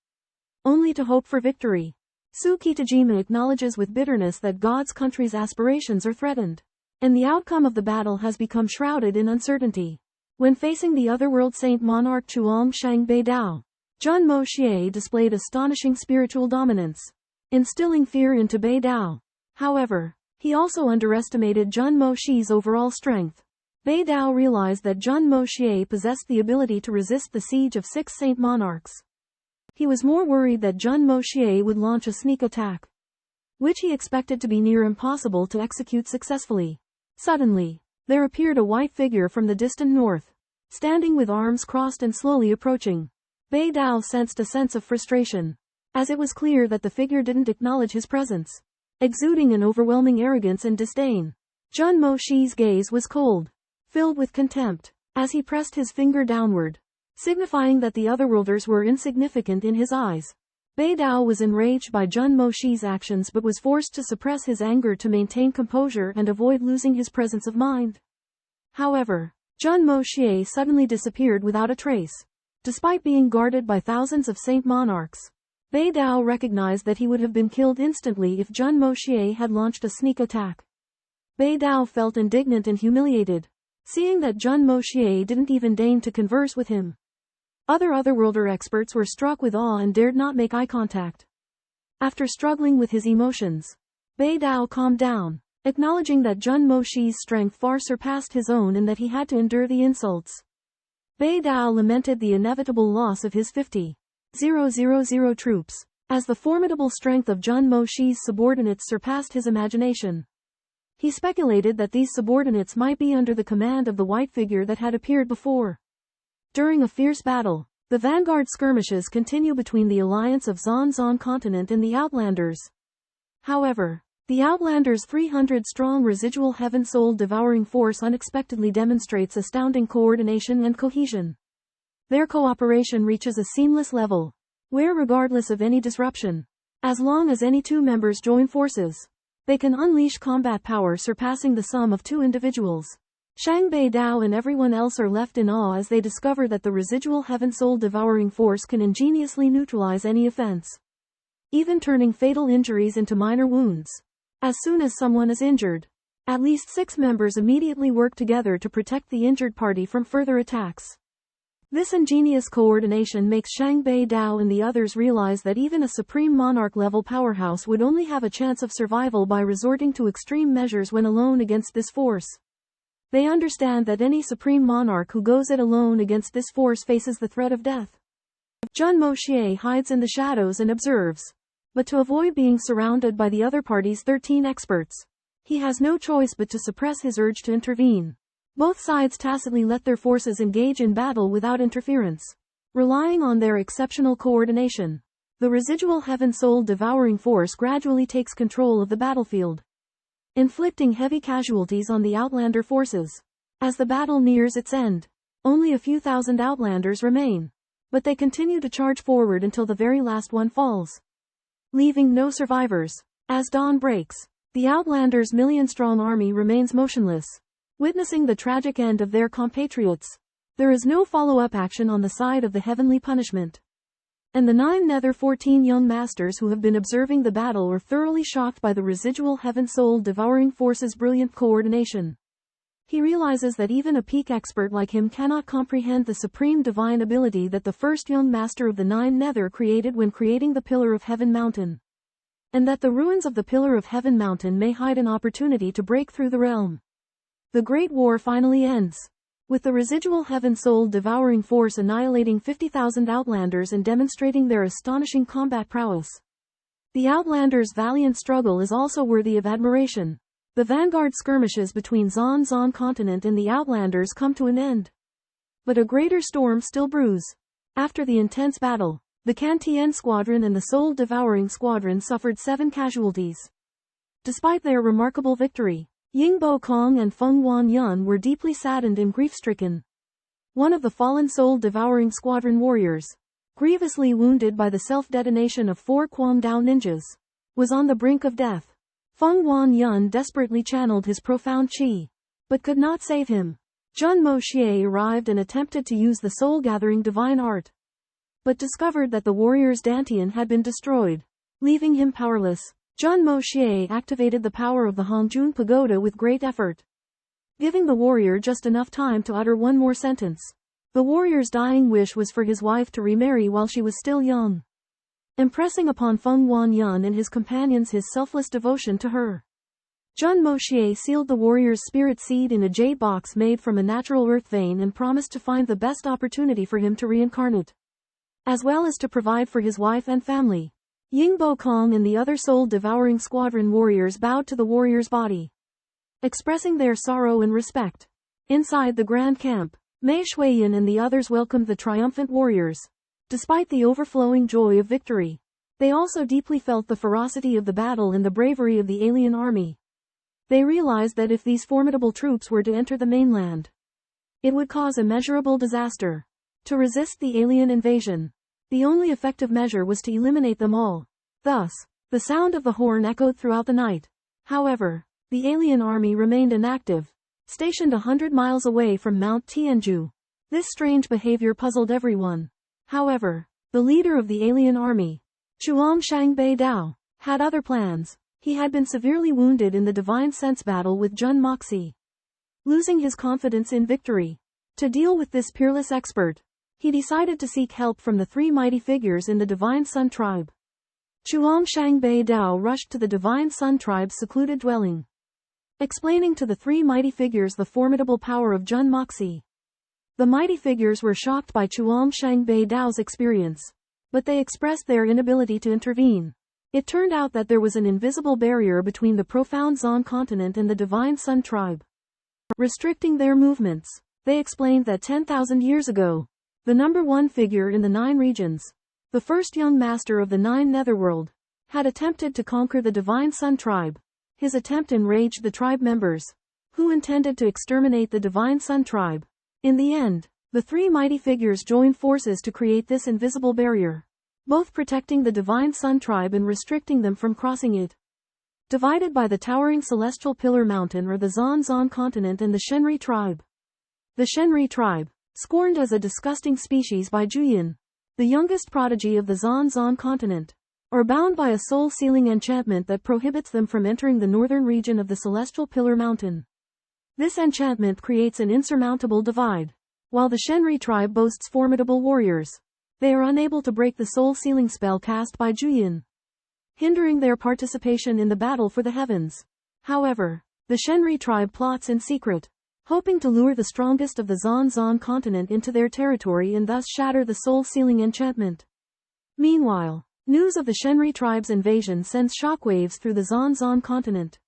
only to hope for victory. Su Kitajima acknowledges with bitterness that God's country's aspirations are threatened, and the outcome of the battle has become shrouded in uncertainty. When facing the Otherworld Saint Monarch Xuanxuan Bei Dao, Jun Moxie displayed astonishing spiritual dominance, instilling fear into Bei Dao. However, he also underestimated Jun Moxie's overall strength. Bei Dao realized that Jun Moxie possessed the ability to resist the siege of 6 Saint Monarchs. He was more worried that Jun Moxie would launch a sneak attack, which he expected to be near impossible to execute successfully. Suddenly, there appeared a white figure from the distant north, standing with arms crossed and slowly approaching. Bei Dao sensed a sense of frustration, as it was clear that the figure didn't acknowledge his presence, exuding an overwhelming arrogance and disdain. Jun Moxie's gaze was cold, filled with contempt, as he pressed his finger downward, signifying that the Otherworlders were insignificant in his eyes. Bei Dao was enraged by Jun Moxie's actions but was forced to suppress his anger to maintain composure and avoid losing his presence of mind. However, Jun Moxie suddenly disappeared without a trace. Despite being guarded by thousands of Saint Monarchs, Bei Dao recognized that he would have been killed instantly if Jun Moxie had launched a sneak attack. Bei Dao felt indignant and humiliated, seeing that Jun Moxie didn't even deign to converse with him. Other Otherworlder experts were struck with awe and dared not make eye contact. After struggling with his emotions, Bei Dao calmed down, acknowledging that Jun Moxie's strength far surpassed his own and that he had to endure the insults. Bei Dao lamented the inevitable loss of his 50,000 troops, as the formidable strength of Jun Moxie's subordinates surpassed his imagination. He speculated that these subordinates might be under the command of the white figure that had appeared before. During a fierce battle, the vanguard skirmishes continue between the alliance of Xuanxuan Continent and the Outlanders. However, the Outlanders' 300-strong residual heaven soul devouring force unexpectedly demonstrates astounding coordination and cohesion. Their cooperation reaches a seamless level, where regardless of any disruption, as long as any two members join forces, they can unleash combat power surpassing the sum of two individuals. Bei Dao and everyone else are left in awe as they discover that the residual heaven soul devouring force can ingeniously neutralize any offense. even turning fatal injuries into minor wounds. As soon as someone is injured, at least 6 members immediately work together to protect the injured party from further attacks. This ingenious coordination makes Shang Bei Dao and the others realize that even a supreme monarch-level powerhouse would only have a chance of survival by resorting to extreme measures when alone against this force. They understand that any supreme monarch who goes it alone against this force faces the threat of death. Jun Moxie hides in the shadows and observes. But to avoid being surrounded by the other party's 13 experts, he has no choice but to suppress his urge to intervene. Both sides tacitly let their forces engage in battle without interference, relying on their exceptional coordination. The residual heaven-soul devouring force gradually takes control of the battlefield, inflicting heavy casualties on the Outlander forces. As the battle nears its end, only a few thousand Outlanders remain, but they continue to charge forward until the very last one falls, leaving no survivors. As dawn breaks, the Outlanders' million-strong army remains motionless, witnessing the tragic end of their compatriots. There is no follow-up action on the side of the heavenly punishment. And the 9 nether 14 young masters who have been observing the battle are thoroughly shocked by the residual heaven-soul devouring force's brilliant coordination. He realizes that even a peak expert like him cannot comprehend the supreme divine ability that the first young master of the 9 nether created when creating the Pillar of Heaven Mountain. And that the ruins of the Pillar of Heaven Mountain may hide an opportunity to break through the realm. The Great War finally ends, with the residual heaven-soul devouring force annihilating 50,000 Outlanders and demonstrating their astonishing combat prowess. The Outlanders' valiant struggle is also worthy of admiration. The vanguard skirmishes between Xuanxuan Continent and the Outlanders come to an end. But a greater storm still brews. After the intense battle, the Cantien Squadron and the Soul Devouring Squadron suffered 7 casualties. Despite their remarkable victory, Yingbo Kong and Feng Wan-yun were deeply saddened and grief-stricken. One of the fallen Soul Devouring Squadron warriors, grievously wounded by the self-detonation of 4 Kwangdao ninjas, was on the brink of death. Feng Wan-yun desperately channeled his profound qi, but could not save him. Jun Moxie arrived and attempted to use the soul-gathering divine art, but discovered that the warrior's Dantian had been destroyed, leaving him powerless. Jun Moxie activated the power of the Hongjun Pagoda with great effort, giving the warrior just enough time to utter one more sentence. The warrior's dying wish was for his wife to remarry while she was still young, impressing upon Feng Wan-yun and his companions his selfless devotion to her. Jun Moxie sealed the warrior's spirit seed in a jade box made from a natural earth vein and promised to find the best opportunity for him to reincarnate, as well as to provide for his wife and family. Yingbo Kong and the other soul-devouring squadron warriors bowed to the warrior's body, expressing their sorrow and respect. Inside the grand camp, Mei Shuiyan and the others welcomed the triumphant warriors. Despite the overflowing joy of victory, they also deeply felt the ferocity of the battle and the bravery of the alien army. They realized that if these formidable troops were to enter the mainland, it would cause immeasurable disaster. To resist the alien invasion, the only effective measure was to eliminate them all. Thus, the sound of the horn echoed throughout the night. However, the alien army remained inactive, stationed 100 miles away from Mount Tianju. This strange behavior puzzled everyone. However, the leader of the alien army, Shang Bei Dao, had other plans. He had been severely wounded in the divine sense battle with Jun Moxie, losing his confidence in victory. To deal with this peerless expert, he decided to seek help from the 3 mighty figures in the Divine Sun tribe. Shang Bei Dao rushed to the Divine Sun tribe's secluded dwelling, explaining to the 3 mighty figures the formidable power of Jun Moxie. The mighty figures were shocked by Shang Bei Dao's experience, but they expressed their inability to intervene. It turned out that there was an invisible barrier between the profound Zon continent and the Divine Sun tribe, restricting their movements. They explained that 10,000 years ago, the number 1 figure in the 9 regions, the first young master of the 9 netherworld, had attempted to conquer the Divine Sun tribe. His attempt enraged the tribe members, who intended to exterminate the Divine Sun tribe. In the end, the 3 mighty figures joined forces to create this invisible barrier, both protecting the Divine Sun tribe and restricting them from crossing it. Divided by the towering celestial pillar mountain are the Xuanxuan Continent and the Shenri tribe. The Shenri tribe, scorned as a disgusting species by Juyin, the youngest prodigy of the Xuanxuan Continent, are bound by a soul-sealing enchantment that prohibits them from entering the northern region of the Celestial Pillar Mountain. This enchantment creates an insurmountable divide. While the Shenri tribe boasts formidable warriors, they are unable to break the soul-sealing spell cast by Juyin, hindering their participation in the battle for the heavens. However, the Shenri tribe plots in secret, hoping to lure the strongest of the Xuanxuan Continent into their territory and thus shatter the soul-sealing enchantment. Meanwhile, news of the Shenri tribe's invasion sends shockwaves through the Xuanxuan Continent.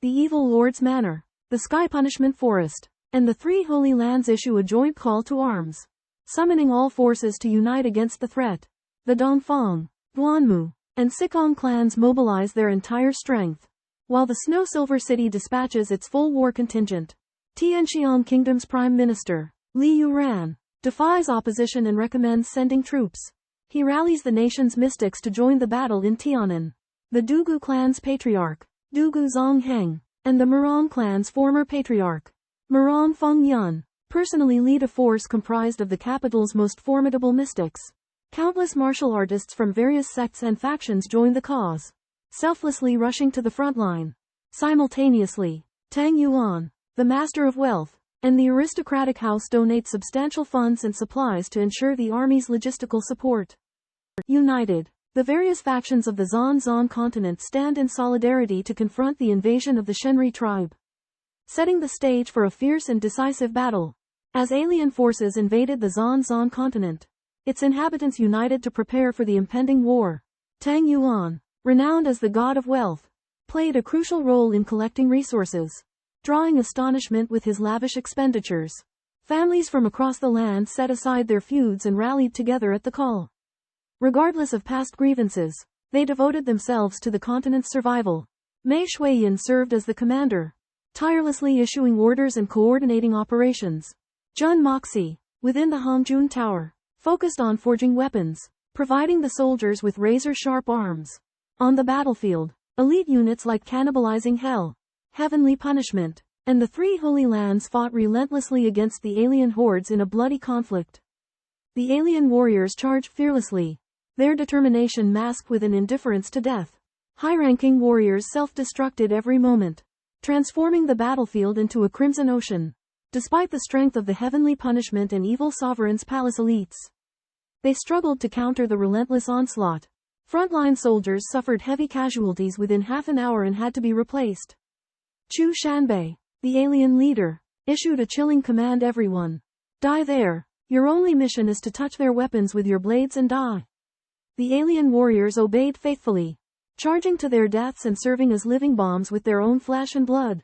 The Evil Lord's Manor, the Sky Punishment Forest, and the Three Holy Lands issue a joint call to arms, summoning all forces to unite against the threat. The Dongfang, Guanmu, and Sikong clans mobilize their entire strength, while the Snow Silver City dispatches its full war contingent. Tianxiang Kingdom's Prime Minister, Li Yuran, defies opposition and recommends sending troops. He rallies the nation's mystics to join the battle in Tianan. The Dugu clan's patriarch, Dugu Zongheng, and the Murong clan's former patriarch, Murong Fengyun, personally lead a force comprised of the capital's most formidable mystics. Countless martial artists from various sects and factions join the cause, selflessly rushing to the front line. Simultaneously, Tang Yuan, the Master of Wealth, and the aristocratic house donate substantial funds and supplies to ensure the army's logistical support. United, the various factions of the Xuanxuan Continent stand in solidarity to confront the invasion of the Shenri tribe, setting the stage for a fierce and decisive battle. As alien forces invaded the Xuanxuan Continent, its inhabitants united to prepare for the impending war. Tang Yuan, renowned as the god of wealth, played a crucial role in collecting resources, drawing astonishment with his lavish expenditures. Families from across the land set aside their feuds and rallied together at the call. Regardless of past grievances, they devoted themselves to the continent's survival. Mei Shuiyin served as the commander, tirelessly issuing orders and coordinating operations. Jun Moxie, within the Hongjun Tower, focused on forging weapons, providing the soldiers with razor-sharp arms. On the battlefield, elite units like Cannibalizing Hell, Heavenly Punishment, and the Three Holy Lands fought relentlessly against the alien hordes in a bloody conflict. The alien warriors charged fearlessly, their determination masked with an indifference to death. High-ranking warriors self-destructed every moment, transforming the battlefield into a crimson ocean. Despite the strength of the Heavenly Punishment and Evil Sovereign's palace elites, they struggled to counter the relentless onslaught. Frontline soldiers suffered heavy casualties within half an hour and had to be replaced. Chu Shanbei, the alien leader, issued a chilling command: everyone, die there. Your only mission is to touch their weapons with your blades and die. The alien warriors obeyed faithfully, charging to their deaths and serving as living bombs with their own flesh and blood.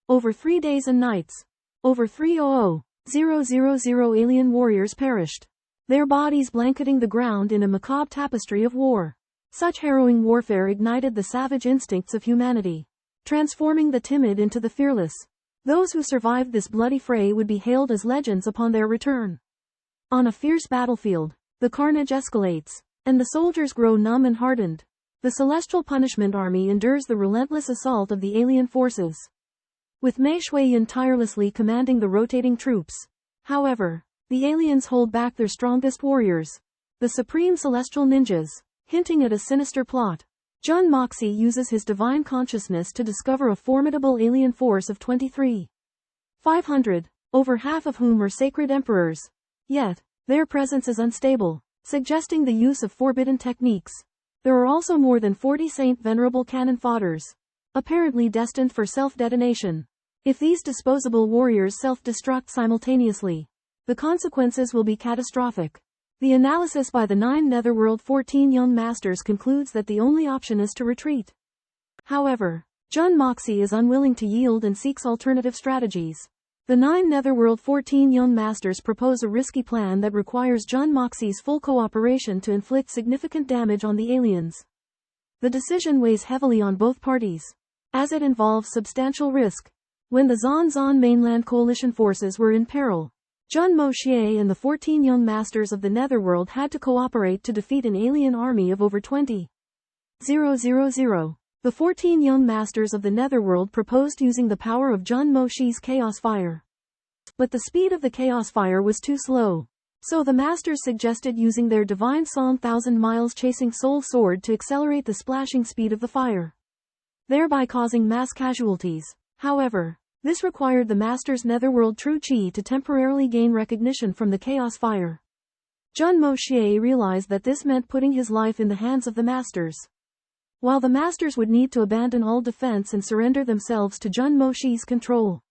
Over 3 days and nights, over 300,000 alien warriors perished, their bodies blanketing the ground in a macabre tapestry of war. Such harrowing warfare ignited the savage instincts of humanity, transforming the timid into the fearless. Those who survived this bloody fray would be hailed as legends upon their return. On a fierce battlefield, the carnage escalates, and the soldiers grow numb and hardened. The Celestial Punishment Army endures the relentless assault of the alien forces, with Mei Shuiyin tirelessly commanding the rotating troops. However, the aliens hold back their strongest warriors, the Supreme Celestial Ninjas, hinting at a sinister plot. Jun Moxie uses his divine consciousness to discover a formidable alien force of 23,500, over half of whom are sacred emperors. Yet, their presence is unstable, suggesting the use of forbidden techniques. There are also more than 40 Saint Venerable cannon fodders, apparently destined for self-detonation. If these disposable warriors self-destruct simultaneously, the consequences will be catastrophic. The analysis by the 9 Netherworld 14 Young Masters concludes that the only option is to retreat. However, Jun Moxie is unwilling to yield and seeks alternative strategies. The 9 Netherworld 14 Young Masters propose a risky plan that requires Jun Moxie's full cooperation to inflict significant damage on the aliens. The decision weighs heavily on both parties, as it involves substantial risk. When the Xuanxuan mainland coalition forces were in peril, Jun Moxie and the 14 Young Masters of the Netherworld had to cooperate to defeat an alien army of over 20,000. The 14 Young Masters of the Netherworld proposed using the power of Jun Moxie's Chaos Fire. But the speed of the Chaos Fire was too slow. So the masters suggested using their divine song Thousand Miles Chasing Soul Sword to accelerate the splashing speed of the fire, thereby causing mass casualties. However, this required the master's netherworld true chi to temporarily gain recognition from the chaos fire. Jun Moxie realized that this meant putting his life in the hands of the masters, while the masters would need to abandon all defense and surrender themselves to Jun Moxie's control.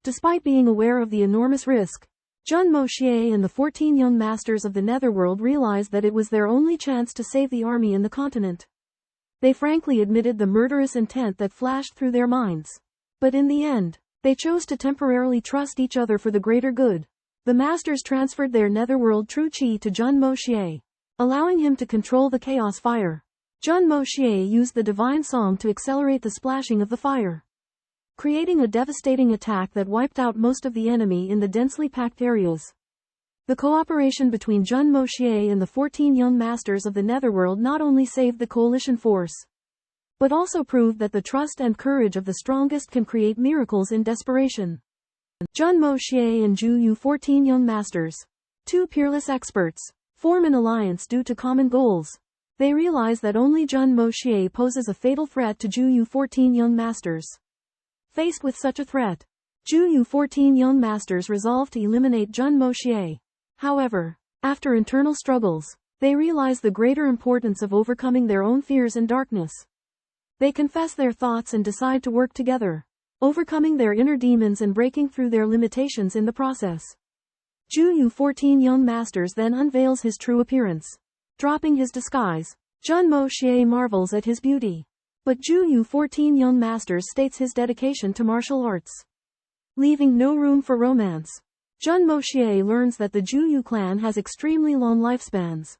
Despite being aware of the enormous risk, Jun Moxie and the 14 young masters of the netherworld realized that it was their only chance to save the army and the continent. They frankly admitted the murderous intent that flashed through their minds. But in the end, they chose to temporarily trust each other for the greater good. The masters transferred their netherworld true chi to Jun Moxie, allowing him to control the chaos fire. Jun Moxie used the divine song to accelerate the splashing of the fire, creating a devastating attack that wiped out most of the enemy in the densely packed areas. The cooperation between Jun Moxie and the 14 young masters of the netherworld not only saved the coalition force, but also proved that the trust and courage of the strongest can create miracles in desperation. Jun Moxie and Ju Yu 14 young masters, two peerless experts, form an alliance due to common goals. They realize that only Jun Moxie poses a fatal threat to Ju Yu 14 young masters. Faced with such a threat, Ju Yu 14 young masters resolve to eliminate Jun Moxie. However, after internal struggles, they realize the greater importance of overcoming their own fears and darkness. They confess their thoughts and decide to work together, overcoming their inner demons and breaking through their limitations in the process. Ju Yu 14 young masters then unveils his true appearance. Dropping his disguise, Jun Moxie marvels at his beauty. But Ju Yu 14 young masters states his dedication to martial arts, leaving no room for romance. Jun Moxie learns that the Ju Yu clan has extremely long lifespans,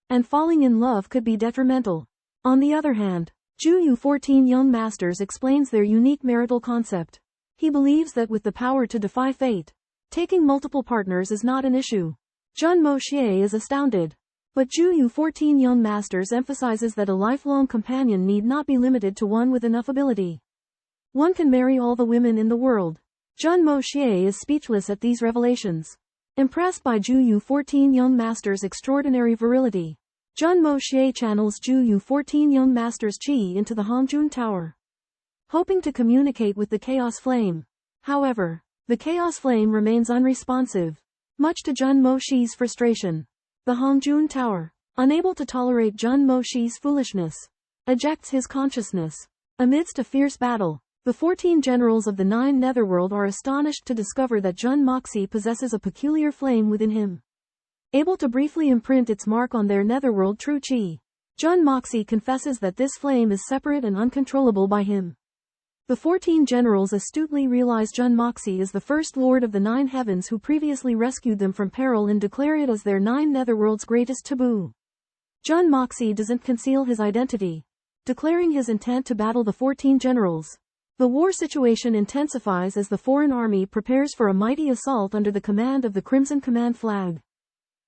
and falling in love could be detrimental. On the other hand, Ju Yu 14 young masters explains their unique marital concept. He believes that with the power to defy fate, taking multiple partners is not an issue. Jun Moxie is astounded. But Ju Yu 14 young masters emphasizes that a lifelong companion need not be limited to one with enough ability. One can marry all the women in the world. Jun Moxie is speechless at these revelations. Impressed by Ju Yu 14 young masters' extraordinary virility, Jun Moxie channels Ju Yu 14 young masters' chi into the Hongjun Tower, hoping to communicate with the Chaos Flame. However, the Chaos Flame remains unresponsive, much to Jun Moxie's frustration. The Hongjun Tower, unable to tolerate Jun Moxie's foolishness, ejects his consciousness. Amidst a fierce battle, the 14 generals of the 9 netherworld are astonished to discover that Jun Moxie possesses a peculiar flame within him, able to briefly imprint its mark on their netherworld true chi. Jun Moxie confesses that this flame is separate and uncontrollable by him. The 14 generals astutely realize Jun Moxie is the first lord of the 9 heavens who previously rescued them from peril and declare it as their 9 netherworld's greatest taboo. Jun Moxie doesn't conceal his identity, declaring his intent to battle the 14 generals. The war situation intensifies as the foreign army prepares for a mighty assault under the command of the Crimson Command flag.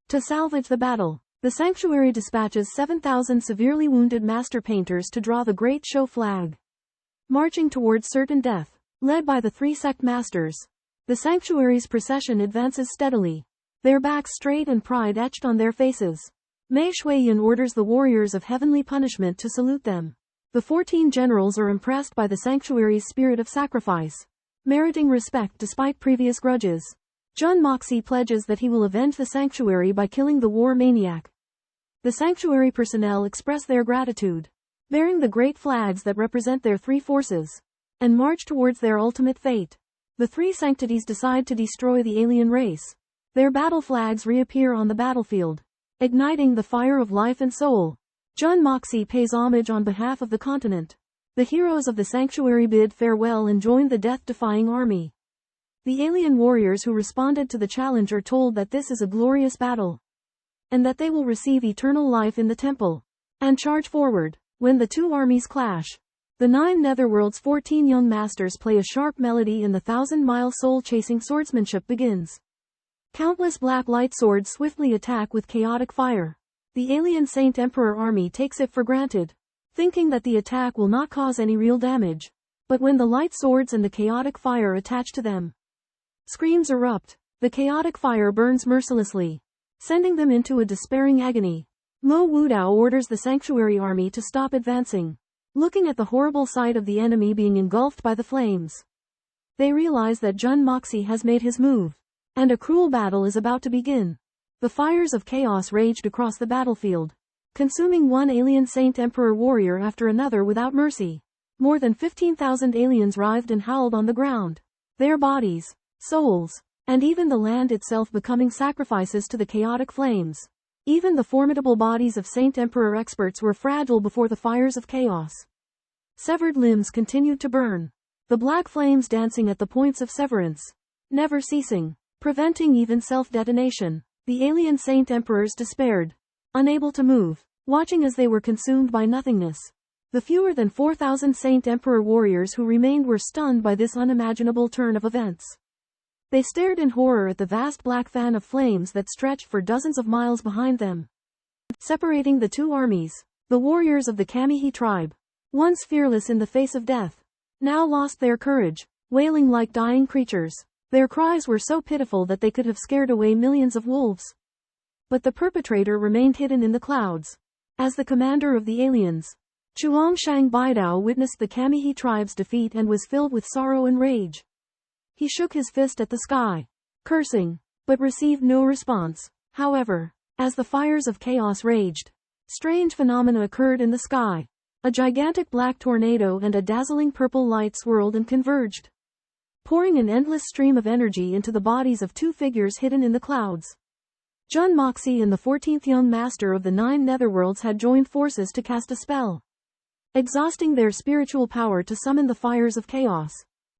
To salvage the battle, the sanctuary dispatches 7,000 severely wounded master painters to draw the Great Show flag. Marching towards certain death, led by the 3 sect masters, the sanctuary's procession advances steadily, their backs straight and pride etched on their faces. Mei Shuiyan orders the warriors of heavenly punishment to salute them. The 14 generals are impressed by the sanctuary's spirit of sacrifice, meriting respect despite previous grudges. Jun Moxie pledges that he will avenge the sanctuary by killing the war maniac. The sanctuary personnel express their gratitude, bearing the great flags that represent their 3 forces, and march towards their ultimate fate. The 3 sanctities decide to destroy the alien race. Their battle flags reappear on the battlefield, igniting the fire of life and soul. Jun Moxie pays homage on behalf of the continent. The heroes of the sanctuary bid farewell and join the death-defying army. The alien warriors who responded to the challenge are told that this is a glorious battle, and that they will receive eternal life in the temple, and charge forward. When the 2 armies clash, the 9 netherworld's 14 young masters play a sharp melody and the 1,000-mile soul-chasing swordsmanship begins. Countless black light swords swiftly attack with chaotic fire. The alien Saint Emperor army takes it for granted, thinking that the attack will not cause any real damage. But when the light swords and the chaotic fire attach to them, screams erupt. The chaotic fire burns mercilessly, sending them into a despairing agony. Mo Wudao orders the sanctuary army to stop advancing. Looking at the horrible sight of the enemy being engulfed by the flames, they realize that Jun Moxie has made his move, and a cruel battle is about to begin. The fires of chaos raged across the battlefield, consuming one alien Saint Emperor warrior after another without mercy. More than 15,000 aliens writhed and howled on the ground, their bodies, souls, and even the land itself becoming sacrifices to the chaotic flames. Even the formidable bodies of Saint Emperor experts were fragile before the fires of chaos. Severed limbs continued to burn, the black flames dancing at the points of severance, never ceasing, preventing even self-detonation. The alien Saint Emperors despaired, unable to move, watching as they were consumed by nothingness. The fewer than 4,000 Saint Emperor warriors who remained were stunned by this unimaginable turn of events. They stared in horror at the vast black fan of flames that stretched for dozens of miles behind them. Separating the two armies, the warriors of the Kamihi tribe, once fearless in the face of death, now lost their courage, wailing like dying creatures. Their cries were so pitiful that they could have scared away millions of wolves. But the perpetrator remained hidden in the clouds. As the commander of the aliens, Xuanxuan Continent witnessed the Kamihi tribe's defeat and was filled with sorrow and rage. He shook his fist at the sky, cursing, but received no response. However, as the fires of chaos raged, strange phenomena occurred in the sky. A gigantic black tornado and a dazzling purple light swirled and converged, pouring an endless stream of energy into the bodies of two figures hidden in the clouds. Jun Moxie and the 14th young master of the 9 netherworlds had joined forces to cast a spell, exhausting their spiritual power to summon the fires of chaos,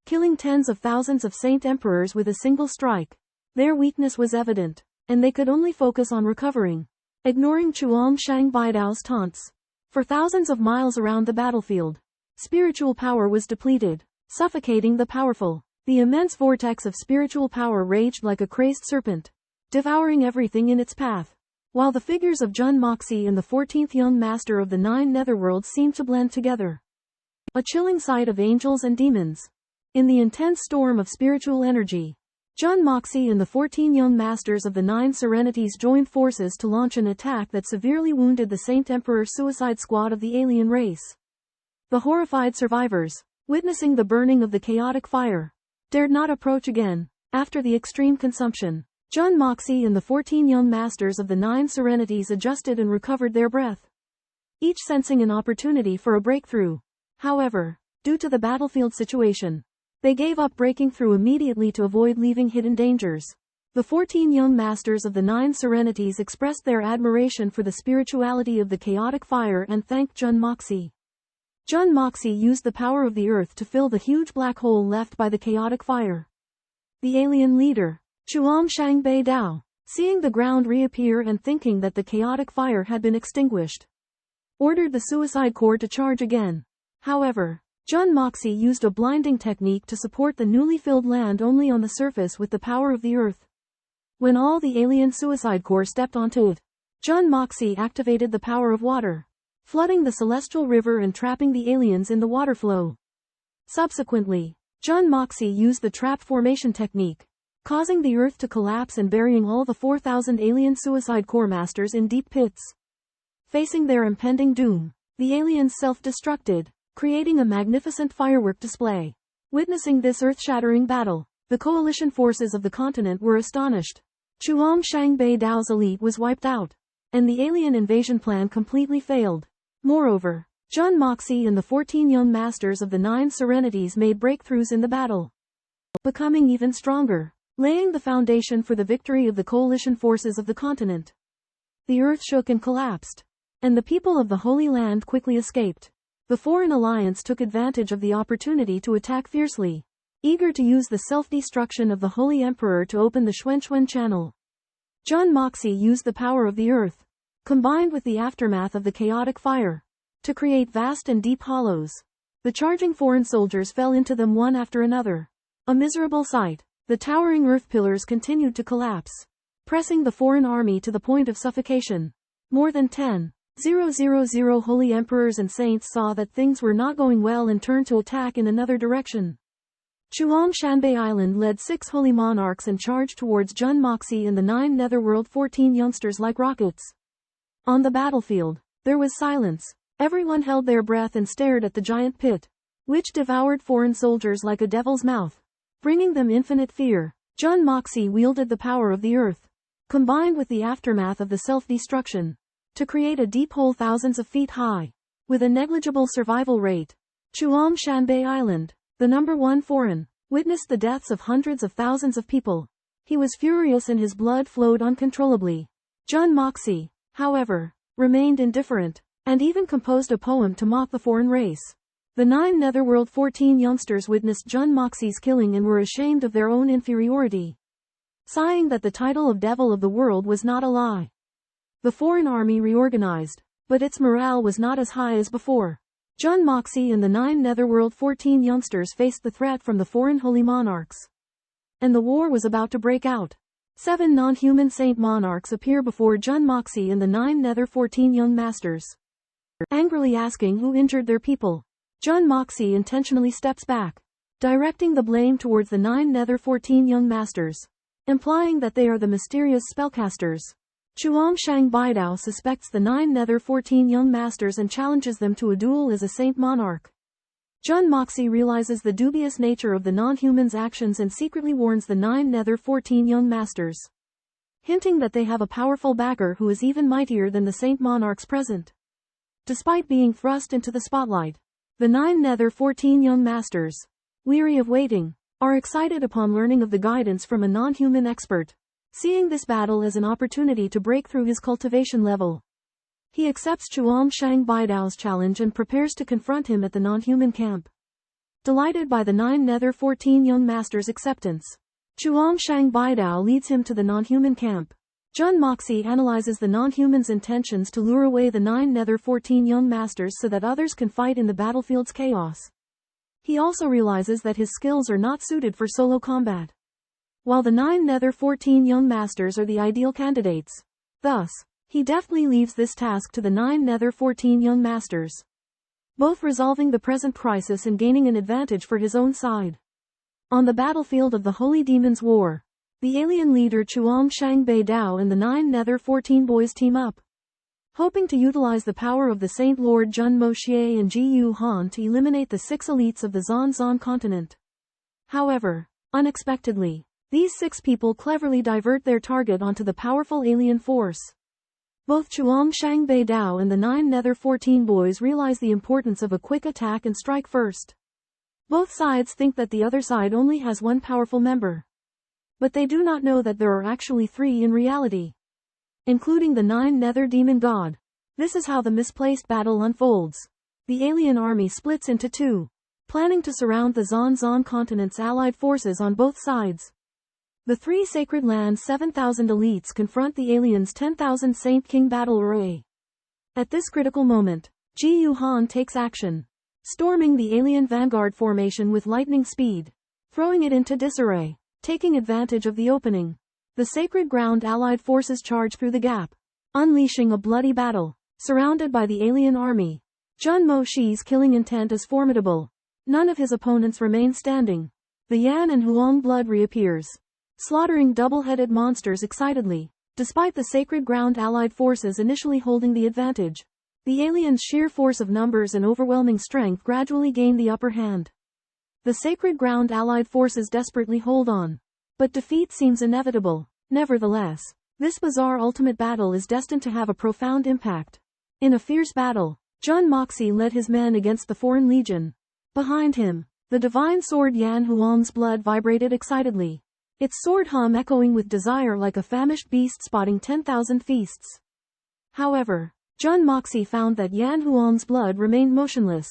killing tens of thousands of Saint Emperors with a single strike. Their weakness was evident, and they could only focus on recovering, ignoring Xuanxuan Continent's taunts. For thousands of miles around the battlefield, spiritual power was depleted, suffocating the powerful. The immense vortex of spiritual power raged like a crazed serpent, devouring everything in its path, while the figures of Jun Moxie and the 14th young master of the 9 netherworlds seemed to blend together. A chilling sight of angels and demons. In the intense storm of spiritual energy, Jun Moxie and the 14 young masters of the 9 serenities joined forces to launch an attack that severely wounded the Saint Emperor suicide squad of the alien race. The horrified survivors, witnessing the burning of the chaotic fire, dared not approach again. After the extreme consumption, Jun Moxie and the 14 young masters of the 9 serenities adjusted and recovered their breath, each sensing an opportunity for a breakthrough. However, due to the battlefield situation, they gave up breaking through immediately to avoid leaving hidden dangers. The 14 young masters of the 9 serenities expressed their admiration for the spirituality of the chaotic fire and thanked Jun Moxie. Jun Moxie used the power of the earth to fill the huge black hole left by the chaotic fire. The alien leader, Xuanxuan Continent, seeing the ground reappear and thinking that the chaotic fire had been extinguished, ordered the suicide corps to charge again. However, Jun Moxie used a blinding technique to support the newly filled land only on the surface with the power of the earth. When all the alien suicide corps stepped onto it, Jun Moxie activated the power of water, flooding the celestial river and trapping the aliens in the water flow. Subsequently, Jun Moxie used the trap formation technique, causing the earth to collapse and burying all the 4,000 alien suicide corps masters in deep pits. Facing their impending doom, the aliens self-destructed, creating a magnificent firework display. Witnessing this earth-shattering battle, the coalition forces of the continent were astonished. Xuanxuan Continent's elite was wiped out, and the alien invasion plan completely failed. Moreover, Jun Moxie and the 14 young masters of the 9 serenities made breakthroughs in the battle, becoming even stronger, laying the foundation for the victory of the coalition forces of the continent. The earth shook and collapsed, and the people of the Holy Land quickly escaped. The foreign alliance took advantage of the opportunity to attack fiercely, eager to use the self-destruction of the Holy Emperor to open the Xuanxuan Channel. Jun Moxie used the power of the earth, combined with the aftermath of the chaotic fire, to create vast and deep hollows. The charging foreign soldiers fell into them one after another. A miserable sight. The towering earth pillars continued to collapse, pressing the foreign army to the point of suffocation. More than 10,000 holy emperors and saints saw that things were not going well and turned to attack in another direction. Xuanxuan Island led 6 holy monarchs and charged towards Jun Moxie and the 9 Netherworld 14 youngsters like rockets. On the battlefield, there was silence. Everyone held their breath and stared at the giant pit, which devoured foreign soldiers like a devil's mouth, bringing them infinite fear. Jun Moxie wielded the power of the earth, combined with the aftermath of the self-destruction, to create a deep hole thousands of feet high, with a negligible survival rate. Xuanxuan Island, the number 1 foreign, witnessed the deaths of hundreds of thousands of people. He was furious and his blood flowed uncontrollably. Jun Moxie, however, remained indifferent, and even composed a poem to mock the foreign race. The 9 Netherworld 14 youngsters witnessed Jun Moxie's killing and were ashamed of their own inferiority, sighing that the title of Devil of the World was not a lie. The foreign army reorganized, but its morale was not as high as before. Jun Moxie and the 9 Netherworld 14 youngsters faced the threat from the foreign holy monarchs, and the war was about to break out. 7 non-human saint monarchs appear before Jun Moxie and the 9 Nether 14 young masters, angrily asking who injured their people. Jun Moxie intentionally steps back, directing the blame towards the 9 Nether 14 young masters, implying that they are the mysterious spellcasters. Xuanxuan Bidao suspects the 9 Nether 14 young masters and challenges them to a duel as a saint monarch. Jun Moxie realizes the dubious nature of the non-humans' actions and secretly warns the 9 Nether 14 young masters, hinting that they have a powerful backer who is even mightier than the saint monarchs present. Despite being thrust into the spotlight, the 9 Nether 14 young masters, weary of waiting, are excited upon learning of the guidance from a non-human expert, seeing this battle as an opportunity to break through his cultivation level. He accepts Xuanxuan Bidao's challenge and prepares to confront him at the non-human camp. Delighted by the 9 Nether 14 young masters' acceptance, Xuanxuan Bidao leads him to the non-human camp. Jun Moxie analyzes the non-humans' intentions to lure away the 9 Nether 14 young masters so that others can fight in the battlefield's chaos. He also realizes that his skills are not suited for solo combat, while the 9 Nether 14 young masters are the ideal candidates. Thus, he deftly leaves this task to the 9 Nether 14 young masters, both resolving the present crisis and gaining an advantage for his own side. On the battlefield of the Holy Demon's War, the alien leader Xuanxuan Beidao and the 9 Nether 14 boys team up, hoping to utilize the power of the Saint Lord Jun Moxie and Ji Yu Han to eliminate the 6 elites of the Xuanxuan Continent. However, unexpectedly, these 6 people cleverly divert their target onto the powerful alien force. Both Xuanxuan Beidao and the 9 Nether 14 boys realize the importance of a quick attack and strike first. Both sides think that the other side only has 1 powerful member, but they do not know that there are actually 3 in reality, including the 9 Nether Demon God. This is how the misplaced battle unfolds. The alien army splits into 2, planning to surround the Xuanxuan Continent's allied forces on both sides. The 3 Sacred Land's 7,000 elites confront the aliens' 10,000 Saint King battle array. At this critical moment, Ji Yu Han takes action, storming the alien vanguard formation with lightning speed, throwing it into disarray. Taking advantage of the opening, the Sacred Ground allied forces charge through the gap, unleashing a bloody battle. Surrounded by the alien army, Jun Moxie's killing intent is formidable. None of his opponents remain standing. The Yan and Huang blood reappears, slaughtering double-headed monsters excitedly. Despite the Sacred Ground allied forces initially holding the advantage, the aliens' sheer force of numbers and overwhelming strength gradually gain the upper hand. The Sacred Ground allied forces desperately hold on, but defeat seems inevitable. Nevertheless, this bizarre ultimate battle is destined to have a profound impact. In a fierce battle, Jun Moxie led his men against the Foreign Legion. Behind him, the divine sword Yan Huang's blood vibrated excitedly, its sword hum echoing with desire like a famished beast spotting 10,000 feasts. However, Jun Moxie found that Yan Huang's blood remained motionless,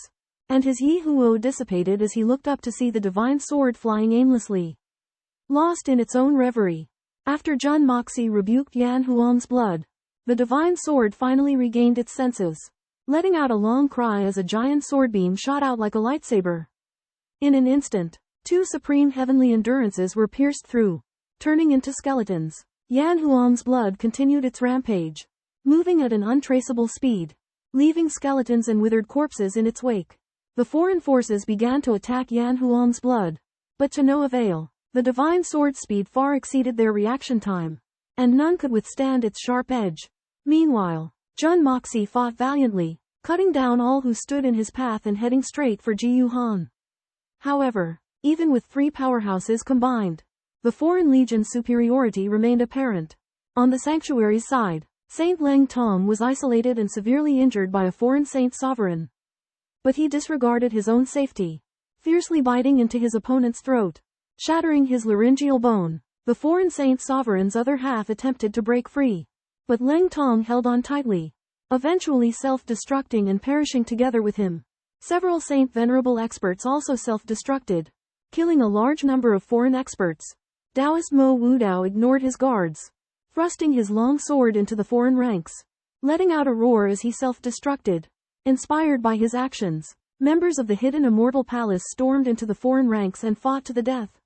and his Yi Huo dissipated as he looked up to see the divine sword flying aimlessly, lost in its own reverie. After Jun Moxie rebuked Yan Huang's blood, the divine sword finally regained its senses, letting out a long cry as a giant sword beam shot out like a lightsaber. In an instant, 2 supreme heavenly endurances were pierced through, turning into skeletons. Yan Huang's blood continued its rampage, moving at an untraceable speed, leaving skeletons and withered corpses in its wake. The foreign forces began to attack Yan Huang's blood, But to no avail. The divine sword speed far exceeded their reaction time, and none could withstand its sharp edge. Meanwhile, Jun Moxie fought valiantly, cutting down all who stood in his path and heading straight for Ji Yuhan. However, even with three powerhouses combined, the foreign legion's superiority remained apparent. On the sanctuary's side, Saint Leng Tong was isolated and severely injured by a foreign saint sovereign. But he disregarded his own safety, fiercely biting into his opponent's throat, shattering his laryngeal bone. The foreign saint sovereign's other half attempted to break free, but Leng Tong held on tightly, eventually self-destructing and perishing together with him. Several saint venerable experts also self-destructed, killing a large number of foreign experts. Taoist Mo Wudao ignored his guards, thrusting his long sword into the foreign ranks, letting out a roar as he self-destructed. Inspired by his actions, members of the hidden immortal palace stormed into the foreign ranks and fought to the death.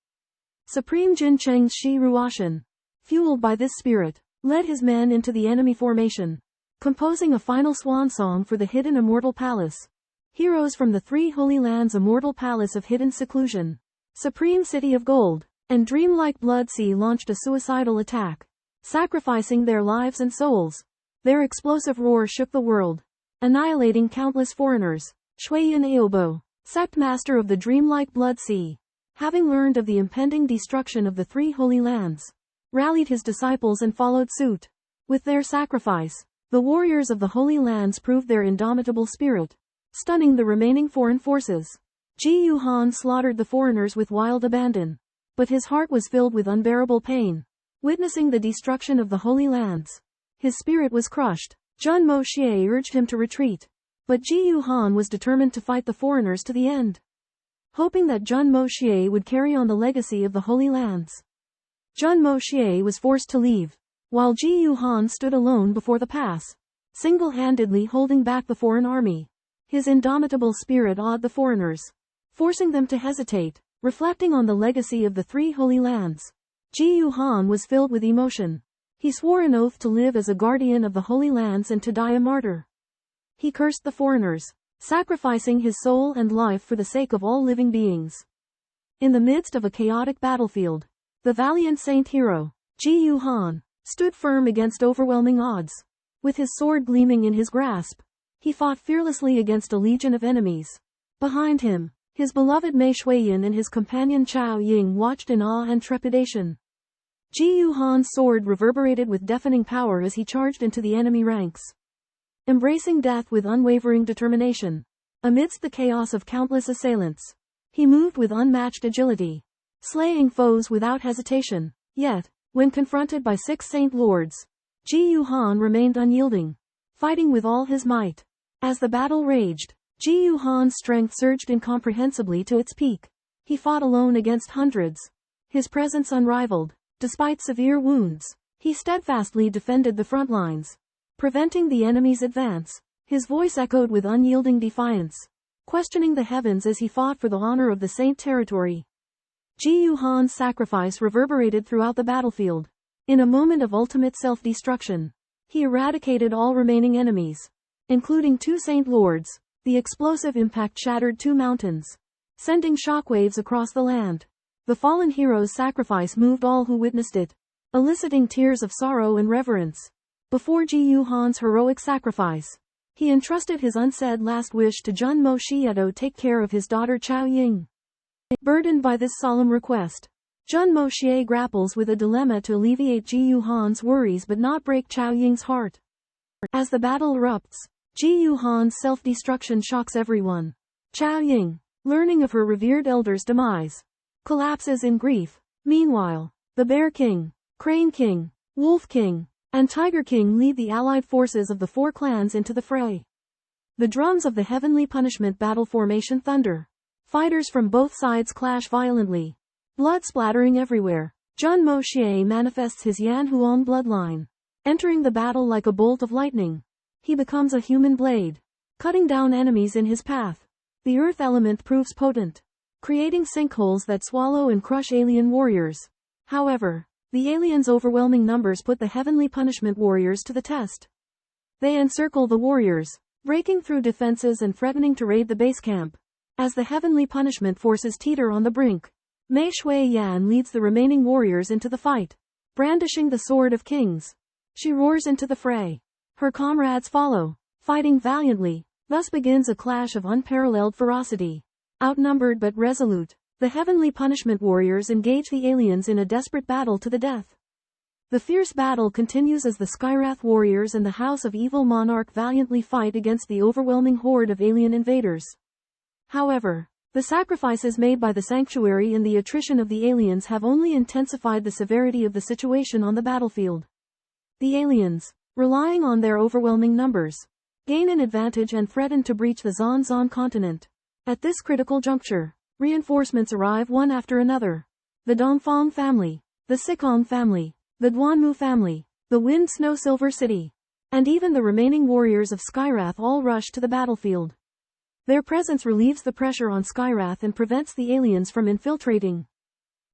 Supreme Jin Shi Ruoshan, fueled by this spirit, led his men into the enemy formation, composing a final swan song for the hidden immortal palace. Heroes from the three holy lands immortal palace of hidden seclusion, supreme city of gold, and dreamlike blood sea launched a suicidal attack, sacrificing their lives and souls. Their explosive roar shook the world, annihilating countless foreigners. Xuanxuan Aobo, sect master of the dreamlike blood sea, having learned of the impending destruction of the three holy lands, rallied his disciples and followed suit. With their sacrifice, the warriors of the holy lands proved their indomitable spirit, stunning the remaining foreign forces. Ji Yuhan slaughtered the foreigners with wild abandon, but his heart was filled with unbearable pain. Witnessing the destruction of the holy lands, his spirit was crushed. Jun Moxie urged him to retreat, but Ji Yuhan was determined to fight the foreigners to the end, hoping that Jun Moxie would carry on the legacy of the Holy Lands. Jun Moxie was forced to leave, while Ji Yuhan stood alone before the pass, single-handedly holding back the foreign army. His indomitable spirit awed the foreigners, forcing them to hesitate. Reflecting on the legacy of the three Holy Lands, Ji Yuhan was filled with emotion. He swore an oath to live as a guardian of the Holy Lands and to die a martyr. He cursed the foreigners, sacrificing his soul and life for the sake of all living beings. In the midst of a chaotic battlefield, the valiant saint hero, Ji Yuhan, stood firm against overwhelming odds. With his sword gleaming in his grasp, he fought fearlessly against a legion of enemies. Behind him, his beloved Mei Shuiyan and his companion Chao Ying watched in awe and trepidation. Ji Yuhan's sword reverberated with deafening power as he charged into the enemy ranks, embracing death with unwavering determination. Amidst the chaos of countless assailants, he moved with unmatched agility, slaying foes without hesitation. Yet, when confronted by 6 saint lords, Ji Yuhan remained unyielding, fighting with all his might. As the battle raged, Ji Yuhan's strength surged incomprehensibly to its peak. He fought alone against hundreds, his presence unrivaled. Despite severe wounds, he steadfastly defended the front lines, preventing the enemy's advance. His voice echoed with unyielding defiance, questioning the heavens as he fought for the honor of the saint territory. Ji Yuhan's sacrifice reverberated throughout the battlefield. In a moment of ultimate self-destruction, he eradicated all remaining enemies, including 2 saint lords. The explosive impact shattered 2 mountains, sending shockwaves across the land. The fallen hero's sacrifice moved all who witnessed it, eliciting tears of sorrow and reverence. Before Ji Yuhan's heroic sacrifice, he entrusted his unsaid last wish to Jun Moxie to take care of his daughter Chao Ying. Burdened by this solemn request, Jun Moxie grapples with a dilemma to alleviate Ji Yuhan's worries but not break Chao Ying's heart. As the battle erupts, Ji Yuhan's self-destruction shocks everyone. Chao Ying, learning of her revered elder's demise, collapses in grief. Meanwhile, the Bear King, Crane King, Wolf King, and Tiger King lead the allied forces of the 4 clans into the fray. The drums of the heavenly punishment battle formation thunder. Fighters from both sides clash violently, blood splattering everywhere. Jun Moxie manifests his Yan Huang bloodline, entering the battle like a bolt of lightning. He becomes a human blade, cutting down enemies in his path. The earth element proves potent, creating sinkholes that swallow and crush alien warriors. However, the aliens' overwhelming numbers put the heavenly punishment warriors to the test. They encircle the warriors, breaking through defenses and threatening to raid the base camp. As the heavenly punishment forces teeter on the brink, Mei Shui Yan leads the remaining warriors into the fight. Brandishing the Sword of Kings, she roars into the fray. Her comrades follow, fighting valiantly. Thus begins a clash of unparalleled ferocity. Outnumbered but resolute, the Heavenly Punishment Warriors engage the aliens in a desperate battle to the death. The fierce battle continues as the Skywrath Warriors and the House of Evil Monarch valiantly fight against the overwhelming horde of alien invaders. However, the sacrifices made by the sanctuary and the attrition of the aliens have only intensified the severity of the situation on the battlefield. The aliens, relying on their overwhelming numbers, gain an advantage and threaten to breach the Xuanxuan Continent. At this critical juncture, reinforcements arrive one after another. The Dongfang family, the Sikong family, the Duanmu family, the Wind Snow Silver City, and even the remaining warriors of Skywrath all rush to the battlefield. Their presence relieves the pressure on Skywrath and prevents the aliens from infiltrating.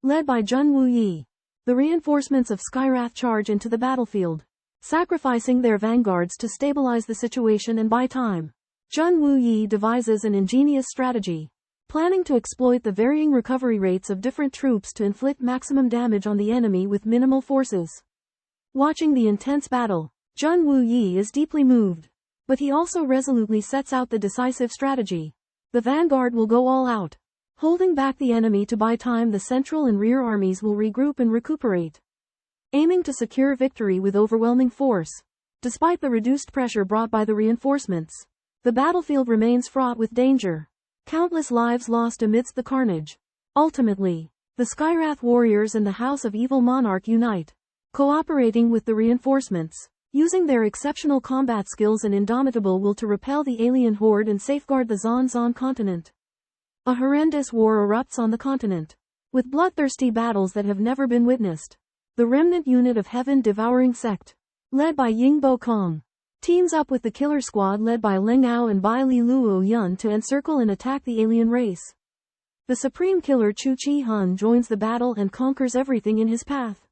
Led by Jun Wuyi, the reinforcements of Skywrath charge into the battlefield, sacrificing their vanguards to stabilize the situation and buy time. Jun Wuyi devises an ingenious strategy, planning to exploit the varying recovery rates of different troops to inflict maximum damage on the enemy with minimal forces. Watching the intense battle, Jun Wuyi is deeply moved. But he also resolutely sets out the decisive strategy. The vanguard will go all out. Holding back the enemy to buy time, the central and rear armies will regroup and recuperate, aiming to secure victory with overwhelming force. Despite the reduced pressure brought by the reinforcements, the battlefield remains fraught with danger. Countless lives lost amidst the carnage. Ultimately, the Skywrath Warriors and the House of Evil Monarch unite, cooperating with the reinforcements, using their exceptional combat skills and indomitable will to repel the alien horde and safeguard the Xuanxuan Continent. A horrendous war erupts on the continent, with bloodthirsty battles that have never been witnessed. The remnant unit of Heaven Devouring Sect, led by Yingbo Kong, teams up with the killer squad led by Leng Ao and Bai Li Luo Yun to encircle and attack the alien race. The supreme killer Chu Chi Hun joins the battle and conquers everything in his path.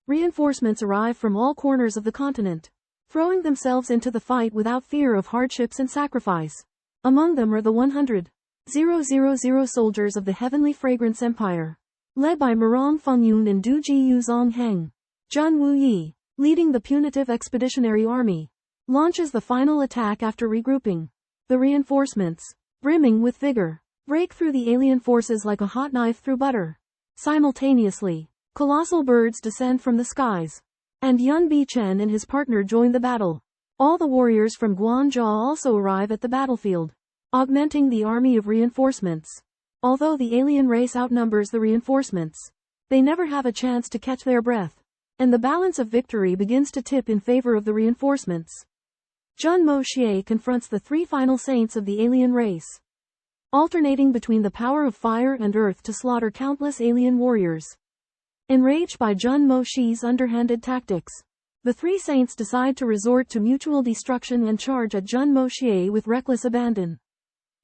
Reinforcements arrive from all corners of the continent, throwing themselves into the fight without fear of hardships and sacrifice. Among them are the 100,000 soldiers of the Heavenly Fragrance Empire, led by Mirong Fengyun and Du Ji Yuzong Heng. Jun Wuyi, leading the punitive expeditionary army, launches the final attack after regrouping. The reinforcements, brimming with vigor, break through the alien forces like a hot knife through butter. Simultaneously, colossal birds descend from the skies, and Yun Bichen and his partner join the battle. All the warriors from Guanzhou also arrive at the battlefield, augmenting the army of reinforcements. Although the alien race outnumbers the reinforcements, they never have a chance to catch their breath, and the balance of victory begins to tip in favor of the reinforcements. Jun Moxie confronts the three final saints of the alien race, alternating between the power of fire and earth to slaughter countless alien warriors. Enraged by Jun Moxie's underhanded tactics, the three saints decide to resort to mutual destruction and charge at Jun Moxie with reckless abandon.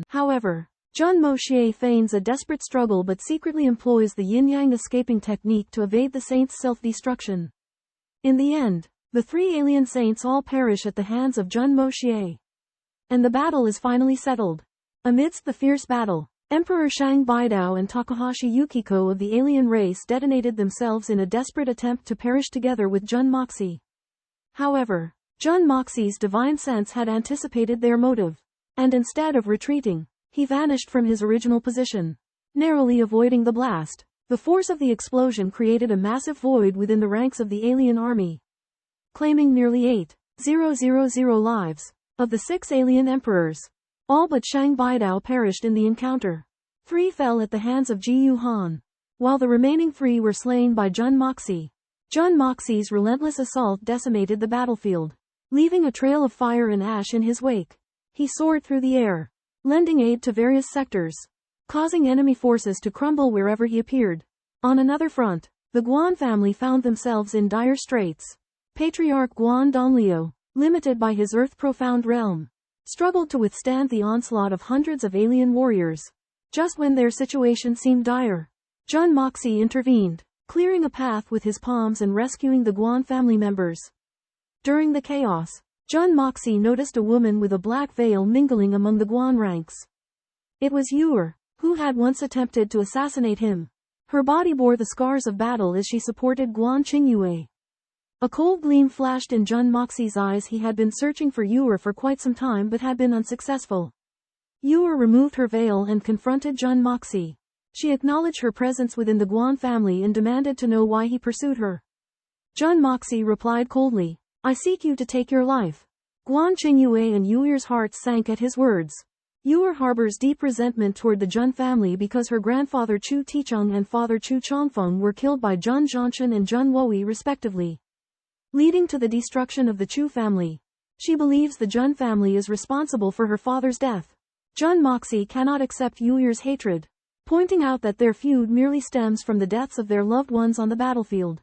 However, Jun Moxie feigns a desperate struggle but secretly employs the yin-yang escaping technique to evade the saints' self-destruction. In the end, the three alien saints all perish at the hands of Jun Moxie, and the battle is finally settled. Amidst the fierce battle, Emperor Shang Baidao and Takahashi Yukiko of the alien race detonated themselves in a desperate attempt to perish together with Jun Moxie. However, Jun Moxie's divine sense had anticipated their motive, and instead of retreating, he vanished from his original position, narrowly avoiding the blast. The force of the explosion created a massive void within the ranks of the alien army, claiming nearly 8,000 lives of the 6 alien emperors. All but Shang Baidao perished in the encounter. 3 fell at the hands of Ji Yuhan, while the remaining 3 were slain by Jun Moxie. Jun Moxie's relentless assault decimated the battlefield, leaving a trail of fire and ash in his wake. He soared through the air, lending aid to various sectors, causing enemy forces to crumble wherever he appeared. On another front, the Guan family found themselves in dire straits. Patriarch Guan Donglio, limited by his earth-profound realm, struggled to withstand the onslaught of hundreds of alien warriors. Just when their situation seemed dire, Jun Moxie intervened, clearing a path with his palms and rescuing the Guan family members. During the chaos, Jun Moxie noticed a woman with a black veil mingling among the Guan ranks. It was Yuer, who had once attempted to assassinate him. Her body bore the scars of battle as she supported Guan Qingyue. A cold gleam flashed in Jun Moxie's eyes. He had been searching for Yuer for quite some time but had been unsuccessful. Yuer removed her veil and confronted Jun Moxie. She acknowledged her presence within the Guan family and demanded to know why he pursued her. Jun Moxie replied coldly, "I seek you to take your life." Guan Qingyue and Yuer's hearts sank at his words. Yuer harbors deep resentment toward the Jun family because her grandfather Chu Ticheng and father Chu Chongfeng were killed by Jun Zhantian and Jun Woyi respectively, leading to the destruction of the Chu family. She believes the Jun family is responsible for her father's death. Jun Moxie cannot accept Yuer's hatred, pointing out that their feud merely stems from the deaths of their loved ones on the battlefield,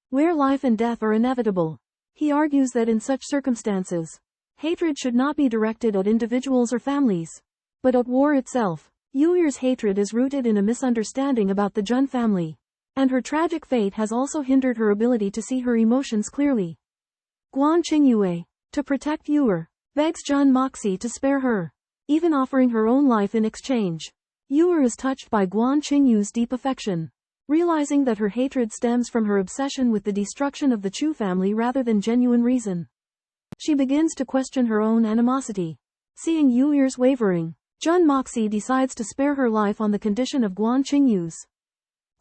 where life and death are inevitable. He argues that in such circumstances, hatred should not be directed at individuals or families, but at war itself. Yuer's hatred is rooted in a misunderstanding about the Jun family, and her tragic fate has also hindered her ability to see her emotions clearly. Guan Qingyue, to protect Yuer, begs Jun Moxie to spare her, even offering her own life in exchange. Yuer is touched by Guan Qingyue's deep affection, realizing that her hatred stems from her obsession with the destruction of the Chu family rather than genuine reason. She begins to question her own animosity. Seeing Yuer's wavering, Jun Moxie decides to spare her life on the condition of Guan Qingyue's.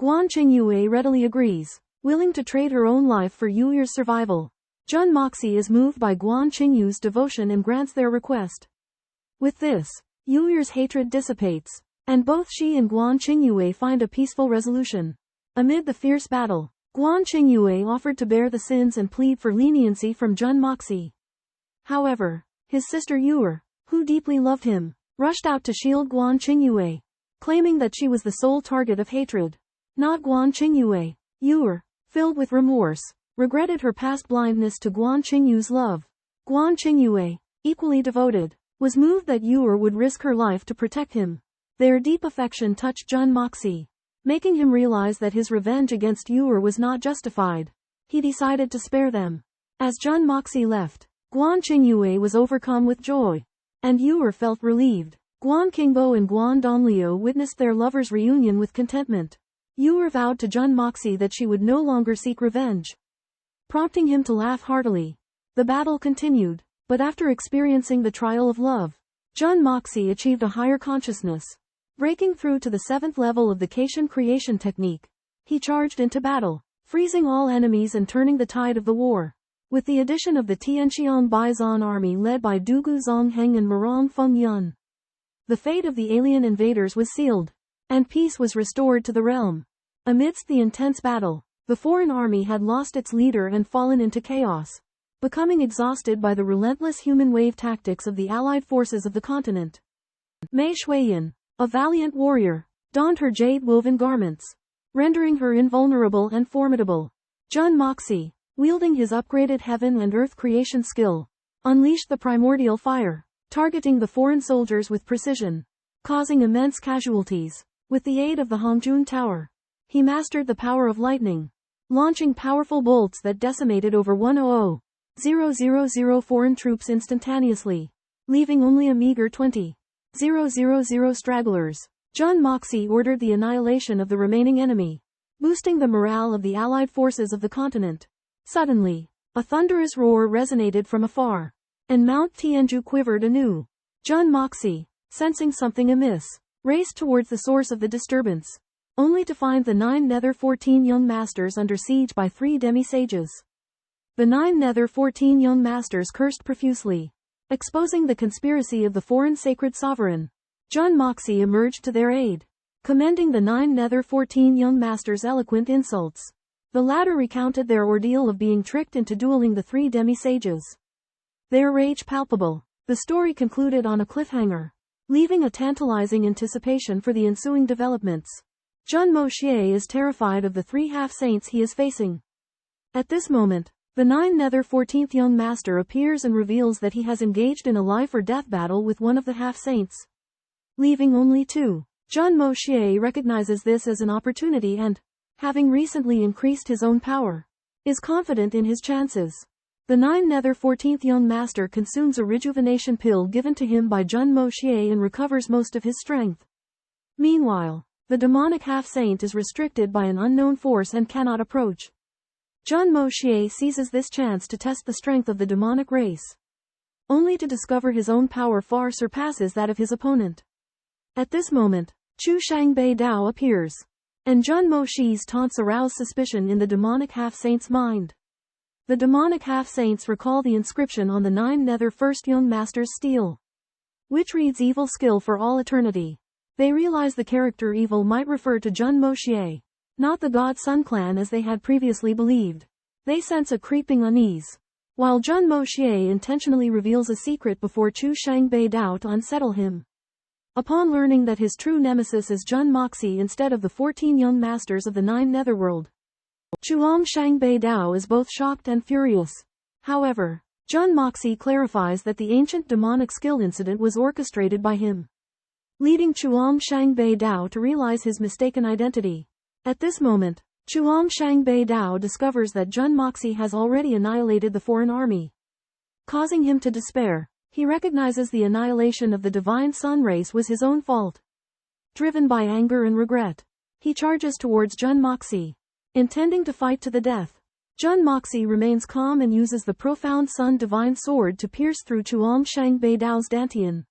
Guan Qingyue readily agrees, willing to trade her own life for Yuer's survival. Jun Moxie is moved by Guan Qingyue's devotion and grants their request. With this, Yuer's hatred dissipates, and both she and Guan Qingyue find a peaceful resolution. Amid the fierce battle, Guan Qingyue offered to bear the sins and plead for leniency from Jun Moxie. However, his sister Yuer, who deeply loved him, rushed out to shield Guan Qingyue, claiming that she was the sole target of hatred, not Guan Qingyue. Yuer, filled with remorse, regretted her past blindness to Guan Qingyue's love. Guan Qingyue, equally devoted, was moved that Yuer would risk her life to protect him. Their deep affection touched Jun Moxie, making him realize that his revenge against Yuer was not justified. He decided to spare them. As Jun Moxie left, Guan Qingyue was overcome with joy, and Yuer felt relieved. Guan Qingbo and Guan Donglio witnessed their lovers' reunion with contentment. Yuer vowed to Jun Moxie that she would no longer seek revenge, prompting him to laugh heartily. The battle continued, but after experiencing the trial of love, Jun Moxie achieved a higher consciousness. Breaking through to the 7th level of the Caitian creation technique, he charged into battle, freezing all enemies and turning the tide of the war. With the addition of the Tianxiang Empire army led by Dugu Zongheng and Murong Fengyun, the fate of the alien invaders was sealed, and peace was restored to the realm. Amidst the intense battle, the foreign army had lost its leader and fallen into chaos, becoming exhausted by the relentless human wave tactics of the allied forces of the continent. Mei Shuiyan, a valiant warrior, donned her jade-woven garments, rendering her invulnerable and formidable. Jun Moxie, wielding his upgraded heaven and earth creation skill, unleashed the primordial fire, targeting the foreign soldiers with precision, causing immense casualties. With the aid of the Hongjun Tower, he mastered the power of lightning, launching powerful bolts that decimated over 100,000 foreign troops instantaneously, leaving only a meager 20,000 stragglers. Jun Moxie ordered the annihilation of the remaining enemy, boosting the morale of the allied forces of the continent. Suddenly, a thunderous roar resonated from afar, and Mount Tianju quivered anew. Jun Moxie, sensing something amiss, raced towards the source of the disturbance, only to find the 9 Nether 14 young masters under siege by 3 demi-sages. The 9 Nether 14 young masters cursed profusely, exposing the conspiracy of the foreign sacred sovereign. Jun Moxie emerged to their aid, commending the 9 Nether 14 young masters' eloquent insults. The latter recounted their ordeal of being tricked into dueling the 3 demi-sages. Their rage palpable, the story concluded on a cliffhanger, leaving a tantalizing anticipation for the ensuing developments. Jun Moxie is terrified of the 3 half-saints he is facing. At this moment, the 9 Nether 14th young master appears and reveals that he has engaged in a life-or-death battle with one of the half-saints, leaving only 2. Jun Moxie recognizes this as an opportunity and, having recently increased his own power, is confident in his chances. The 9 Nether 14th young master consumes a rejuvenation pill given to him by Jun Moxie and recovers most of his strength. Meanwhile, The demonic half-saint is restricted by an unknown force and cannot approach. Jun Moxie seizes this chance to test the strength of the demonic race, only to discover his own power far surpasses that of his opponent. At this moment, Chu Shangbei Dao appears, and Jun Moxie's taunts arouse suspicion in the demonic half-saint's mind. The demonic half-saints recall the inscription on the 9 nether first young master's steel, which reads evil skill for all eternity. They realize the character evil might refer to Jun Moxie, not the God Sun clan as they had previously believed. They sense a creeping unease, while Jun Moxie intentionally reveals a secret before Chu Shangbei Dao to unsettle him. Upon learning that his true nemesis is Jun Moxie instead of the 14 young masters of the 9 netherworld, Xuanxuan Dao is both shocked and furious. However, Jun Moxie clarifies that the ancient demonic skill incident was orchestrated by him, leading Xuanxuan Dao to realize his mistaken identity. At this moment, Xuanxuan Dao discovers that Jun Moxie has already annihilated the foreign army, causing him to despair. He recognizes the annihilation of the divine sun race was his own fault. Driven by anger and regret, he charges towards Jun Moxie, intending to fight to the death. Jun Moxie remains calm and uses the profound sun divine sword to pierce through Xuanxuan Dao's dantian,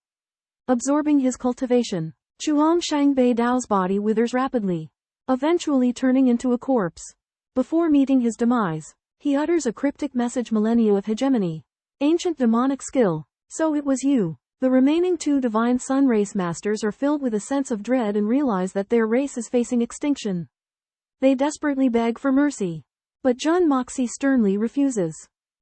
absorbing his cultivation. Xuanxuan Dao's body withers rapidly, eventually turning into a corpse. Before meeting his demise, he utters a cryptic message: millennia of hegemony, ancient demonic skill. So it was you. The remaining 2 divine sun race masters are filled with a sense of dread and realize that their race is facing extinction. They desperately beg for mercy, but Jun Moxie sternly refuses,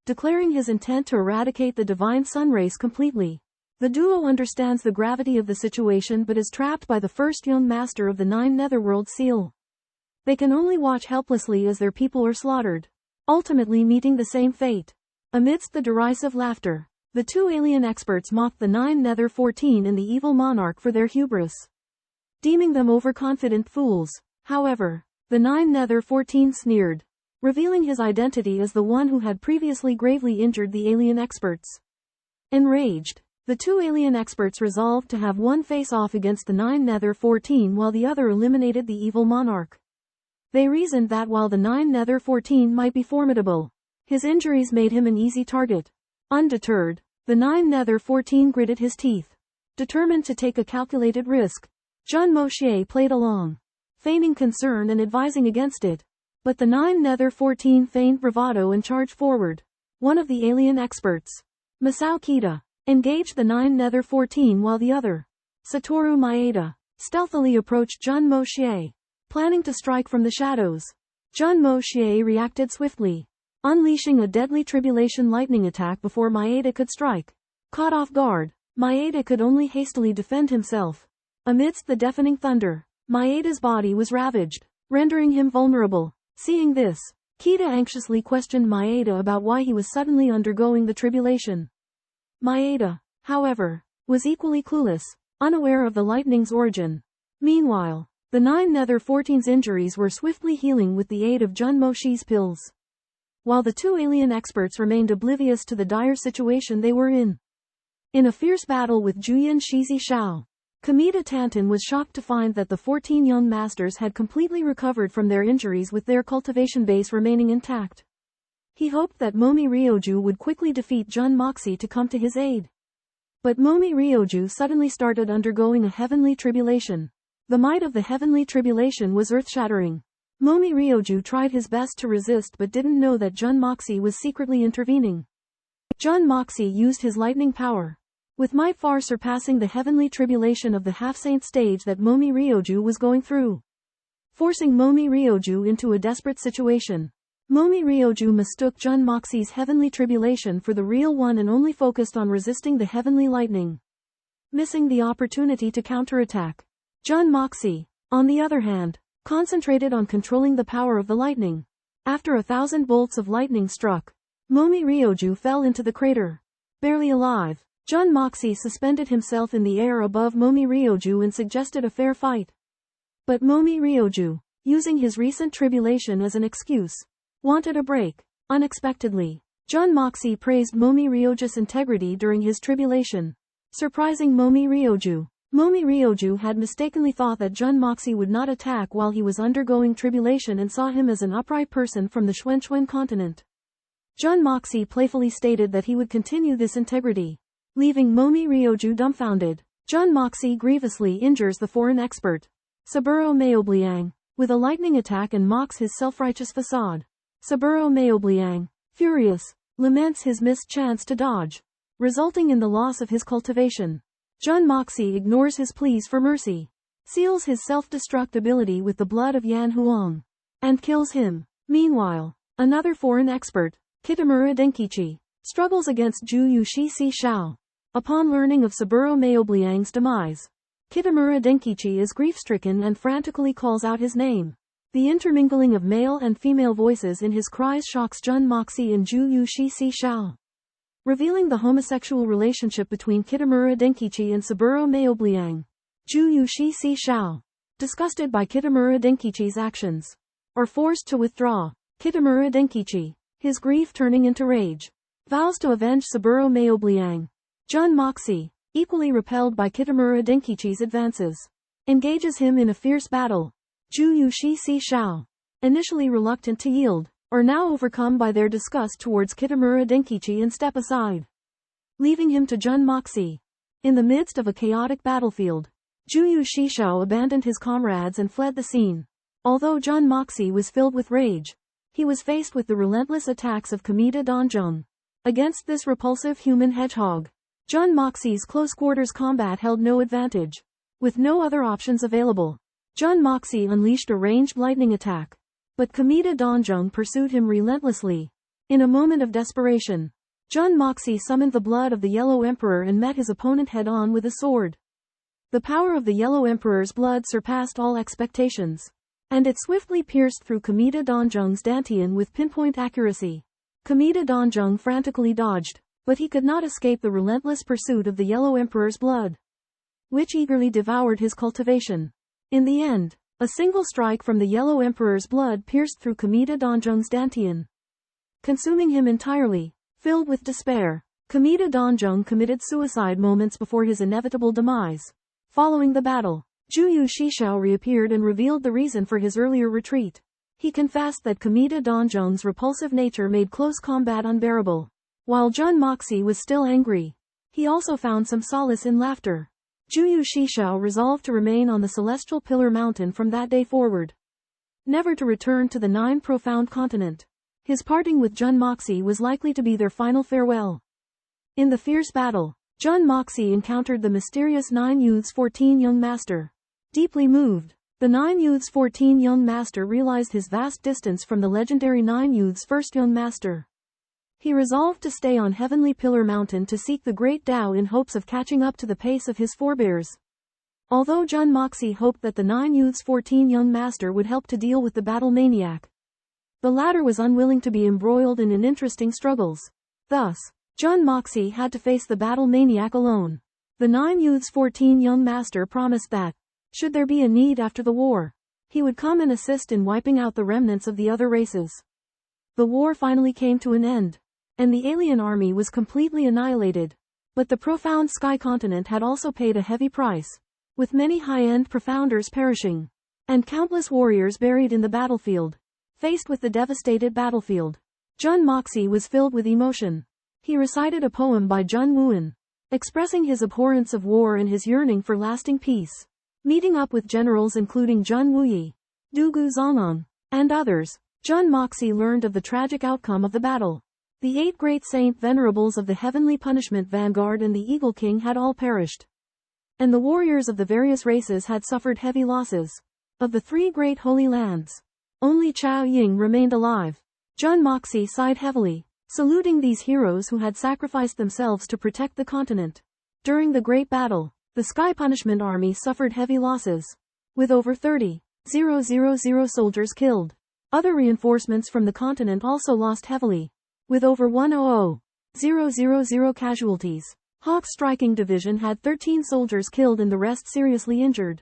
declaring his intent to eradicate the divine sun race completely. The duo understands the gravity of the situation but is trapped by the first young master of the 9 netherworld seal. They can only watch helplessly as their people are slaughtered, ultimately meeting the same fate. Amidst the derisive laughter, the 2 alien experts mock the 9 nether 14 and the evil monarch for their hubris, deeming them overconfident fools. However, the 9 nether 14 sneered, revealing his identity as the one who had previously gravely injured the alien experts. Enraged, the 2 alien experts resolved to have one face off against the 9 nether 14 while the other eliminated the evil monarch. They reasoned that while the 9 nether 14 might be formidable, his injuries made him an easy target. Undeterred, the 9 nether 14 gritted his teeth, determined to take a calculated risk. Jun Moxie played along, feigning concern and advising against it. But the 9 nether 14 feigned bravado and charged forward. One of the alien experts, Masao Kita, engaged the 9 nether 14 while the other, Satoru Maeda, stealthily approached Jun Moxie, planning to strike from the shadows. Jun Moxie reacted swiftly, unleashing a deadly tribulation lightning attack before Maeda could strike. Caught off guard, Maeda could only hastily defend himself. Amidst the deafening thunder, Maeda's body was ravaged, rendering him vulnerable. Seeing this, Kita anxiously questioned Maeda about why he was suddenly undergoing the tribulation. Maeda, however, was equally clueless, unaware of the lightning's origin. Meanwhile, the 9 nether 14's injuries were swiftly healing with the aid of Jun Moxie's pills, while the 2 alien experts remained oblivious to the dire situation they were in. In a fierce battle with Juyin Shizi Shao, Kamita Tantan was shocked to find that the 14 young masters had completely recovered from their injuries with their cultivation base remaining intact. He hoped that Momi Ryoju would quickly defeat Jun Moxie to come to his aid. But Momi Ryoju suddenly started undergoing a heavenly tribulation. The might of the heavenly tribulation was earth-shattering. Momi Ryoju tried his best to resist but didn't know that Jun Moxie was secretly intervening. Jun Moxie used his lightning power, with might far surpassing the heavenly tribulation of the half-saint stage that Momi Ryoju was going through, forcing Momi Ryoju into a desperate situation. Momi Ryoju mistook Jun Moxie's heavenly tribulation for the real one and only focused on resisting the heavenly lightning, missing the opportunity to counterattack. Jun Moxie, on the other hand, concentrated on controlling the power of the lightning. After 1,000 bolts of lightning struck, Momi Ryoju fell into the crater, barely alive. Jun Moxie suspended himself in the air above Momi Ryoju and suggested a fair fight. But Momi Ryoju, using his recent tribulation as an excuse, wanted a break. Unexpectedly, Jun Moxie praised Momi Ryoju's integrity during his tribulation, surprising Momi Ryoju. Momi Ryoju had mistakenly thought that Jun Moxie would not attack while he was undergoing tribulation and saw him as an upright person from the Xuanxuan Continent. Jun Moxie playfully stated that he would continue this integrity, leaving Momi Ryoju dumbfounded. Jun Moxie grievously injures the foreign expert, Saburo Maobliang, with a lightning attack and mocks his self-righteous facade. Saburo Maobliang, furious, laments his missed chance to dodge, resulting in the loss of his cultivation. Jun Moxie ignores his pleas for mercy, seals his self-destruct ability with the blood of Yan Huang, and kills him. Meanwhile, another foreign expert, Kitamura Denkichi, struggles against Ju Yushi Si Shao. Upon learning of Saburo Maobliang's demise, Kitamura Denkichi is grief-stricken and frantically calls out his name. The intermingling of male and female voices in his cries shocks Jun Moxie and Ju Yushi Si Shao, revealing the homosexual relationship between Kitamura Denkichi and Saburo Maobliang. Ju Yushi Si Shao, disgusted by Kitamura Denkichi's actions, are forced to withdraw. Kitamura Denkichi, his grief turning into rage, vows to avenge Saburo Maobliang. Jun Moxie, equally repelled by Kitamura Denkichi's advances, engages him in a fierce battle. Ju Yushi Si Shao, initially reluctant to yield, are now overcome by their disgust towards Kitamura Denkichi and step aside, leaving him to Jun Moxie. In the midst of a chaotic battlefield, Ju Yushi Shao abandoned his comrades and fled the scene. Although Jun Moxie was filled with rage, he was faced with the relentless attacks of Kamita Donjong. Against this repulsive human hedgehog, Jun Moxie's close-quarters combat held no advantage. With no other options available, Jun Moxie unleashed a ranged lightning attack, but Kamita Donjong pursued him relentlessly. In a moment of desperation, Jun Moxie summoned the blood of the Yellow Emperor and met his opponent head-on with a sword. The power of the Yellow Emperor's blood surpassed all expectations, and it swiftly pierced through Kamita Donjong's dantian with pinpoint accuracy. Kamita Donjong frantically dodged, but he could not escape the relentless pursuit of the Yellow Emperor's blood, which eagerly devoured his cultivation. In the end, a single strike from the Yellow Emperor's blood pierced through Kamita Donjong's dantian, consuming him entirely. Filled with despair, Kamita Donjong committed suicide moments before his inevitable demise. Following the battle, Ju Yushi Shao reappeared and revealed the reason for his earlier retreat. He confessed that Kamita Donjong's repulsive nature made close combat unbearable. While Jun Moxie was still angry, he also found some solace in laughter. Ju Yushi Shao resolved to remain on the Celestial Pillar Mountain from that day forward, never to return to the Nine Profound Continent. His parting with Jun Moxie was likely to be their final farewell. In the fierce battle, Jun Moxie encountered the mysterious Nine Youths 14 young master. Deeply moved, the Nine Youths 14 young master realized his vast distance from the legendary Nine Youths first young master. He resolved to stay on Heavenly Pillar Mountain to seek the Great Tao in hopes of catching up to the pace of his forebears. Although Jun Moxie hoped that the Nine Youths 14 young master would help to deal with the battle maniac, the latter was unwilling to be embroiled in interesting struggles. Thus, Jun Moxie had to face the battle maniac alone. The Nine Youths 14 young master promised that, should there be a need after the war, he would come and assist in wiping out the remnants of the other races. The war finally came to an end, and the alien army was completely annihilated. But the profound Sky Continent had also paid a heavy price, with many high-end profounders perishing, and countless warriors buried in the battlefield. Faced with the devastated battlefield, Jun Moxie was filled with emotion. He recited a poem by Jun Wuan, expressing his abhorrence of war and his yearning for lasting peace. Meeting up with generals including Jun Wuyi, Dugu Zong'an, and others, Jun Moxie learned of the tragic outcome of the battle. The 8 great saint venerables of the Heavenly Punishment Vanguard and the Eagle King had all perished, and the warriors of the various races had suffered heavy losses. Of the 3 great holy lands, only Chao Ying remained alive. Jun Moxie sighed heavily, saluting these heroes who had sacrificed themselves to protect the continent. During the great battle, the Sky Punishment Army suffered heavy losses, with over 30,000 soldiers killed. Other reinforcements from the continent also lost heavily, with over 100,000 casualties. Hawk's striking division had 13 soldiers killed and the rest seriously injured.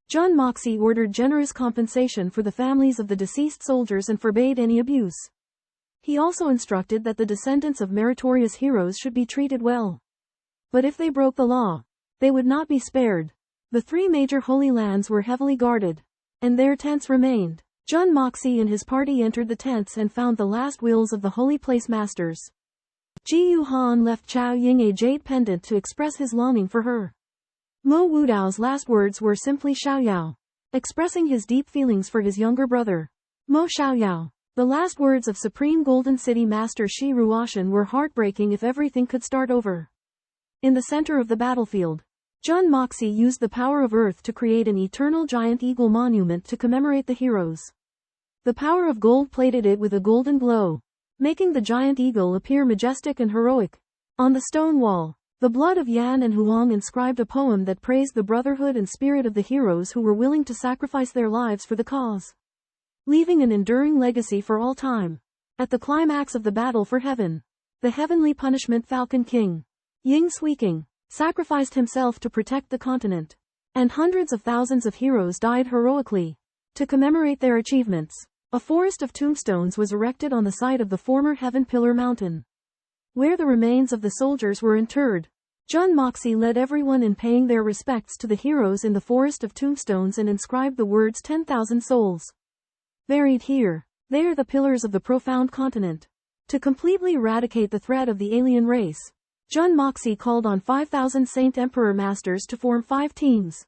Jun Moxie ordered generous compensation for the families of the deceased soldiers and forbade any abuse. He also instructed that the descendants of meritorious heroes should be treated well, but if they broke the law, They would not be spared. The 3 major holy lands were heavily guarded, and their tents remained. Jun Moxie and his party entered the tents and found the last wills of the holy place masters. Ji Yuhan left Chao Ying a jade pendant to express his longing for her. Mo Wudao's last words were simply Xiaoyao, expressing his deep feelings for his younger brother. Mo Xiaoyao. The last words of Supreme Golden City Master Shi Ruoshan were heartbreaking if everything could start over. In the center of the battlefield, Jun Moxie used the power of earth to create an eternal giant eagle monument to commemorate the heroes. The power of gold plated it with a golden glow, making the giant eagle appear majestic and heroic. On the stone wall, the blood of Yan and Huang inscribed a poem that praised the brotherhood and spirit of the heroes who were willing to sacrifice their lives for the cause, leaving an enduring legacy for all time. At the climax of the battle for heaven, the heavenly punishment Falcon King, Ying Suiking, sacrificed himself to protect the continent, and hundreds of thousands of heroes died heroically. To commemorate their achievements, a forest of tombstones was erected on the site of the former Heaven Pillar Mountain, where the remains of the soldiers were interred. Jun Moxie led everyone in paying their respects to the heroes in the forest of tombstones and inscribed the words 10,000 souls buried here. They are the pillars of the profound continent. To completely eradicate the threat of the alien race, Jun Moxie called on 5,000 Saint Emperor Masters to form 5 teams,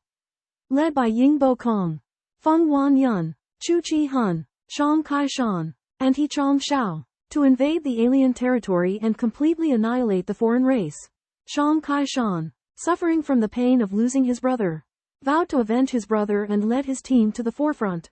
led by Ying Bo Kong, Feng Wan Yun, Chu Chi Hun, Shang Kai Shan, and He Chong Xiao, to invade the alien territory and completely annihilate the foreign race. Shang Kai Shan, suffering from the pain of losing his brother, vowed to avenge his brother and led his team to the forefront.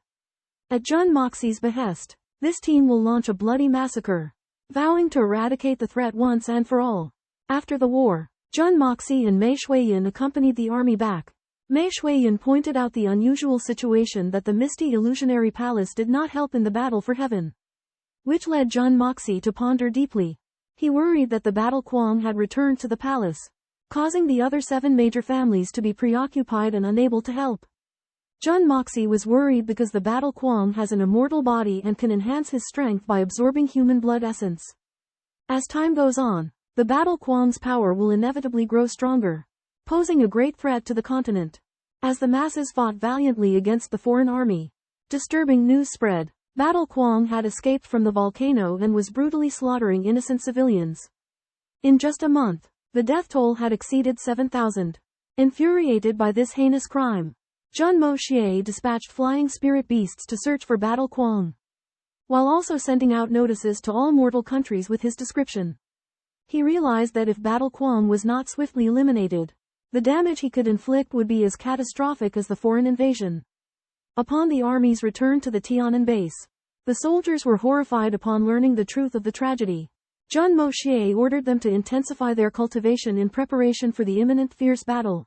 At Jun Moxie's behest, this team will launch a bloody massacre, vowing to eradicate the threat once and for all. After the war, Jun Moxie and Mei Shuiyan accompanied the army back. Mei Shuiyan pointed out the unusual situation that the misty illusionary palace did not help in the battle for heaven, which led Jun Moxie to ponder deeply. He worried that the battle Quang had returned to the palace, causing the other 7 major families to be preoccupied and unable to help. Jun Moxie was worried because the battle Quang has an immortal body and can enhance his strength by absorbing human blood essence. As time goes on, the battle Quang's power will inevitably grow stronger, posing a great threat to the continent. As the masses fought valiantly against the foreign army, disturbing news spread. Battle Quang had escaped from the volcano and was brutally slaughtering innocent civilians. In just a month, the death toll had exceeded 7,000. Infuriated by this heinous crime, Jun Moxie dispatched flying spirit beasts to search for Battle Quang, while also sending out notices to all mortal countries with his description. He realized that if Battle Quang was not swiftly eliminated, the damage he could inflict would be as catastrophic as the foreign invasion. Upon the army's return to the Tian'an base, the soldiers were horrified upon learning the truth of the tragedy. Jun Moxie ordered them to intensify their cultivation in preparation for the imminent fierce battle.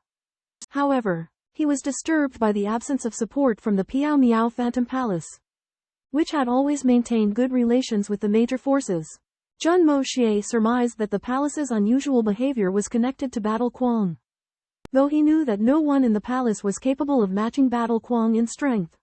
However, he was disturbed by the absence of support from the Piao Miao Phantom Palace, which had always maintained good relations with the major forces. Jun Moxie surmised that the palace's unusual behavior was connected to Battle Quang, though he knew that no one in the palace was capable of matching Battle Quang in strength.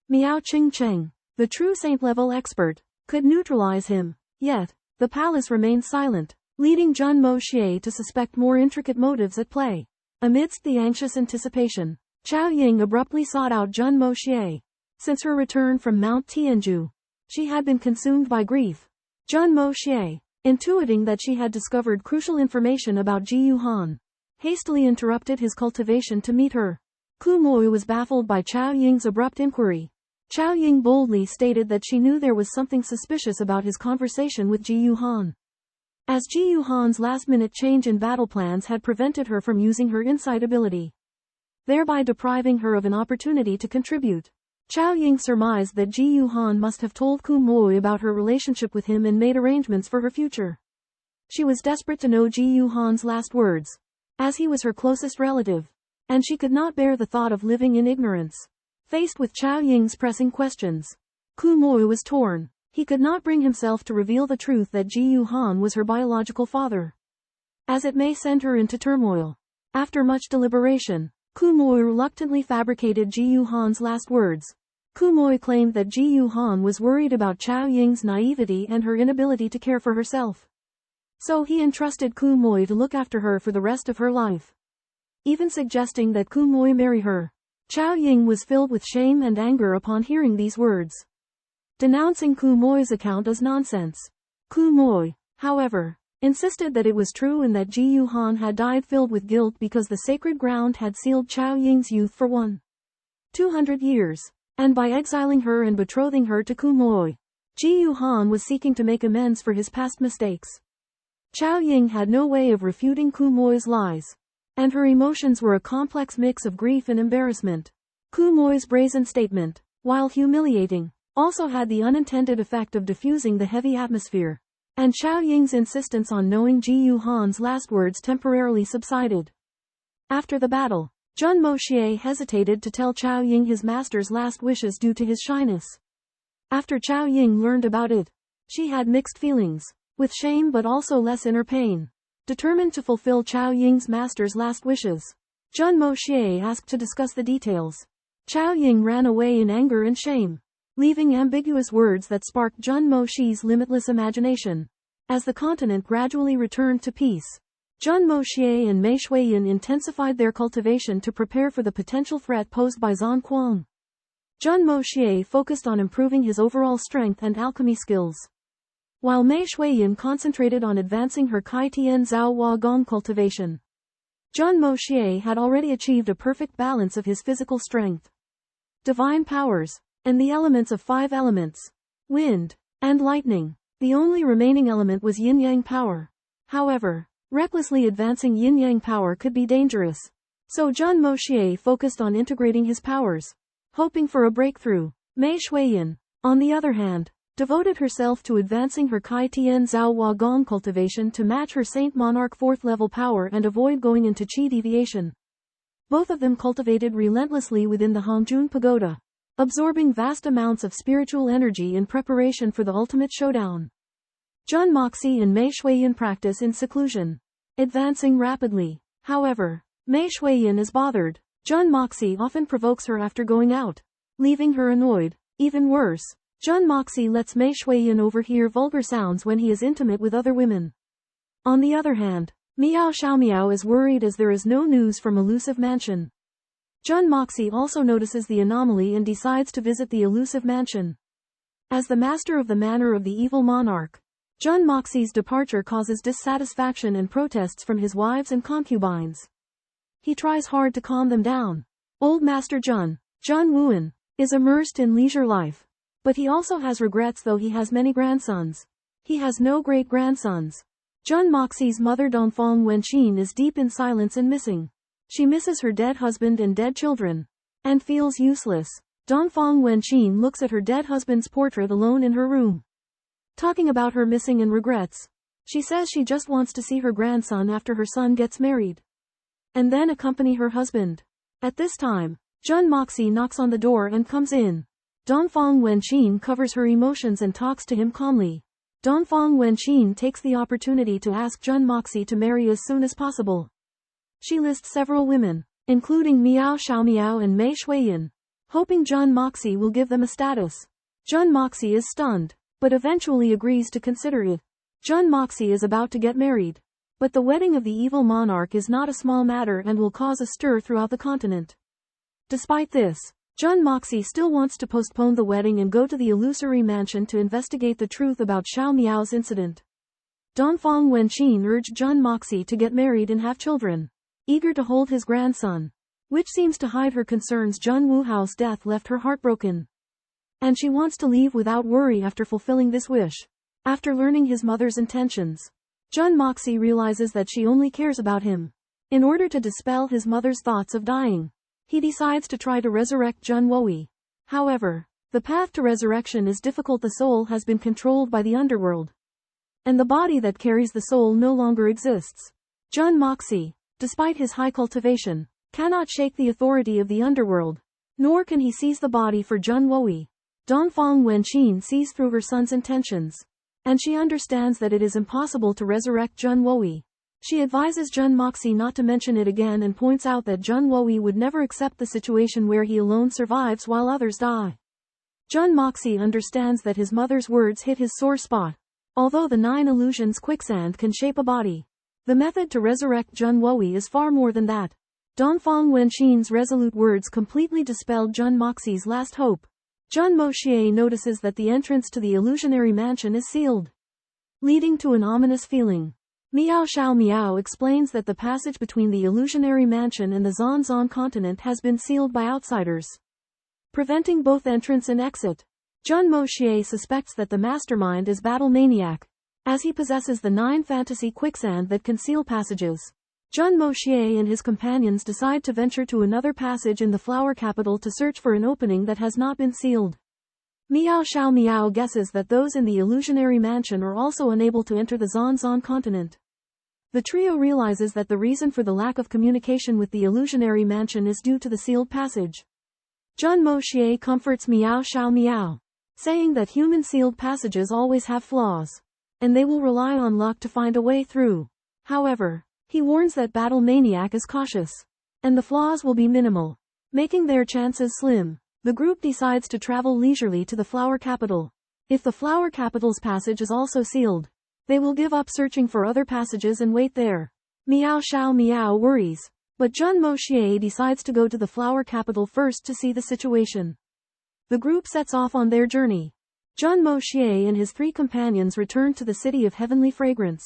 Miao Qingcheng, the true saint-level expert, could neutralize him. Yet, the palace remained silent, leading Jun Moxie to suspect more intricate motives at play. Amidst the anxious anticipation, Chao Ying abruptly sought out Jun Moxie. Since her return from Mount Tianju, she had been consumed by grief. Jun Moxie, intuiting that she had discovered crucial information about Ji Yuhan, hastily interrupted his cultivation to meet her. Ku Moi was baffled by Chao Ying's abrupt inquiry. Chao Ying boldly stated that she knew there was something suspicious about his conversation with Ji Yuhan, as Ji Yuhan's last-minute change in battle plans had prevented her from using her insight ability, thereby depriving her of an opportunity to contribute. Chao Ying surmised that Ji Yuhan must have told Ku Moi about her relationship with him and made arrangements for her future. She was desperate to know Ji Yuhan's last words, as he was her closest relative, and she could not bear the thought of living in ignorance. Faced with Chao Ying's pressing questions, Ku Moi was torn. He could not bring himself to reveal the truth that Ji Yuhan was her biological father, as it may send her into turmoil. After much deliberation, Ku Moi reluctantly fabricated Ji Yuhan's last words. Ku Moi claimed that Ji Yuhan was worried about Chao Ying's naivety and her inability to care for herself, so he entrusted Ku Moi to look after her for the rest of her life. even suggesting that Ku Moi marry her. Chao Ying was filled with shame and anger upon hearing these words, denouncing Ku Moi's account as nonsense. Ku Moi, however, insisted that it was true and that Ji Yuhan had died filled with guilt because the sacred ground had sealed Chao Ying's youth for 200 years, and by exiling her and betrothing her to Ku Moi, Ji Yuhan was seeking to make amends for his past mistakes. Chao Ying had no way of refuting Ku Moi's lies, and her emotions were a complex mix of grief and embarrassment. Ku Moi's brazen statement, while humiliating, also had the unintended effect of diffusing the heavy atmosphere, and Chao Ying's insistence on knowing Ji Yuhan's last words temporarily subsided. After the battle, Jun Moxie hesitated to tell Chao Ying his master's last wishes due to his shyness. After Chao Ying learned about it, she had mixed feelings, with shame but also less inner pain. Determined to fulfill Chao Ying's master's last wishes, Jun Moxie asked to discuss the details. Chao Ying ran away in anger and shame, leaving ambiguous words that sparked Jun Moxie's limitless imagination. As the continent gradually returned to peace, Jun Moxie and Mei Shuiyan intensified their cultivation to prepare for the potential threat posed by Zan Kuang. Jun Moxie focused on improving his overall strength and alchemy skills, while Mei Shuiyan concentrated on advancing her Kai Tian Zhao Hua Gong cultivation. Jun Moxie had already achieved a perfect balance of his physical strength, divine powers, and the elements of 5 elements, wind, and lightning. The only remaining element was yin-yang power. However, recklessly advancing yin-yang power could be dangerous, so Jun Moxie focused on integrating his powers, hoping for a breakthrough. Mei Shuiyan, on the other hand, devoted herself to advancing her Kai Tian Zhao Hua Gong cultivation to match her Saint Monarch 4th level power and avoid going into chi deviation. Both of them cultivated relentlessly within the Hongjun Pagoda, absorbing vast amounts of spiritual energy in preparation for the ultimate showdown. Jun Moxie and Mei Shuiyan practice in seclusion, advancing rapidly. However, Mei Shuiyan is bothered. Jun Moxie often provokes her after going out, leaving her annoyed. Even worse, Jun Moxie lets Mei Shuiyan overhear vulgar sounds when he is intimate with other women. On the other hand, Miao Xiaomiao is worried as there is no news from Elusive Mansion. Jun Moxie also notices the anomaly and decides to visit the Elusive Mansion. As the master of the manor of the evil monarch, Jun Moxie's departure causes dissatisfaction and protests from his wives and concubines. He tries hard to calm them down. Old Master Jun Wuan, is immersed in leisure life. But he also has regrets though he has many grandsons. He has no great-grandsons. Jun Moxie's mother Dongfang Wenqin is deep in silence and missing. She misses her dead husband and dead children, and feels useless. Dongfang Wenqin looks at her dead husband's portrait alone in her room, talking about her missing and regrets. She says she just wants to see her grandson after her son gets married, and then accompany her husband. At this time, Jun Moxie knocks on the door and comes in. Dongfang Wenqin covers her emotions and talks to him calmly. Dongfang Wenqin takes the opportunity to ask Jun Moxie to marry as soon as possible. She lists several women, including Miao Xiaomiao and Mei Shuiyan, hoping Jun Moxie will give them a status. Jun Moxie is stunned, but eventually agrees to consider it. Jun Moxie is about to get married, but the wedding of the evil monarch is not a small matter and will cause a stir throughout the continent. Despite this, Jun Moxie still wants to postpone the wedding and go to the illusory mansion to investigate the truth about Xiao Miao's incident. Dongfang Wenqin urged Jun Moxie to get married and have children, eager to hold his grandson, which seems to hide her concerns. Jun Wuhao's death left her heartbroken, and she wants to leave without worry after fulfilling this wish. After learning his mother's intentions, Jun Moxie realizes that she only cares about him. In order to dispel his mother's thoughts of dying, he decides to try to resurrect Jun Wei. However, the path to resurrection is difficult. The soul has been controlled by the underworld, and the body that carries the soul no longer exists. Jun Moxie, despite his high cultivation, cannot shake the authority of the underworld, nor can he seize the body for Jun Wei. Dongfang Wenqin sees through her son's intentions, and she understands that it is impossible to resurrect Jun Wei. She advises Jun Moxie not to mention it again and points out that Jun Wei would never accept the situation where he alone survives while others die. Jun Moxie understands that his mother's words hit his sore spot. Although the 9 illusions quicksand can shape a body, the method to resurrect Jun Wei is far more than that. Dongfang Wenxin's resolute words completely dispelled Jun Moxie's last hope. Jun Moxie notices that the entrance to the illusionary mansion is sealed, leading to an ominous feeling. Miao Xiao Miao explains that the passage between the illusionary mansion and the Xuanxuan Continent has been sealed by outsiders, preventing both entrance and exit. Jun Moxie suspects that the mastermind is Battle Maniac, as he possesses the 9 fantasy quicksand that conceal passages. Jun Moxie and his companions decide to venture to another passage in the flower capital to search for an opening that has not been sealed. Miao Xiao Miao guesses that those in the illusionary mansion are also unable to enter the Xuanxuan Continent. The trio realizes that the reason for the lack of communication with the illusionary mansion is due to the sealed passage. Jun Moxie comforts Miao Xiao Miao, saying that human sealed passages always have flaws, and they will rely on luck to find a way through. However, he warns that Battle Maniac is cautious, and the flaws will be minimal, making their chances slim. The group decides to travel leisurely to the flower capital. If the flower capital's passage is also sealed, they will give up searching for other passages and wait there. Miao Xiao Miao worries, but Jun Moxie decides to go to the flower capital first to see the situation. The group sets off on their journey. Jun Moxie and his 3 companions returned to the city of heavenly fragrance,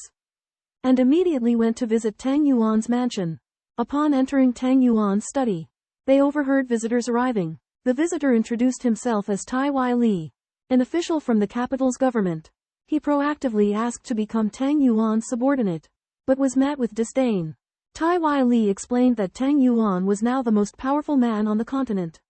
and immediately went to visit Tang Yuan's mansion. Upon entering Tang Yuan's study, they overheard visitors arriving. The visitor introduced himself as Tai Wai Li, an official from the capital's government. He proactively asked to become Tang Yuan's subordinate, but was met with disdain. Tai Wai Li explained that Tang Yuan was now the most powerful man on the continent,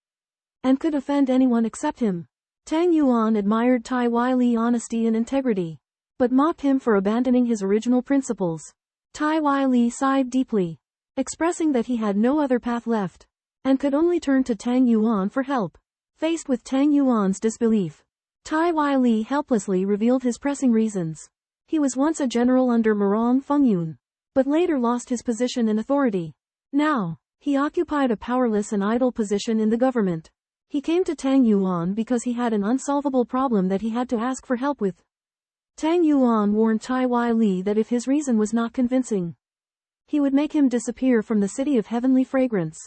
and could offend anyone except him. Tang Yuan admired Tai Wai Li's honesty and integrity, but mocked him for abandoning his original principles. Tai Wai Li sighed deeply, expressing that he had no other path left, and could only turn to Tang Yuan for help. Faced with Tang Yuan's disbelief, Tai Wai Li helplessly revealed his pressing reasons. He was once a general under Murong Fengyun, but later lost his position and authority. Now, he occupied a powerless and idle position in the government. He came to Tang Yuan because he had an unsolvable problem that he had to ask for help with. Tang Yuan warned Tai Wai Li that if his reason was not convincing, he would make him disappear from the city of heavenly fragrance.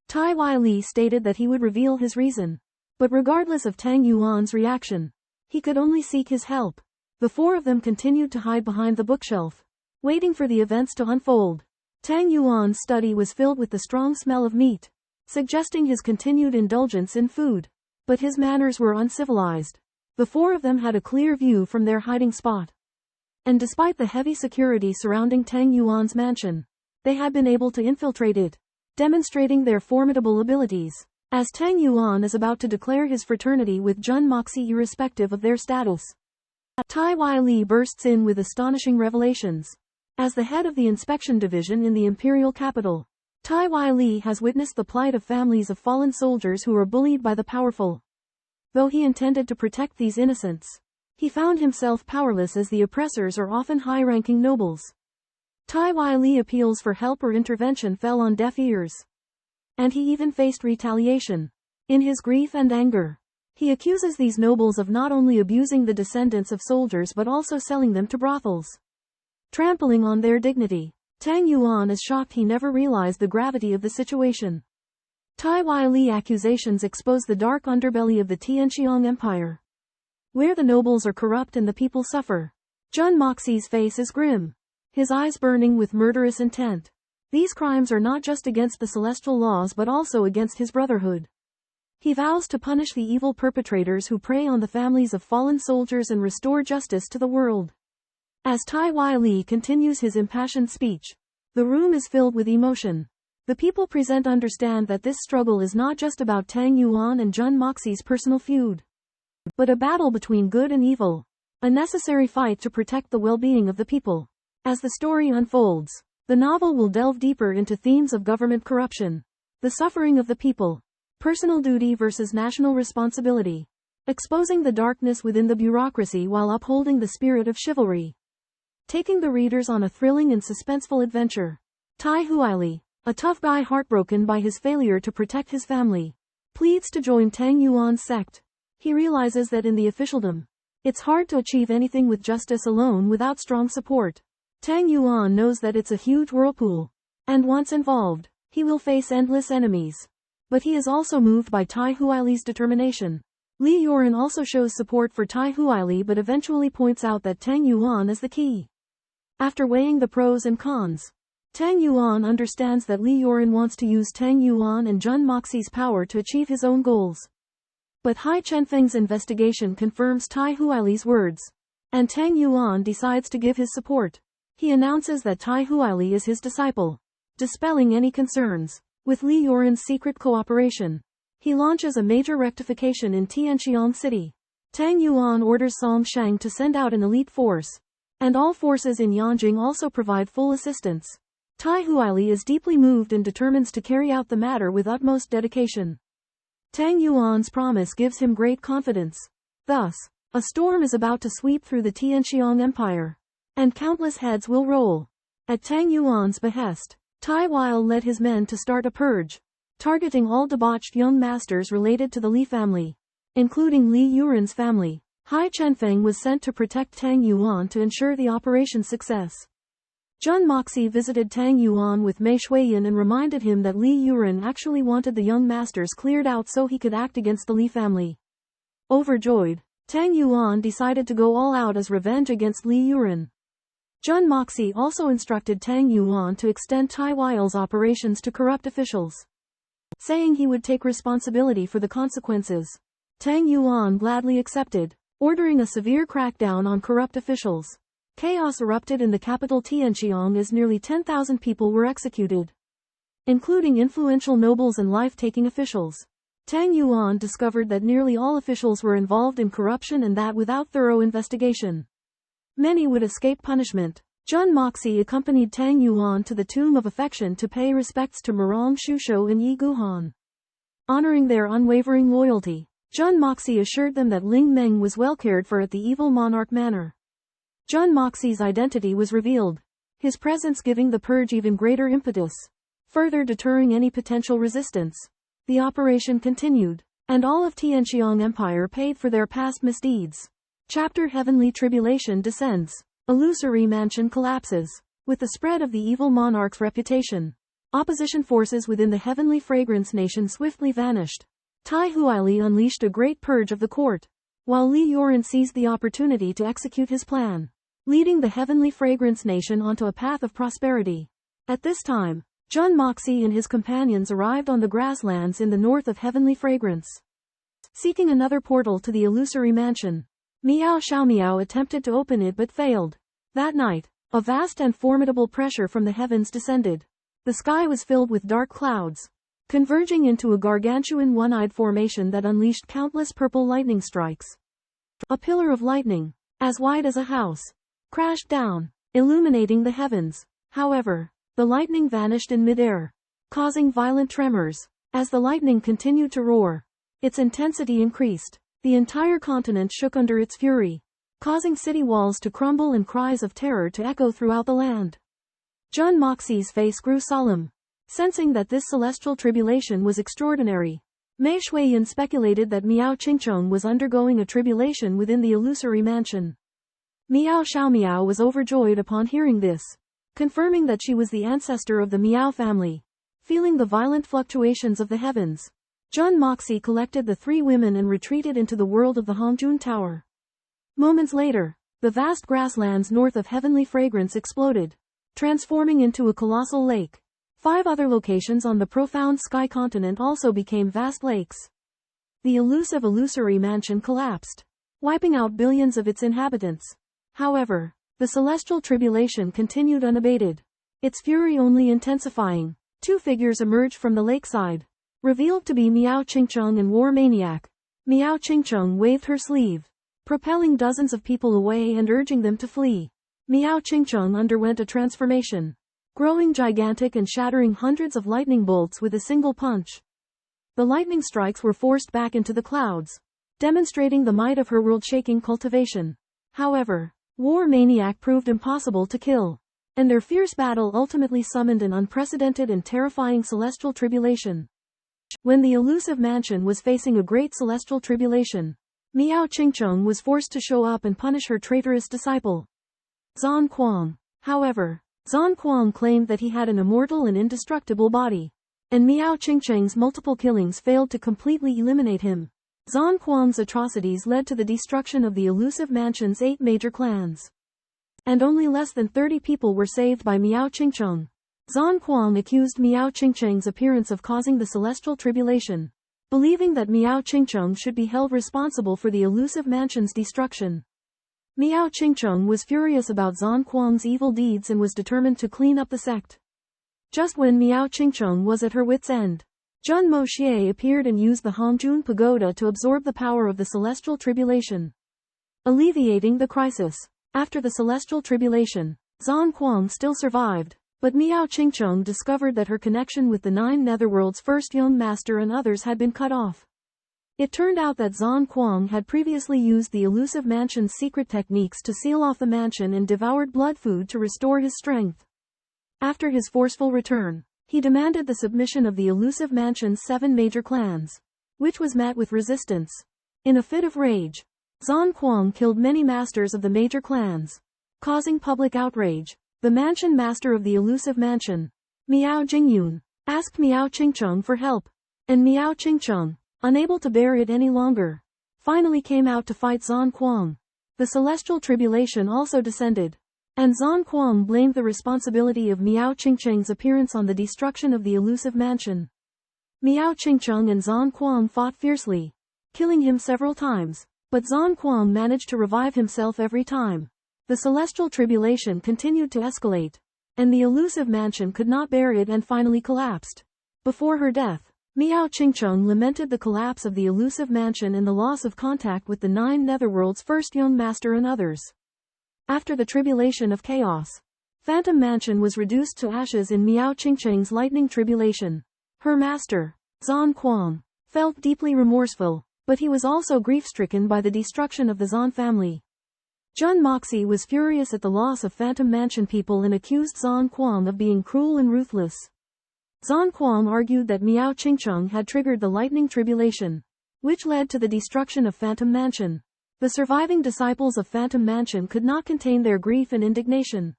Tai Wai Li stated that he would reveal his reason, but regardless of Tang Yuan's reaction, he could only seek his help. The 4 of them continued to hide behind the bookshelf, waiting for the events to unfold. Tang Yuan's study was filled with the strong smell of meat, suggesting his continued indulgence in food, but his manners were uncivilized. The 4 of them had a clear view from their hiding spot, and despite the heavy security surrounding Tang Yuan's mansion, they had been able to infiltrate it, demonstrating their formidable abilities. As Tang Yuan is about to declare his fraternity with Jun Moxie irrespective of their status, Tai Wai Li bursts in with astonishing revelations. As the head of the inspection division in the imperial capital, Tai Wai Li has witnessed the plight of families of fallen soldiers who are bullied by the powerful. Though he intended to protect these innocents, he found himself powerless as the oppressors are often high-ranking nobles. Tai Wai Li appeals for help or intervention fell on deaf ears, and he even faced retaliation. In his grief and anger, he accuses these nobles of not only abusing the descendants of soldiers but also selling them to brothels, trampling on their dignity. Tang Yuan is shocked he never realized the gravity of the situation. Tai Wai Li accusations expose the dark underbelly of the Tianxiang Empire, where the nobles are corrupt and the people suffer. Jun Moxie's face is grim, his eyes burning with murderous intent. These crimes are not just against the celestial laws but also against his brotherhood. He vows to punish the evil perpetrators who prey on the families of fallen soldiers and restore justice to the world. As Tai Wai Li continues his impassioned speech, the room is filled with emotion. The people present understand that this struggle is not just about Tang Yuan and Jun Moxie's personal feud, but a battle between good and evil, a necessary fight to protect the well-being of the people. As the story unfolds, the novel will delve deeper into themes of government corruption, the suffering of the people, personal duty versus national responsibility, exposing the darkness within the bureaucracy while upholding the spirit of chivalry. Taking the readers on a thrilling and suspenseful adventure. Tai Wai Li, a tough guy heartbroken by his failure to protect his family, pleads to join Tang Yuan's sect. He realizes that in the officialdom, it's hard to achieve anything with justice alone without strong support. Tang Yuan knows that it's a huge whirlpool, and once involved, He will face endless enemies. But he is also moved by Tai Huaili's determination. Li Yuran also shows support for Tai Huaili but eventually points out that Tang Yuan is the key. After weighing the pros and cons, Tang Yuan understands that Li Yuran wants to use Tang Yuan and Jun Moxie's power to achieve his own goals. But Hai Chenfeng's investigation confirms Tai Huaili's words, and Tang Yuan decides to give his support. He announces that Tai Huaili is his disciple, dispelling any concerns. With Li Yuran's secret cooperation, he launches a major rectification in Tianxiang City. Tang Yuan orders Song Shang to send out an elite force, and all forces in Yanjing also provide full assistance. Tai Huaili is deeply moved and determines to carry out the matter with utmost dedication. Tang Yuan's promise gives him great confidence. Thus, a storm is about to sweep through the Tianxiang Empire, and countless heads will roll. At Tang Yuan's behest, Tai Weil led his men to start a purge, targeting all debauched young masters related to the Li family, including Li Yuran's family. Hai Chenfeng was sent to protect Tang Yuan to ensure the operation's success. Jun Moxie visited Tang Yuan with Mei Shuiyan and reminded him that Li Yuran actually wanted the young masters cleared out so he could act against the Li family. Overjoyed, Tang Yuan decided to go all out as revenge against Li Yuran. Jun Moxie also instructed Tang Yuan to extend Tai Weil's operations to corrupt officials, saying he would take responsibility for the consequences. Tang Yuan gladly accepted, ordering a severe crackdown on corrupt officials. Chaos erupted in the capital Tianxiang as nearly 10,000 people were executed, including influential nobles and life-taking officials. Tang Yuan discovered that nearly all officials were involved in corruption and that without thorough investigation, many would escape punishment. Jun Moxie accompanied Tang Yuan to the Tomb of Affection to pay respects to Murong Shusho and Yi Guhan. Honoring their unwavering loyalty, Jun Moxie assured them that Ling Meng was well cared for at the evil Monarch manor. Jun Moxie's identity was revealed, his presence giving the purge even greater impetus, further deterring any potential resistance. The operation continued, and all of Tianxiang Empire paid for their past misdeeds. Chapter Heavenly Tribulation descends. Illusory mansion collapses. With the spread of the evil monarch's reputation, opposition forces within the Heavenly Fragrance Nation swiftly vanished. Tai Huaili unleashed a great purge of the court, while Li Yuran seized the opportunity to execute his plan, leading the Heavenly Fragrance Nation onto a path of prosperity. At this time, Jun Moxie and his companions arrived on the grasslands in the north of Heavenly Fragrance, seeking another portal to the illusory mansion. Miao Xiaomiao attempted to open it but failed. That night, a vast and formidable pressure from the heavens descended. The sky was filled with dark clouds, converging into a gargantuan one-eyed formation that unleashed countless purple lightning strikes. A pillar of lightning, as wide as a house, crashed down, illuminating the heavens. However, the lightning vanished in midair, causing violent tremors. As the lightning continued to roar, its intensity increased. The entire continent shook under its fury, causing city walls to crumble and cries of terror to echo throughout the land. Jun Moxie's face grew solemn, sensing that this celestial tribulation was extraordinary. Mei Shuiyan speculated that Miao Qingcheng was undergoing a tribulation within the illusory mansion. Miao Xiaomiao was overjoyed upon hearing this, confirming that she was the ancestor of the Miao family. Feeling the violent fluctuations of the heavens, Jun Moxie collected the three women and retreated into the world of the Hongjun Tower. Moments later, the vast grasslands north of Heavenly Fragrance exploded, transforming into a colossal lake. 5 other locations on the profound sky continent also became vast lakes. The elusive illusory mansion collapsed, wiping out billions of its inhabitants. However, the celestial tribulation continued unabated, its fury only intensifying. 2 figures emerged from the lakeside, revealed to be Miao Qingcheng and War Maniac. Miao Qingcheng waved her sleeve, propelling dozens of people away and urging them to flee. Miao Qingcheng underwent a transformation, growing gigantic and shattering hundreds of lightning bolts with a single punch. The lightning strikes were forced back into the clouds, demonstrating the might of her world-shaking cultivation. However, War Maniac proved impossible to kill, and their fierce battle ultimately summoned an unprecedented and terrifying celestial tribulation. When the elusive mansion was facing a great celestial tribulation, Miao Qingcheng was forced to show up and punish her traitorous disciple, Zan Kuang. However, Zan Kuang claimed that he had an immortal and indestructible body, and Miao Qingcheng's multiple killings failed to completely eliminate him. Zhan Kuang's atrocities led to the destruction of the elusive mansion's 8 major clans. And only less than 30 people were saved by Miao Qingcheng. Zhan Kuang accused Miao Qingcheng's appearance of causing the celestial tribulation, believing that Miao Qingcheng should be held responsible for the elusive mansion's destruction. Miao Qingcheng was furious about Zhan Kuang's evil deeds and was determined to clean up the sect. Just when Miao Qingcheng was at her wit's end, Jun Moxie appeared and used the Hongjun Pagoda to absorb the power of the celestial tribulation, alleviating the crisis. After the celestial tribulation, Zhan Kuang still survived, but Miao Qingcheng discovered that her connection with the 9 Netherworld's first young master and others had been cut off. It turned out that Zhan Kuang had previously used the elusive mansion's secret techniques to seal off the mansion and devoured blood food to restore his strength. After his forceful return, he demanded the submission of the elusive mansion's 7 major clans, which was met with resistance. In a fit of rage, Zhan Kuang killed many masters of the major clans, causing public outrage. The mansion master of the elusive mansion, Miao Jingyun, asked Miao Qingcheng for help, and Miao Qingcheng, unable to bear it any longer, finally came out to fight Zhan Kuang. The celestial tribulation also descended, and Zhan Kuang blamed the responsibility of Miao Qingcheng's appearance on the destruction of the elusive mansion. Miao Qingcheng and Zhan Kuang fought fiercely, killing him several times, but Zhan Kuang managed to revive himself every time. The celestial tribulation continued to escalate, and the elusive mansion could not bear it and finally collapsed. Before her death, Miao Qingcheng lamented the collapse of the elusive mansion and the loss of contact with the 9 Netherworld's first young master and others. After the tribulation of chaos, Phantom Mansion was reduced to ashes in Miao Qingcheng's lightning tribulation. Her master, Zhan Kuang, felt deeply remorseful, but he was also grief-stricken by the destruction of the Zhan family. Jun Moxie was furious at the loss of Phantom Mansion people and accused Zhan Kuang of being cruel and ruthless. Zhan Kuang argued that Miao Qingcheng had triggered the lightning tribulation, which led to the destruction of Phantom Mansion. The surviving disciples of Phantom Mansion could not contain their grief and indignation.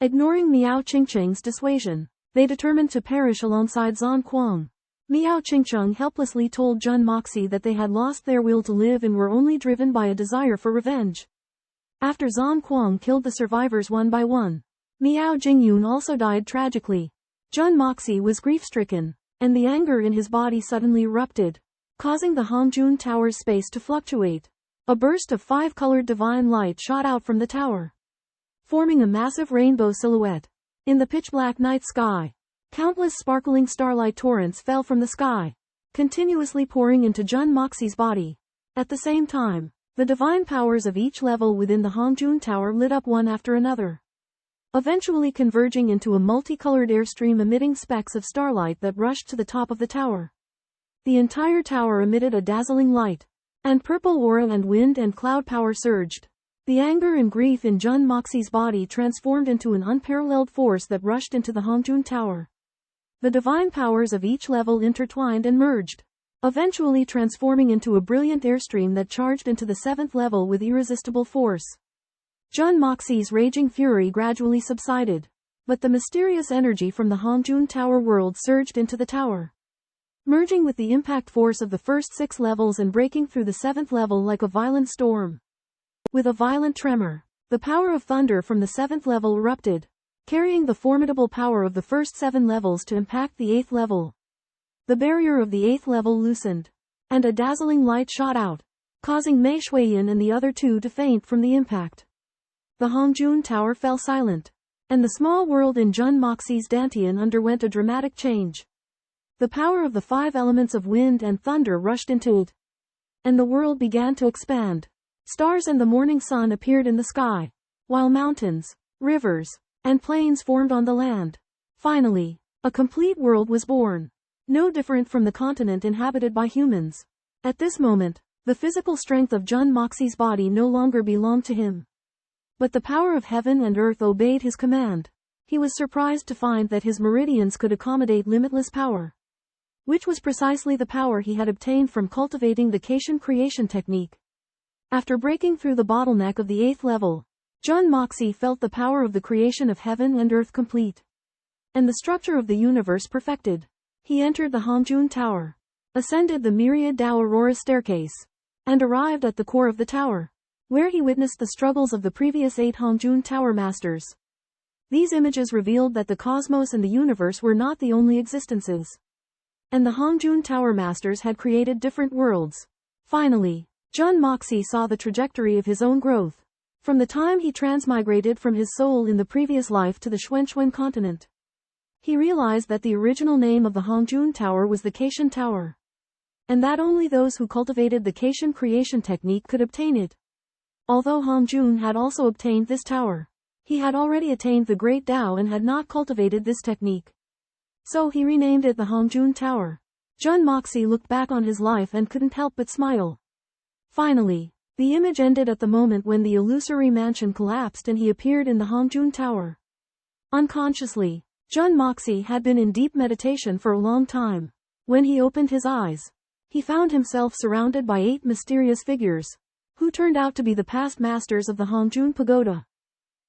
Ignoring Miao Qingcheng's dissuasion, they determined to perish alongside Zhan Kuang. Miao Qingcheng helplessly told Jun Moxie that they had lost their will to live and were only driven by a desire for revenge. After Zhan Kuang killed the survivors one by one, Miao Jingyun also died tragically. Jun Moxie was grief-stricken, and the anger in his body suddenly erupted, causing the Hongjun Tower's space to fluctuate. A burst of 5-colored divine light shot out from the tower, forming a massive rainbow silhouette. In the pitch-black night sky, countless sparkling starlight torrents fell from the sky, continuously pouring into Jun Moxie's body. At the same time, the divine powers of each level within the Hongjun Tower lit up one after another, eventually converging into a multicolored airstream emitting specks of starlight that rushed to the top of the tower. The entire tower emitted a dazzling light, and purple aura and wind and cloud power surged. The anger and grief in Jun Moxie's body transformed into an unparalleled force that rushed into the Hongjun Tower. The divine powers of each level intertwined and merged, eventually transforming into a brilliant airstream that charged into the 7th level with irresistible force. Jun Moxie's raging fury gradually subsided, but the mysterious energy from the Hongjun Tower world surged into the tower, merging with the impact force of the first 6 levels and breaking through the 7th level like a violent storm. With a violent tremor, the power of thunder from the 7th level erupted, carrying the formidable power of the first 7 levels to impact the 8th level. The barrier of the 8th level loosened, and a dazzling light shot out, causing Mei Shuiyan and the other 2 to faint from the impact. The Hongjun Tower fell silent, and the small world in Jun Moxie's Dantian underwent a dramatic change. The power of the 5 elements of wind and thunder rushed into it, and the world began to expand. Stars and the morning sun appeared in the sky, while mountains, rivers, and plains formed on the land. Finally, a complete world was born, no different from the continent inhabited by humans. At this moment, the physical strength of Jun Moxie's body no longer belonged to him, but the power of heaven and earth obeyed his command. He was surprised to find that his meridians could accommodate limitless power, which was precisely the power he had obtained from cultivating the Caitian creation technique. After breaking through the bottleneck of the 8th level, Jun Moxie felt the power of the creation of heaven and earth complete, and the structure of the universe perfected. He entered the Hongjun Tower, ascended the myriad Dao Aurora staircase, and arrived at the core of the tower, where he witnessed the struggles of the previous 8 Hongjun Tower masters. These images revealed that the cosmos and the universe were not the only existences, and the Hongjun Tower masters had created different worlds. Finally, Jun Moxie saw the trajectory of his own growth, from the time he transmigrated from his soul in the previous life to the Xuanxuan Continent. He realized that the original name of the Hongjun Tower was the Caitian Tower, and that only those who cultivated the Caitian creation technique could obtain it. Although Hongjun had also obtained this tower, he had already attained the Great Tao and had not cultivated this technique. So he renamed it the Hongjun Tower. Jun Moxie looked back on his life and couldn't help but smile. Finally, the image ended at the moment when the illusory mansion collapsed and he appeared in the Hongjun Tower. Unconsciously, Jun Moxie had been in deep meditation for a long time. When he opened his eyes, he found himself surrounded by 8 mysterious figures, who turned out to be the past masters of the Hongjun Pagoda.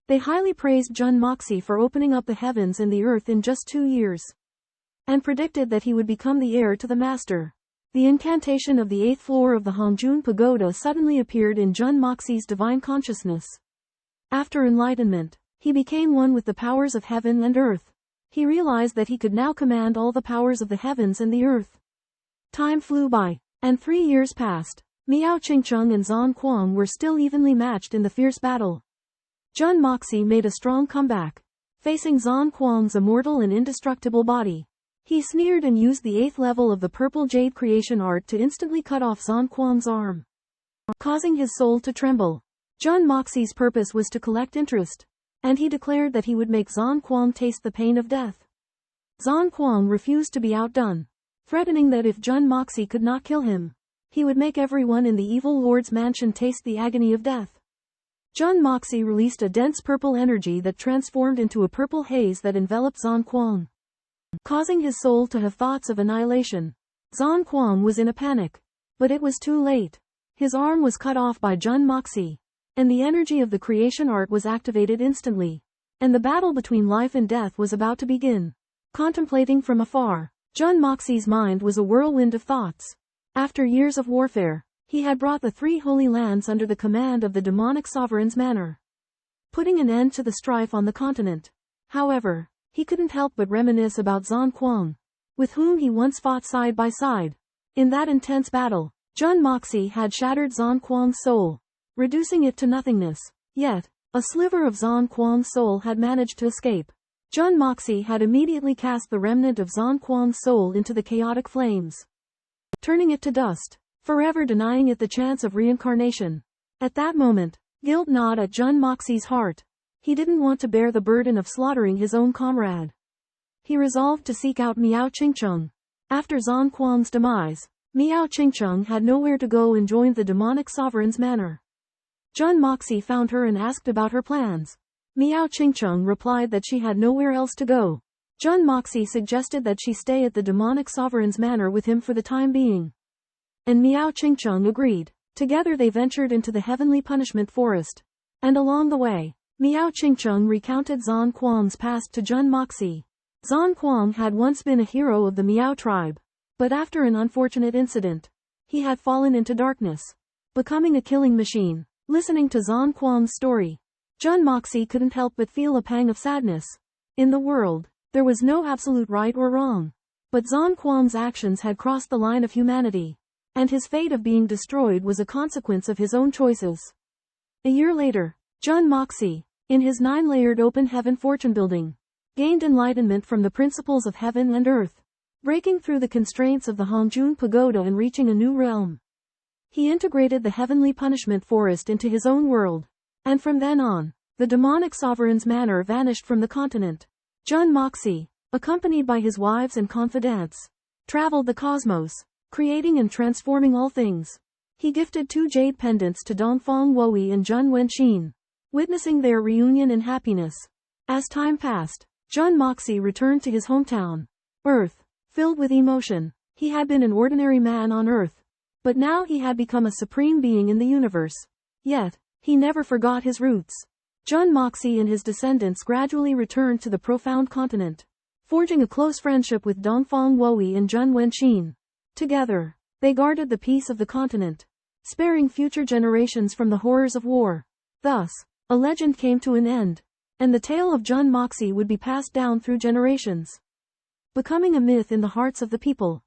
They highly praised Jun Moxie for opening up the heavens and the earth in just 2 years, and predicted that he would become the heir to the master. The incantation of the 8th floor of the Hongjun Pagoda suddenly appeared in Jun Moxie's divine consciousness. After enlightenment, he became one with the powers of heaven and earth. He realized that he could now command all the powers of the heavens and the earth. Time flew by, and 3 years passed. Miao Qingcheng and Zan Kuang were still evenly matched in the fierce battle. Jun Moxie made a strong comeback, facing Zan Kuang's immortal and indestructible body. He sneered and used the 8th level of the purple jade creation art to instantly cut off Zan Kuang's arm, causing his soul to tremble. Jun Moxie's purpose was to collect interest, and he declared that he would make Zan Kuang taste the pain of death. Zan Kuang refused to be outdone, threatening that if Jun Moxie could not kill him, he would make everyone in the evil lord's mansion taste the agony of death. Jun Moxie released a dense purple energy that transformed into a purple haze that enveloped Zan Kuang, causing his soul to have thoughts of annihilation. Zan Kuang was in a panic, but it was too late. His arm was cut off by Jun Moxie, and the energy of the creation art was activated instantly, and the battle between life and death was about to begin. Contemplating from afar, Jun Moxie's mind was a whirlwind of thoughts. After years of warfare, he had brought the 3 holy lands under the command of the demonic sovereign's manor, putting an end to the strife on the continent. However, he couldn't help but reminisce about Zan Kuang, with whom he once fought side by side. In that intense battle, Jun Moxie had shattered Zan Kuang's soul, reducing it to nothingness. Yet, a sliver of Zan Kuang's soul had managed to escape. Jun Moxie had immediately cast the remnant of Zan Kuang's soul into the chaotic flames, turning it to dust, forever denying it the chance of reincarnation. At that moment, guilt gnawed at Jun Moxie's heart. He didn't want to bear the burden of slaughtering his own comrade. He resolved to seek out Miao Qingcheng. After Zan Kuang's demise, Miao Qingcheng had nowhere to go and joined the demonic sovereign's manor. Jun Moxie found her and asked about her plans. Miao Qingcheng replied that she had nowhere else to go. Jun Moxie suggested that she stay at the demonic sovereign's manor with him for the time being, and Miao Qingcheng agreed. Together they ventured into the heavenly punishment forest, and along the way, Miao Qingcheng recounted Zan Kuang's past to Jun Moxie. Zan Kuang had once been a hero of the Miao tribe, but after an unfortunate incident, he had fallen into darkness, becoming a killing machine. Listening to Zan Kuang's story, Jun Moxie couldn't help but feel a pang of sadness. In the world, there was no absolute right or wrong, but Zan Kuang's actions had crossed the line of humanity, and his fate of being destroyed was a consequence of his own choices. A year later, Jun Moxie, in his 9-layered open heaven fortune building, gained enlightenment from the principles of heaven and earth, breaking through the constraints of the Hongjun Pagoda and reaching a new realm. He integrated the heavenly punishment forest into his own world, and from then on, the demonic sovereign's manor vanished from the continent. Jun Moxie, accompanied by his wives and confidants, traveled the cosmos, creating and transforming all things. He gifted 2 jade pendants to Dongfang Woyi and Jun Wenxin, witnessing their reunion in happiness. As time passed, Jun Moxie returned to his hometown, Earth. Filled with emotion, he had been an ordinary man on Earth, but now he had become a supreme being in the universe. Yet, he never forgot his roots. Jun Moxie and his descendants gradually returned to the profound continent, forging a close friendship with Dongfang Woyi and Jun Wenqin. Together, they guarded the peace of the continent, sparing future generations from the horrors of war. Thus, a legend came to an end, and the tale of Jun Moxie would be passed down through generations, becoming a myth in the hearts of the people.